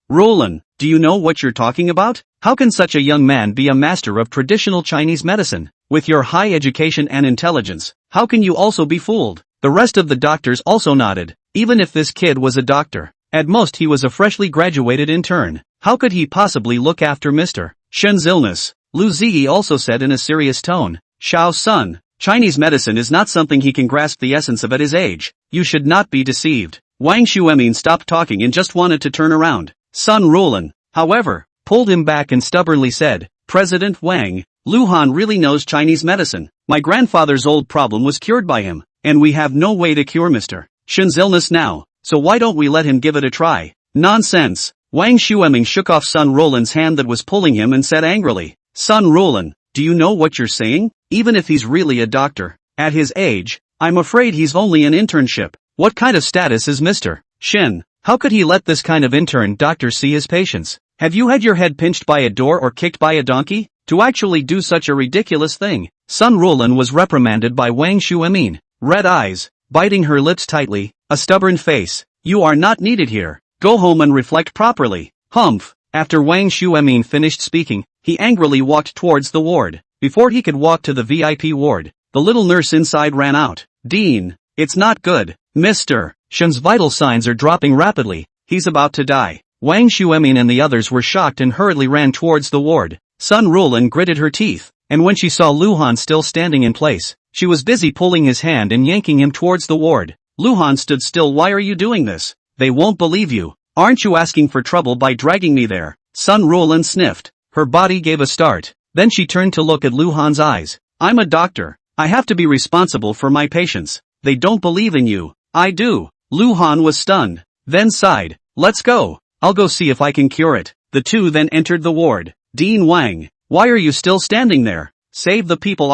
Roland, do you know what you're talking about? How can such a young man be a master of traditional Chinese medicine? With your high education and intelligence, how can you also be fooled?" The rest of the doctors also nodded. Even if this kid was a doctor, at most he was a freshly graduated intern. How could he possibly look after Mr. Shen's illness? Lu Ziyi also said in a serious tone, "Xiao Sun, Chinese medicine is not something he can grasp the essence of at his age. You should not be deceived." Wang Xuemin stopped talking and just wanted to turn around. Sun Roland, however, pulled him back and stubbornly said, "President Wang, Lu Han really knows Chinese medicine. My grandfather's old problem was cured by him, and we have no way to cure Mr. Shen's illness now, so why don't we let him give it a try?" "Nonsense." Wang Xuemin shook off Sun Roland's hand that was pulling him and said angrily, "Sun Roland, do you know what you're saying? Even if he's really a doctor, at his age, I'm afraid he's only an internship. What kind of status is Mr. Shen? How could he let this kind of intern doctor see his patients? Have you had your head pinched by a door or kicked by a donkey? To actually do such a ridiculous thing?" Sun Roland was reprimanded by Wang Xuemin. Red eyes, biting her lips tightly, a stubborn face. "You are not needed here. Go home and reflect properly." Humph. After Wang Xuemin finished speaking, he angrily walked towards the ward. Before he could walk to the VIP ward, the little nurse inside ran out. "Dean, it's not good. Mr. Shen's vital signs are dropping rapidly. He's about to die." Wang Xuemin and the others were shocked and hurriedly ran towards the ward. Sun Roland gritted her teeth, and when she saw Lu Han still standing in place, she was busy pulling his hand and yanking him towards the ward. Lu Han stood still. "Why are you doing this? They won't believe you. Aren't you asking for trouble by dragging me there?" Sun Roland sniffed. Her body gave a start. Then she turned to look at Lu Han's eyes. "I'm a doctor. I have to be responsible for my patients. They don't believe in you." "I do." Lu Han was stunned, then sighed. "Let's go. I'll go see if I can cure it." The two then entered the ward. "Dean Wang, why are you still standing there? Save the people.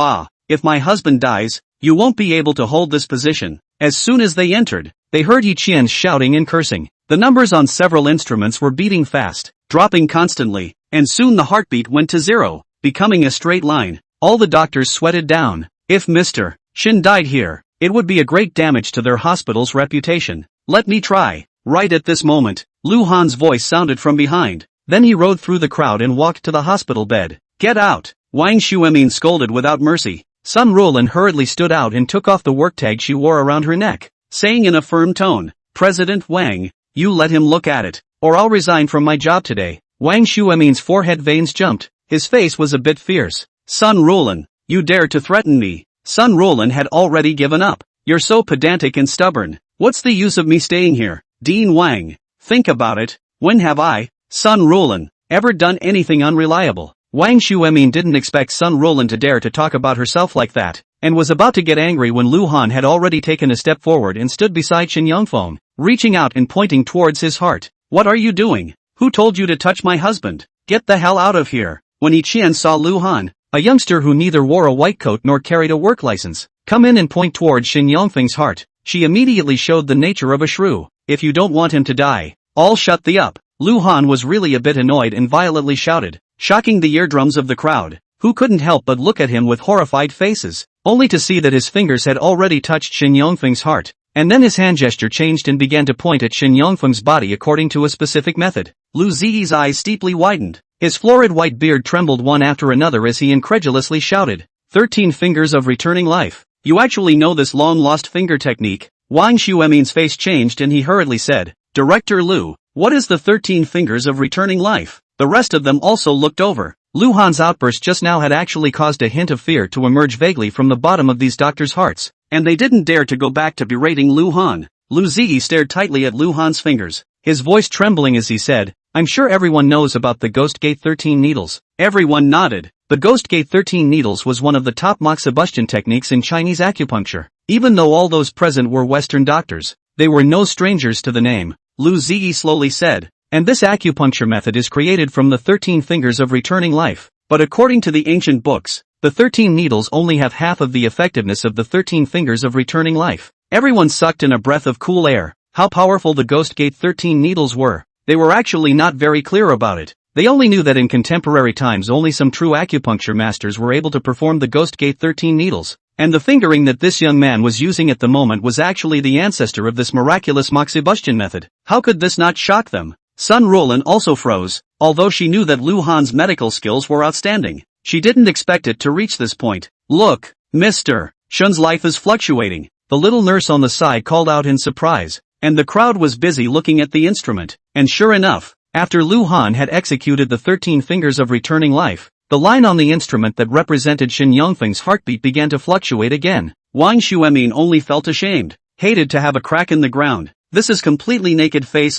If my husband dies, you won't be able to hold this position." As soon as they entered, they heard Yi Qian shouting and cursing. The numbers on several instruments were beating fast, dropping constantly, and soon the heartbeat went to 0, becoming a straight line. All the doctors sweated down. If Mr. Shen died here, it would be a great damage to their hospital's reputation. "Let me try." Right at this moment, Lu Han's voice sounded from behind. Then he rode through the crowd and walked to the hospital bed. "Get out!" Wang Xuemin scolded without mercy. Sun Roland hurriedly stood out and took off the work tag she wore around her neck, saying in a firm tone, "President Wang, you let him look at it, or I'll resign from my job today." Wang Xuemin's forehead veins jumped. His face was a bit fierce. "Sun Roland, you dare to threaten me?" Sun Roland had already given up. "You're so pedantic and stubborn. What's the use of me staying here?" "Dean Wang, think about it. When have I, Sun Roland, ever done anything unreliable?" Wang Xuemin didn't expect Sun Roland to dare to talk about herself like that, and was about to get angry when Lu Han had already taken a step forward and stood beside Fong, reaching out and pointing towards his heart. "What are you doing? Who told you to touch my husband? Get the hell out of here." When Yi Qian saw Lu Han, a youngster who neither wore a white coat nor carried a work license, come in and point towards Feng's heart, she immediately showed the nature of a shrew. if you don't want him to die, all shut the up. Lu Han was really a bit annoyed and violently shouted, shocking the eardrums of the crowd, who couldn't help but look at him with horrified faces, only to see that his fingers had already touched Shin Yongfeng's heart, and then his hand gesture changed and began to point at Shin Yongfeng's body according to a specific method. Lu Ziyi's eyes steeply widened. His florid white beard trembled one after another as he incredulously shouted, 13 fingers of returning life. You actually know this long-lost finger technique? Wang Xuemin's face changed and he hurriedly said, Director Lu, what is the 13 fingers of returning life? The rest of them also looked over. Lu Han's outburst just now had actually caused a hint of fear to emerge vaguely from the bottom of these doctors' hearts, and they didn't dare to go back to berating Lu Han. Lu Ziyi stared tightly at Lu Han's fingers, his voice trembling as he said, I'm sure everyone knows about the Ghost Gate 13 needles. Everyone nodded. The Ghost Gate 13 needles was one of the top moxibustion techniques in Chinese acupuncture. Even though all those present were Western doctors, they were no strangers to the name. Lu Ziyi slowly said, and this acupuncture method is created from the 13 fingers of returning life. But according to the ancient books, the 13 needles only have half of the effectiveness of the 13 fingers of returning life. Everyone sucked in a breath of cool air. How powerful the Ghost Gate 13 needles were. They were actually not very clear about it. They only knew that in contemporary times only some true acupuncture masters were able to perform the Ghost Gate 13 needles, and the fingering that this young man was using at the moment was actually the ancestor of this miraculous moxibustion method. How could this not shock them? Sun Roland also froze. Although she knew that Lu Han's medical skills were outstanding, she didn't expect it to reach this point. Look, Mr. Shun's life is fluctuating, the little nurse on the side called out in surprise, and the crowd was busy looking at the instrument, and sure enough, after Lu Han had executed the 13 fingers of returning life, the line on the instrument that represented Shin Yongfeng's heartbeat began to fluctuate again. Wang Xuemin only felt ashamed, hated to have a crack in the ground. This is completely naked face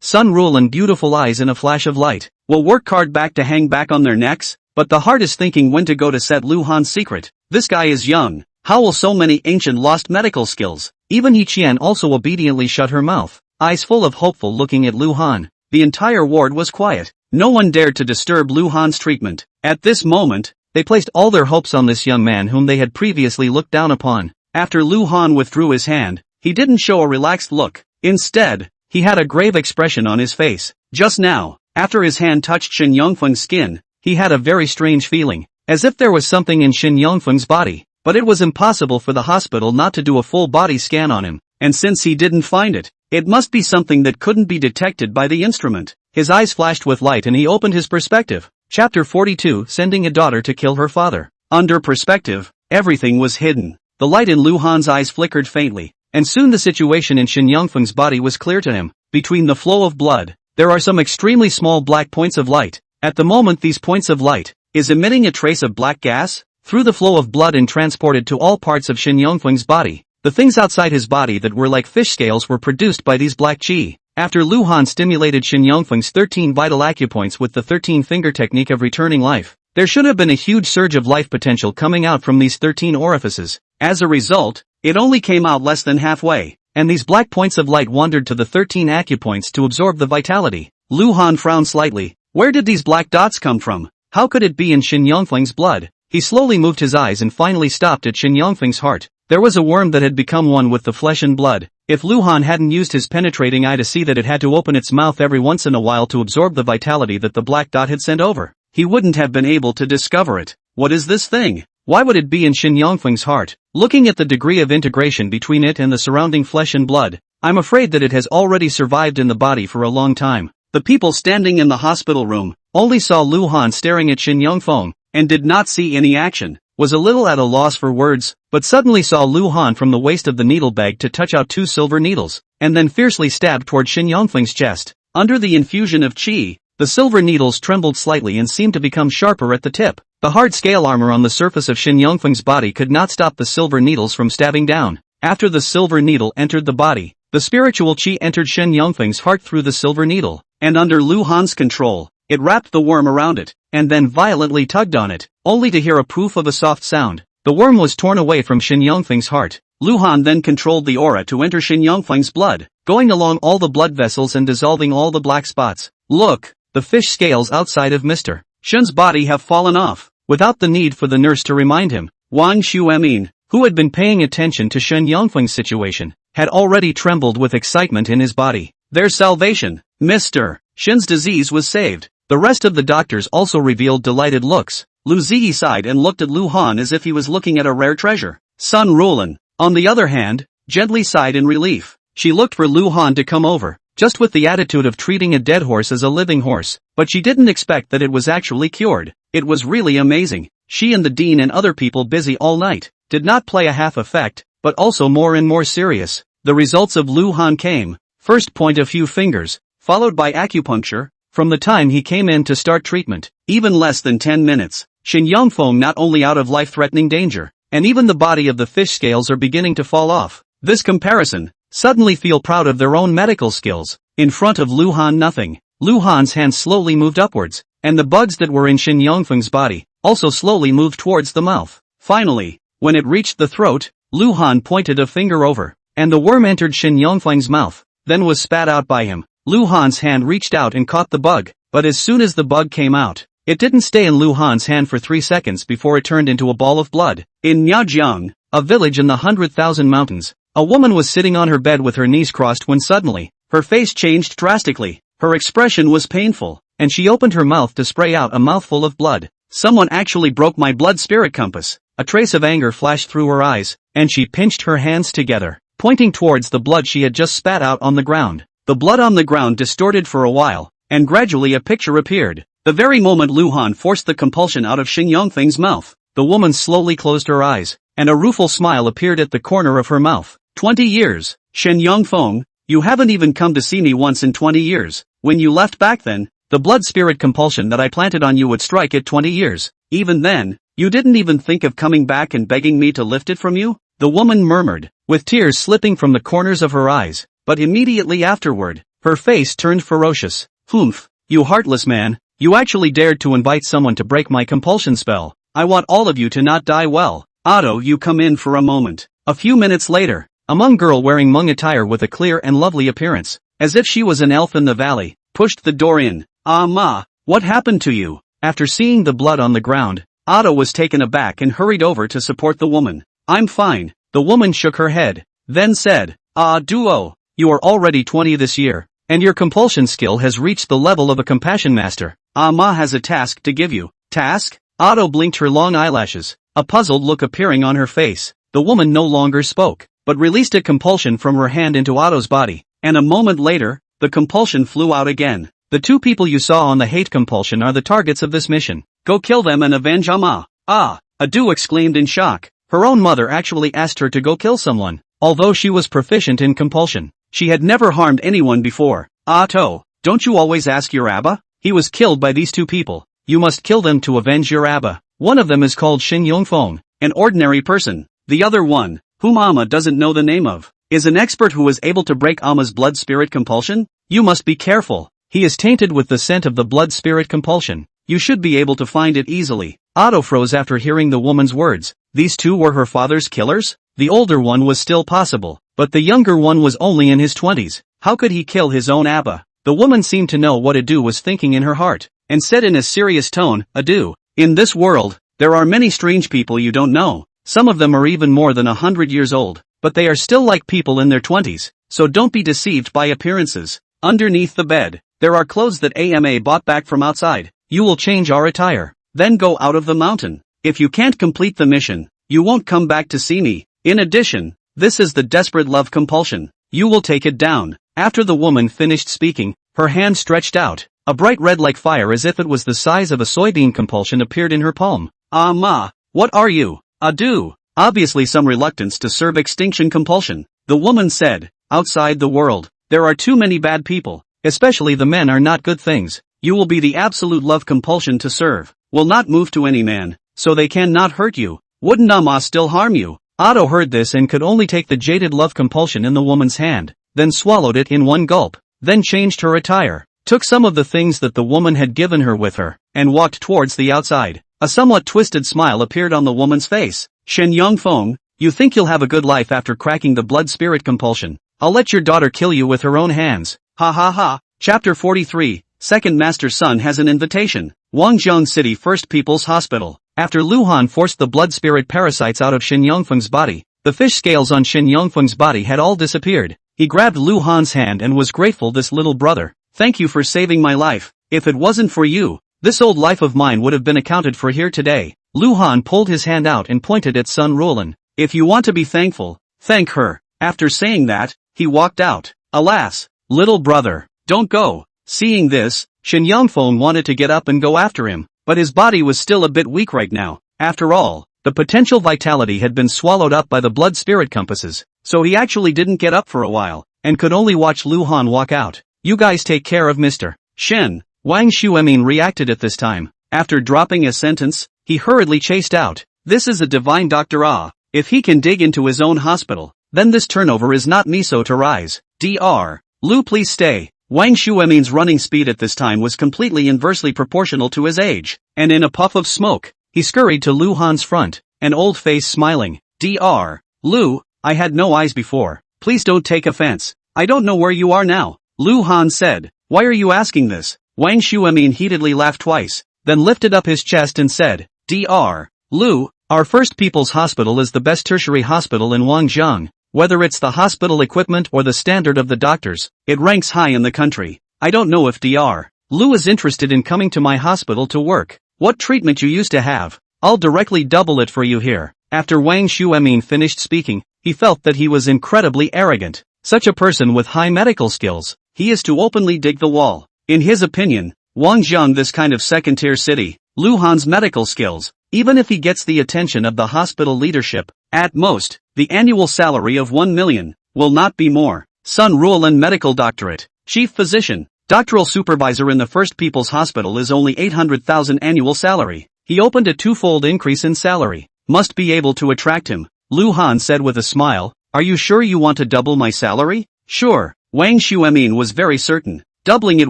Sun Roland beautiful eyes in a flash of light. Will work card back to hang back on their necks? But the heart is thinking when to go to set Lu Han's secret. This guy is young. How will so many ancient lost medical skills? Even Yi Qian also obediently shut her mouth, eyes full of hopeful looking at Lu Han. The entire ward was quiet. No one dared to disturb Lu Han's treatment. At this moment, they placed all their hopes on this young man whom they had previously looked down upon. After Lu Han withdrew his hand, he didn't show a relaxed look. Instead, he had a grave expression on his face. Just now, after his hand touched Shin Yongfeng's skin, he had a very strange feeling, as if there was something in Shin Yongfeng's body. But it was impossible for the hospital not to do a full body scan on him, and since he didn't find it, it must be something that couldn't be detected by the instrument. His eyes flashed with light and he opened his perspective. Chapter 42, Sending a Daughter to Kill Her Father. Under perspective, everything was hidden. The light in Lu Han's eyes flickered faintly, and soon the situation in Shin Yongfeng's body was clear to him. Between the flow of blood, there are some extremely small black points of light. At the moment these points of light is emitting a trace of black gas through the flow of blood and transported to all parts of Shin Yongfeng's body. The things outside his body that were like fish scales were produced by these black qi. After Lu Han stimulated Shin Yongfeng's 13 vital acupoints with the 13-finger technique of returning life, there should have been a huge surge of life potential coming out from these 13 orifices. As a result, it only came out less than halfway, and these black points of light wandered to the 13 acupoints to absorb the vitality. Lu Han frowned slightly. Where did these black dots come from? How could it be in Shin Yongfeng's blood? He slowly moved his eyes and finally stopped at Shin Yongfeng's heart. There was a worm that had become one with the flesh and blood. If Lu Han hadn't used his penetrating eye to see that it had to open its mouth every once in a while to absorb the vitality that the black dot had sent over, he wouldn't have been able to discover it. What is this thing? Why would it be in Shin Yongfeng's heart? Looking at the degree of integration between it and the surrounding flesh and blood, I'm afraid that it has already survived in the body for a long time. The people standing in the hospital room only saw Lu Han staring at Shin Yongfeng, and did not see any action, was a little at a loss for words, but suddenly saw Lu Han from the waist of the needle bag to touch out 2 silver needles, and then fiercely stabbed toward Shin Yongfeng's chest. Under the infusion of qi, the silver needles trembled slightly and seemed to become sharper at the tip. The hard scale armor on the surface of Shin Yongfeng's body could not stop the silver needles from stabbing down. After the silver needle entered the body, the spiritual qi entered Shin Yongfeng's heart through the silver needle, and under Lu Han's control, it wrapped the worm around it, and then violently tugged on it, only to hear a poof of a soft sound. The worm was torn away from Shin Yongfeng's heart. Lu Han then controlled the aura to enter Shin Yongfeng's blood, going along all the blood vessels and dissolving all the black spots. Look, the fish scales outside of Mr. Shun's body have fallen off. Without the need for the nurse to remind him, Wang Xuemin, who had been paying attention to Shin Yongfeng's situation, had already trembled with excitement in his body. Their salvation, Mr. Shin's disease was saved. The rest of the doctors also revealed delighted looks. Lu Ziyi sighed and looked at Lu Han as if he was looking at a rare treasure. Sun Rulan, on the other hand, gently sighed in relief. She looked for Lu Han to come over, just with the attitude of treating a dead horse as a living horse, but she didn't expect that it was actually cured. It was really amazing. She and the dean and other people busy all night did not play a half effect, but also more and more serious. The results of Lu Han came. First, point a few fingers, followed by acupuncture. From the time he came in to start treatment, even less than 10 minutes, Shin Yongfeng not only out of life-threatening danger, and even the body of the fish scales are beginning to fall off. This comparison, suddenly feel proud of their own medical skills. In front of Lu Han nothing. Lu Han's hands slowly moved upwards, and the bugs that were in Shin Yongfeng's body, also slowly moved towards the mouth. Finally, when it reached the throat, Lu Han pointed a finger over, and the worm entered Shin Yongfeng's mouth, then was spat out by him. Lu Han's hand reached out and caught the bug, but as soon as the bug came out, it didn't stay in Lu Han's hand for 3 seconds before it turned into a ball of blood. In Miajiang, a village in the 100,000 mountains, a woman was sitting on her bed with her knees crossed when suddenly, her face changed drastically. Her expression was painful, and she opened her mouth to spray out a mouthful of blood. Someone actually broke my blood spirit compass. A trace of anger flashed through her eyes, and she pinched her hands together, pointing towards the blood she had just spat out on the ground. The blood on the ground distorted for a while, and gradually a picture appeared. The very moment Lu Han forced the compulsion out of Shin Yongfeng's mouth, the woman slowly closed her eyes, and a rueful smile appeared at the corner of her mouth. 20 years, Shin Yongfeng, you haven't even come to see me once in 20 years. When you left back then, the blood spirit compulsion that I planted on you would strike at 20 years. Even then, you didn't even think of coming back and begging me to lift it from you? The woman murmured, with tears slipping from the corners of her eyes, but immediately afterward, her face turned ferocious. Humph, you heartless man, you actually dared to invite someone to break my compulsion spell. I want all of you to not die well. Otto, you come in for a moment. A few minutes later, a Hmong girl wearing Hmong attire with a clear and lovely appearance, as if she was an elf in the valley, pushed the door in. Ah ma, what happened to you? After seeing the blood on the ground, Otto was taken aback and hurried over to support the woman. I'm fine. The woman shook her head, then said, Ah duo, you are already 20 this year, and your compulsion skill has reached the level of a compassion master. Ah ma has a task to give you. Task? Otto blinked her long eyelashes, a puzzled look appearing on her face. The woman no longer spoke, but released a compulsion from her hand into Otto's body, and a moment later, the compulsion flew out again. The 2 people you saw on the hate compulsion are the targets of this mission. Go kill them and avenge Amma. Ah, Adu exclaimed in shock. Her own mother actually asked her to go kill someone, although she was proficient in compulsion. She had never harmed anyone before. Otto, don't you always ask your Abba? He was killed by these 2 people. You must kill them to avenge your Abba. One of them is called Shin Yongfeng, an ordinary person. The other one, whom Amma doesn't know the name of, is an expert who was able to break Amma's blood spirit compulsion. You must be careful. He is tainted with the scent of the blood spirit compulsion. You should be able to find it easily. Otto froze after hearing the woman's words. These 2 were her father's killers? The older one was still possible, but the younger one was only in his 20s. How could he kill his own Abba? The woman seemed to know what Adu was thinking in her heart, and said in a serious tone, Adu, in this world, there are many strange people you don't know. Some of them are even more than 100 years old, but they are still like people in their 20s, so don't be deceived by appearances. Underneath the bed, there are clothes that AMA bought back from outside. You will change our attire, then go out of the mountain. If you can't complete the mission, you won't come back to see me. In addition, this is the desperate love compulsion. You will take it down. After the woman finished speaking, her hand stretched out. A bright red like fire as if it was the size of a soybean compulsion appeared in her palm. Ah ma, what are you? Adu. Obviously some reluctance to serve extinction compulsion. The woman said, outside the world, there are too many bad people, especially the men are not good things. You will be the absolute love compulsion to serve, will not move to any man, so they can not hurt you. Wouldn't Amma still harm you? Otto heard this and could only take the jaded love compulsion in the woman's hand, then swallowed it in one gulp, then changed her attire, took some of the things that the woman had given her with her, and walked towards the outside. A somewhat twisted smile appeared on the woman's face. Shen Yongfeng, you think you'll have a good life after cracking the blood spirit compulsion. I'll let your daughter kill you with her own hands. Ha ha ha. Chapter 43, Second Master's Son has an invitation. Wangjiang City First People's Hospital. After Lu Han forced the blood spirit parasites out of Shin Yongfeng's body, The fish scales on Shin Yongfeng's body had all disappeared. He grabbed Lu Han's hand and was grateful. This little brother, thank you for saving my life. If it wasn't for you, this old life of mine would have been accounted for here today. Lu Han pulled his hand out and pointed at Sun Ruolin. If you want to be thankful, thank her. After saying that, he walked out. Alas, little brother, don't go. Seeing this, Shin Yongfeng wanted to get up and go after him, but his body was still a bit weak right now. After all, the potential vitality had been swallowed up by the blood spirit compasses, so he actually didn't get up for a while, and could only watch Lu Han walk out. You guys take care of Mr. Shen. Wang Shuemin reacted at this time. After dropping a sentence, he hurriedly chased out. This is a divine doctor. If he can dig into his own hospital, then this turnover is not miso to rise. Dr. Lu, please stay. Wang Shuemin's running speed at this time was completely inversely proportional to his age, and in a puff of smoke, he scurried to Lu Han's front, an old face smiling. Dr. Lu, I had no eyes before. Please don't take offense. I don't know where you are now. Lu Han said. Why are you asking this? Wang Shuemin heatedly laughed twice, then lifted up his chest and said, Dr. Lu, our First People's Hospital is the best tertiary hospital in Wangjiang. Whether it's the hospital equipment or the standard of the doctors, it ranks high in the country. I don't know if Dr. Lu is interested in coming to my hospital to work. What treatment you used to have, I'll directly double it for you here. After Wang Shuemin finished speaking, he felt that he was incredibly arrogant. Such a person with high medical skills, he is to openly dig the wall. In his opinion, Wangjiang, this kind of second-tier city, Lu Han's medical skills, even if he gets the attention of the hospital leadership, at most, the annual salary of 1 million, will not be more. Sun Ruolin medical doctorate, chief physician, doctoral supervisor in the First People's Hospital is only 800,000 annual salary. He opened a twofold increase in salary. Must be able to attract him. Lu Han said with a smile, are you sure you want to double my salary? Sure. Wang Shuemin was very certain. Doubling it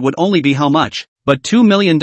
would only be how much? But $2 million,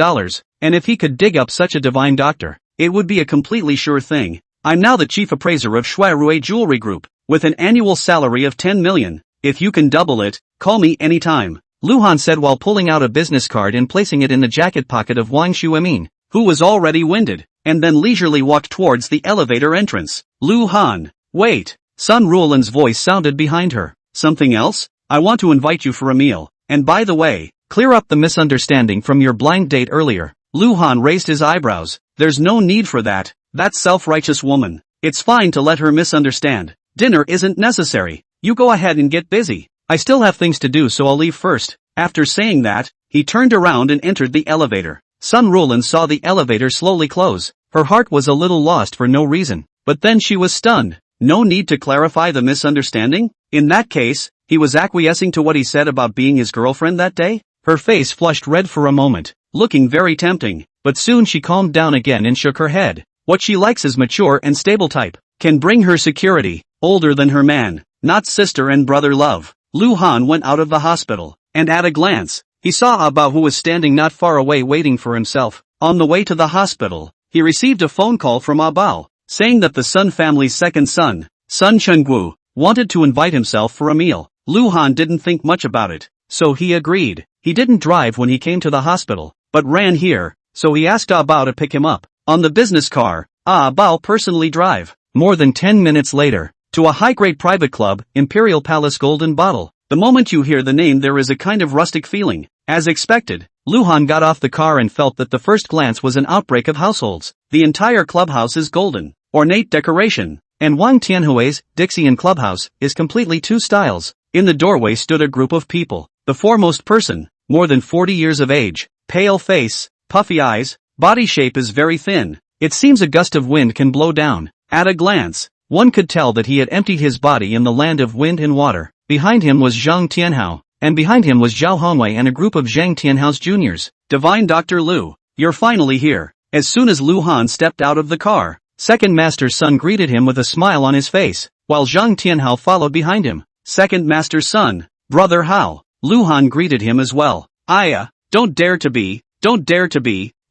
and if he could dig up such a divine doctor, it would be a completely sure thing. I'm now the chief appraiser of Shuirui Jewelry Group, with an annual salary of 10 million. If you can double it, call me anytime. Lu Han said while pulling out a business card and placing it in the jacket pocket of Wang Shuemin, who was already winded, and then leisurely walked towards the elevator entrance. Lu Han, wait. Sun Ruolin's voice sounded behind her. Something else? I want to invite you for a meal. And by the way, clear up the misunderstanding from your blind date earlier. Lu Han raised his eyebrows. There's no need for that. That self-righteous woman. It's fine to let her misunderstand. Dinner isn't necessary. You go ahead and get busy. I still have things to do, so I'll leave first. After saying that, he turned around and entered the elevator. Sun Ruolin saw the elevator slowly close. Her heart was a little lost for no reason, but then she was stunned. No need to clarify the misunderstanding? In that case, he was acquiescing to what he said about being his girlfriend that day? Her face flushed red for a moment, looking very tempting, but soon she calmed down again and shook her head. What she likes is mature and stable type. Can bring her security, older than her man, not sister and brother love. Lu Han went out of the hospital, and at a glance, he saw Abao, who was standing not far away waiting for himself. On the way to the hospital, he received a phone call from Abao, saying that the Sun family's second son, Sun Chenggu, wanted to invite himself for a meal. Lu Han didn't think much about it, so he agreed. He didn't drive when he came to the hospital, but ran here, so he asked Abao to pick him up. On the business car, Abao personally drive. More than 10 minutes later, to a high-grade private club, Imperial Palace Golden Bottle. The moment you hear the name there is a kind of rustic feeling. As expected, Lu Han got off the car and felt that the first glance was an outbreak of households. The entire clubhouse is golden, ornate decoration, and Wang Tianhui's Dixian clubhouse is completely two styles. In the doorway stood a group of people. The foremost person, more than 40 years of age, pale face, puffy eyes, body shape is very thin. It seems a gust of wind can blow down. At a glance, one could tell that he had emptied his body in the land of wind and water. Behind him was Zhang Tianhao, and behind him was Zhao Hongwei and a group of Zhang Tianhao's juniors. Divine Dr. Lu, you're finally here. As soon as Lu Han stepped out of the car, Second Master's son greeted him with a smile on his face, while Zhang Tianhao followed behind him. Second Master's son, Brother Hao. Lu Han greeted him as well. Don't dare to be.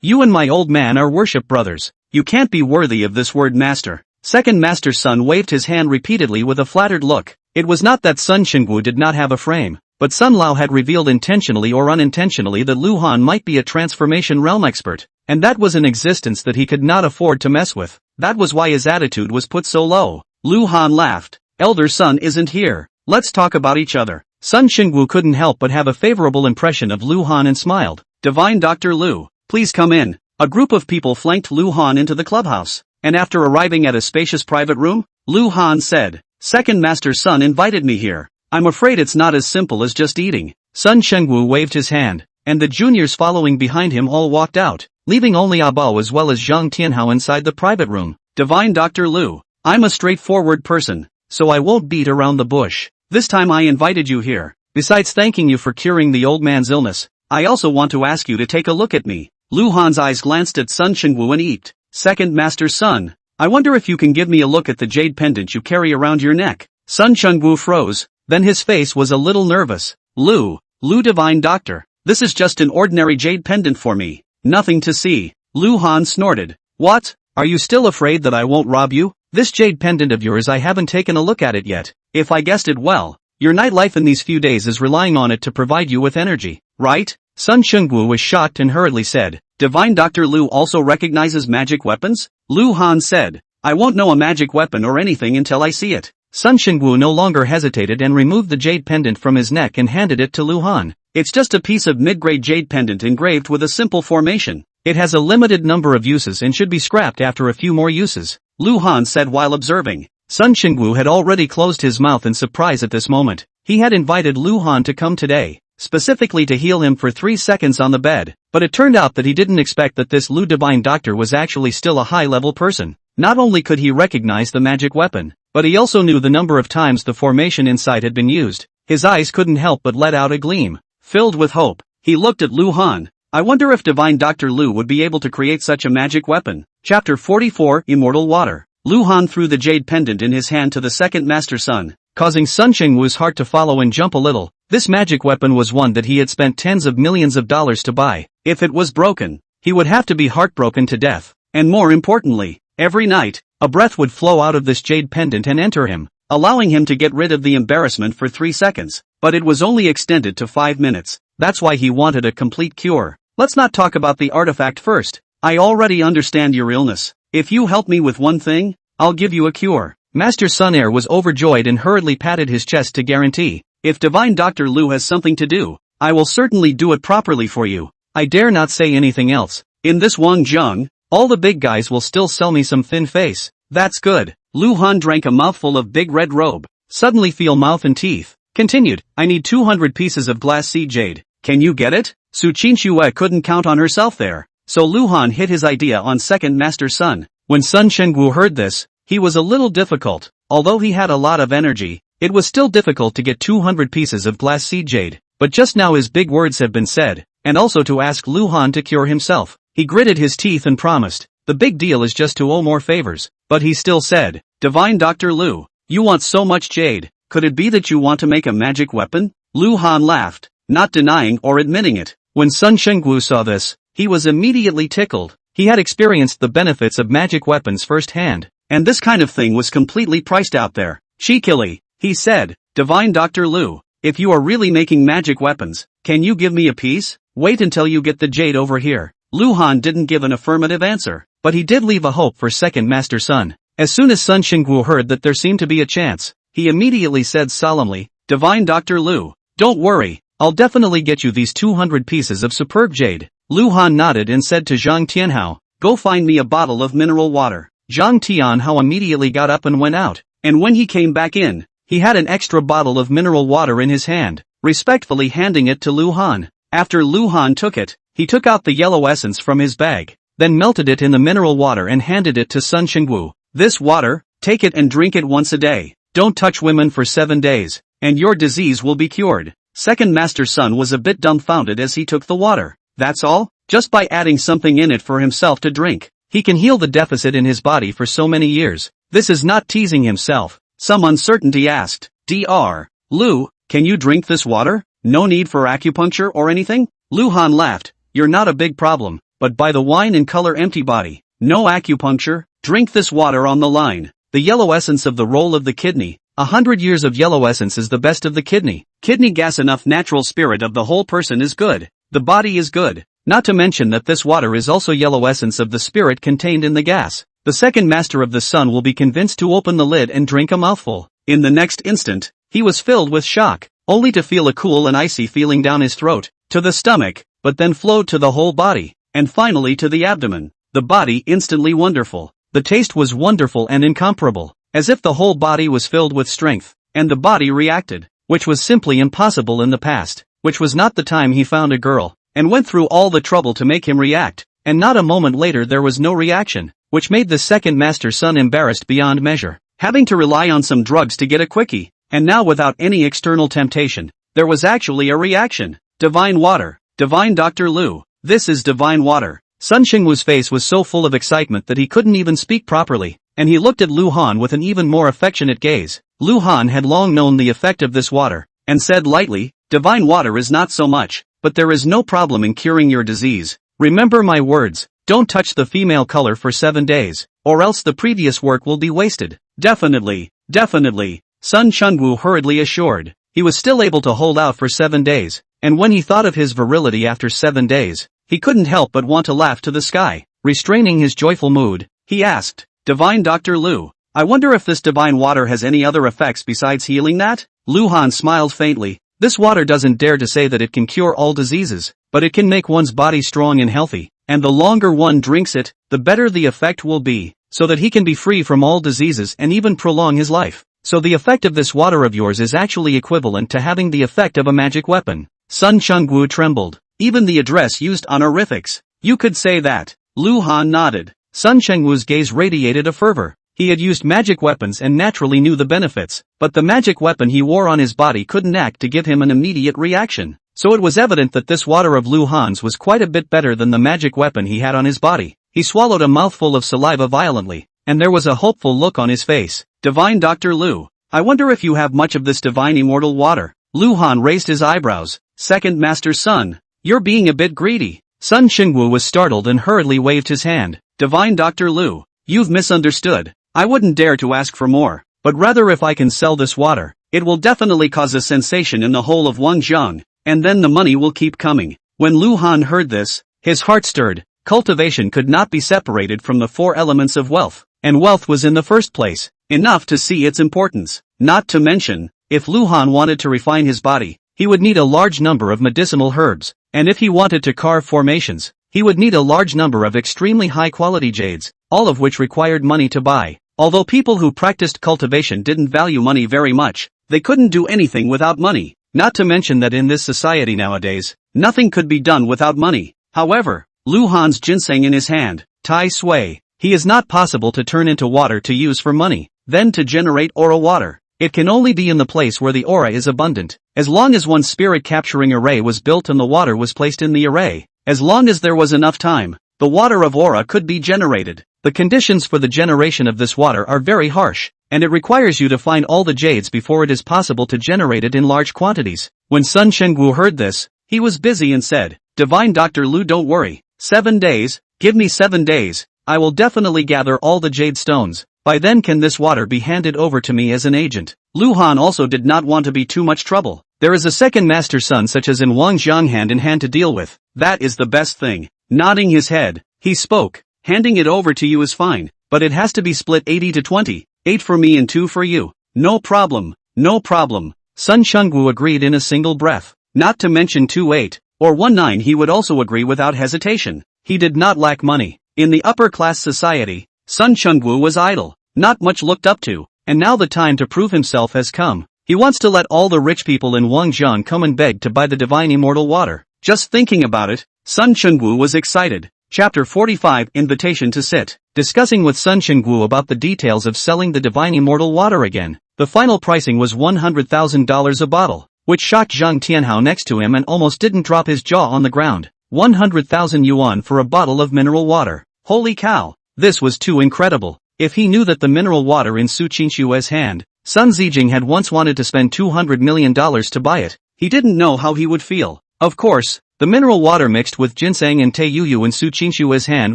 You and my old man are worship brothers. You can't be worthy of this word, master. Second Master's son waved his hand repeatedly with a flattered look. It was not that Sun Chengwu did not have a frame, but Sun Lao had revealed intentionally or unintentionally that Lu Han might be a transformation realm expert, and that was an existence that he could not afford to mess with. That was why his attitude was put so low. Lu Han laughed. Elder son isn't here. Let's talk about each other. Sun Xingwu couldn't help but have a favorable impression of Lu Han and smiled. Divine Dr. Lu, please come in. A group of people flanked Lu Han into the clubhouse, and after arriving at a spacious private room, Lu Han said, Second Master's son invited me here. I'm afraid it's not as simple as just eating. Sun Xingwu waved his hand, and the juniors following behind him all walked out, leaving only Abao as well as Zhang Tianhao inside the private room. Divine Dr. Lu, I'm a straightforward person, so I won't beat around the bush. This time I invited you here. Besides thanking you for curing the old man's illness, I also want to ask you to take a look at me. Lu Han's eyes glanced at Sun Xingwu and eeped. Second Master's son, I wonder if you can give me a look at the jade pendant you carry around your neck. Sun Xingwu froze, then his face was a little nervous. Lu Divine Doctor, this is just an ordinary jade pendant for me. Nothing to see. Lu Han snorted. What? Are you still afraid that I won't rob you? This jade pendant of yours, I haven't taken a look at it yet. If I guessed it well, your nightlife in these few days is relying on it to provide you with energy, right? Sun Xingwu was shocked and hurriedly said. Divine Dr. Lu also recognizes magic weapons? Lu Han said. I won't know a magic weapon or anything until I see it. Sun Xingwu no longer hesitated and removed the jade pendant from his neck and handed it to Lu Han. It's just a piece of mid-grade jade pendant engraved with a simple formation. It has a limited number of uses and should be scrapped after a few more uses, Lu Han said while observing. Sun Xingwu had already closed his mouth in surprise at this moment. He had invited Lu Han to come today, specifically to heal him for 3 seconds on the bed, but it turned out that he didn't expect that this Lu Divine Doctor was actually still a high-level person. Not only could he recognize the magic weapon, but he also knew the number of times the formation inside had been used. His eyes couldn't help but let out a gleam. Filled with hope, he looked at Lu Han. I wonder if Divine Dr. Lu would be able to create such a magic weapon. Chapter 44, Immortal Water. Lu Han threw the jade pendant in his hand to the second Master's son, causing Sun Xingwu's heart to follow and jump a little. This magic weapon was one that he had spent tens of millions of dollars to buy. If it was broken, he would have to be heartbroken to death. And more importantly, every night, a breath would flow out of this jade pendant and enter him, allowing him to get rid of the embarrassment for 3 seconds. But it was only extended to 5 minutes. That's why he wanted a complete cure. Let's not talk about the artifact first. I already understand your illness. If you help me with one thing, I'll give you a cure. Master Sun Air was overjoyed and hurriedly patted his chest to guarantee. If Divine Dr. Lu has something to do, I will certainly do it properly for you. I dare not say anything else. In this Wangzheng, all the big guys will still sell me some thin face. That's good. Lu Han drank a mouthful of big red robe. Suddenly feel mouth and teeth. Continued, I need 200 pieces of glass seed jade. Can you get it? Qinxue couldn't count on herself there. So Lu Han hit his idea on second Master's son. When Sun Xingwu heard this, he was a little difficult. Although he had a lot of energy, it was still difficult to get 200 pieces of glass seed jade. But just now his big words have been said, and also to ask Lu Han to cure himself. He gritted his teeth and promised. The big deal is just to owe more favors. But he still said, Divine Dr. Lu, you want so much jade, could it be that you want to make a magic weapon? Lu Han laughed, not denying or admitting it. When Sun Xingwu saw this, he was immediately tickled. He had experienced the benefits of magic weapons firsthand. And this kind of thing was completely priced out there. Cheekily, he said, Divine Dr. Lu, if you are really making magic weapons, can you give me a piece? Wait until you get the jade over here. Lu Han didn't give an affirmative answer, but he did leave a hope for second Master Sun. As soon as Sun Xingwu heard that there seemed to be a chance, he immediately said solemnly, Divine Dr. Lu, don't worry, I'll definitely get you these 200 pieces of superb jade. Lu Han nodded and said to Zhang Tianhao, go find me a bottle of mineral water. Zhang Tianhao immediately got up and went out, and when he came back in, he had an extra bottle of mineral water in his hand, respectfully handing it to Lu Han. After Lu Han took it, he took out the yellow essence from his bag, then melted it in the mineral water and handed it to Sun Xingwu. This water, take it and drink it once a day. Don't touch women for 7 days, and your disease will be cured. Second Master Sun was a bit dumbfounded as he took the water. That's all? Just by adding something in it for himself to drink, he can heal the deficit in his body for so many years. This is not teasing himself. Some uncertainty asked, Dr. Lu, can you drink this water? No need for acupuncture or anything? Lu Han laughed, you're not a big problem, but by the wine and color empty body, no acupuncture, drink this water on the line. The yellow essence of the roll of the kidney. 100 years of yellow essence is the best of the kidney. Kidney gas enough natural spirit of the whole person is good. The body is good. Not to mention that this water is also yellow essence of the spirit contained in the gas. The second master of the sun will be convinced to open the lid and drink a mouthful. In the next instant, he was filled with shock, only to feel a cool and icy feeling down his throat, to the stomach, but then flowed to the whole body, and finally to the abdomen. The body instantly wonderful. The taste was wonderful and incomparable, as if the whole body was filled with strength, and the body reacted, which was simply impossible in the past, which was not the time he found a girl, and went through all the trouble to make him react, and not a moment later there was no reaction, which made the second master's son embarrassed beyond measure, having to rely on some drugs to get a quickie, and now without any external temptation, there was actually a reaction. Divine water, divine Dr. Lu, this is divine water. Sun Xingwu's face was so full of excitement that he couldn't even speak properly, and he looked at Lu Han with an even more affectionate gaze. Lu Han had long known the effect of this water, and said lightly, divine water is not so much, but there is no problem in curing your disease. Remember my words, don't touch the female color for 7 days, or else the previous work will be wasted. Definitely, definitely, Sun Chengwu hurriedly assured. He was still able to hold out for 7 days, and when he thought of his virility after 7 days, he couldn't help but want to laugh to the sky. Restraining his joyful mood, he asked, Divine Dr. Lu, I wonder if this divine water has any other effects besides healing that? Lu Han smiled faintly. This water doesn't dare to say that it can cure all diseases, but it can make one's body strong and healthy, and the longer one drinks it, the better the effect will be, so that he can be free from all diseases and even prolong his life. So the effect of this water of yours is actually equivalent to having the effect of a magic weapon. Sun Chengwu trembled. Even the address used honorifics. You could say that. Lu Han nodded. Sun Chengwu's gaze radiated a fervor. He had used magic weapons and naturally knew the benefits, but the magic weapon he wore on his body couldn't act to give him an immediate reaction. So it was evident that this water of Lu Han's was quite a bit better than the magic weapon he had on his body. He swallowed a mouthful of saliva violently, and there was a hopeful look on his face. Divine Dr. Lu, I wonder if you have much of this divine immortal water. Lu Han raised his eyebrows. Second Master's son, you're being a bit greedy. Sun Xingwu was startled and hurriedly waved his hand. Divine Dr. Lu, you've misunderstood. I wouldn't dare to ask for more, but rather if I can sell this water, it will definitely cause a sensation in the whole of Wangjiang, and then the money will keep coming. When Lu Han heard this, his heart stirred. Cultivation could not be separated from the 4 elements of wealth, and wealth was in the first place, enough to see its importance. Not to mention, if Lu Han wanted to refine his body, he would need a large number of medicinal herbs, and if he wanted to carve formations, he would need a large number of extremely high-quality jades, all of which required money to buy. Although people who practiced cultivation didn't value money very much, they couldn't do anything without money. Not to mention that in this society nowadays, nothing could be done without money. However, Lu Han's ginseng in his hand, Tai Sui, he is not possible to turn into water to use for money, then to generate aura water. It can only be in the place where the aura is abundant. As long as one spirit capturing array was built and the water was placed in the array, as long as there was enough time, the water of aura could be generated. The conditions for the generation of this water are very harsh, and it requires you to find all the jades before it is possible to generate it in large quantities. When Sun Chengwu heard this, he was busy and said, Divine Dr. Lu, don't worry. 7 days, give me 7 days, I will definitely gather all the jade stones. By then can this water be handed over to me as an agent? Lu Han also did not want to be too much trouble. There is a second master son such as in Wangjiang hand in hand to deal with. That is the best thing. Nodding his head, he spoke. Handing it over to you is fine, but it has to be split 80 to 20, 8 for me and 2 for you. No problem, no problem. Sun Chengwu agreed in a single breath. Not to mention 2-8, or 1-9 he would also agree without hesitation. He did not lack money. In the upper-class society, Sun Chengwu was idle, not much looked up to, and now the time to prove himself has come. He wants to let all the rich people in Wangjiang come and beg to buy the divine immortal water. Just thinking about it, Sun Chengwu was excited. Chapter 45 Invitation to Sit. Discussing with Sun Chengwu about the details of selling the divine immortal water again. The final pricing was $100,000 a bottle, which shocked Zhang Tianhao next to him and almost didn't drop his jaw on the ground. 100,000 yuan for a bottle of mineral water. Holy cow! This was too incredible. If he knew that the mineral water in Su Qinxue's hand, Sun Zijing had once wanted to spend $200 million to buy it, he didn't know how he would feel. Of course, the mineral water mixed with ginseng and Taiyuyu in Su Qinxue's hand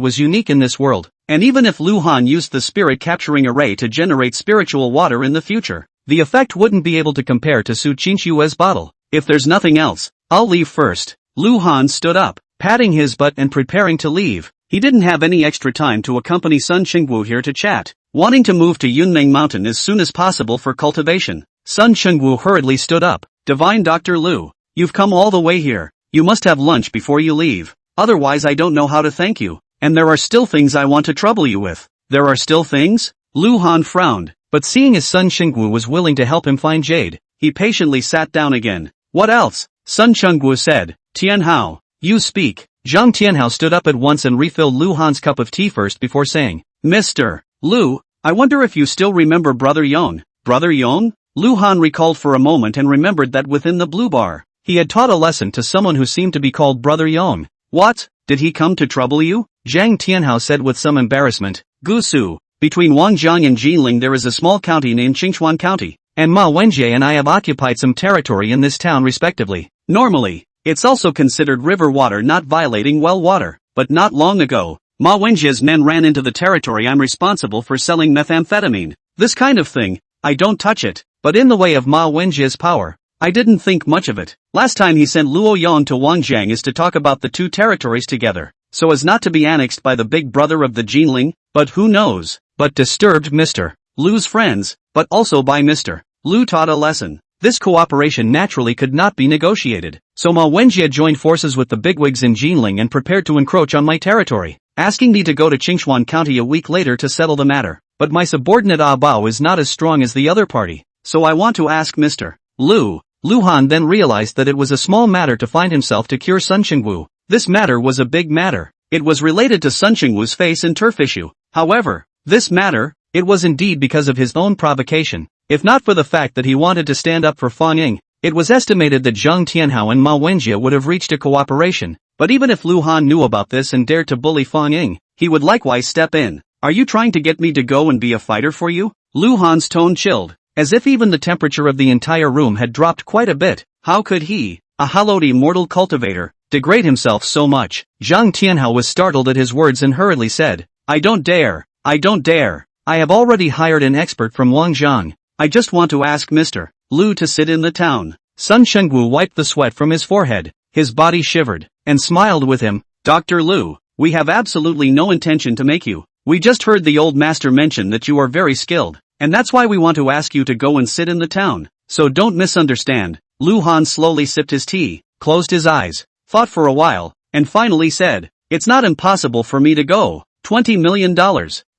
was unique in this world, and even if Lu Han used the spirit capturing array to generate spiritual water in the future, the effect wouldn't be able to compare to Su Qinxue's bottle. If there's nothing else, I'll leave first. Lu Han stood up, patting his butt and preparing to leave. He didn't have any extra time to accompany Sun Chengwu here to chat, wanting to move to Yunmeng Mountain as soon as possible for cultivation. Sun Chengwu hurriedly stood up. Divine Dr. Lu, you've come all the way here. You must have lunch before you leave. Otherwise I don't know how to thank you. And there are still things I want to trouble you with. There are still things? Lu Han frowned, but seeing as Sun Chengwu was willing to help him find Jade, he patiently sat down again. What else? Sun Chengwu said. Tianhao, you speak. Zhang Tianhao stood up at once and refilled Lu Han's cup of tea first before saying, Mr. Lu, I wonder if you still remember Brother Yong. Brother Yong? Lu Han recalled for a moment and remembered that within the blue bar, he had taught a lesson to someone who seemed to be called Brother Yong. What? Did he come to trouble you? Zhang Tianhao said with some embarrassment. Gusu, between Wangjiang and Jinling there is a small county named Qinxue County, and Ma Wenjie and I have occupied some territory in this town respectively. Normally, it's also considered river water not violating well water, but not long ago, Ma Wenjie's men ran into the territory I'm responsible for selling methamphetamine. This kind of thing, I don't touch it, but in the way of Ma Wenjie's power, I didn't think much of it. Last time he sent Luo Yang to Wangjiang is to talk about the two territories together, so as not to be annexed by the big brother of the Jinling, but who knows, but disturbed Mr. Lu's friends, but also by Mr. Lu taught a lesson. This cooperation naturally could not be negotiated, so Ma Wenjie joined forces with the bigwigs in Jinling and prepared to encroach on my territory, asking me to go to Qinxue County a week later to settle the matter. But my subordinate Ah Bao is not as strong as the other party, so I want to ask Mr. Lu. Lu Han then realized that it was a small matter to find himself to cure Sun Chengwu. This matter was a big matter. It was related to Sun Chengwu's face and turf issue. However, this matter, it was indeed because of his own provocation. If not for the fact that he wanted to stand up for Fong Ying, it was estimated that Zhang Tianhao and Ma Wenjie would have reached a cooperation. But even if Lu Han knew about this and dared to bully Fong Ying, he would likewise step in. Are you trying to get me to go and be a fighter for you? Lu Han's tone chilled, as if even the temperature of the entire room had dropped quite a bit. How could he, a hallowed immortal cultivator, degrade himself so much? Zhang Tianhao was startled at his words and hurriedly said, I don't dare. I don't dare. I have already hired an expert from Wangjiang. I just want to ask Mr. Lu to sit in the town. Sun Chengwu wiped the sweat from his forehead, his body shivered, and smiled with him. Dr. Lu, we have absolutely no intention to make you. We just heard the old master mention that you are very skilled, and that's why we want to ask you to go and sit in the town. So don't misunderstand. Lu Han slowly sipped his tea, closed his eyes, thought for a while, and finally said, it's not impossible for me to go. $20 million.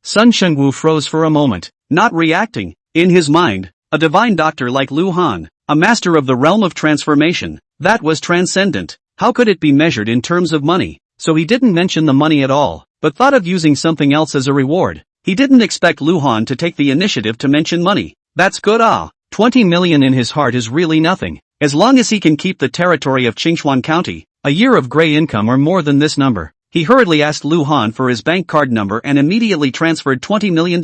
Sun Chengwu froze for a moment, not reacting. In his mind, a divine doctor like Lu Han, a master of the realm of transformation, that was transcendent. How could it be measured in terms of money? So he didn't mention the money at all, but thought of using something else as a reward. He didn't expect Lu Han to take the initiative to mention money. That's good. 20 million in his heart is really nothing. As long as he can keep the territory of Qinxue County, a year of gray income or more than this number. He hurriedly asked Lu Han for his bank card number and immediately transferred $20 million.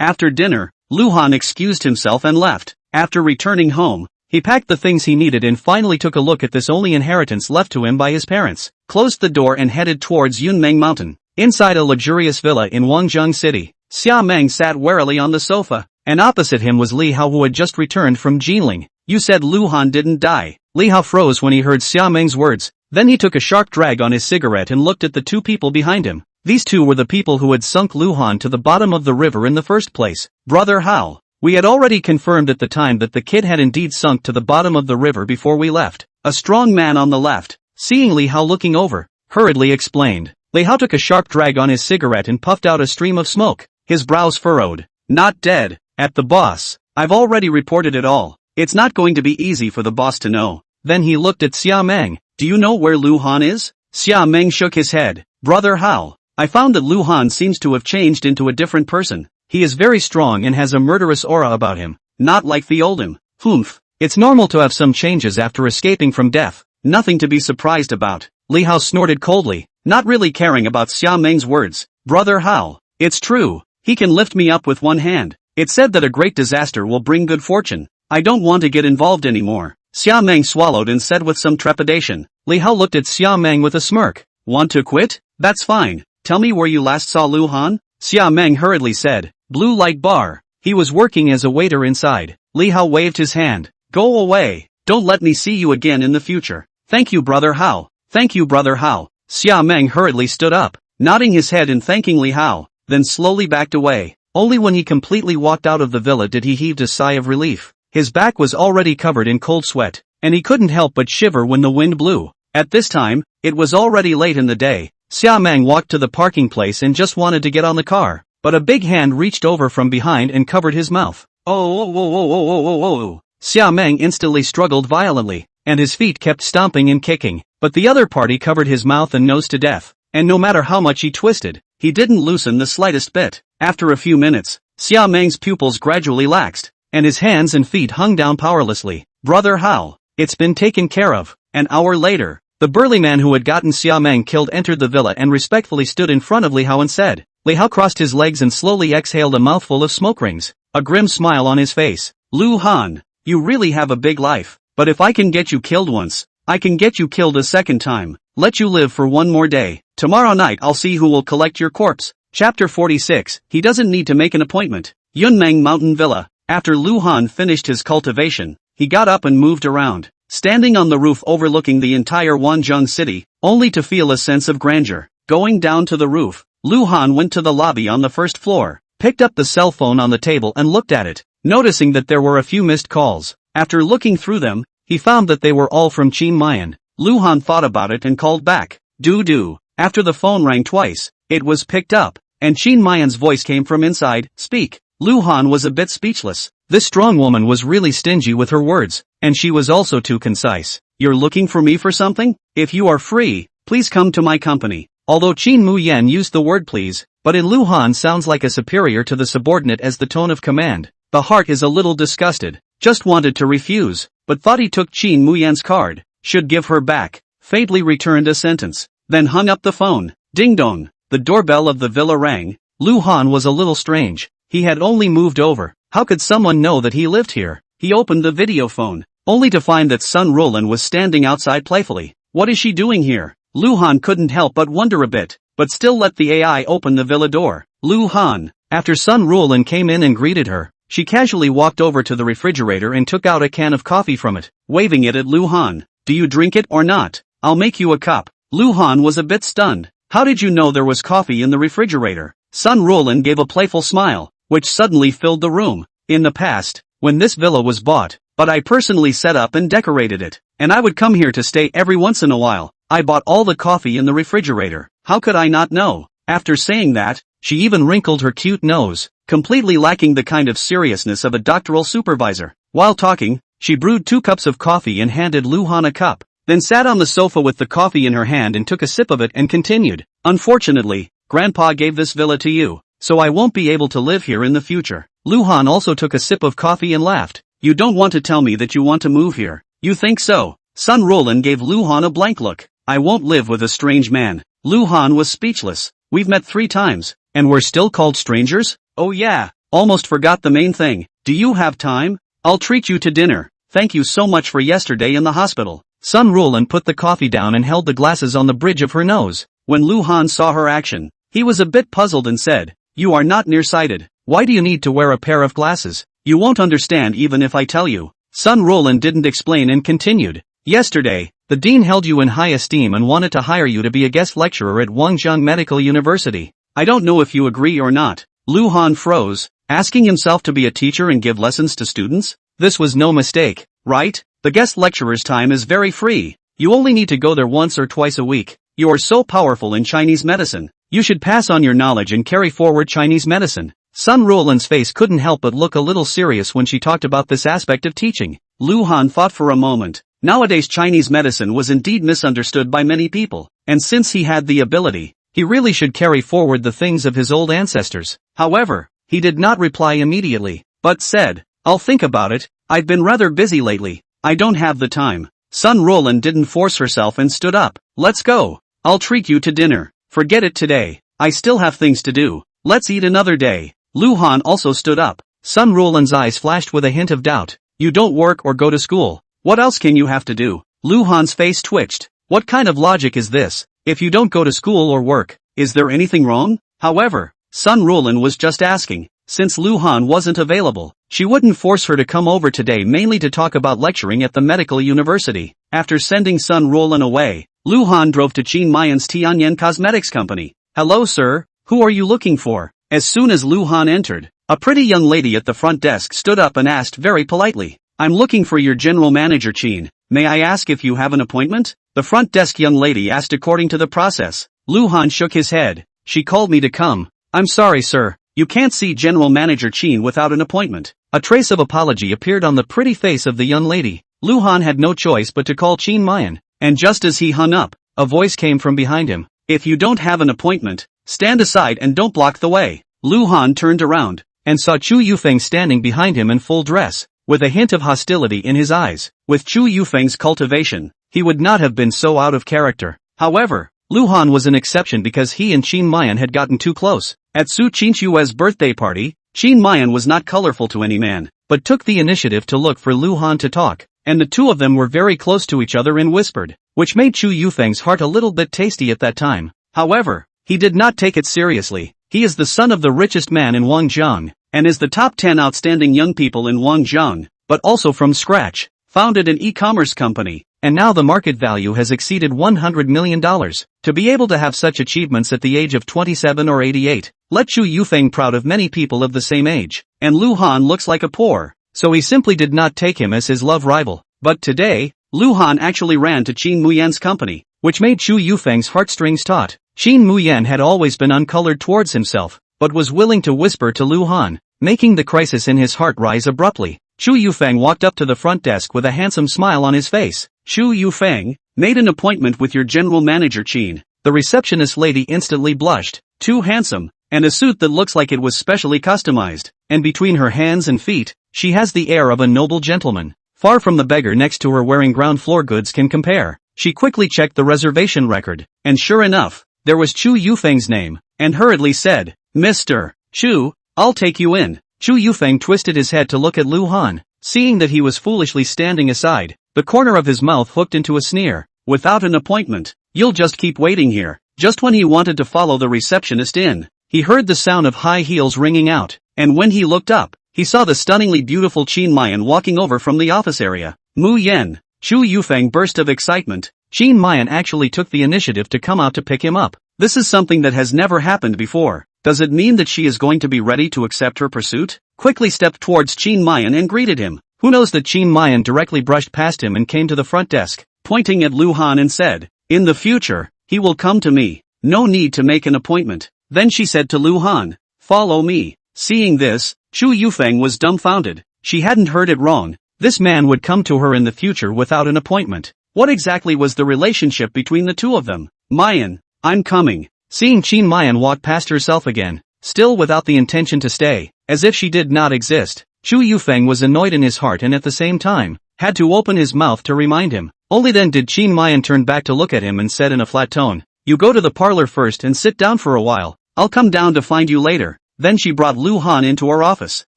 After dinner, Lu Han excused himself and left. After returning home, he packed the things he needed and finally took a look at this only inheritance left to him by his parents, closed the door and headed towards Yunmeng Mountain. Inside a luxurious villa in Wangjiang City, Xia Meng sat warily on the sofa, and opposite him was Li Hao who had just returned from Jinling. You said Lu Han didn't die. Li Hao froze when he heard Xia Meng's words, then he took a sharp drag on his cigarette and looked at the two people behind him. These two were the people who had sunk Lu Han to the bottom of the river in the first place. Brother Hao, we had already confirmed at the time that the kid had indeed sunk to the bottom of the river before we left. A strong man on the left, seeing Li Hao looking over, hurriedly explained. Li Hao took a sharp drag on his cigarette and puffed out a stream of smoke, his brows furrowed. Not dead. At the boss. I've already reported it all. It's not going to be easy for the boss to know. Then he looked at Xia Meng. Do you know where Lu Han is? Xia Meng shook his head. Brother Hao, I found that Lu Han seems to have changed into a different person. He is very strong and has a murderous aura about him. Not like the old him. Humph. It's normal to have some changes after escaping from death. Nothing to be surprised about. Li Hao snorted coldly, not really caring about Xia Meng's words. Brother Hao, it's true. He can lift me up with one hand. It's said that a great disaster will bring good fortune. I don't want to get involved anymore. Xia Meng swallowed and said with some trepidation. Li Hao looked at Xia Meng with a smirk. Want to quit? That's fine. Tell me where you last saw Lu Han? Xia Meng hurriedly said. Blue light bar. He was working as a waiter inside. Li Hao waved his hand. Go away. Don't let me see you again in the future. Thank you, Brother Hao. Thank you, Brother Hao. Xia Meng hurriedly stood up. nodding his head and thanking Li Hao, then slowly backed away. Only when he completely walked out of the villa did he heave a sigh of relief. His back was already covered in cold sweat, and he couldn't help but shiver when the wind blew. At this time, it was already late in the day. Xia Meng walked to the parking place and just wanted to get on the car, but a big hand reached over from behind and covered his mouth. Oh. Xia Meng instantly struggled violently, and his feet kept stomping and kicking, but the other party covered his mouth and nose to death, and no matter how much he twisted, he didn't loosen the slightest bit. After a few minutes, Xia Meng's pupils gradually laxed, and his hands and feet hung down powerlessly. Brother Hao, it's been taken care of. An hour later, the burly man who had gotten Xia Meng killed entered the villa and respectfully stood in front of Li Hao and said. Li Hao crossed his legs and slowly exhaled a mouthful of smoke rings, a grim smile on his face. Lu Han, you really have a big life, but if I can get you killed once, I can get you killed a second time. Let you live for one more day. Tomorrow night I'll see who will collect your corpse. Chapter 46, he doesn't need to make an appointment. Yunmeng Mountain Villa. After Lu Han finished his cultivation, he got up and moved around, standing on the roof overlooking the entire Wanzhong city, only to feel a sense of grandeur. Going down to the roof, Lu Han went to the lobby on the first floor, picked up the cell phone on the table and looked at it, noticing that there were a few missed calls. After looking through them, he found that they were all from Qinxue. Lu Han thought about it and called back. Do. After the phone rang twice, it was picked up, and Qinxue's voice came from inside. Speak. Lu Han was a bit speechless. This strong woman was really stingy with her words, and she was also too concise. You're looking for me for something? If you are free, please come to my company. Although Qin Muyan used the word please, but in Lu Han sounds like a superior to the subordinate as the tone of command. The heart is a little disgusted, just wanted to refuse, but thought he took Qin Muyan's card, should give her back, faintly returned a sentence, then hung up the phone. Ding dong, the doorbell of the villa rang. Lu Han was a little strange. He had only moved over. How could someone know that he lived here? He opened the video phone, only to find that Sun Roland was standing outside playfully. What is she doing here? Lu Han couldn't help but wonder a bit, but still let the AI open the villa door. Lu Han. After Sun Roland came in and greeted her, she casually walked over to the refrigerator and took out a can of coffee from it, waving it at Lu Han. Do you drink it or not? I'll make you a cup. Lu Han was a bit stunned. How did you know there was coffee in the refrigerator? Sun Roland gave a playful smile, which suddenly filled the room. In the past, when this villa was bought, but I personally set up and decorated it, and I would come here to stay every once in a while. I bought all the coffee in the refrigerator. How could I not know? After saying that, she even wrinkled her cute nose, completely lacking the kind of seriousness of a doctoral supervisor. While talking, she brewed 2 cups of coffee and handed Lu Han a cup, then sat on the sofa with the coffee in her hand and took a sip of it and continued. Unfortunately, Grandpa gave this villa to you, so I won't be able to live here in the future. Lu Han also took a sip of coffee and laughed. You don't want to tell me that you want to move here. You think so? Sun Roland gave Lu Han a blank look. I won't live with a strange man. Lu Han was speechless. We've met 3 times, and we're still called strangers? Oh yeah, almost forgot the main thing. Do you have time? I'll treat you to dinner. Thank you so much for yesterday in the hospital. Sun Roland put the coffee down and held the glasses on the bridge of her nose. When Lu Han saw her action, he was a bit puzzled and said, You are not nearsighted. Why do you need to wear a pair of glasses? You won't understand even if I tell you. Sun Roland didn't explain and continued. Yesterday, the dean held you in high esteem and wanted to hire you to be a guest lecturer at Wanzhong Medical University. I don't know if you agree or not. Lu Han froze, asking himself to be a teacher and give lessons to students? This was no mistake, right? The guest lecturer's time is very free. You only need to go there once or twice a week. You are so powerful in Chinese medicine. You should pass on your knowledge and carry forward Chinese medicine. Sun Roland's face couldn't help but look a little serious when she talked about this aspect of teaching. Lu Han thought for a moment. Nowadays Chinese medicine was indeed misunderstood by many people, and since he had the ability, he really should carry forward the things of his old ancestors. However, he did not reply immediately, but said, I'll think about it. I've been rather busy lately. I don't have the time. Sun Roland didn't force herself and stood up. Let's go. I'll treat you to dinner. Forget it today. I still have things to do. Let's eat another day. Lu Han also stood up. Sun Roland's eyes flashed with a hint of doubt. You don't work or go to school. What else can you have to do? Lu Han's face twitched. What kind of logic is this? If you don't go to school or work, is there anything wrong? However, Sun Roland was just asking. Since Lu Han wasn't available, she wouldn't force her to come over today mainly to talk about lecturing at the medical university. After sending Sun Roland away, Lu Han drove to Qinxue's Tianyan Cosmetics Company. "Hello sir, who are you looking for?" As soon as Lu Han entered, a pretty young lady at the front desk stood up and asked very politely, "I'm looking for your general manager Qin. May I ask if you have an appointment?" The front desk young lady asked according to the process. Lu Han shook his head. "She called me to come." "I'm sorry sir, you can't see general manager Qin without an appointment." A trace of apology appeared on the pretty face of the young lady. Lu Han had no choice but to call Qin Mayan, and just as he hung up, a voice came from behind him. "If you don't have an appointment, stand aside and don't block the way." Lu Han turned around, and saw Chu Yufeng standing behind him in full dress, with a hint of hostility in his eyes. With Chu Yufeng's cultivation, he would not have been so out of character. However, Lu Han was an exception because he and Qin Mayan had gotten too close. At Su Qinxue's birthday party, Qin Mayan was not colorful to any man, but took the initiative to look for Lu Han to talk, and the two of them were very close to each other and whispered, which made Chu Yufeng's heart a little bit tasty at that time. However, he did not take it seriously. He is the son of the richest man in Wangjiang, and is the top 10 outstanding young people in Wangjiang, but also from scratch, founded an e-commerce company, and now the market value has exceeded $100 million. To be able to have such achievements at the age of 27 or 88, let Chu Yufeng proud of many people of the same age, and Lu Han looks like a poor, so he simply did not take him as his love rival. But today, Lu Han actually ran to Qin Muyan's company, which made Chu Yufeng's heartstrings taut. Qin Muyan had always been uncolored towards himself, but was willing to whisper to Lu Han, making the crisis in his heart rise abruptly. Chu Yufeng walked up to the front desk with a handsome smile on his face. "Chu Yufeng, made an appointment with your general manager Qin." The receptionist lady instantly blushed. Too handsome, and a suit that looks like it was specially customized, and between her hands and feet, she has the air of a noble gentleman. Far from the beggar next to her wearing ground floor goods can compare. She quickly checked the reservation record, and sure enough, there was Chu Yufeng's name, and hurriedly said, "Mr. Chu, I'll take you in." Chu Yufeng twisted his head to look at Lu Han, seeing that he was foolishly standing aside, the corner of his mouth hooked into a sneer. "Without an appointment, you'll just keep waiting here." Just when he wanted to follow the receptionist in, he heard the sound of high heels ringing out, and when he looked up, he saw the stunningly beautiful Qin Mayan walking over from the office area. "Mu Yen!" Chu Yufeng burst of excitement. Qin Mayan actually took the initiative to come out to pick him up. This is something that has never happened before. Does it mean that she is going to be ready to accept her pursuit? Quickly stepped towards Qin Mayan and greeted him. Who knows that Qin Mayan directly brushed past him and came to the front desk, pointing at Lu Han and said, "In the future, he will come to me. No need to make an appointment." Then she said to Lu Han, "Follow me." Seeing this, Chu Yufeng was dumbfounded. She hadn't heard it wrong. This man would come to her in the future without an appointment. What exactly was the relationship between the two of them? "Mayan, I'm coming." Seeing Qin Mayan walk past herself again, still without the intention to stay, as if she did not exist, Chu Yufeng was annoyed in his heart and at the same time, had to open his mouth to remind him. Only then did Qin Mayan turn back to look at him and said in a flat tone, "You go to the parlor first and sit down for a while. I'll come down to find you later." Then she brought Lu Han into her office.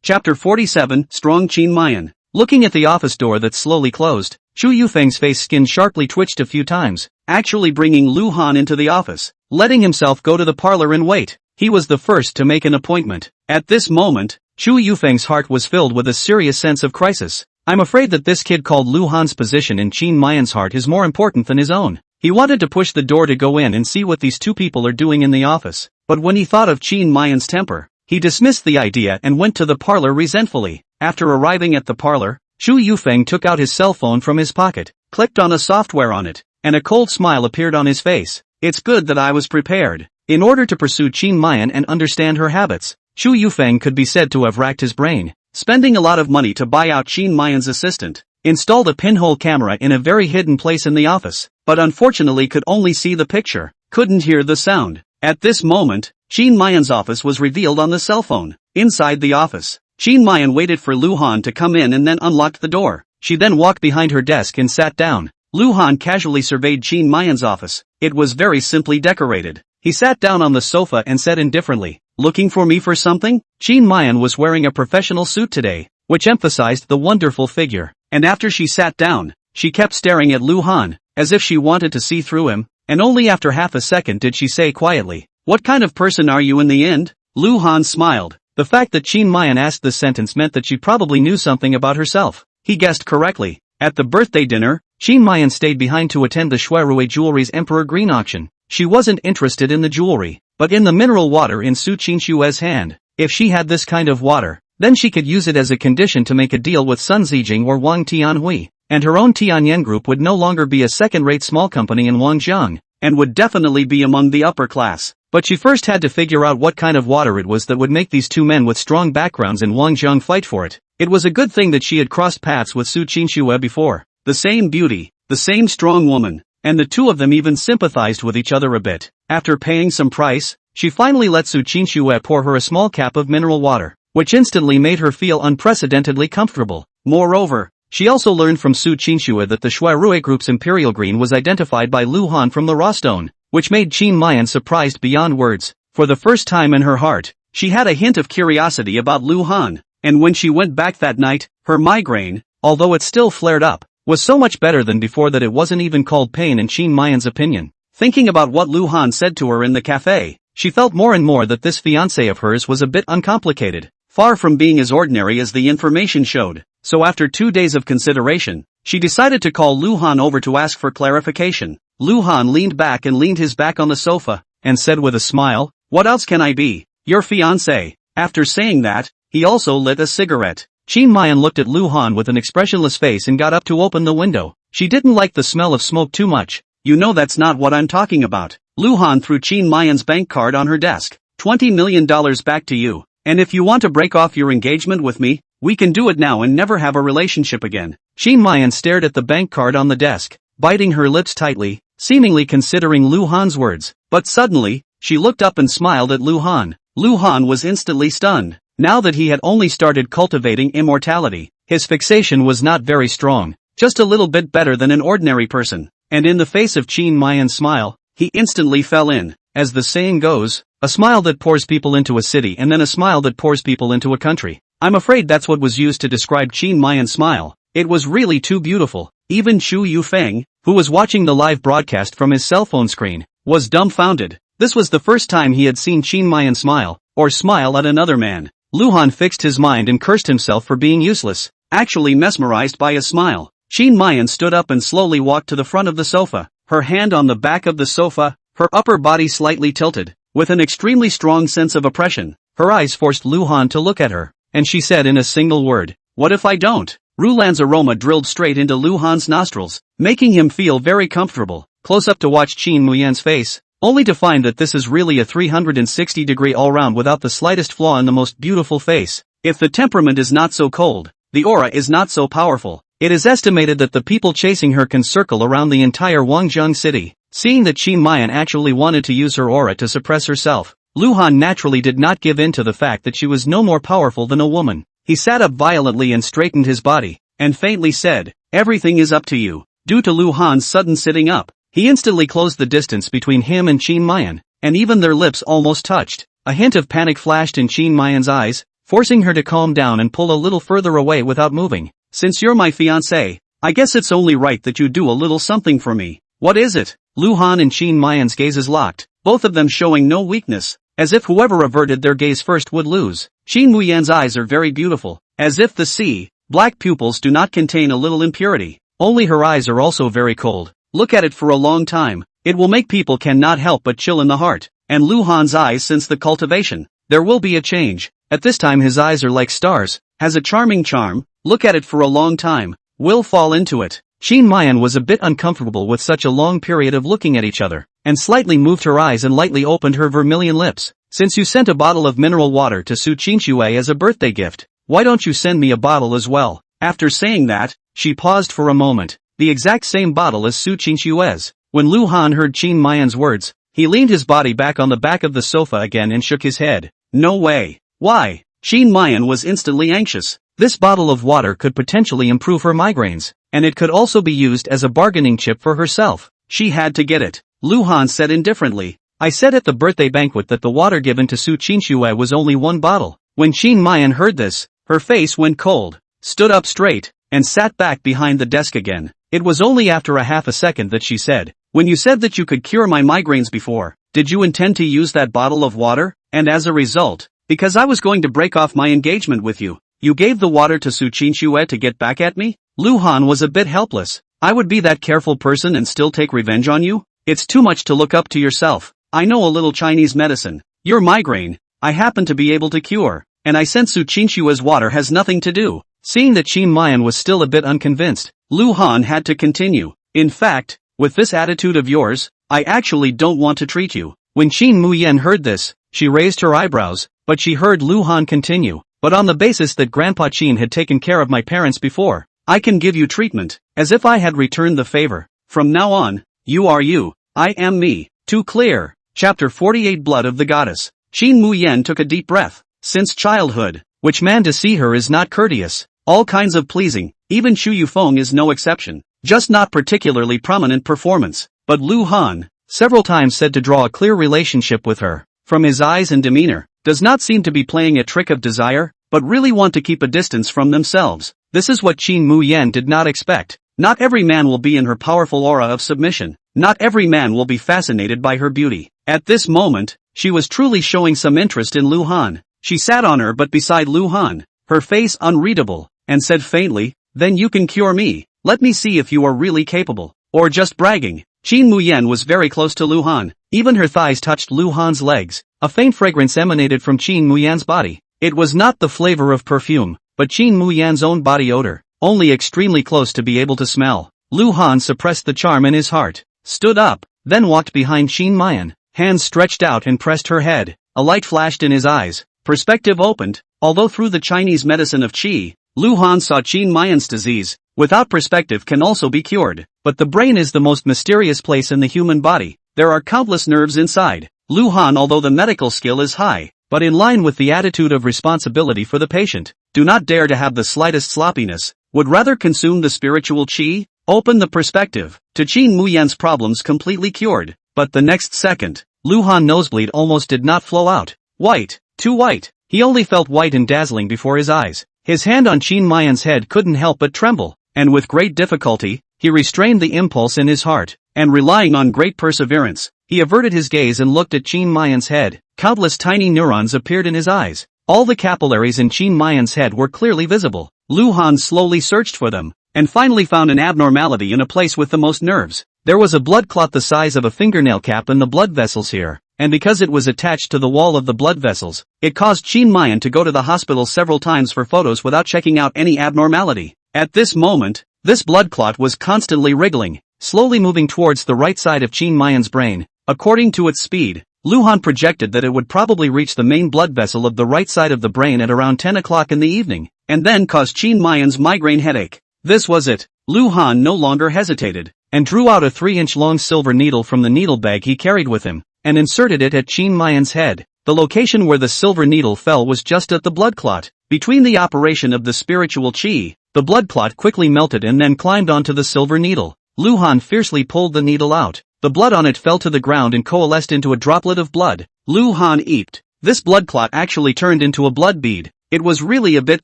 Chapter 47, Strong Qin Mayan. Looking at the office door that slowly closed, Chu Yufeng's face skin sharply twitched a few times, actually bringing Lu Han into the office, letting himself go to the parlor and wait. He was the first to make an appointment. At this moment, Chu Yufeng's heart was filled with a serious sense of crisis. I'm afraid that this kid called Lu Han's position in Qin Mayan's heart is more important than his own. He wanted to push the door to go in and see what these two people are doing in the office, but when he thought of Qin Mayan's temper, he dismissed the idea and went to the parlor resentfully. After arriving at the parlor, Chu Yufeng took out his cell phone from his pocket, clicked on a software on it, and a cold smile appeared on his face. It's good that I was prepared. In order to pursue Qin Mayan and understand her habits, Chu Yufeng could be said to have racked his brain, spending a lot of money to buy out Qin Mayan's assistant, installed a pinhole camera in a very hidden place in the office, but unfortunately could only see the picture, couldn't hear the sound. At this moment, Qin Mayan's office was revealed on the cell phone. Inside the office, Qin Mayan waited for Lu Han to come in and then unlocked the door. She then walked behind her desk and sat down. Lu Han casually surveyed Qin Mayan's office. It was very simply decorated. He sat down on the sofa and said indifferently, "Looking for me for something?" Qin Mayan was wearing a professional suit today, which emphasized the wonderful figure, and after she sat down, she kept staring at Lu Han, as if she wanted to see through him, and only after half a second did she say quietly, "What kind of person are you in the end?" Lu Han smiled. The fact that Qin Mayan asked this sentence meant that she probably knew something about herself. He guessed correctly. At the birthday dinner, Qin Mayan stayed behind to attend the Shuirui Jewelry's Emperor Green auction. She wasn't interested in the jewelry, but in the mineral water in Su Qinxue's hand. If she had this kind of water, then she could use it as a condition to make a deal with Sun Zijing or Wang Tianhui, and her own Tianyan group would no longer be a second-rate small company in Wangjiang, and would definitely be among the upper class. But she first had to figure out what kind of water it was that would make these two men with strong backgrounds in Wangjiang fight for it. It was a good thing that she had crossed paths with Su Qinxue before. The same beauty, the same strong woman, and the two of them even sympathized with each other a bit. After paying some price, she finally let Su Qinxue pour her a small cup of mineral water, which instantly made her feel unprecedentedly comfortable. Moreover, she also learned from Su Qinxue that the Shuirui group's Imperial Green was identified by Lu Han from the raw stone, which made Qin Mayan surprised beyond words. For the first time in her heart, she had a hint of curiosity about Lu Han, and when she went back that night, her migraine, although it still flared up, was so much better than before that it wasn't even called pain in Qin Mayan's opinion. Thinking about what Lu Han said to her in the cafe, she felt more and more that this fiancé of hers was a bit uncomplicated, far from being as ordinary as the information showed. So after 2 days of consideration, she decided to call Lu Han over to ask for clarification. Lu Han leaned back and leaned his back on the sofa, and said with a smile, "What else can I be? Your fiancé." After saying that, he also lit a cigarette. Qin Mayan looked at Lu Han with an expressionless face and got up to open the window. She didn't like the smell of smoke too much. "You know that's not what I'm talking about." Lu Han threw Qin Mayan's bank card on her desk. $20 million back to you. And if you want to break off your engagement with me, we can do it now and never have a relationship again. Qin Mayan stared at the bank card on the desk, biting her lips tightly, seemingly considering Lu Han's words. But suddenly, she looked up and smiled at Lu Han. Lu Han was instantly stunned. Now that he had only started cultivating immortality, his fixation was not very strong, just a little bit better than an ordinary person. And in the face of Qin Mayan's smile, he instantly fell in. As the saying goes, a smile that pours people into a city and then a smile that pours people into a country. I'm afraid that's what was used to describe Qin Mayan's smile. It was really too beautiful. Even Chu Yufeng, who was watching the live broadcast from his cell phone screen, was dumbfounded. This was the first time he had seen Qin Mayan smile, or smile at another man. Lu Han fixed his mind and cursed himself for being useless, actually mesmerized by his smile. Qin Mayan stood up and slowly walked to the front of the sofa, her hand on the back of the sofa, her upper body slightly tilted. With an extremely strong sense of oppression, her eyes forced Lu Han to look at her, and she said in a single word, "What if I don't?" Rulan's aroma drilled straight into Lu Han's nostrils, making him feel very comfortable. Close up to watch Qin Muyan's face, only to find that this is really a 360-degree all-round without the slightest flaw in the most beautiful face. If the temperament is not so cold, the aura is not so powerful. It is estimated that the people chasing her can circle around the entire Wangjiang city. Seeing that Qin Mayan actually wanted to use her aura to suppress herself, Lu Han naturally did not give in to the fact that she was no more powerful than a woman. He sat up violently and straightened his body, and faintly said, "Everything is up to you." Due to Lu Han's sudden sitting up, he instantly closed the distance between him and Qin Mayan, and even their lips almost touched. A hint of panic flashed in Qin Mayan's eyes, forcing her to calm down and pull a little further away without moving. "Since you're my fiancé, I guess it's only right that you do a little something for me. What is it?" Lu Han and Qin Mayan's gazes locked, both of them showing no weakness, as if whoever averted their gaze first would lose. Qin Muyan's eyes are very beautiful, as if the sea, black pupils do not contain a little impurity. Only her eyes are also very cold. Look at it for a long time, it will make people cannot help but chill in the heart. And Lu Han's eyes since the cultivation, there will be a change. At this time his eyes are like stars, has a charming charm, look at it for a long time, will fall into it. Qin Mayan was a bit uncomfortable with such a long period of looking at each other, and slightly moved her eyes and lightly opened her vermilion lips. "Since you sent a bottle of mineral water to Su Qinxue as a birthday gift, why don't you send me a bottle as well?" After saying that, she paused for a moment. The exact same bottle as Su Qinxue's. When Lu Han heard Qin Mayan's words, he leaned his body back on the back of the sofa again and shook his head. "No way. Why?" Qin Mayan was instantly anxious. This bottle of water could potentially improve her migraines, and it could also be used as a bargaining chip for herself. She had to get it. Lu Han said indifferently, "I said at the birthday banquet that the water given to Su Qinxue was only one bottle." When Qin Mayan heard this, her face went cold, stood up straight, and sat back behind the desk again. It was only after a half a second that she said, "When you said that you could cure my migraines before, did you intend to use that bottle of water? And as a result, because I was going to break off my engagement with you, you gave the water to Su Qinxue to get back at me?" Lu Han was a bit helpless. "I would be that careful person and still take revenge on you? It's too much to look up to yourself. I know a little Chinese medicine. Your migraine, I happen to be able to cure, and I sensu Qinxue's water has nothing to do. Seeing that Qin Mayan was still a bit unconvinced, Lu Han had to continue. In fact, with this attitude of yours, I actually don't want to treat you. When Qin Muyen heard this, she raised her eyebrows, but she heard Lu Han continue. But on the basis that Grandpa Qin had taken care of my parents before, I can give you treatment, as if I had returned the favor. From now on, you are you, I am me. Too clear. Chapter 48 Blood of the Goddess. Qin Muyen took a deep breath. Since childhood, which man to see her is not courteous? All kinds of pleasing, even Shu Fong is no exception. Just not particularly prominent performance. But Lu Han, several times said to draw a clear relationship with her, from his eyes and demeanor, does not seem to be playing a trick of desire, but really want to keep a distance from themselves. This is what Qin Muyen did not expect. Not every man will be in her powerful aura of submission. Not every man will be fascinated by her beauty. At this moment, she was truly showing some interest in Lu Han. She sat on her but beside Lu Han, her face unreadable, and said faintly, then you can cure me. Let me see if you are really capable, or just bragging. Qin Muyen was very close to Lu Han. Even her thighs touched Lu Han's legs. A faint fragrance emanated from Qin Muyen's body. It was not the flavor of perfume, but Qin Muyen's own body odor, only extremely close to be able to smell. Lu Han suppressed the charm in his heart, stood up, then walked behind Qin Muyen, hands stretched out and pressed her head. A light flashed in his eyes. Perspective opened. Although through the Chinese medicine of Qi, Lu Han saw Qin Muyen's disease, without perspective can also be cured. But the brain is the most mysterious place in the human body. There are countless nerves inside. Lu Han, although the medical skill is high, but in line with the attitude of responsibility for the patient, do not dare to have the slightest sloppiness, would rather consume the spiritual Qi, open the perspective, to Qin Muyen's problems completely cured. But the next second, Lu Han nosebleed almost did not flow out. White, too white. He only felt white and dazzling before his eyes. His hand on Qin Muyen's head couldn't help but tremble, and with great difficulty, he restrained the impulse in his heart, and relying on great perseverance, he averted his gaze and looked at Qin Muyen's head. Countless tiny neurons appeared in his eyes. All the capillaries in Qin Muyen's head were clearly visible. Lu Han slowly searched for them, and finally found an abnormality in a place with the most nerves. There was a blood clot the size of a fingernail cap in the blood vessels here, and because it was attached to the wall of the blood vessels, it caused Qin Muyen to go to the hospital several times for photos without checking out any abnormality. At this moment, this blood clot was constantly wriggling, slowly moving towards the right side of Qin Muyen's brain. According to its speed, Lu Han projected that it would probably reach the main blood vessel of the right side of the brain at around 10 o'clock in the evening, and then cause Qin Muyen's migraine headache. This was it. Lu Han no longer hesitated, and drew out a 3-inch long silver needle from the needle bag he carried with him, and inserted it at Qin Muyen's head. The location where the silver needle fell was just at the blood clot. Between the operation of the spiritual Qi, the blood clot quickly melted and then climbed onto the silver needle. Lu Han fiercely pulled the needle out. The blood on it fell to the ground and coalesced into a droplet of blood. Lu Han eeped. This blood clot actually turned into a blood bead. It was really a bit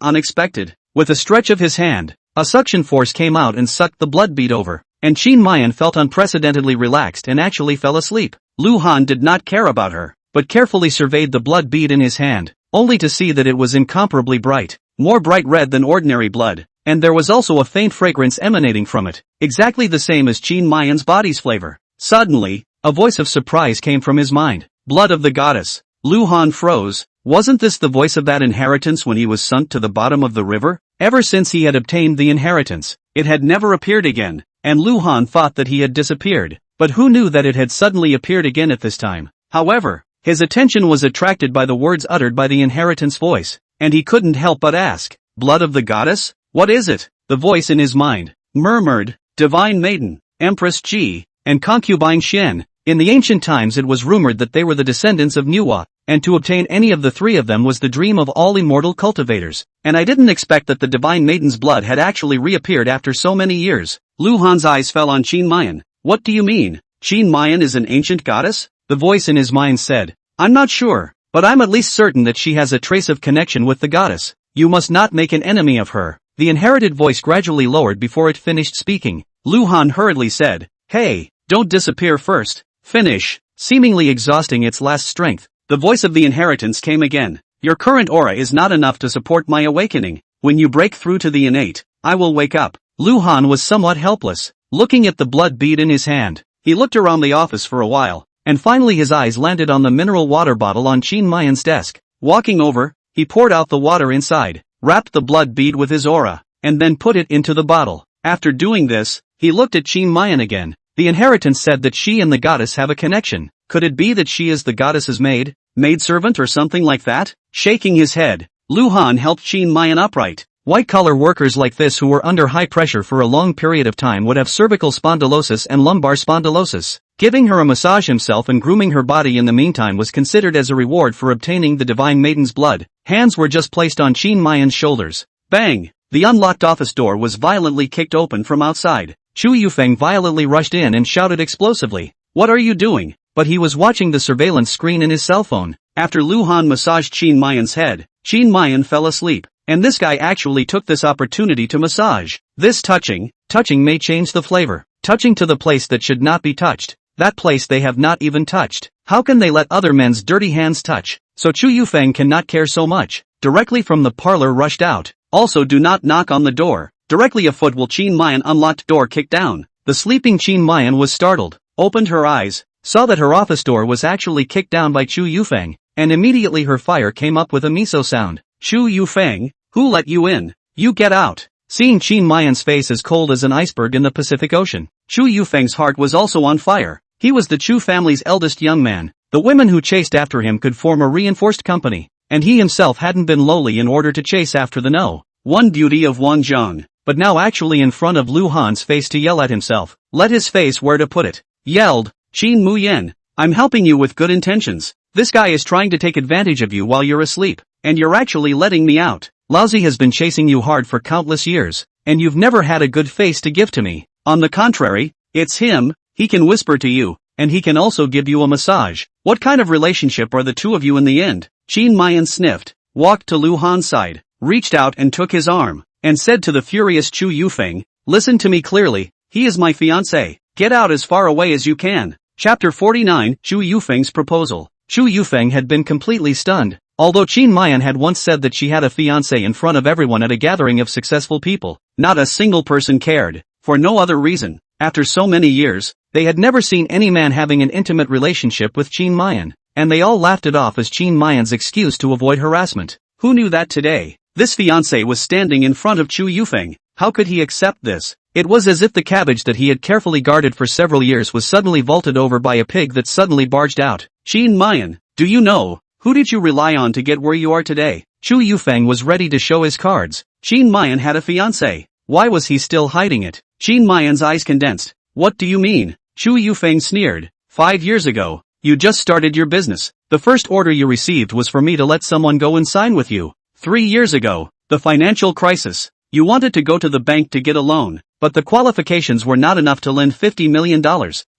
unexpected. With a stretch of his hand, a suction force came out and sucked the blood bead over, and Qin Muyen felt unprecedentedly relaxed and actually fell asleep. Lu Han did not care about her, but carefully surveyed the blood bead in his hand, only to see that it was incomparably bright, more bright red than ordinary blood, and there was also a faint fragrance emanating from it, exactly the same as Qin Muyen's body's flavor. Suddenly, a voice of surprise came from his mind. Blood of the goddess. Lu Han froze. Wasn't this the voice of that inheritance when he was sunk to the bottom of the river? Ever since he had obtained the inheritance, it had never appeared again, and Lu Han thought that he had disappeared, but who knew that it had suddenly appeared again at this time? However, his attention was attracted by the words uttered by the inheritance voice, and he couldn't help but ask, Blood of the goddess? What is it? The voice in his mind murmured, Divine Maiden, Empress Qi, and concubine Xian. In the ancient times it was rumored that they were the descendants of Manhwa, and to obtain any of the three of them was the dream of all immortal cultivators, and I didn't expect that the Divine Maiden's blood had actually reappeared after so many years. Lu Han's eyes fell on Qin Muyen. What do you mean? Qin Muyen is an ancient goddess? The voice in his mind said. I'm not sure, but I'm at least certain that she has a trace of connection with the goddess. You must not make an enemy of her. The inherited voice gradually lowered before it finished speaking. Lu Han hurriedly said, Hey, don't disappear first. Finish. Seemingly exhausting its last strength, the voice of the inheritance came again. Your current aura is not enough to support my awakening. When you break through to the innate, I will wake up. Lu Han was somewhat helpless, looking at the blood bead in his hand. He looked around the office for a while, and finally his eyes landed on the mineral water bottle on Qinmayan's desk. Walking over, he poured out the water inside, wrapped the blood bead with his aura, and then put it into the bottle. After doing this, he looked at Qinmayan again. The inheritance said that she and the goddess have a connection. Could it be that she is the goddess's maidservant or something like that? Shaking his head, Lu Han helped Qinmayan upright. White-collar workers like this who were under high pressure for a long period of time would have cervical spondylosis and lumbar spondylosis. Giving her a massage himself and grooming her body in the meantime was considered as a reward for obtaining the divine maiden's blood. Hands were just placed on Qinmayan's shoulders. Bang! The unlocked office door was violently kicked open from outside. Chu Yufeng violently rushed in and shouted explosively, "What are you doing?" But he was watching the surveillance screen in his cell phone. After Lu Han massaged Qinmayan's head, Qinmayan fell asleep. And this guy actually took this opportunity to massage. This touching may change the flavor. Touching to the place that should not be touched. That place they have not even touched. How can they let other men's dirty hands touch? So Chu Yufeng cannot care so much. Directly from the parlor rushed out. Also do not knock on the door. Directly afoot will Qinmayan unlocked door kicked down. The sleeping Qinmayan was startled, opened her eyes, saw that her office door was actually kicked down by Chu Yufeng, and immediately her fire came up with a miso sound. Chu Yufeng, who let you in? You get out. Seeing Qinmayan's face as cold as an iceberg in the Pacific Ocean, Chu Yufeng's heart was also on fire. He was the Chu family's eldest young man. The women who chased after him could form a reinforced company, and he himself hadn't been lowly in order to chase after the one beauty of Wangzhong, but now actually in front of Lu Han's face to yell at himself. Let his face where to put it. Yelled, "Qin Muyen, I'm helping you with good intentions. This guy is trying to take advantage of you while you're asleep, and you're actually letting me out. Laozi has been chasing you hard for countless years, and you've never had a good face to give to me. On the contrary, it's him. He can whisper to you, and he can also give you a massage. What kind of relationship are the two of you in the end?" Qinmayan sniffed, walked to Lu Han's side, reached out and took his arm, and said to the furious Chu Yufeng, "Listen to me clearly, he is my fiancé. Get out as far away as you can." Chapter 49, Chu Yufeng's Proposal. Chu Yufeng had been completely stunned. Although Qinmayan had once said that she had a fiancé in front of everyone at a gathering of successful people, not a single person cared, for no other reason. After so many years, they had never seen any man having an intimate relationship with Qinmayan, and they all laughed it off as Qinmayan's excuse to avoid harassment. Who knew that today, this fiancé was standing in front of Chu Yufeng? How could he accept this? It was as if the cabbage that he had carefully guarded for several years was suddenly vaulted over by a pig that suddenly barged out. "Qinmayan, do you know? Who did you rely on to get where you are today?" Chu Yufeng was ready to show his cards. Qinmayan had a fiancé. Why was he still hiding it? Qinmayan's eyes condensed. "What do you mean?" Chu Yufeng sneered. 5 years ago, you just started your business. The first order you received was for me to let someone go and sign with you. 3 years ago, the financial crisis. You wanted to go to the bank to get a loan, but the qualifications were not enough to lend $50 million.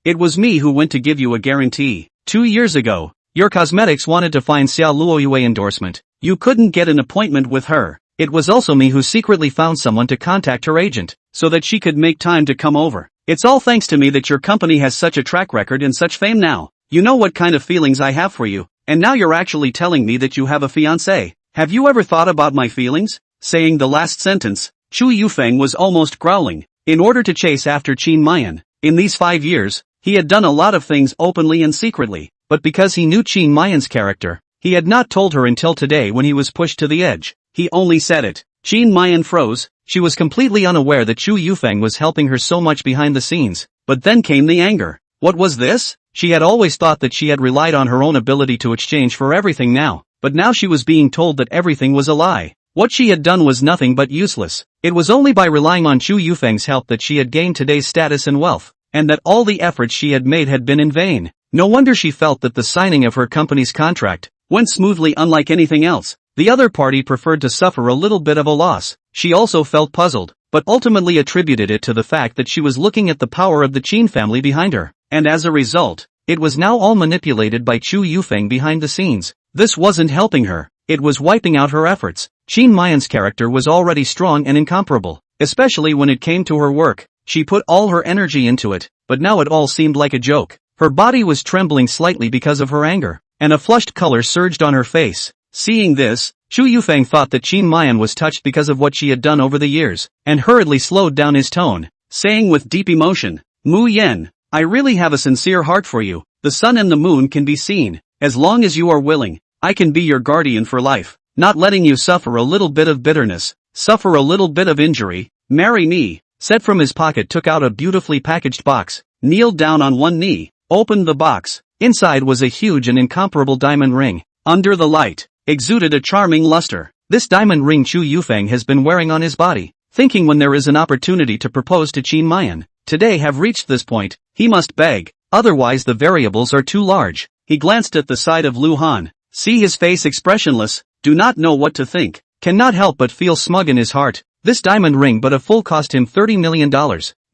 It was me who went to give you a guarantee. 2 years ago, your cosmetics wanted to find Xiao Luoyue endorsement. You couldn't get an appointment with her. It was also me who secretly found someone to contact her agent, so that she could make time to come over. It's all thanks to me that your company has such a track record and such fame now. You know what kind of feelings I have for you, and now you're actually telling me that you have a fiancé. Have you ever thought about my feelings? Saying the last sentence, Chu Yufeng was almost growling. In order to chase after Qinmayan, in these 5 years, he had done a lot of things openly and secretly. But because he knew Qinmayan's character, he had not told her until today when he was pushed to the edge. He only said it. Qinmayan froze. She was completely unaware that Chu Yufeng was helping her so much behind the scenes. But then came the anger. What was this? She had always thought that she had relied on her own ability to exchange for everything now. But now she was being told that everything was a lie. What she had done was nothing but useless. It was only by relying on Chu Yufeng's help that she had gained today's status and wealth, and that all the efforts she had made had been in vain. No wonder she felt that the signing of her company's contract went smoothly unlike anything else. The other party preferred to suffer a little bit of a loss. She also felt puzzled, but ultimately attributed it to the fact that she was looking at the power of the Qin family behind her, and as a result, it was now all manipulated by Chu Yufeng behind the scenes. This wasn't helping her, it was wiping out her efforts. Qinmayan's character was already strong and incomparable, especially when it came to her work. She put all her energy into it, but now it all seemed like a joke. Her body was trembling slightly because of her anger, and a flushed color surged on her face. Seeing this, Chu Yufeng thought that Qinmayan was touched because of what she had done over the years, and hurriedly slowed down his tone, saying with deep emotion, "Mu Yen, I really have a sincere heart for you. the sun and the moon can be seen. As long as you are willing, I can be your guardian for life, not letting you suffer a little bit of bitterness, suffer a little bit of injury. Marry me. Seth from his pocket took out a beautifully packaged box, kneeled down on one knee, opened the box. Inside was a huge and incomparable diamond ring. Under the light, exuded a charming luster. This diamond ring Chu Yufeng has been wearing on his body, thinking when there is an opportunity to propose to Qin Mayan. Today have reached this point, he must beg, otherwise the variables are too large. He glanced at the side of Lu Han, see his face expressionless, do not know what to think, cannot help but feel smug in his heart. This diamond ring but a fool cost him $30 million,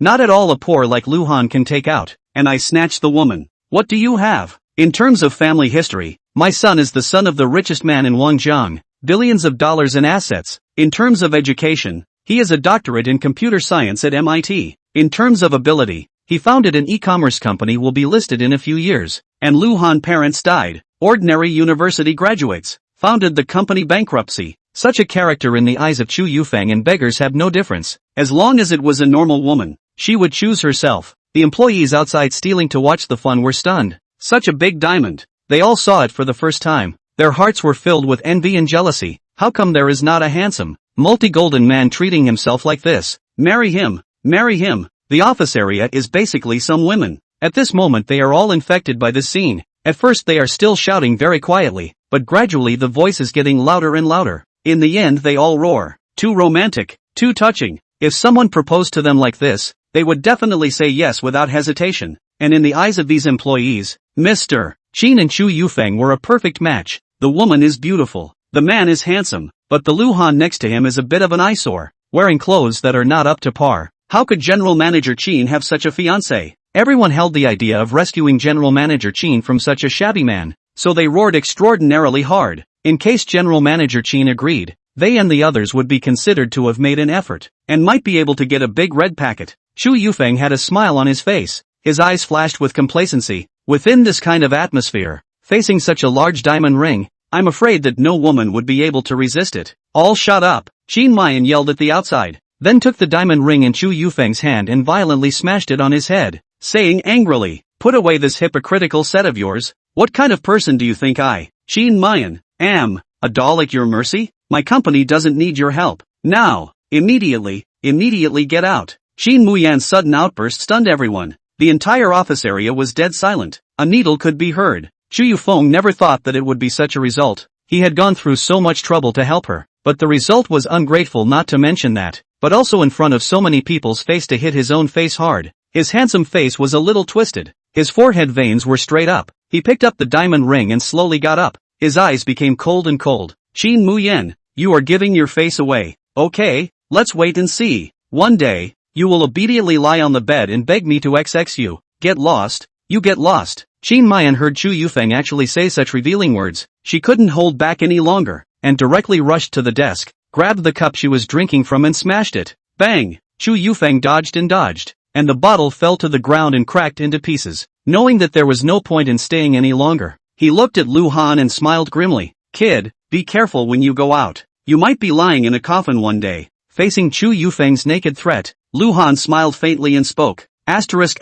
not at all a poor like Lu Han can take out, and I snatched the woman. What do you have? In terms of family history, my son is the son of the richest man in Wangjiang, billions of dollars in assets. In terms of education, he has a doctorate in computer science at MIT. In terms of ability, he founded an e-commerce company will be listed in a few years, and Lu Han parents died, ordinary university graduates, founded the company bankruptcy. Such a character in the eyes of Chu Yufeng and beggars have no difference. As long as it was a normal woman, she would choose herself. The employees outside stealing to watch the fun were stunned. Such a big diamond. They all saw it for the first time. Their hearts were filled with envy and jealousy. How come there is not a handsome, multi-golden man treating himself like this? Marry him. Marry him. The office area is basically some women. At this moment they are all infected by this scene. At first they are still shouting very quietly, but gradually the voice is getting louder and louder. In the end they all roar. Too romantic, too touching. If someone proposed to them like this, they would definitely say yes without hesitation. And in the eyes of these employees, Mr. Qin and Chu Yufeng were a perfect match. The woman is beautiful. The man is handsome, but the Lu Han next to him is a bit of an eyesore, wearing clothes that are not up to par. How could General Manager Qin have such a fiancé? Everyone held the idea of rescuing General Manager Qin from such a shabby man, so they roared extraordinarily hard. In case General Manager Qin agreed, they and the others would be considered to have made an effort, and might be able to get a big red packet. Chu Yufeng had a smile on his face, his eyes flashed with complacency. Within this kind of atmosphere, facing such a large diamond ring, I'm afraid that no woman would be able to resist it. All shut up, Qin Mayan yelled at the outside, then took the diamond ring in Chu Yufeng's hand and violently smashed it on his head, saying angrily, put away this hypocritical set of yours. What kind of person do you think I, Qin Mayan, am? A doll at your mercy? My company doesn't need your help. Now, immediately get out. Qin Muyan's sudden outburst stunned everyone. The entire office area was dead silent. A needle could be heard. Chu Yufeng never thought that it would be such a result. He had gone through so much trouble to help her, but the result was ungrateful, not to mention that, but also in front of so many people's face to hit his own face hard. His handsome face was a little twisted. His forehead veins were straight up. He picked up the diamond ring and slowly got up. His eyes became cold and cold. Qin Muyan, you are giving your face away. Okay, let's wait and see. One day, you will obediently lie on the bed and beg me to XX you. Get lost. You get lost. Qin Mayan heard Chu Yufeng actually say such revealing words. She couldn't hold back any longer, and directly rushed to the desk, grabbed the cup she was drinking from and smashed it. Bang! Chu Yufeng dodged, and the bottle fell to the ground and cracked into pieces. Knowing that there was no point in staying any longer, he looked at Lu Han and smiled grimly. Kid, be careful when you go out. You might be lying in a coffin one day. Facing Chu Yufeng's naked threat, Lu Han smiled faintly and spoke. Asterisk.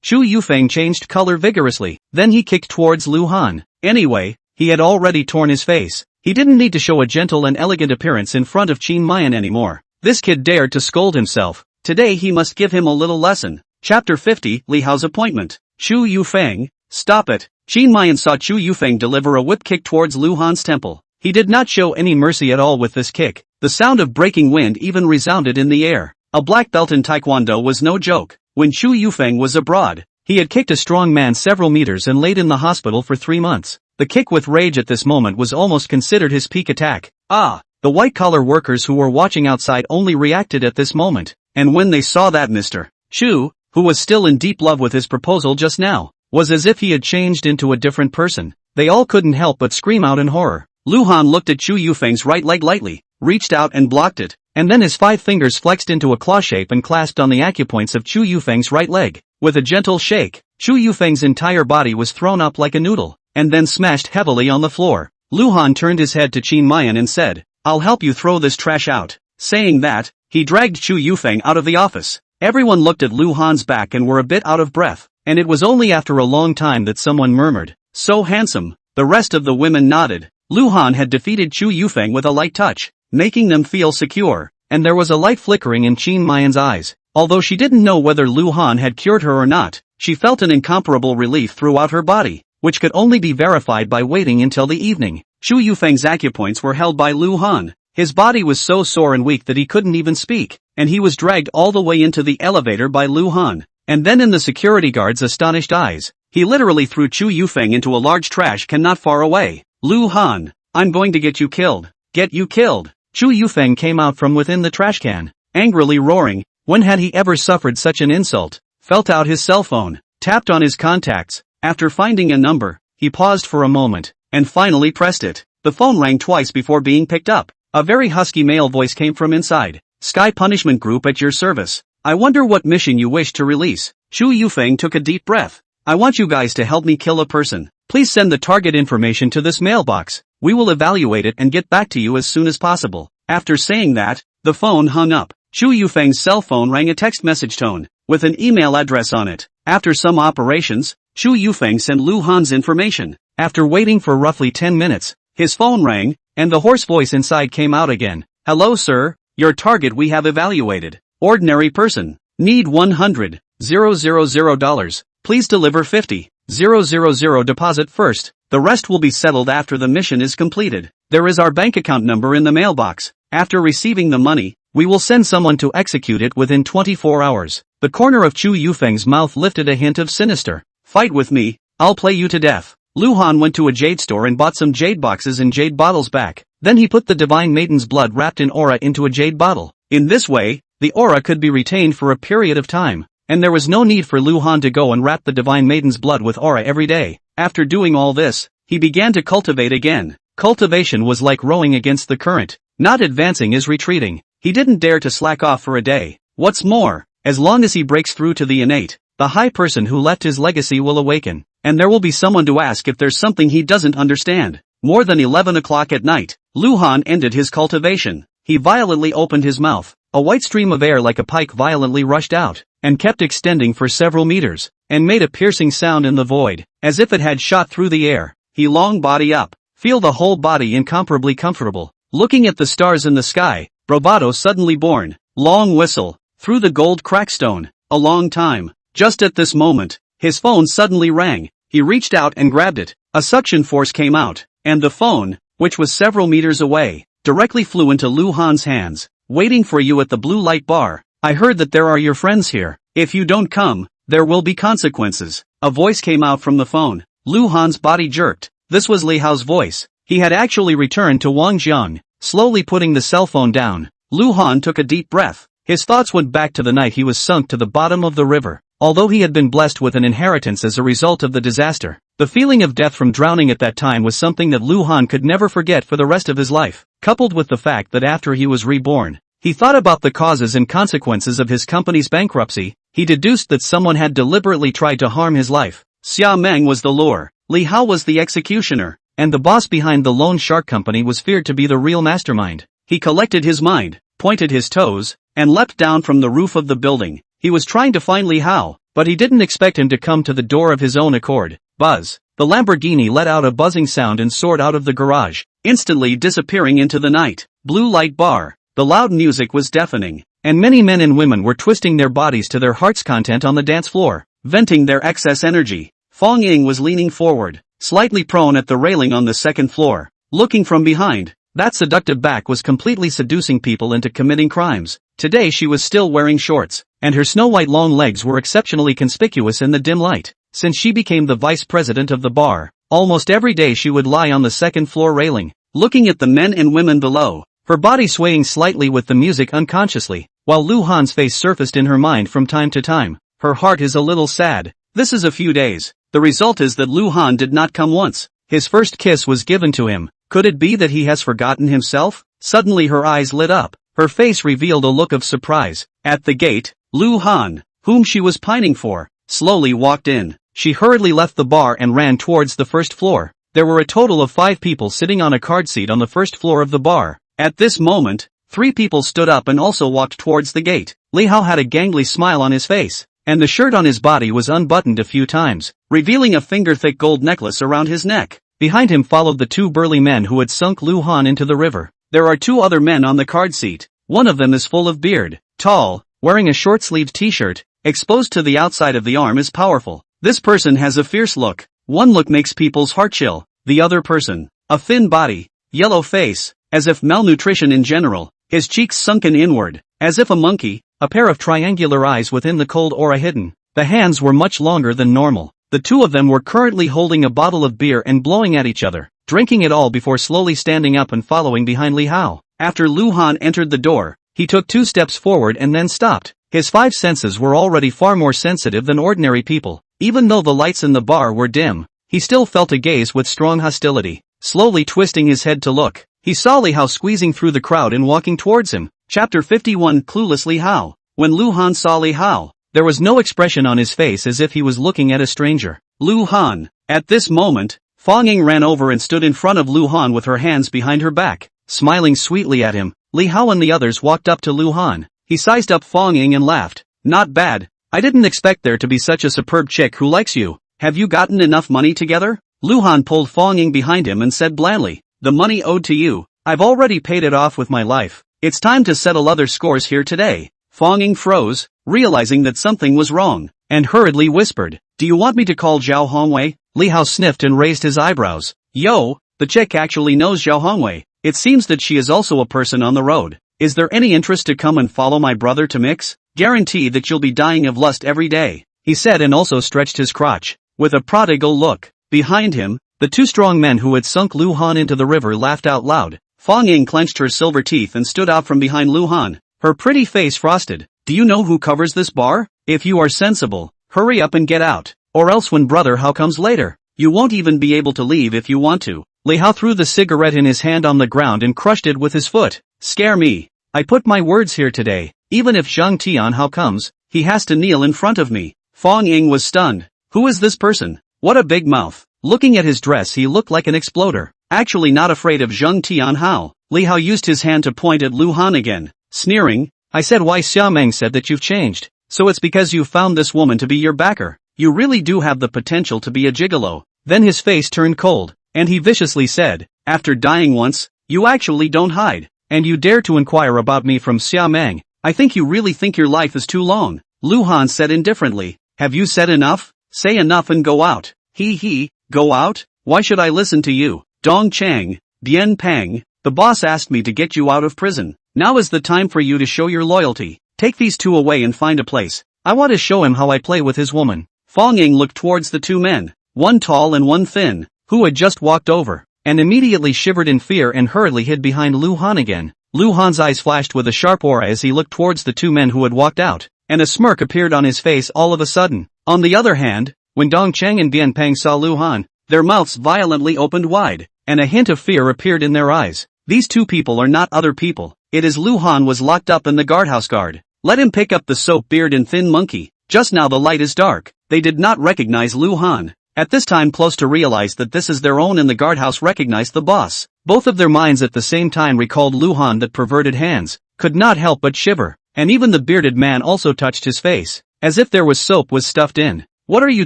Chu Yufeng changed color vigorously, then he kicked towards Lu Han. Anyway, he had already torn his face. He didn't need to show a gentle and elegant appearance in front of Qin Mayan anymore. This kid dared to scold himself. Today he must give him a little lesson. Chapter 50, Li Hao's appointment. Chu Yufeng, stop it. Qin Mayan saw Chu Yufeng deliver a whip kick towards Lu Han's temple. He did not show any mercy at all with this kick. The sound of breaking wind even resounded in the air. A black belt in Taekwondo was no joke. When Chu Yufeng was abroad, he had kicked a strong man several meters and laid in the hospital for 3 months. The kick with rage at this moment was almost considered his peak attack. The white-collar workers who were watching outside only reacted at this moment, and when they saw that Mr. Chu, who was still in deep love with his proposal just now, was as if he had changed into a different person, they all couldn't help but scream out in horror. Lu Han looked at Chu Yufeng's right leg lightly, reached out and blocked it, and then his 5 fingers flexed into a claw shape and clasped on the acupoints of Chu Yufeng's right leg. With a gentle shake, Chu Yufeng's entire body was thrown up like a noodle, and then smashed heavily on the floor. Lu Han turned his head to Qin Mayan and said, I'll help you throw this trash out. Saying that, he dragged Chu Yufeng out of the office. Everyone looked at Lu Han's back and were a bit out of breath. and it was only after a long time that someone murmured, "So handsome." The rest of the women nodded. Lu Han had defeated Chu Yufeng with a light touch, making them feel secure, and there was a light flickering in Qin Mayan's eyes. Although she didn't know whether Lu Han had cured her or not, she felt an incomparable relief throughout her body, which could only be verified by waiting until the evening. Chu Yufeng's acupoints were held by Lu Han. His body was so sore and weak that he couldn't even speak, and he was dragged all the way into the elevator by Lu Han. And then in the security guard's astonished eyes, he literally threw Chu Yufeng into a large trash can not far away. "Lu Han, I'm going to get you killed. Get you killed." Chu Yufeng came out from within the trash can, angrily roaring. When had he ever suffered such an insult? Felt out his cell phone, tapped on his contacts. After finding a number, he paused for a moment, and finally pressed it. The phone rang twice before being picked up. A very husky male voice came from inside. "Sky Punishment Group at your service. I wonder what mission you wish to release." Chu Yufeng took a deep breath. "I want you guys to help me kill a person. Please send the target information to this mailbox. We will evaluate it and get back to you as soon as possible." After saying that, the phone hung up. Chu Yufeng's cell phone rang a text message tone, with an email address on it. After some operations, Chu Yufeng sent Lu Han's information. After waiting for roughly 10 minutes, his phone rang, and the hoarse voice inside came out again. "Hello sir, your target we have evaluated. Ordinary person. Need $100,000. Please deliver $50,000 deposit first. The rest will be settled after the mission is completed. There is our bank account number in the mailbox. After receiving the money, we will send someone to execute it within 24 hours. The corner of Chu Yufeng's mouth lifted a hint of sinister. "Fight with me, I'll play you to death." Lu Han went to a jade store and bought some jade boxes and jade bottles back. Then he put the divine maiden's blood wrapped in aura into a jade bottle. In this way, the aura could be retained for a period of time, and there was no need for Lu Han to go and wrap the divine maiden's blood with aura every day. After doing all this, he began to cultivate again. Cultivation was like rowing against the current. Not advancing is retreating. He didn't dare to slack off for a day. What's more, as long as he breaks through to the innate, the high person who left his legacy will awaken, and there will be someone to ask if there's something he doesn't understand. More than 11 o'clock at night, Lu Han ended his cultivation. He violently opened his mouth. A white stream of air like a pike violently rushed out, and kept extending for several meters, and made a piercing sound in the void, as if it had shot through the air. He long body up, feel the whole body incomparably comfortable. Looking at the stars in the sky, bravado suddenly born. Long whistle, through the gold crackstone. A long time. Just at this moment, his phone suddenly rang. He reached out and grabbed it. A suction force came out, and the phone, which was several meters away, directly flew into Lu Han's hands. "Waiting for you at the blue light bar. I heard that there are your friends here. If you don't come, there will be consequences." A voice came out from the phone. Lu Han's body jerked. This was Li Hao's voice. He had actually returned to Wangjiang. Slowly putting the cell phone down, Lu Han took a deep breath. His thoughts went back to the night he was sunk to the bottom of the river. Although he had been blessed with an inheritance as a result of the disaster, the feeling of death from drowning at that time was something that Lu Han could never forget for the rest of his life. Coupled with the fact that after he was reborn, he thought about the causes and consequences of his company's bankruptcy, he deduced that someone had deliberately tried to harm his life. Xia Meng was the lure, Li Hao was the executioner, and the boss behind the Lone Shark Company was feared to be the real mastermind. He collected his mind, pointed his toes, and leapt down from the roof of the building. He was trying to find Li Hao, but he didn't expect him to come to the door of his own accord. Buzz. The Lamborghini let out a buzzing sound and soared out of the garage, instantly disappearing into the night. Blue light bar. The loud music was deafening, and many men and women were twisting their bodies to their heart's content on the dance floor, venting their excess energy. Fong Ying was leaning forward, slightly prone at the railing on the second floor, looking from behind. That seductive back was completely seducing people into committing crimes. Today she was still wearing shorts, and her snow-white long legs were exceptionally conspicuous in the dim light. Since she became the vice president of the bar, almost every day she would lie on the second floor railing, looking at the men and women below, her body swaying slightly with the music unconsciously, while Lu Han's face surfaced in her mind from time to time. Her heart is a little sad. This is a few days. The result is that Lu Han did not come once. His first kiss was given to him. Could it be that he has forgotten himself? Suddenly her eyes lit up. Her face revealed a look of surprise. At the gate, Lu Han, whom she was pining for, slowly walked in. She hurriedly left the bar and ran towards the first floor. There were a total of 5 people sitting on a card seat on the first floor of the bar. At this moment, 3 people stood up and also walked towards the gate. Li Hao had a gangly smile on his face. and the shirt on his body was unbuttoned a few times, revealing a finger-thick gold necklace around his neck. Behind him followed the two burly men who had sunk Lu Han into the river. There are two other men on the card seat. One of them is full of beard, tall, wearing a short-sleeved t-shirt, exposed to the outside of the arm is powerful. This person has a fierce look. One look makes people's heart chill. The other person, a thin body, yellow face, as if malnutrition in general, his cheeks sunken inward, as if a monkey, a pair of triangular eyes within the cold aura hidden. The hands were much longer than normal. The two of them were currently holding a bottle of beer and blowing at each other, drinking it all before slowly standing up and following behind Li Hao. After Lu Han entered the door, he took 2 steps forward and then stopped. His 5 senses were already far more sensitive than ordinary people. Even though the lights in the bar were dim, he still felt a gaze with strong hostility. Slowly twisting his head to look, he saw Li Hao squeezing through the crowd and walking towards him. Chapter 51 Clueless Li Hao. When Lu Han saw Li Hao, there was no expression on his face as if he was looking at a stranger. Lu Han. At this moment, Fong Ying ran over and stood in front of Lu Han with her hands behind her back, smiling sweetly at him. Li Hao and the others walked up to Lu Han. He sized up Fong Ying and laughed. Not bad. I didn't expect there to be such a superb chick who likes you. Have you gotten enough money together? Lu Han pulled Fong Ying behind him and said blandly, the money owed to you, I've already paid it off with my life. It's time to settle other scores here today. Fong Ying froze, realizing that something was wrong, and hurriedly whispered, do you want me to call Zhao Hongwei? Li Hao sniffed and raised his eyebrows. Yo, the chick actually knows Zhao Hongwei. It seems that she is also a person on the road. Is there any interest to come and follow my brother to mix? Guarantee that you'll be dying of lust every day, he said and also stretched his crotch, with a prodigal look. Behind him, the two strong men who had sunk Lu Han into the river laughed out loud. Fong Ying clenched her silver teeth and stood out from behind Lu Han, her pretty face frosted. Do you know who covers this bar? If you are sensible, hurry up and get out, or else when brother Hao comes later, you won't even be able to leave if you want to. Li Hao threw the cigarette in his hand on the ground and crushed it with his foot. Scare me. I put my words here today. Even if Zhang Tianhao comes, he has to kneel in front of me. Fong Ying was stunned. Who is this person? What a big mouth. Looking at his dress he looked like an exploder. Actually not afraid of Zhang Tianhao. Li Hao used his hand to point at Lu Han again, sneering. I said why Xiaomeng said that you've changed. So it's because you found this woman to be your backer. You really do have the potential to be a gigolo. Then his face turned cold, and he viciously said, after dying once, you actually don't hide, and you dare to inquire about me from Xiaomeng. I think you really think your life is too long. Lu Han said indifferently. Have you said enough? Say enough and go out. He, go out? Why should I listen to you? Dong Chang, Bian Pang, the boss asked me to get you out of prison. Now is the time for you to show your loyalty. Take these two away and find a place. I want to show him how I play with his woman. Fong Ying looked towards the two men, one tall and one thin, who had just walked over, and immediately shivered in fear and hurriedly hid behind Lu Han again. Lu Han's eyes flashed with a sharp aura as he looked towards the two men who had walked out, and a smirk appeared on his face all of a sudden. On the other hand, when Dong Chang and Bian Peng saw Lu Han, their mouths violently opened wide, and a hint of fear appeared in their eyes. These two people are not other people. It is Lu Han was locked up in the guardhouse guard. Let him pick up the soap beard and thin monkey. Just now the light is dark. They did not recognize Lu Han. At this time close to realize that this is their own and the guardhouse recognized the boss. Both of their minds at the same time recalled Lu Han that perverted hands, could not help but shiver, and even the bearded man also touched his face, as if there was soap was stuffed in. What are you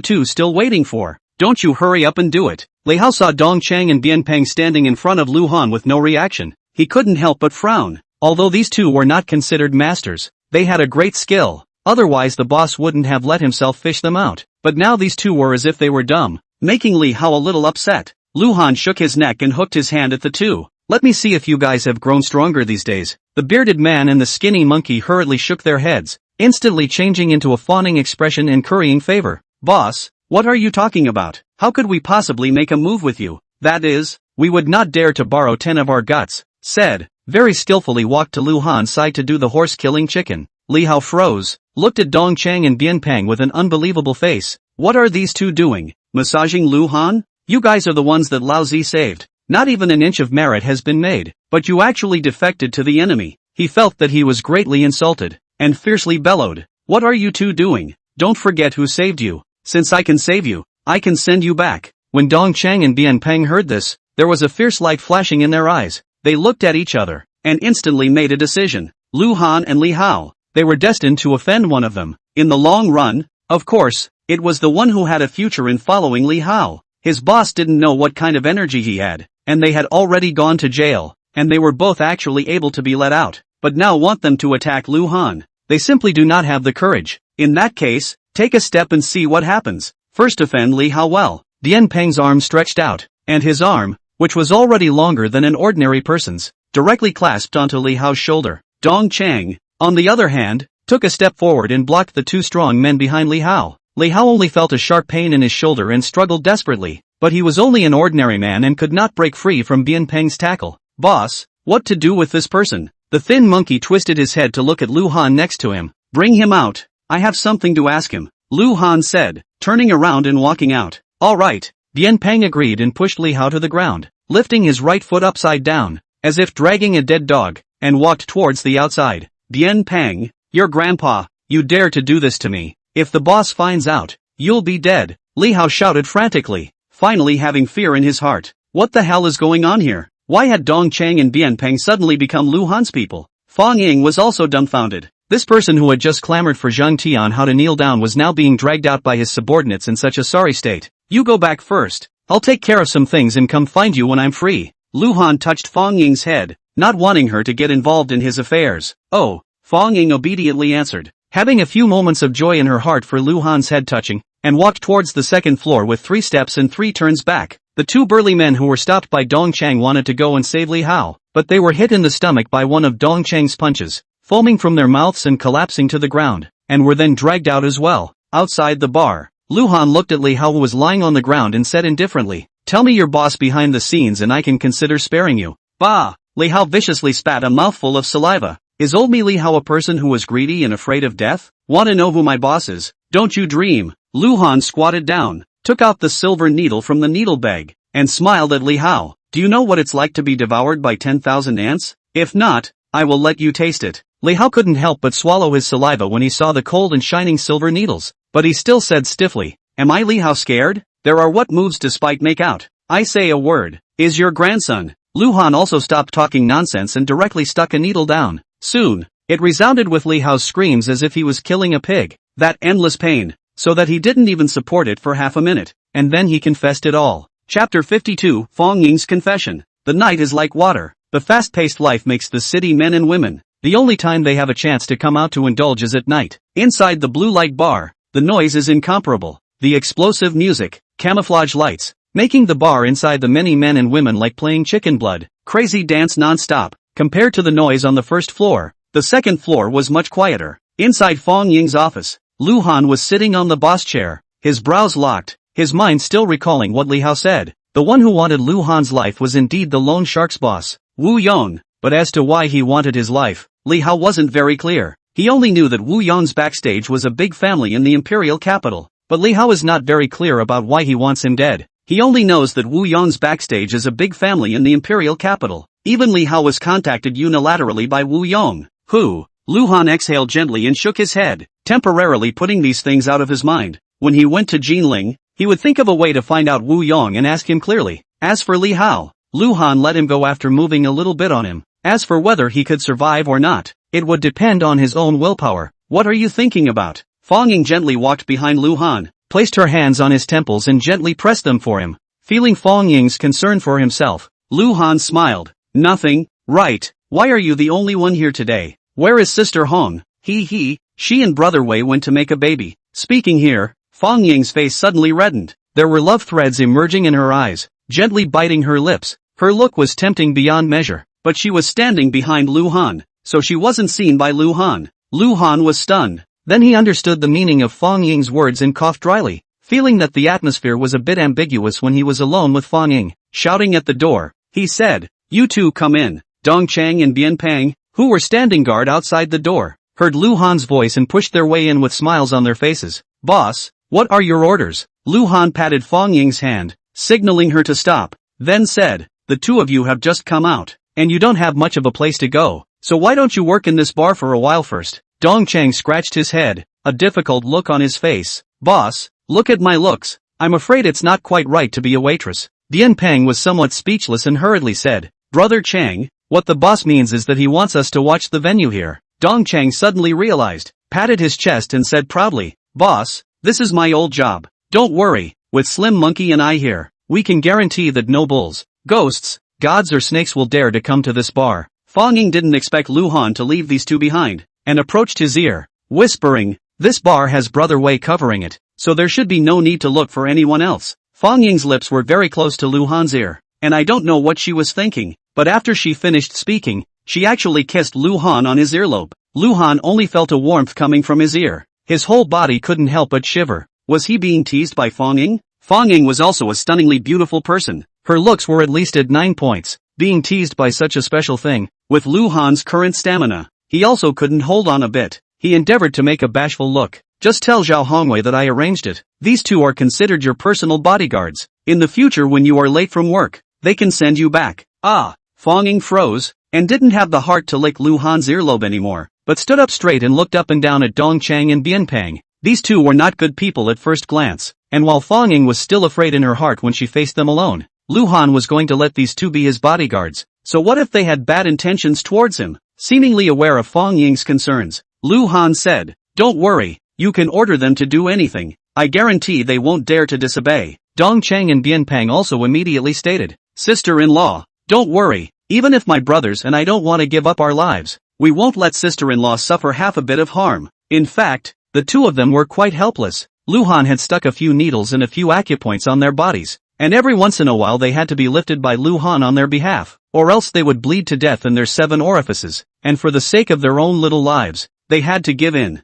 two still waiting for? Don't you hurry up and do it. Li Hao saw Dong Chang and Bian Peng standing in front of Lu Han with no reaction. He couldn't help but frown. Although these two were not considered masters, they had a great skill. Otherwise the boss wouldn't have let himself fish them out. But now these two were as if they were dumb, making Li Hao a little upset. Lu Han shook his neck and hooked his hand at the two. Let me see if you guys have grown stronger these days. The bearded man and the skinny monkey hurriedly shook their heads, instantly changing into a fawning expression and currying favor. Boss, what are you talking about? How could we possibly make a move with you? That is, we would not dare to borrow 10 of our guts, said, very skillfully walked to Lu Han's side to do the horse-killing chicken. Li Hao froze, looked at Dong Chang and Bian Peng with an unbelievable face. What are these two doing? Massaging Lu Han? You guys are the ones that Lao Zi saved. Not even an inch of merit has been made, but you actually defected to the enemy. He felt that he was greatly insulted, and fiercely bellowed. What are you two doing? Don't forget who saved you. Since I can save you, I can send you back. When Dong Chang and Bian Peng heard this, there was a fierce light flashing in their eyes. They looked at each other, and instantly made a decision. Lu Han and Li Hao. They were destined to offend one of them. In the long run, Of course, it was the one who had a future in following Li Hao. His boss didn't know what kind of energy he had, and they had already gone to jail, and they were both actually able to be let out, but now want them to attack Lu Han. They simply do not have the courage. In that case, take a step and see what happens. First defend Li Hao well. Dian Peng's arm stretched out, and his arm, which was already longer than an ordinary person's, directly clasped onto Li Hao's shoulder. Dong Chang, on the other hand, took a step forward and blocked the two strong men behind Li Hao. Li Hao only felt a sharp pain in his shoulder and struggled desperately, but he was only an ordinary man and could not break free from Dian Peng's tackle. Boss, what to do with this person? The thin monkey twisted his head to look at Lu Han next to him. Bring him out. I have something to ask him, Lu Han said, turning around and walking out. All right, Dian Peng agreed and pushed Li Hao to the ground, lifting his right foot upside down, as if dragging a dead dog, and walked towards the outside. Dian Peng, your grandpa, you dare to do this to me. If the boss finds out, you'll be dead, Li Hao shouted frantically, finally having fear in his heart. What the hell is going on here? Why had Dong Chang and Dian Peng suddenly become Lu Han's people? Fong Ying was also dumbfounded. This person who had just clamored for Zhang Tian how to kneel down was now being dragged out by his subordinates in such a sorry state. You go back first. I'll take care of some things and come find you when I'm free. Lu Han touched Fong Ying's head, not wanting her to get involved in his affairs. Oh, Fong Ying obediently answered, having a few moments of joy in her heart for Lu Han's head touching, and walked towards the second floor with 3 steps and 3 turns back. The two burly men who were stopped by Dong Chang wanted to go and save Li Hao, but they were hit in the stomach by one of Dong Chang's punches, foaming from their mouths and collapsing to the ground, and were then dragged out as well. Outside the bar, Lu Han looked at Li Hao who was lying on the ground and said indifferently, tell me your boss behind the scenes and I can consider sparing you. Bah! Li Hao viciously spat a mouthful of saliva. Is old me Li Hao a person who was greedy and afraid of death? Wanna know who my boss is? Don't you dream. Lu Han squatted down, took out the silver needle from the needle bag, and smiled at Li Hao. Do you know what it's like to be devoured by 10,000 ants? If not, I will let you taste it. Li Hao couldn't help but swallow his saliva when he saw the cold and shining silver needles, but he still said stiffly, am I Li Hao scared? There are what moves despite make out. I say a word. Is your grandson? Lu Han also stopped talking nonsense and directly stuck a needle down. Soon, it resounded with Li Hao's screams as if he was killing a pig. That endless pain, so that he didn't even support it for half a minute, and then he confessed it all. Chapter 52, Fong Ying's Confession. The night is like water. The fast-paced life makes the city men and women. The only time they have a chance to come out to indulge is at night. Inside the blue light bar, the noise is incomparable. The explosive music, camouflage lights, making the bar inside the many men and women like playing chicken blood, crazy dance non-stop. Compared to the noise on the first floor, the second floor was much quieter. Inside Fong Ying's office, Lu Han was sitting on the boss chair, his brows locked, his mind still recalling what Li Hao said. The one who wanted Lu Han's life was indeed the loan shark's boss, Wu Yong, but as to why he wanted his life, Li Hao wasn't very clear. He only knew that Wu Yong's backstage was a big family in the imperial capital, but Li Hao is not very clear about why he wants him dead. He only knows that Wu Yong's backstage is a big family in the imperial capital. Even Li Hao was contacted unilaterally by Wu Yong, who, Lu Han exhaled gently and shook his head, temporarily putting these things out of his mind. When he went to Jinling, he would think of a way to find out Wu Yong and ask him clearly. As for Li Hao, Lu Han let him go after moving a little bit on him. As for whether he could survive or not, it would depend on his own willpower. What are you thinking about? Fong Ying gently walked behind Lu Han, placed her hands on his temples and gently pressed them for him. Feeling Fong Ying's concern for himself, Lu Han smiled. Nothing, right? Why are you the only one here today? Where is Sister Hong? She and Brother Wei went to make a baby. Speaking here, Fong Ying's face suddenly reddened. There were love threads emerging in her eyes, gently biting her lips. Her look was tempting beyond measure, but she was standing behind Lu Han, so she wasn't seen by Lu Han. Lu Han was stunned. Then he understood the meaning of Fong Ying's words and coughed dryly, feeling that the atmosphere was a bit ambiguous when he was alone with Fong Ying. Shouting at the door, he said, you two come in. Dong Chang and Bian Peng, who were standing guard outside the door, heard Lu Han's voice and pushed their way in with smiles on their faces. Boss, what are your orders? Lu Han patted Fong Ying's hand, signaling her to stop, then said, the two of you have just come out, and you don't have much of a place to go, so why don't you work in this bar for a while first? Dong Chang scratched his head, a difficult look on his face. Boss, look at my looks. I'm afraid it's not quite right to be a waitress. Dian Peng was somewhat speechless and hurriedly said, Brother Chang, what the boss means is that he wants us to watch the venue here. Dong Chang suddenly realized, patted his chest and said proudly, Boss, This is my old job. Don't worry, with Slim Monkey and I here, we can guarantee that no bulls, ghosts, gods or snakes will dare to come to this bar. Fong Ying didn't expect Lu Han to leave these two behind, and approached his ear, whispering, "This bar has Brother Wei covering it, so there should be no need to look for anyone else." Fong Ying's lips were very close to Lu Han's ear, and I don't know what she was thinking, but after she finished speaking, she actually kissed Lu Han on his earlobe. Lu Han only felt a warmth coming from his ear. His whole body couldn't help but shiver. Was he being teased by Fong Ying? Fong Ying was also a stunningly beautiful person. Her looks were at least at 9 points. Being teased by such a special thing. With Lu Han's current stamina, he also couldn't hold on a bit. He endeavored to make a bashful look. "Just tell Zhao Hongwei that I arranged it. These two are considered your personal bodyguards. In the future when you are late from work, they can send you back." Ah! Fong Ying froze, and didn't have the heart to lick Lu Han's earlobe anymore, but stood up straight and looked up and down at Dong Chang and Bian Pang. These two were not good people at first glance, and while Fong Ying was still afraid in her heart when she faced them alone, Lu Han was going to let these two be his bodyguards. So what if they had bad intentions towards him? Seemingly aware of Fong Ying's concerns, Lu Han said, "Don't worry, you can order them to do anything. I guarantee they won't dare to disobey." Dong Chang and Bian Pang also immediately stated, "Sister-in-law, don't worry, even if my brothers and I don't want to give up our lives, we won't let sister-in-law suffer half a bit of harm." In fact, the two of them were quite helpless. Lu Han had stuck a few needles and a few acupoints on their bodies, and every once in a while they had to be lifted by Lu Han on their behalf, or else they would bleed to death in their 7 orifices, and for the sake of their own little lives, they had to give in.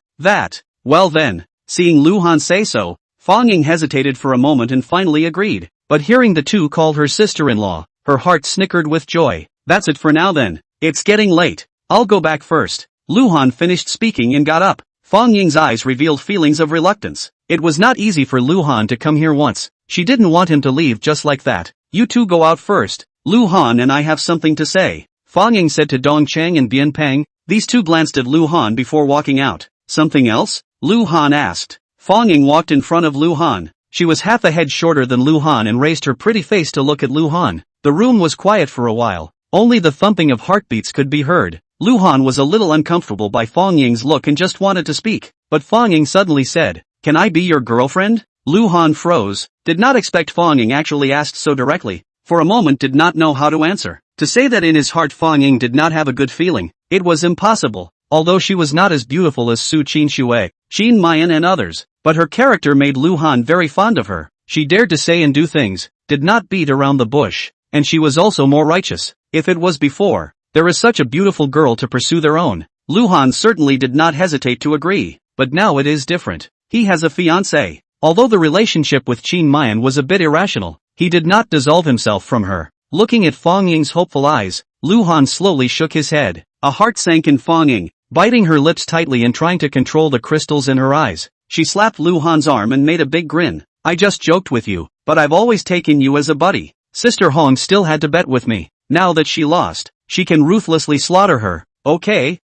Well then, seeing Lu Han say so, Fong Ying hesitated for a moment and finally agreed, but hearing the two call her sister-in-law, her heart snickered with joy. "That's it for now then. It's getting late. I'll go back first." Lu Han finished speaking and got up. Fong Ying's eyes revealed feelings of reluctance. It was not easy for Lu Han to come here once. She didn't want him to leave just like that. "You two go out first. Lu Han and I have something to say," Fong Ying said to Dong Chang and Bian Pang. These two glanced at Lu Han before walking out. "Something else?" Lu Han asked. Fong Ying walked in front of Lu Han. She was half a head shorter than Lu Han and raised her pretty face to look at Lu Han. The room was quiet for a while. Only the thumping of heartbeats could be heard. Lu Han was a little uncomfortable by Fong Ying's look and just wanted to speak, but Fong Ying suddenly said, "Can I be your girlfriend?" Lu Han froze, did not expect Fong Ying actually asked so directly. For a moment did not know how to answer. To say that in his heart Fong Ying did not have a good feeling, it was impossible. Although she was not as beautiful as Su Qinxue, Qin Mayan and others, but her character made Lu Han very fond of her. She dared to say and do things, did not beat around the bush, and she was also more righteous. If it was before, there is such a beautiful girl to pursue their own, Lu Han certainly did not hesitate to agree, but now it is different. He has a fiancée. Although the relationship with Qin Mayan was a bit irrational, he did not dissolve himself from her. Looking at Fong Ying's hopeful eyes, Lu Han slowly shook his head. A heart sank in Fong Ying, biting her lips tightly and trying to control the crystals in her eyes. She slapped Lu Han's arm and made a big grin. "I just joked with you, but I've always taken you as a buddy. Sister Hong still had to bet with me. Now that she lost, she can ruthlessly slaughter her." Okay,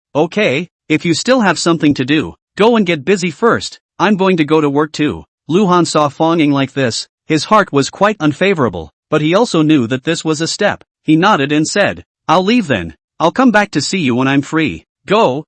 if you still have something to do, go and get busy first. I'm going to go to work too." Lu Han saw Fong Ying like this. His heart was quite unfavorable, but he also knew that this was a step. He nodded and said, "I'll leave then. I'll come back to see you when I'm free." Go.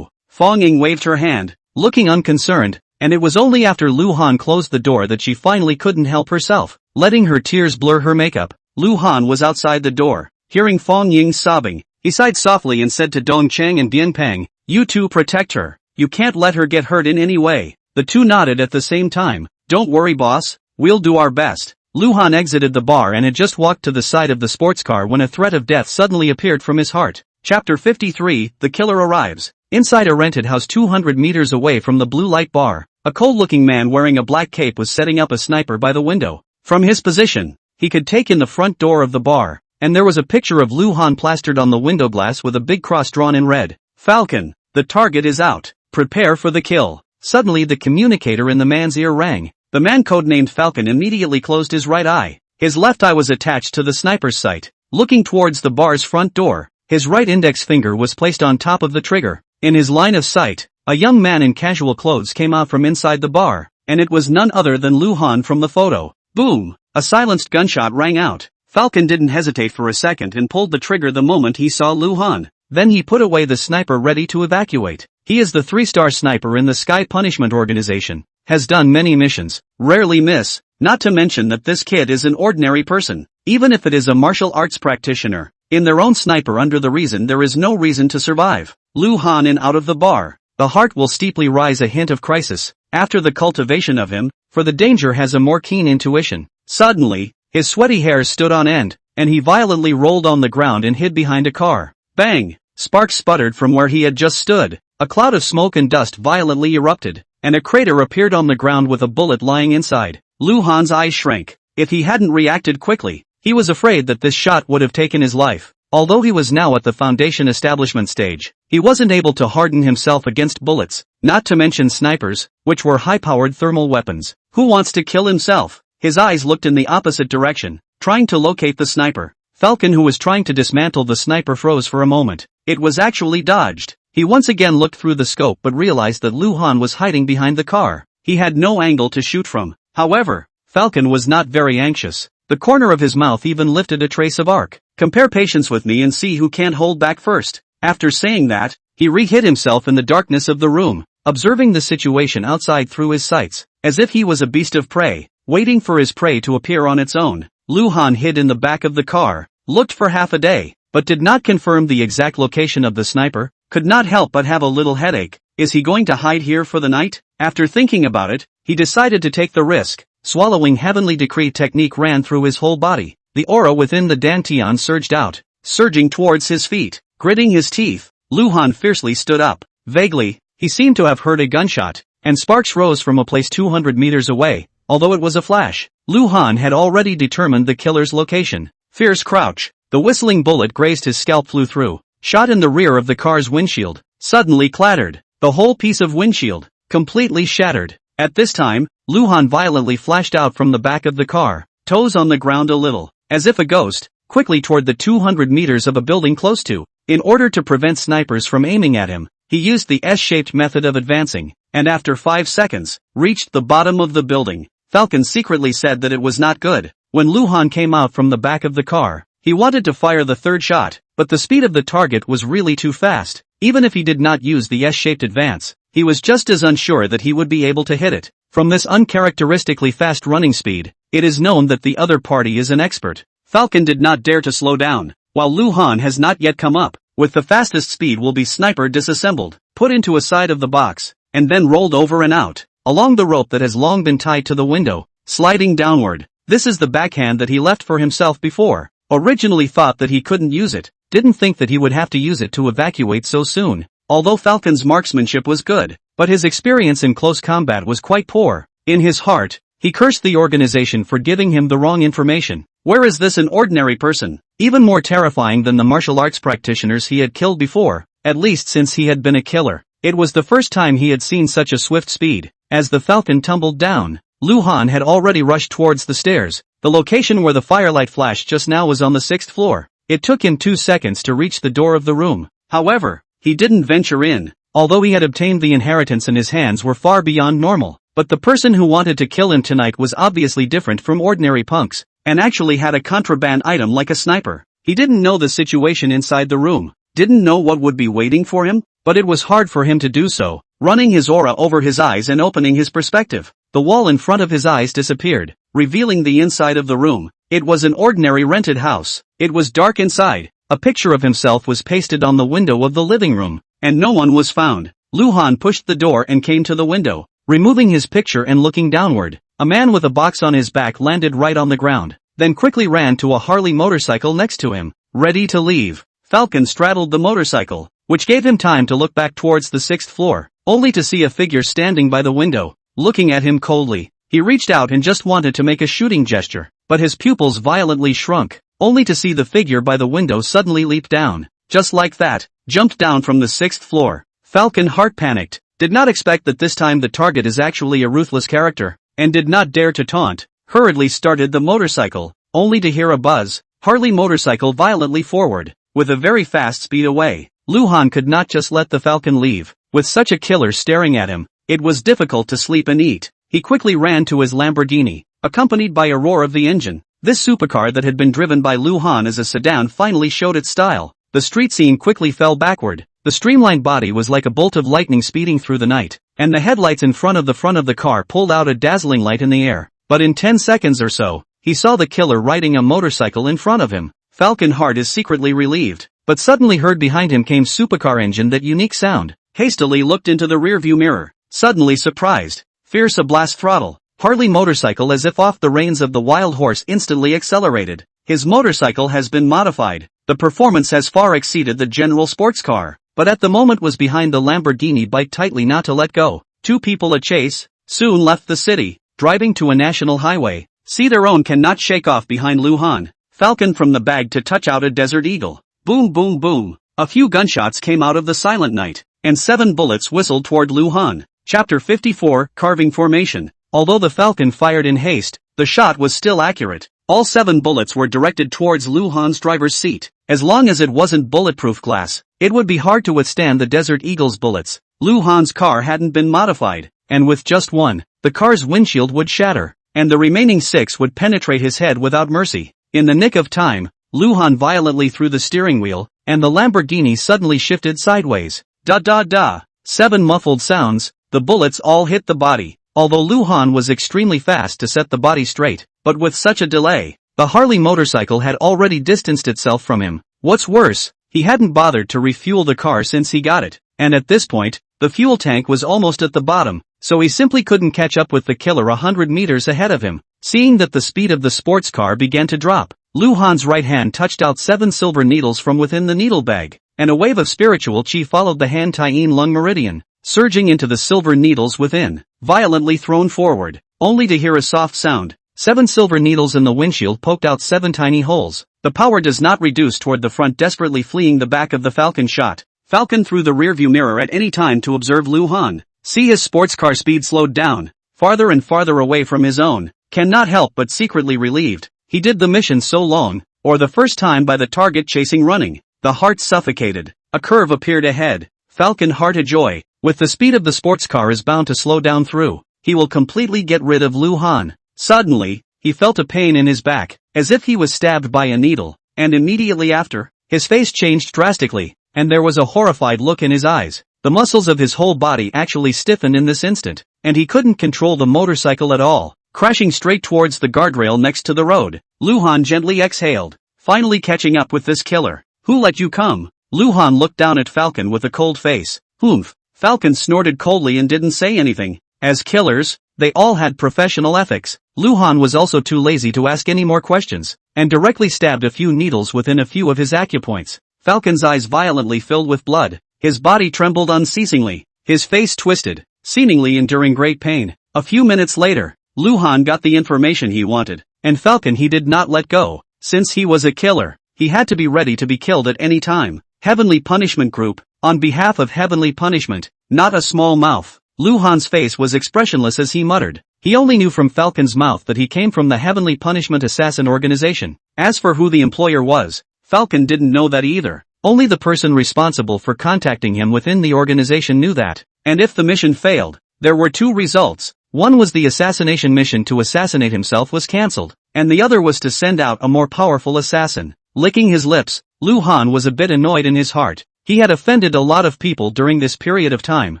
Fong Ying waved her hand, looking unconcerned, and it was only after Lu Han closed the door that she finally couldn't help herself, letting her tears blur her makeup. Lu Han was outside the door. Hearing Fong Ying sobbing, he sighed softly and said to Dong Chang and Bian Pang, "You two protect her. You can't let her get hurt in any way." The two nodded at the same time. "Don't worry boss, we'll do our best." Lu Han exited the bar and had just walked to the side of the sports car when a threat of death suddenly appeared from his heart. Chapter 53, The Killer Arrives. Inside a rented house 200 meters away from the blue light bar, a cold-looking man wearing a black cape was setting up a sniper by the window. From his position, he could take in the front door of the bar, and there was a picture of Lu Han plastered on the window glass with a big cross drawn in red. "Falcon, the target is out. Prepare for the kill." Suddenly the communicator in the man's ear rang. The man codenamed Falcon immediately closed his right eye. His left eye was attached to the sniper's sight. Looking towards the bar's front door, his right index finger was placed on top of the trigger. In his line of sight, a young man in casual clothes came out from inside the bar, and it was none other than Lu Han from the photo. Boom! A silenced gunshot rang out. Falcon didn't hesitate for a second and pulled the trigger the moment he saw Lu Han. Then he put away the sniper ready to evacuate. He is the 3-star sniper in the Sky Punishment Organization. has done many missions, rarely miss, not to mention that this kid is an ordinary person, even if it is a martial arts practitioner. In their own sniper under the reason there is no reason to survive. Lu Han in out of the bar. The heart will steeply rise a hint of crisis, after the cultivation of him, for the danger has a more keen intuition. Suddenly, his sweaty hairs stood on end, and he violently rolled on the ground and hid behind a car. Bang! Sparks sputtered from where he had just stood. A cloud of smoke and dust violently erupted, and a crater appeared on the ground with a bullet lying inside. Lu Han's eyes shrank. If he hadn't reacted quickly, he was afraid that this shot would have taken his life. Although he was now at the Foundation establishment stage, he wasn't able to harden himself against bullets, not to mention snipers, which were high-powered thermal weapons. Who wants to kill himself? His eyes looked in the opposite direction, trying to locate the sniper. Falcon, who was trying to dismantle the sniper, froze for a moment. It was actually dodged. He once again looked through the scope but realized that Lu Han was hiding behind the car. He had no angle to shoot from. However, Falcon was not very anxious. The corner of his mouth even lifted a trace of arc. Compare patience with me and see who can't hold back first. After saying that, he re-hid himself in the darkness of the room, observing the situation outside through his sights, as if he was a beast of prey, waiting for his prey to appear on its own. Lu Han hid in the back of the car, looked for half a day, but did not confirm the exact location of the sniper, could not help but have a little headache. Is he going to hide here for the night? After thinking about it, he decided to take the risk. Swallowing heavenly decree technique ran through his whole body. The aura within the dantian surged out, surging towards his feet. Gritting his teeth, Lu Han fiercely stood up. Vaguely, he seemed to have heard a gunshot, and sparks rose from a place 200 meters away. Although it was a flash, Lu Han had already determined the killer's location. Fierce crouch. The whistling bullet grazed his scalp, flew through, shot in the rear of the car's windshield, suddenly clattered. The whole piece of windshield, completely shattered. At this time, Lu Han violently flashed out from the back of the car, toes on the ground a little, as if a ghost, quickly toward the 200 meters of a building close to. In order to prevent snipers from aiming at him, he used the S-shaped method of advancing, and after 5 seconds, reached the bottom of the building. Falcon secretly said that it was not good. When Lu Han came out from the back of the car, he wanted to fire the third shot, but the speed of the target was really too fast. Even if he did not use the S-shaped advance, he was just as unsure that he would be able to hit it. From this uncharacteristically fast running speed, it is known that the other party is an expert. Falcon did not dare to slow down, while Lu Han has not yet come up. With the fastest speed will be sniper disassembled, put into a side of the box, and then rolled over and out, along the rope that has long been tied to the window, sliding downward. This is the backhand that he left for himself before. Originally thought that he couldn't use it, didn't think that he would have to use it to evacuate so soon. Although Falcon's marksmanship was good, but his experience in close combat was quite poor. In his heart, he cursed the organization for giving him the wrong information. Where is this an ordinary person? Even more terrifying than the martial arts practitioners he had killed before, at least since he had been a killer. It was the first time he had seen such a swift speed. As the Falcon tumbled down, Lu Han had already rushed towards the stairs. The location where the firelight flashed just now was on the 6th floor. It took him 2 seconds to reach the door of the room. However, he didn't venture in. Although he had obtained the inheritance and his hands were far beyond normal, but the person who wanted to kill him tonight was obviously different from ordinary punks, and actually had a contraband item like a sniper. He didn't know the situation inside the room, didn't know what would be waiting for him, but it was hard for him to do so, running his aura over his eyes and opening his perspective. The wall in front of his eyes disappeared, revealing the inside of the room. It was an ordinary rented house. It was dark inside. A picture of himself was pasted on the window of the living room, and no one was found. Lu Han pushed the door and came to the window, removing his picture and looking downward. A man with a box on his back landed right on the ground, then quickly ran to a Harley motorcycle next to him, ready to leave. Falcon straddled the motorcycle, which gave him time to look back towards the 6th floor, only to see a figure standing by the window, looking at him coldly. He reached out and just wanted to make a shooting gesture, but his pupils violently shrunk, only to see the figure by the window suddenly leap down. Just like that, jumped down from the 6th floor. Falcon heart panicked, did not expect that this time the target is actually a ruthless character, and did not dare to taunt, hurriedly started the motorcycle, only to hear a buzz. Harley motorcycle violently forward, with a very fast speed away. Lu Han could not just let the Falcon leave. With such a killer staring at him, it was difficult to sleep and eat. He quickly ran to his Lamborghini, accompanied by a roar of the engine. This supercar that had been driven by Lu Han as a sedan finally showed its style. The street scene quickly fell backward. The streamlined body was like a bolt of lightning speeding through the night. and the headlights in front of the car pulled out a dazzling light in the air. But in 10 seconds or so, he saw the killer riding a motorcycle in front of him. Falcon heart is secretly relieved, but suddenly heard behind him came supercar engine that unique sound. Hastily looked into the rearview mirror, suddenly surprised. Fierce a blast throttle. Harley motorcycle as if off the reins of the wild horse instantly accelerated. His motorcycle has been modified. The performance has far exceeded the general sports car, but at the moment was behind the Lamborghini bite tightly not to let go. Two people a chase, soon left the city, driving to a national highway. See their own cannot shake off behind Luhan. Falcon from the bag to touch out a desert eagle. Boom boom boom. A few gunshots came out of the silent night, and 7 bullets whistled toward Luhan. Chapter 54, Carving Formation. Although the Falcon fired in haste, the shot was still accurate. All 7 bullets were directed towards Luhan's driver's seat. As long as it wasn't bulletproof glass, it would be hard to withstand the Desert Eagle's bullets. Luhan's car hadn't been modified, and with just one, the car's windshield would shatter, and the remaining 6 would penetrate his head without mercy. In the nick of time, Luhan violently threw the steering wheel, and the Lamborghini suddenly shifted sideways. Da da da. 7 muffled sounds, the bullets all hit the body. Although Luhan was extremely fast to set the body straight, but with such a delay, the Harley motorcycle had already distanced itself from him. What's worse, he hadn't bothered to refuel the car since he got it, and at this point, the fuel tank was almost at the bottom, so he simply couldn't catch up with the killer 100 meters ahead of him. Seeing that the speed of the sports car began to drop, Luhan's right hand touched out 7 silver needles from within the needle bag, and a wave of spiritual chi followed the hand tycoon lung meridian, surging into the silver needles within, violently thrown forward, only to hear a soft sound. 7 silver needles in the windshield poked out 7 tiny holes. The power does not reduce toward the front, desperately fleeing the back of the Falcon shot. Falcon through the rearview mirror at any time to observe Luhan. See his sports car speed slowed down, farther and farther away from his own. Cannot help but secretly relieved. He did the mission so long, or the first time by the target chasing running. The heart suffocated. A curve appeared ahead. Falcon heart a joy. With the speed of the sports car is bound to slow down through, he will completely get rid of Luhan. Suddenly, he felt a pain in his back, as if he was stabbed by a needle, and immediately after, his face changed drastically, and there was a horrified look in his eyes. The muscles of his whole body actually stiffened in this instant, and he couldn't control the motorcycle at all, crashing straight towards the guardrail next to the road. Luhan gently exhaled, finally catching up with this killer. Who let you come? Luhan looked down at Falcon with a cold face. Humph. Falcon snorted coldly and didn't say anything. As killers, they all had professional ethics. Luhan was also too lazy to ask any more questions, and directly stabbed a few needles within a few of his acupoints. Falcon's eyes violently filled with blood. His body trembled unceasingly. His face twisted, seemingly enduring great pain. A few minutes later, Luhan got the information he wanted, and Falcon he did not let go. Since he was a killer, he had to be ready to be killed at any time. Heavenly Punishment Group, on behalf of Heavenly Punishment, not a small mouth. Luhan's face was expressionless as he muttered. He only knew from Falcon's mouth that he came from the Heavenly Punishment Assassin Organization. As for who the employer was, Falcon didn't know that either. Only the person responsible for contacting him within the organization knew that. And if the mission failed, there were 2 results. One was the assassination mission to assassinate himself was cancelled, and the other was to send out a more powerful assassin. Licking his lips, Luhan was a bit annoyed in his heart. He had offended a lot of people during this period of time.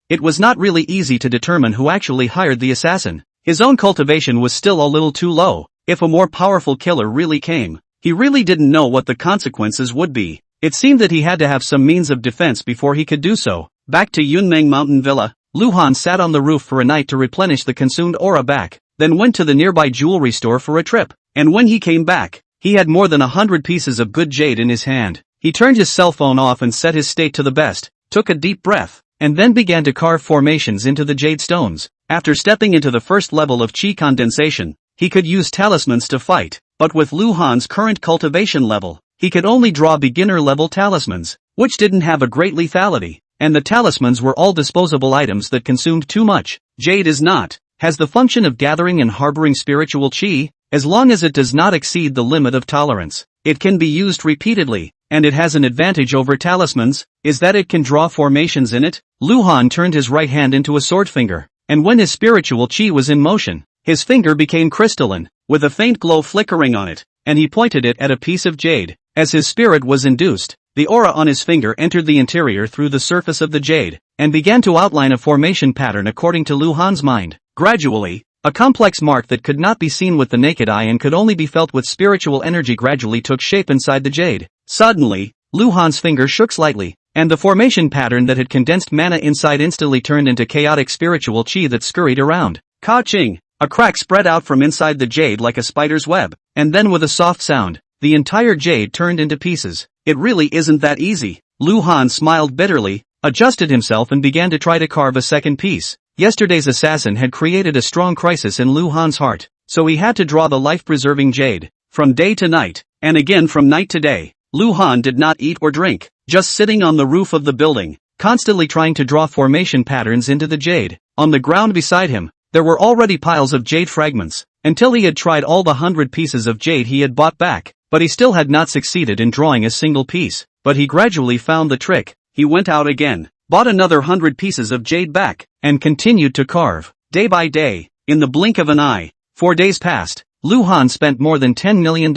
It was not really easy to determine who actually hired the assassin. His own cultivation was still a little too low. If a more powerful killer really came, he really didn't know what the consequences would be. It seemed that he had to have some means of defense before he could do so. Back to Yunmeng Mountain Villa, Luhan sat on the roof for a night to replenish the consumed aura back, then went to the nearby jewelry store for a trip. And when he came back, he had more than 100 pieces of good jade in his hand. He turned his cell phone off and set his state to the best, took a deep breath, and then began to carve formations into the jade stones. After stepping into the first level of chi condensation, he could use talismans to fight, but with Luhan's current cultivation level, he could only draw beginner-level talismans, which didn't have a great lethality, and the talismans were all disposable items that consumed too much. Jade has the function of gathering and harboring spiritual chi, as long as it does not exceed the limit of tolerance. It can be used repeatedly, and it has an advantage over talismans, is that it can draw formations in it. Luhan turned his right hand into a sword finger, and when his spiritual chi was in motion, his finger became crystalline, with a faint glow flickering on it, and he pointed it at a piece of jade. As his spirit was induced, the aura on his finger entered the interior through the surface of the jade. and began to outline a formation pattern according to Lu Han's mind. Gradually, a complex mark that could not be seen with the naked eye and could only be felt with spiritual energy gradually took shape inside the jade. Suddenly, Lu Han's finger shook slightly, and the formation pattern that had condensed mana inside instantly turned into chaotic spiritual chi that scurried around. Ka-ching! A crack spread out from inside the jade like a spider's web, and then with a soft sound, the entire jade turned into pieces. It really isn't that easy. Lu Han smiled bitterly, adjusted himself and began to try to carve a second piece. Yesterday's assassin had created a strong crisis in Lu Han's heart, so he had to draw the life-preserving jade. From day to night, and again from night to day, Lu Han did not eat or drink, just sitting on the roof of the building, constantly trying to draw formation patterns into the jade. On the ground beside him, there were already piles of jade fragments, until he had tried all the 100 pieces of jade he had bought back, but he still had not succeeded in drawing a single piece. But he gradually found the trick. He went out again, bought another 100 pieces of jade back, and continued to carve. Day by day, in the blink of an eye, 4 days passed. Lu Han spent more than $10 million,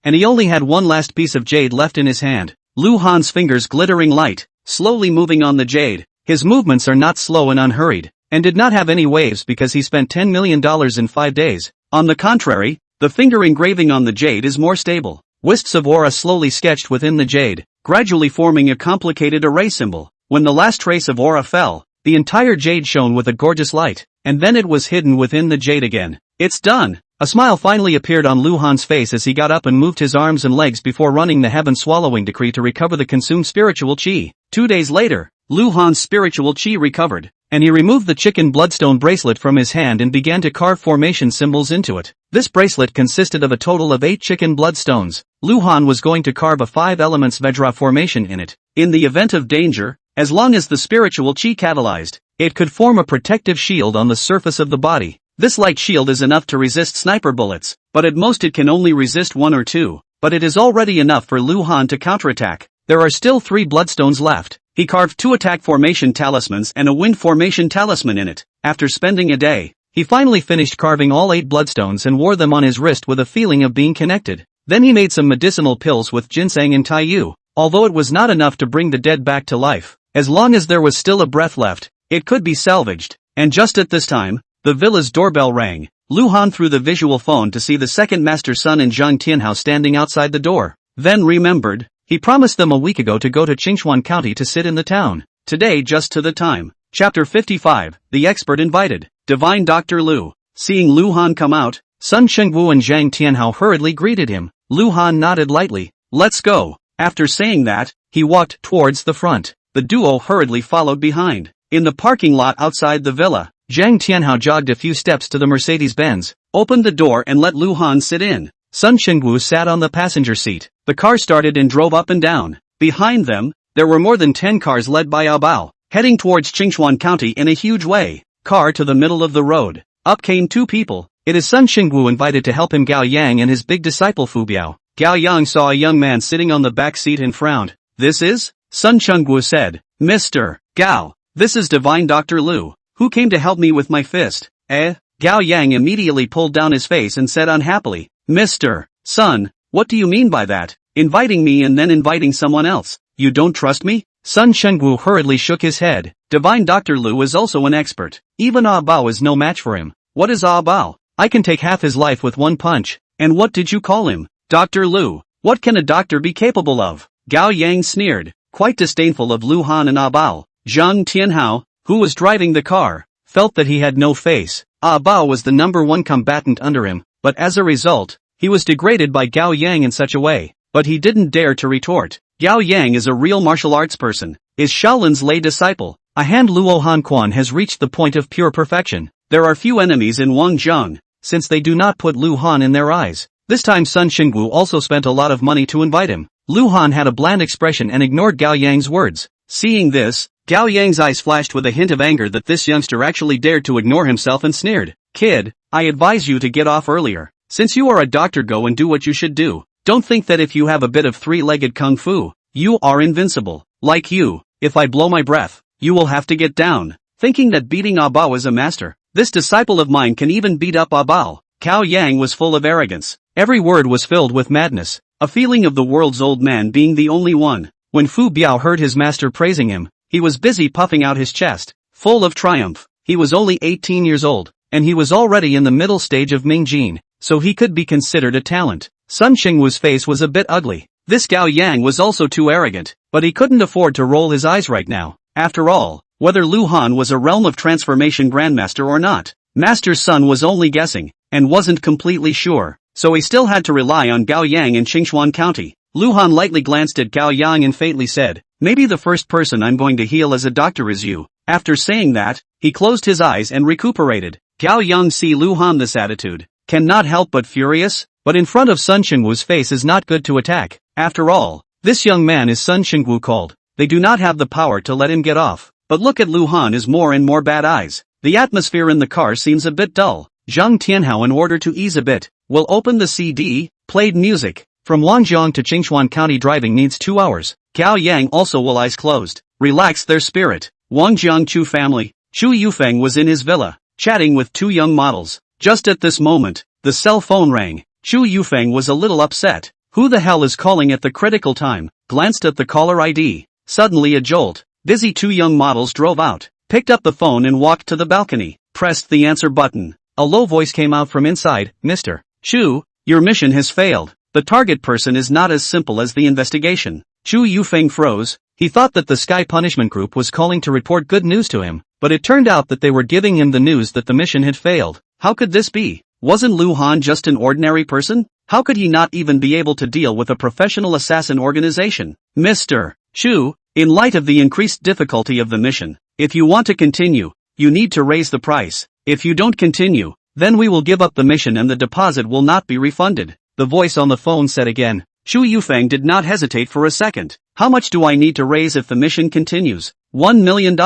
and he only had one last piece of jade left in his hand. Lu Han's fingers glittering light, slowly moving on the jade. His movements are not slow and unhurried, and did not have any waves because he spent $10 million in 5 days. On the contrary, the finger engraving on the jade is more stable. Wisps of aura slowly sketched within the jade, gradually forming a complicated array symbol. When the last trace of aura fell, the entire jade shone with a gorgeous light, and then it was hidden within the jade again. It's done! A smile finally appeared on Lu Han's face as he got up and moved his arms and legs before running the heaven-swallowing decree to recover the consumed spiritual chi. 2 days later, Lu Han's spiritual chi recovered, and he removed the chicken bloodstone bracelet from his hand and began to carve formation symbols into it. This bracelet consisted of a total of 8 chicken bloodstones. Lu Han was going to carve a 5 elements Vajra formation in it. In the event of danger, as long as the spiritual chi catalyzed, it could form a protective shield on the surface of the body. This light shield is enough to resist sniper bullets, but at most it can only resist 1 or 2, but it is already enough for Lu Han to counterattack. There are still 3 bloodstones left. He carved 2 attack formation talismans and a wind formation talisman in it. After spending a day, he finally finished carving all 8 bloodstones and wore them on his wrist with a feeling of being connected. Then he made some medicinal pills with ginseng and taiyu. Although it was not enough to bring the dead back to life, as long as there was still a breath left, it could be salvaged. And just at this time, the villa's doorbell rang. Lu Han threw the visual phone to see the second master son and Zhang Tianhao standing outside the door. Then remembered, he promised them a week ago to go to Qinxue County to sit in the town. Today just to the time. Chapter 55, The Expert Invited. Divine Dr. Lu. Seeing Lu Han come out, Sun Chengwu and Zhang Tianhao hurriedly greeted him. Lu Han nodded lightly. Let's go. After saying that, he walked towards the front. The duo hurriedly followed behind. In the parking lot outside the villa, Zhang Tianhao jogged a few steps to the Mercedes-Benz, opened the door and let Lu Han sit in. Sun Chengwu sat on the passenger seat. The car started and drove up and down. Behind them, there were more than 10 cars led by Bao, heading towards Qinxue County in a huge way. Car to the middle of the road. Up came 2 people. It is Sun Chengwu invited to help him Gao Yang and his big disciple Fu Biao. Gao Yang saw a young man sitting on the back seat and frowned. This is? Sun Chengwu said. Mr. Gao, this is Divine Dr. Lu, who came to help me with my fist. Gao Yang immediately pulled down his face and said unhappily. Mr. Sun, what do you mean by that? Inviting me and then inviting someone else. You don't trust me? Sun Chengwu hurriedly shook his head. Divine Dr. Lu is also an expert. Even Bao is no match for him. What is Bao? I can take half his life with one punch. And what did you call him? Dr. Lu. What can a doctor be capable of? Gao Yang sneered, quite disdainful of Lu Han and Bao. Zhang Tianhao, who was driving the car, felt that he had no face. Bao was the #1 combatant under him, but as a result, he was degraded by Gao Yang in such a way. But he didn't dare to retort. Gao Yang is a real martial arts person, is Shaolin's lay disciple. A hand Luo Han Quan has reached the point of pure perfection. There are few enemies in Wangzheng, since they do not put Lu Han in their eyes. This time Sun Chengwu also spent a lot of money to invite him. Lu Han had a bland expression and ignored Gao Yang's words. Seeing this, Gao Yang's eyes flashed with a hint of anger that this youngster actually dared to ignore himself and sneered. Kid, I advise you to get off earlier. Since you are a doctor, go and do what you should do. Don't think that if you have a bit of 3-legged kung fu, you are invincible. Like you, if I blow my breath, you will have to get down. Thinking that beating Bao is a master, this disciple of mine can even beat up Bao. Gao Yang was full of arrogance. Every word was filled with madness, a feeling of the world's old man being the only one. When Fu Biao heard his master praising him, he was busy puffing out his chest, full of triumph. He was only 18 years old, and he was already in the middle stage of Mingjin, so he could be considered a talent. Sun Xingwu's face was a bit ugly. This Gao Yang was also too arrogant, but he couldn't afford to roll his eyes right now. After all, whether Lu Han was a realm of transformation grandmaster or not, Master Sun was only guessing, and wasn't completely sure, so he still had to rely on Gao Yang in Qinxue County. Lu Han lightly glanced at Gao Yang and faintly said, "Maybe the first person I'm going to heal as a doctor is you." After saying that, he closed his eyes and recuperated. Gao Yang see Lu Han this attitude, cannot help but furious, but in front of Sun Xingwu's face is not good to attack. After all, this young man is Sun Xingwu called. They do not have the power to let him get off. But look at Lu Han is more and more bad eyes. The atmosphere in the car seems a bit dull. Zhang Tianhao, in order to ease a bit, will open the CD, played music. From Wangjiang to Qinxue County driving needs 2 hours. Gao Yang also will eyes closed, relax their spirit. Wangjiang Chu family. Chu Yufeng was in his villa, chatting with 2 young models. Just at this moment, the cell phone rang. Chu Yufeng was a little upset. Who the hell is calling at the critical time? Glanced at the caller ID. Suddenly a jolt. Busy 2 young models drove out, picked up the phone and walked to the balcony, pressed the answer button. A low voice came out from inside. "Mr. Chu, your mission has failed. The target person is not as simple as the investigation." Chu Yufeng froze. He thought that the Sky Punishment Group was calling to report good news to him, but it turned out that they were giving him the news that the mission had failed. How could this be? Wasn't Lu Han just an ordinary person? How could he not even be able to deal with a professional assassin organization? "Mr. Chu, in light of the increased difficulty of the mission, if you want to continue, you need to raise the price. If you don't continue, then we will give up the mission and the deposit will not be refunded," the voice on the phone said again. Chu Yufeng did not hesitate for a second. "How much do I need to raise if the mission continues?" $1 million.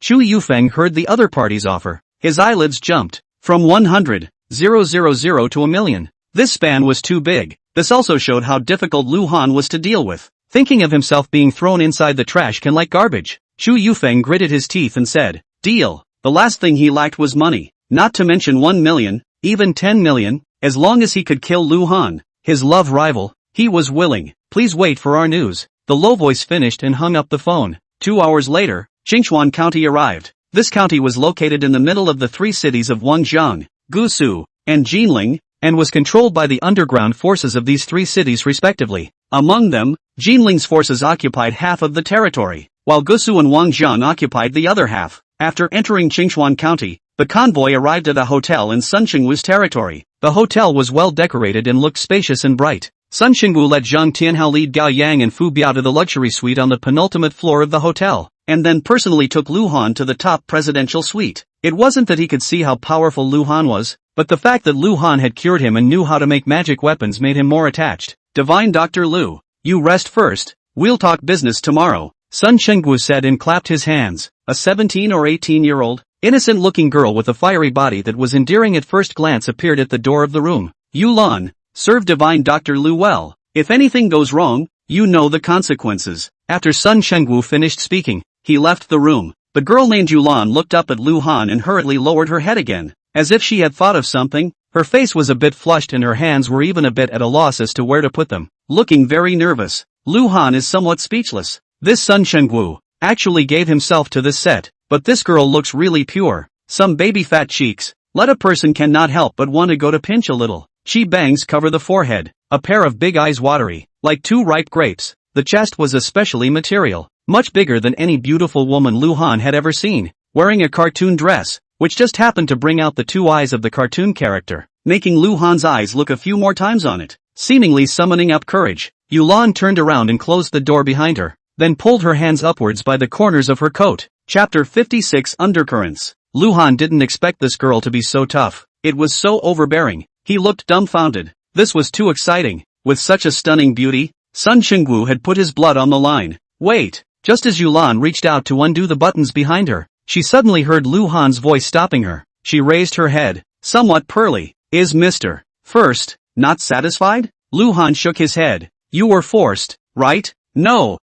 Chu Yufeng heard the other party's offer. His eyelids jumped. From 100,000 to a million. This span was too big. This also showed how difficult Lu Han was to deal with. Thinking of himself being thrown inside the trash can like garbage. Chu Yufeng gritted his teeth and said, "Deal." The last thing he lacked was money. Not to mention 1 million, even 10 million, as long as he could kill Lu Han, his love rival. He was willing. "Please wait for our news." The low voice finished and hung up the phone. 2 hours later, Qinxue County arrived. This county was located in the middle of the 3 cities of Wangjiang, Gusu, and Jinling, and was controlled by the underground forces of these 3 cities respectively. Among them, Jinling's forces occupied half of the territory, while Gusu and Wangjiang occupied the other half. After entering Qinxue County, the convoy arrived at a hotel in Sun Xingwu's territory. The hotel was well decorated and looked spacious and bright. Sun Xingwu let Zhang Tianhao lead Gao Yang and Fu Biao to the luxury suite on the penultimate floor of the hotel, and then personally took Lu Han to the top presidential suite. It wasn't that he could see how powerful Lu Han was, but the fact that Lu Han had cured him and knew how to make magic weapons made him more attached. "Divine Dr. Lu, you rest first, we'll talk business tomorrow," Sun Xingwu said and clapped his hands. A 17 or 18-year-old, innocent-looking girl with a fiery body that was endearing at first glance appeared at the door of the room. "Yulan, serve Divine Dr. Lu well. If anything goes wrong, you know the consequences." After Sun Xingwu finished speaking, he left the room. The girl named Yulan looked up at Lu Han and hurriedly lowered her head again, as if she had thought of something. Her face was a bit flushed and her hands were even a bit at a loss as to where to put them, looking very nervous. Lu Han is somewhat speechless. This Sun Xingwu actually gave himself to this set, but this girl looks really pure. Some baby fat cheeks. Let a person cannot help but want to go to pinch a little. She bangs cover the forehead, a pair of big eyes watery, like 2 ripe grapes. The chest was especially material, much bigger than any beautiful woman Lu Han had ever seen, wearing a cartoon dress, which just happened to bring out the 2 eyes of the cartoon character, making Lu Han's eyes look a few more times on it, seemingly summoning up courage. Yulan turned around and closed the door behind her, then pulled her hands upwards by the corners of her coat. Chapter 56 Undercurrents. Lu Han didn't expect this girl to be so tough. It was so overbearing. He looked dumbfounded. This was too exciting. With such a stunning beauty, Sun Xingwu had put his blood on the line. Wait! Just as Yulan reached out to undo the buttons behind her, she suddenly heard Lu Han's voice stopping her. She raised her head, somewhat pearly. "Is Mr. First not satisfied?" Lu Han shook his head. "You were forced, right?" No,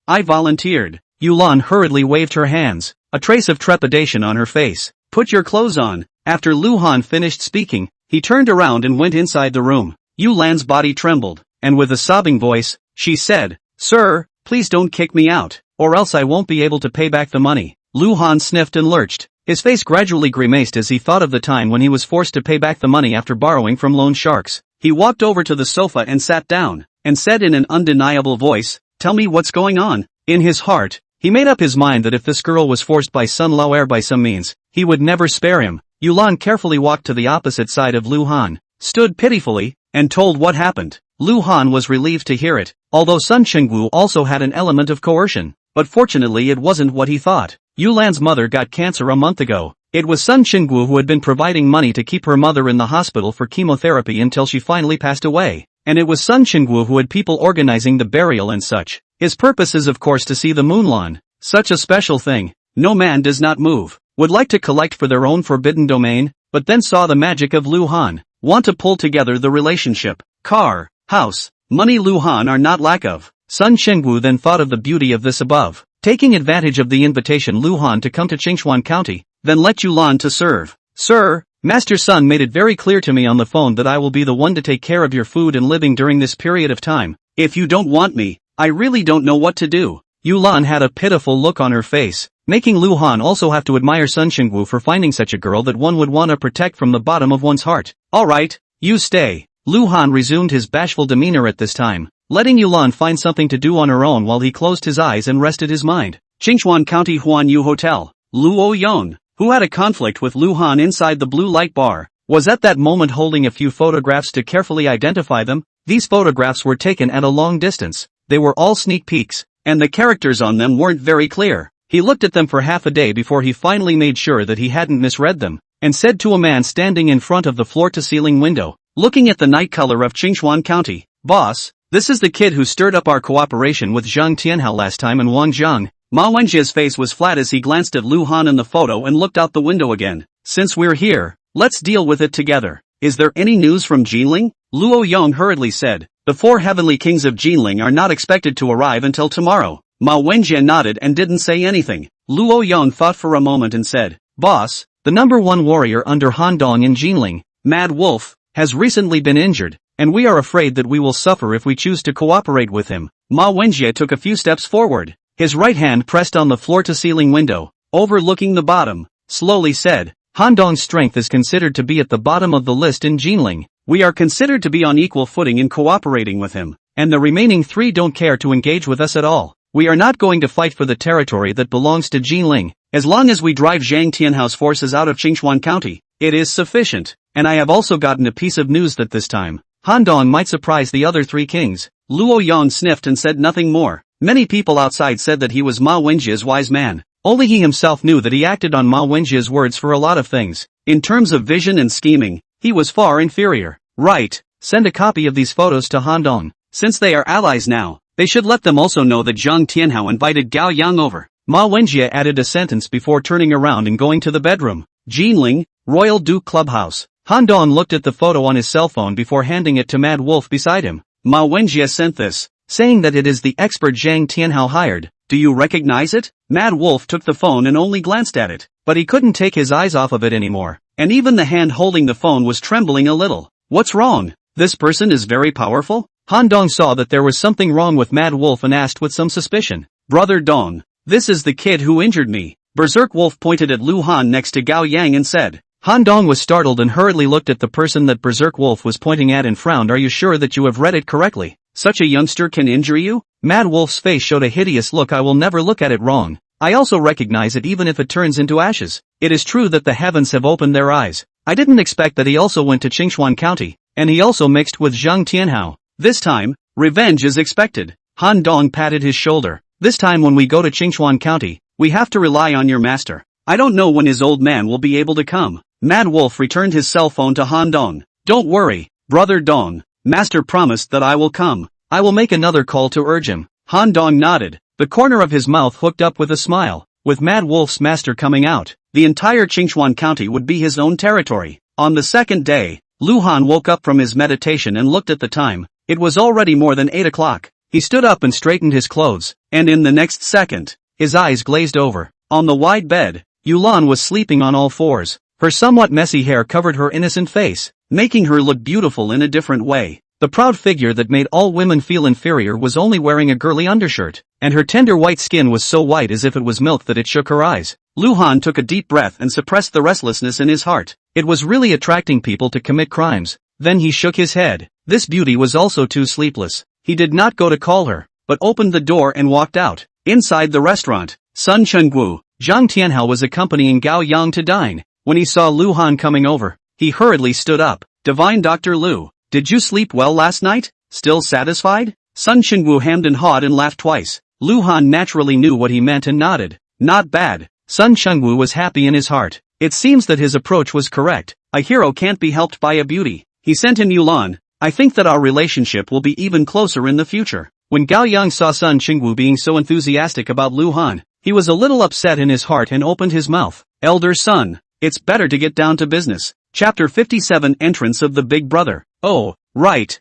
I volunteered." Yulan hurriedly waved her hands, a trace of trepidation on her face. "Put your clothes on." After Lu Han finished speaking, he turned around and went inside the room. Yulan's body trembled, and with a sobbing voice, she said, "Sir, please don't kick me out. or else I won't be able to pay back the money. Lu Han sniffed and lurched. His face gradually grimaced as he thought of the time when he was forced to pay back the money after borrowing from loan sharks. He walked over to the sofa and sat down, and said in an undeniable voice, "Tell me what's going on." In his heart, he made up his mind that if this girl was forced by Sun Lao by some means, he would never spare him. Yulan carefully walked to the opposite side of Lu Han, stood pitifully, and told what happened. Lu Han was relieved to hear it, although Sun Chengwu also had an element of coercion. But fortunately it wasn't what he thought. Yulan's mother got cancer a month ago. It was Sun Chengwu who had been providing money to keep her mother in the hospital for chemotherapy until she finally passed away. And it was Sun Chengwu who had people organizing the burial and such. His purpose is of course to see the Moonlan. Such a special thing. No man does not move. Would like to collect for their own forbidden domain, but then saw the magic of Lu Han. Want to pull together the relationship. Car, house, money Lu Han are not lack of. Sun Chengwu then thought of the beauty of this above. Taking advantage of the invitation Lu Han to come to Qinxue County, then let Yulan to serve. Sir, Master Sun made it very clear to me on the phone that I will be the one to take care of your food and living during this period of time. If you don't want me, I really don't know what to do. Yulan had a pitiful look on her face, making Lu Han also have to admire Sun Chengwu for finding such a girl that one would want to protect from the bottom of one's heart. Alright, you stay. Lu Han resumed his bashful demeanor at this time, letting Yulan find something to do on her own while he closed his eyes and rested his mind. Qinxue County Huan Yu Hotel. Luo Yong, who had a conflict with Lu Han inside the blue light bar, was at that moment holding a few photographs to carefully identify them. These photographs were taken at a long distance. They were all sneak peeks, and the characters on them weren't very clear. He looked at them for half a day before he finally made sure that he hadn't misread them, and said to a man standing in front of the floor-to-ceiling window, looking at the night color of Qinxue County, "Boss, this is the kid who stirred up our cooperation with Zhang Tianhao last time in Wangjiang." Ma Wenjie's face was flat as he glanced at Lu Han in the photo and looked out the window again. "Since we're here, let's deal with it together. Is there any news from Jinling?" Luo Yong hurriedly said. "The 4 heavenly kings of Jinling are not expected to arrive until tomorrow." Ma Wenjie nodded and didn't say anything. Luo Yong thought for a moment and said, "Boss, the number 1 warrior under Han Dong in Jinling, Mad Wolf, has recently been injured, and we are afraid that we will suffer if we choose to cooperate with him." Ma Wenjie took a few steps forward. His right hand pressed on the floor-to-ceiling window, overlooking the bottom, slowly said, "Han Dong's strength is considered to be at the bottom of the list in Jinling. We are considered to be on equal footing in cooperating with him, and the remaining 3 don't care to engage with us at all. We are not going to fight for the territory that belongs to Jinling. As long as we drive Zhang Tianhao's forces out of Qinxue County, it is sufficient. And I have also gotten a piece of news that this time, Han Dong might surprise the other 3 kings." Luo Yong sniffed and said nothing more. Many people outside said that he was Ma Wenjie's wise man. Only he himself knew that he acted on Ma Wenjie's words for a lot of things. In terms of vision and scheming, he was far inferior. Right, send a copy of these photos to Han Dong. Since they are allies now, they should let them also know that Zhang Tianhao invited Gao Yang over. Ma Wenjie added a sentence before turning around and going to the bedroom. Jinling, Royal Duke Clubhouse. Han Dong looked at the photo on his cell phone before handing it to Mad Wolf beside him. Ma Wenjie sent this, saying that it is the expert Zhang Tianhao hired. Do you recognize it? Mad Wolf took the phone and only glanced at it, but he couldn't take his eyes off of it anymore. And even the hand holding the phone was trembling a little. What's wrong? This person is very powerful? Han Dong saw that there was something wrong with Mad Wolf and asked with some suspicion. Brother Dong, this is the kid who injured me. Berserk Wolf pointed at Lu Han next to Gao Yang and said. Han Dong was startled and hurriedly looked at the person that Berserk Wolf was pointing at and frowned. Are you sure that you have read it correctly? Such a youngster can injure you? Mad Wolf's face showed a hideous look. I will never look at it wrong. I also recognize it even if it turns into ashes. It is true that the heavens have opened their eyes. I didn't expect that he also went to Qinxue County, and he also mixed with Zhang Tianhao. This time, revenge is expected. Han Dong patted his shoulder. This time when we go to Qinxue County, we have to rely on your master. I don't know when his old man will be able to come. Mad Wolf returned his cell phone to Han Dong. Don't worry, Brother Dong. Master promised that I will come. I will make another call to urge him. Han Dong nodded, the corner of his mouth hooked up with a smile. With Mad Wolf's master coming out, the entire Qinxue County would be his own territory. On the second day, Lu Han woke up from his meditation and looked at the time. It was already more than 8 o'clock. He stood up and straightened his clothes, and in the next second, his eyes glazed over. On the wide bed, Yulan was sleeping on all fours. Her somewhat messy hair covered her innocent face, making her look beautiful in a different way. The proud figure that made all women feel inferior was only wearing a girly undershirt. and her tender white skin was so white as if it was milk that it shook her eyes. Lu Han took a deep breath and suppressed the restlessness in his heart. It was really attracting people to commit crimes. Then he shook his head. This beauty was also too sleepless. He did not go to call her, but opened the door and walked out. Inside the restaurant, Sun Chenggu, Zhang Tianhao was accompanying Gao Yang to dine. When he saw Lu Han coming over, he hurriedly stood up. Divine Dr. Lu, did you sleep well last night? Still satisfied? Sun Chenggu hemmed and hawed and laughed twice. Lu Han naturally knew what he meant and nodded. Not bad. Sun Chengwu was happy in his heart. It seems that his approach was correct. A hero can't be helped by a beauty. He sent him Yulan. I think that our relationship will be even closer in the future. When Gao Yang saw Sun Chengwu being so enthusiastic about Lu Han, he was a little upset in his heart and opened his mouth. Elder son, it's better to get down to business. Chapter 57 Entrance of the Big Brother. Oh, right,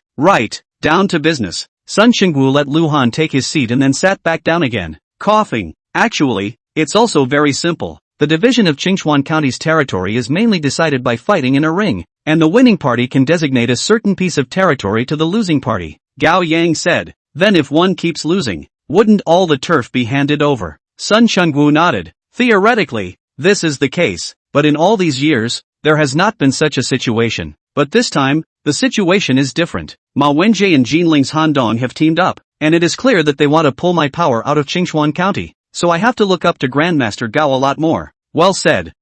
down to business. Sun Chengwu let Lu Han take his seat and then sat back down again, coughing. Actually, it's also very simple. The division of Qinxue County's territory is mainly decided by fighting in a ring, and the winning party can designate a certain piece of territory to the losing party. Gao Yang said, then if one keeps losing, wouldn't all the turf be handed over? Sun Chengwu nodded. Theoretically, this is the case, but in all these years, there has not been such a situation. But this time, the situation is different. Ma Wenjie and Jinling's Handong have teamed up, and it is clear that they want to pull my power out of Qinxue County, so I have to look up to Grandmaster Gao a lot more. Well said.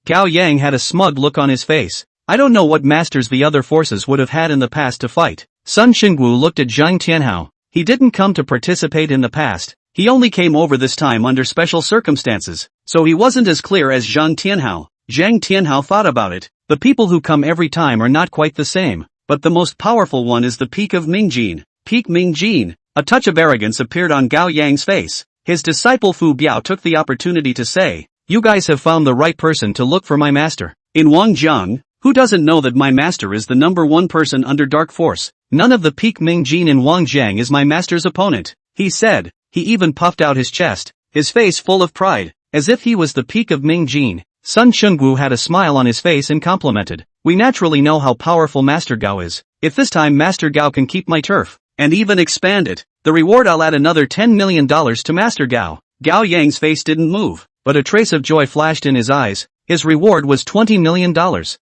Gao Yang had a smug look on his face. I don't know what masters the other forces would have had in the past to fight. Sun Chengwu looked at Zhang Tianhao. He didn't come to participate in the past. He only came over this time under special circumstances, so he wasn't as clear as Zhang Tianhao. Zhang Tianhao thought about it. The people who come every time are not quite the same, but the most powerful one is the peak of Mingjin. Peak Mingjin. A touch of arrogance appeared on Gao Yang's face. His disciple Fu Biao took the opportunity to say, you guys have found the right person to look for my master. In Wangjiang, who doesn't know that my master is the #1 person under Dark Force? None of the peak Mingjin in Wangjiang is my master's opponent, he said. He even puffed out his chest, his face full of pride, as if he was the peak of Mingjin. Sun Chengwu had a smile on his face and complimented. We naturally know how powerful Master Gao is. If this time Master Gao can keep my turf, and even expand it, the reward I'll add another $10 million to Master Gao. Gao Yang's face didn't move, but a trace of joy flashed in his eyes. His reward was $20 million.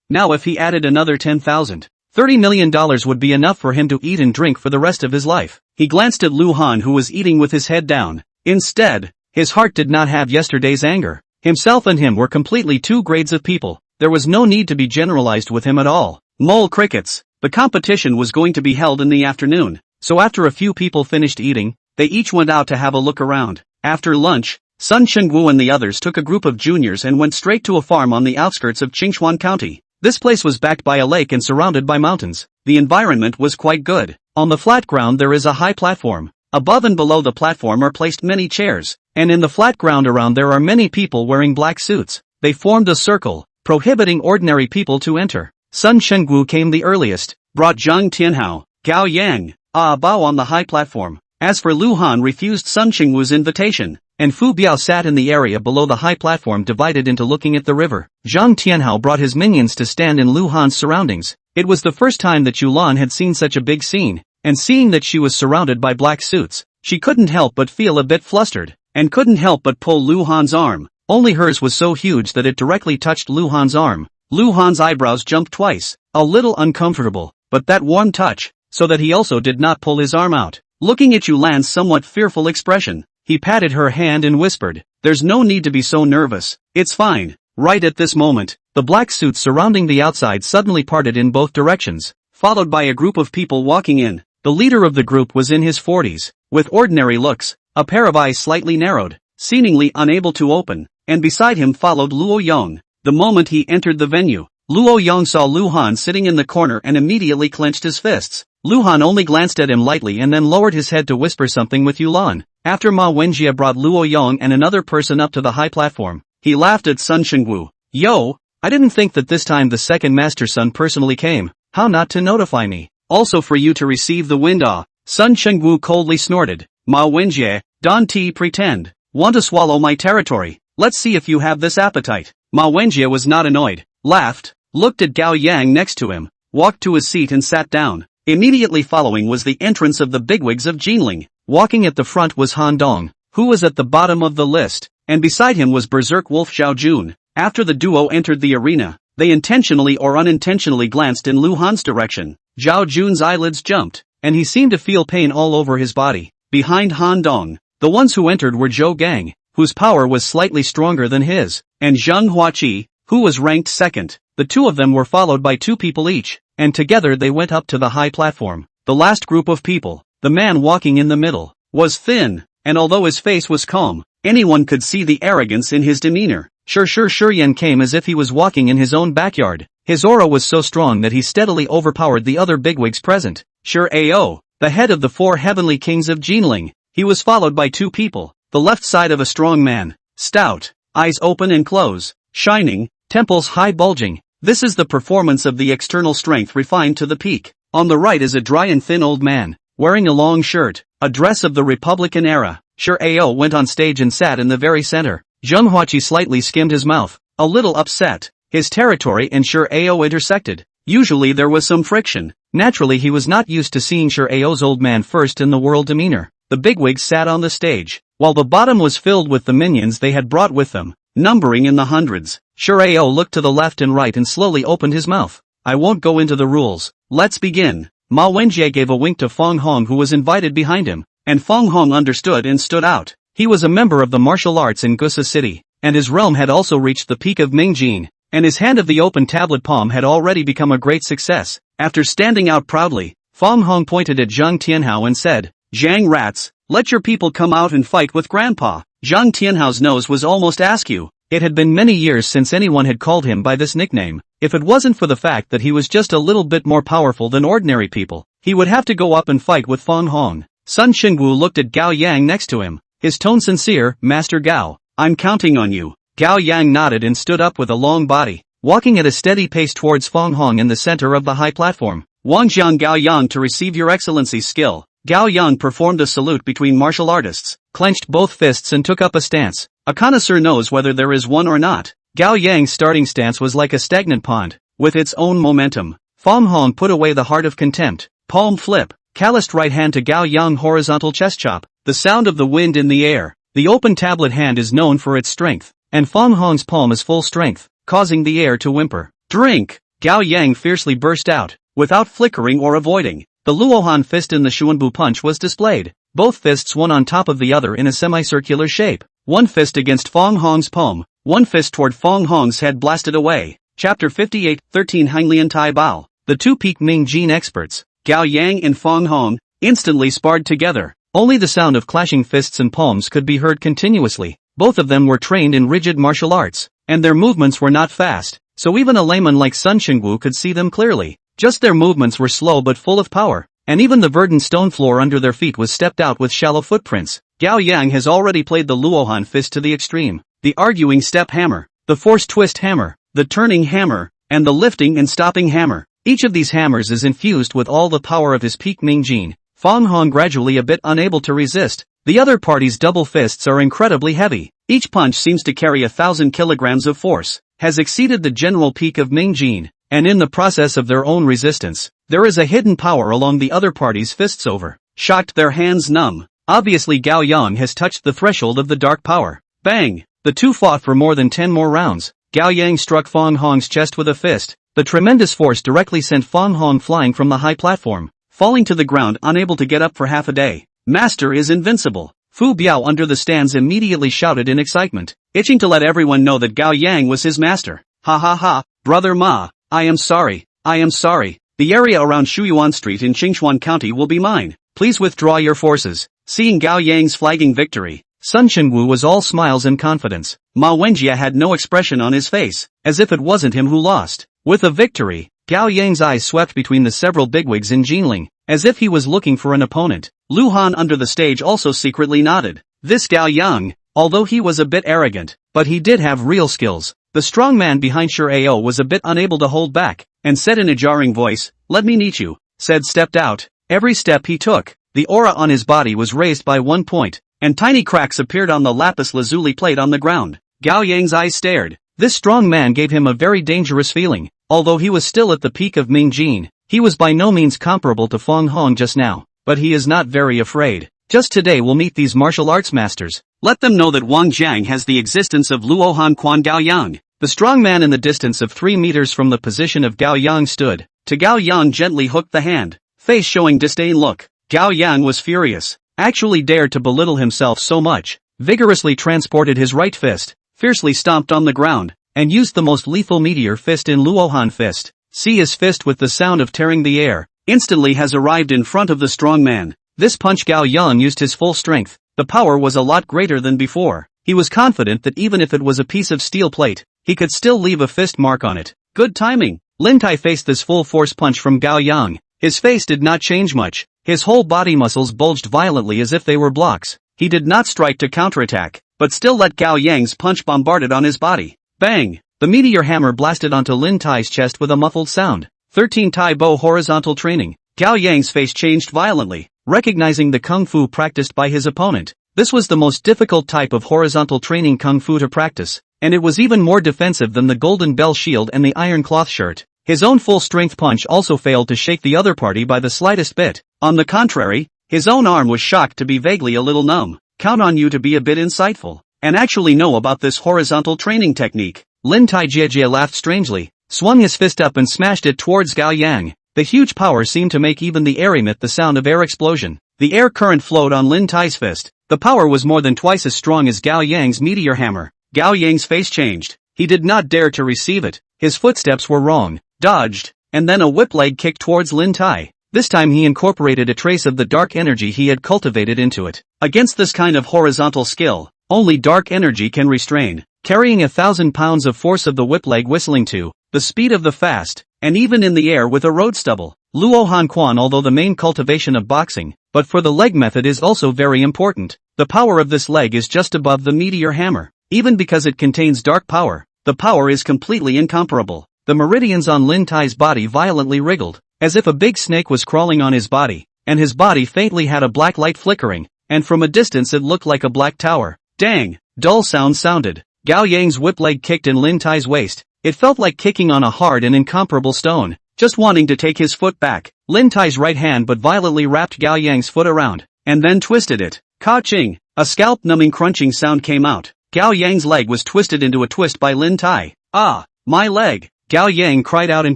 Now if he added another 10,000, $30 million would be enough for him to eat and drink for the rest of his life. He glanced at Lu Han who was eating with his head down. Instead, his heart did not have yesterday's anger. Himself and him were completely two grades of people. There was no need to be generalized with him at all. Mole crickets. The competition was going to be held in the afternoon, so after a few people finished eating, they each went out to have a look around. After lunch, Sun Chengwu and the others took a group of juniors and went straight to a farm on the outskirts of Qinxue County. This place was backed by a lake and surrounded by mountains. The environment was quite good. On the flat ground there is a high platform. Above and below the platform are placed many chairs, and in the flat ground around there are many people wearing black suits. They formed a circle, prohibiting ordinary people to enter. Sun Chengwu came the earliest, brought Zhang Tianhao, Gao Yang, Bao on the high platform. As for Lu Han refused Sun Chengwu's invitation, and Fu Biao sat in the area below the high platform divided into looking at the river. Zhang Tianhao brought his minions to stand in Lu Han's surroundings. It was the first time that Yulan had seen such a big scene, and seeing that she was surrounded by black suits, she couldn't help but feel a bit flustered, and couldn't help but pull Lu Han's arm. Only hers was so huge that it directly touched Lu Han's arm. Lu Han's eyebrows jumped twice, a little uncomfortable, but that warm touch, so that he also did not pull his arm out. Looking at Yulan's somewhat fearful expression, he patted her hand and whispered, "There's no need to be so nervous. It's fine." Right at this moment, the black suits surrounding the outside suddenly parted in both directions, followed by a group of people walking in. The leader of the group was in his 40s, with ordinary looks, a pair of eyes slightly narrowed, seemingly unable to open, and beside him followed Luo Yong. The moment he entered the venue, Luo Yong saw Lu Han sitting in the corner and immediately clenched his fists. Lu Han only glanced at him lightly and then lowered his head to whisper something with Yulan. After Ma Wenjie brought Luo Yong and another person up to the high platform, he laughed at Sun Chengwu. "Yo, I didn't think that this time the second master son personally came. How not to notify me? Also for you to receive the wind ah." Sun Chengwu coldly snorted. "Ma Wenjie, don't pretend. Want to swallow my territory? Let's see if you have this appetite." Ma Wenjie was not annoyed, laughed, looked at Gao Yang next to him, walked to his seat and sat down. Immediately following was the entrance of the bigwigs of Jinling. Walking at the front was Han Dong, who was at the bottom of the list, and beside him was Berserk Wolf Xiao Jun. After the duo entered the arena, they intentionally or unintentionally glanced in Lu Han's direction. Zhao Jun's eyelids jumped, and he seemed to feel pain all over his body. Behind Han Dong, the ones who entered were Zhou Gang, whose power was slightly stronger than his, and Zheng Huaqi, who was ranked second. The two of them were followed by 2 people each, and together they went up to the high platform. The last group of people, the man walking in the middle, was thin, and although his face was calm, anyone could see the arrogance in his demeanor. Sure Yan came as if he was walking in his own backyard. His aura was so strong that he steadily overpowered the other bigwigs present. Sure Ao, the head of the 4 heavenly kings of Jinling. He was followed by 2 people, the left side of a strong man, stout, eyes open and close, shining, temples high bulging. This is the performance of the external strength refined to the peak. On the right is a dry and thin old man, wearing a long shirt, a dress of the Republican era. Sure Ao went on stage and sat in the very center. Zheng Huaqi slightly skimmed his mouth, a little upset. His territory and Sure Ao intersected. Usually there was some friction. Naturally he was not used to seeing Sure Ao's old man first in the world demeanor. The bigwigs sat on the stage, while the bottom was filled with the minions they had brought with them, numbering in the hundreds. Sure Ao looked to the left and right and slowly opened his mouth. I won't go into the rules. Let's begin. Ma Wenjie gave a wink to Fong Hong who was invited behind him, and Fong Hong understood and stood out. He was a member of the martial arts in Gusa City, and his realm had also reached the peak of Mingjin, and his hand of the open tablet palm had already become a great success. After standing out proudly, Fong Hong pointed at Zhang Tianhao and said, Zhang rats, let your people come out and fight with Grandpa. Zhang Tianhao's nose was almost askew. It had been many years since anyone had called him by this nickname. If it wasn't for the fact that he was just a little bit more powerful than ordinary people, he would have to go up and fight with Fong Hong. Sun Xingwu looked at Gao Yang next to him, his tone sincere. Master Gao, I'm counting on you. Gao Yang nodded and stood up with a long body, walking at a steady pace towards Fong Hong in the center of the high platform. Wangjiang Gao Yang to receive your excellency's skill. Gao Yang performed a salute between martial artists, clenched both fists and took up a stance. A connoisseur knows whether there is one or not. Gao Yang's starting stance was like a stagnant pond, with its own momentum. Fong Hong put away the heart of contempt. Palm flip, calloused right hand to Gao Yang horizontal chest chop, the sound of the wind in the air. The open tablet hand is known for its strength, and Fong Hong's palm is full strength, causing the air to whimper. Drink! Gao Yang fiercely burst out, without flickering or avoiding. The Luohan fist in the Xuanbu punch was displayed, both fists one on top of the other in a semicircular shape. One fist against Fong Hong's palm, one fist toward Fong Hong's head blasted away. Chapter 58, 13 Hanglian Tai Bao. The 2 peak Ming Jin experts, Gao Yang and Fong Hong, instantly sparred together. Only the sound of clashing fists and palms could be heard continuously. Both of them were trained in rigid martial arts, and their movements were not fast, so even a layman like Sun Xingwu could see them clearly. Just their movements were slow but full of power, and even the verdant stone floor under their feet was stepped out with shallow footprints. Gao Yang has already played the Luohan fist to the extreme. The arguing step hammer, the force twist hammer, the turning hammer, and the lifting and stopping hammer. Each of these hammers is infused with all the power of his peak Ming Jin. Fong Hong gradually a bit unable to resist. The other party's double fists are incredibly heavy. Each punch seems to carry 1,000 kilograms of force, has exceeded the general peak of Ming Jin, and in the process of their own resistance, there is a hidden power along the other party's fists over. Shocked, their hands numb. Obviously Gao Yang has touched the threshold of the dark power. Bang! The two fought for more than 10 more rounds. Gao Yang struck Fong Hong's chest with a fist. The tremendous force directly sent Fong Hong flying from the high platform, falling to the ground unable to get up for half a day. Master is invincible. Fu Biao under the stands immediately shouted in excitement, itching to let everyone know that Gao Yang was his master. Ha ha ha, brother Ma, I am sorry. The area around Shuyuan Street in Qinxue County will be mine. Please withdraw your forces. Seeing Gao Yang's flagging victory, Sun Xingwu was all smiles and confidence. Ma Wenjie had no expression on his face, as if it wasn't him who lost. With a victory, Gao Yang's eyes swept between the several bigwigs in Jinling, as if he was looking for an opponent. Lu Han under the stage also secretly nodded. This Gao Yang, although he was a bit arrogant, but he did have real skills. The strong man behind Sure Ao was a bit unable to hold back, and said in a jarring voice, let me meet you. Said stepped out. Every step he took, the aura on his body was raised by 1 point, and tiny cracks appeared on the lapis lazuli plate on the ground. Gao Yang's eyes stared. This strong man gave him a very dangerous feeling. Although he was still at the peak of Ming Jin, he was by no means comparable to Fong Hong just now, but he is not very afraid. Just today we'll meet these martial arts masters. Let them know that Wang Jiang has the existence of Luohan Quan Gao Yang. The strong man in the distance of 3 meters from the position of Gao Yang stood. Gao Yang gently hooked the hand, face showing disdain look. Gao Yang was furious, actually dared to belittle himself so much, vigorously transported his right fist, fiercely stomped on the ground, and used the most lethal meteor fist in Luohan fist. See his fist with the sound of tearing the air, instantly has arrived in front of the strong man. This punch Gao Yang used his full strength. The power was a lot greater than before. He was confident that even if it was a piece of steel plate, he could still leave a fist mark on it. Good timing. Lin Tai faced this full force punch from Gao Yang. His face did not change much. His whole body muscles bulged violently as if they were blocks. He did not strike to counterattack, but still let Gao Yang's punch bombarded on his body. Bang! The meteor hammer blasted onto Lin Tai's chest with a muffled sound. 13 Tai Bo horizontal training. Gao Yang's face changed violently, recognizing the kung fu practiced by his opponent. This was the most difficult type of horizontal training kung fu to practice, and it was even more defensive than the golden bell shield and the iron cloth shirt. His own full-strength punch also failed to shake the other party by the slightest bit. On the contrary, his own arm was shocked to be vaguely a little numb. Count on you to be a bit insightful, and actually know about this horizontal training technique. Lin Tai Jie laughed strangely, swung his fist up and smashed it towards Gao Yang. The huge power seemed to make even the air emit the sound of air explosion. The air current flowed on Lin Tai's fist. The power was more than twice as strong as Gao Yang's meteor hammer. Gao Yang's face changed. He did not dare to receive it. His footsteps were wrong, dodged, and then a whip leg kick towards Lin Tai. This time he incorporated a trace of the dark energy he had cultivated into it. Against this kind of horizontal skill, only dark energy can restrain. Carrying 1,000 pounds of force of the whip leg whistling to the speed of the fast, and even in the air with a road stubble. Luohan Quan, although the main cultivation of boxing, but for the leg method is also very important. The power of this leg is just above the meteor hammer. Even because it contains dark power, the power is completely incomparable. The meridians on Lin Tai's body violently wriggled, as if a big snake was crawling on his body, and his body faintly had a black light flickering, and from a distance it looked like a black tower. Dang! Dull sound sounded. Gao Yang's whip leg kicked in Lin Tai's waist. It felt like kicking on a hard and incomparable stone. Just wanting to take his foot back, Lin Tai's right hand but violently wrapped Gao Yang's foot around, and then twisted it. Ka-ching! A scalp-numbing crunching sound came out. Gao Yang's leg was twisted into a twist by Lin Tai. Ah! My leg! Gao Yang cried out in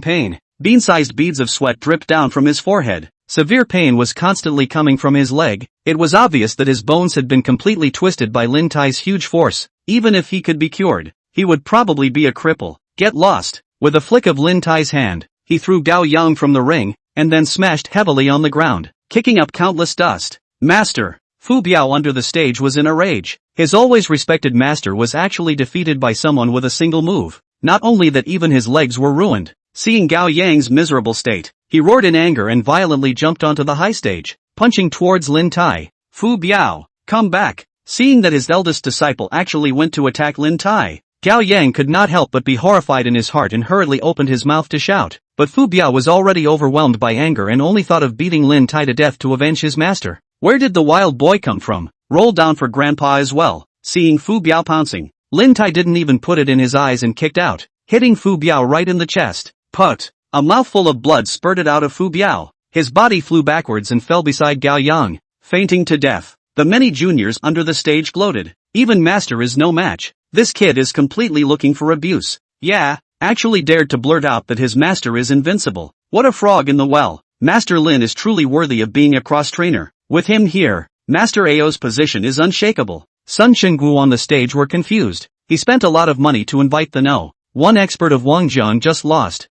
pain. Bean-sized beads of sweat dripped down from his forehead. Severe pain was constantly coming from his leg. It was obvious that his bones had been completely twisted by Lin Tai's huge force. Even if he could be cured, he would probably be a cripple. Get lost! With a flick of Lin Tai's hand, he threw Gao Yang from the ring, and then smashed heavily on the ground, kicking up countless dust. Master! Fu Biao under the stage was in a rage. His always respected master was actually defeated by someone with a single move. Not only that, even his legs were ruined. Seeing Gao Yang's miserable state, he roared in anger and violently jumped onto the high stage, punching towards Lin Tai. Fu Biao, come back! Seeing that his eldest disciple actually went to attack Lin Tai, Gao Yang could not help but be horrified in his heart and hurriedly opened his mouth to shout. But Fu Biao was already overwhelmed by anger and only thought of beating Lin Tai to death to avenge his master. Where did the wild boy come from? Roll down for grandpa as well. Seeing Fu Biao pouncing, Lin Tai didn't even put it in his eyes and kicked out, hitting Fu Biao right in the chest. Put! A mouthful of blood spurted out of Fu Biao. His body flew backwards and fell beside Gao Yang, fainting to death. The many juniors under the stage gloated. Even master is no match. This kid is completely looking for abuse. Yeah, actually dared to blurt out that his master is invincible. What a frog in the well. Master Lin is truly worthy of being a cross-trainer. With him here, Master Ao's position is unshakable. Sun Chenggu on the stage were confused. He spent a lot of money to invite the No.1 expert of Wangjiang just lost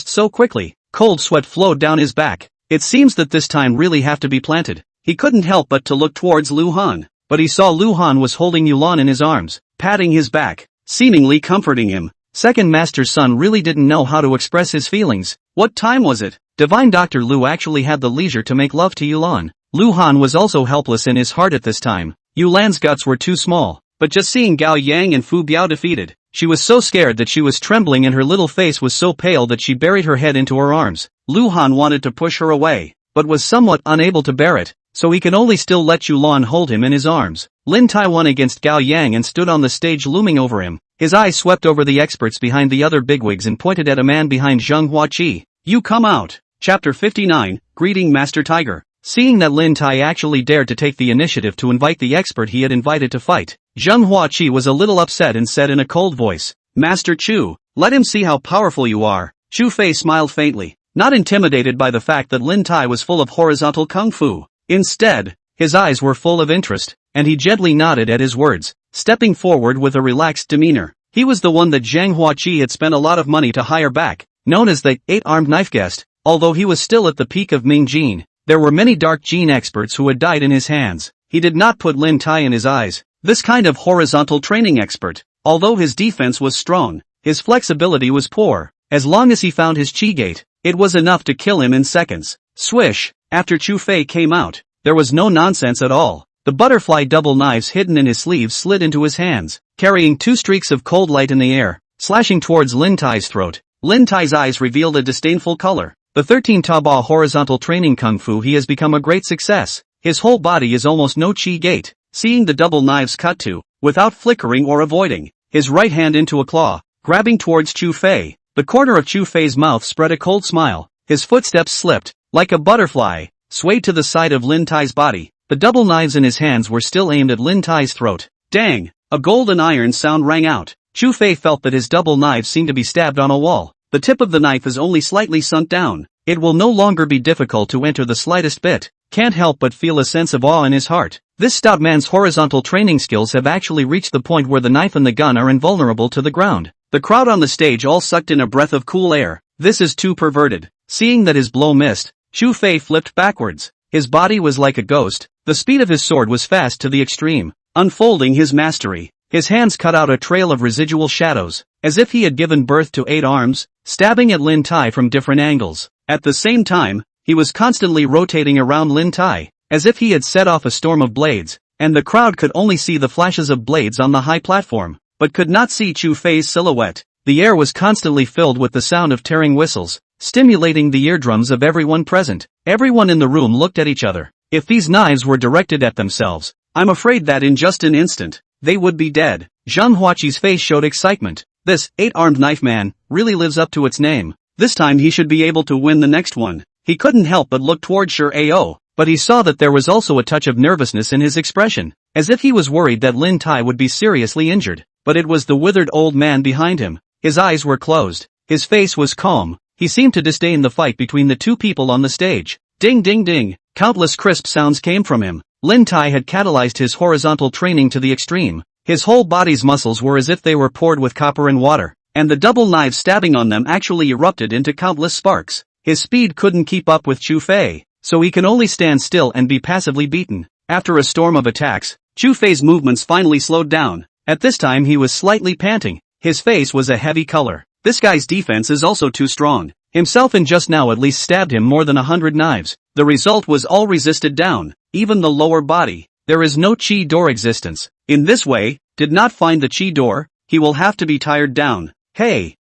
so quickly. Cold sweat flowed down his back. It seems that this time really have to be planted. He couldn't help but to look towards Lu Han, but he saw Lu Han was holding Yulan in his arms, patting his back, seemingly comforting him. Second Master's son really didn't know how to express his feelings. What time was it? Divine Dr. Lu actually had the leisure to make love to Yulan. Lu Han was also helpless in his heart at this time. Yulan's guts were too small, but just seeing Gao Yang and Fu Biao defeated, she was so scared that she was trembling and her little face was so pale that she buried her head into her arms. Lu Han wanted to push her away, but was somewhat unable to bear it, so he could only still let Yulan hold him in his arms. Lin Tai won against Gao Yang and stood on the stage looming over him. His eyes swept over the experts behind the other bigwigs and pointed at a man behind Zheng Huaqi. You come out. Chapter 59, Greeting Master Tiger. Seeing that Lin Tai actually dared to take the initiative to invite the expert he had invited to fight, Zheng Huaqi was a little upset and said in a cold voice, "Master Chu, let him see how powerful you are." Chu Fei smiled faintly, not intimidated by the fact that Lin Tai was full of horizontal kung fu. Instead, his eyes were full of interest, and he gently nodded at his words, stepping forward with a relaxed demeanor. He was the one that Zhang Huaqi had spent a lot of money to hire back, known as the eight-armed knife guest. Although he was still at the peak of Ming Jin, there were many dark Jin experts who had died in his hands. He did not put Lin Tai in his eyes. This kind of horizontal training expert, although his defense was strong, his flexibility was poor. As long as he found his chi gate, it was enough to kill him in seconds. Swish! After Chu Fei came out, there was no nonsense at all. The butterfly double knives hidden in his sleeves slid into his hands, carrying two streaks of cold light in the air, slashing towards Lin Tai's throat. Lin Tai's eyes revealed a disdainful color. The 13 Taba horizontal training kung fu he has become a great success. His whole body is almost no chi gate. Seeing the double knives cut to, without flickering or avoiding, his right hand into a claw, grabbing towards Chu Fei. The corner of Chu Fei's mouth spread a cold smile. His footsteps slipped, like a butterfly, swayed to the side of Lin Tai's body. The double knives in his hands were still aimed at Lin Tai's throat. Dang! A golden iron sound rang out. Chu Fei felt that his double knives seemed to be stabbed on a wall. The tip of the knife is only slightly sunk down. It will no longer be difficult to enter the slightest bit. Can't help but feel a sense of awe in his heart. This stout man's horizontal training skills have actually reached the point where the knife and the gun are invulnerable to the ground. The crowd on the stage all sucked in a breath of cool air. This is too perverted. Seeing that his blow missed, Chu Fei flipped backwards. His body was like a ghost. The speed of his sword was fast to the extreme. Unfolding his mastery, his hands cut out a trail of residual shadows, as if he had given birth to 8 arms, stabbing at Lin Tai from different angles. At the same time, he was constantly rotating around Lin Tai, as if he had set off a storm of blades, and the crowd could only see the flashes of blades on the high platform, but could not see Chu Fei's silhouette. The air was constantly filled with the sound of tearing whistles, stimulating the eardrums of everyone present. Everyone in the room looked at each other. If these knives were directed at themselves, I'm afraid that in just an instant, they would be dead. Zhang Huaqi's face showed excitement. This 8-armed knife man really lives up to its name. This time he should be able to win the next one. He couldn't help but look toward Shi Ao, but he saw that there was also a touch of nervousness in his expression, as if he was worried that Lin Tai would be seriously injured. But it was the withered old man behind him. His eyes were closed. His face was calm. He seemed to disdain the fight between the two people on the stage. Ding ding ding. Countless crisp sounds came from him. Lin Tai had catalyzed his horizontal training to the extreme. His whole body's muscles were as if they were poured with copper and water, and the double knives stabbing on them actually erupted into countless sparks. His speed couldn't keep up with Chu Fei, so he can only stand still and be passively beaten. After a storm of attacks, Chu Fei's movements finally slowed down. At this time he was slightly panting. His face was a heavy color. This guy's defense is also too strong. Himself and just now at least stabbed him more than 100 knives. The result was all resisted down, even the lower body. There is no chi door existence. In this way, did not find the chi door, he will have to be tired down. Hey,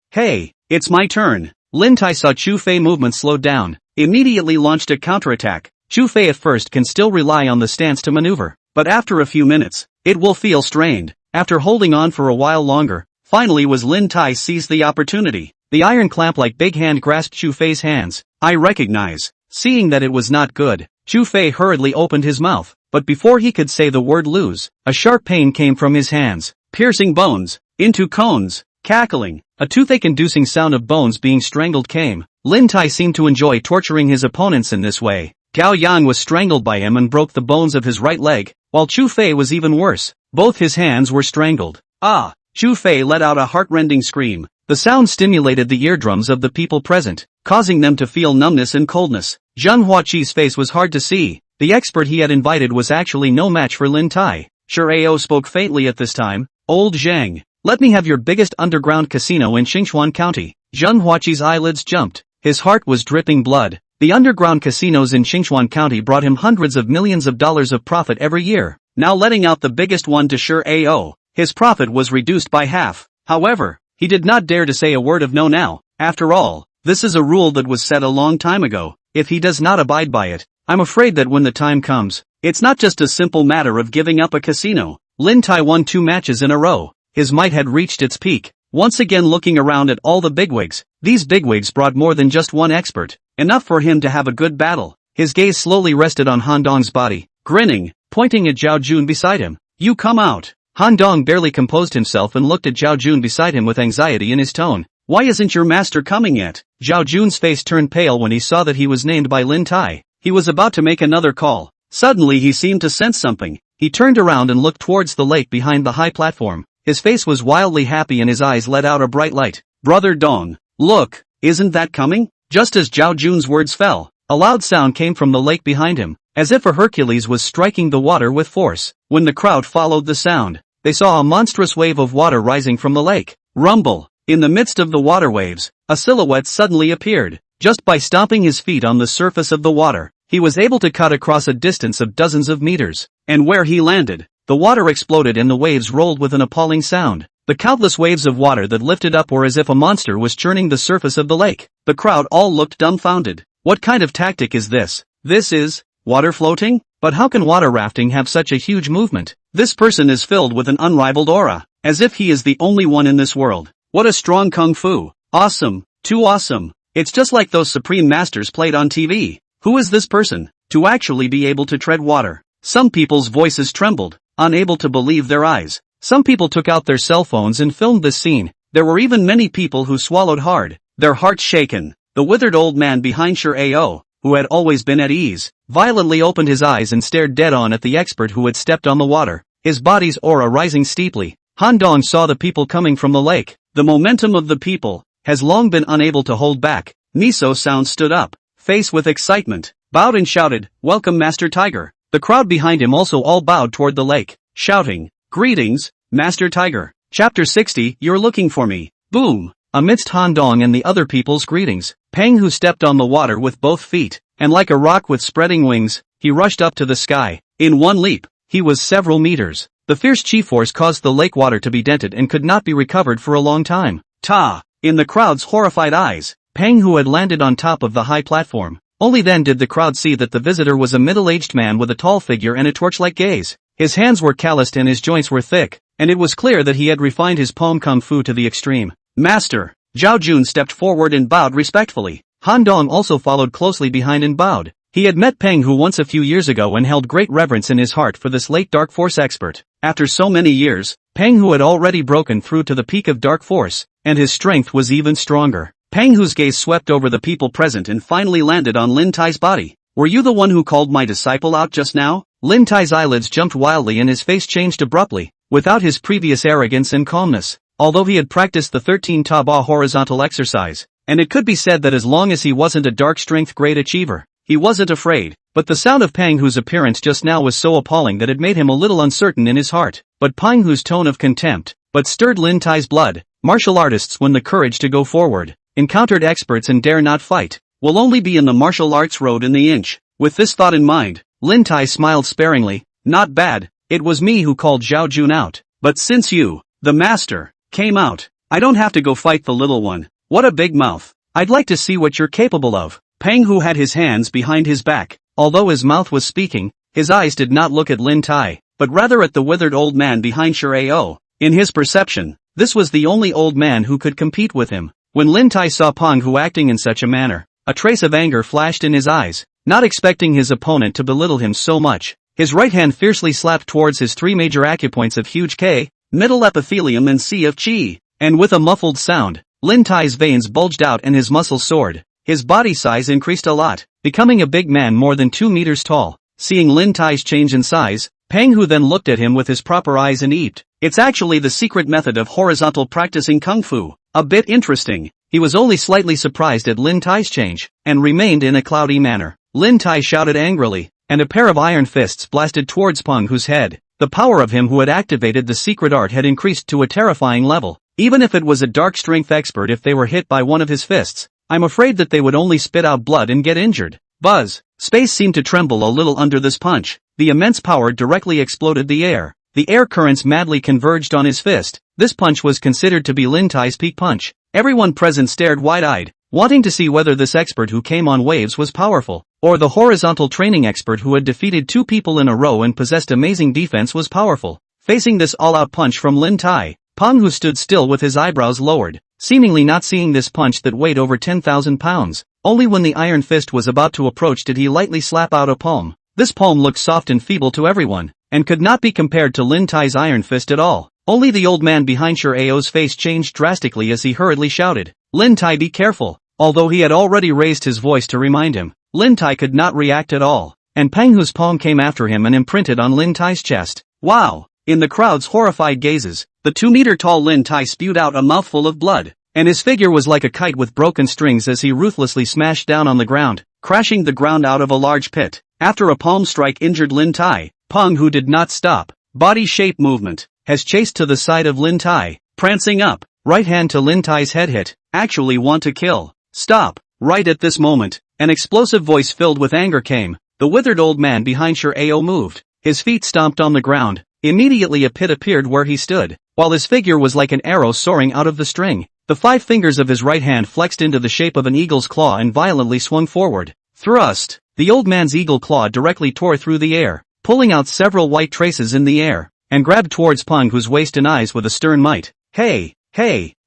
it's my turn. Lin Tai saw Chu Fei movement slowed down, immediately launched a counterattack. Chu Fei at first can still rely on the stance to maneuver, but after a few minutes, it will feel strained. After holding on for a while longer, finally was Lin Tai seized the opportunity. The iron clamp-like big hand grasped Chu Fei's hands. I recognize. Seeing that it was not good, Chu Fei hurriedly opened his mouth, but before he could say the word lose, a sharp pain came from his hands, piercing bones, into cones, cackling. A toothache-inducing sound of bones being strangled came. Lin Tai seemed to enjoy torturing his opponents in this way. Gao Yang was strangled by him and broke the bones of his right leg, while Chu Fei was even worse. Both his hands were strangled. Ah! Chu Fei let out a heart-rending scream. The sound stimulated the eardrums of the people present, causing them to feel numbness and coldness. Zheng Huaqi's face was hard to see. The expert he had invited was actually no match for Lin Tai. Shi Ao spoke faintly at this time. Old Zhang, let me have your biggest underground casino in Qinxue County. Zheng Huaqi's eyelids jumped. His heart was dripping blood. The underground casinos in Qinxue County brought him hundreds of millions of dollars of profit every year. Now letting out the biggest one to Shi Ao, his profit was reduced by half. However, he did not dare to say a word of no now. After all, this is a rule that was set a long time ago. If he does not abide by it, I'm afraid that when the time comes, it's not just a simple matter of giving up a casino. Lin Tai won 2 matches in a row. His might had reached its peak. Once again looking around at all the bigwigs, these bigwigs brought more than just one expert, enough for him to have a good battle. His gaze slowly rested on Han Dong's body, grinning, pointing at Zhao Jun beside him. You come out. Han Dong barely composed himself and looked at Zhao Jun beside him with anxiety in his tone. Why isn't your master coming yet? Zhao Jun's face turned pale when he saw that he was named by Lin Tai. He was about to make another call. Suddenly he seemed to sense something. He turned around and looked towards the lake behind the high platform. His face was wildly happy and his eyes let out a bright light. Brother Dong, look, isn't that coming? Just as Zhao Jun's words fell, a loud sound came from the lake behind him, as if a Hercules was striking the water with force. When the crowd followed the sound, they saw a monstrous wave of water rising from the lake. Rumble! In the midst of the water waves, a silhouette suddenly appeared. Just by stomping his feet on the surface of the water, he was able to cut across a distance of dozens of meters. And where he landed, the water exploded and the waves rolled with an appalling sound. The countless waves of water that lifted up were as if a monster was churning the surface of the lake. The crowd all looked dumbfounded. What kind of tactic is this? This is water floating? But how can water rafting have such a huge movement? This person is filled with an unrivaled aura, as if he is the only one in this world. What a strong kung fu. Awesome. Too awesome. It's just like those supreme masters played on TV. Who is this person, to actually be able to tread water? Some people's voices trembled, unable to believe their eyes. Some people took out their cell phones and filmed this scene. There were even many people who swallowed hard, their hearts shaken. The withered old man behind Qinxue, who had always been at ease, violently opened his eyes and stared dead on at the expert who had stepped on the water, his body's aura rising steeply. Han Dong saw the people coming from the lake. The momentum of the people has long been unable to hold back. Miso Sound stood up, face with excitement, bowed and shouted, "Welcome Master Tiger." The crowd behind him also all bowed toward the lake, shouting, "Greetings, Master Tiger." Chapter 60, You're looking for me. Boom! Amidst Han Dong and the other people's greetings, Peng Hu stepped on the water with both feet, and like a rock with spreading wings, he rushed up to the sky. In one leap, he was several meters. The fierce chi force caused the lake water to be dented and could not be recovered for a long time. Ta! In the crowd's horrified eyes, Peng Hu had landed on top of the high platform. Only then did the crowd see that the visitor was a middle-aged man with a tall figure and a torch-like gaze. His hands were calloused and his joints were thick, and it was clear that he had refined his palm kung fu to the extreme. Master! Zhao Jun stepped forward and bowed respectfully. Han Dong also followed closely behind and bowed. He had met Peng Hu once a few years ago and held great reverence in his heart for this late dark force expert. After so many years, Peng Hu had already broken through to the peak of dark force, and his strength was even stronger. Peng Hu's gaze swept over the people present and finally landed on Lin Tai's body. Were you the one who called my disciple out just now? Lin Tai's eyelids jumped wildly and his face changed abruptly, without his previous arrogance and calmness. Although he had practiced the 13 Taba horizontal exercise, and it could be said that as long as he wasn't a dark strength grade achiever, he wasn't afraid. But the sound of Peng Hu's appearance just now was so appalling that it made him a little uncertain in his heart. But Peng Hu's tone of contempt, but stirred Lin Tai's blood. Martial artists win the courage to go forward. Encountered experts and dare not fight, will only be in the martial arts road in the inch. With this thought in mind, Lin Tai smiled sparingly. Not bad, it was me who called Zhao Jun out. But since you, the master, came out, I don't have to go fight the little one. What a big mouth. I'd like to see what you're capable of. Peng Hu had his hands behind his back. Although his mouth was speaking, his eyes did not look at Lin Tai, but rather at the withered old man behind Qinxue. In his perception, this was the only old man who could compete with him. When Lin Tai saw Peng Hu acting in such a manner, a trace of anger flashed in his eyes. Not expecting his opponent to belittle him so much, his right hand fiercely slapped towards his three major acupoints of huge K, middle epithelium and C of Qi, and with a muffled sound, Lin Tai's veins bulged out and his muscles soared. His body size increased a lot, becoming a big man more than 2 meters tall. Seeing Lin Tai's change in size, Peng Hu then looked at him with his proper eyes and eeped. It's actually the secret method of horizontal practicing kung fu. A bit interesting. He was only slightly surprised at Lin Tai's change, and remained in a cloudy manner. Lin Tai shouted angrily, and a pair of iron fists blasted towards Peng Hu's head. The power of him who had activated the secret art had increased to a terrifying level. Even if it was a dark strength expert, if they were hit by one of his fists, I'm afraid that they would only spit out blood and get injured. Buzz! Space seemed to tremble a little under this punch. The immense power directly exploded the air. The air currents madly converged on his fist. This punch was considered to be Lin Tai's peak punch. Everyone present stared wide-eyed, wanting to see whether this expert who came on waves was powerful, or the horizontal training expert who had defeated 2 people in a row and possessed amazing defense was powerful. Facing this all-out punch from Lin Tai, Peng Hu stood still with his eyebrows lowered. seemingly not seeing this punch that weighed over 10,000 pounds. Only when the iron fist was about to approach did he lightly slap out a palm. This palm looked soft and feeble to everyone, and could not be compared to Lin Tai's iron fist at all. Only the old man behind Sure Ao's face changed drastically as he hurriedly shouted, "Lin Tai, be careful." Although he had already raised his voice to remind him, Lin Tai could not react at all, and Peng Hu's palm came after him and imprinted on Lin Tai's chest. Wow! In the crowd's horrified gazes, the 2-meter-tall Lin Tai spewed out a mouthful of blood, and his figure was like a kite with broken strings as he ruthlessly smashed down on the ground, crashing the ground out of a large pit. After a palm strike injured Lin Tai, Peng Hu did not stop. Body shape movement has chased to the side of Lin Tai, prancing up, right hand to Lin Tai's head hit. Actually want to kill. Stop. Right at this moment, an explosive voice filled with anger came. The withered old man behind Sure Ao moved. His feet stomped on the ground. Immediately a pit appeared where he stood, while his figure was like an arrow soaring out of the string. The 5 fingers of his right hand flexed into the shape of an eagle's claw and violently swung forward. Thrust. The old man's eagle claw directly tore through the air, pulling out several white traces in the air, and grabbed towards Peng Hu's waist and eyes with a stern might. Hey!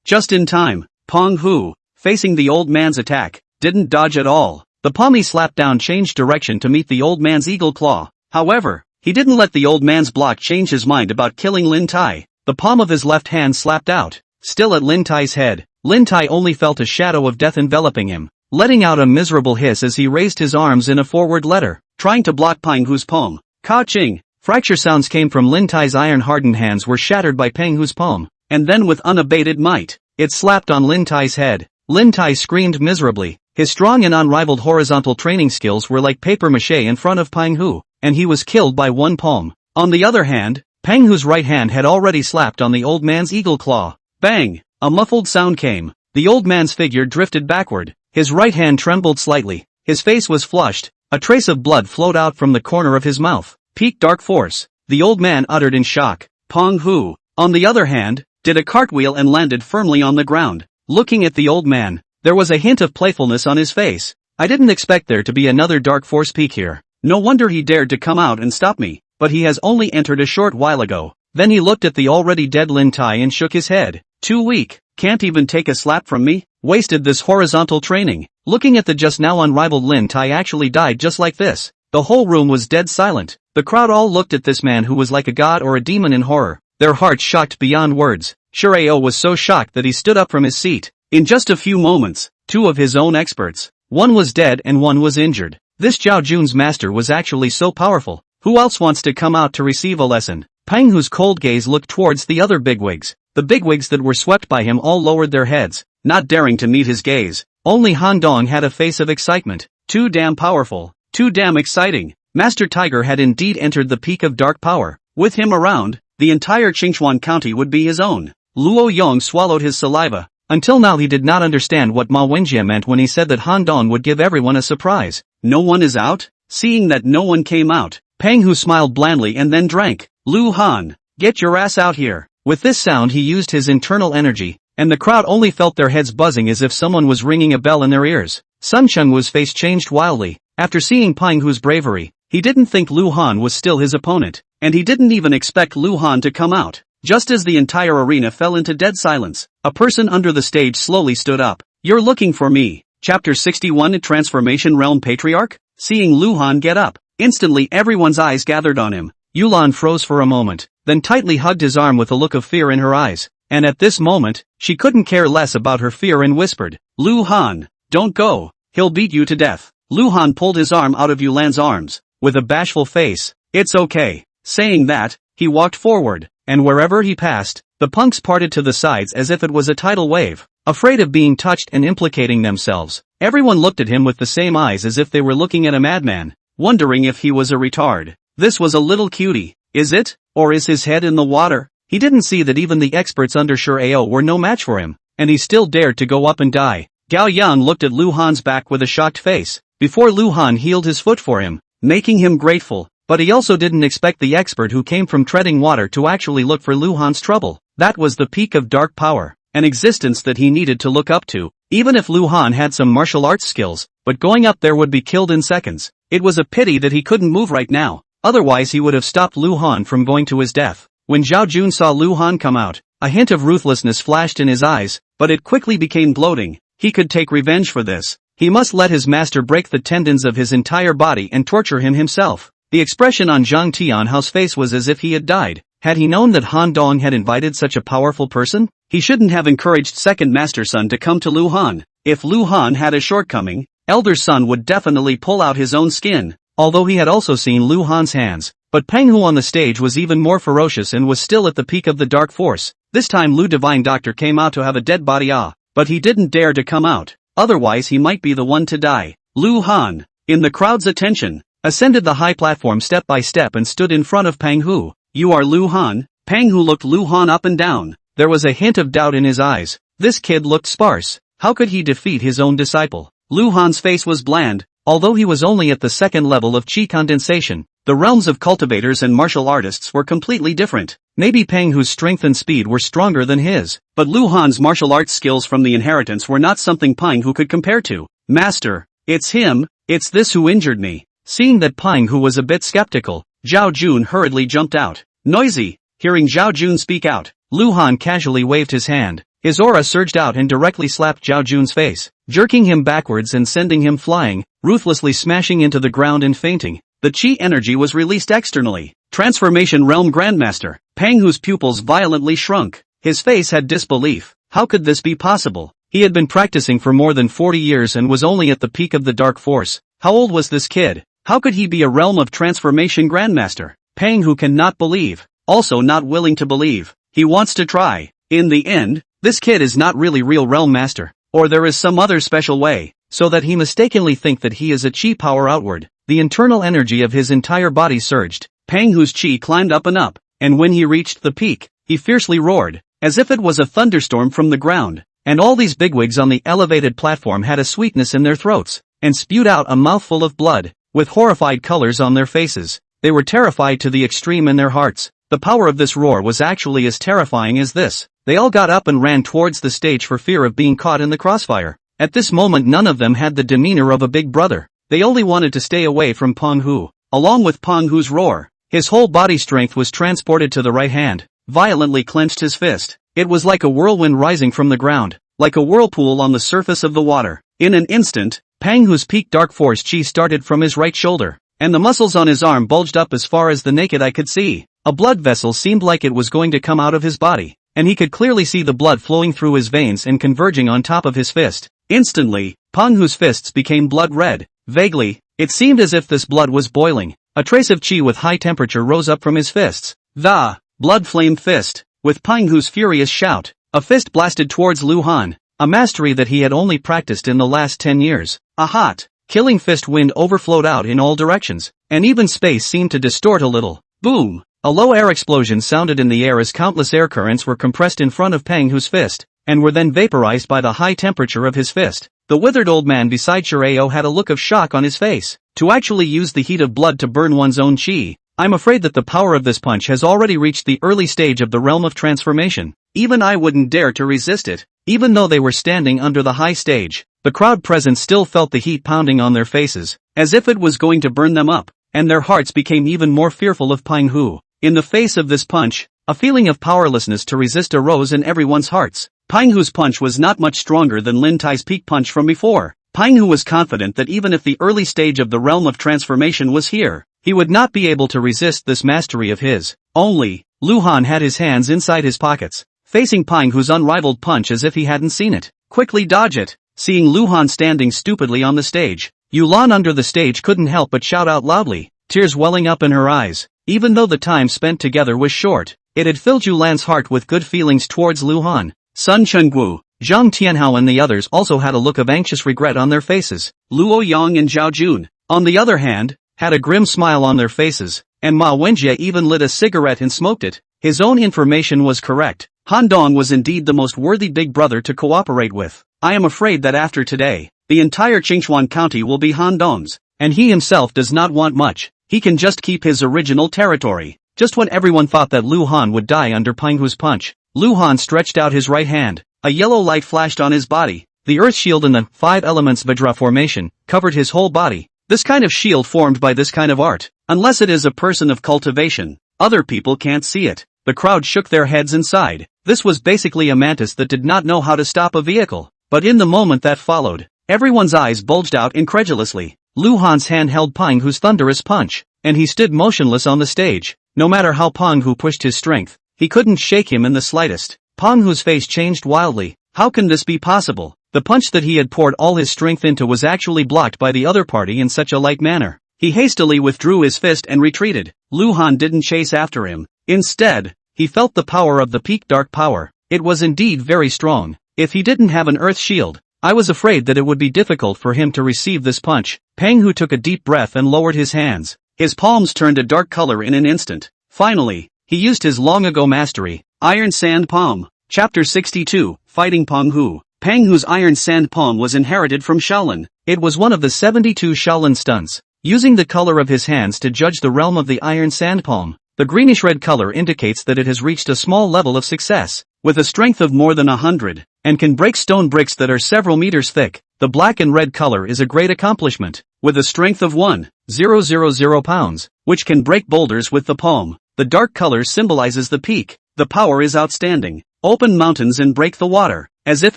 Just in time, Peng Hu, facing the old man's attack, didn't dodge at all. The palm he slapped down changed direction to meet the old man's eagle claw. However, he didn't let the old man's block change his mind about killing Lin Tai. The palm of his left hand slapped out, still at Lin Tai's head. Lin Tai only felt a shadow of death enveloping him, letting out a miserable hiss as he raised his arms in a forward letter, trying to block Peng Hu's palm. Ka-ching! Fracture sounds came from Lin Tai's iron-hardened hands were shattered by Peng Hu's palm, and then with unabated might, it slapped on Lin Tai's head. Lin Tai screamed miserably. His strong and unrivaled horizontal training skills were like papier-mâché in front of Peng Hu, and he was killed by one palm. On the other hand, Peng Hu's right hand had already slapped on the old man's eagle claw. Bang! A muffled sound came. The old man's figure drifted backward. His right hand trembled slightly. His face was flushed. A trace of blood flowed out from the corner of his mouth. Peak dark force, the old man uttered in shock. Peng Hu, on the other hand, did a cartwheel and landed firmly on the ground. Looking at the old man, there was a hint of playfulness on his face. I didn't expect there to be another dark force peak here. No wonder he dared to come out and stop me, but he has only entered a short while ago. Then he looked at the already dead Lin Tai and shook his head. Too weak, can't even take a slap from me? Wasted this horizontal training. Looking at the just now unrivaled Lin Tai actually died just like this. The whole room was dead silent. The crowd all looked at this man who was like a god or a demon in horror, their hearts shocked beyond words. Sure Ao was so shocked that he stood up from his seat. In just a few moments, 2 of his own experts, one was dead and one was injured. This Zhao Jun's master was actually so powerful. Who else wants to come out to receive a lesson? Peng Hu's cold gaze looked towards the other bigwigs. The bigwigs that were swept by him all lowered their heads, not daring to meet his gaze. Only Han Dong had a face of excitement. Too damn powerful. Too damn exciting. Master Tiger had indeed entered the peak of dark power. With him around, the entire Qinxue County would be his own. Luo Yong swallowed his saliva. Until now he did not understand what Ma Wenjie meant when he said that Han Dong would give everyone a surprise. No one is out? Seeing that no one came out, Peng Hu smiled blandly and then drank. Lu Han, get your ass out here. With this sound he used his internal energy, and the crowd only felt their heads buzzing as if someone was ringing a bell in their ears. Sun Chengwu's face changed wildly. After seeing Peng Hu's bravery, he didn't think Lu Han was still his opponent, and he didn't even expect Lu Han to come out. Just as the entire arena fell into dead silence, a person under the stage slowly stood up. You're looking for me. Chapter 61 Transformation Realm Patriarch? Seeing Lu Han get up, instantly everyone's eyes gathered on him. Yulan froze for a moment, then tightly hugged his arm with a look of fear in her eyes. And at this moment, she couldn't care less about her fear and whispered, Lu Han, don't go, he'll beat you to death. Lu Han pulled his arm out of Yulan's arms, with a bashful face. It's okay. Saying that, he walked forward, and wherever he passed, the punks parted to the sides as if it was a tidal wave, afraid of being touched and implicating themselves. Everyone looked at him with the same eyes as if they were looking at a madman, wondering if he was a retard. This was a little cutie, is it? Or is his head in the water? He didn't see that even the experts under Sure Ao were no match for him, and he still dared to go up and die. Gao Yang looked at Lu Han's back with a shocked face, before Lu Han healed his foot for him, making him grateful, but he also didn't expect the expert who came from treading water to actually look for Lu Han's trouble. That was the peak of dark power, an existence that he needed to look up to, even if Lu Han had some martial arts skills, but going up there would be killed in seconds. It was a pity that he couldn't move right now, otherwise he would have stopped Lu Han from going to his death. When Zhao Jun saw Lu Han come out, A hint of ruthlessness flashed in his eyes, but it quickly became bloating. He could take revenge for this. He must let his master break the tendons of his entire body and torture him himself. The expression on Zhang Tianhao's face was as if he had died. Had he known that Han Dong had invited such a powerful person? He shouldn't have encouraged second master son to come to Lu Han. If Lu Han had a shortcoming, elder son would definitely pull out his own skin. Although he had also seen Lu Han's hands. But Peng Hu on the stage was even more ferocious and was still at the peak of the dark force. This time Lu Divine Doctor came out to have a dead body but he didn't dare to come out. Otherwise he might be the one to die. Lu Han, in the crowd's attention, ascended the high platform step by step and stood in front of Peng Hu. You are Lu Han? Peng Hu looked Lu Han up and down. There was a hint of doubt in his eyes. This kid looked sparse. How could he defeat his own disciple? Lu Han's face was bland. Although he was only at the second level of chi condensation, the realms of cultivators and martial artists were completely different. Maybe Peng Hu's strength and speed were stronger than his, but Lu Han's martial arts skills from the inheritance were not something Peng Hu could compare to. Master, it's him, it's this who injured me. Seeing that Peng Hu was a bit skeptical, Zhao Jun hurriedly jumped out. Noisy, hearing Zhao Jun speak out, Lu Han casually waved his hand. His aura surged out and directly slapped Zhao Jun's face, jerking him backwards and sending him flying, ruthlessly smashing into the ground and fainting. The chi energy was released externally. Transformation Realm Grandmaster. Peng Hu's pupils violently shrunk. His face had disbelief. How could this be possible? He had been practicing for more than 40 years and was only at the peak of the dark force. How old was this kid? How could he be a Realm of Transformation Grandmaster? Peng Hu cannot believe. Also not willing to believe. He wants to try. In the end, this kid is not really real Realm Master. Or there is some other special way, so that he mistakenly think that he is a chi power outward. The internal energy of his entire body surged. Peng Hu's chi climbed up and up, and when he reached the peak, he fiercely roared, as if it was a thunderstorm from the ground. And all these bigwigs on the elevated platform had a sweetness in their throats, and spewed out a mouthful of blood, with horrified colors on their faces. They were terrified to the extreme in their hearts. The power of this roar was actually as terrifying as this. They all got up and ran towards the stage for fear of being caught in the crossfire. At this moment none of them had the demeanor of a big brother. They only wanted to stay away from Peng Hu. Along with Peng Hu's roar, his whole body strength was transported to the right hand, violently clenched his fist. It was like a whirlwind rising from the ground, like a whirlpool on the surface of the water. In an instant, Peng Hu's peak dark force chi started from his right shoulder, and the muscles on his arm bulged up as far as the naked eye could see. A blood vessel seemed like it was going to come out of his body, and he could clearly see the blood flowing through his veins and converging on top of his fist. Instantly, Peng Hu's fists became blood red. Vaguely, it seemed as if this blood was boiling. A trace of chi with high temperature rose up from his fists. The blood flame fist. With Peng Hu's furious shout, a fist blasted towards Lu Han, a mastery that he had only practiced in the last 10 years. A hot, killing fist wind overflowed out in all directions, and even space seemed to distort a little. Boom! A low air explosion sounded in the air as countless air currents were compressed in front of Peng Hu's fist, and were then vaporized by the high temperature of his fist. The withered old man beside Shirao had a look of shock on his face. To actually use the heat of blood to burn one's own chi, I'm afraid that the power of this punch has already reached the early stage of the realm of transformation. Even I wouldn't dare to resist it. Even though they were standing under the high stage, the crowd present still felt the heat pounding on their faces, as if it was going to burn them up, and their hearts became even more fearful of Peng Hu. In the face of this punch, a feeling of powerlessness to resist arose in everyone's hearts. Peng Hu's punch was not much stronger than Lin Tai's peak punch from before. Peng Hu was confident that even if the early stage of the realm of transformation was here, he would not be able to resist this mastery of his. Only, Lu Han had his hands inside his pockets, facing Peng Hu's unrivaled punch as if he hadn't seen it. Quickly dodge it. Seeing Lu Han standing stupidly on the stage, Yulan under the stage couldn't help but shout out loudly, tears welling up in her eyes. Even though the time spent together was short, it had filled Yulan's heart with good feelings towards Lu Han. Sun Chengguo, Zhang Tianhao and the others also had a look of anxious regret on their faces. Luo Yang and Zhao Jun, on the other hand, had a grim smile on their faces, and Ma Wenjie even lit a cigarette and smoked it. His own information was correct. Han Dong was indeed the most worthy big brother to cooperate with. I am afraid that after today, the entire Qinxue County will be Han Dong's, and he himself does not want much. He can just keep his original territory. Just when everyone thought that Lu Han would die under Peng Hu's punch, Lu Han stretched out his right hand. A yellow light flashed on his body. The earth shield in the 5 elements Vajra formation covered his whole body. This kind of shield formed by this kind of art, unless it is a person of cultivation, other people can't see it. The crowd shook their heads and sighed. This was basically a mantis that did not know how to stop a vehicle. But in the moment that followed, everyone's eyes bulged out incredulously. Lu Han's hand held Peng Hu's thunderous punch, and he stood motionless on the stage. No matter how Peng Hu pushed his strength, he couldn't shake him in the slightest. Peng Hu's face changed wildly. How can this be possible? The punch that he had poured all his strength into was actually blocked by the other party in such a light manner. He hastily withdrew his fist and retreated. Lu Han didn't chase after him. Instead, he felt the power of the peak dark power. It was indeed very strong. If he didn't have an earth shield, I was afraid that it would be difficult for him to receive this punch. Peng Hu took a deep breath and lowered his hands. His palms turned a dark color in an instant. Finally, he used his long-ago mastery, Iron Sand Palm. Chapter 62, Fighting Peng Hu. Peng Hu's Iron Sand Palm was inherited from Shaolin. It was one of the 72 Shaolin stunts. Using the color of his hands to judge the realm of the Iron Sand Palm, the greenish-red color indicates that it has reached a small level of success, with a strength of more than 100, and can break stone bricks that are several meters thick. The black and red color is a great accomplishment, with a strength of 1,000 pounds, which can break boulders with the palm. The dark color symbolizes the peak. The power is outstanding. Open mountains and break the water, as if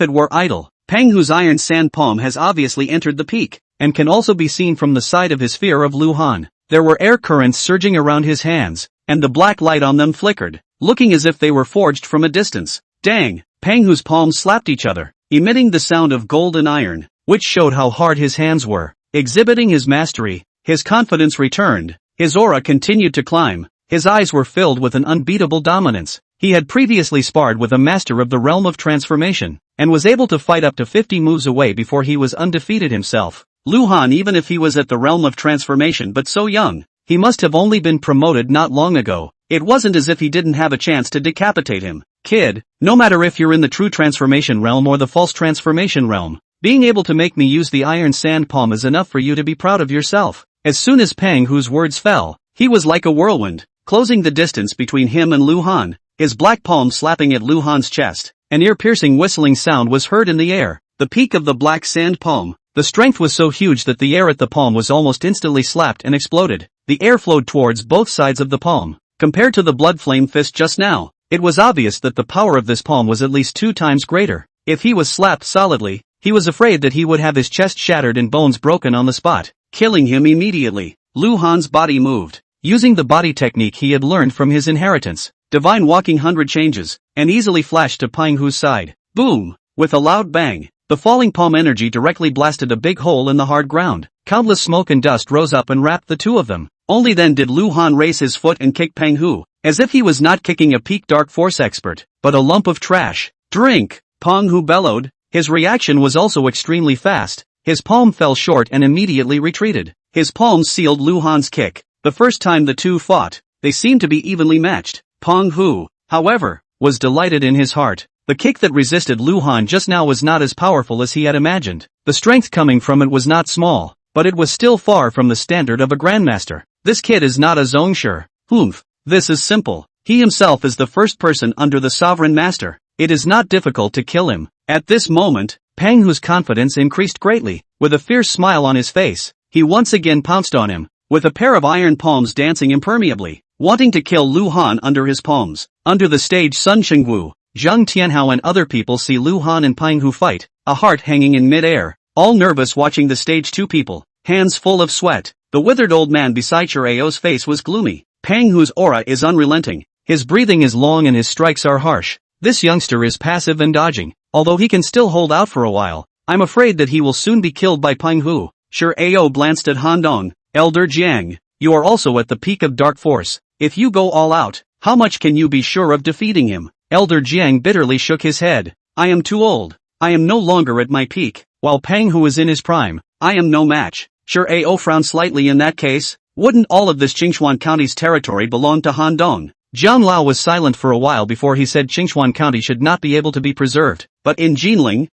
it were idle. Peng Hu's Iron Sand Palm has obviously entered the peak, and can also be seen from the side of his sphere of Lu Han. There were air currents surging around his hands, and the black light on them flickered, looking as if they were forged from a distance. Dang! Peng Hu's palms slapped each other, emitting the sound of gold and iron, which showed how hard his hands were. Exhibiting his mastery, his confidence returned, his aura continued to climb, his eyes were filled with an unbeatable dominance. He had previously sparred with a master of the realm of transformation, and was able to fight up to 50 moves away before he was undefeated himself. Lu Han, even if he was at the realm of transformation but so young, he must have only been promoted not long ago. It wasn't as if he didn't have a chance to decapitate him. Kid, no matter if you're in the true transformation realm or the false transformation realm, being able to make me use the Iron Sand Palm is enough for you to be proud of yourself. As soon as Peng Hu's words fell, he was like a whirlwind, closing the distance between him and Lu Han, his black palm slapping at Lu Han's chest. An ear-piercing whistling sound was heard in the air. The peak of the black sand palm. The strength was so huge that the air at the palm was almost instantly slapped and exploded. The air flowed towards both sides of the palm. Compared to the blood flame fist just now, it was obvious that the power of this palm was at least 2 times greater. If he was slapped solidly, he was afraid that he would have his chest shattered and bones broken on the spot, killing him immediately. Lu Han's body moved, using the body technique he had learned from his inheritance. Divine walking 100 changes, and easily flashed to Peng Hu's side. Boom! With a loud bang, the falling palm energy directly blasted a big hole in the hard ground. Countless smoke and dust rose up and wrapped the two of them. Only then did Lu Han raise his foot and kick Peng Hu, as if he was not kicking a peak dark force expert, but a lump of trash. Drink! Peng Hu bellowed. His reaction was also extremely fast. His palm fell short and immediately retreated. His palms sealed Lu Han's kick. The first time the two fought, they seemed to be evenly matched. Peng Hu, however, was delighted in his heart. The kick that resisted Lu Han just now was not as powerful as he had imagined. The strength coming from it was not small, but it was still far from the standard of a grandmaster. This kid is not a Zhongshe. Humph. This is simple. He himself is the first person under the sovereign master. It is not difficult to kill him. At this moment, Peng Hu's confidence increased greatly. With a fierce smile on his face, he once again pounced on him, with a pair of iron palms dancing impermeably, wanting to kill Lu Han under his palms. Under the stage, Sun Xingwu, Zhang Tianhao and other people see Lu Han and Peng Hu fight, a heart hanging in mid-air, all nervous watching the stage. Two people, hands full of sweat. The withered old man beside Shirao's face was gloomy. Peng Hu's aura is unrelenting. His breathing is long and his strikes are harsh. This youngster is passive and dodging, although he can still hold out for a while. I'm afraid that he will soon be killed by Peng Hu. Shirao glanced at Han Dong. Elder Jiang, you are also at the peak of dark force. If you go all out, how much can you be sure of defeating him? Elder Jiang bitterly shook his head. I am too old. I am no longer at my peak, while Peng Hu is in his prime. I am no match. Shirao frowned slightly. In that case, wouldn't all of this Qinxue County's territory belong to Han Dong? Jiang Lao was silent for a while before he said Qinxue County should not be able to be preserved. But in Jinling,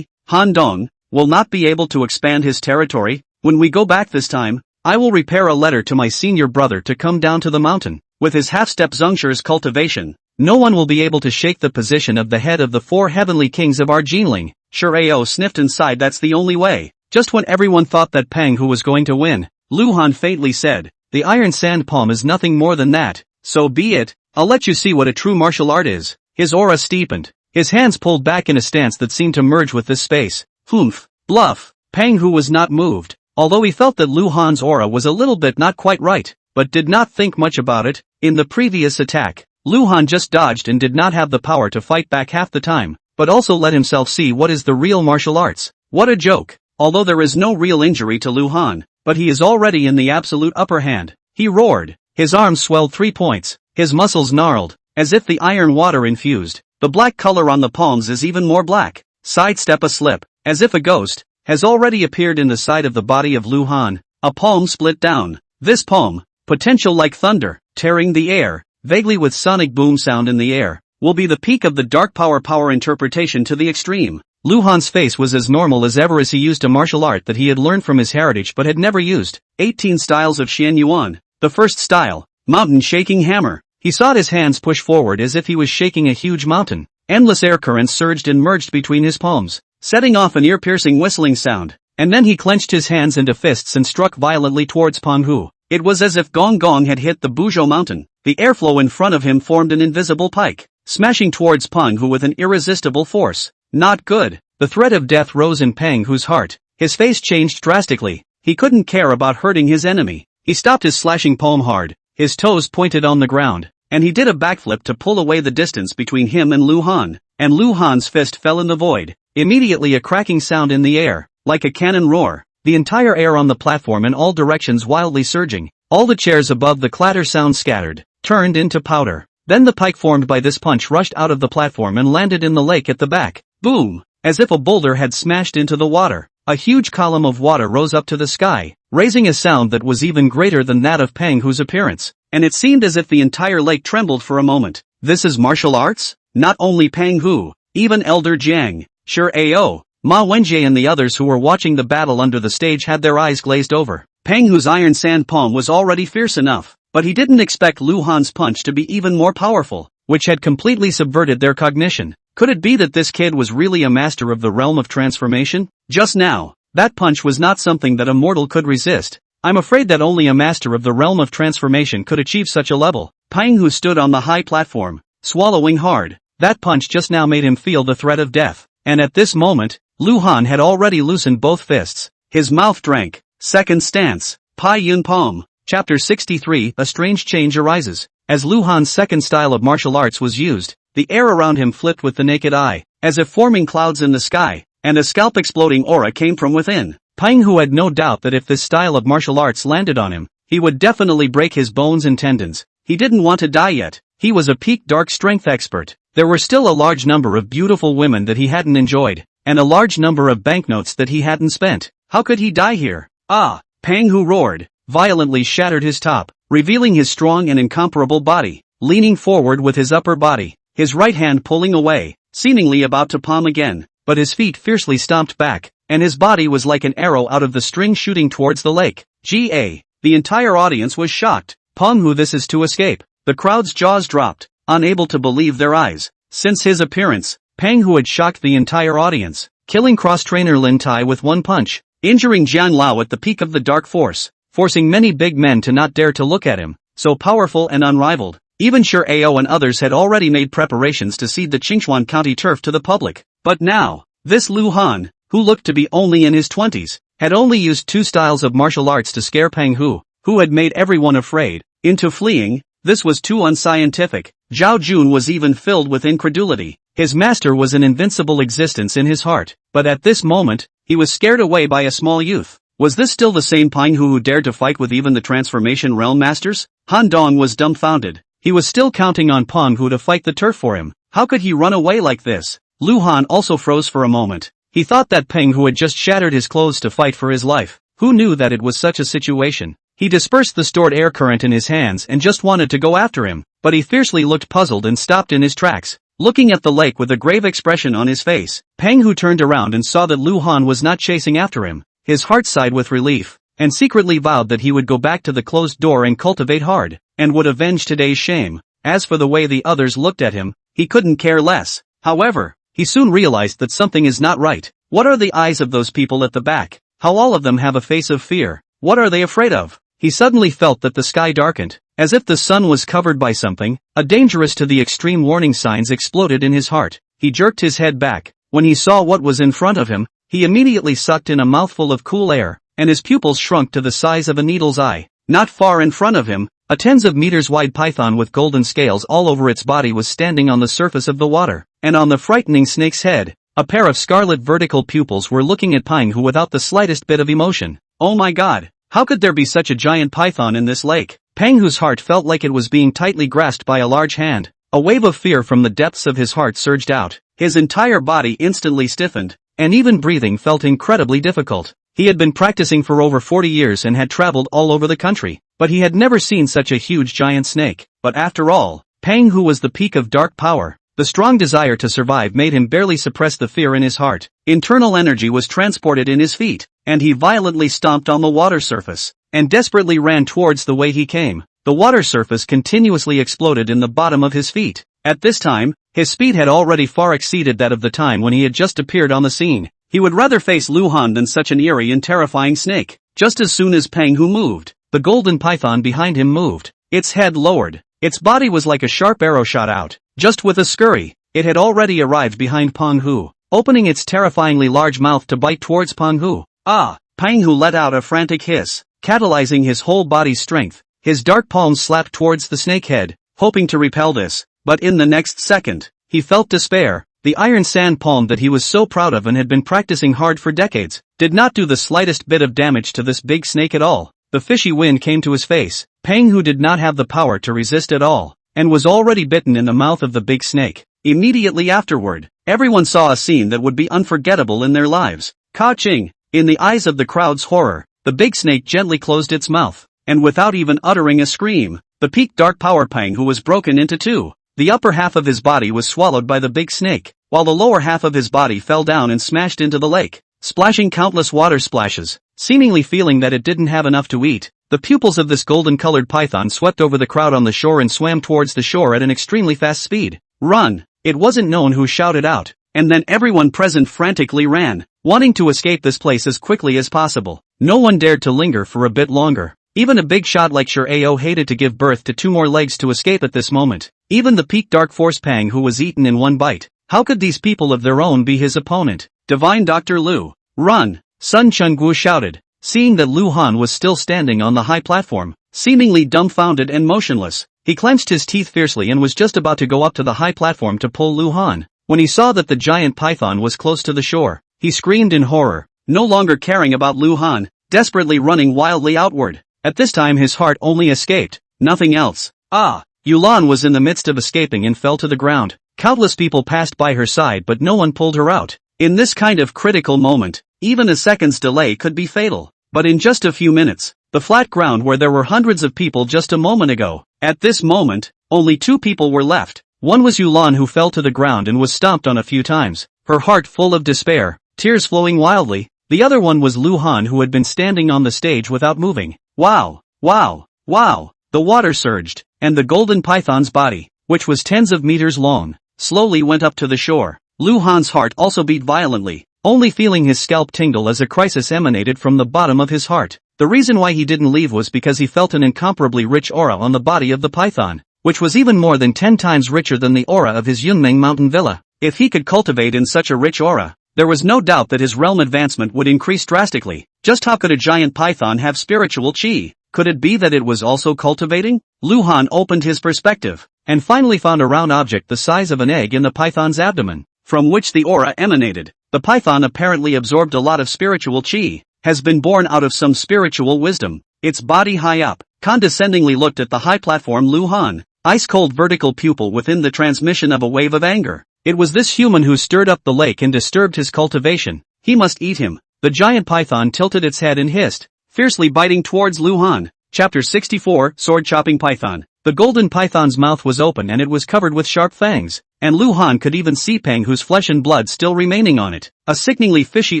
Han Dong, will not be able to expand his territory. When we go back this time, I will repair a letter to my senior brother to come down to the mountain. With his half-step Zhongshe's cultivation, no one will be able to shake the position of the head of the 4 heavenly kings of our Jinling. Shirao sniffed and sighed. That's the only way. Just when everyone thought that Peng Hu was going to win, Lu Han faintly said, the Iron Sand Palm is nothing more than that. So be it. I'll let you see what a true martial art is. his aura steepened. His hands pulled back in a stance that seemed to merge with this space. Humph. Bluff. Peng Hu was not moved, although he felt that Lu Han's aura was a little bit not quite right, but did not think much about it. In the previous attack, Lu Han just dodged and did not have the power to fight back half the time, but also let himself see what is the real martial arts. What a joke. Although there is no real injury to Lu Han, but he is already in the absolute upper hand. He roared. His arms swelled 3 points. His muscles gnarled, as if the iron water infused. The black color on the palms is even more black. Sidestep a slip, as if a ghost, has already appeared in the side of the body of Lu Han. A palm split down. This palm, potential like thunder, tearing the air, vaguely with sonic boom sound in the air, will be the peak of the dark power interpretation to the extreme. Lu Han's face was as normal as ever as he used a martial art that he had learned from his heritage but had never used. 18 styles of Xian Yuan. The first style, mountain shaking hammer. He saw his hands push forward as if he was shaking a huge mountain. Endless air currents surged and merged between his palms, setting off an ear-piercing whistling sound. And then he clenched his hands into fists and struck violently towards Peng Hu. It was as if Gong Gong had hit the Buzhou mountain. The airflow in front of him formed an invisible pike, smashing towards Peng Hu with an irresistible force. Not good. The threat of death rose in Peng Hu's heart. His face changed drastically. He couldn't care about hurting his enemy. He stopped his slashing palm hard, his toes pointed on the ground, and he did a backflip to pull away the distance between him and Lu Han. And Lu Han's fist fell in the void. Immediately a cracking sound in the air, like a cannon roar. The entire air on the platform in all directions wildly surging. All the chairs above the clatter sound scattered, turned into powder. Then the pike formed by this punch rushed out of the platform and landed in the lake at the back. Boom! As if a boulder had smashed into the water. A huge column of water rose up to the sky, raising a sound that was even greater than that of Peng Hu's appearance. And it seemed as if the entire lake trembled for a moment. This is martial arts? Not only Peng Hu, even Elder Jiang, Shi Ao, Ma Wenjie and the others who were watching the battle under the stage had their eyes glazed over. Peng Hu's iron sand palm was already fierce enough, but he didn't expect Lu Han's punch to be even more powerful, which had completely subverted their cognition. Could it be that this kid was really a master of the realm of transformation? Just now, that punch was not something that a mortal could resist. I'm afraid that only a master of the realm of transformation could achieve such a level. Peng Hu stood on the high platform, swallowing hard. That punch just now made him feel the threat of death. And at this moment, Lu Han had already loosened both fists. His mouth drank. Second stance. Pai Yun Palm. Chapter 63. A strange change arises. As Lu Han's second style of martial arts was used, the air around him flipped with the naked eye, as if forming clouds in the sky, and a scalp-exploding aura came from within. Peng Hu had no doubt that if this style of martial arts landed on him, he would definitely break his bones and tendons. He didn't want to die yet. He was a peak dark strength expert. There were still a large number of beautiful women that he hadn't enjoyed, and a large number of banknotes that he hadn't spent. How could he die here? Ah! Peng Hu roared, violently shattered his top, revealing his strong and incomparable body, leaning forward with his upper body, his right hand pulling away, seemingly about to palm again, but his feet fiercely stomped back, and his body was like an arrow out of the string shooting towards the lake. Ga. The entire audience was shocked. Peng Hu, this is to escape. The crowd's jaws dropped, unable to believe their eyes. Since his appearance, Peng Hu had shocked the entire audience, killing cross-trainer Lin Tai with one punch, injuring Jian Lao at the peak of the dark force, forcing many big men to not dare to look at him, so powerful and unrivaled. Even Shi Ao and others had already made preparations to cede the Qinxue County turf to the public. But now, this Lu Han, who looked to be only in his 20s, had only used two styles of martial arts to scare Peng Hu, who had made everyone afraid, into fleeing. This was too unscientific. Zhao Jun was even filled with incredulity. His master was an invincible existence in his heart, but at this moment, he was scared away by a small youth. Was this still the same Peng Hu who dared to fight with even the transformation realm masters? Han Dong was dumbfounded. He was still counting on Peng Hu to fight the turf for him. How could he run away like this? Lu Han also froze for a moment. He thought that Peng Hu had just shattered his clothes to fight for his life. Who knew that it was such a situation? He dispersed the stored air current in his hands and just wanted to go after him, but he fiercely looked puzzled and stopped in his tracks, looking at the lake with a grave expression on his face. Peng Hu turned around and saw that Lu Han was not chasing after him. His heart sighed with relief, and secretly vowed that he would go back to the closed door and cultivate hard, and would avenge today's shame. As for the way the others looked at him, he couldn't care less. However, he soon realized that something is not right. What are the eyes of those people at the back? How all of them have a face of fear? What are they afraid of? He suddenly felt that the sky darkened, As if the sun was covered by something, a dangerous to the extreme warning signs exploded in his heart. He jerked his head back. When he saw what was in front of him, he immediately sucked in a mouthful of cool air, and his pupils shrunk to the size of a needle's eye. Not far in front of him, a tens of meters wide python with golden scales all over its body was standing on the surface of the water, and on the frightening snake's head, a pair of scarlet vertical pupils were looking at Pang Hu without the slightest bit of emotion. Oh my god, how could there be such a giant python in this lake? Pang Hu's heart felt like it was being tightly grasped by a large hand. A wave of fear from the depths of his heart surged out. His entire body instantly stiffened, and even breathing felt incredibly difficult. He had been practicing for over 40 years and had traveled all over the country, but he had never seen such a huge giant snake. But after all, Pang Hu was the peak of dark power. The strong desire to survive made him barely suppress the fear in his heart. Internal energy was transported in his feet, and he violently stomped on the water surface, and desperately ran towards the way he came. The water surface continuously exploded in the bottom of his feet. At this time, his speed had already far exceeded that of the time when he had just appeared on the scene. He would rather face Lu Han than such an eerie and terrifying snake. Just as soon as Pang Hu moved, the golden python behind him moved. Its head lowered. Its body was like a sharp arrow shot out. Just with a scurry, it had already arrived behind Pang Hu, opening its terrifyingly large mouth to bite towards Pang Hu. Ah! Pang Hu let out a frantic hiss, catalyzing his whole body's strength. His dark palms slapped towards the snake head, hoping to repel this, but in the next second, he felt despair. The iron sand palm that he was so proud of and had been practicing hard for decades, did not do the slightest bit of damage to this big snake at all. The fishy wind came to his face. Pang Hu did not have the power to resist at all, and was already bitten in the mouth of the big snake. Immediately afterward, everyone saw a scene that would be unforgettable in their lives. Ka-ching! In the eyes of the crowd's horror, the big snake gently closed its mouth, and without even uttering a scream, the peak dark power Pang Hu was broken into two. The upper half of his body was swallowed by the big snake, while the lower half of his body fell down and smashed into the lake, splashing countless water splashes. Seemingly feeling that it didn't have enough to eat, the pupils of this golden-colored python swept over the crowd on the shore and swam towards the shore at an extremely fast speed. Run! It wasn't known who shouted out, and then everyone present frantically ran, wanting to escape this place as quickly as possible. No one dared to linger for a bit longer. Even a big shot like Qinxue hated to give birth to two more legs to escape at this moment. Even the peak dark force Pang Hu was eaten in one bite. How could these people of their own be his opponent? Divine Dr. Lu! Run! Sun Chungu shouted, seeing that Lu Han was still standing on the high platform, seemingly dumbfounded and motionless. He clenched his teeth fiercely and was just about to go up to the high platform to pull Lu Han, when he saw that the giant python was close to the shore. He screamed in horror, no longer caring about Lu Han, desperately running wildly outward. At this time his heart only escaped, nothing else. Ah! Yulan was in the midst of escaping and fell to the ground. Countless people passed by her side but no one pulled her out. In this kind of critical moment, even a second's delay could be fatal. But in just a few minutes, the flat ground where there were hundreds of people just a moment ago, at this moment, only two people were left. One was Yulan, who fell to the ground and was stomped on a few times, her heart full of despair, tears flowing wildly. The other one was Lu Han, who had been standing on the stage without moving. Wow! Wow! Wow! The water surged, and the golden python's body, which was tens of meters long, slowly went up to the shore. Lu Han's heart also beat violently, only feeling his scalp tingle as a crisis emanated from the bottom of his heart. The reason why he didn't leave was because he felt an incomparably rich aura on the body of the python, which was even more than 10 times richer than the aura of his Yunmeng mountain villa. If he could cultivate in such a rich aura, there was no doubt that his realm advancement would increase drastically. Just how could a giant python have spiritual qi? Could it be that it was also cultivating? Lu Han opened his perspective, and finally found a round object the size of an egg in the python's abdomen, from which the aura emanated. The python apparently absorbed a lot of spiritual qi, has been born out of some spiritual wisdom. Its body high up, condescendingly looked at the high platform Lu Han, ice-cold vertical pupil within the transmission of a wave of anger. It was this human who stirred up the lake and disturbed his cultivation. He must eat him. The giant python tilted its head and hissed, fiercely biting towards Lu Han. Chapter 64, Sword-Chopping Python. The golden python's mouth was open and it was covered with sharp fangs, and Lu Han could even see Pang Hu's flesh and blood still remaining on it. A sickeningly fishy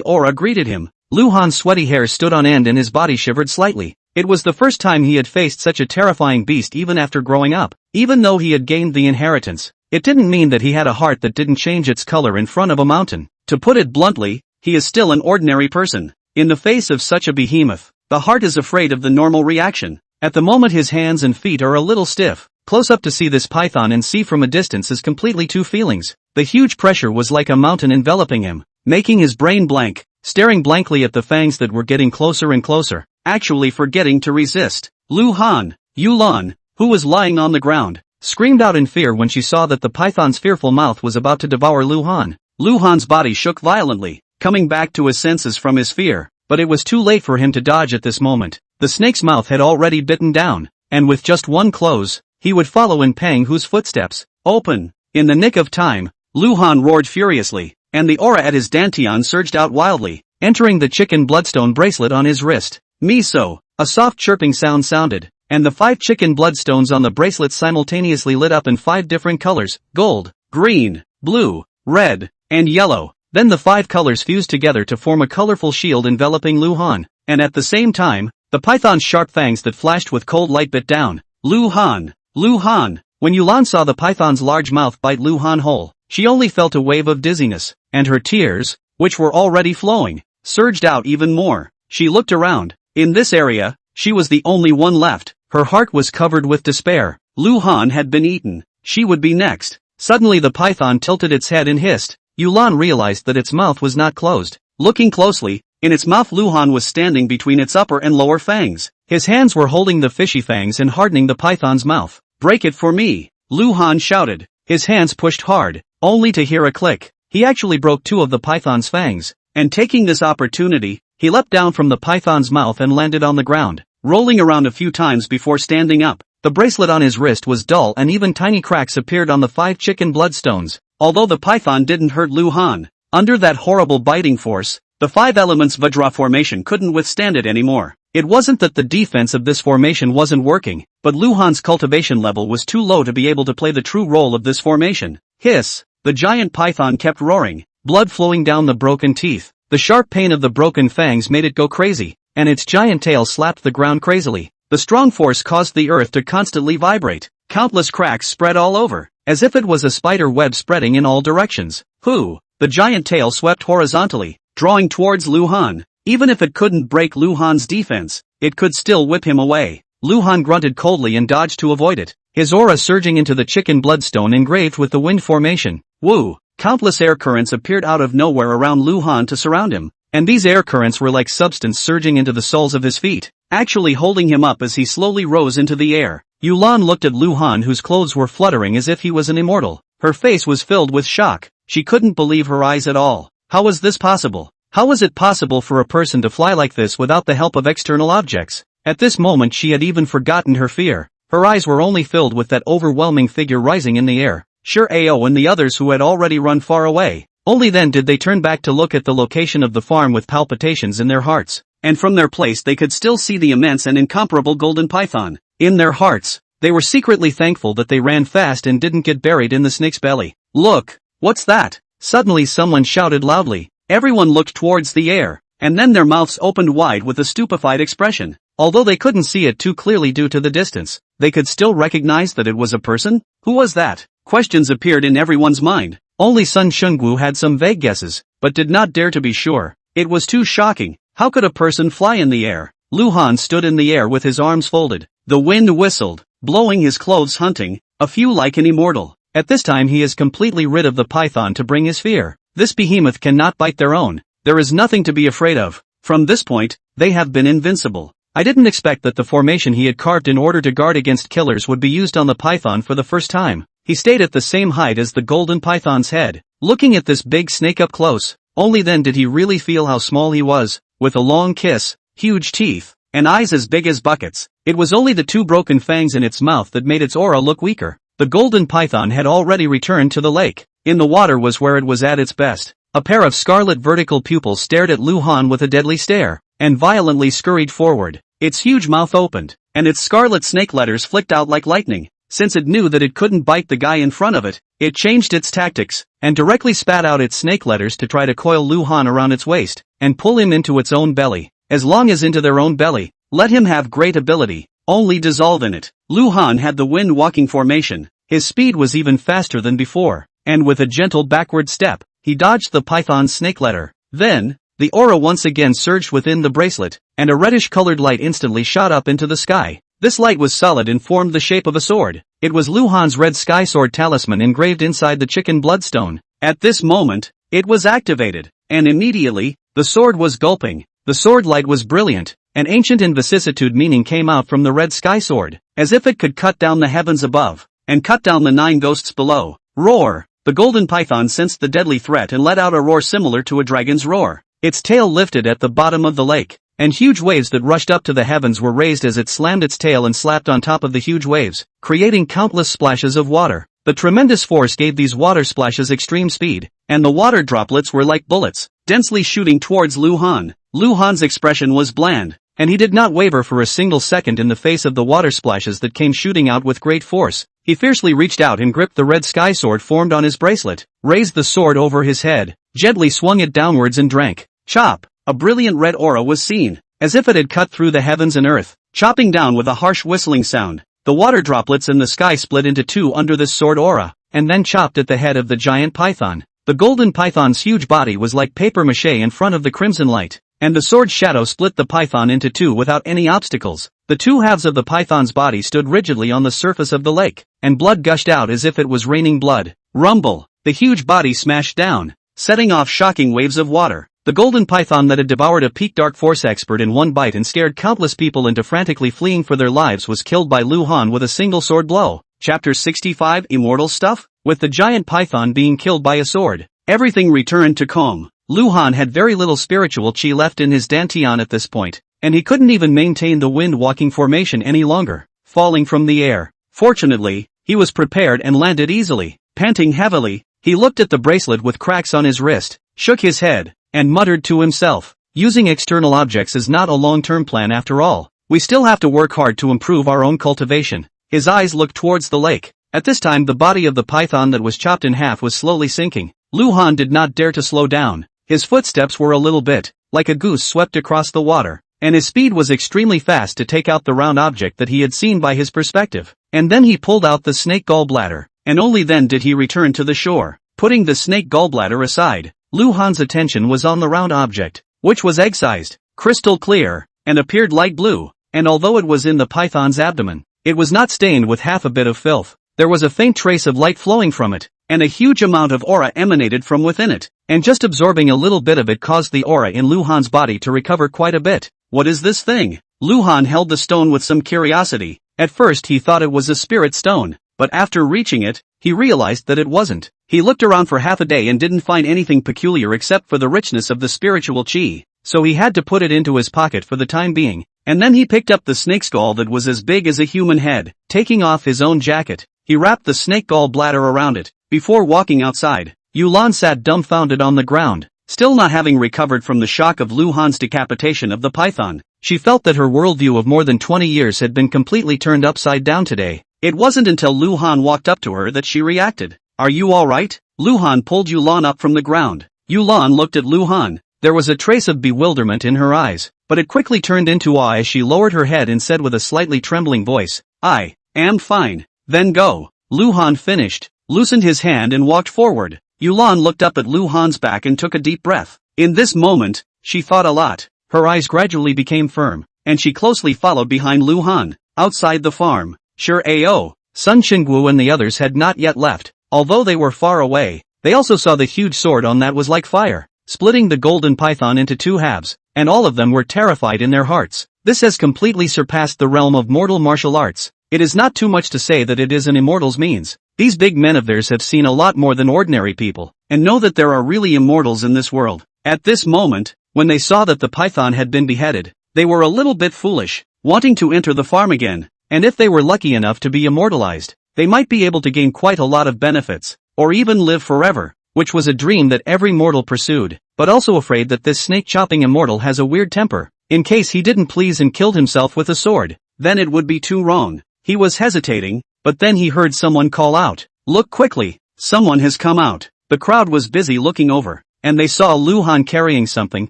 aura greeted him. Lu Han's sweaty hair stood on end and his body shivered slightly. It was the first time he had faced such a terrifying beast even after growing up. Even though he had gained the inheritance, it didn't mean that he had a heart that didn't change its color in front of a mountain. To put it bluntly, he is still an ordinary person. In the face of such a behemoth, the heart is afraid of the normal reaction. At the moment his hands and feet are a little stiff. Close up to see this python and see from a distance is completely two feelings. The huge pressure was like a mountain enveloping him, making his brain blank, staring blankly at the fangs that were getting closer and closer, actually forgetting to resist. Yulan, who was lying on the ground, screamed out in fear when she saw that the python's fearful mouth was about to devour Lu Han. Lu Han's body shook violently, coming back to his senses from his fear, but it was too late for him to dodge at this moment. The snake's mouth had already bitten down, and with just one close, he would follow in Pang Hu's footsteps. Open! In the nick of time, Lu Han roared furiously, and the aura at his dantian surged out wildly, entering the chicken bloodstone bracelet on his wrist. Miso! A soft chirping sound sounded, and the 5 chicken bloodstones on the bracelet simultaneously lit up in 5 different colors: gold, green, blue, red, and yellow. Then the 5 colors fused together to form a colorful shield enveloping Lu Han, and at the same time, the python's sharp fangs that flashed with cold light bit down. Lu Han! When Yulan saw the python's large mouth bite Lu Han whole, she only felt a wave of dizziness, and her tears, which were already flowing, surged out even more. She looked around. In this area, she was the only one left. Her heart was covered with despair. Lu Han had been eaten. She would be next. Suddenly the python tilted its head and hissed. Yulan realized that its mouth was not closed. Looking closely, in its mouth Lu Han was standing between its upper and lower fangs. His hands were holding the fishy fangs and hardening the python's mouth. Break it for me! Lu Han shouted. His hands pushed hard, only to hear a click. He actually broke 2 of the python's fangs, and taking this opportunity, he leapt down from the python's mouth and landed on the ground, rolling around a few times before standing up. The bracelet on his wrist was dull and even tiny cracks appeared on the 5 chicken bloodstones. Although the python didn't hurt Lu Han, under that horrible biting force, the 5 elements Vajra formation couldn't withstand it anymore. It wasn't that the defense of this formation wasn't working, but Lu Han's cultivation level was too low to be able to play the true role of this formation. Hiss! The giant python kept roaring, blood flowing down the broken teeth. The sharp pain of the broken fangs made it go crazy, and its giant tail slapped the ground crazily. The strong force caused the earth to constantly vibrate. Countless cracks spread all over, as if it was a spider web spreading in all directions. The giant tail swept horizontally, drawing towards Lu Han. Even if it couldn't break Lu Han's defense, it could still whip him away. Lu Han grunted coldly and dodged to avoid it, his aura surging into the chicken bloodstone engraved with the wind formation. Woo! Countless air currents appeared out of nowhere around Lu Han to surround him, and these air currents were like substance surging into the soles of his feet, actually holding him up as he slowly rose into the air. Yulan looked at Lu Han, whose clothes were fluttering as if he was an immortal. Her face was filled with shock. She couldn't believe her eyes at all. How was this possible? How was it possible for a person to fly like this without the help of external objects? At this moment she had even forgotten her fear. Her eyes were only filled with that overwhelming figure rising in the air. Sure, Ao and the others who had already run far away. Only then did they turn back to look at the location of the farm with palpitations in their hearts. And from their place they could still see the immense and incomparable golden python. In their hearts, they were secretly thankful that they ran fast and didn't get buried in the snake's belly. Look! What's that? Suddenly someone shouted loudly. Everyone looked towards the air, and then their mouths opened wide with a stupefied expression. Although they couldn't see it too clearly due to the distance, they could still recognize that it was a person. Who was that? Questions appeared in everyone's mind. Only Sun Shengwu had some vague guesses, but did not dare to be sure. It was too shocking. How could a person fly in the air? Lu Han stood in the air with his arms folded. The wind whistled, blowing his clothes, hunting a few like an immortal. At this time he is completely rid of the python to bring his fear. This behemoth cannot bite their own. There is nothing to be afraid of. From this point, they have been invincible. I didn't expect that the formation he had carved in order to guard against killers would be used on the python for the first time. He stayed at the same height as the golden python's head, looking at this big snake up close. Only then did he really feel how small he was, with a long kiss, huge teeth, and eyes as big as buckets. It was only the 2 broken fangs in its mouth that made its aura look weaker. The golden python had already returned to the lake. In the water was where it was at its best. A pair of scarlet vertical pupils stared at Lu Han with a deadly stare, and violently scurried forward. Its huge mouth opened, and its scarlet snake letters flicked out like lightning. Since it knew that it couldn't bite the guy in front of it, it changed its tactics, and directly spat out its snake letters to try to coil Lu Han around its waist, and pull him into its own belly. As long as into their own belly, let him have great ability, only dissolve in it. Lu Han had the wind walking formation. His speed was even faster than before, and with a gentle backward step, he dodged the python's snake letter. Then, the aura once again surged within the bracelet, and a reddish-colored light instantly shot up into the sky. This light was solid and formed the shape of a sword. It was Lu Han's red sky sword talisman engraved inside the chicken bloodstone. At this moment, it was activated, and immediately, the sword was gulping. The sword light was brilliant. An ancient and vicissitude meaning came out from the red sky sword, as if it could cut down the heavens above, and cut down the 9 ghosts below. Roar! The golden python sensed the deadly threat and let out a roar similar to a dragon's roar. Its tail lifted at the bottom of the lake, and huge waves that rushed up to the heavens were raised as it slammed its tail and slapped on top of the huge waves, creating countless splashes of water. The tremendous force gave these water splashes extreme speed, and the water droplets were like bullets, densely shooting towards Lu Han. Lu Han's expression was bland, and he did not waver for a single second in the face of the water splashes that came shooting out with great force. He fiercely reached out and gripped the red sky sword formed on his bracelet, raised the sword over his head, gently swung it downwards and drank. Chop! A brilliant red aura was seen, as if it had cut through the heavens and earth, chopping down with a harsh whistling sound. The water droplets in the sky split into 2 under this sword aura, and then chopped at the head of the giant python. The golden python's huge body was like paper mache in front of the crimson light, and the sword's shadow split the python into 2 without any obstacles. The 2 halves of the python's body stood rigidly on the surface of the lake, and blood gushed out as if it was raining blood. Rumble! The huge body smashed down, setting off shocking waves of water. The golden python that had devoured a peak dark force expert in one bite and scared countless people into frantically fleeing for their lives was killed by Lu Han with a single sword blow. Chapter 65 Immortal Stuff? With the giant python being killed by a sword, everything returned to calm. Lu Han had very little spiritual chi left in his dantian at this point, and he couldn't even maintain the wind-walking formation any longer, falling from the air. Fortunately, he was prepared and landed easily. Panting heavily, he looked at the bracelet with cracks on his wrist, shook his head, and muttered to himself, using external objects is not a long-term plan after all. We still have to work hard to improve our own cultivation. His eyes looked towards the lake. At this time the body of the python that was chopped in half was slowly sinking. Lu Han did not dare to slow down. His footsteps were a little bit, like a goose swept across the water, and his speed was extremely fast to take out the round object that he had seen by his perspective. And then he pulled out the snake gallbladder, and only then did he return to the shore. Putting the snake gallbladder aside, Lu Han's attention was on the round object, which was egg-sized, crystal clear, and appeared light blue, and although it was in the python's abdomen, it was not stained with half a bit of filth. There was a faint trace of light flowing from it, and a huge amount of aura emanated from within it, and just absorbing a little bit of it caused the aura in Lu Han's body to recover quite a bit. What is this thing? Lu Han held the stone with some curiosity. At first he thought it was a spirit stone, but after reaching it, he realized that it wasn't. He looked around for half a day and didn't find anything peculiar except for the richness of the spiritual chi, so he had to put it into his pocket for the time being. And then he picked up the snake skull that was as big as a human head. Taking off his own jacket, he wrapped the snake gall bladder around it, before walking outside. Yulan sat dumbfounded on the ground, still not having recovered from the shock of Lu Han's decapitation of the python. She felt that her worldview of more than 20 years had been completely turned upside down today. It wasn't until Lu Han walked up to her that she reacted. Are you alright? Lu Han pulled Yulan up from the ground. Yulan looked at Lu Han. There was a trace of bewilderment in her eyes, but it quickly turned into awe as she lowered her head and said with a slightly trembling voice, I am fine. Then go. Lu Han finished, loosened his hand and walked forward. Yulan looked up at Lu Han's back and took a deep breath. In this moment, she thought a lot. Her eyes gradually became firm, and she closely followed behind Lu Han. Outside the farm, Sure Ao, Sun Qinxue and the others had not yet left. Although they were far away, they also saw the huge sword on that was like fire, splitting the golden python into 2 halves, and all of them were terrified in their hearts. This has completely surpassed the realm of mortal martial arts. It is not too much to say that it is an immortal's means. These big men of theirs have seen a lot more than ordinary people, and know that there are really immortals in this world. At this moment, when they saw that the python had been beheaded, they were a little bit foolish, wanting to enter the farm again, and if they were lucky enough to be immortalized, they might be able to gain quite a lot of benefits, or even live forever, which was a dream that every mortal pursued, but also afraid that this snake-chopping immortal has a weird temper. In case he didn't please and killed himself with a sword, then it would be too wrong. He was hesitating, but then he heard someone call out, "Look quickly, someone has come out." The crowd was busy looking over, and they saw Lu Han carrying something,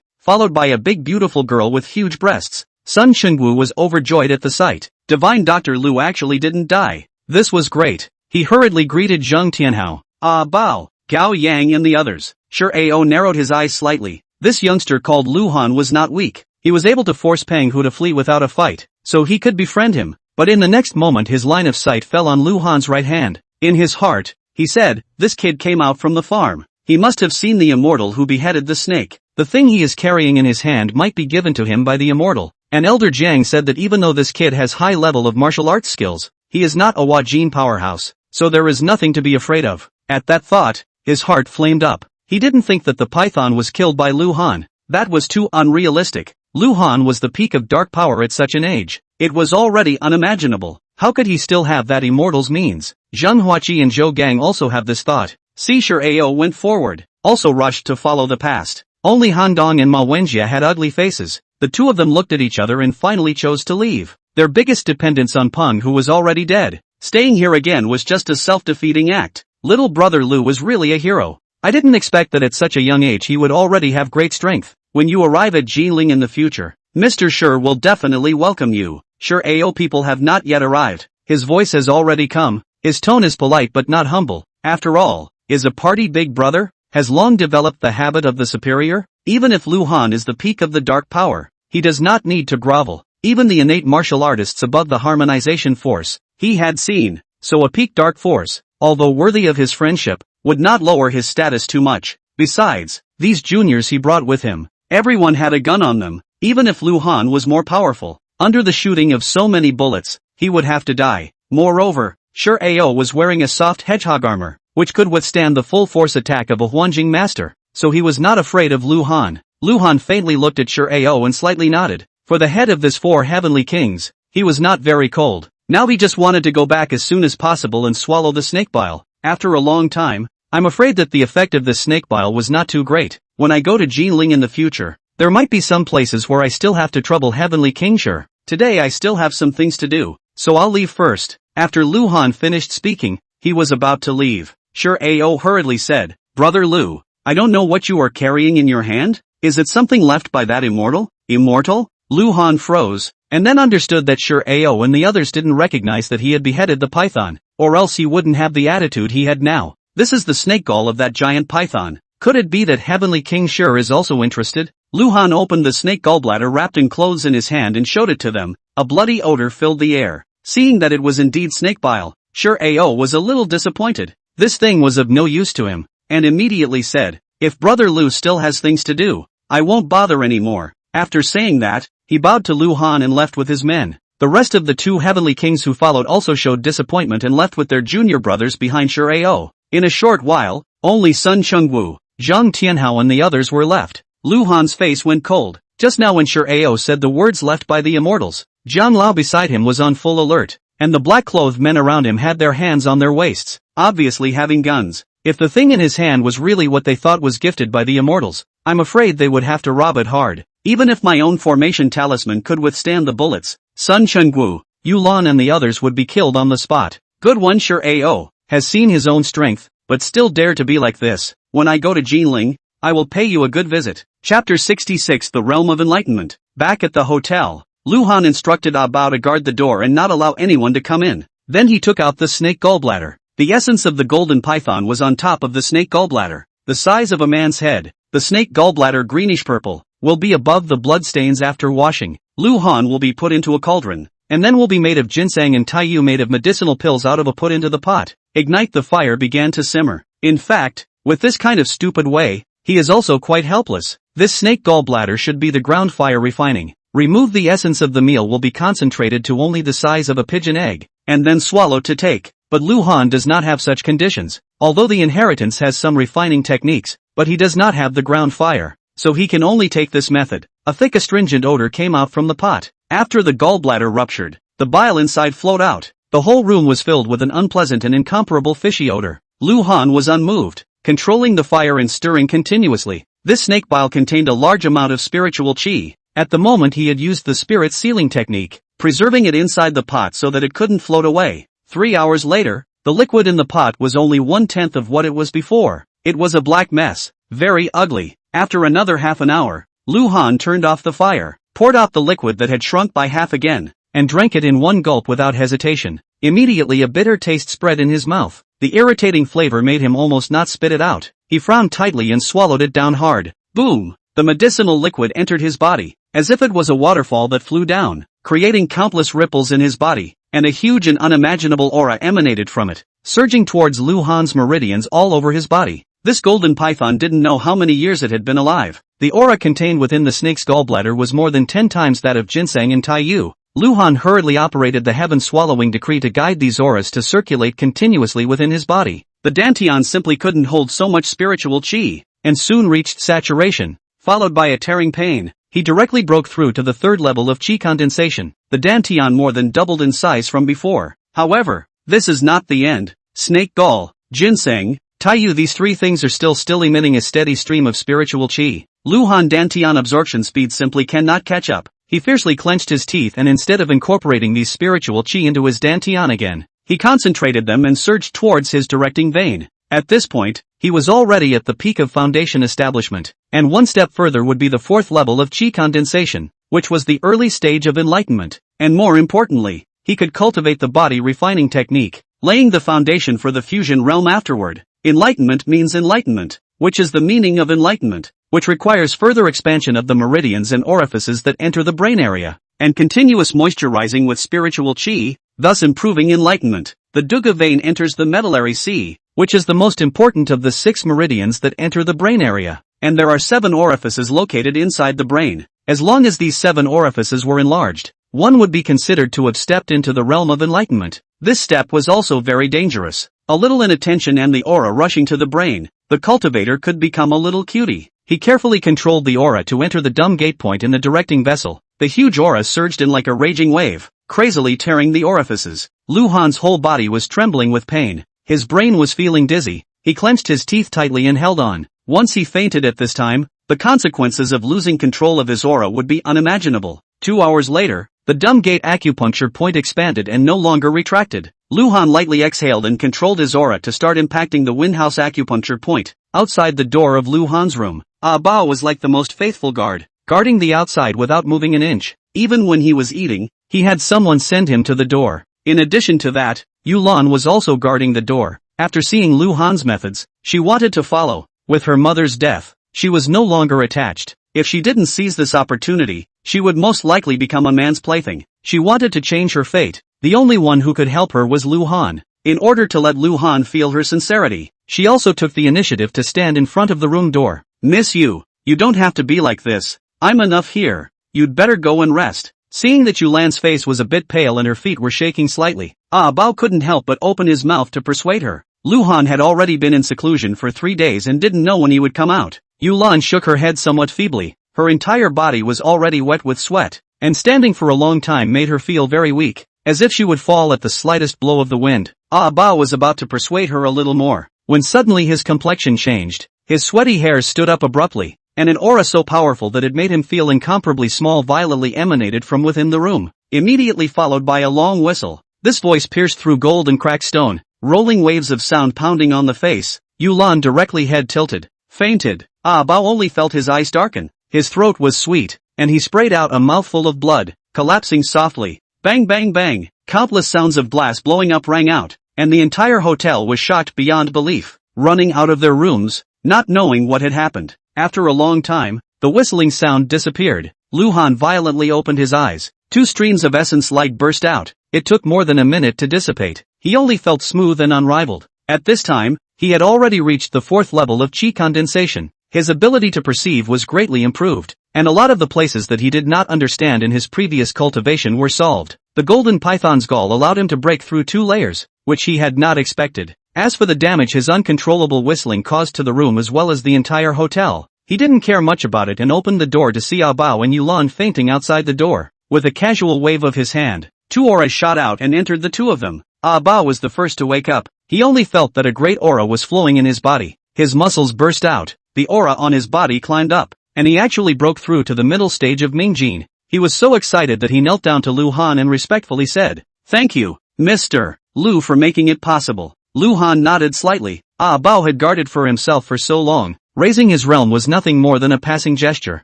followed by a big beautiful girl with huge breasts. Sun Qinxue was overjoyed at the sight. Divine Dr. Lu actually didn't die. This was great. He hurriedly greeted Zheng Tianhao, Bao, Gao Yang and the others. Sure Ao narrowed his eyes slightly. This youngster called Lu Han was not weak. He was able to force Peng Hu to flee without a fight, so he could befriend him. But in the next moment his line of sight fell on Lu Han's right hand. In his heart, he said, this kid came out from the farm. He must have seen the immortal who beheaded the snake. The thing he is carrying in his hand might be given to him by the immortal. An elder Jiang said that even though this kid has high level of martial arts skills, he is not a Wajin powerhouse, so there is nothing to be afraid of. At that thought, his heart flamed up. He didn't think that the python was killed by Lu Han. That was too unrealistic. Lu Han was the peak of dark power at such an age. It was already unimaginable. How could he still have that immortal's means? Zheng Huaqi and Zhou Gang also have this thought. Sisher Ao went forward, also rushed to follow the past. Only Han Dong and Ma Wenjia had ugly faces. The two of them looked at each other and finally chose to leave. Their biggest dependence on Peng, who was already dead. Staying here again was just a self-defeating act. Little brother Lu was really a hero. I didn't expect that at such a young age he would already have great strength. When you arrive at Jingling in the future, Mr. Sher will definitely welcome you. Sure, Ao people have not yet arrived. His voice has already come. His tone is polite but not humble. After all, is a party big brother? Has long developed the habit of the superior? Even if Lu Han is the peak of the dark power, he does not need to grovel. Even the innate martial artists above the harmonization force, he had seen. So a peak dark force, although worthy of his friendship, would not lower his status too much. Besides, these juniors he brought with him, everyone had a gun on them. Even if Lu Han was more powerful, under the shooting of so many bullets, he would have to die. Moreover, Sure Ao was wearing a soft hedgehog armor, which could withstand the full force attack of a Huanjing master, so he was not afraid of Lu Han. Lu Han faintly looked at Sure Ao and slightly nodded. For the head of this 4 heavenly kings, he was not very cold. Now he just wanted to go back as soon as possible and swallow the snake bile. After a long time, I'm afraid that the effect of this snake bile was not too great. When I go to Jingling in the future, there might be some places where I still have to trouble heavenly Qinxue. Today I still have some things to do, so I'll leave first. After Lu Han finished speaking, he was about to leave. Sure Ao hurriedly said, Brother Lu, I don't know what you are carrying in your hand. Is it something left by that immortal? Immortal? Lu Han froze, and then understood that Sure Ao and the others didn't recognize that he had beheaded the python, or else he wouldn't have the attitude he had now. This is the snake gall of that giant python. Could it be that heavenly King Sure is also interested? Lu Han opened the snake gallbladder wrapped in clothes in his hand and showed it to them. A bloody odor filled the air. Seeing that it was indeed snake bile, Sure Ao was a little disappointed. This thing was of no use to him, and immediately said, if Brother Lu still has things to do, I won't bother anymore. After saying that, he bowed to Lu Han and left with his men. The rest of the 2 heavenly kings who followed also showed disappointment and left with their junior brothers behind Sure Ao. In a short while, only Sun Chengwu, Zhang Tianhao and the others were left. Lu Han's face went cold. Just now when Sure Ao said the words left by the immortals, Zhang Lao beside him was on full alert, and the black-clothed men around him had their hands on their waists, obviously having guns. If the thing in his hand was really what they thought was gifted by the immortals, I'm afraid they would have to rob it hard. Even if my own formation talisman could withstand the bullets, Sun Chengwu, Yu Lan and the others would be killed on the spot. Good one. Sure Ao has seen his own strength, but still dare to be like this. When I go to Jingling, I will pay you a good visit. Chapter 66 The Realm of Enlightenment. Back at the hotel, Lu Han instructed Ah Bao to guard the door and not allow anyone to come in. Then he took out the snake gallbladder. The essence of the golden python was on top of the snake gallbladder, the size of a man's head. The snake gallbladder, greenish-purple, will be above the bloodstains after washing. Lu Han will be put into a cauldron, and then will be made of ginseng and taiyu made of medicinal pills out of a put into the pot. Ignite the fire began to simmer. In fact, with this kind of stupid way, he is also quite helpless. This snake gallbladder should be the ground fire refining. Remove the essence of the meal will be concentrated to only the size of a pigeon egg, and then swallow to take. But Lu Han does not have such conditions. Although the inheritance has some refining techniques, but he does not have the ground fire, so he can only take this method. A thick astringent odor came out from the pot. After the gallbladder ruptured, the bile inside flowed out. The whole room was filled with an unpleasant and incomparable fishy odor. Lu Han was unmoved, controlling the fire and stirring continuously. This snake bile contained a large amount of spiritual qi. At the moment he had used the spirit sealing technique, preserving it inside the pot so that it couldn't float away. 3 hours later, the liquid in the pot was only 1/10 of what it was before. It was a black mess, very ugly. After another half an hour, Lu Han turned off the fire, poured out the liquid that had shrunk by half again, and drank it in one gulp without hesitation. Immediately a bitter taste spread in his mouth. The irritating flavor made him almost not spit it out. He frowned tightly and swallowed it down hard. Boom! The medicinal liquid entered his body, as if it was a waterfall that flew down, creating countless ripples in his body. and a huge and unimaginable aura emanated from it, surging towards Lu Han's meridians all over his body. This golden python didn't know how many years it had been alive. The aura contained within the snake's gallbladder was more than 10 times that of ginseng and Taiyu. Lu Han hurriedly operated the heaven-swallowing decree to guide these auras to circulate continuously within his body. The Dantian simply couldn't hold so much spiritual qi, and soon reached saturation, followed by a tearing pain. He directly broke through to the third level of qi condensation. The Dantian more than doubled in size from before. However, this is not the end. Snake gall, ginseng, Taiyu, these three things are still emitting a steady stream of spiritual qi. Lu Han Dantian absorption speed simply cannot catch up. He fiercely clenched his teeth and instead of incorporating these spiritual qi into his Dantian again, he concentrated them and surged towards his directing vein. At this point, he was already at the peak of foundation establishment, and one step further would be the fourth level of qi condensation, which was the early stage of enlightenment, and more importantly, he could cultivate the body refining technique, laying the foundation for the fusion realm afterward. Enlightenment means enlightenment, which is the meaning of enlightenment, which requires further expansion of the meridians and orifices that enter the brain area, and continuous moisturizing with spiritual qi, thus improving enlightenment. The Duga vein enters the medullary sea, which is the most important of the 6 meridians that enter the brain area, and there are 7 orifices located inside the brain. As long as these 7 orifices were enlarged, one would be considered to have stepped into the realm of enlightenment. This step was also very dangerous. A little inattention and the aura rushing to the brain, the cultivator could become a little cutie. He carefully controlled the aura to enter the dumb gate point in the directing vessel. The huge aura surged in like a raging wave, crazily tearing the orifices. Lu Han's whole body was trembling with pain. His brain was feeling dizzy. He clenched his teeth tightly and held on. Once he fainted at this time, the consequences of losing control of his aura would be unimaginable. 2 hours later, the dumb gate acupuncture point expanded and no longer retracted. Lu Han lightly exhaled and controlled his aura to start impacting the Windhouse acupuncture point. Outside the door of Lu Han's room, Ah Bao was like the most faithful guard, guarding the outside without moving an inch. Even when he was eating, he had someone send him to the door. In addition to that, Yulan was also guarding the door. After seeing Lu Han's methods, she wanted to follow. With her mother's death, she was no longer attached. If she didn't seize this opportunity, she would most likely become a man's plaything. She wanted to change her fate. The only one who could help her was Lu Han. In order to let Lu Han feel her sincerity, she also took the initiative to stand in front of the room door. "Miss Yu, you don't have to be like this. I'm enough here. You'd better go and rest." Seeing that Yulan's face was a bit pale and her feet were shaking slightly, Ah Bao couldn't help but open his mouth to persuade her. Lu Han had already been in seclusion for 3 days and didn't know when he would come out. Yulan shook her head somewhat feebly. Her entire body was already wet with sweat, and standing for a long time made her feel very weak, as if she would fall at the slightest blow of the wind. Ah Bao was about to persuade her a little more, when suddenly his complexion changed. His sweaty hairs stood up abruptly, and an aura so powerful that it made him feel incomparably small violently emanated from within the room, immediately followed by a long whistle. This voice pierced through gold and cracked stone, rolling waves of sound pounding on the face. Yulan directly head tilted, fainted. Ah Bao only felt his eyes darken. His throat was sweet, and he sprayed out a mouthful of blood, collapsing softly. Bang bang bang, countless sounds of glass blowing up rang out, and the entire hotel was shocked beyond belief, running out of their rooms, not knowing what had happened. After a long time, the whistling sound disappeared. Lu Han violently opened his eyes. 2 streams of essence light burst out. It took more than a minute to dissipate. He only felt smooth and unrivaled. At this time, he had already reached the 4th level of qi condensation. His ability to perceive was greatly improved, and a lot of the places that he did not understand in his previous cultivation were solved. The golden python's gall allowed him to break through 2 layers, which he had not expected. As for the damage his uncontrollable whistling caused to the room as well as the entire hotel, he didn't care much about it and opened the door to see Ah Bao and Yulan fainting outside the door. With a casual wave of his hand, 2 auras shot out and entered the 2 of them. Ah Bao was the first to wake up. He only felt that a great aura was flowing in his body. His muscles burst out, the aura on his body climbed up, and he actually broke through to the middle stage of Mingjin. He was so excited that he knelt down to Lu Han and respectfully said, "Thank you, Mr. Lu, for making it possible." Lu Han nodded slightly. Ah Bao had guarded for himself for so long. Raising his realm was nothing more than a passing gesture.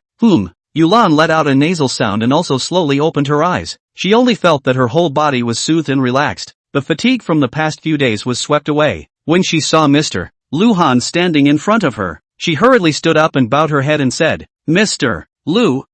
Yulan let out a nasal sound and also slowly opened her eyes. She only felt that her whole body was soothed and relaxed. The fatigue from the past few days was swept away. When she saw Mr. Lu Han standing in front of her, she hurriedly stood up and bowed her head and said, "Mr. Lu,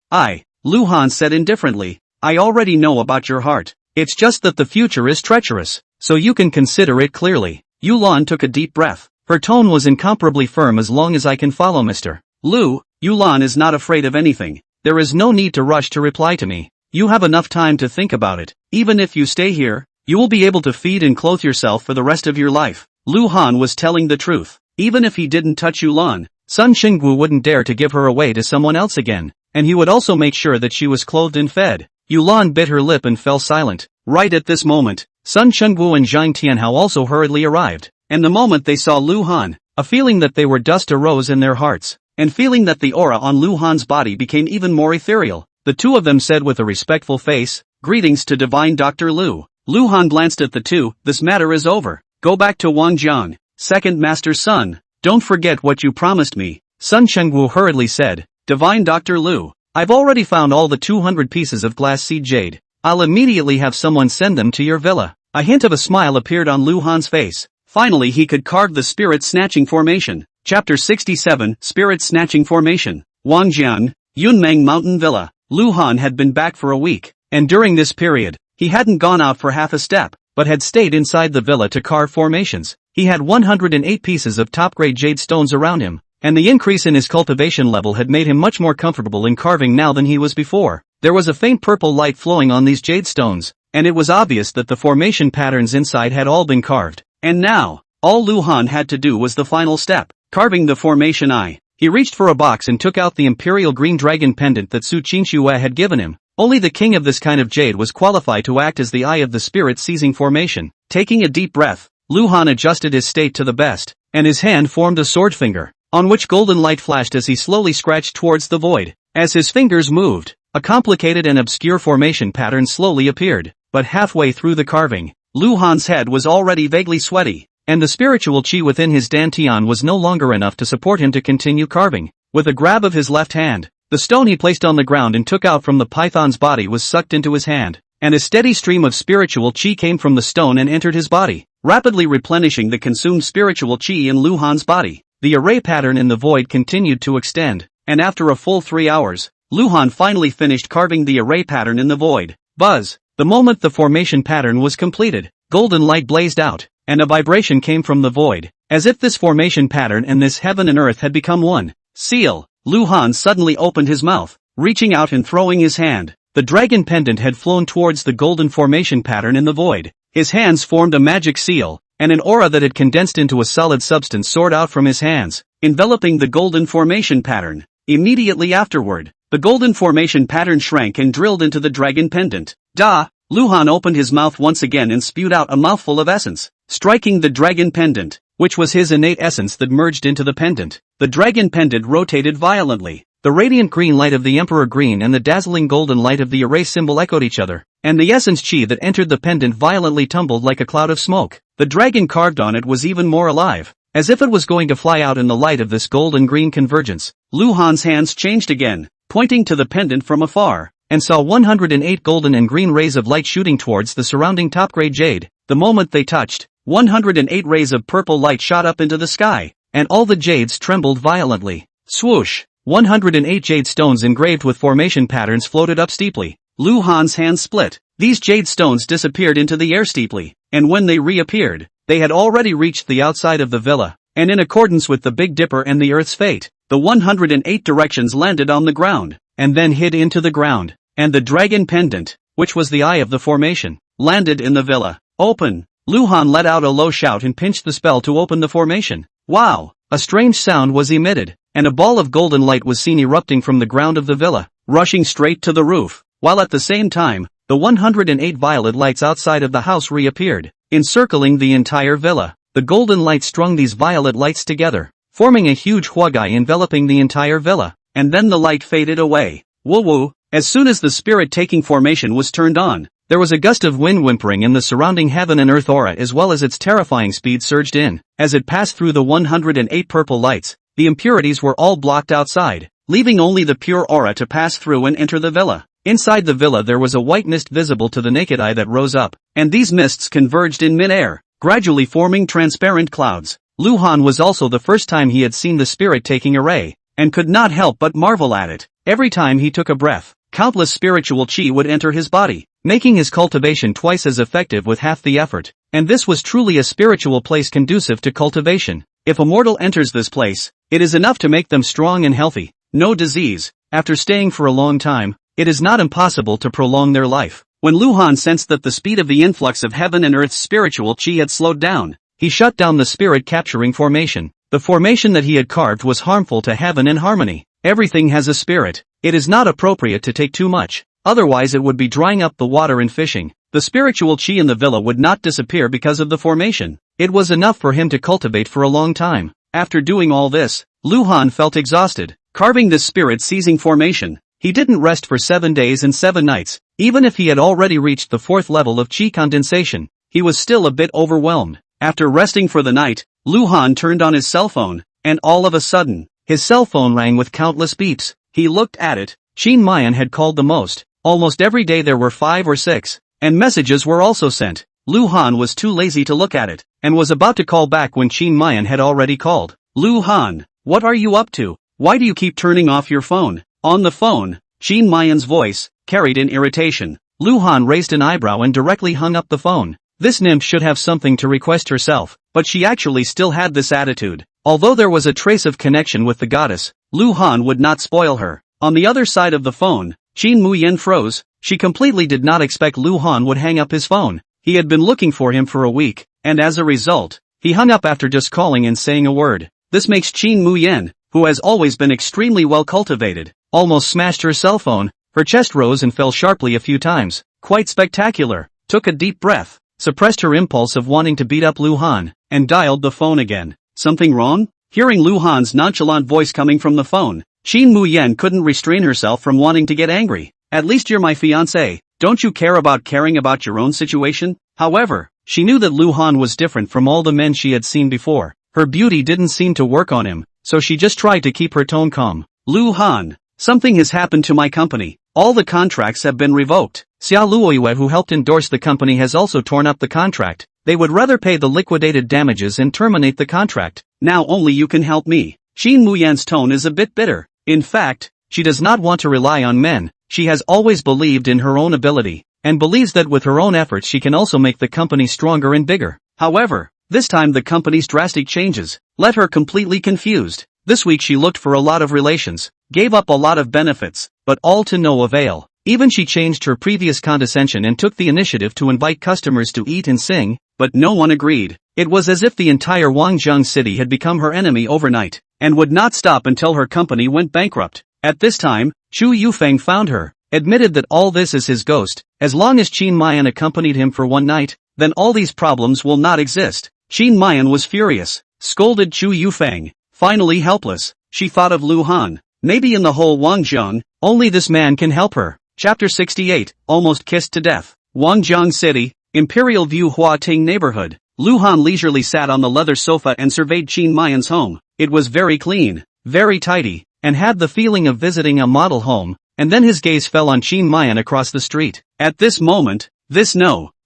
Lu Han said indifferently, "I already know about your heart. It's just that the future is treacherous, so you can consider it clearly. Yulan took a deep breath. Her tone was incomparably firm. As long as I can follow Mr. Lu, Yulan is not afraid of anything. There is no need to rush to reply to me. You have enough time to think about it. Even if you stay here, you will be able to feed and clothe yourself for the rest of your life. Lu Han was telling the truth. Even if he didn't touch Yulan, Sun Shengwu wouldn't dare to give her away to someone else again, and he would also make sure that she was clothed and fed. Yulan bit her lip and fell silent. Right at this moment, Sun Shengwu and Zhang Tianhao also hurriedly arrived, and the moment they saw Lu Han, a feeling that they were dust arose in their hearts, and feeling that the aura on Lu Han's body became even more ethereal. The two of them said with a respectful face, "Greetings to Divine Dr. Lu." Lu Han glanced at the two. "This matter is over. Go back to Wangjiang, second master Sun. Don't forget what you promised me." Sun Shengwu hurriedly said, "Divine Dr. Lu, I've already found all the 200 pieces of glass seed jade. I'll immediately have someone send them to your villa." A hint of a smile appeared on Lu Han's face. Finally he could carve the spirit snatching formation. Chapter 67, Spirit Snatching Formation. Wangjiang, Yunmeng Mountain Villa. Lu Han had been back for a week, and during this period, he hadn't gone out for half a step, but had stayed inside the villa to carve formations. He had 108 pieces of top-grade jade stones around him, and the increase in his cultivation level had made him much more comfortable in carving now than he was before. There was a faint purple light flowing on these jade stones, and it was obvious that the formation patterns inside had all been carved. And now, all Lu Han had to do was the final step, carving the formation eye. He reached for a box and took out the imperial green dragon pendant that Su Qinxue had given him. Only the king of this kind of jade was qualified to act as the eye of the spirit seizing formation. Taking a deep breath, Lu Han adjusted his state to the best, and his hand formed a sword finger, on which golden light flashed as he slowly scratched towards the void. As his fingers moved, a complicated and obscure formation pattern slowly appeared, but halfway through the carving, Lu Han's head was already vaguely sweaty, and the spiritual qi within his dantian was no longer enough to support him to continue carving. With a grab of his left hand, the stone he placed on the ground and took out from the python's body was sucked into his hand, and a steady stream of spiritual qi came from the stone and entered his body, rapidly replenishing the consumed spiritual qi in Lu Han's body. The array pattern in the void continued to extend, and after a full 3 hours, Lu Han finally finished carving the array pattern in the void. Buzz! The moment the formation pattern was completed, golden light blazed out, and a vibration came from the void, as if this formation pattern and this heaven and earth had become one. Seal! Lu Han suddenly opened his mouth, reaching out and throwing his hand. The dragon pendant had flown towards the golden formation pattern in the void. His hands formed a magic seal, and an aura that had condensed into a solid substance soared out from his hands, enveloping the golden formation pattern. Immediately afterward, the golden formation pattern shrank and drilled into the dragon pendant. Da! Lu Han opened his mouth once again and spewed out a mouthful of essence, striking the dragon pendant, which was his innate essence that merged into the pendant. The dragon pendant rotated violently. The radiant green light of the Emperor Green and the dazzling golden light of the array symbol echoed each other, and the essence chi that entered the pendant violently tumbled like a cloud of smoke. The dragon carved on it was even more alive, as if it was going to fly out in the light of this gold-and-green convergence. Lu Han's hands changed again, pointing to the pendant from afar, and saw 108 golden and green rays of light shooting towards the surrounding top-grade jade. The moment they touched, 108 rays of purple light shot up into the sky, and all the jades trembled violently. Swoosh! 108 jade stones engraved with formation patterns floated up steeply. Lu Han's hands split. These jade stones disappeared into the air steeply, and when they reappeared, they had already reached the outside of the villa, and in accordance with the Big Dipper and the Earth's fate, the 108 directions landed on the ground, and then hid into the ground, and the dragon pendant, which was the eye of the formation, landed in the villa. Open! Lu Han let out a low shout and pinched the spell to open the formation. Wow! A strange sound was emitted, and a ball of golden light was seen erupting from the ground of the villa, rushing straight to the roof, while at the same time, the 108 violet lights outside of the house reappeared, encircling the entire villa. The golden light strung these violet lights together, forming a huge huagai enveloping the entire villa, and then the light faded away. Woo-woo! As soon as the spirit-taking formation was turned on, there was a gust of wind whimpering and the surrounding heaven and earth aura as well as its terrifying speed surged in. As it passed through the 108 purple lights, the impurities were all blocked outside, leaving only the pure aura to pass through and enter the villa. Inside the villa there was a white mist visible to the naked eye that rose up, and these mists converged in mid-air, gradually forming transparent clouds. Lu Han was also the first time he had seen the spirit-taking array, and could not help but marvel at it. Every time he took a breath, countless spiritual qi would enter his body, making his cultivation twice as effective with half the effort. And this was truly a spiritual place conducive to cultivation. If a mortal enters this place, it is enough to make them strong and healthy, no disease. After staying for a long time, it is not impossible to prolong their life. When Lu Han sensed that the speed of the influx of heaven and earth's spiritual qi had slowed down, he shut down the spirit-capturing formation. The formation that he had carved was harmful to heaven and harmony. Everything has a spirit. It is not appropriate to take too much, otherwise it would be drying up the water in fishing. The spiritual qi in the villa would not disappear because of the formation. It was enough for him to cultivate for a long time. After doing all this, Lu Han felt exhausted. Carving this spirit-seizing formation, he didn't rest for 7 days and 7 nights. Even if he had already reached the 4th level of qi condensation, he was still a bit overwhelmed. After resting for the night, Lu Han turned on his cell phone, and all of a sudden, his cell phone rang with countless beeps. He looked at it. Qinxue had called the most. Almost every day there were 5 or 6, and messages were also sent. Lu Han was too lazy to look at it, and was about to call back when Qinxue had already called. Lu Han, what are you up to? Why do you keep turning off your phone? On the phone, Qinxue's voice carried in irritation. Lu Han raised an eyebrow and directly hung up the phone. This nymph should have something to request herself, but she actually still had this attitude. Although there was a trace of connection with the goddess, Lu Han would not spoil her. On the other side of the phone, Qinxue froze. She completely did not expect Lu Han would hang up his phone. He had been looking for him for a week, and as a result, he hung up after just calling and saying a word. This makes Qinxue, who has always been extremely well cultivated, almost smashed her cell phone. Her chest rose and fell sharply a few times. Quite spectacular. Took a deep breath, suppressed her impulse of wanting to beat up Lu Han, and dialed the phone again. Something wrong? Hearing Lu Han's nonchalant voice coming from the phone, Qinxue couldn't restrain herself from wanting to get angry. At least you're my fiancé, don't you care about caring about your own situation? However, she knew that Lu Han was different from all the men she had seen before. Her beauty didn't seem to work on him, so she just tried to keep her tone calm. Lu Han, something has happened to my company. All the contracts have been revoked. Xia Luoyue, who helped endorse the company, has also torn up the contract. They would rather pay the liquidated damages and terminate the contract. Now only you can help me. Qinxue's tone is a bit bitter. In fact, she does not want to rely on men. She has always believed in her own ability, and believes that with her own efforts she can also make the company stronger and bigger. However, this time the company's drastic changes left her completely confused. This week she looked for a lot of relations, gave up a lot of benefits, but all to no avail. Even she changed her previous condescension and took the initiative to invite customers to eat and sing, but no one agreed. It was as if the entire Wangjiang city had become her enemy overnight, and would not stop until her company went bankrupt. At this time, Chu Yufeng found her, admitted that all this is his ghost. As long as Qinxue accompanied him for one night, then all these problems will not exist. Qinxue was furious, scolded Chu Yufeng. Finally helpless, she thought of Lu Han. Maybe in the whole Wangjiang, only this man can help her. Chapter 68, Almost Kissed to Death. Wangjiang City, Imperial View Huating neighborhood. Lu Han leisurely sat on the leather sofa and surveyed Qinxue's home. It was very clean, very tidy, and had the feeling of visiting a model home. And then his gaze fell on Qinxue across the street. At this moment,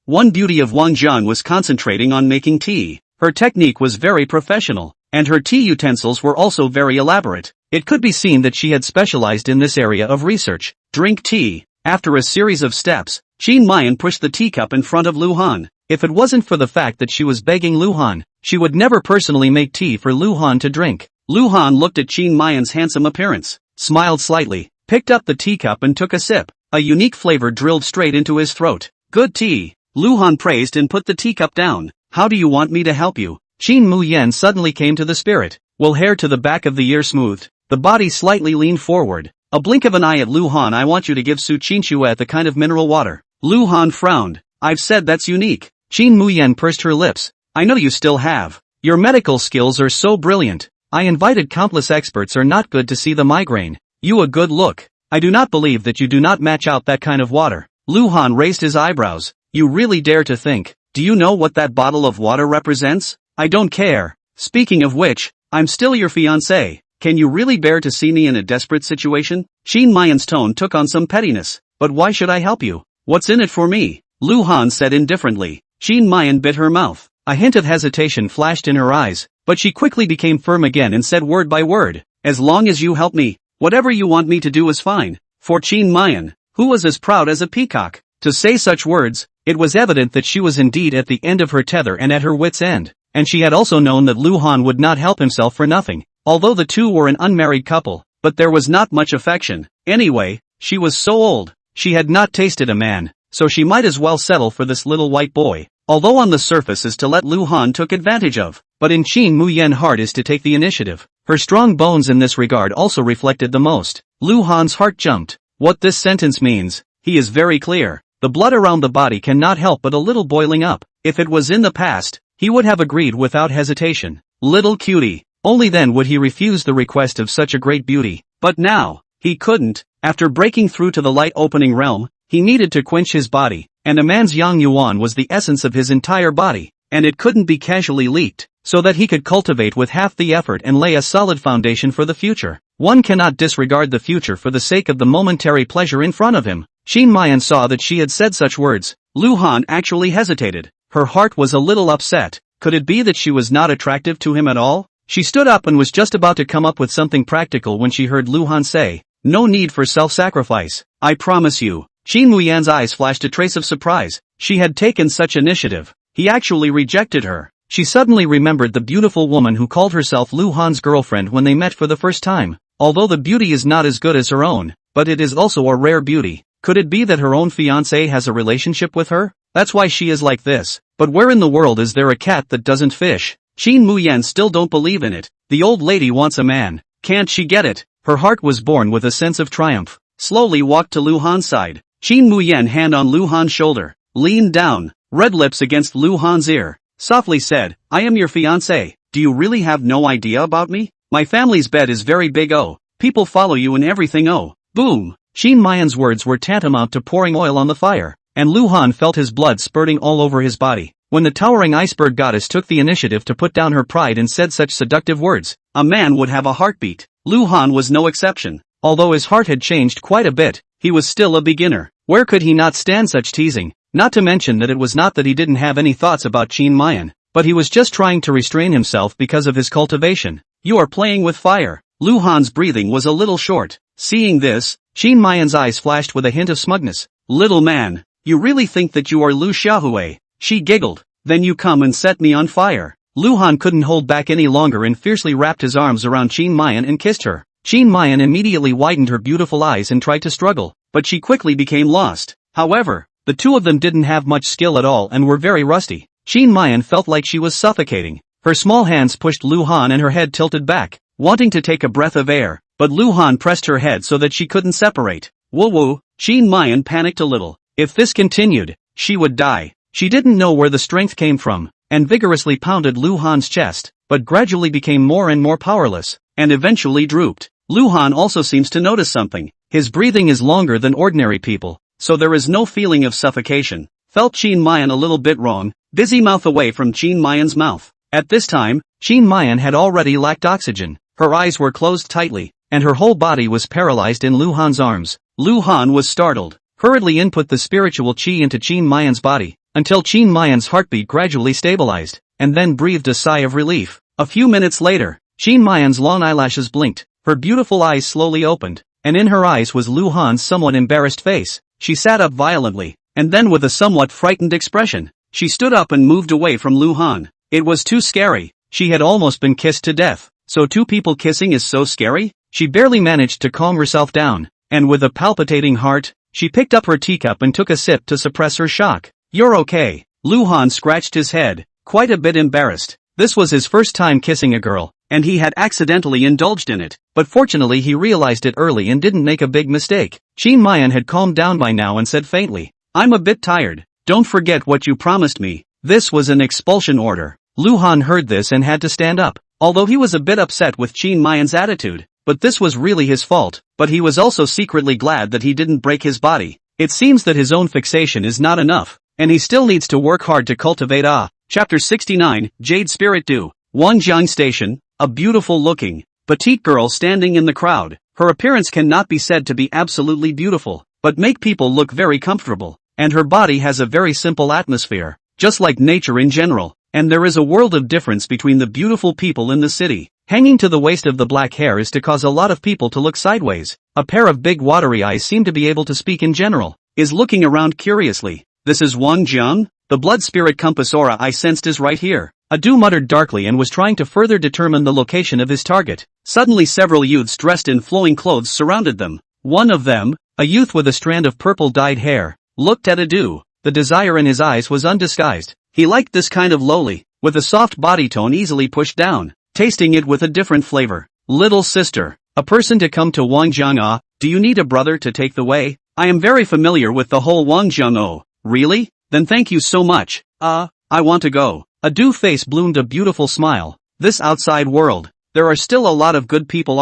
one beauty of Wangjiang was concentrating on making tea. Her technique was very professional, and her tea utensils were also very elaborate. It could be seen that she had specialized in this area of research. Drink tea. After a series of steps, Qinxue pushed the teacup in front of Lu Han. If it wasn't for the fact that she was begging Lu Han, she would never personally make tea for Lu Han to drink. Lu Han looked at Qinxue's handsome appearance, smiled slightly, picked up the teacup and took a sip. A unique flavor drilled straight into his throat. Good tea. Lu Han praised and put the teacup down. How do you want me to help you? Qinxue suddenly came to the spirit. Will hair to the back of the ear smoothed. The body slightly leaned forward. A blink of an eye at Lu Han. I want you to give Su Qinxue the kind of mineral water. Lu Han frowned. I've said that's unique. Qinxue pursed her lips. I know you still have. Your medical skills are so brilliant. I invited countless experts are not good to see the migraine. You a good look. I do not believe that you do not match out that kind of water. Lu Han raised his eyebrows. You really dare to think. Do you know what that bottle of water represents? I don't care. Speaking of which, I'm still your fiancé. Can you really bear to see me in a desperate situation? Qinxue's tone took on some pettiness. But why should I help you? What's in it for me? Lu Han said indifferently. Qinxue bit her mouth. A hint of hesitation flashed in her eyes, but she quickly became firm again and said word by word. As long as you help me, whatever you want me to do is fine. For Qinxue, who was as proud as a peacock. To say such words, it was evident that she was indeed at the end of her tether and at her wits' end, and she had also known that Lu Han would not help himself for nothing, although the two were an unmarried couple, but there was not much affection. Anyway, she was so old, she had not tasted a man, so she might as well settle for this little white boy, although on the surface is to let Lu Han took advantage of, but in Qin Muyen's heart is to take the initiative. Her strong bones in this regard also reflected the most. Lu Han's heart jumped. What this sentence means, he is very clear. The blood around the body cannot help but a little boiling up. If it was in the past, he would have agreed without hesitation. Little cutie. Only then would he refuse the request of such a great beauty. But now, he couldn't. After breaking through to the light opening realm, he needed to quench his body, and a man's yang yuan was the essence of his entire body, and it couldn't be casually leaked, so that he could cultivate with half the effort and lay a solid foundation for the future. One cannot disregard the future for the sake of the momentary pleasure in front of him. Qin Muyen saw that she had said such words. Lu Han actually hesitated. Her heart was a little upset. Could it be that she was not attractive to him at all? She stood up and was just about to come up with something practical when she heard Lu Han say, "No need for self-sacrifice, I promise you." Qin Muyen's eyes flashed a trace of surprise. She had taken such initiative. He actually rejected her. She suddenly remembered the beautiful woman who called herself Lu Han's girlfriend when they met for the first time. Although the beauty is not as good as her own, but it is also a rare beauty. Could it be that her own fiancé has a relationship with her? That's why she is like this. But where in the world is there a cat that doesn't fish? Qin Muyen still don't believe in it. The old lady wants a man. Can't she get it? Her heart was born with a sense of triumph. Slowly walked to Lu Han's side. Qin Muyen, hand on Lu Han's shoulder, leaned down, red lips against Lu Han's ear, softly said, "I am your fiancé. Do you really have no idea about me? My family's bed is very big. Oh, people follow you and everything. Oh." Boom! Qin Muyen's words were tantamount to pouring oil on the fire, and Lu Han felt his blood spurting all over his body. When the towering iceberg goddess took the initiative to put down her pride and said such seductive words, a man would have a heartbeat. Lu Han was no exception. Although his heart had changed quite a bit, he was still a beginner. Where could he not stand such teasing? Not to mention that it was not that he didn't have any thoughts about Qin Muyen, but he was just trying to restrain himself because of his cultivation. You are playing with fire. Lu Han's breathing was a little short. Seeing this, Qin Muyen's eyes flashed with a hint of smugness. Little man, you really think that you are Lu Xiaohui? She giggled. Then you come and set me on fire. Lu Han couldn't hold back any longer and fiercely wrapped his arms around Qin Muyen and kissed her. Qin Muyen immediately widened her beautiful eyes and tried to struggle, but she quickly became lost. However, the two of them didn't have much skill at all and were very rusty. Qin Muyen felt like she was suffocating. Her small hands pushed Lu Han and her head tilted back, wanting to take a breath of air, but Lu Han pressed her head so that she couldn't separate. Woo woo! Qin Muyen panicked a little. If this continued, she would die. She didn't know where the strength came from, and vigorously pounded Lu Han's chest, but gradually became more and more powerless, and eventually drooped. Lu Han also seems to notice something. His breathing is longer than ordinary people, so there is no feeling of suffocation. Felt Qin Muyen a little bit wrong, busy mouth away from Qin Muyen's mouth. At this time, Qin Muyen had already lacked oxygen. Her eyes were closed tightly, and her whole body was paralyzed in Lu Han's arms. Lu Han was startled, hurriedly input the spiritual qi into Qin Muyen's body, until Qin Muyen's heartbeat gradually stabilized, and then breathed a sigh of relief. A few minutes later, Qin Muyen's long eyelashes blinked, her beautiful eyes slowly opened, and in her eyes was Lu Han's somewhat embarrassed face. She sat up violently, and then with a somewhat frightened expression, she stood up and moved away from Lu Han. It was too scary. She had almost been kissed to death. So two people kissing is so scary? She barely managed to calm herself down, and with a palpitating heart, she picked up her teacup and took a sip to suppress her shock. You're okay. Lu Han scratched his head, quite a bit embarrassed. This was his first time kissing a girl, and he had accidentally indulged in it, but fortunately he realized it early and didn't make a big mistake. Qin Muyen had calmed down by now and said faintly, I'm a bit tired. Don't forget what you promised me. This was an expulsion order. Lu Han heard this and had to stand up. Although he was a bit upset with Qin Muyen's attitude, but this was really his fault, but he was also secretly glad that he didn't break his body. It seems that his own fixation is not enough, and he still needs to work hard to cultivate Chapter 69, Jade Spirit Do. Wanjiang Station, a beautiful-looking, petite girl standing in the crowd. Her appearance cannot be said to be absolutely beautiful, but make people look very comfortable, and her body has a very simple atmosphere, just like nature in general. And there is a world of difference between the beautiful people in the city. Hanging to the waist of the black hair is to cause a lot of people to look sideways. A pair of big watery eyes seemed to be able to speak in general. Is looking around curiously. This is Wang Jiang? The blood spirit compass aura I sensed is right here. Adu muttered darkly and was trying to further determine the location of his target. Suddenly several youths dressed in flowing clothes surrounded them. One of them, a youth with a strand of purple-dyed hair, looked at Adu. The desire in his eyes was undisguised. He liked this kind of lowly, with a soft body tone easily pushed down, tasting it with a different flavor. Little sister, a person to come to Wang Jiang. Do you need a brother to take the way? I am very familiar with the whole Wang Jiang. Really? Then thank you so much. I want to go. Adu's face bloomed a beautiful smile. This outside world, there are still a lot of good people.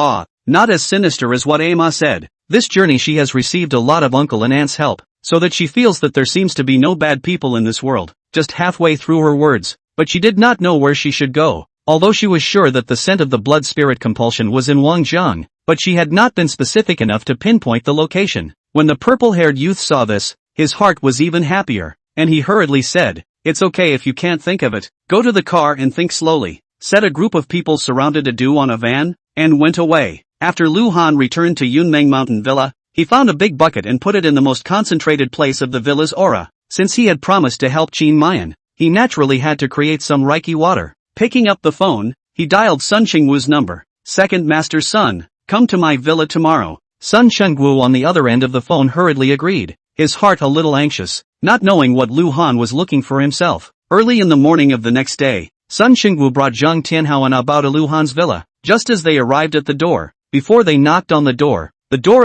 Not as sinister as what Ama said. This journey she has received a lot of uncle and aunt's help, so that she feels that there seems to be no bad people in this world. Just halfway through her words, but she did not know where she should go. Although she was sure that the scent of the blood spirit compulsion was in Wang Jiang, but she had not been specific enough to pinpoint the location. When the purple-haired youth saw this, his heart was even happier, and he hurriedly said, "It's okay if you can't think of it. Go to the car and think slowly." Said a group of people surrounded Adu on a van, and went away. After Lu Han returned to Yunmeng Mountain Villa, he found a big bucket and put it in the most concentrated place of the villa's aura. Since he had promised to help Qin Mayan, he naturally had to create some Reiki water. Picking up the phone, he dialed Sun Xingwu's number. "Second Master Sun, come to my villa tomorrow." Sun Xingwu on the other end of the phone hurriedly agreed, his heart a little anxious, not knowing what Lu Han was looking for himself. Early in the morning of the next day, Sun Xingwu brought Zhang Tianhao and Abao to Lu Han's villa. Just as they arrived at the door, before they knocked on the door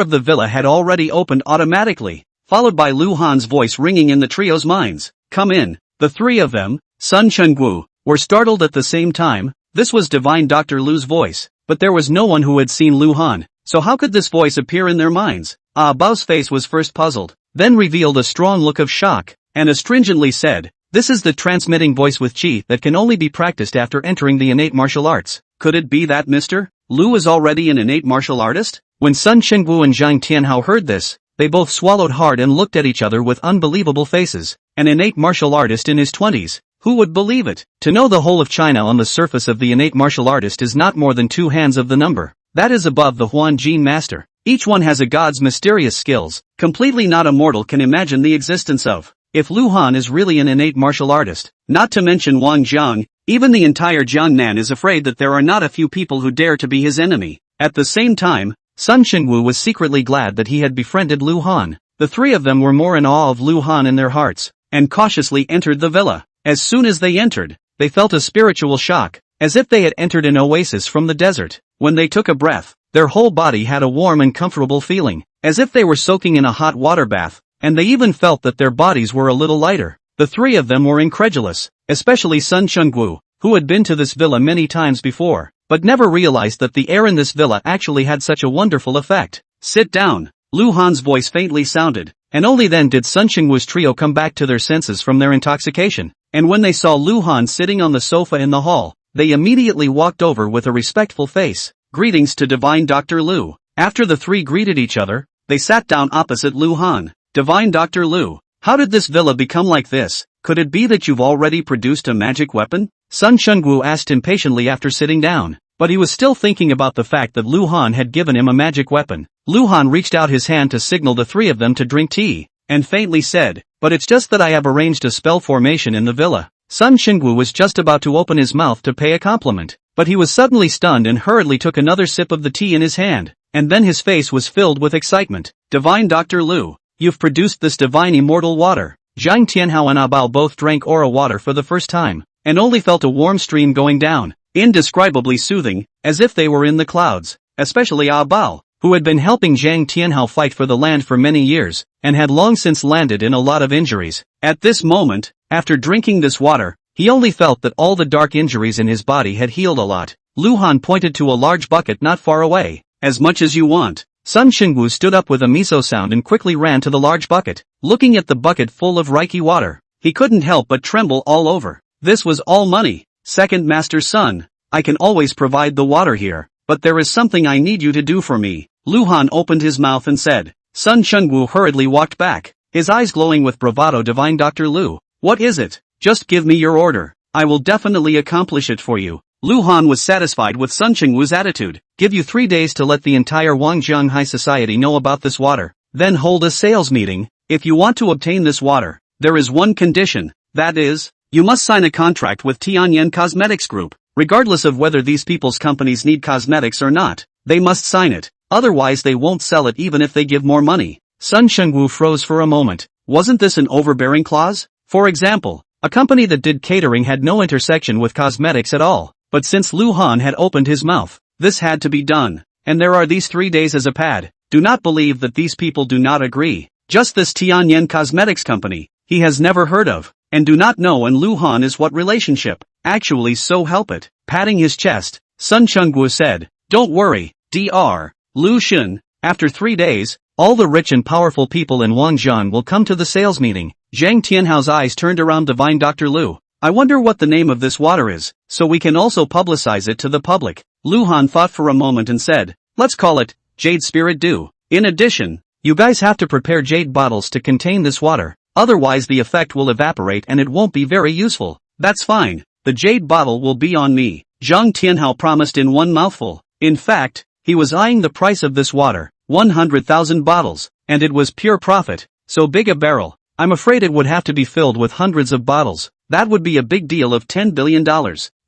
of the villa had already opened automatically, followed by Lu Han's voice ringing in the trio's minds. "Come in." The three of them, Sun Xingwu, were startled at the same time. This was Divine Dr. Lu's voice, but there was no one who had seen Lu Han, so how could this voice appear in their minds? Abao's face was first puzzled, then revealed a strong look of shock, and astringently said, "This is the transmitting voice with chi that can only be practiced after entering the innate martial arts." Could it be that Mr. Lu is already an innate martial artist? When Sun Xingwu and Zhang Tianhao heard this, they both swallowed hard and looked at each other with unbelievable faces. An innate martial artist in his 20s, who would believe it? To know the whole of China on the surface of the innate martial artist is not more than 2 hands of the number. That is above the Huan Jin master. Each one has a god's mysterious skills, completely not a mortal can imagine the existence of. If Lu Han is really an innate martial artist, not to mention Wang Jiang, even the entire Jiangnan is afraid that there are not a few people who dare to be his enemy. At the same time, Sun Xingwu was secretly glad that he had befriended Lu Han. The three of them were more in awe of Lu Han in their hearts, and cautiously entered the villa. As soon as they entered, they felt a spiritual shock, as if they had entered an oasis from the desert. When they took a breath, their whole body had a warm and comfortable feeling, as if they were soaking in a hot water bath, and they even felt that their bodies were a little lighter. The three of them were incredulous, especially Sun Xingwu, who had been to this villa many times before, but never realized that the air in this villa actually had such a wonderful effect. "Sit down," Lu Han's voice faintly sounded, and only then did Sun Xingwu's trio come back to their senses from their intoxication. And when they saw Lu Han sitting on the sofa in the hall, they immediately walked over with a respectful face. "Greetings to Divine Dr. Lu." After the three greeted each other, they sat down opposite Lu Han. "Divine Dr. Lu, how did this villa become like this? Could it be that you've already produced a magic weapon?" Sun Xingwu asked impatiently after sitting down, but he was still thinking about the fact that Lu Han had given him a magic weapon. Lu Han reached out his hand to signal the three of them to drink tea, and faintly said, "But it's just that I have arranged a spell formation in the villa." Sun Xingwu was just about to open his mouth to pay a compliment, but he was suddenly stunned and hurriedly took another sip of the tea in his hand, and then his face was filled with excitement. "Divine Dr. Lu, you've produced this divine immortal water." Zhang Tianhao and Abao both drank aura water for the first time, and only felt a warm stream going down, indescribably soothing, as if they were in the clouds, especially Abao, who had been helping Zhang Tianhao fight for the land for many years, and had long since landed in a lot of injuries. At this moment, after drinking this water, he only felt that all the dark injuries in his body had healed a lot. Lu Han pointed to a large bucket not far away. "As much as you want." Sun Xingwu stood up with a miso sound and quickly ran to the large bucket. Looking at the bucket full of Reiki water, he couldn't help but tremble all over. This was all money. "Second Master Sun, I can always provide the water here, but there is something I need you to do for me." Lu Han opened his mouth and said. Sun Xingwu hurriedly walked back, his eyes glowing with bravado. "Divine Dr. Lu, what is it? Just give me your order. I will definitely accomplish it for you." Lu Han was satisfied with Sun Chengwu's attitude. Give you 3 days to let the entire Wangjiang High Society know about this water. Then hold a sales meeting. If you want to obtain this water, there is one condition. That is, you must sign a contract with Tianyan Cosmetics Group. Regardless of whether these people's companies need cosmetics or not, they must sign it. Otherwise they won't sell it even if they give more money. Sun Chengwu froze for a moment. Wasn't this an overbearing clause? For example, a company that did catering had no intersection with cosmetics at all. But since Lu Han had opened his mouth, this had to be done. And there are these 3 days as a pad. Do not believe that these people do not agree. Just this Tianyan Cosmetics company, he has never heard of, and do not know, and Lu Han is what relationship. Actually, so help it. Patting his chest, Sun Chengwu said, "Don't worry, Dr. Lu Xun. After 3 days, all the rich and powerful people in Wangjiang will come to the sales meeting." Zhang Tianhao's eyes turned around. Divine Dr. Lu. I wonder what the name of this water is, so we can also publicize it to the public. Lu Han thought for a moment and said, let's call it Jade Spirit Dew. In addition, you guys have to prepare jade bottles to contain this water. Otherwise the effect will evaporate and it won't be very useful. That's fine. The jade bottle will be on me, Zhang Tianhao promised in one mouthful. In fact, he was eyeing the price of this water, 100,000 bottles, and it was pure profit. So big a barrel, I'm afraid it would have to be filled with hundreds of bottles. That would be a big deal of $10 billion.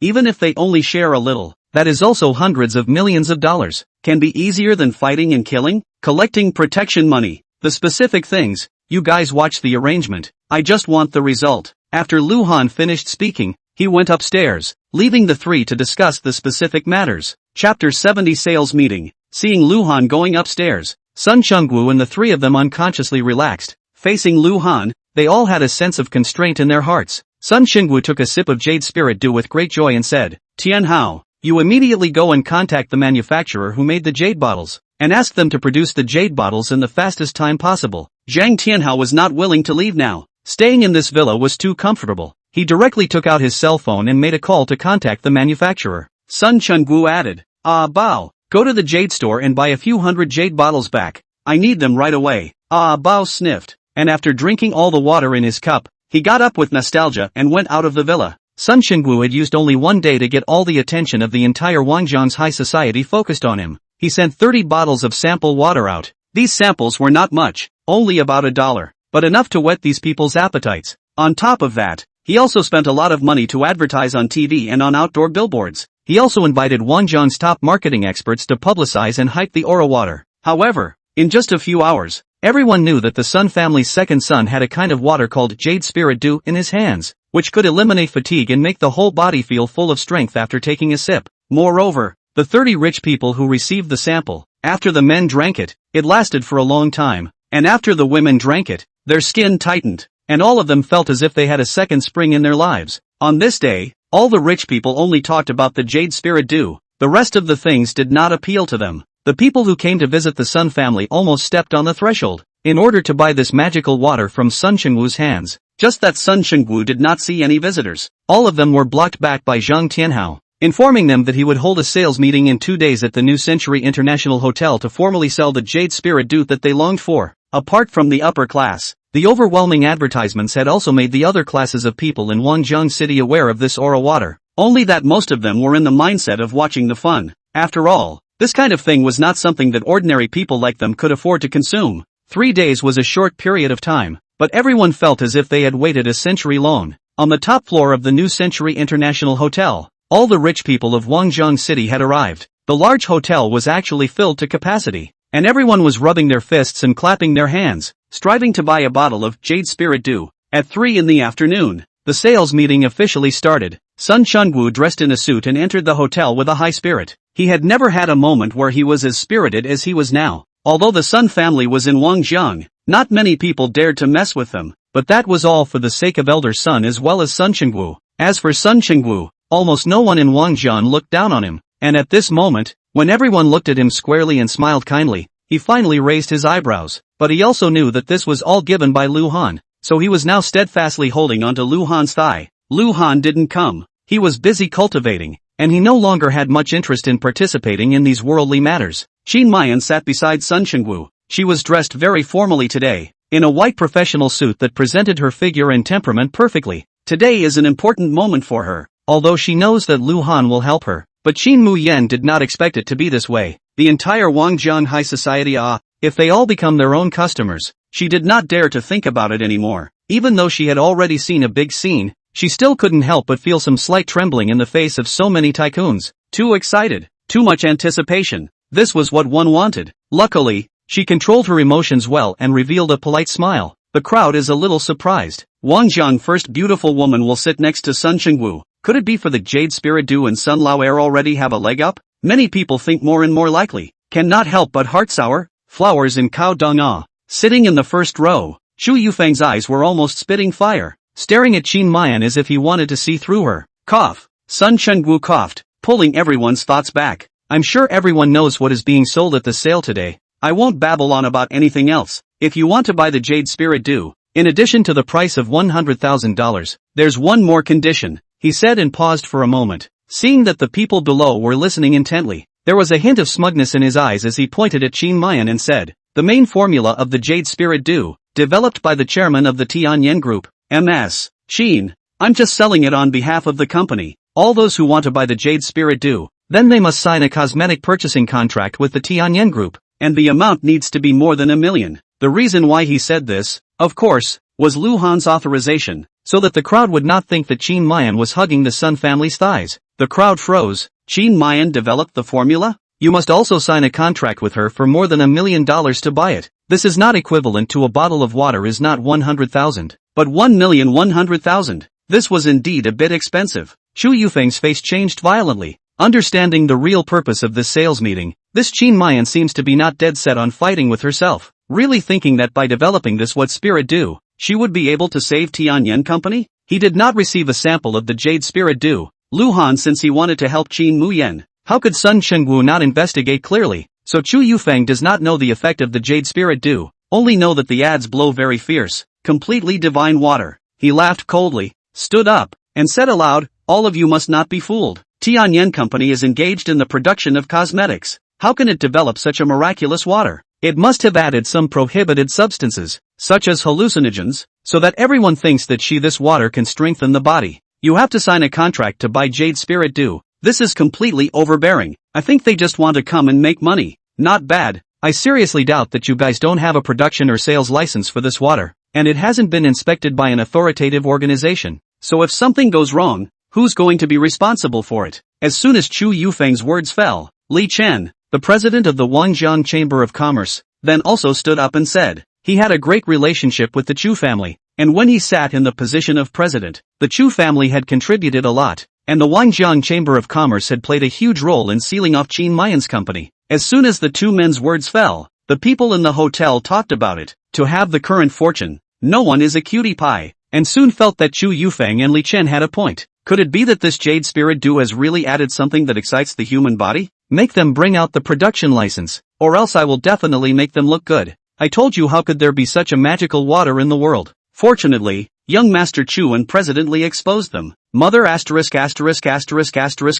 Even if they only share a little, that is also hundreds of millions of dollars. Can be easier than fighting and killing, collecting protection money, the specific things. You guys watch the arrangement. I just want the result. After Lu Han finished speaking, he went upstairs, leaving the three to discuss the specific matters. Chapter 70 Sales Meeting. Seeing Lu Han going upstairs, Sun Chengwu and the three of them unconsciously relaxed. Facing Lu Han, they all had a sense of constraint in their hearts. Sun Chengwu took a sip of Jade Spirit Dew with great joy and said, Tianhao, you immediately go and contact the manufacturer who made the jade bottles, and ask them to produce the jade bottles in the fastest time possible. Zhang Tianhao was not willing to leave now. Staying in this villa was too comfortable. He directly took out his cell phone and made a call to contact the manufacturer. Sun Chengwu added, Bao, go to the jade store and buy a few hundred jade bottles back. I need them right away. Bao sniffed, and after drinking all the water in his cup, he got up with nostalgia and went out of the villa. Sun Chengwu had used only 1 day to get all the attention of the entire Wangjiang's high society focused on him. He sent 30 bottles of sample water out. These samples were not much, only about $1, but enough to whet these people's appetites. On top of that, he also spent a lot of money to advertise on TV and on outdoor billboards. He also invited Wangjiang's top marketing experts to publicize and hype the aura water. However, in just a few hours, everyone knew that the Sun family's second son had a kind of water called Jade Spirit Dew in his hands, which could eliminate fatigue and make the whole body feel full of strength after taking a sip. Moreover, the 30 rich people who received the sample, after the men drank it, it lasted for a long time, and after the women drank it, their skin tightened, and all of them felt as if they had a second spring in their lives. On this day, all the rich people only talked about the Jade Spirit Dew. The rest of the things did not appeal to them. The people who came to visit the Sun family almost stepped on the threshold in order to buy this magical water from Sun Chengwu's hands. Just that Sun Chengwu did not see any visitors. All of them were blocked back by Zhang Tianhao, informing them that he would hold a sales meeting in 2 days at the New Century International Hotel to formally sell the Jade Spirit Dew that they longed for. Apart from the upper class, the overwhelming advertisements had also made the other classes of people in Wangjiang City aware of this aura water. Only that most of them were in the mindset of watching the fun. After all, this kind of thing was not something that ordinary people like them could afford to consume. 3 days was a short period of time, but everyone felt as if they had waited a century long. On the top floor of the New Century International Hotel, all the rich people of Wangjiang City had arrived. The large hotel was actually filled to capacity, and everyone was rubbing their fists and clapping their hands, striving to buy a bottle of Jade Spirit Dew. At 3 in the afternoon, the sales meeting officially started. Sun Chengwu dressed in a suit and entered the hotel with a high spirit. He had never had a moment where he was as spirited as he was now. Although the Sun family was in Wangjiang, not many people dared to mess with them, but that was all for the sake of elder Sun as well as Sun Chengwu. As for Sun Chengwu, almost no one in Wangjiang looked down on him, and at this moment, when everyone looked at him squarely and smiled kindly, he finally raised his eyebrows. But he also knew that this was all given by Lu Han, so he was now steadfastly holding onto Lu Han's thigh. Lu Han didn't come. He was busy cultivating, and he no longer had much interest in participating in these worldly matters. Qin Mayan sat beside Sun Chengwu. She was dressed very formally today, in a white professional suit that presented her figure and temperament perfectly. Today is an important moment for her. although she knows that Lu Han will help her. But Qin Mu Yen did not expect it to be this way. The entire Wangjiang high society if they all become their own customers, she did not dare to think about it anymore. Even though she had already seen a big scene, she still couldn't help but feel some slight trembling in the face of so many tycoons. Too excited. Too much anticipation. This was what one wanted. Luckily, she controlled her emotions well and revealed a polite smile. The crowd is a little surprised. Wangjiang first beautiful woman will sit next to Sun Chengwu. Could it be for the Jade Spirit Du and Sun Lao Air already have a leg up? Many people think more and more likely. Cannot help but heart sour. Flowers in Cao Dong sitting in the first row. Chu Yufeng's eyes were almost spitting fire, staring at Qin Mayan as if he wanted to see through her. Cough. Sun Chengwu coughed, pulling everyone's thoughts back. I'm sure everyone knows what is being sold at the sale today. I won't babble on about anything else. If you want to buy the Jade Spirit Du, in addition to the price of $100,000, there's one more condition, he said and paused for a moment. Seeing that the people below were listening intently, there was a hint of smugness in his eyes as he pointed at Qin Mayan and said, the main formula of the Jade Spirit Du, developed by the chairman of the Tianyan Group, MS. Qin. I'm just selling it on behalf of the company. All those who want to buy the Jade Spirit Du, then they must sign a cosmetic purchasing contract with the Tianyan Group, and the amount needs to be more than $1 million. The reason why he said this, of course, was Lu Han's authorization, so that the crowd would not think that Qin Mayan was hugging the Sun family's thighs. The crowd froze. Qin Mayan developed the formula? You must also sign a contract with her for more than $1 million to buy it. This is not equivalent to a bottle of water is not 100,000, but 1,100,000. This was indeed a bit expensive. Chu Yufeng's face changed violently. Understanding the real purpose of this sales meeting, this Qin Mayan seems to be not dead set on fighting with herself, really thinking that by developing this what Spirit Du, she would be able to save Tianyan Company? He did not receive a sample of the Jade Spirit Du, Lu Han, since he wanted to help Qin Mu Yen. How could Sun Chengwu not investigate clearly? So Chu Yufeng does not know the effect of the Jade Spirit Du, only know that the ads blow very fierce, completely divine water. He laughed coldly, stood up, and said aloud, all of you must not be fooled. Tianyan Company is engaged in the production of cosmetics. How can it develop such a miraculous water? It must have added some prohibited substances, such as hallucinogens, so that everyone thinks that this water can strengthen the body. You have to sign a contract to buy Jade Spirit Du. This is completely overbearing. I think they just want to come and make money. Not bad. I seriously doubt that you guys don't have a production or sales license for this water, and it hasn't been inspected by an authoritative organization. So if something goes wrong, who's going to be responsible for it? As soon as Chu Yufeng's words fell, Li Chen, the president of the Wangjiang Chamber of Commerce, then also stood up and said, he had a great relationship with the Chu family, and when he sat in the position of president, the Chu family had contributed a lot, and the Wangjiang Chamber of Commerce had played a huge role in sealing off Qin Mayan's company. As soon as the two men's words fell, the people in the hotel talked about it. To have the current fortune, no one is a cutie pie, and soon felt that Chu Yufeng and Li Chen had a point. Could it be that this Jade Spirit Du has really added something that excites the human body? Make them bring out the production license, or else I will definitely make them look good. I told you, how could there be such a magical water in the world? Fortunately, young Master Chu and President Li exposed them. Mother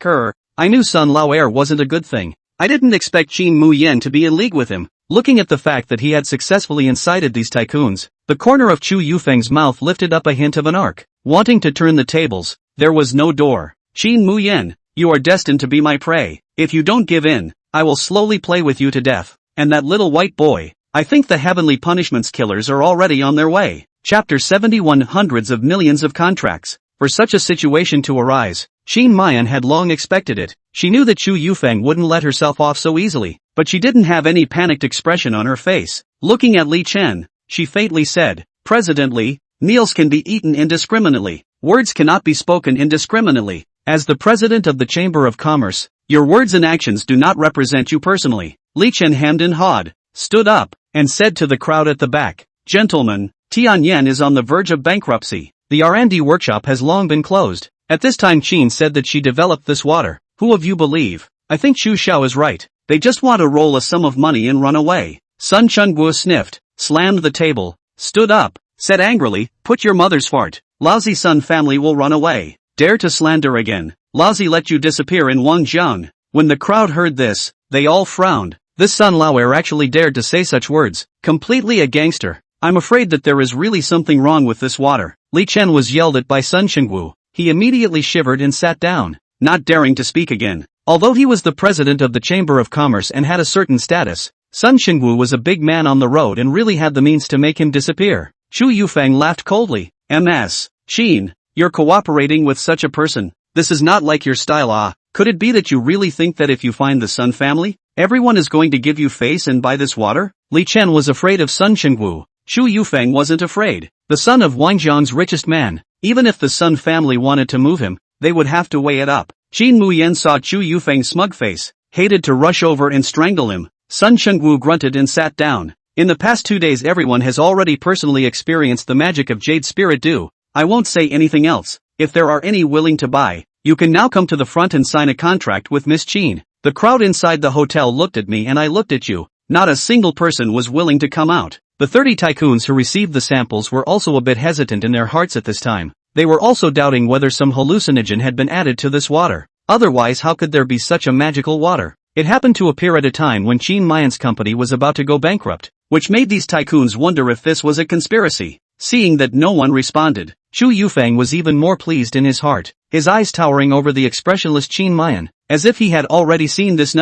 her. I knew Sun Lao Air wasn't a good thing. I didn't expect Qin Mu Yen to be in league with him. Looking at the fact that he had successfully incited these tycoons, the corner of Chu Yufeng's mouth lifted up a hint of an arc. Wanting to turn the tables, there was no door. Qin Mu Yen, you are destined to be my prey. If you don't give in, I will slowly play with you to death. And that little white boy, I think the heavenly punishments killers are already on their way. Chapter 71. Hundreds of millions of contracts. For such a situation to arise, Qin Mayan had long expected it. She knew that Chu Yufeng wouldn't let herself off so easily, but she didn't have any panicked expression on her face. Looking at Li Chen, she faintly said, President Li, meals can be eaten indiscriminately. Words cannot be spoken indiscriminately. As the president of the Chamber of Commerce, your words and actions do not represent you personally. Li Chen hemmed and hawed, stood up, and said to the crowd at the back, Gentlemen, Tianyan is on the verge of bankruptcy. The R&D workshop has long been closed. At this time Qin said that she developed this water. Who of you believe? I think Xu Xiao is right. They just want to roll a sum of money and run away. Sun Chengguo sniffed, slammed the table, stood up, said angrily, Put your mother's fart. Lousy Sun family will run away. Dare to slander again. Lousy let you disappear in Wangjiang. When the crowd heard this, they all frowned. This Sun Laoer actually dared to say such words. Completely a gangster. I'm afraid that there is really something wrong with this water. Li Chen was yelled at by Sun Chengwu. he immediately shivered and sat down, not daring to speak again. Although he was the president of the Chamber of Commerce and had a certain status, Sun Xingwu was a big man on the road and really had the means to make him disappear. Chu Yufeng laughed coldly. Ms. Qin, you're cooperating with such a person. This is not like your style. Could it be that you really think that if you find the Sun family, everyone is going to give you face and buy this water? Li Chen was afraid of Sun Xingwu. Chu Yufeng wasn't afraid. The son of Wangjiang's richest man. Even if the Sun family wanted to move him, they would have to weigh it up. Qin Muyan saw Chu Yufeng's smug face, hated to rush over and strangle him. Sun Xingwu grunted and sat down. In the past 2 days everyone has already personally experienced the magic of Jade Spirit Dew. I won't say anything else. If there are any willing to buy, you can now come to the front and sign a contract with Miss Qin. The crowd inside the hotel looked at me and I looked at you. Not a single person was willing to come out. The 30 tycoons who received the samples were also a bit hesitant in their hearts at this time. They were also doubting whether some hallucinogen had been added to this water. Otherwise, how could there be such a magical water? It happened to appear at a time when Qin Mayan's company was about to go bankrupt, which made these tycoons wonder if this was a conspiracy. Seeing that no one responded, Chu Yufeng was even more pleased in his heart, his eyes towering over the expressionless Qin Mayan, as if he had already seen this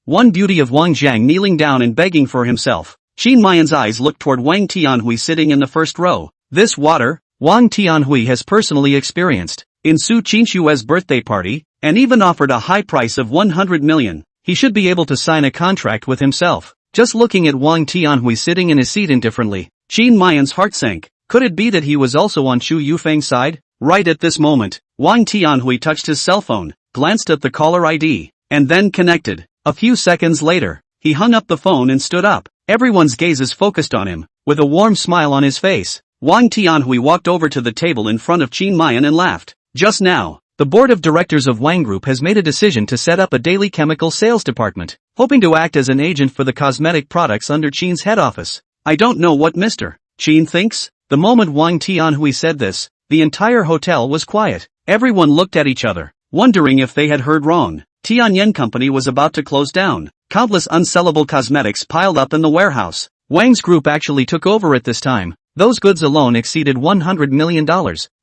one beauty of Wang Jiang kneeling down and begging for himself. Qin Mayan's eyes looked toward Wang Tianhui sitting in the first row. This water, Wang Tianhui has personally experienced in Su Qinxue's birthday party, and even offered a high price of 100 million. He should be able to sign a contract with himself. Just looking at Wang Tianhui sitting in his seat indifferently, Qin Mayan's heart sank. Could it be that he was also on Chu Yufeng's side? Right at this moment, Wang Tianhui touched his cell phone, glanced at the caller ID, and then connected. A few seconds later, he hung up the phone and stood up. Everyone's gazes focused on him. With a warm smile on his face, Wang Tianhui walked over to the table in front of Qin Mayan and laughed. Just now, the board of directors of Wang Group has made a decision to set up a daily chemical sales department, hoping to act as an agent for the cosmetic products under Qin's head office. I don't know what Mr. Qin thinks. The moment Wang Tianhui said this, the entire hotel was quiet. Everyone looked at each other, wondering if they had heard wrong. Tianyan Company was about to close down. Countless unsellable cosmetics piled up in the warehouse. Wang's group actually took over at this time. Those goods alone exceeded $100 million.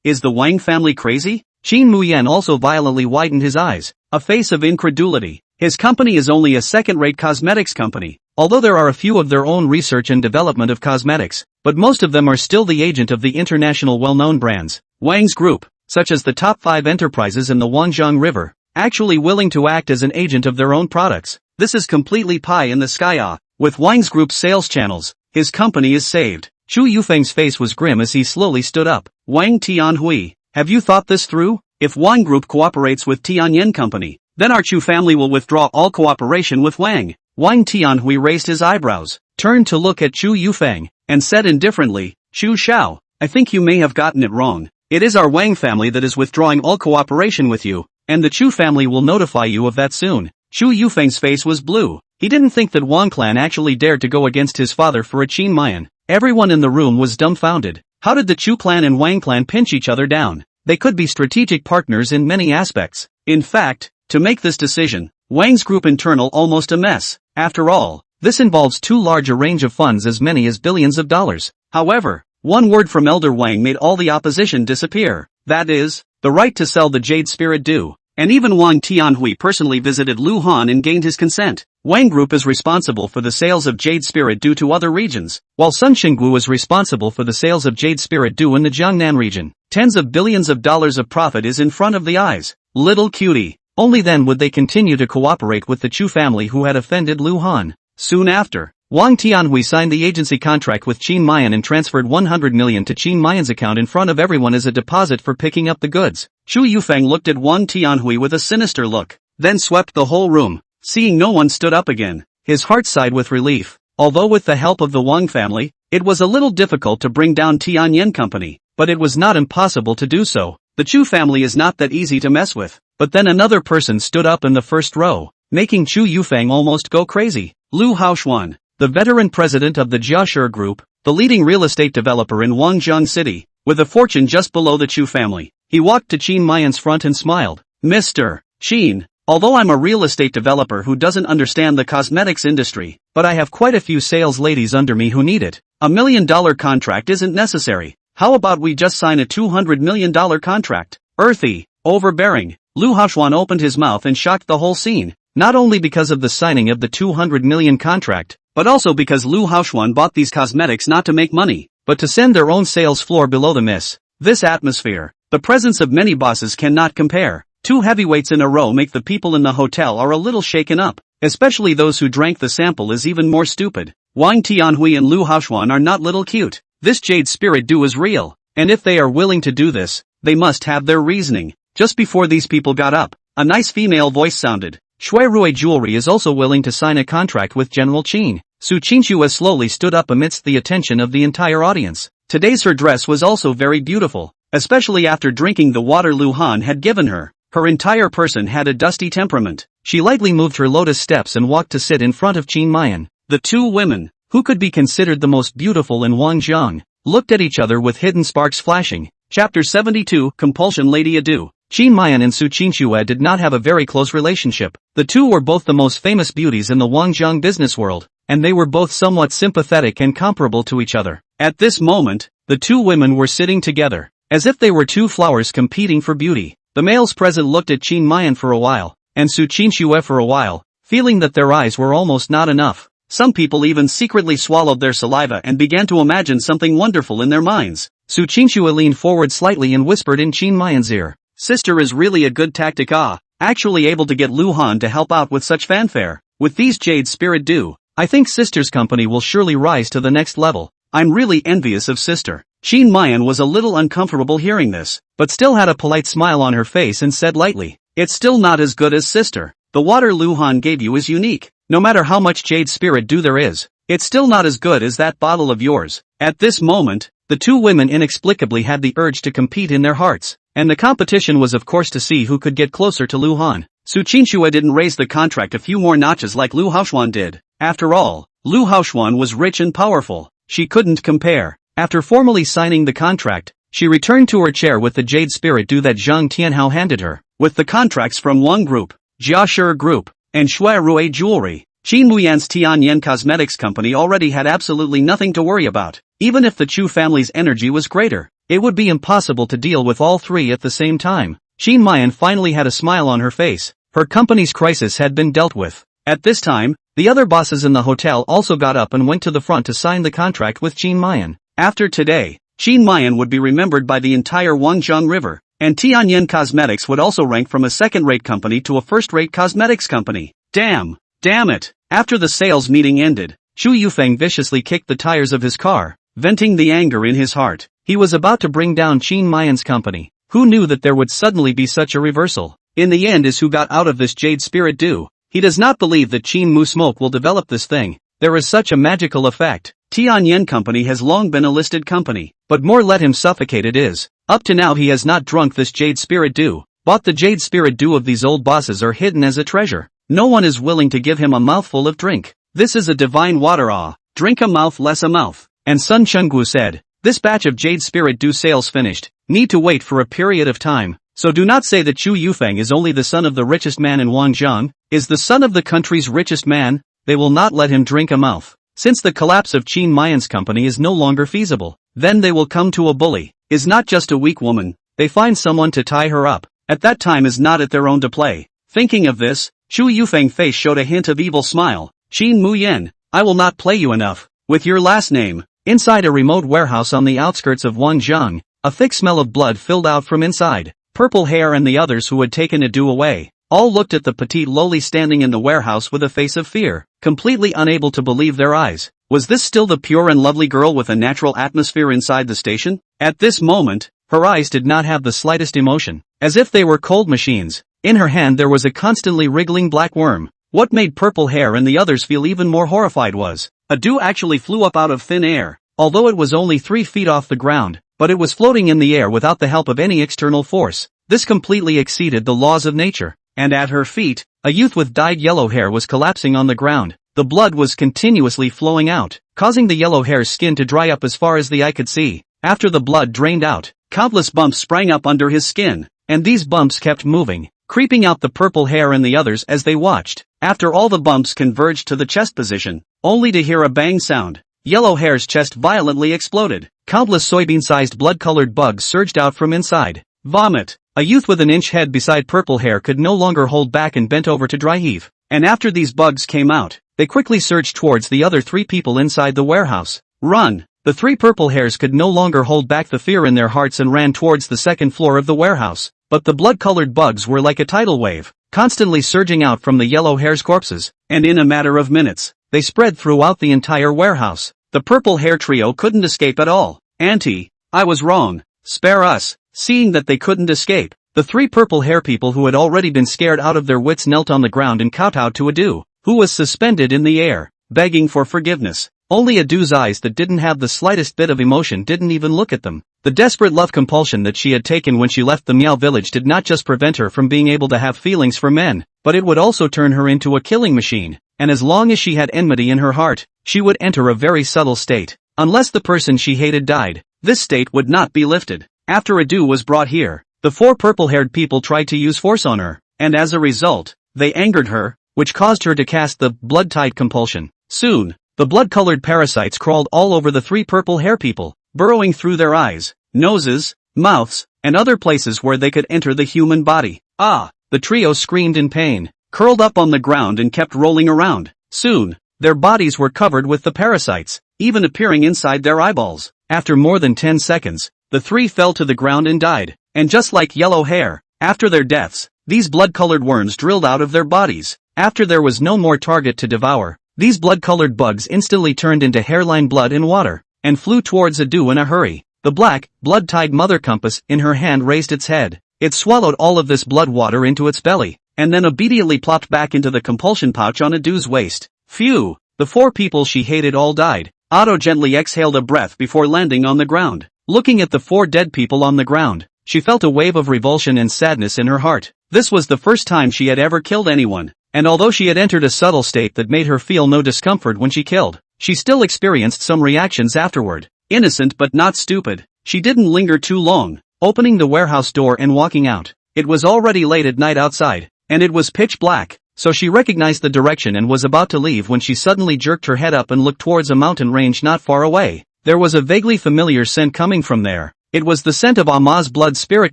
Is the Wang family crazy? Qin Muyan also violently widened his eyes, a face of incredulity. His company is only a second-rate cosmetics company. Although there are a few of their own research and development of cosmetics, but most of them are still the agent of the international well-known brands. Wang's group, such as the top 5 enterprises in the Wanjiang River, actually willing to act as an agent of their own products. This is completely pie in the sky. With Wang's group's sales channels, his company is saved. Chu Yufeng's face was grim as he slowly stood up. Wang Tianhui, have you thought this through? If Wang Group cooperates with Tianyan Company, then our Chu family will withdraw all cooperation with Wang. Wang Tianhui raised his eyebrows, turned to look at Chu Yufeng, and said indifferently, Chu Xiao, I think you may have gotten it wrong. It is our Wang family that is withdrawing all cooperation with you, and the Chu family will notify you of that soon. Chu Yufeng's face was blue. He didn't think that Wang clan actually dared to go against his father for a Qin Mayan. Everyone in the room was dumbfounded. How did the Chu clan and Wang clan pinch each other down? They could be strategic partners in many aspects. In fact, to make this decision, Wang's group internal almost a mess. After all, this involves too large a range of funds, as many as billions of dollars. However, one word from Elder Wang made all the opposition disappear. That is, the right to sell the Jade Spirit Dew. And even Wang Tianhui personally visited Luhan and gained his consent. Wang Group is responsible for the sales of Jade Spirit Dew to other regions, while Sun Xingwu is responsible for the sales of Jade Spirit Dew in the Jiangnan region. Tens of billions of dollars of profit is in front of the eyes. Little cutie. Only then would they continue to cooperate with the Chu family who had offended Luhan. Soon after, Wang Tianhui signed the agency contract with Qin Mayan and transferred 100 million to Qin Mayan's account in front of everyone as a deposit for picking up the goods. Chu Yufeng looked at Wang Tianhui with a sinister look, then swept the whole room. Seeing no one stood up again, his heart sighed with relief. Although with the help of the Wang family, it was a little difficult to bring down Tianyan Company, but it was not impossible to do so. The Chu family is not that easy to mess with. But then another person stood up in the first row, making Chu Yufeng almost go crazy. Lu Haoxuan, the veteran president of the Jiashi Group, the leading real estate developer in Wangjiang City, with a fortune just below the Chu family. He walked to Qin Mayan's front and smiled. Mr. Qin, although I'm a real estate developer who doesn't understand the cosmetics industry, but I have quite a few sales ladies under me who need it. $1 million contract isn't necessary. How about we just sign a $200 million contract? earthy, overbearing. Lu Haoxuan opened his mouth and shocked the whole scene, not only because of the signing of the 200 million contract, but also because Lu Haoxuan bought these cosmetics not to make money, but to send their own sales floor below the miss. This atmosphere, the presence of many bosses cannot compare. Two heavyweights in a row make the people in the hotel are a little shaken up, especially those who drank the sample is even more stupid. Wang Tianhui and Lu Haoxuan are not little cute. This jade spirit dew is real, and if they are willing to do this, they must have their reasoning. Just before these people got up, a nice female voice sounded. Shui Jewelry is also willing to sign a contract with General Qin. Qinxue slowly stood up amidst the attention of the entire audience. Today's her dress was also very beautiful, especially after drinking the water Lu Han had given her. Her entire person had a dusty temperament. She lightly moved her lotus steps and walked to sit in front of Qin Mayan. The two women, who could be considered the most beautiful in Wangjiang, looked at each other with hidden sparks flashing. Chapter 72, Compulsion. Lady Adu. Qin Mayan and Qinxue did not have a very close relationship. The two were both the most famous beauties in the Wangjiang business world, and they were both somewhat sympathetic and comparable to each other. At this moment, the two women were sitting together, as if they were two flowers competing for beauty. The males present looked at Qin Mayan for a while, and Qinxue for a while, feeling that their eyes were almost not enough. Some people even secretly swallowed their saliva and began to imagine something wonderful in their minds. Qinxue leaned forward slightly and whispered in Qin Mayan's ear. Sister is really a good tactic, actually able to get Lu Han to help out with such fanfare. With these jade spirit dew, I think sister's company will surely rise to the next level. I'm really envious of sister. Qin Mayan was a little uncomfortable hearing this, but still had a polite smile on her face and said lightly, it's still not as good as sister. The water Lu Han gave you is unique. No matter how much jade spirit dew there is, it's still not as good as that bottle of yours. At this moment, the two women inexplicably had the urge to compete in their hearts, and the competition was of course to see who could get closer to Lu Han. Qinxue didn't raise the contract a few more notches like Lu Haoxuan did. After all, Lu Haoxuan was rich and powerful. She couldn't compare. After formally signing the contract, she returned to her chair with the jade spirit dew that Zhang Tianhao handed her. With the contracts from Wang Group, Jiashi Group, and Shui Jewelry, Qin Muyan's Tianyan Cosmetics Company already had absolutely nothing to worry about. Even if the Chu family's energy was greater, it would be impossible to deal with all three at the same time. Qin Mayan finally had a smile on her face. Her company's crisis had been dealt with. At this time, the other bosses in the hotel also got up and went to the front to sign the contract with Qin Mayan. After today, Qin Mayan would be remembered by the entire Wangjiang River, and Tianyan Cosmetics would also rank from a second-rate company to a first-rate cosmetics company. Damn it. After the sales meeting ended, Xu Yufeng viciously kicked the tires of his car, venting the anger in his heart. He was about to bring down Qin Mayan's company. Who knew that there would suddenly be such a reversal? In the end is who got out of this jade spirit dew. He does not believe that Qin Mu Smoke will develop this thing. There is such a magical effect. Tianyan Company has long been a listed company, but more let him suffocate it is. Up to now he has not drunk this jade spirit dew. Bought the jade spirit dew of these old bosses are hidden as a treasure. No one is willing to give him a mouthful of drink. This is a divine water, drink a mouth less a mouth. And Sun Chenggu said, this batch of jade spirit dew sales finished, need to wait for a period of time, so do not say that Xu Yufeng is only the son of the richest man in Wangjiang, is the son of the country's richest man, they will not let him drink a mouth. Since the collapse of Qin Mayan's company is no longer feasible, then they will come to a bully, is not just a weak woman, they find someone to tie her up, at that time is not at their own to play. Thinking of this, Xu Yufeng's face showed a hint of evil smile. Qin Muyan, I will not play you enough, with your last name. Inside a remote warehouse on the outskirts of Wangjiang, a thick smell of blood filled out from inside. Purple Hair and the others who had taken Adu away, all looked at the petite lowly standing in the warehouse with a face of fear, completely unable to believe their eyes. Was this still the pure and lovely girl with a natural atmosphere inside the station? At this moment, her eyes did not have the slightest emotion, as if they were cold machines. In her hand there was a constantly wriggling black worm. What made Purple Hair and the others feel even more horrified was, Adu actually flew up out of thin air, although it was only 3 feet off the ground, but it was floating in the air without the help of any external force. This completely exceeded the laws of nature, and at her feet, a youth with dyed yellow hair was collapsing on the ground. The blood was continuously flowing out, causing the yellow hair's skin to dry up as far as the eye could see. After the blood drained out, countless bumps sprang up under his skin, and these bumps kept moving, creeping out the Purple Hair and the others as they watched. After all the bumps converged to the chest position, only to hear a bang sound. Yellow Hair's chest violently exploded. Countless soybean-sized blood-colored bugs surged out from inside. Vomit. A youth with an inch head beside purple hair could no longer hold back and bent over to dry heave. And after these bugs came out, they quickly surged towards the other 3 people inside the warehouse. Run! The 3 purple hairs could no longer hold back the fear in their hearts and ran towards the second floor of the warehouse. But the blood-colored bugs were like a tidal wave, constantly surging out from the yellow hairs' corpses, and in a matter of minutes, they spread throughout the entire warehouse. The purple hair trio couldn't escape at all. Auntie, I was wrong. Spare us. Seeing that they couldn't escape, the 3 purple hair people who had already been scared out of their wits knelt on the ground and kowtowed to Adu, who was suspended in the air, begging for forgiveness. Only Adu's eyes that didn't have the slightest bit of emotion didn't even look at them. The desperate love compulsion that she had taken when she left the Meow village did not just prevent her from being able to have feelings for men, but it would also turn her into a killing machine, and as long as she had enmity in her heart, she would enter a very subtle state. Unless the person she hated died, this state would not be lifted. After Adu was brought here, the 4 purple-haired people tried to use force on her, and as a result, they angered her, which caused her to cast the blood-tide compulsion. Soon, the blood-colored parasites crawled all over the 3 purple hair people, burrowing through their eyes, noses, mouths, and other places where they could enter the human body. Ah! The trio screamed in pain, curled up on the ground and kept rolling around. Soon, their bodies were covered with the parasites, even appearing inside their eyeballs. After more than 10 seconds, the 3 fell to the ground and died. And just like yellow hair, after their deaths, these blood-colored worms drilled out of their bodies. After there was no more target to devour, these blood-colored bugs instantly turned into hairline blood and water, and flew towards Adu in a hurry. The black, blood-tied mother compass in her hand raised its head. It swallowed all of this blood water into its belly, and then obediently plopped back into the compulsion pouch on Adu's waist. Phew! The 4 people she hated all died. Otto gently exhaled a breath before landing on the ground. Looking at the 4 dead people on the ground, she felt a wave of revulsion and sadness in her heart. This was the first time she had ever killed anyone, and although she had entered a subtle state that made her feel no discomfort when she killed, she still experienced some reactions afterward. Innocent but not stupid, she didn't linger too long, opening the warehouse door and walking out. It was already late at night outside, and it was pitch black, so she recognized the direction and was about to leave when she suddenly jerked her head up and looked towards a mountain range not far away. There was a vaguely familiar scent coming from there. It was the scent of Ama's blood spirit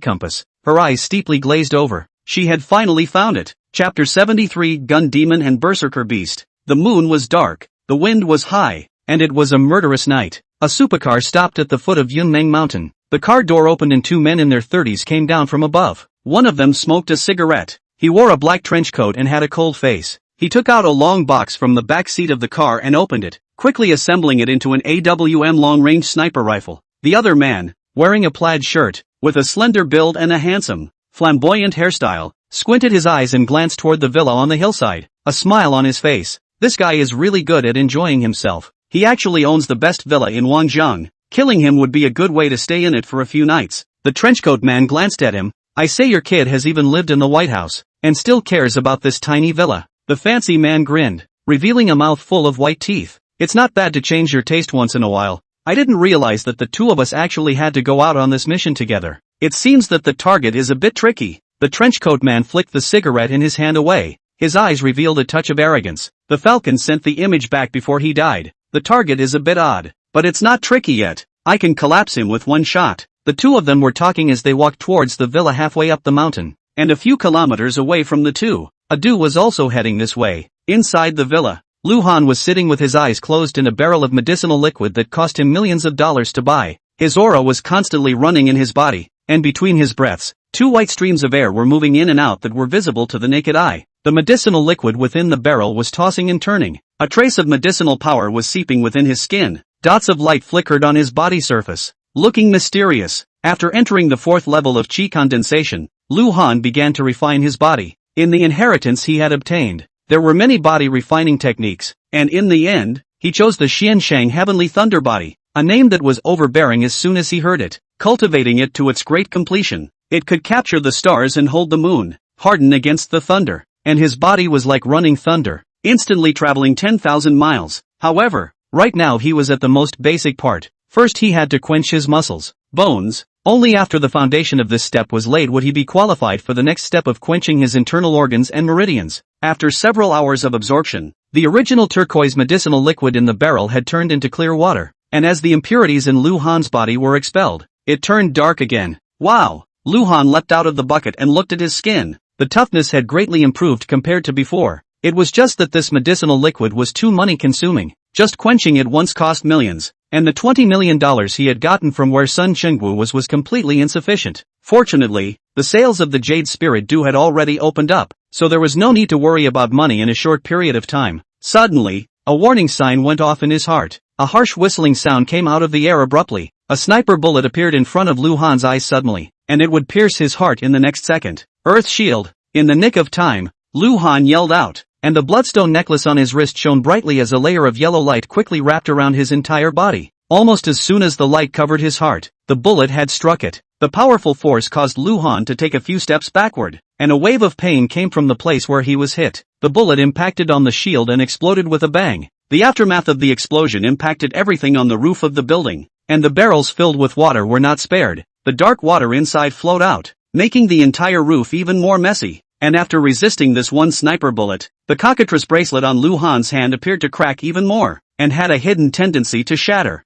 compass. Her eyes steeply glazed over. She had finally found it. Chapter 73 Gun Demon and Berserker Beast. The moon was dark, the wind was high, and it was a murderous night. A supercar stopped at the foot of Yunmeng Mountain. The car door opened and 2 men in their 30s came down from above. One of them smoked a cigarette. He wore a black trench coat and had a cold face. He took out a long box from the back seat of the car and opened it, quickly assembling it into an AWM long-range sniper rifle. The other man, wearing a plaid shirt, with a slender build and a handsome, flamboyant hairstyle, squinted his eyes and glanced toward the villa on the hillside, a smile on his face. This guy is really good at enjoying himself. He actually owns the best villa in Wangjiang. Killing him would be a good way to stay in it for a few nights. The trenchcoat man glanced at him. I say your kid has even lived in the White House, and still cares about this tiny villa. The fancy man grinned, revealing a mouth full of white teeth. It's not bad to change your taste once in a while. I didn't realize that the 2 of us actually had to go out on this mission together. It seems that the target is a bit tricky. The trenchcoat man flicked the cigarette in his hand away. His eyes revealed a touch of arrogance. The Falcon sent the image back before he died. The target is a bit odd, but it's not tricky yet. I can collapse him with 1 shot. The 2 of them were talking as they walked towards the villa halfway up the mountain, and a few kilometers away from the 2. Adu was also heading this way. Inside the villa, Lu Han was sitting with his eyes closed in a barrel of medicinal liquid that cost him millions of dollars to buy. His aura was constantly running in his body, and between his breaths, 2 white streams of air were moving in and out that were visible to the naked eye. The medicinal liquid within the barrel was tossing and turning. A trace of medicinal power was seeping within his skin. Dots of light flickered on his body surface, looking mysterious. After entering the 4th level of Qi condensation, Lu Han began to refine his body. In the inheritance he had obtained, there were many body refining techniques, and in the end, he chose the Xianshang Heavenly Thunder Body, a name that was overbearing as soon as he heard it. Cultivating it to its great completion, it could capture the stars and hold the moon, harden against the thunder, and his body was like running thunder, instantly traveling 10,000 miles. However, right now he was at the most basic part. First he had to quench his muscles, bones. Only after the foundation of this step was laid would he be qualified for the next step of quenching his internal organs and meridians. After several hours of absorption, the original turquoise medicinal liquid in the barrel had turned into clear water, and as the impurities in Lu Han's body were expelled, it turned dark again. Wow! Lu Han leapt out of the bucket and looked at his skin. The toughness had greatly improved compared to before. It was just that this medicinal liquid was too money-consuming. Just quenching it once cost millions, and the $20 million he had gotten from where Sun Chenggu was completely insufficient. Fortunately, the sales of the Jade Spirit Dew had already opened up, so there was no need to worry about money in a short period of time. Suddenly, a warning sign went off in his heart. A harsh whistling sound came out of the air abruptly. A sniper bullet appeared in front of Lu Han's eyes suddenly, and it would pierce his heart in the next second. Earth Shield! In the nick of time, Lu Han yelled out, and the bloodstone necklace on his wrist shone brightly as a layer of yellow light quickly wrapped around his entire body. Almost as soon as the light covered his heart, the bullet had struck it. The powerful force caused Lu Han to take a few steps backward, and a wave of pain came from the place where he was hit. The bullet impacted on the shield and exploded with a bang. The aftermath of the explosion impacted everything on the roof of the building, and the barrels filled with water were not spared. The dark water inside flowed out, making the entire roof even more messy. And after resisting this one sniper bullet, the cockatrice bracelet on Lu Han's hand appeared to crack even more, and had a hidden tendency to shatter.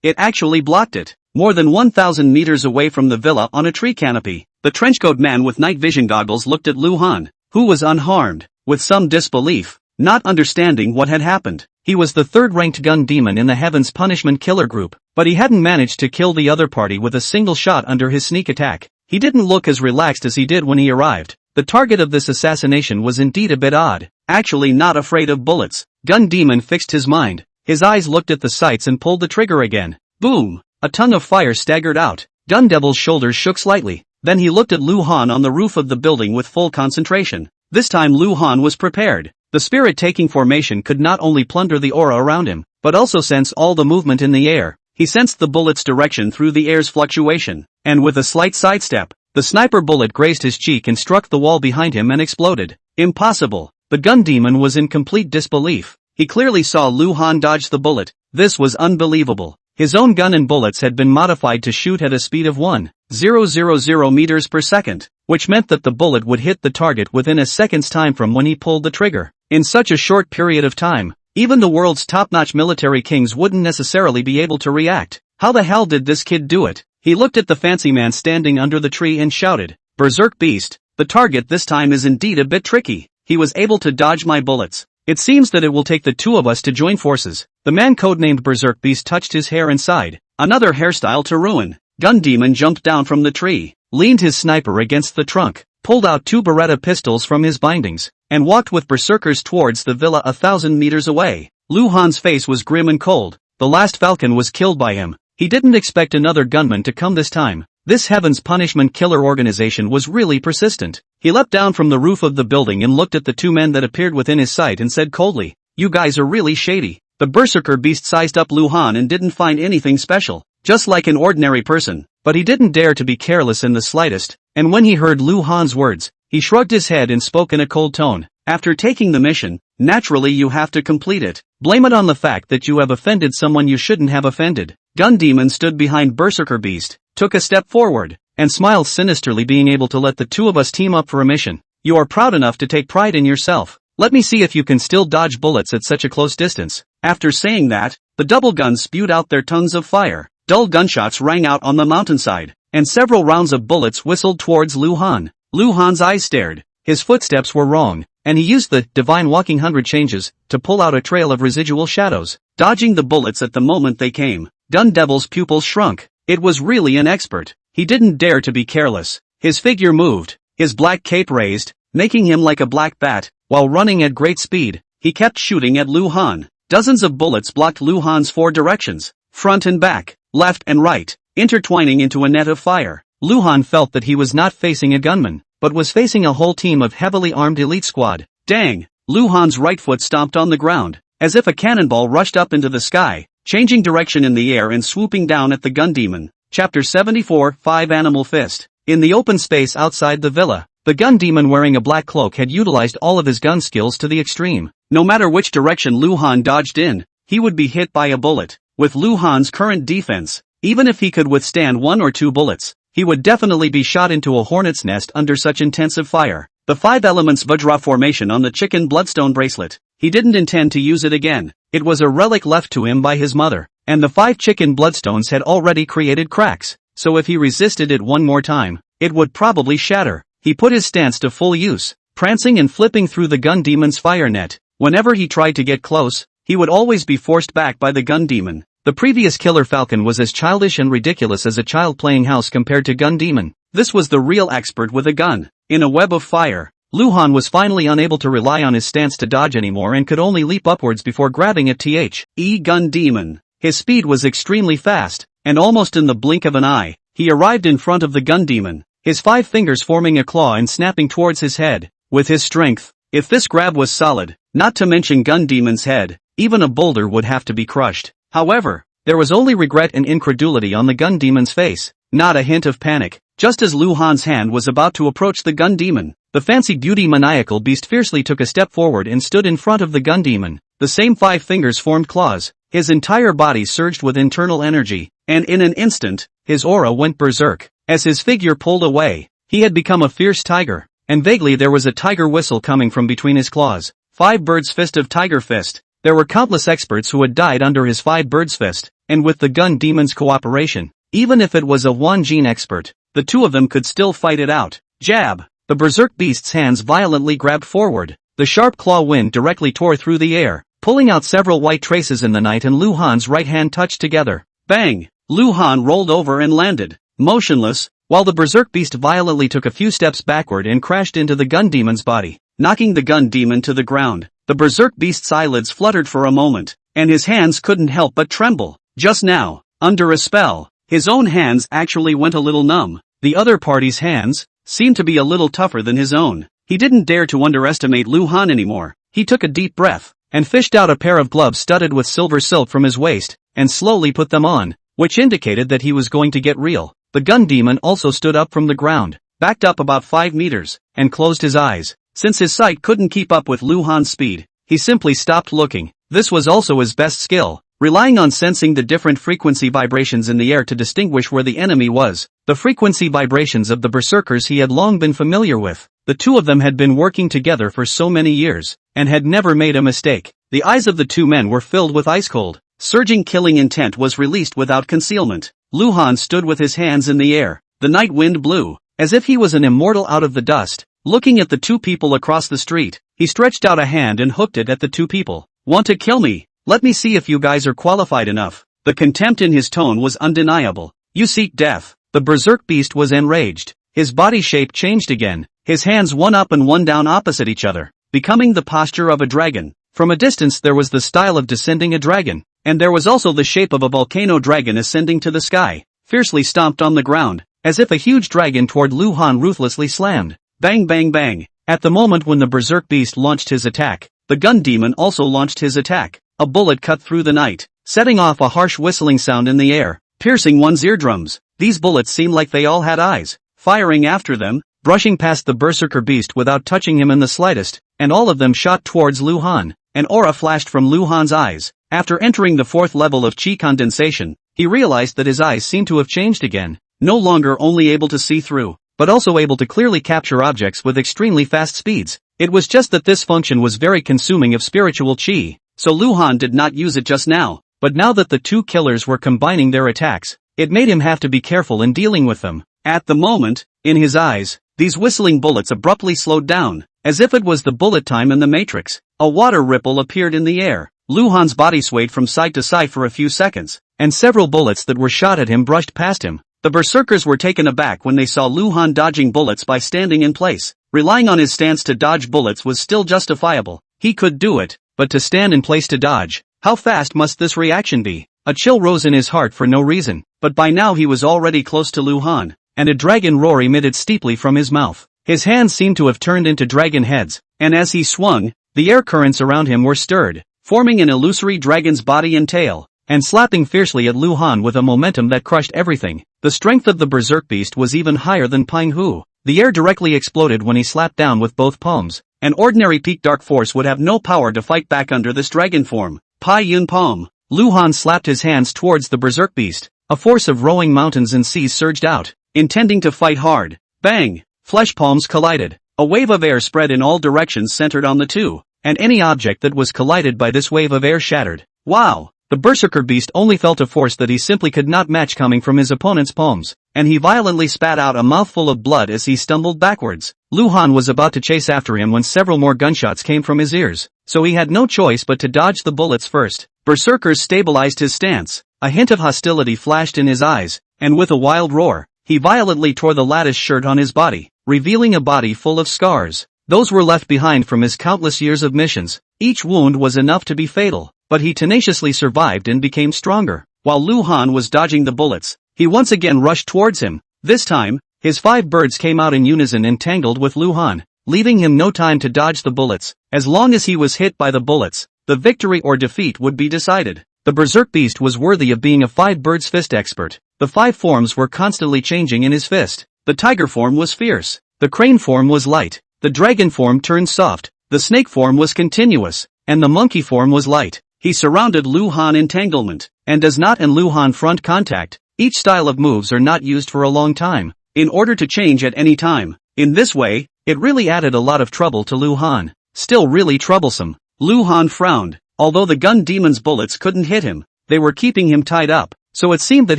It actually blocked it. More than 1,000 meters away from the villa on a tree canopy, the trenchcoat man with night vision goggles looked at Lu Han, who was unharmed, with some disbelief, not understanding what had happened. He was the third-ranked gun demon in the Heaven's Punishment Killer group, but he hadn't managed to kill the other party with a single shot under his sneak attack. He didn't look as relaxed as he did when he arrived. The target of this assassination was indeed a bit odd. Actually not afraid of bullets. Gun Demon fixed his mind. His eyes looked at the sights and pulled the trigger again. Boom! A tongue of fire staggered out. Gun Devil's shoulders shook slightly. Then he looked at Lu Han on the roof of the building with full concentration. This time Lu Han was prepared. The spirit-taking formation could not only plunder the aura around him, but also sense all the movement in the air. He sensed the bullet's direction through the air's fluctuation, and with a slight sidestep, the sniper bullet grazed his cheek and struck the wall behind him and exploded. Impossible. The gun demon was in complete disbelief. He clearly saw Lu Han dodge the bullet. This was unbelievable. His own gun and bullets had been modified to shoot at a speed of 1,000 meters per second, which meant that the bullet would hit the target within a second's time from when he pulled the trigger. In such a short period of time, even the world's top-notch military kings wouldn't necessarily be able to react. How the hell did this kid do it? He looked at the fancy man standing under the tree and shouted, "Berserk beast, the target this time is indeed a bit tricky. He was able to dodge my bullets. It seems that it will take the two of us to join forces." The man codenamed Berserk Beast touched his hair and sighed. Another hairstyle to ruin. Gun Demon jumped down from the tree, leaned his sniper against the trunk, pulled out two Beretta pistols from his bindings, and walked with berserkers towards the villa 1,000 meters away. Lu Han's face was grim and cold. The last falcon was killed by him. He didn't expect another gunman to come this time. This Heaven's Punishment Killer organization was really persistent. He leapt down from the roof of the building and looked at the two men that appeared within his sight and said coldly, "You guys are really shady." The berserker beast sized up Lu Han and didn't find anything special, just like an ordinary person, but he didn't dare to be careless in the slightest, and when he heard Lu Han's words, he shrugged his head and spoke in a cold tone. "After taking the mission, naturally you have to complete it. Blame it on the fact that you have offended someone you shouldn't have offended." Gun Demon stood behind Berserker Beast, took a step forward, and smiled sinisterly, being able to let the two of us team up for a mission. "You are proud enough to take pride in yourself. Let me see if you can still dodge bullets at such a close distance." After saying that, the double guns spewed out their tongues of fire. Dull gunshots rang out on the mountainside, and several rounds of bullets whistled towards Lu Han. Lu Han's eyes stared. His footsteps were wrong, and he used the divine walking 100 changes to pull out a trail of residual shadows, dodging the bullets at the moment they came. Gun Devil's pupils shrunk. It was really an expert. He didn't dare to be careless. His figure moved, his black cape raised, making him like a black bat. While running at great speed, he kept shooting at Lu Han. Dozens of bullets blocked Lu Han's four directions, front and back, left and right, intertwining into a net of fire. Lu Han felt that he was not facing a gunman, but was facing a whole team of heavily armed elite squad. Dang! Lu Han's right foot stomped on the ground, as if a cannonball rushed up into the sky, changing direction in the air and swooping down at the gun demon. Chapter 74, 5 Animal Fist. In the open space outside the villa, the gun demon wearing a black cloak had utilized all of his gun skills to the extreme. No matter which direction Lu Han dodged in, he would be hit by a bullet. With Lu Han's current defense, even if he could withstand one or two bullets, he would definitely be shot into a hornet's nest under such intensive fire. The 5 elements Vajra formation on the chicken bloodstone bracelet. He didn't intend to use it again. It was a relic left to him by his mother, and the 5 chicken bloodstones had already created cracks, so if he resisted it one more time, it would probably shatter. He put his stance to full use, prancing and flipping through the gun demon's fire net. Whenever he tried to get close, he would always be forced back by the gun demon. The previous killer falcon was as childish and ridiculous as a child playing house compared to gun demon. This was the real expert with a gun. In a web of fire, Luhan was finally unable to rely on his stance to dodge anymore and could only leap upwards before grabbing at the gun demon. His speed was extremely fast, and almost in the blink of an eye, he arrived in front of the gun demon, his 5 fingers forming a claw and snapping towards his head. With his strength, if this grab was solid, not to mention gun demon's head, even a boulder would have to be crushed. However, there was only regret and incredulity on the gun demon's face, not a hint of panic. Just as Luhan's hand was about to approach the gun demon, the fancy beauty maniacal beast fiercely took a step forward and stood in front of the gun demon. The same 5 fingers formed claws, his entire body surged with internal energy, and in an instant, his aura went berserk. As his figure pulled away, he had become a fierce tiger, and vaguely there was a tiger whistle coming from between his claws. 5 birds fist of tiger fist. There were countless experts who had died under his 5 birds fist, and with the gun demon's cooperation, even if it was a Wanjin expert, the 2 of them could still fight it out. Jab! The berserk beast's hands violently grabbed forward. The sharp claw wind directly tore through the air, pulling out several white traces in the night, and Luhan's right hand touched together. Bang! Luhan rolled over and landed, motionless, while the berserk beast violently took a few steps backward and crashed into the gun demon's body, knocking the gun demon to the ground. The berserk beast's eyelids fluttered for a moment, and his hands couldn't help but tremble. Just now, under a spell, his own hands actually went a little numb. The other party's hands seemed to be a little tougher than his own. He didn't dare to underestimate Luhan anymore. He took a deep breath, and fished out a pair of gloves studded with silver silk from his waist, and slowly put them on, which indicated that he was going to get real. The gun demon also stood up from the ground, backed up about 5 meters, and closed his eyes. Since his sight couldn't keep up with Luhan's speed, he simply stopped looking. This was also his best skill, relying on sensing the different frequency vibrations in the air to distinguish where the enemy was. The frequency vibrations of the berserkers he had long been familiar with. The 2 of them had been working together for so many years, and had never made a mistake. The eyes of the 2 men were filled with ice-cold, surging killing intent was released without concealment. Luhan stood with his hands in the air. The night wind blew, as if he was an immortal out of the dust. Looking at the 2 people across the street, he stretched out a hand and hooked it at the 2 people. Want to kill me? Let me see if you guys are qualified enough. The contempt in his tone was undeniable. You seek death. The berserk beast was enraged. His body shape changed again. His hands one up and one down opposite each other, becoming the posture of a dragon. From a distance there was the style of descending a dragon, and there was also the shape of a volcano dragon ascending to the sky, fiercely stomped on the ground, as if a huge dragon toward Luhan ruthlessly slammed. Bang bang bang. At the moment when the berserk beast launched his attack, the gun demon also launched his attack. A bullet cut through the night, setting off a harsh whistling sound in the air, piercing one's eardrums. These bullets seemed like they all had eyes, firing after them, brushing past the berserker beast without touching him in the slightest, and all of them shot towards Luhan. An aura flashed from Luhan's eyes. After entering the 4th level of chi condensation, he realized that his eyes seemed to have changed again, no longer only able to see through, but also able to clearly capture objects with extremely fast speeds. It was just that this function was very consuming of spiritual chi, so Luhan did not use it just now, but now that the 2 killers were combining their attacks, it made him have to be careful in dealing with them. At the moment, in his eyes, these whistling bullets abruptly slowed down, as if it was the bullet time in the Matrix. A water ripple appeared in the air. Luhan's body swayed from side to side for a few seconds, and several bullets that were shot at him brushed past him. The berserkers were taken aback when they saw Luhan dodging bullets by standing in place. Relying on his stance to dodge bullets was still justifiable. He could do it, but to stand in place to dodge, how fast must this reaction be? A chill rose in his heart for no reason, but by now he was already close to Luhan, and a dragon roar emitted steeply from his mouth. His hands seemed to have turned into dragon heads, and as he swung, the air currents around him were stirred, forming an illusory dragon's body and tail, and slapping fiercely at Luhan with a momentum that crushed everything. The strength of the berserk beast was even higher than Ping Hu. The air directly exploded when he slapped down with both palms. An ordinary peak dark force would have no power to fight back under this dragon form. Pai Yun Palm. Luhan slapped his hands towards the berserk beast. A force of rowing mountains and seas surged out, intending to fight hard. Bang! Flesh palms collided. A wave of air spread in all directions centered on the 2, and any object that was collided by this wave of air shattered. Wow! The berserker beast only felt a force that he simply could not match coming from his opponent's palms, and he violently spat out a mouthful of blood as he stumbled backwards. Lu Han was about to chase after him when several more gunshots came from his ears, so he had no choice but to dodge the bullets first. Berserker stabilized his stance, a hint of hostility flashed in his eyes, and with a wild roar, he violently tore the lattice shirt on his body, revealing a body full of scars. Those were left behind from his countless years of missions. Each wound was enough to be fatal, but he tenaciously survived and became stronger. While Lu Han was dodging the bullets, he once again rushed towards him. This time, his 5 birds came out in unison and tangled with Lu Han, leaving him no time to dodge the bullets. As long as he was hit by the bullets, the victory or defeat would be decided. The berserk beast was worthy of being a 5 birds fist expert. The 5 forms were constantly changing in his fist. The tiger form was fierce. The crane form was light. The dragon form turned soft. The snake form was continuous. And the monkey form was light. He surrounded Lu Han entanglement, and does not and Lu Han front contact. Each style of moves are not used for a long time, in order to change at any time. In this way, it really added a lot of trouble to Lu Han. Still really troublesome. Lu Han frowned. Although the gun demon's bullets couldn't hit him, they were keeping him tied up, so it seemed that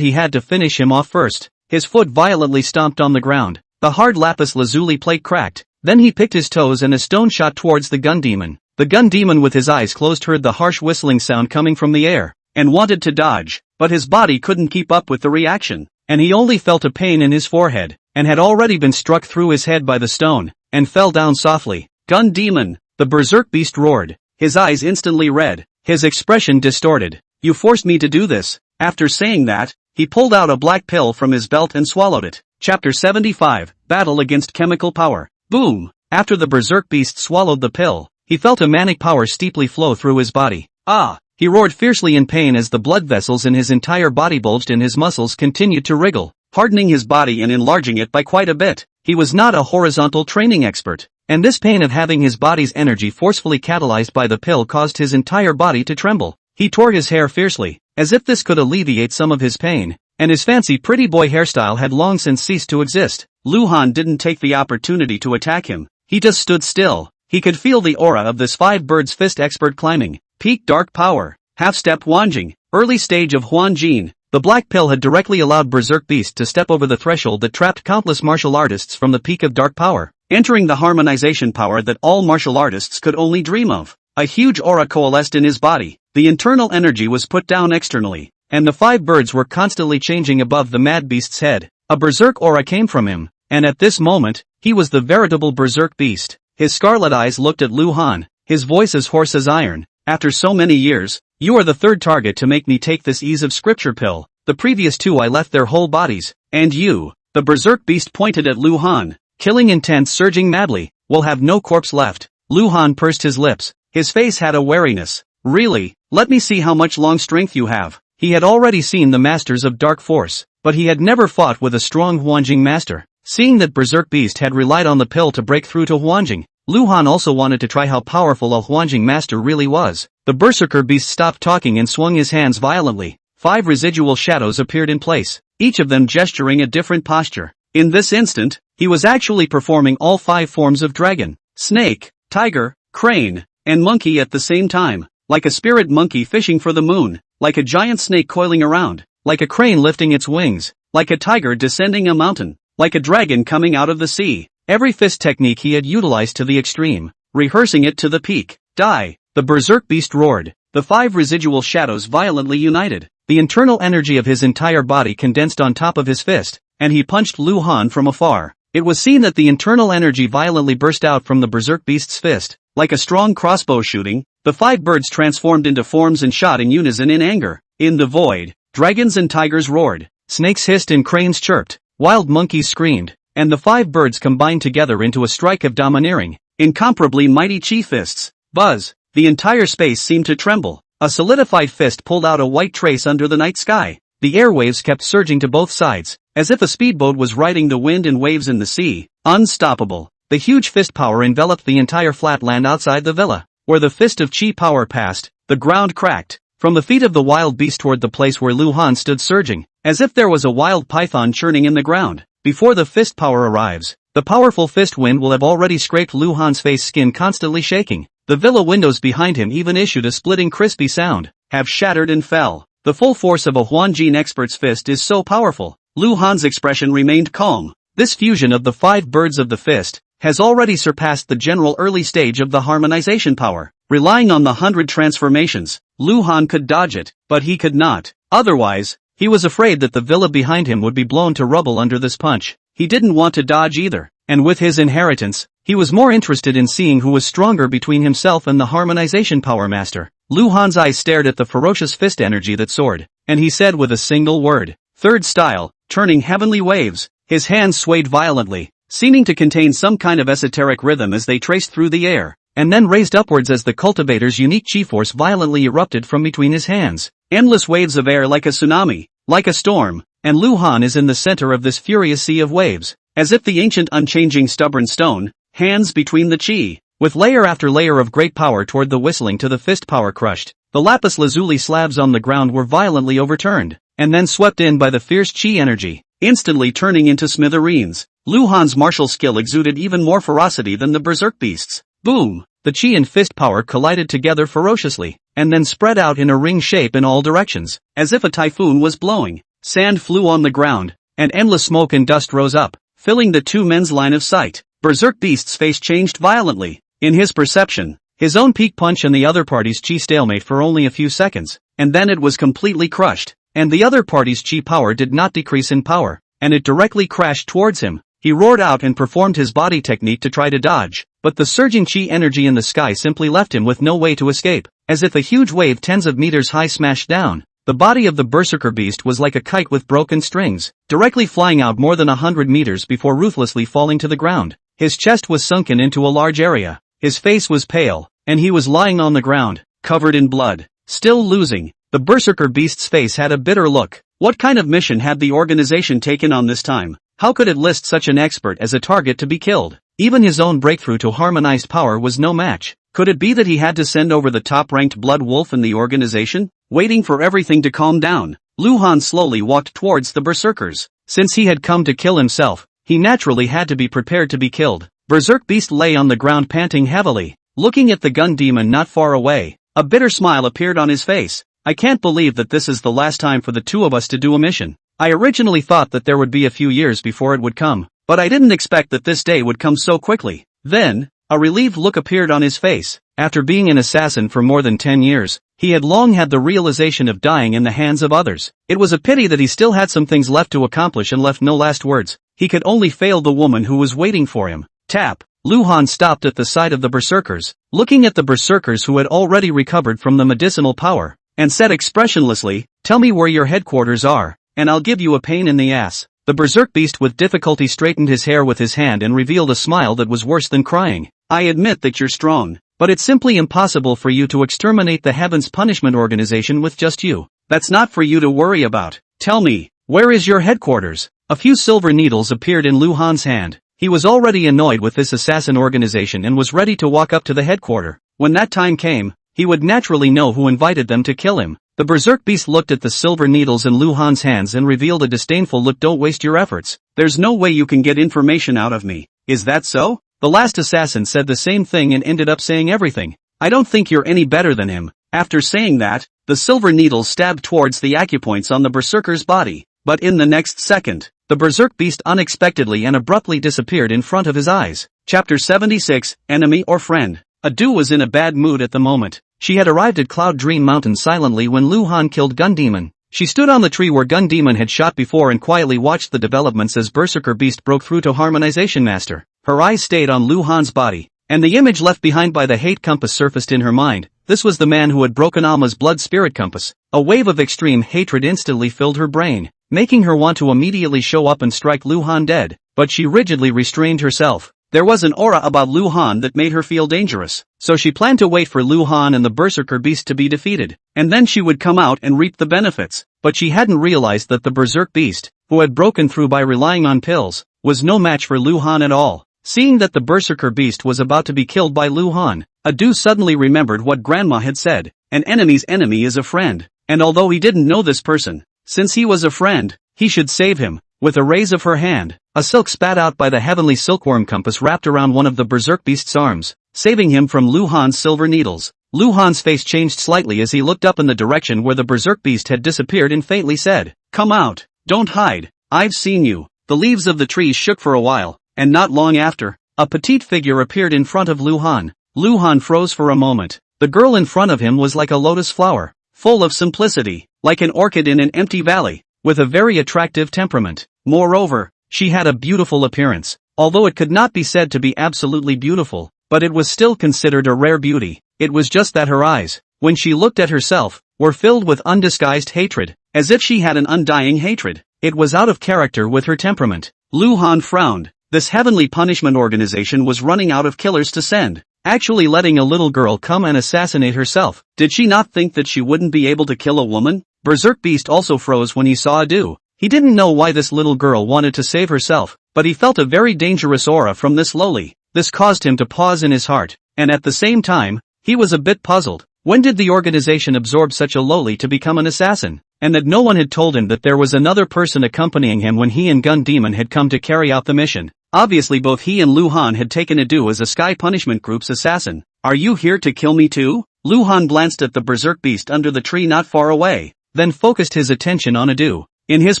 he had to finish him off first. His foot violently stomped on the ground. The hard lapis lazuli plate cracked. Then he picked his toes and a stone shot towards the gun demon. The gun demon with his eyes closed heard the harsh whistling sound coming from the air, and wanted to dodge, but his body couldn't keep up with the reaction, and he only felt a pain in his forehead, and had already been struck through his head by the stone, and fell down softly. Gun demon! The berserk beast roared, his eyes instantly red, his expression distorted. You forced me to do this. After saying that, he pulled out a black pill from his belt and swallowed it. Chapter 75, Battle Against Chemical Power. Boom! After the berserk beast swallowed the pill, he felt a manic power steeply flow through his body. Ah! He roared fiercely in pain as the blood vessels in his entire body bulged and his muscles continued to wriggle, hardening his body and enlarging it by quite a bit. He was not a horizontal training expert, and this pain of having his body's energy forcefully catalyzed by the pill caused his entire body to tremble. He tore his hair fiercely, as if this could alleviate some of his pain, and his fancy pretty boy hairstyle had long since ceased to exist. Lu Han didn't take the opportunity to attack him. He just stood still. He could feel the aura of this 5 birds fist expert climbing. Peak dark power. Half-step Huanjing. Early stage of Huanjin. The black pill had directly allowed Berserk Beast to step over the threshold that trapped countless martial artists from the peak of dark power, entering the harmonization power that all martial artists could only dream of. A huge aura coalesced in his body. The internal energy was put down externally, and the 5 birds were constantly changing above the mad beast's head. A berserk aura came from him, and at this moment, he was the veritable Berserk Beast. His scarlet eyes looked at Lu Han, his voice as hoarse as iron. After so many years, you are the 3rd target to make me take this ease of scripture pill. The previous 2 I left their whole bodies, and you, the Berserk Beast pointed at Lu Han, killing intent surging madly, will have no corpse left. Lu Han pursed his lips, his face had a wariness. Really, let me see how much long strength you have. He had already seen the masters of dark force, but he had never fought with a strong Huanjing master. Seeing that Berserk Beast had relied on the pill to break through to Huanjing, Lu Han also wanted to try how powerful a Huanjing master really was. The Berserker Beast stopped talking and swung his hands violently. 5 residual shadows appeared in place, each of them gesturing a different posture. In this instant, he was actually performing all 5 forms of dragon, snake, tiger, crane, and monkey at the same time, like a spirit monkey fishing for the moon, like a giant snake coiling around, like a crane lifting its wings, like a tiger descending a mountain, like a dragon coming out of the sea. Every fist technique he had utilized to the extreme, rehearsing it to the peak. Die! The Berserk Beast roared. The 5 residual shadows violently united. The internal energy of his entire body condensed on top of his fist, and he punched Lu Han from afar. It was seen that the internal energy violently burst out from the Berserk Beast's fist. Like a strong crossbow shooting, the 5 birds transformed into forms and shot in unison in anger. In the void, dragons and tigers roared, snakes hissed and cranes chirped, wild monkeys screamed, and the 5 birds combined together into a strike of domineering, incomparably mighty chi fists. Buzz! The entire space seemed to tremble. A solidified fist pulled out a white trace under the night sky. The airwaves kept surging to both sides, as if a speedboat was riding the wind and waves in the sea. Unstoppable. The huge fist power enveloped the entire flat land outside the villa. Where the fist of chi power passed, the ground cracked. From the feet of the wild beast toward the place where Lu Han stood surging, as if there was a wild python churning in the ground. Before the fist power arrives, the powerful fist wind will have already scraped Lu Han's face skin constantly shaking. The villa windows behind him even issued a splitting crispy sound, have shattered and fell. The full force of a Huanjin expert's fist is so powerful. Lu Han's expression remained calm. This fusion of the 5 birds of the fist has already surpassed the general early stage of the harmonization power. Relying on the 100 transformations, Lu Han could dodge it, but he could not. Otherwise, he was afraid that the villa behind him would be blown to rubble under this punch. He didn't want to dodge either, and with his inheritance, he was more interested in seeing who was stronger between himself and the harmonization power master. Lu Han's eyes stared at the ferocious fist energy that soared, and he said with a single word, "Third style," turning heavenly waves. His hands swayed violently, seeming to contain some kind of esoteric rhythm as they traced through the air, and then raised upwards as the cultivator's unique chi force violently erupted from between his hands. Endless waves of air like a tsunami, like a storm, and Lu Han is in the center of this furious sea of waves, as if the ancient unchanging stubborn stone, hands between the chi, with layer after layer of great power toward the whistling to the fist power crushed. The lapis lazuli slabs on the ground were violently overturned, and then swept in by the fierce chi energy, instantly turning into smithereens. Lu Han's martial skill exuded even more ferocity than the berserk beasts. Boom! The chi and fist power collided together ferociously, and then spread out in a ring shape in all directions, as if a typhoon was blowing. Sand flew on the ground, and endless smoke and dust rose up, filling the two men's line of sight. Berserk Beast's face changed violently. In his perception, his own peak punch and the other party's chi stalemate for only a few seconds, and then it was completely crushed, and the other party's chi power did not decrease in power, and it directly crashed towards him. He roared out and performed his body technique to try to dodge, but the surging chi energy in the sky simply left him with no way to escape. As if a huge wave tens of meters high smashed down, the body of the berserker beast was like a kite with broken strings, directly flying out more than 100 meters before ruthlessly falling to the ground. His chest was sunken into a large area, his face was pale, and he was lying on the ground, covered in blood. Still losing, the berserker beast's face had a bitter look. What kind of mission had the organization taken on this time? How could it list such an expert as a target to be killed? Even his own breakthrough to harmonized power was no match. Could it be that he had to send over the top-ranked blood wolf in the organization? Waiting for everything to calm down, Lu Han slowly walked towards the berserkers. Since he had come to kill himself, he naturally had to be prepared to be killed. Berserk Beast lay on the ground panting heavily, looking at the gun demon not far away. A bitter smile appeared on his face. "I can't believe that this is the last time for the two of us to do a mission. I originally thought that there would be a few years before it would come, but I didn't expect that this day would come so quickly." Then, a relieved look appeared on his face. After being an assassin for more than 10 years, he had long had the realization of dying in the hands of others. It was a pity that he still had some things left to accomplish and left no last words. He could only fail the woman who was waiting for him. Tap. Lu Han stopped at the sight of the berserkers, looking at the berserkers who had already recovered from the medicinal power, and said expressionlessly, "Tell me where your headquarters are, and I'll give you a pain in the ass." The berserk beast with difficulty straightened his hair with his hand and revealed a smile that was worse than crying. "I admit that you're strong, but it's simply impossible for you to exterminate the Heaven's Punishment Organization with just you. That's not for you to worry about. Tell me, where is your headquarters?" A few silver needles appeared in Lu Han's hand. He was already annoyed with this assassin organization and was ready to walk up to the headquarters. When that time came, he would naturally know who invited them to kill him. The berserk beast looked at the silver needles in Lu Han's hands and revealed a disdainful look. "Don't waste your efforts. There's no way you can get information out of me. Is that so?" The last assassin said the same thing and ended up saying everything. "I don't think you're any better than him." After saying that, the silver needles stabbed towards the acupoints on the berserker's body. But in the next second, the berserk beast unexpectedly and abruptly disappeared in front of his eyes. Chapter 76, Enemy or Friend. Adu was in a bad mood at the moment. She had arrived at Cloud Dream Mountain silently when Lu Han killed Gun Demon. She stood on the tree where Gun Demon had shot before and quietly watched the developments as Berserker Beast broke through to Harmonization Master. Her eyes stayed on Lu Han's body, and the image left behind by the hate compass surfaced in her mind. This was the man who had broken Alma's blood spirit compass. A wave of extreme hatred instantly filled her brain, making her want to immediately show up and strike Lu Han dead, but she rigidly restrained herself. There was an aura about Lu Han that made her feel dangerous, so she planned to wait for Lu Han and the Berserker Beast to be defeated, and then she would come out and reap the benefits. But she hadn't realized that the Berserk Beast, who had broken through by relying on pills, was no match for Lu Han at all. Seeing that the Berserker Beast was about to be killed by Lu Han, Adu suddenly remembered what Grandma had said, "An enemy's enemy is a friend," and although he didn't know this person, since he was a friend, he should save him. With a raise of her hand, a silk spat out by the heavenly silkworm compass wrapped around one of the Berserk Beast's arms. saving him from Lu Han's silver needles. Lu Han's face changed slightly as he looked up in the direction where the berserk beast had disappeared and faintly said, "Come out, don't hide, I've seen you." The leaves of the trees shook for a while, and not long after, a petite figure appeared in front of Lu Han. Lu Han froze for a moment. The girl in front of him was like a lotus flower, full of simplicity, like an orchid in an empty valley, with a very attractive temperament. Moreover, she had a beautiful appearance, although it could not be said to be absolutely beautiful, but it was still considered a rare beauty. It was just that her eyes, when she looked at herself, were filled with undisguised hatred, as if she had an undying hatred. It was out of character with her temperament. Lu Han frowned. This heavenly punishment organization was running out of killers to send, actually letting a little girl come and assassinate herself. Did she not think that she wouldn't be able to kill a woman? Berserk Beast also froze when he saw Adu. He didn't know why this little girl wanted to save herself, but he felt a very dangerous aura from this loli. This caused him to pause in his heart, and at the same time, he was a bit puzzled. When did the organization absorb such a loli to become an assassin? And that no one had told him that there was another person accompanying him when he and Gun Demon had come to carry out the mission. Obviously both he and Lu Han had taken Adu as a Sky Punishment Group's assassin. "Are you here to kill me too?" Lu Han glanced at the berserk beast under the tree not far away, then focused his attention on Adu. In his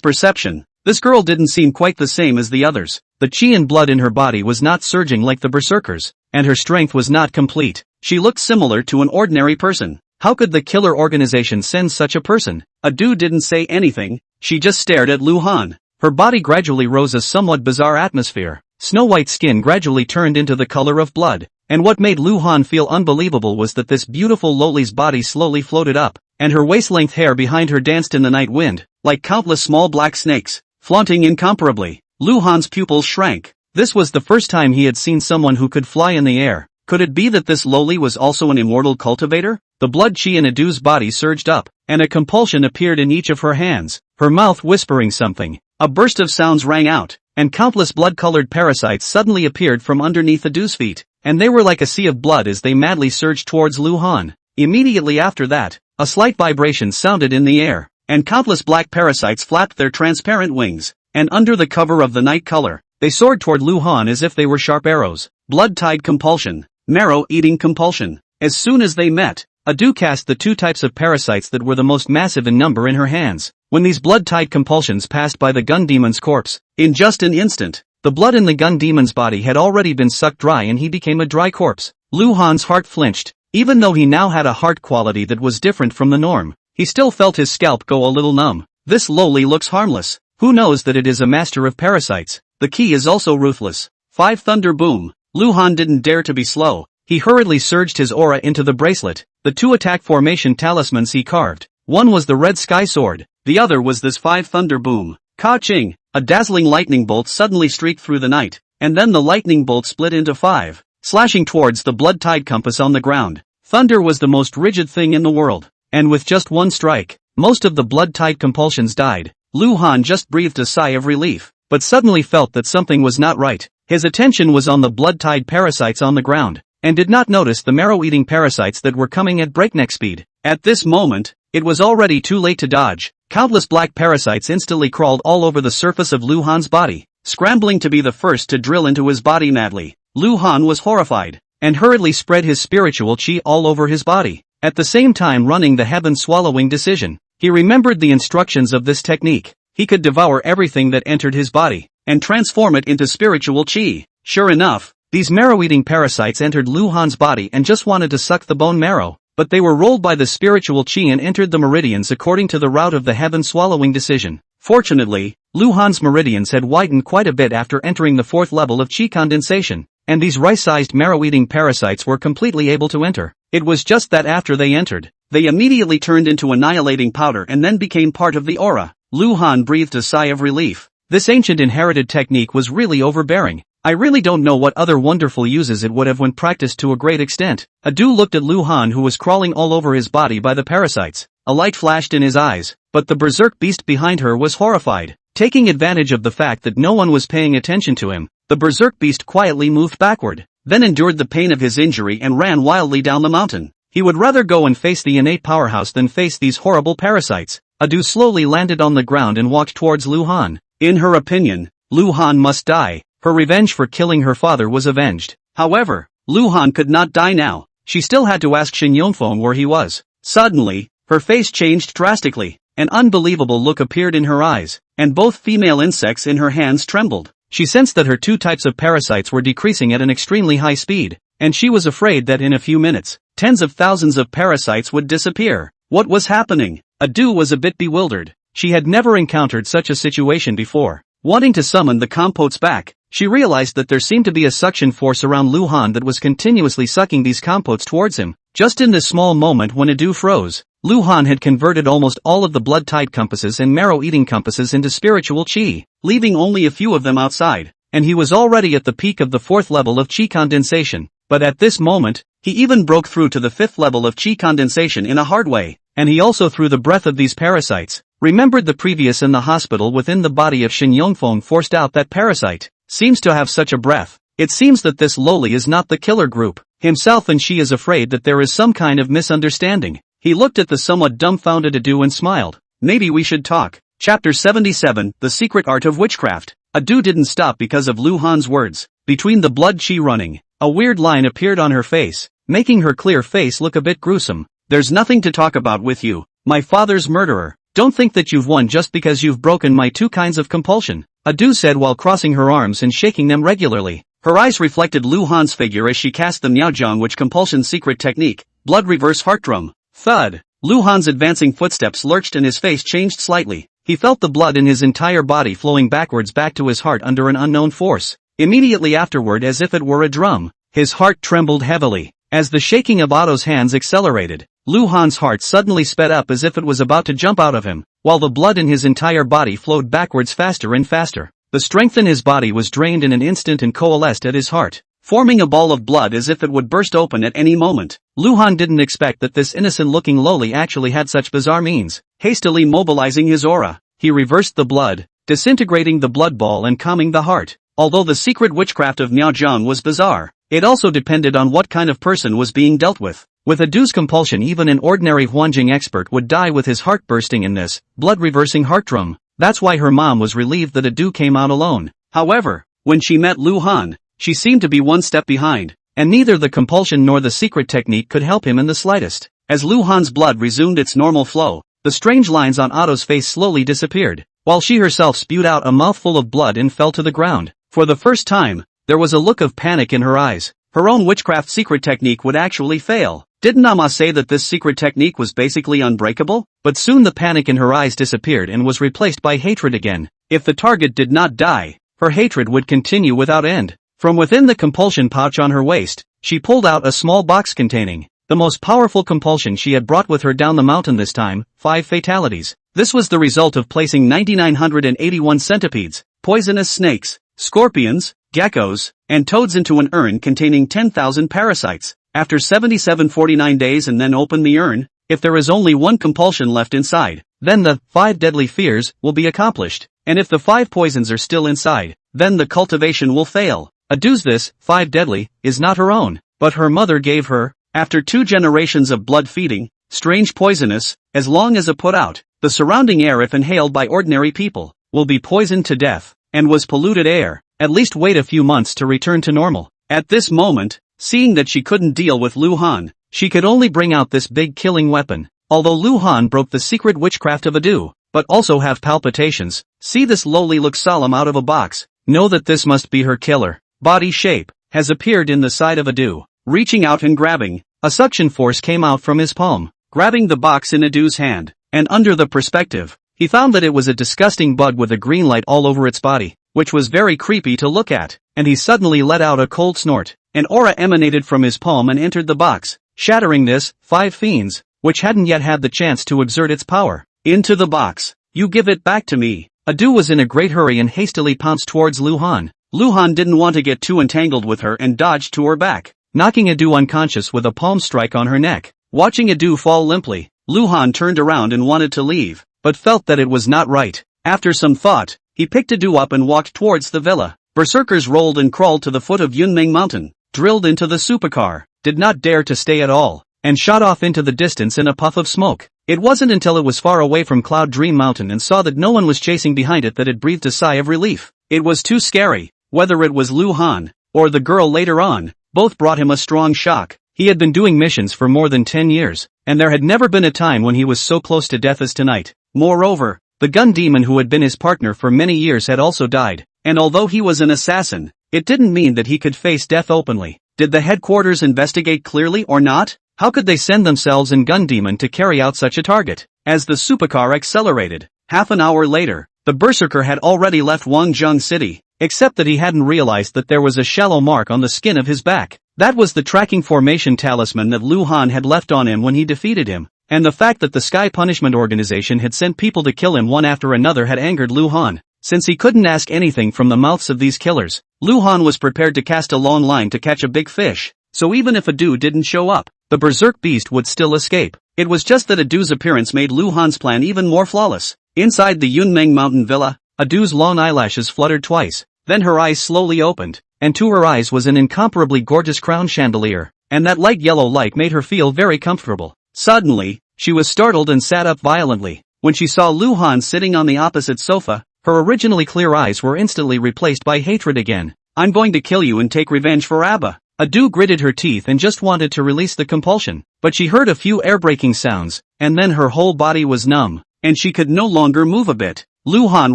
perception, this girl didn't seem quite the same as the others. The chi and blood in her body was not surging like the berserkers, and her strength was not complete. She looked similar to an ordinary person. How could the killer organization send such a person? Adu didn't say anything, she just stared at Lu Han. Her body gradually rose a somewhat bizarre atmosphere. Snow-white skin gradually turned into the color of blood, and what made Lu Han feel unbelievable was that this beautiful loli's body slowly floated up, and her waist-length hair behind her danced in the night wind, like countless small black snakes, flaunting incomparably. Lu Han's pupils shrank. This was the first time he had seen someone who could fly in the air. Could it be that this loli was also an immortal cultivator? The blood chi in Adu's body surged up, and a compulsion appeared in each of her hands, her mouth whispering something. A burst of sounds rang out, and countless blood-colored parasites suddenly appeared from underneath Adu's feet, and they were like a sea of blood as they madly surged towards Lu Han. Immediately after that, a slight vibration sounded in the air, and countless black parasites flapped their transparent wings, and under the cover of the night color, they soared toward Lu Han as if they were sharp arrows. Blood-tide compulsion, marrow-eating compulsion. As soon as they met, Adu cast the two types of parasites that were the most massive in number in her hands. When these blood-tide compulsions passed by the gun demon's corpse, in just an instant, the blood in the gun demon's body had already been sucked dry and he became a dry corpse. Lu Han's heart flinched. Even though he now had a heart quality that was different from the norm, he still felt his scalp go a little numb. This loli looks harmless. Who knows that it is a master of parasites? The key is also ruthless. 5 Thunder Boom. Lu Han didn't dare to be slow. He hurriedly surged his aura into the bracelet. The 2 attack formation talismans he carved. One was the red sky sword. The other was this 5 Thunder Boom. Ka-ching! A dazzling lightning bolt suddenly streaked through the night, and then the lightning bolt split into 5, slashing towards the blood tide compass on the ground. Thunder was the most rigid thing in the world, and with just one strike, most of the blood tide compulsions died. Lu Han just breathed a sigh of relief, but suddenly felt that something was not right. His attention was on the blood tide parasites on the ground, and did not notice the marrow-eating parasites that were coming at breakneck speed. At this moment, it was already too late to dodge. Countless black parasites instantly crawled all over the surface of Lu Han's body, scrambling to be the first to drill into his body madly. Lu Han was horrified, and hurriedly spread his spiritual chi all over his body, at the same time running the heaven-swallowing decision. He remembered the instructions of this technique. He could devour everything that entered his body, and transform it into spiritual chi. Sure enough, these marrow-eating parasites entered Lu Han's body and just wanted to suck the bone marrow, but they were rolled by the spiritual chi and entered the meridians according to the route of the heaven-swallowing decision. Fortunately, Lu Han's meridians had widened quite a bit after entering the 4th level of chi condensation, and these rice-sized marrow-eating parasites were completely able to enter. It was just that after they entered, they immediately turned into annihilating powder and then became part of the aura. Lu Han breathed a sigh of relief. This ancient inherited technique was really overbearing. I really don't know what other wonderful uses it would have when practiced to a great extent. Adu looked at Lu Han, who was crawling all over his body by the parasites. A light flashed in his eyes, but the berserk beast behind her was horrified. Taking advantage of the fact that no one was paying attention to him, the berserk beast quietly moved backward, then endured the pain of his injury and ran wildly down the mountain. He would rather go and face the innate powerhouse than face these horrible parasites. Adu slowly landed on the ground and walked towards Lu Han. In her opinion, Lu Han must die. Her revenge for killing her father was avenged. However, Lu Han could not die now. She still had to ask Shin Yongfeng where he was. Suddenly, her face changed drastically. An unbelievable look appeared in her eyes, and both female insects in her hands trembled. She sensed that her two types of parasites were decreasing at an extremely high speed, and she was afraid that in a few minutes, tens of thousands of parasites would disappear. What was happening? Adu was a bit bewildered. She had never encountered such a situation before. Wanting to summon the compotes back, she realized that there seemed to be a suction force around Lu Han that was continuously sucking these compotes towards him. Just in this small moment when Adu froze, Lu Han had converted almost all of the blood-tide compasses and marrow-eating compasses into spiritual qi, leaving only a few of them outside, and he was already at the peak of the 4th level of qi condensation. But at this moment, he even broke through to the 5th level of qi condensation in a hard way, and he also through the breath of these parasites, remembered the previous in the hospital within the body of Shin Yongfeng forced out that parasite. Seems to have such a breath. It seems that this lowly is not the killer group, himself, and she is afraid that there is some kind of misunderstanding. He looked at the somewhat dumbfounded Adu and smiled. Maybe we should talk. Chapter 77, The Secret Art of Witchcraft. Adu didn't stop because of Lu Han's words. Between the blood qi running, a weird line appeared on her face, making her clear face look a bit gruesome. There's nothing to talk about with you, my father's murderer. Don't think that you've won just because you've broken my two kinds of compulsion, Adu said while crossing her arms and shaking them regularly. Her eyes reflected Lu Han's figure as she cast the Miaozhong Witch Compulsion secret technique, Blood Reverse Heart Drum. Thud. Lu Han's advancing footsteps lurched and his face changed slightly. He felt the blood in his entire body flowing backwards back to his heart under an unknown force. Immediately afterward, as if it were a drum, his heart trembled heavily. As the shaking of Otto's hands accelerated, Lu Han's heart suddenly sped up as if it was about to jump out of him, while the blood in his entire body flowed backwards faster and faster. The strength in his body was drained in an instant and coalesced at his heart, forming a ball of blood as if it would burst open at any moment. Lu Han didn't expect that this innocent-looking lowly actually had such bizarre means. Hastily mobilizing his aura, he reversed the blood, disintegrating the blood ball and calming the heart. Although the secret witchcraft of Miaozhong was bizarre, it also depended on what kind of person was being dealt with. With Adu's compulsion, even an ordinary Huanjing expert would die with his heart bursting in this blood-reversing heart drum. That's why her mom was relieved that Adu came out alone. However, when she met Lu Han, she seemed to be one step behind, and neither the compulsion nor the secret technique could help him in the slightest. As Lu Han's blood resumed its normal flow, the strange lines on Otto's face slowly disappeared, while she herself spewed out a mouthful of blood and fell to the ground. For the first time, there was a look of panic in her eyes. Her own witchcraft secret technique would actually fail. Didn't Nama say that this secret technique was basically unbreakable? But soon the panic in her eyes disappeared and was replaced by hatred again. If the target did not die, her hatred would continue without end. From within the compulsion pouch on her waist, she pulled out a small box containing the most powerful compulsion she had brought with her down the mountain this time, 5 fatalities. This was the result of placing 9,981 centipedes, poisonous snakes, scorpions, geckos, and toads into an urn containing 10,000 parasites. After 77-49 days and then open the urn, if there is only one compulsion left inside, then the 5 deadly fears will be accomplished. And if the 5 poisons are still inside, then the cultivation will fail. Adu's this 5 deadly is not her own, but her mother gave her. After 2 generations of blood feeding, strange poisonous, as long as a put out, the surrounding air if inhaled by ordinary people, will be poisoned to death, and was polluted air. At least wait a few months to return to normal. At this moment, seeing that she couldn't deal with Lu Han, she could only bring out this big killing weapon. Although Lu Han broke the secret witchcraft of Adu, but also have palpitations, see this lowly look solemn out of a box, know that this must be her killer. Body shape has appeared in the side of Adu. Reaching out and grabbing, a suction force came out from his palm, grabbing the box in Adu's hand, and under the perspective, he found that it was a disgusting bug with a green light all over its body, which was very creepy to look at, and he suddenly let out a cold snort. An aura emanated from his palm and entered the box, shattering this 5 fiends, which hadn't yet had the chance to exert its power. Into the box. You give it back to me. Adu was in a great hurry and hastily pounced towards Lu Han. Lu Han didn't want to get too entangled with her and dodged to her back, knocking Adu unconscious with a palm strike on her neck. Watching Adu fall limply, Lu Han turned around and wanted to leave, but felt that it was not right. After some thought, he picked Adu up and walked towards the villa. Berserkers rolled and crawled to the foot of Yunming Mountain, drilled into the supercar, did not dare to stay at all, and shot off into the distance in a puff of smoke. It wasn't until it was far away from Cloud Dream Mountain and saw that no one was chasing behind it that it breathed a sigh of relief. It was too scary. Whether it was Lu Han, or the girl later on, both brought him a strong shock. He had been doing missions for more than 10 years, and there had never been a time when he was so close to death as tonight. Moreover, the gun demon who had been his partner for many years had also died, and although he was an assassin, it didn't mean that he could face death openly. Did the headquarters investigate clearly or not? How could they send themselves and gun demon to carry out such a target? As the supercar accelerated, half an hour later, the berserker had already left Wangzhong City, except that he hadn't realized that there was a shallow mark on the skin of his back. That was the tracking formation talisman that Lu Han had left on him when he defeated him, and the fact that the Sky Punishment Organization had sent people to kill him one after another had angered Lu Han. Since he couldn't ask anything from the mouths of these killers, Lu Han was prepared to cast a long line to catch a big fish, so even if Adu didn't show up, the berserk beast would still escape. It was just that Adu's appearance made Lu Han's plan even more flawless. Inside the Yunmeng mountain villa, Adu's long eyelashes fluttered twice, then her eyes slowly opened, and to her eyes was an incomparably gorgeous crown chandelier, and that light yellow light made her feel very comfortable. Suddenly, she was startled and sat up violently. When she saw Lu Han sitting on the opposite sofa, her originally clear eyes were instantly replaced by hatred again. I'm going to kill you and take revenge for Abba. Adu gritted her teeth and just wanted to release the compulsion, but she heard a few air-breaking sounds, and then her whole body was numb, and she could no longer move a bit. Lu Han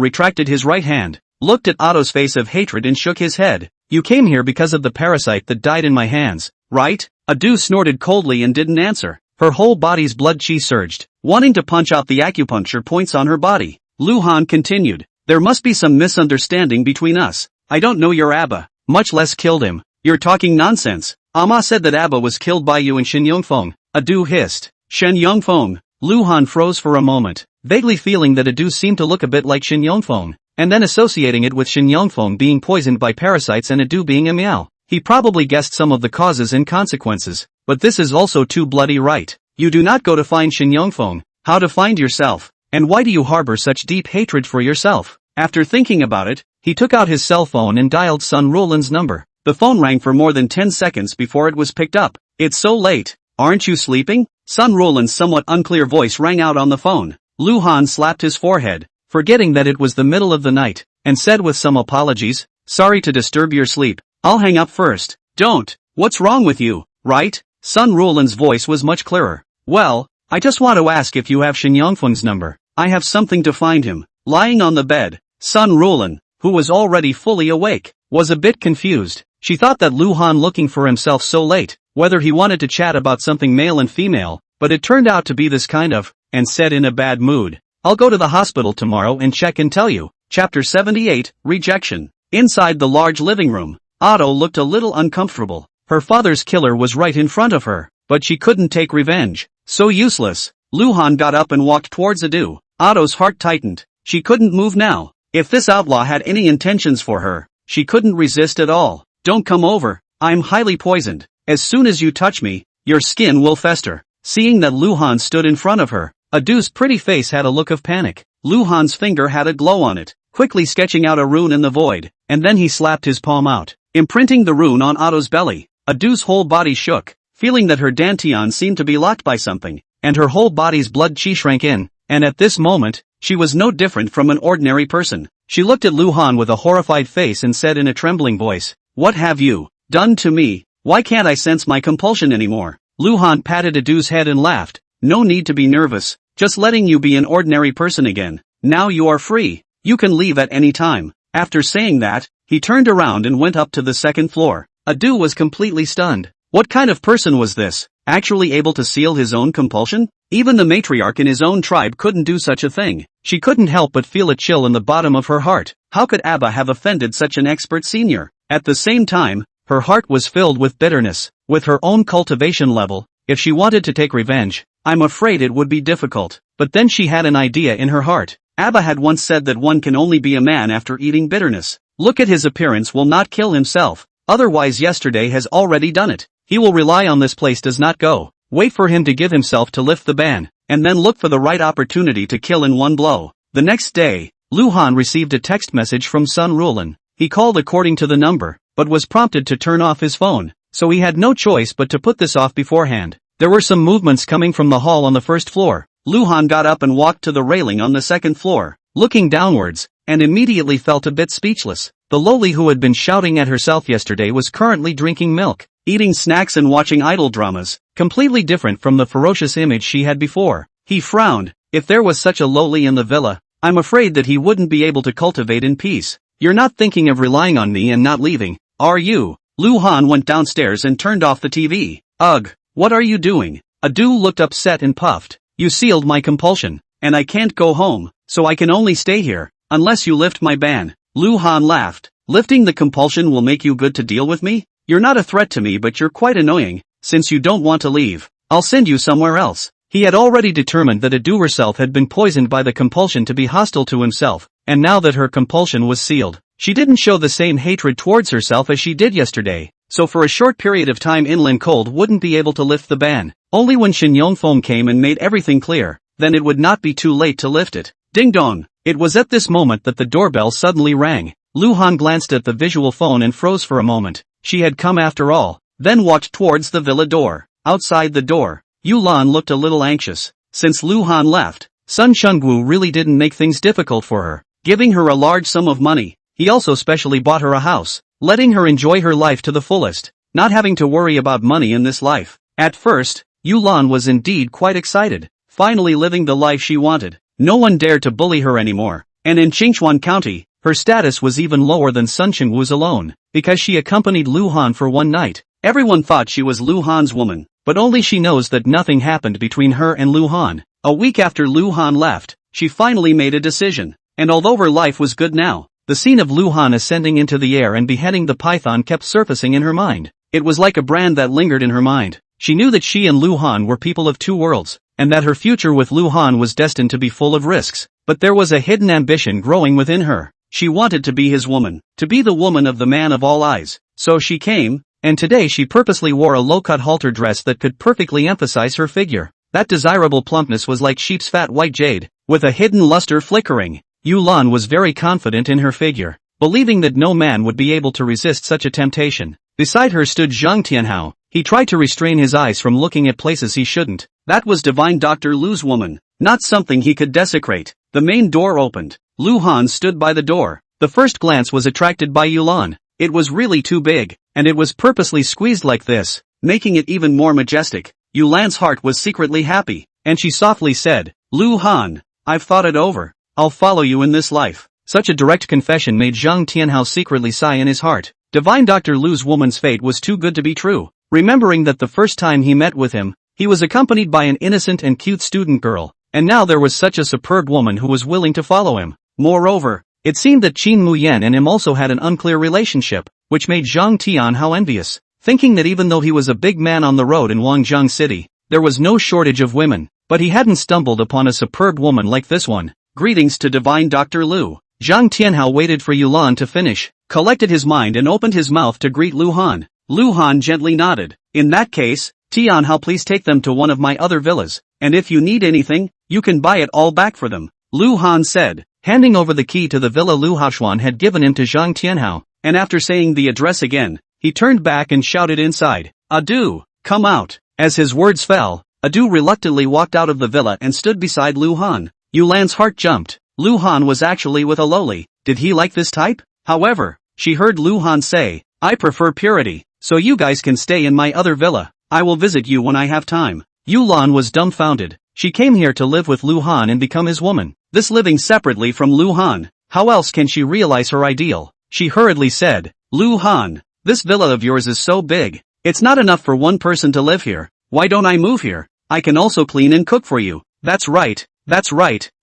retracted his right hand, looked at Otto's face of hatred and shook his head. You came here because of the parasite that died in my hands, right? Adu snorted coldly and didn't answer. Her whole body's blood chi surged, wanting to punch out the acupuncture points on her body. Lu Han continued, there must be some misunderstanding between us. I don't know your Abba, much less killed him. You're talking nonsense. Ama said that Abba was killed by you and Shen Yongfeng. Adu hissed. Shen Yongfeng. Lu Han froze for a moment, vaguely feeling that Adu seemed to look a bit like Shen Yongfeng, and then associating it with Shen Yongfeng being poisoned by parasites and Adu being a meow. He probably guessed some of the causes and consequences, but this is also too bloody right. You do not go to find Shen Yongfeng. How to find yourself? And why do you harbor such deep hatred for yourself? After thinking about it, he took out his cell phone and dialed Sun Rulan's number. The phone rang for more than 10 seconds before it was picked up. It's so late. Aren't you sleeping? Sun Rulan's somewhat unclear voice rang out on the phone. Lu Han slapped his forehead, forgetting that it was the middle of the night, and said with some apologies, sorry to disturb your sleep. I'll hang up first. Don't. What's wrong with you, right? Sun Rulan's voice was much clearer. Well, I just want to ask if you have Shen Yongfeng's number. I have something to find him. Lying on the bed, Sun Rulan, who was already fully awake, was a bit confused. She thought that Lu Han looking for himself so late, whether he wanted to chat about something male and female, but it turned out to be this kind of, and said in a bad mood, I'll go to the hospital tomorrow and check and tell you. Chapter 78, Rejection. Inside the large living room, Otto looked a little uncomfortable. Her father's killer was right in front of her, but she couldn't take revenge. So useless. Lu Han got up and walked towards Adu. Otto's heart tightened. She couldn't move now. If this outlaw had any intentions for her, she couldn't resist at all. Don't come over. I'm highly poisoned. As soon as you touch me, your skin will fester. Seeing that Lu Han stood in front of her, Adu's pretty face had a look of panic. Lu Han's finger had a glow on it, quickly sketching out a rune in the void, and then he slapped his palm out, imprinting the rune on Otto's belly. Adu's whole body shook, feeling that her dantian seemed to be locked by something, and her whole body's blood chi shrank in, and at this moment, she was no different from an ordinary person. She looked at Lu Han with a horrified face and said in a trembling voice, What have you done to me? Why can't I sense my compulsion anymore? Lu Han patted Adu's head and laughed. No need to be nervous, just letting you be an ordinary person again. Now you are free. You can leave at any time. After saying that, he turned around and went up to the second floor. Adu was completely stunned. What kind of person was this? Actually able to seal his own compulsion? Even the matriarch in his own tribe couldn't do such a thing. She couldn't help but feel a chill in the bottom of her heart. How could Abba have offended such an expert senior? At the same time, her heart was filled with bitterness. With her own cultivation level, if she wanted to take revenge, I'm afraid it would be difficult. But then she had an idea in her heart. Abba had once said that one can only be a man after eating bitterness. Look at his appearance will not kill himself. Otherwise yesterday has already done it. He will rely on this place does not go. Wait for him to give himself to lift the ban, and then look for the right opportunity to kill in one blow. The next day, Lu Han received a text message from Sun Rulan. He called according to the number, but was prompted to turn off his phone, so he had no choice but to put this off beforehand. There were some movements coming from the hall on the first floor. Lu Han got up and walked to the railing on the second floor, looking downwards, and immediately felt a bit speechless. The lowly who had been shouting at herself yesterday was currently drinking milk. eating snacks and watching idol dramas, completely different from the ferocious image she had before. He frowned. If there was such a lowly in the villa, I'm afraid that he wouldn't be able to cultivate in peace. You're not thinking of relying on me and not leaving, are you? Lu Han went downstairs and turned off the TV. Ugh, what are you doing? Adu looked upset and puffed. You sealed my compulsion, and I can't go home, so I can only stay here, unless you lift my ban. Lu Han laughed. Lifting the compulsion will make you good to deal with me? You're not a threat to me, but you're quite annoying. Since you don't want to leave, I'll send you somewhere else. He had already determined that Adu herself had been poisoned by the compulsion to be hostile to himself, and now that her compulsion was sealed, she didn't show the same hatred towards herself as she did yesterday, so for a short period of time Inland Cold wouldn't be able to lift the ban. Only when Shin Yongfeng came and made everything clear, then it would not be too late to lift it. Ding dong! It was at this moment that the doorbell suddenly rang. Lu Han glanced at the visual phone and froze for a moment. She had come after all, then walked towards the villa door. Outside the door, Yulan looked a little anxious. Since Lu Han left, Sun Chenggu really didn't make things difficult for her, giving her a large sum of money. He also specially bought her a house, letting her enjoy her life to the fullest, not having to worry about money in this life. At first, Yulan was indeed quite excited, finally living the life she wanted. No one dared to bully her anymore, and in Qinxue County, her status was even lower than Sun Chengwu's alone, because she accompanied Lu Han for one night. Everyone thought she was Lu Han's woman, but only she knows that nothing happened between her and Lu Han. A week after Lu Han left, she finally made a decision, and although her life was good now, the scene of Lu Han ascending into the air and beheading the python kept surfacing in her mind. It was like a brand that lingered in her mind. She knew that she and Lu Han were people of two worlds, and that her future with Lu Han was destined to be full of risks. But there was a hidden ambition growing within her. She wanted to be his woman, to be the woman of the man of all eyes. So she came, and today she purposely wore a low-cut halter dress that could perfectly emphasize her figure. That desirable plumpness was like sheep's fat white jade, with a hidden luster flickering. Yulan was very confident in her figure, believing that no man would be able to resist such a temptation. Beside her stood Zhang Tianhao. He tried to restrain his eyes from looking at places he shouldn't. That was divine Dr. Lu's woman, not something he could desecrate. The main door opened. Lu Han stood by the door. The first glance was attracted by Yulan. It was really too big, and it was purposely squeezed like this, making it even more majestic. Yulan's heart was secretly happy, and she softly said, Lu Han, I've thought it over. I'll follow you in this life. Such a direct confession made Zhang Tianhao secretly sigh in his heart. Divine Dr. Lu's woman's fate was too good to be true. Remembering that the first time he met with him, he was accompanied by an innocent and cute student girl, and now there was such a superb woman who was willing to follow him. Moreover, it seemed that Qin Muyan and him also had an unclear relationship, which made Zhang Tianhao envious, thinking that even though he was a big man on the road in Wangjiang City, there was no shortage of women, but he hadn't stumbled upon a superb woman like this one. Greetings to Divine Dr. Lu. Zhang Tianhao waited for Yulan to finish, collected his mind and opened his mouth to greet Lu Han. Lu Han gently nodded. In that case, Tianhao, please take them to one of my other villas, and if you need anything, you can buy it all back for them, Lu Han said, handing over the key to the villa Lu Haoshuan had given him to Zhang Tianhao, and after saying the address again, he turned back and shouted inside, Adu, come out. As his words fell, Adu reluctantly walked out of the villa and stood beside Lu Han. Yulan's heart jumped. Lu Han was actually with a lowly. Did he like this type? However, she heard Lu Han say, I prefer purity, so you guys can stay in my other villa. I will visit you when I have time. Yulan was dumbfounded. She came here to live with Lu Han and become his woman. This living separately from Lu Han, how else can she realize her ideal? She hurriedly said, Lu Han, this villa of yours is so big. It's not enough for one person to live here. Why don't I move here? I can also clean and cook for you. That's right,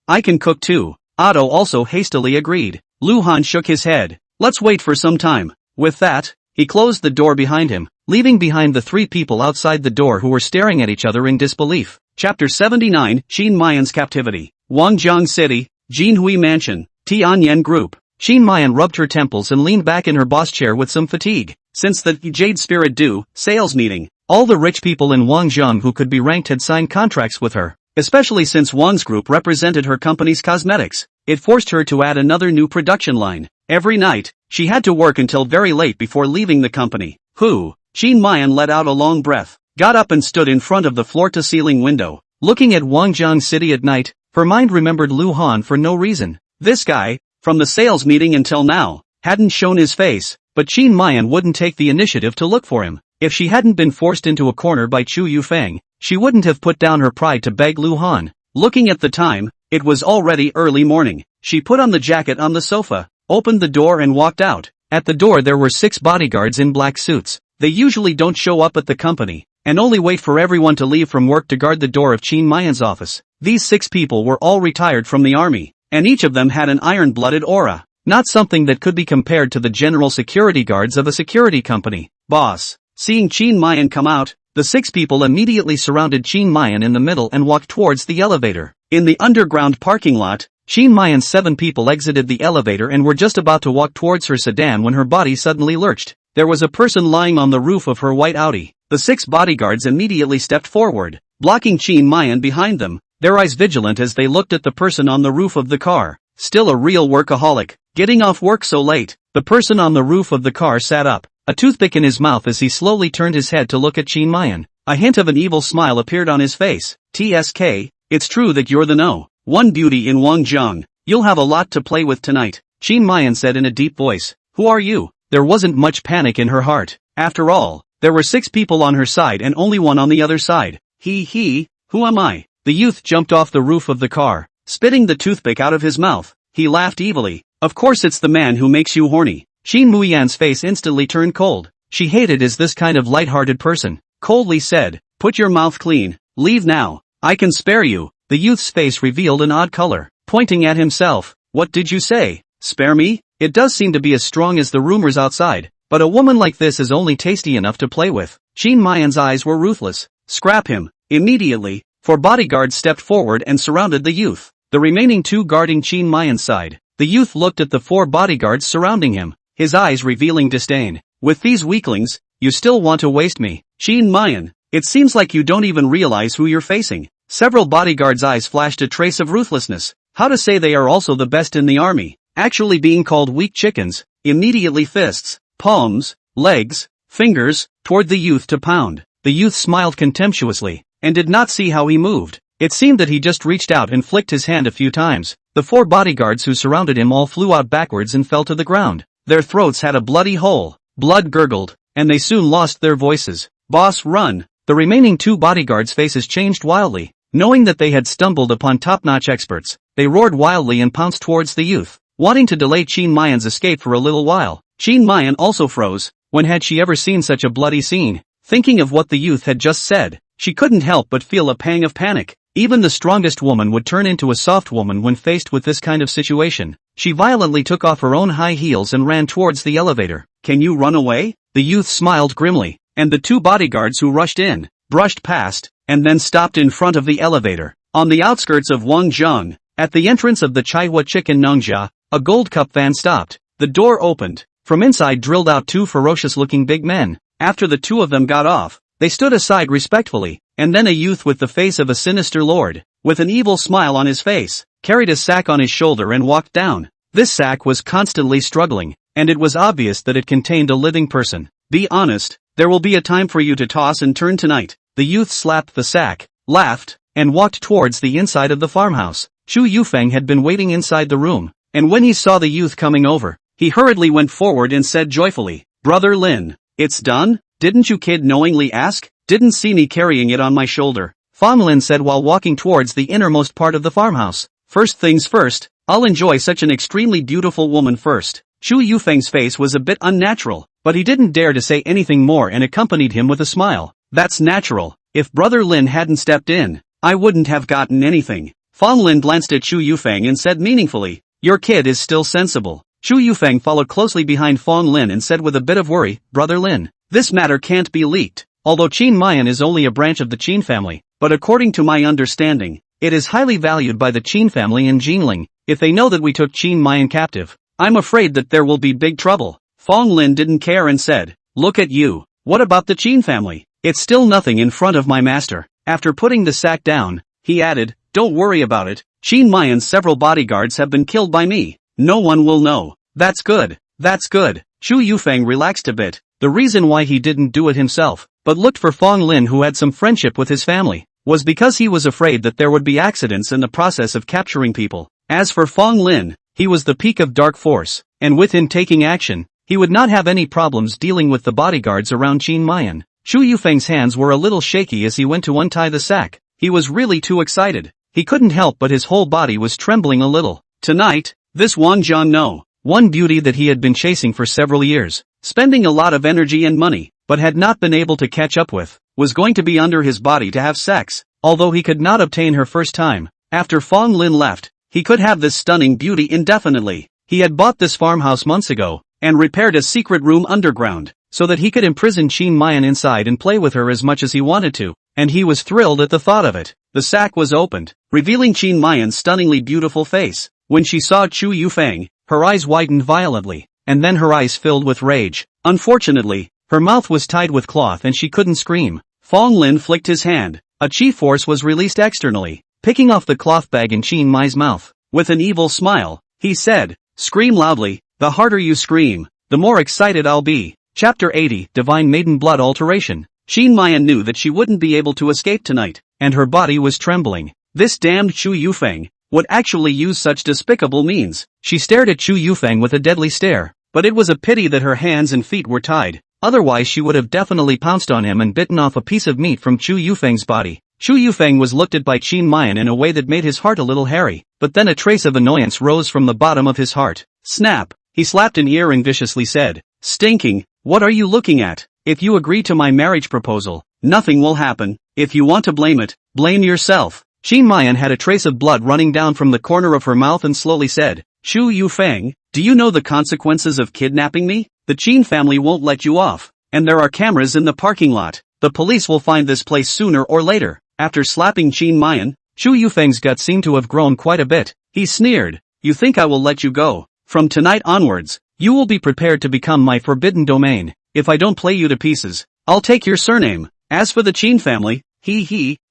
I can cook too. Otto also hastily agreed. Lu Han shook his head. Let's wait for some time. With that, he closed the door behind him, leaving behind the three people outside the door who were staring at each other in disbelief. Chapter 79, Qin Mayan's Captivity. Wangjiang City, Jinhui Mansion, Tianyan Group. Qin Mayan rubbed her temples and leaned back in her boss chair with some fatigue. Since the Jade Spirit Due sales meeting, all the rich people in Wangjiang who could be ranked had signed contracts with her. Especially since Wang's group represented her company's cosmetics, it forced her to add another new production line. Every night, she had to work until very late before leaving the company. Qin Mayan let out a long breath, got up and stood in front of the floor-to-ceiling window. Looking at Wangjiang City at night, her mind remembered Lu Han for no reason. This guy, from the sales meeting until now, hadn't shown his face, but Qin Mayan wouldn't take the initiative to look for him. If she hadn't been forced into a corner by Chu Yufeng, she wouldn't have put down her pride to beg Lu Han. Looking at the time, it was already early morning. She put on the jacket on the sofa, opened the door and walked out. At the door there were 6 bodyguards in black suits. They usually don't show up at the company, and only wait for everyone to leave from work to guard the door of Qin Mayan's office. These 6 people were all retired from the army, and each of them had an iron-blooded aura. Not something that could be compared to the general security guards of a security company. Boss. Seeing Qin Mayan come out, the 6 people immediately surrounded Qin Mayan in the middle and walked towards the elevator. In the underground parking lot, Qin Mayan's 7 people exited the elevator and were just about to walk towards her sedan when her body suddenly lurched. There was a person lying on the roof of her white Audi. The 6 bodyguards immediately stepped forward, blocking Qin Mayan behind them, their eyes vigilant as they looked at the person on the roof of the car. Still a real workaholic, getting off work so late. The person on the roof of the car sat up, a toothpick in his mouth as he slowly turned his head to look at Qin Mayan. A hint of an evil smile appeared on his face. TSK, it's true that you're the No. 1 beauty in Wangzhong. You'll have a lot to play with tonight, Qin Mayan said in a deep voice. Who are you? There wasn't much panic in her heart. After all, there were 6 people on her side and only one on the other side. Who am I? The youth jumped off the roof of the car, spitting the toothpick out of his mouth. He laughed evilly. Of course it's the man who makes you horny. Qin Muyan's face instantly turned cold. She hated this kind of light-hearted person. Coldly said, put your mouth clean, leave now, I can spare you. The youth's face revealed an odd color, pointing at himself. What did you say? Spare me? It does seem to be as strong as the rumors outside, but a woman like this is only tasty enough to play with. Qin Mayan's eyes were ruthless. Scrap him, immediately. 4 bodyguards stepped forward and surrounded the youth, the remaining 2 guarding Qin Mayan's side. The youth looked at the 4 bodyguards surrounding him, his eyes revealing disdain. With these weaklings, you still want to waste me? Qin Mayan, it seems like you don't even realize who you're facing. Several bodyguards' eyes flashed a trace of ruthlessness. How to say they are also the best in the army, actually being called weak chickens. Immediately fists, palms, legs, fingers, toward the youth to pound. The youth smiled contemptuously, and did not see how he moved. It seemed that he just reached out and flicked his hand a few times. The 4 bodyguards who surrounded him all flew out backwards and fell to the ground. Their throats had a bloody hole, blood gurgled, and they soon lost their voices. Boss, run! The remaining 2 bodyguards' faces changed wildly. Knowing that they had stumbled upon top-notch experts, they roared wildly and pounced towards the youth, wanting to delay Qin Mayan's escape for a little while. Qin Mayan also froze. When had she ever seen such a bloody scene? Thinking of what the youth had just said, she couldn't help but feel a pang of panic. Even the strongest woman would turn into a soft woman when faced with this kind of situation. She violently took off her own high heels and ran towards the elevator. Can you run away? The youth smiled grimly, and the 2 bodyguards who rushed in, brushed past, and then stopped in front of the elevator. On the outskirts of Wangzhong, at the entrance of the Chaihua Chicken Nongjia, a gold cup van stopped. The door opened. From inside drilled out 2 ferocious-looking big men. After the 2 of them got off, they stood aside respectfully, and then a youth with the face of a sinister lord, with an evil smile on his face, carried a sack on his shoulder and walked down. This sack was constantly struggling, and it was obvious that it contained a living person. Be honest, there will be a time for you to toss and turn tonight. The youth slapped the sack, laughed, and walked towards the inside of the farmhouse. Chu Yufeng had been waiting inside the room, and when he saw the youth coming over, he hurriedly went forward and said joyfully, Brother Lin, it's done? Didn't you kid knowingly ask? Didn't see me carrying it on my shoulder? Fong Lin said while walking towards the innermost part of the farmhouse. First things first, I'll enjoy such an extremely beautiful woman first. Chu Yufeng's face was a bit unnatural, but he didn't dare to say anything more and accompanied him with a smile. That's natural. If Brother Lin hadn't stepped in, I wouldn't have gotten anything. Fong Lin glanced at Chu Yufeng and said meaningfully, your kid is still sensible. Chu Yufeng followed closely behind Fong Lin and said with a bit of worry, Brother Lin, this matter can't be leaked. Although Qin Mayan is only a branch of the Qin family, but according to my understanding, it is highly valued by the Qin family in Jinling. If they know that we took Qin Mayan captive, I'm afraid that there will be big trouble. Fong Lin didn't care and said, look at you. What about the Qin family? It's still nothing in front of my master. After putting the sack down, he added, don't worry about it. Qin Mayan's several bodyguards have been killed by me. No one will know. That's good. That's good. Chu Yufeng relaxed a bit. The reason why he didn't do it himself, but looked for Fong Lin who had some friendship with his family, was because he was afraid that there would be accidents in the process of capturing people. As for Fong Lin, he was the peak of dark force, and with him taking action, he would not have any problems dealing with the bodyguards around Qinxue. Chu Yufeng's hands were a little shaky as he went to untie the sack. He was really too excited. He couldn't help but his whole body was trembling a little. Tonight, this Wang Zhang, one beauty that he had been chasing for several years, spending a lot of energy and money, but had not been able to catch up with, was going to be under his body to have sex. Although he could not obtain her first time, after Fong Lin left, he could have this stunning beauty indefinitely. He had bought this farmhouse months ago, and repaired a secret room underground, so that he could imprison Qinxue inside and play with her as much as he wanted to, and he was thrilled at the thought of it. The sack was opened, revealing Qinxue's stunningly beautiful face. When she saw Chu Yufeng, her eyes widened violently, and then her eyes filled with rage. Unfortunately, her mouth was tied with cloth and she couldn't scream. Fong Lin flicked his hand. A chi force was released externally, picking off the cloth bag in Qinxue's mouth. With an evil smile, he said, "Scream loudly, the harder you scream, the more excited I'll be." Chapter 80, Divine Maiden Blood Alteration. Qinxue knew that she wouldn't be able to escape tonight, and her body was trembling. This damned Chu Yufeng would actually use such despicable means. She stared at Chu Yufeng with a deadly stare, but it was a pity that her hands and feet were tied. Otherwise she would have definitely pounced on him and bitten off a piece of meat from Chu Yufeng's body. Chu Yufeng was looked at by Qinxue in a way that made his heart a little hairy, but then a trace of annoyance rose from the bottom of his heart. Snap! He slapped an ear and viciously said, "Stinking, what are you looking at? If you agree to my marriage proposal, nothing will happen. If you want to blame it, blame yourself." Qinxue had a trace of blood running down from the corner of her mouth and slowly said, "Chu Yufeng, do you know the consequences of kidnapping me? The Qin family won't let you off, and there are cameras in the parking lot. The police will find this place sooner or later." After slapping Qinxue, Chu Yufeng's gut seemed to have grown quite a bit. He sneered, "You think I will let you go? From tonight onwards, you will be prepared to become my forbidden domain. If I don't play you to pieces, I'll take your surname. As for the Qin family,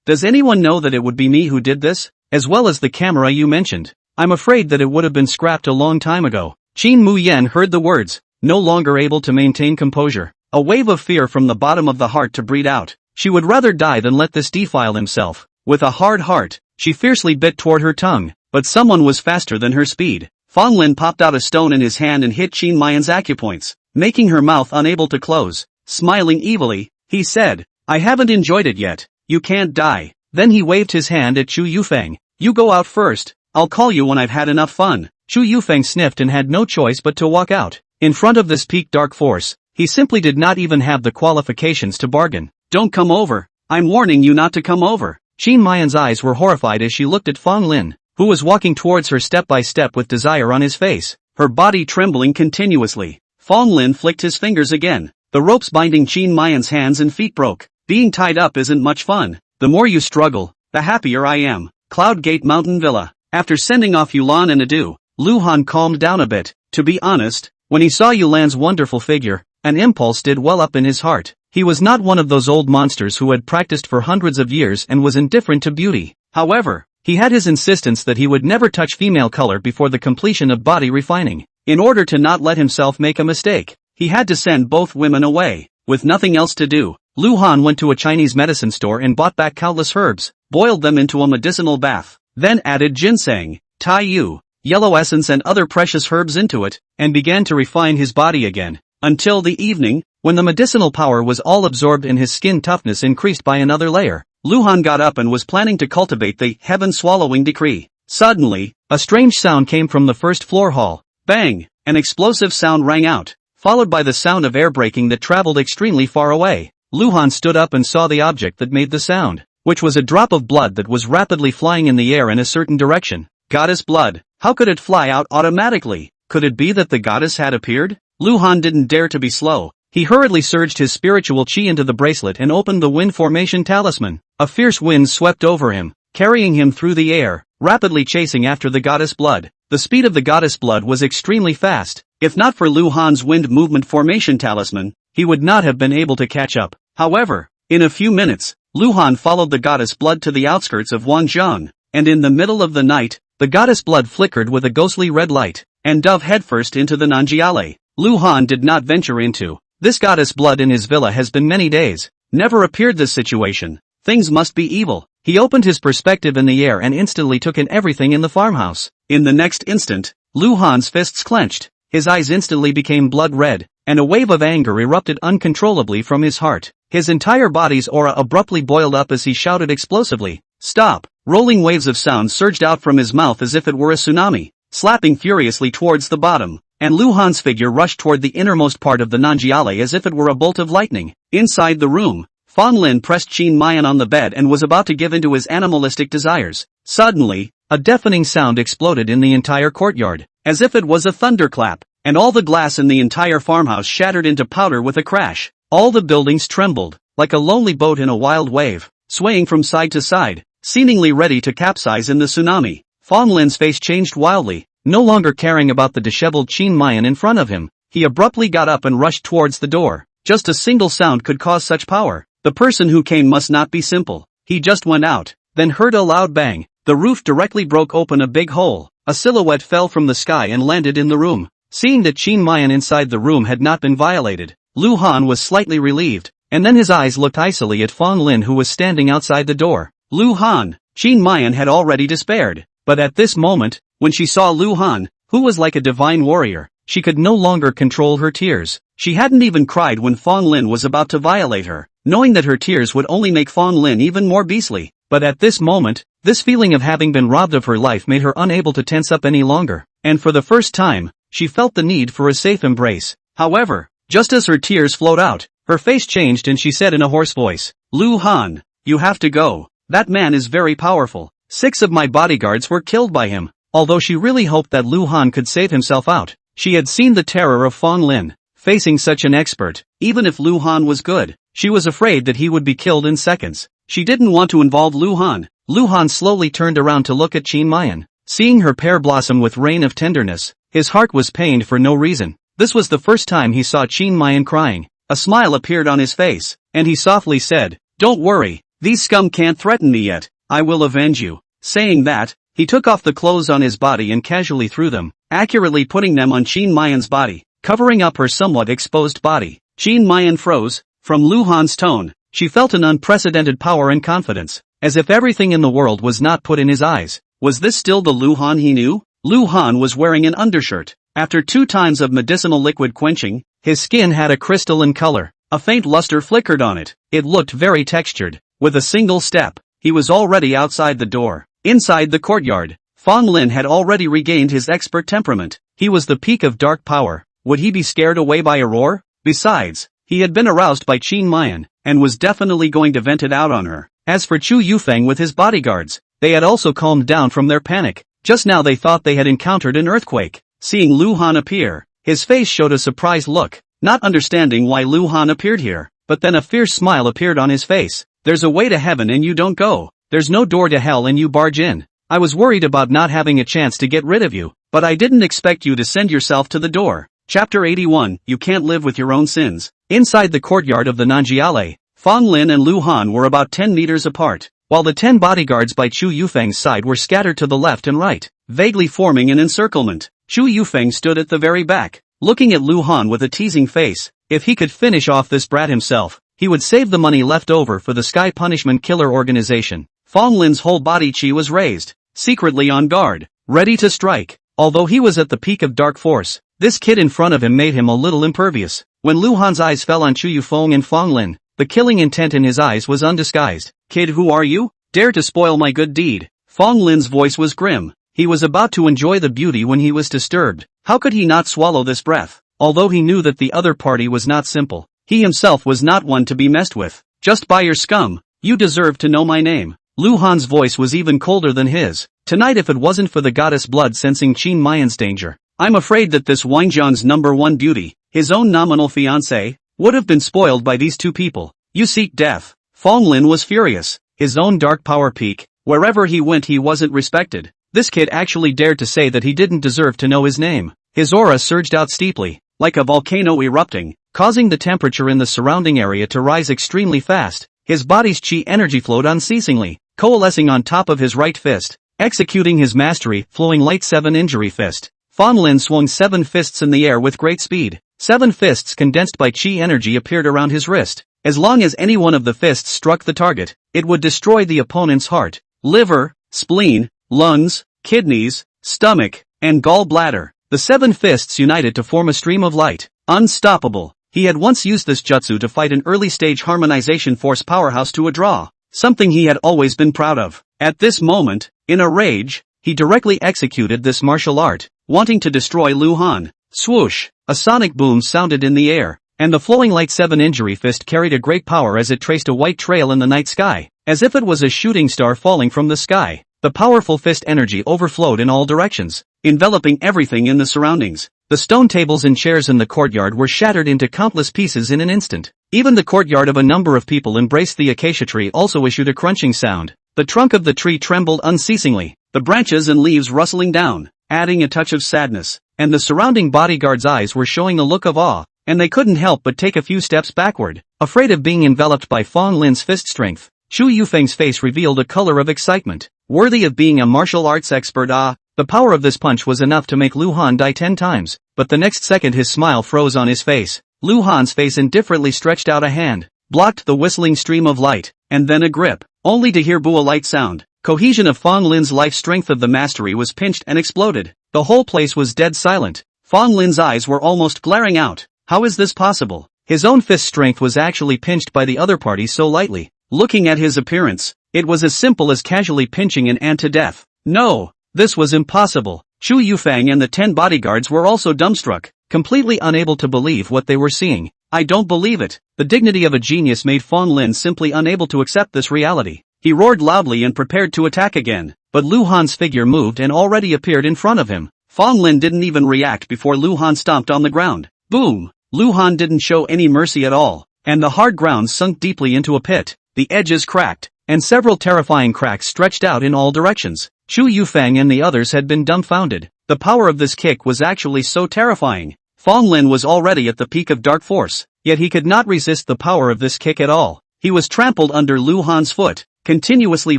does anyone know that it would be me who did this? As well as the camera you mentioned. I'm afraid that it would have been scrapped a long time ago." Qin Muyen heard the words, no longer able to maintain composure. A wave of fear from the bottom of the heart to breathe out. She would rather die than let this defile himself. With a hard heart, she fiercely bit toward her tongue, but someone was faster than her speed. Fong Lin popped out a stone in his hand and hit Qinxue's acupoints, making her mouth unable to close. Smiling evilly, he said, "I haven't enjoyed it yet. You can't die." Then he waved his hand at Chu Yufeng. "You go out first. I'll call you when I've had enough fun." Chu Yufeng sniffed and had no choice but to walk out. In front of this peak dark force, he simply did not even have the qualifications to bargain. "Don't come over. I'm warning you not to come over." Qinxue's eyes were horrified as she looked at Fong Lin, who was walking towards her step by step with desire on his face, her body trembling continuously. Fong Lin flicked his fingers again. The ropes binding Qinxue's hands and feet broke. Being tied up isn't much fun. The more you struggle, the happier I am. Cloud Gate Mountain Villa. After sending off Yulan and Adu, Lu Han calmed down a bit. To be honest, when he saw Yulan's wonderful figure, an impulse did well up in his heart. He was not one of those old monsters who had practiced for hundreds of years and was indifferent to beauty. However, he had his insistence that he would never touch female color before the completion of body refining. In order to not let himself make a mistake, he had to send both women away. With nothing else to do, Lu Han went to a Chinese medicine store and bought back countless herbs, boiled them into a medicinal bath, then added ginseng, tai yu, yellow essence and other precious herbs into it, and began to refine his body again. Until the evening, when the medicinal power was all absorbed and his skin toughness increased by another layer, Lu Han got up and was planning to cultivate the heaven-swallowing decree. Suddenly, a strange sound came from the first floor hall. Bang! An explosive sound rang out, followed by the sound of air braking that traveled extremely far away. Lu Han stood up and saw the object that made the sound, which was a drop of blood that was rapidly flying in the air in a certain direction. Goddess blood. How could it fly out automatically? Could it be that the goddess had appeared? Lu Han didn't dare to be slow. He hurriedly surged his spiritual chi into the bracelet and opened the wind formation talisman. A fierce wind swept over him, carrying him through the air, rapidly chasing after the goddess blood. The speed of the goddess blood was extremely fast. If not for Lu Han's wind movement formation talisman, he would not have been able to catch up. However, in a few minutes, Lu Han followed the goddess blood to the outskirts of Wangzhong, and in the middle of the night, the goddess blood flickered with a ghostly red light, and dove headfirst into the Nanjiale. Lu Han did not venture into this goddess blood in his villa has been many days. Never appeared this situation. Things must be evil. He opened his perspective in the air and instantly took in everything in the farmhouse. In the next instant, Lu Han's fists clenched. his eyes instantly became blood red, and a wave of anger erupted uncontrollably from his heart. His entire body's aura abruptly boiled up as he shouted explosively, "Stop!" Rolling waves of sound surged out from his mouth as if it were a tsunami, slapping furiously towards the bottom, and Lu Han's figure rushed toward the innermost part of the Nanjiale as if it were a bolt of lightning. Inside the room, Fong Lin pressed Qin Mayan on the bed and was about to give in to his animalistic desires. Suddenly, a deafening sound exploded in the entire courtyard, as if it was a thunderclap, and all the glass in the entire farmhouse shattered into powder with a crash. All the buildings trembled, like a lonely boat in a wild wave, swaying from side to side, seemingly ready to capsize in the tsunami. Fong Lin's face changed wildly, no longer caring about the disheveled Qin Mayan in front of him. He abruptly got up and rushed towards the door. Just a single sound could cause such power. The person who came must not be simple. He just went out, then heard a loud bang. The roof directly broke open a big hole. A silhouette fell from the sky and landed in the room. Seeing that Qin Mayan inside the room had not been violated, Lu Han was slightly relieved, and then his eyes looked icily at Fong Lin who was standing outside the door. Lu Han, Qin Mayan had already despaired, but at this moment, when she saw Lu Han, who was like a divine warrior, she could no longer control her tears. She hadn't even cried when Fong Lin was about to violate her, knowing that her tears would only make Fong Lin even more beastly. But at this moment, this feeling of having been robbed of her life made her unable to tense up any longer, and for the first time, she felt the need for a safe embrace. However, just as her tears flowed out, her face changed and she said in a hoarse voice, "Lu Han, you have to go. That man is very powerful. 6 of my bodyguards were killed by him." Although she really hoped that Lu Han could save himself out, she had seen the terror of Fong Lin facing such an expert. Even if Lu Han was good, she was afraid that he would be killed in seconds. She didn't want to involve Lu Han. Lu Han slowly turned around to look at Qin Mayan. Seeing her pair blossom with rain of tenderness, his heart was pained for no reason. This was the first time he saw Qin Mayan crying. A smile appeared on his face, and he softly said, "Don't worry, these scum can't threaten me yet. I will avenge you." Saying that, he took off the clothes on his body and casually threw them, accurately putting them on Qin Mayan's body, covering up her somewhat exposed body. Qin Mayan froze. From Lu Han's tone, she felt an unprecedented power and confidence, as if everything in the world was not put in his eyes. Was this still the Lu Han he knew? Lu Han was wearing an undershirt. After 2 times of medicinal liquid quenching, his skin had a crystalline color. A faint luster flickered on it. It looked very textured. With a single step, he was already outside the door. Inside the courtyard, Fong Lin had already regained his expert temperament. He was the peak of dark power. Would he be scared away by a roar? Besides, he had been aroused by Qin Mayan, and was definitely going to vent it out on her. As for Chu Yufeng with his bodyguards, they had also calmed down from their panic. Just now they thought they had encountered an earthquake. Seeing Lu Han appear, his face showed a surprised look, not understanding why Lu Han appeared here, but then a fierce smile appeared on his face. "There's a way to heaven and you don't go. There's no door to hell and you barge in. I was worried about not having a chance to get rid of you, but I didn't expect you to send yourself to the door." Chapter 81, You Can't Live with Your Own Sins. Inside the courtyard of the Nanjiale, Fong Lin and Lu Han were about 10 meters apart, while the 10 bodyguards by Chu Yufeng's side were scattered to the left and right, vaguely forming an encirclement. Chu Yufeng stood at the very back, looking at Lu Han with a teasing face. If he could finish off this brat himself, he would save the money left over for the Sky Punishment Killer organization. Fong Lin's whole body chi was raised, secretly on guard, ready to strike. Although he was at the peak of dark force, this kid in front of him made him a little impervious. When Lu Han's eyes fell on Chu Yufeng and Fong Lin, the killing intent in his eyes was undisguised. "Kid, who are you? Dare to spoil my good deed?" Fong Lin's voice was grim. He was about to enjoy the beauty when he was disturbed. How could he not swallow this breath? Although he knew that the other party was not simple, he himself was not one to be messed with. "Just by your scum, you deserve to know my name." Lu Han's voice was even colder than his. "Tonight, if it wasn't for the goddess blood sensing Qin Mayan's danger, I'm afraid that this Wangjian's #1 beauty, his own nominal fiancé, would have been spoiled by these 2 people. You seek death." Fong Lin was furious. His own dark power peak, wherever he went he wasn't respected. This kid actually dared to say that he didn't deserve to know his name. His aura surged out steeply, like a volcano erupting, causing the temperature in the surrounding area to rise extremely fast. His body's chi energy flowed unceasingly, coalescing on top of his right fist, executing his mastery, flowing light 7 injury fist. Fong Lin swung 7 fists in the air with great speed. 7 fists condensed by chi energy appeared around his wrist. As long as any one of the fists struck the target, it would destroy the opponent's heart, liver, spleen, lungs, kidneys, stomach, and gallbladder. The 7 fists united to form a stream of light. Unstoppable. He had once used this jutsu to fight an early-stage harmonization force powerhouse to a draw, something he had always been proud of. At this moment, in a rage, he directly executed this martial art, wanting to destroy Lu Han. Swoosh! A sonic boom sounded in the air, and the flowing light 7 injury fist carried a great power as it traced a white trail in the night sky, as if it was a shooting star falling from the sky. The powerful fist energy overflowed in all directions, enveloping everything in the surroundings. The stone tables and chairs in the courtyard were shattered into countless pieces in an instant. Even the courtyard of a number of people embraced the acacia tree also issued a crunching sound. The trunk of the tree trembled unceasingly, the branches and leaves rustling down, adding a touch of sadness, and the surrounding bodyguards' eyes were showing a look of awe, and they couldn't help but take a few steps backward, afraid of being enveloped by Fong Lin's fist strength. Chu Yufeng's face revealed a color of excitement, worthy of being a martial arts expert. The power of this punch was enough to make Lu Han die 10 times, but the next second his smile froze on his face. Lu Han's face indifferently stretched out a hand, blocked the whistling stream of light, and then a grip, only to hear a light sound. Cohesion of Fong Lin's life strength of the mastery was pinched and exploded. The whole place was dead silent. Fong Lin's eyes were almost glaring out. How is this possible? His own fist strength was actually pinched by the other party so lightly. Looking at his appearance, it was as simple as casually pinching an ant to death. No, this was impossible. Chu Yufeng and the 10 bodyguards were also dumbstruck, completely unable to believe what they were seeing. I don't believe it. The dignity of a genius made Fong Lin simply unable to accept this reality. He roared loudly and prepared to attack again, but Lu Han's figure moved and already appeared in front of him. Fong Lin didn't even react before Lu Han stomped on the ground. Boom! Lu Han didn't show any mercy at all, and the hard ground sunk deeply into a pit. The edges cracked, and several terrifying cracks stretched out in all directions. Chu Yufeng and the others had been dumbfounded. The power of this kick was actually so terrifying. Fong Lin was already at the peak of dark force, yet he could not resist the power of this kick at all. He was trampled under Lu Han's foot, continuously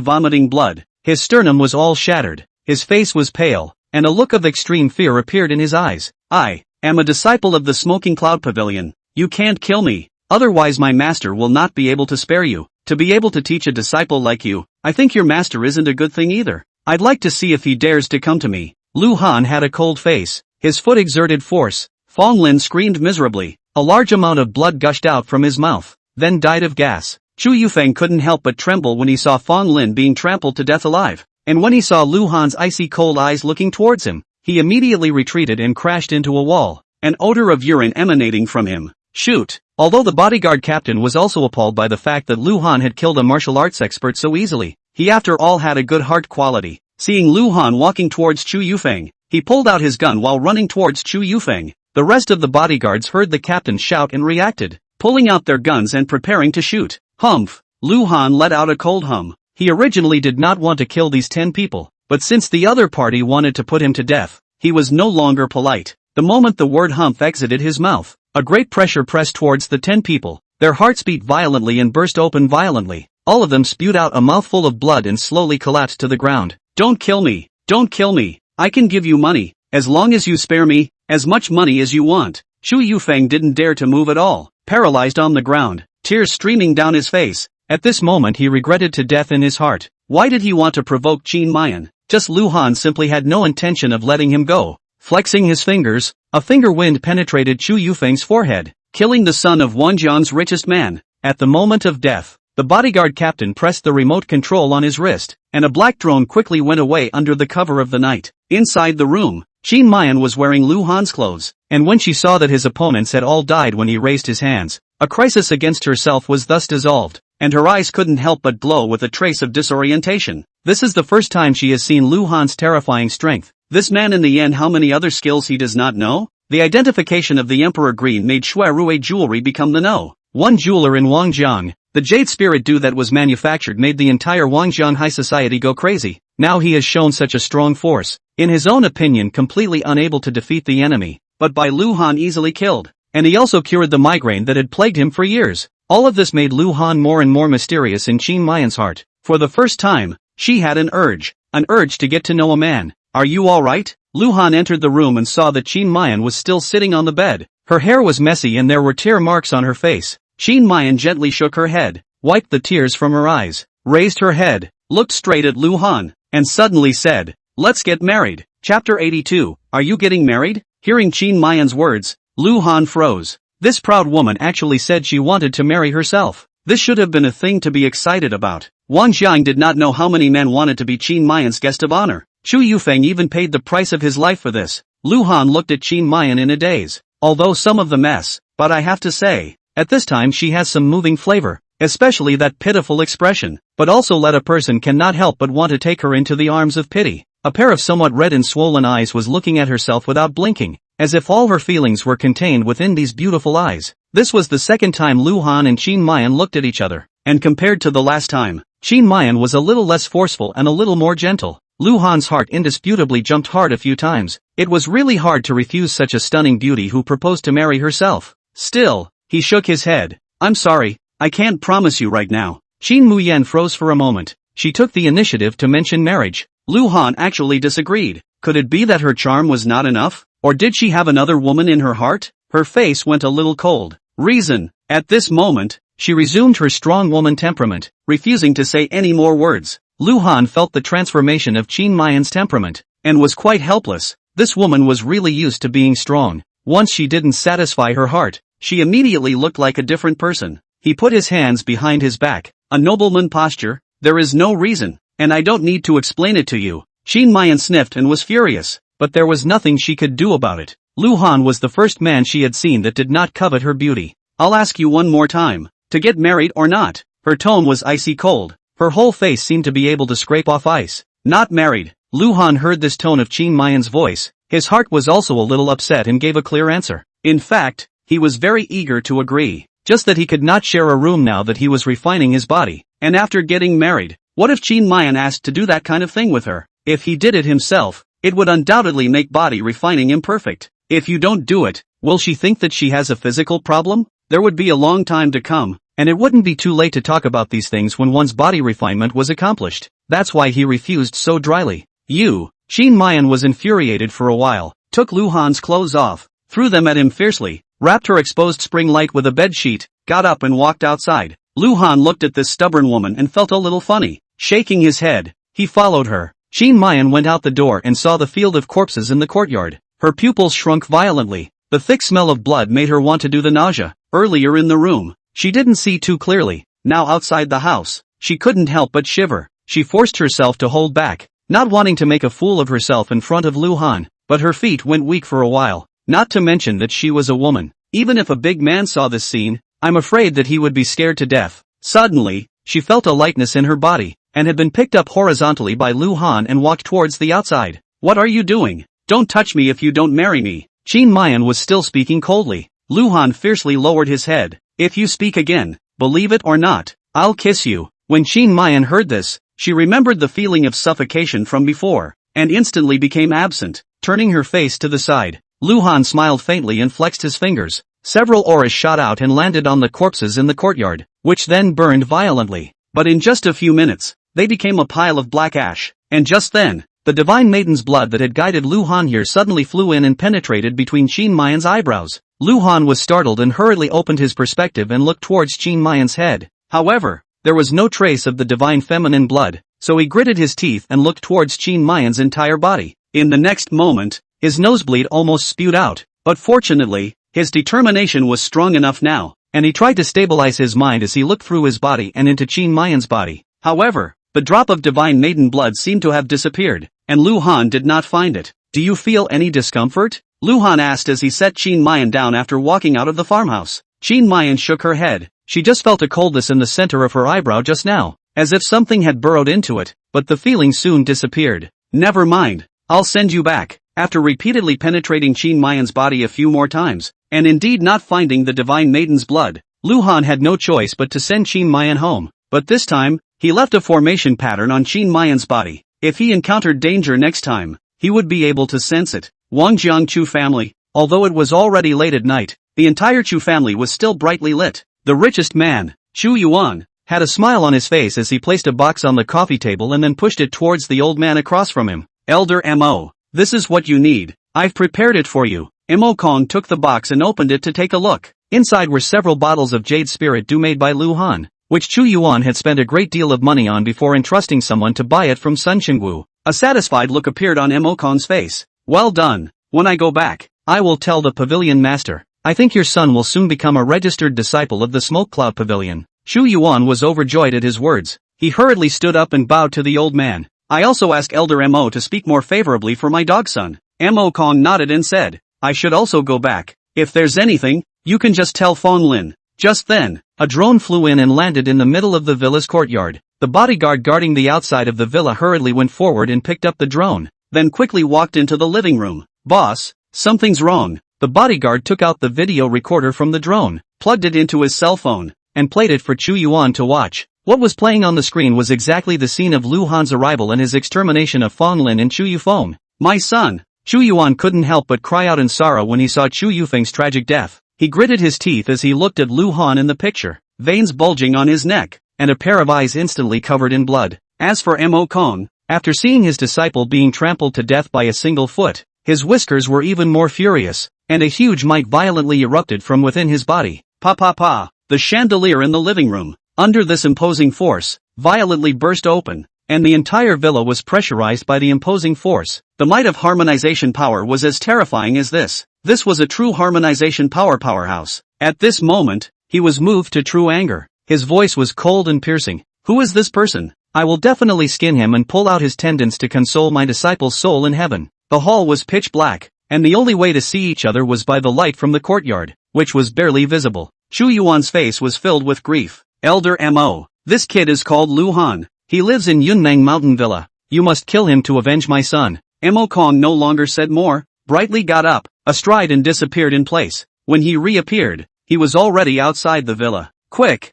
vomiting blood. His sternum was all shattered, his face was pale, and a look of extreme fear appeared in his eyes. I am a disciple of the Smoking Cloud Pavilion. You can't kill me, otherwise my master will not be able to spare you. To be able to teach a disciple like you, I think your master isn't a good thing either. I'd like to see if he dares to come to me. Lu Han had a cold face, his foot exerted force. Fong Lin screamed miserably. A large amount of blood gushed out from his mouth, then died of gas. Chu Yufeng couldn't help but tremble when he saw Fong Lin being trampled to death alive, and when he saw Lu Han's icy cold eyes looking towards him, he immediately retreated and crashed into a wall, an odor of urine emanating from him. Shoot! Although the bodyguard captain was also appalled by the fact that Lu Han had killed a martial arts expert so easily, he after all had a good heart quality. Seeing Lu Han walking towards Chu Yufeng, he pulled out his gun while running towards Chu Yufeng. The rest of the bodyguards heard the captain shout and reacted, pulling out their guns and preparing to shoot. Humph! Lu Han let out a cold hum. He originally did not want to kill these 10 people, but since the other party wanted to put him to death, he was no longer polite. The moment the word humph exited his mouth, a great pressure pressed towards the 10 people. Their hearts beat violently and burst open violently. All of them spewed out a mouthful of blood and slowly collapsed to the ground. Don't kill me! Don't kill me! I can give you money, as long as you spare me, as much money as you want. Chu Yufeng didn't dare to move at all, paralyzed on the ground, tears streaming down his face. At this moment he regretted to death in his heart. Why did he want to provoke Qin Mayan? Just Lu Han simply had no intention of letting him go. Flexing his fingers, a finger wind penetrated Chu Yufeng's forehead, killing the son of Wanjian's richest man. At the moment of death, the bodyguard captain pressed the remote control on his wrist, and a black drone quickly went away under the cover of the night. Inside the room, Qin Mayan was wearing Lu Han's clothes, and when she saw that his opponents had all died when he raised his hands, a crisis against herself was thus dissolved, and her eyes couldn't help but glow with a trace of disorientation. This is the first time she has seen Lu Han's terrifying strength. This man in the end, how many other skills he does not know? The identification of the Emperor Green made Shuarue jewelry become the no. One jeweler in Wangjiang, the jade spirit dew that was manufactured made the entire Wangjiang high society go crazy. Now he has shown such a strong force, in his own opinion completely unable to defeat the enemy, but by Lu Han easily killed. And he also cured the migraine that had plagued him for years. All of this made Lu Han more and more mysterious in Qin Mayan's heart. For the first time, she had an urge to get to know a man. Are you alright? Lu Han entered the room and saw that Qin Mayan was still sitting on the bed. Her hair was messy and there were tear marks on her face. Qin Mayan gently shook her head, wiped the tears from her eyes, raised her head, looked straight at Lu Han, and suddenly said, let's get married. Chapter 82, Are you getting married? Hearing Qin Mayan's words, Lu Han froze. This proud woman actually said she wanted to marry herself. This should have been a thing to be excited about. Wang Jiang did not know how many men wanted to be Qin Mayan's guest of honor. Chu Yufeng even paid the price of his life for this. Lu Han looked at Qin Mayan in a daze. Although some of the mess, but I have to say, at this time she has some moving flavor, especially that pitiful expression, but also let a person cannot help but want to take her into the arms of pity. A pair of somewhat red and swollen eyes was looking at herself without blinking, as if all her feelings were contained within these beautiful eyes. This was the second time Lu Han and Qin Mayan looked at each other, and compared to the last time, Qin Mayan was a little less forceful and a little more gentle. Lu Han's heart indisputably jumped hard a few times. It was really hard to refuse such a stunning beauty who proposed to marry herself. Still, he shook his head. I'm sorry, I can't promise you right now. Qin Muyan froze for a moment. She took the initiative to mention marriage. Lu Han actually disagreed. Could it be that her charm was not enough? Or did she have another woman in her heart? Her face went a little cold. Reason. At this moment, she resumed her strong woman temperament, refusing to say any more words. Lu Han felt the transformation of Qin Mayan's temperament, and was quite helpless. This woman was really used to being strong. Once she didn't satisfy her heart, she immediately looked like a different person. He put his hands behind his back. A nobleman posture? There is no reason, and I don't need to explain it to you. Qin Mayan sniffed and was furious, but there was nothing she could do about it. Lu Han was the first man she had seen that did not covet her beauty. I'll ask you one more time, to get married or not? Her tone was icy cold. Her whole face seemed to be able to scrape off ice. Not married. Lu Han heard this tone of Qin Mayan's voice. His heart was also a little upset and gave a clear answer. In fact, he was very eager to agree. Just that he could not share a room now that he was refining his body. And after getting married, what if Qin Mayan asked to do that kind of thing with her? If he did it himself, it would undoubtedly make body refining imperfect. If you don't do it, will she think that she has a physical problem? There would be a long time to come. And it wouldn't be too late to talk about these things when one's body refinement was accomplished. That's why he refused so dryly. Qin Mayan was infuriated for a while, took Lu Han's clothes off, threw them at him fiercely, wrapped her exposed spring light with a bed sheet, got up and walked outside. Lu Han looked at this stubborn woman and felt a little funny. Shaking his head, he followed her. Qin Mayan went out the door and saw the field of corpses in the courtyard. Her pupils shrunk violently. The thick smell of blood made her want to do the nausea. Earlier in the room, she didn't see too clearly. Now outside the house, she couldn't help but shiver. She forced herself to hold back, not wanting to make a fool of herself in front of Lu Han, but her feet went weak for a while, not to mention that she was a woman. Even if a big man saw this scene, I'm afraid that he would be scared to death. Suddenly, she felt a lightness in her body, and had been picked up horizontally by Lu Han and walked towards the outside. What are you doing? Don't touch me if you don't marry me. Qin Mayan was still speaking coldly. Lu Han fiercely lowered his head. If you speak again, believe it or not, I'll kiss you. When Qin Mayan heard this, she remembered the feeling of suffocation from before, and instantly became absent, turning her face to the side. Lu Han smiled faintly and flexed his fingers. Several auras shot out and landed on the corpses in the courtyard, which then burned violently. But in just a few minutes, they became a pile of black ash, and just then, the divine maiden's blood that had guided Lu Han here suddenly flew in and penetrated between Qin Mayan's eyebrows. Lu Han was startled and hurriedly opened his perspective and looked towards Qin Mayan's head. However, there was no trace of the divine feminine blood, so he gritted his teeth and looked towards Qin Mayan's entire body. In the next moment, his nosebleed almost spewed out, but fortunately, his determination was strong enough now, and he tried to stabilize his mind as he looked through his body and into Qin Mayan's body. However, the drop of divine maiden blood seemed to have disappeared, and Lu Han did not find it. Do you feel any discomfort? Lu Han asked as he set Qin Mayan down after walking out of the farmhouse. Qin Mayan shook her head. She just felt a coldness in the center of her eyebrow just now, as if something had burrowed into it, but the feeling soon disappeared. Never mind, I'll send you back. After repeatedly penetrating Qin Mayan's body a few more times, and indeed not finding the divine maiden's blood, Lu Han had no choice but to send Qin Mayan home. But this time, he left a formation pattern on Qin Mayan's body. If he encountered danger next time, he would be able to sense it. Wangjiang Chu family. Although it was already late at night, the entire Chu family was still brightly lit. The richest man, Chu Yuan, had a smile on his face as he placed a box on the coffee table and then pushed it towards the old man across from him. Elder Mo, this is what you need. I've prepared it for you. Mo Kong took the box and opened it to take a look. Inside were several bottles of jade spirit dew made by Lu Han, which Chu Yuan had spent a great deal of money on before entrusting someone to buy it from Sun Qingwu. A satisfied look appeared on Mo Kong's face. Well done. When I go back, I will tell the pavilion master. I think your son will soon become a registered disciple of the Smoke Cloud Pavilion. Chu Yuan was overjoyed at his words. He hurriedly stood up and bowed to the old man. I also ask Elder Mo to speak more favorably for my dog son. Mo Kong nodded and said, I should also go back. If there's anything, you can just tell Fong Lin. Just then, a drone flew in and landed in the middle of the villa's courtyard. The bodyguard guarding the outside of the villa hurriedly went forward and picked up the drone, then quickly walked into the living room. Boss, something's wrong. The bodyguard took out the video recorder from the drone, plugged it into his cell phone, and played it for Chu Yuan to watch. What was playing on the screen was exactly the scene of Lu Han's arrival and his extermination of Fong Lin and Chu Yufeng. My son! Chu Yuan couldn't help but cry out in sorrow when he saw Chu Yufeng's tragic death. He gritted his teeth as he looked at Lu Han in the picture, veins bulging on his neck, and a pair of eyes instantly covered in blood. As for Mo Kong, after seeing his disciple being trampled to death by a single foot, his whiskers were even more furious, and a huge might violently erupted from within his body. Pa pa pa! The chandelier in the living room, under this imposing force, violently burst open, and the entire villa was pressurized by the imposing force. The might of harmonization power was as terrifying as this. This was a true harmonization powerhouse. At this moment, he was moved to true anger. His voice was cold and piercing. Who is this person? I will definitely skin him and pull out his tendons to console my disciple's soul in heaven. The hall was pitch black, and the only way to see each other was by the light from the courtyard, which was barely visible. Chu Yuan's face was filled with grief. Elder Mo, this kid is called Lu Han. He lives in Yunmeng Mountain Villa. You must kill him to avenge my son. Mo Kong no longer said more, brightly got up, astride and disappeared in place. When he reappeared, he was already outside the villa. Quick,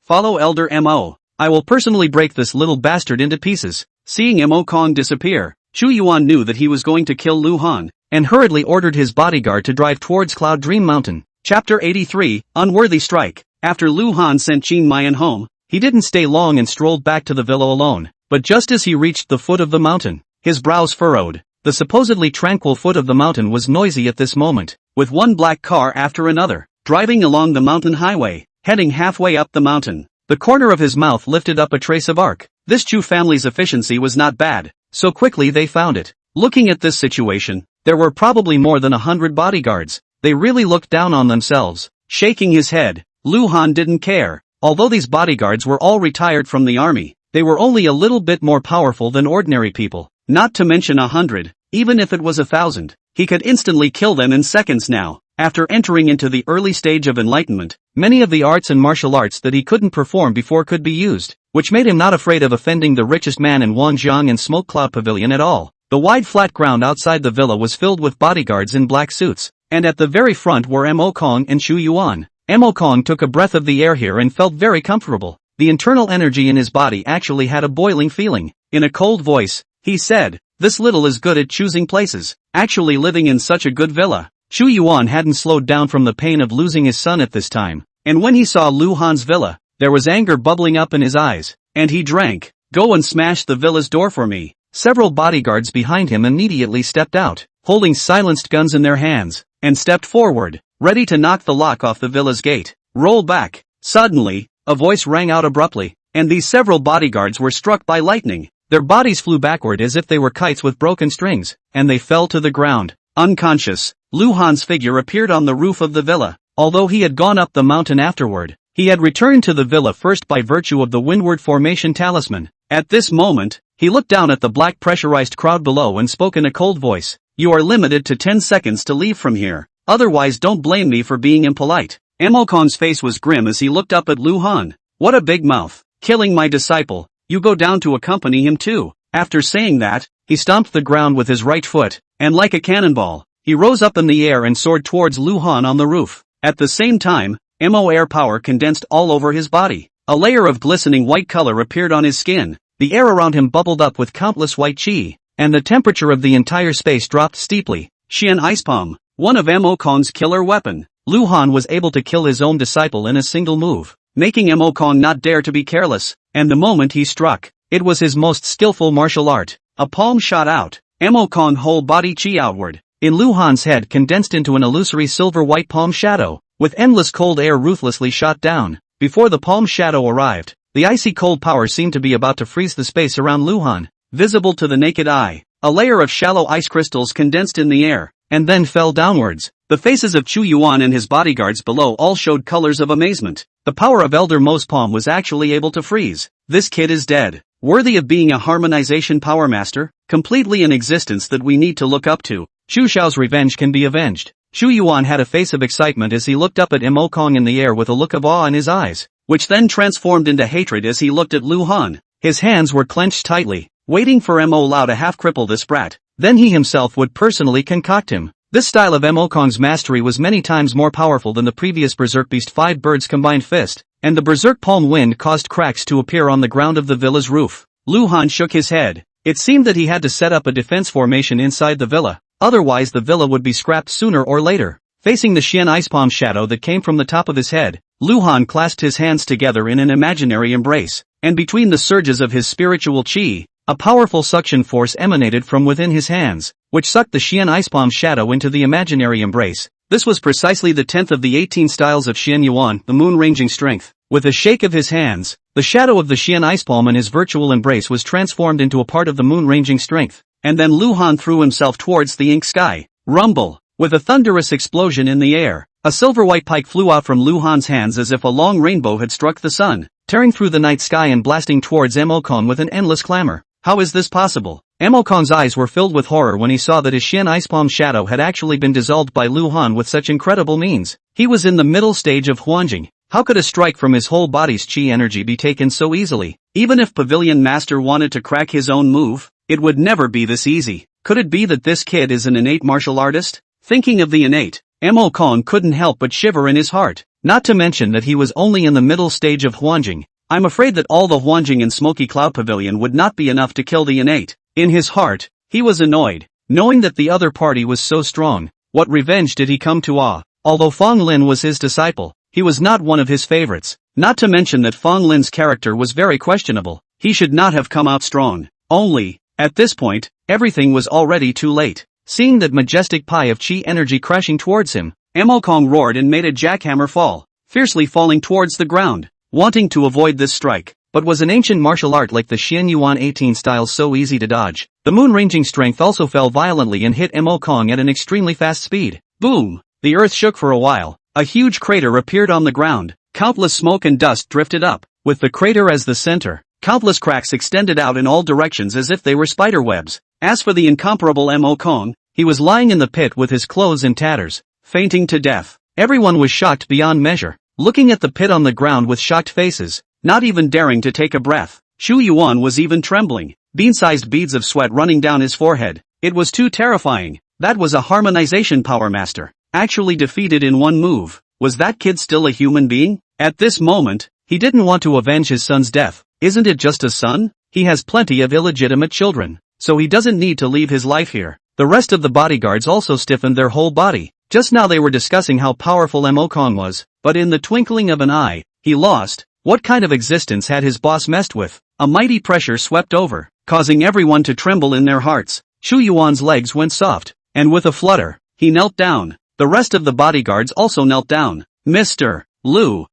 follow Elder Mo. I will personally break this little bastard into pieces. Seeing Mo Kong disappear, Chu Yuan knew that he was going to kill Lu Han, and hurriedly ordered his bodyguard to drive towards Cloud Dream Mountain. Chapter 83, Unworthy Strike. After Lu Han sent Qin Mayan home, he didn't stay long and strolled back to the villa alone. But just as he reached the foot of the mountain, his brows furrowed. The supposedly tranquil foot of the mountain was noisy at this moment, with one black car after another, driving along the mountain highway, heading halfway up the mountain. The corner of his mouth lifted up a trace of arc. This Chu family's efficiency was not bad, so quickly they found it. Looking at this situation, there were probably more than 100 bodyguards. They really looked down on themselves. Shaking his head, Lu Han didn't care. Although these bodyguards were all retired from the army, they were only a little bit more powerful than ordinary people. Not to mention 100, even if it was 1,000, he could instantly kill them in seconds now. After entering into the early stage of enlightenment, many of the arts and martial arts that he couldn't perform before could be used, which made him not afraid of offending the richest man in Wangjiang and Smoke Cloud Pavilion at all. The wide flat ground outside the villa was filled with bodyguards in black suits, and at the very front were Mo Kong and Chu Yuan. Mo Kong took a breath of the air here and felt very comfortable. The internal energy in his body actually had a boiling feeling. In a cold voice, he said, "This little is good at choosing places, actually living in such a good villa." Chu Yuan hadn't slowed down from the pain of losing his son at this time, and when he saw Lu Han's villa, there was anger bubbling up in his eyes, and he drank. "Go and smash the villa's door for me." Several bodyguards behind him immediately stepped out, holding silenced guns in their hands, and stepped forward, ready to knock the lock off the villa's gate. "Roll back." Suddenly, a voice rang out abruptly, and these several bodyguards were struck by lightning. Their bodies flew backward as if they were kites with broken strings, and they fell to the ground. Unconscious, Lu Han's figure appeared on the roof of the villa. Although he had gone up the mountain afterward, he had returned to the villa first by virtue of the Windward Formation talisman. At this moment, he looked down at the black pressurized crowd below and spoke in a cold voice. "You are limited to 10 seconds to leave from here. Otherwise don't blame me for being impolite." Mo Kong's face was grim as he looked up at Lu Han. "What a big mouth. Killing my disciple. You go down to accompany him too." After saying that, he stomped the ground with his right foot, and like a cannonball, he rose up in the air and soared towards Lu Han on the roof. At the same time, Mo air power condensed all over his body. A layer of glistening white color appeared on his skin. The air around him bubbled up with countless white chi, and the temperature of the entire space dropped steeply. Xian Ice Palm, one of Mo Kong's killer weapon. Lu Han was able to kill his own disciple in a single move, making Mo Kong not dare to be careless, and the moment he struck, it was his most skillful martial art. A palm shot out, Mo Kong's whole body chi outward. In Lu Han's head condensed into an illusory silver-white palm shadow, with endless cold air ruthlessly shot down. Before the palm shadow arrived, the icy cold power seemed to be about to freeze the space around Lu Han. visible to the naked eye. A layer of shallow ice crystals condensed in the air, and then fell downwards. The faces of Chu Yuan and his bodyguards below all showed colors of amazement. The power of Elder Mo's palm was actually able to freeze. This kid is dead. Worthy of being a harmonization power master, completely an existence that we need to look up to. Chu Xiao's revenge can be avenged. Chu Yuan had a face of excitement as he looked up at Mo Kong in the air with a look of awe in his eyes, which then transformed into hatred as he looked at Lu Han. His hands were clenched tightly, waiting for Mo Lao to half-cripple this brat. Then he himself would personally concoct him. This style of Mo Kong's mastery was many times more powerful than the previous Berserk Beast 5 Birds combined fist, and the Berserk Palm Wind caused cracks to appear on the ground of the villa's roof. Lu Han shook his head. It seemed that he had to set up a defense formation inside the villa, otherwise the villa would be scrapped sooner or later. Facing the Xian Ice Palm shadow that came from the top of his head, Lu Han clasped his hands together in an imaginary embrace, and between the surges of his spiritual qi, a powerful suction force emanated from within his hands, which sucked the Xian Ice Palm shadow into the imaginary embrace. This was precisely the 10th of the 18 styles of Xian Yuan, the moon-ranging strength. With a shake of his hands, the shadow of the Xian Ice Palm in his virtual embrace was transformed into a part of the moon-ranging strength, and then Lu Han threw himself towards the ink sky. Rumble! With a thunderous explosion in the air, a silver-white pike flew out from Lu Han's hands as if a long rainbow had struck the sun, tearing through the night sky and blasting towards Mo Kong with an endless clamor. How is this possible? Mo Kong's eyes were filled with horror when he saw that his Xian Ice Palm shadow had actually been dissolved by Lu Han with such incredible means. He was in the middle stage of Huanjing. How could a strike from his whole body's qi energy be taken so easily? Even if Pavilion Master wanted to crack his own move, it would never be this easy. Could it be that this kid is an innate martial artist? Thinking of the innate, Mo Kong couldn't help but shiver in his heart. Not to mention that he was only in the middle stage of Huanjing. I'm afraid that all the Huanjing and Smoky Cloud Pavilion would not be enough to kill the innate. In his heart, he was annoyed, knowing that the other party was so strong. What revenge did he come to? Although Fong Lin was his disciple, he was not one of his favorites. Not to mention that Fong Lin's character was very questionable. He should not have come out strong. Only, at this point, everything was already too late. Seeing that majestic pie of qi energy crashing towards him, Mo Kong roared and made a jackhammer fall, fiercely falling towards the ground, wanting to avoid this strike. But was an ancient martial art like the Xian Yuan 18 style so easy to dodge? The moon-ranging strength also fell violently and hit Mo Kong at an extremely fast speed. Boom! The earth shook for a while. A huge crater appeared on the ground. Countless smoke and dust drifted up. With the crater as the center, countless cracks extended out in all directions as if they were spider webs. As for the incomparable Mo Kong, he was lying in the pit with his clothes in tatters, fainting to death. Everyone was shocked beyond measure, looking at the pit on the ground with shocked faces, not even daring to take a breath. Chu Yuan was even trembling, bean-sized beads of sweat running down his forehead. It was too terrifying. That was a harmonization power master, actually defeated in one move. Was that kid still a human being? At this moment, he didn't want to avenge his son's death. Isn't it just a son? He has plenty of illegitimate children, so he doesn't need to leave his life here. The rest of the bodyguards also stiffened their whole body. Just now they were discussing how powerful Mo Kong was, but in the twinkling of an eye, he lost. What kind of existence had his boss messed with? A mighty pressure swept over, causing everyone to tremble in their hearts. Chu Yuan's legs went soft, and with a flutter, he knelt down. The rest of the bodyguards also knelt down. Mr. Lu,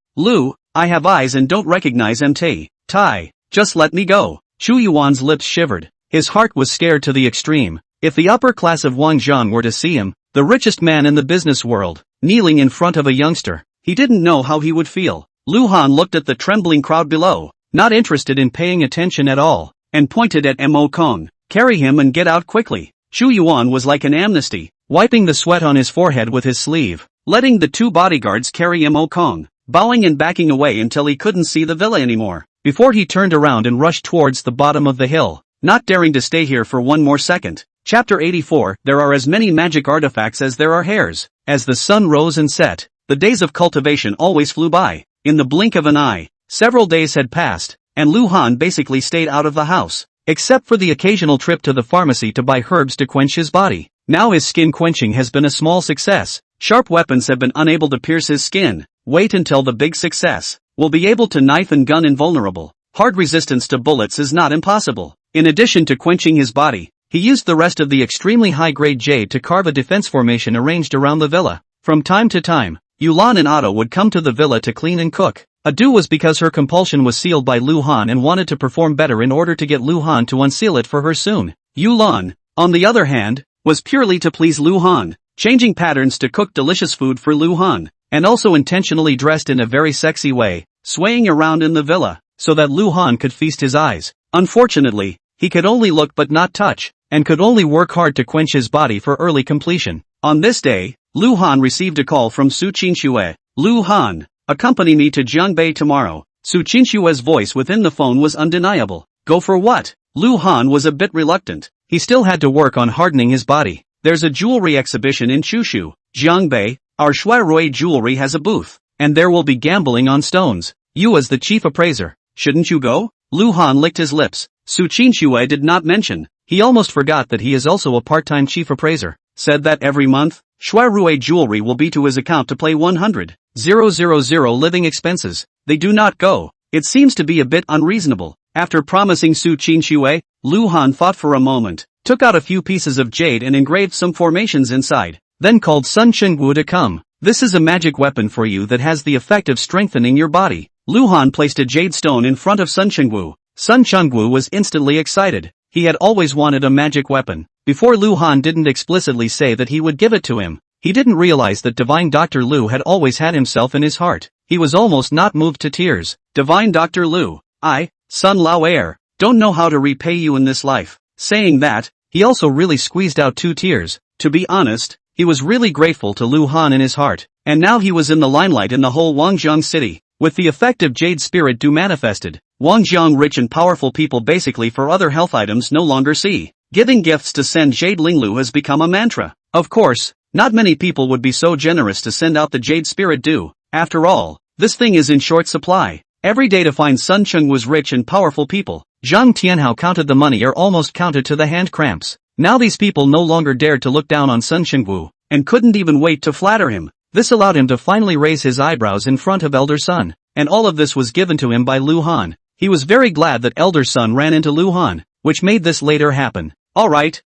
I have eyes and don't recognize MT. Tai, just let me go. Chu Yuan's lips shivered. His heart was scared to the extreme. If the upper class of Wangjiang were to see him, the richest man in the business world, kneeling in front of a youngster, he didn't know how he would feel. Lu Han looked at the trembling crowd below, not interested in paying attention at all, and pointed at Mo Kong. Carry him and get out quickly. Chu Yuan was like an amnesty, wiping the sweat on his forehead with his sleeve, letting the two bodyguards carry Mo Kong, bowing and backing away until he couldn't see the villa anymore, before he turned around and rushed towards the bottom of the hill, not daring to stay here for one more second. Chapter 84. There are as many magic artifacts as there are hairs. As the sun rose and set, the days of cultivation always flew by. In the blink of an eye, several days had passed, and Lu Han basically stayed out of the house, except for the occasional trip to the pharmacy to buy herbs to quench his body. Now his skin quenching has been a small success. Sharp weapons have been unable to pierce his skin. Wait until the big success. Will be able to knife and gun invulnerable. Hard resistance to bullets is not impossible. In addition to quenching his body, he used the rest of the extremely high-grade jade to carve a defense formation arranged around the villa. From time to time, Yulan and Otto would come to the villa to clean and cook. Ado was because her compulsion was sealed by Lu Han and wanted to perform better in order to get Lu Han to unseal it for her soon. Yulan, on the other hand, was purely to please Lu Han, changing patterns to cook delicious food for Lu Han, and also intentionally dressed in a very sexy way, swaying around in the villa, so that Lu Han could feast his eyes. Unfortunately, he could only look but not touch, and could only work hard to quench his body for early completion. On this day, Lu Han received a call from Su Qinxue. Lu Han, accompany me to Jiangbei tomorrow. Su Qinxue's voice within the phone was undeniable. Go for what? Lu Han was a bit reluctant. He still had to work on hardening his body. There's a jewelry exhibition in Chushu, Jiangbei. Our Shuirui jewelry has a booth, and there will be gambling on stones. You as the chief appraiser, shouldn't you go? Lu Han licked his lips. Su Qinxue did not mention. He almost forgot that he is also a part-time chief appraiser. Said that every month, Shuirui jewelry will be to his account to pay 100,000 living expenses. They do not go. It seems to be a bit unreasonable. After promising Su Qinxue, Lu Han thought for a moment, took out a few pieces of jade and engraved some formations inside, then called Sun Qinxue to come. This is a magic weapon for you that has the effect of strengthening your body. Lu Han placed a jade stone in front of Sun Qinxue. Sun Qinxue was instantly excited. He had always wanted a magic weapon. Before Lu Han didn't explicitly say that he would give it to him, he didn't realize that Divine Dr. Lu had always had himself in his heart. He was almost not moved to tears. Divine Dr. Lu, I, Sun Lao Heir, don't know how to repay you in this life. Saying that, he also really squeezed out 2 tears. To be honest, he was really grateful to Lu Han in his heart, and now he was in the limelight in the whole Wangjiang city. With the effect of Jade Spirit do manifested, Wangjiang rich and powerful people basically for other health items no longer see. Giving gifts to send Jade Linglu has become a mantra. Of course, not many people would be so generous to send out the Jade Spirit do. After all, this thing is in short supply. Every day to find Sun Cheng was rich and powerful people. Zhang Tianhao counted the money or almost counted to the hand cramps. Now these people no longer dared to look down on Sun Chengwu, and couldn't even wait to flatter him. This allowed him to finally raise his eyebrows in front of Elder Sun, and all of this was given to him by Lu Han. He was very glad that Elder Sun ran into Lu Han, which made this later happen. Alright,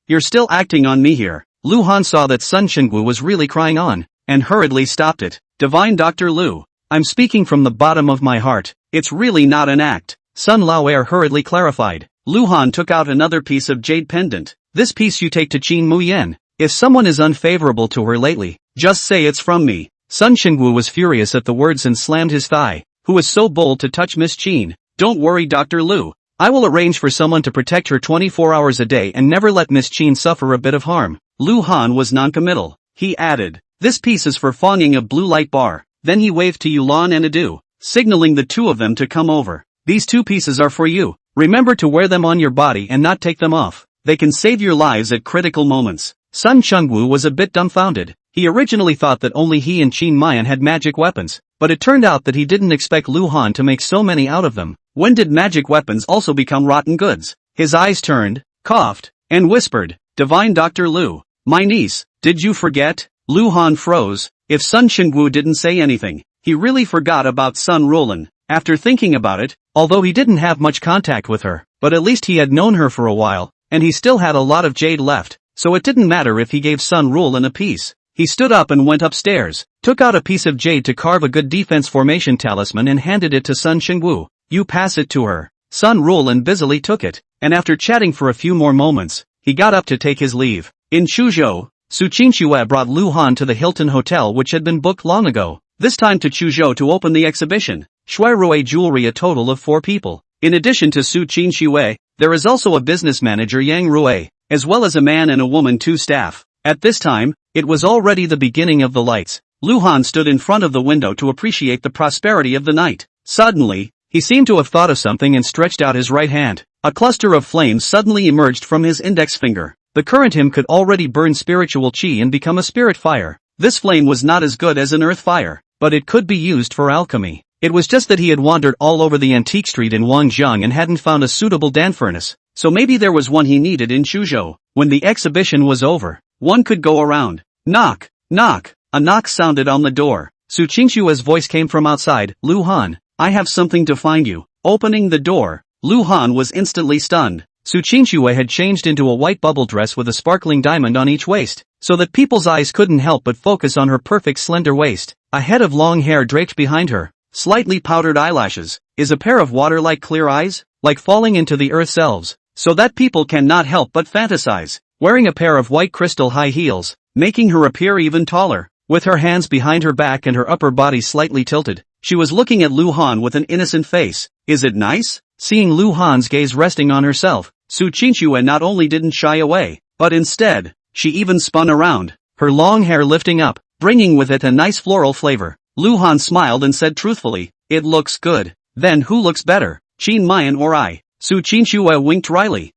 you're still acting on me here. Lu Han saw that Sun Chengwu was really crying on, and hurriedly stopped it. Divine Dr. Lu, I'm speaking from the bottom of my heart. It's really not an act. Sun Laoer hurriedly clarified. Lu Han took out another piece of jade pendant. This piece you take to Qin Muyen. If someone is unfavorable to her lately, just say it's from me. Sun Chengwu was furious at the words and slammed his thigh. Who was so bold to touch Miss Qin? Don't worry Dr. Lu. I will arrange for someone to protect her 24 hours a day and never let Miss Qin suffer a bit of harm. Lu Han was non-committal. He added, this piece is for Fonging of Blue Light Bar. Then he waved to Yulan and Adu, signaling the 2 of them to come over. These 2 pieces are for you. Remember to wear them on your body and not take them off. They can save your lives at critical moments. Sun Chengwu was a bit dumbfounded. He originally thought that only he and Qin Mayan had magic weapons, but it turned out that he didn't expect Lu Han to make so many out of them. When did magic weapons also become rotten goods? His eyes turned, coughed, and whispered, Divine Dr. Lu, my niece, did you forget? Lu Han froze. If Sun Chengwu didn't say anything, he really forgot about Sun Rolan. After thinking about it, although he didn't have much contact with her, but at least he had known her for a while, and he still had a lot of jade left, so it didn't matter if he gave Sun Rolan a piece. He stood up and went upstairs, took out a piece of jade to carve a good defense formation talisman and handed it to Sun Chengwu. You pass it to her. Sun Rolan busily took it, and after chatting for a few more moments, he got up to take his leave. In Chuzhou, Su Qinxue brought Lu Han to the Hilton Hotel which had been booked long ago, this time to Chuzhou to open the exhibition. Shuirui jewelry a total of 4 people. In addition to Su Qinxue, there is also a business manager Yang Rui, as well as a man and a woman 2 staff. At this time, it was already the beginning of the lights. Lu Han stood in front of the window to appreciate the prosperity of the night. Suddenly, he seemed to have thought of something and stretched out his right hand. A cluster of flames suddenly emerged from his index finger. The current him could already burn spiritual chi and become a spirit fire. This flame was not as good as an earth fire, but it could be used for alchemy. It was just that he had wandered all over the antique street in Wangjiang and hadn't found a suitable dan furnace, so maybe there was one he needed in Chuzhou. When the exhibition was over, one could go around. Knock, knock. A knock sounded on the door. Su Qingxue's voice came from outside. Lu Han, I have something to find you. Opening the door, Lu Han was instantly stunned. Su Qingxue had changed into a white bubble dress with a sparkling diamond on each waist, so that people's eyes couldn't help but focus on her perfect slender waist. A head of long hair draped behind her. slightly powdered eyelashes, is a pair of water-like clear eyes, like falling into the earth's elves, so that people cannot help but fantasize, wearing a pair of white crystal high heels, making her appear even taller. With her hands behind her back and her upper body slightly tilted, she was looking at Lu Han with an innocent face. Is it nice? Seeing Lu Han's gaze resting on herself, Qinxue not only didn't shy away, but instead, she even spun around, her long hair lifting up, bringing with it a nice floral flavor. Lu Han smiled and said truthfully, "It looks good." Then who looks better, Qin Mayan or I? Qinxue winked wryly.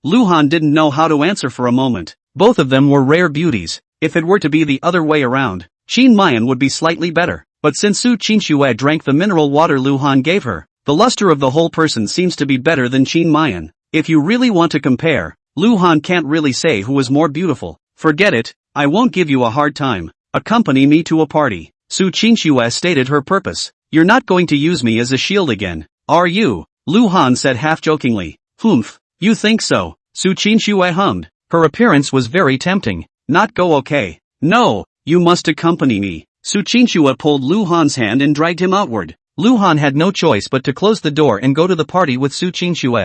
Lu Han didn't know how to answer for a moment. Both of them were rare beauties. If it were to be the other way around, Qin Mayan would be slightly better. But since Qinxue drank the mineral water Lu Han gave her, the luster of the whole person seems to be better than Qin Mayan. If you really want to compare, Lu Han can't really say who was more beautiful. Forget it, I won't give you a hard time. Accompany me to a party. Qinxue stated her purpose. You're not going to use me as a shield again, are you? Lu Han said half-jokingly. Humph, you think so? Qinxue hummed. Her appearance was very tempting. Not go okay. No, you must accompany me. Qinxue pulled Lu Han's hand and dragged him outward. Lu Han had no choice but to close the door and go to the party with Qinxue.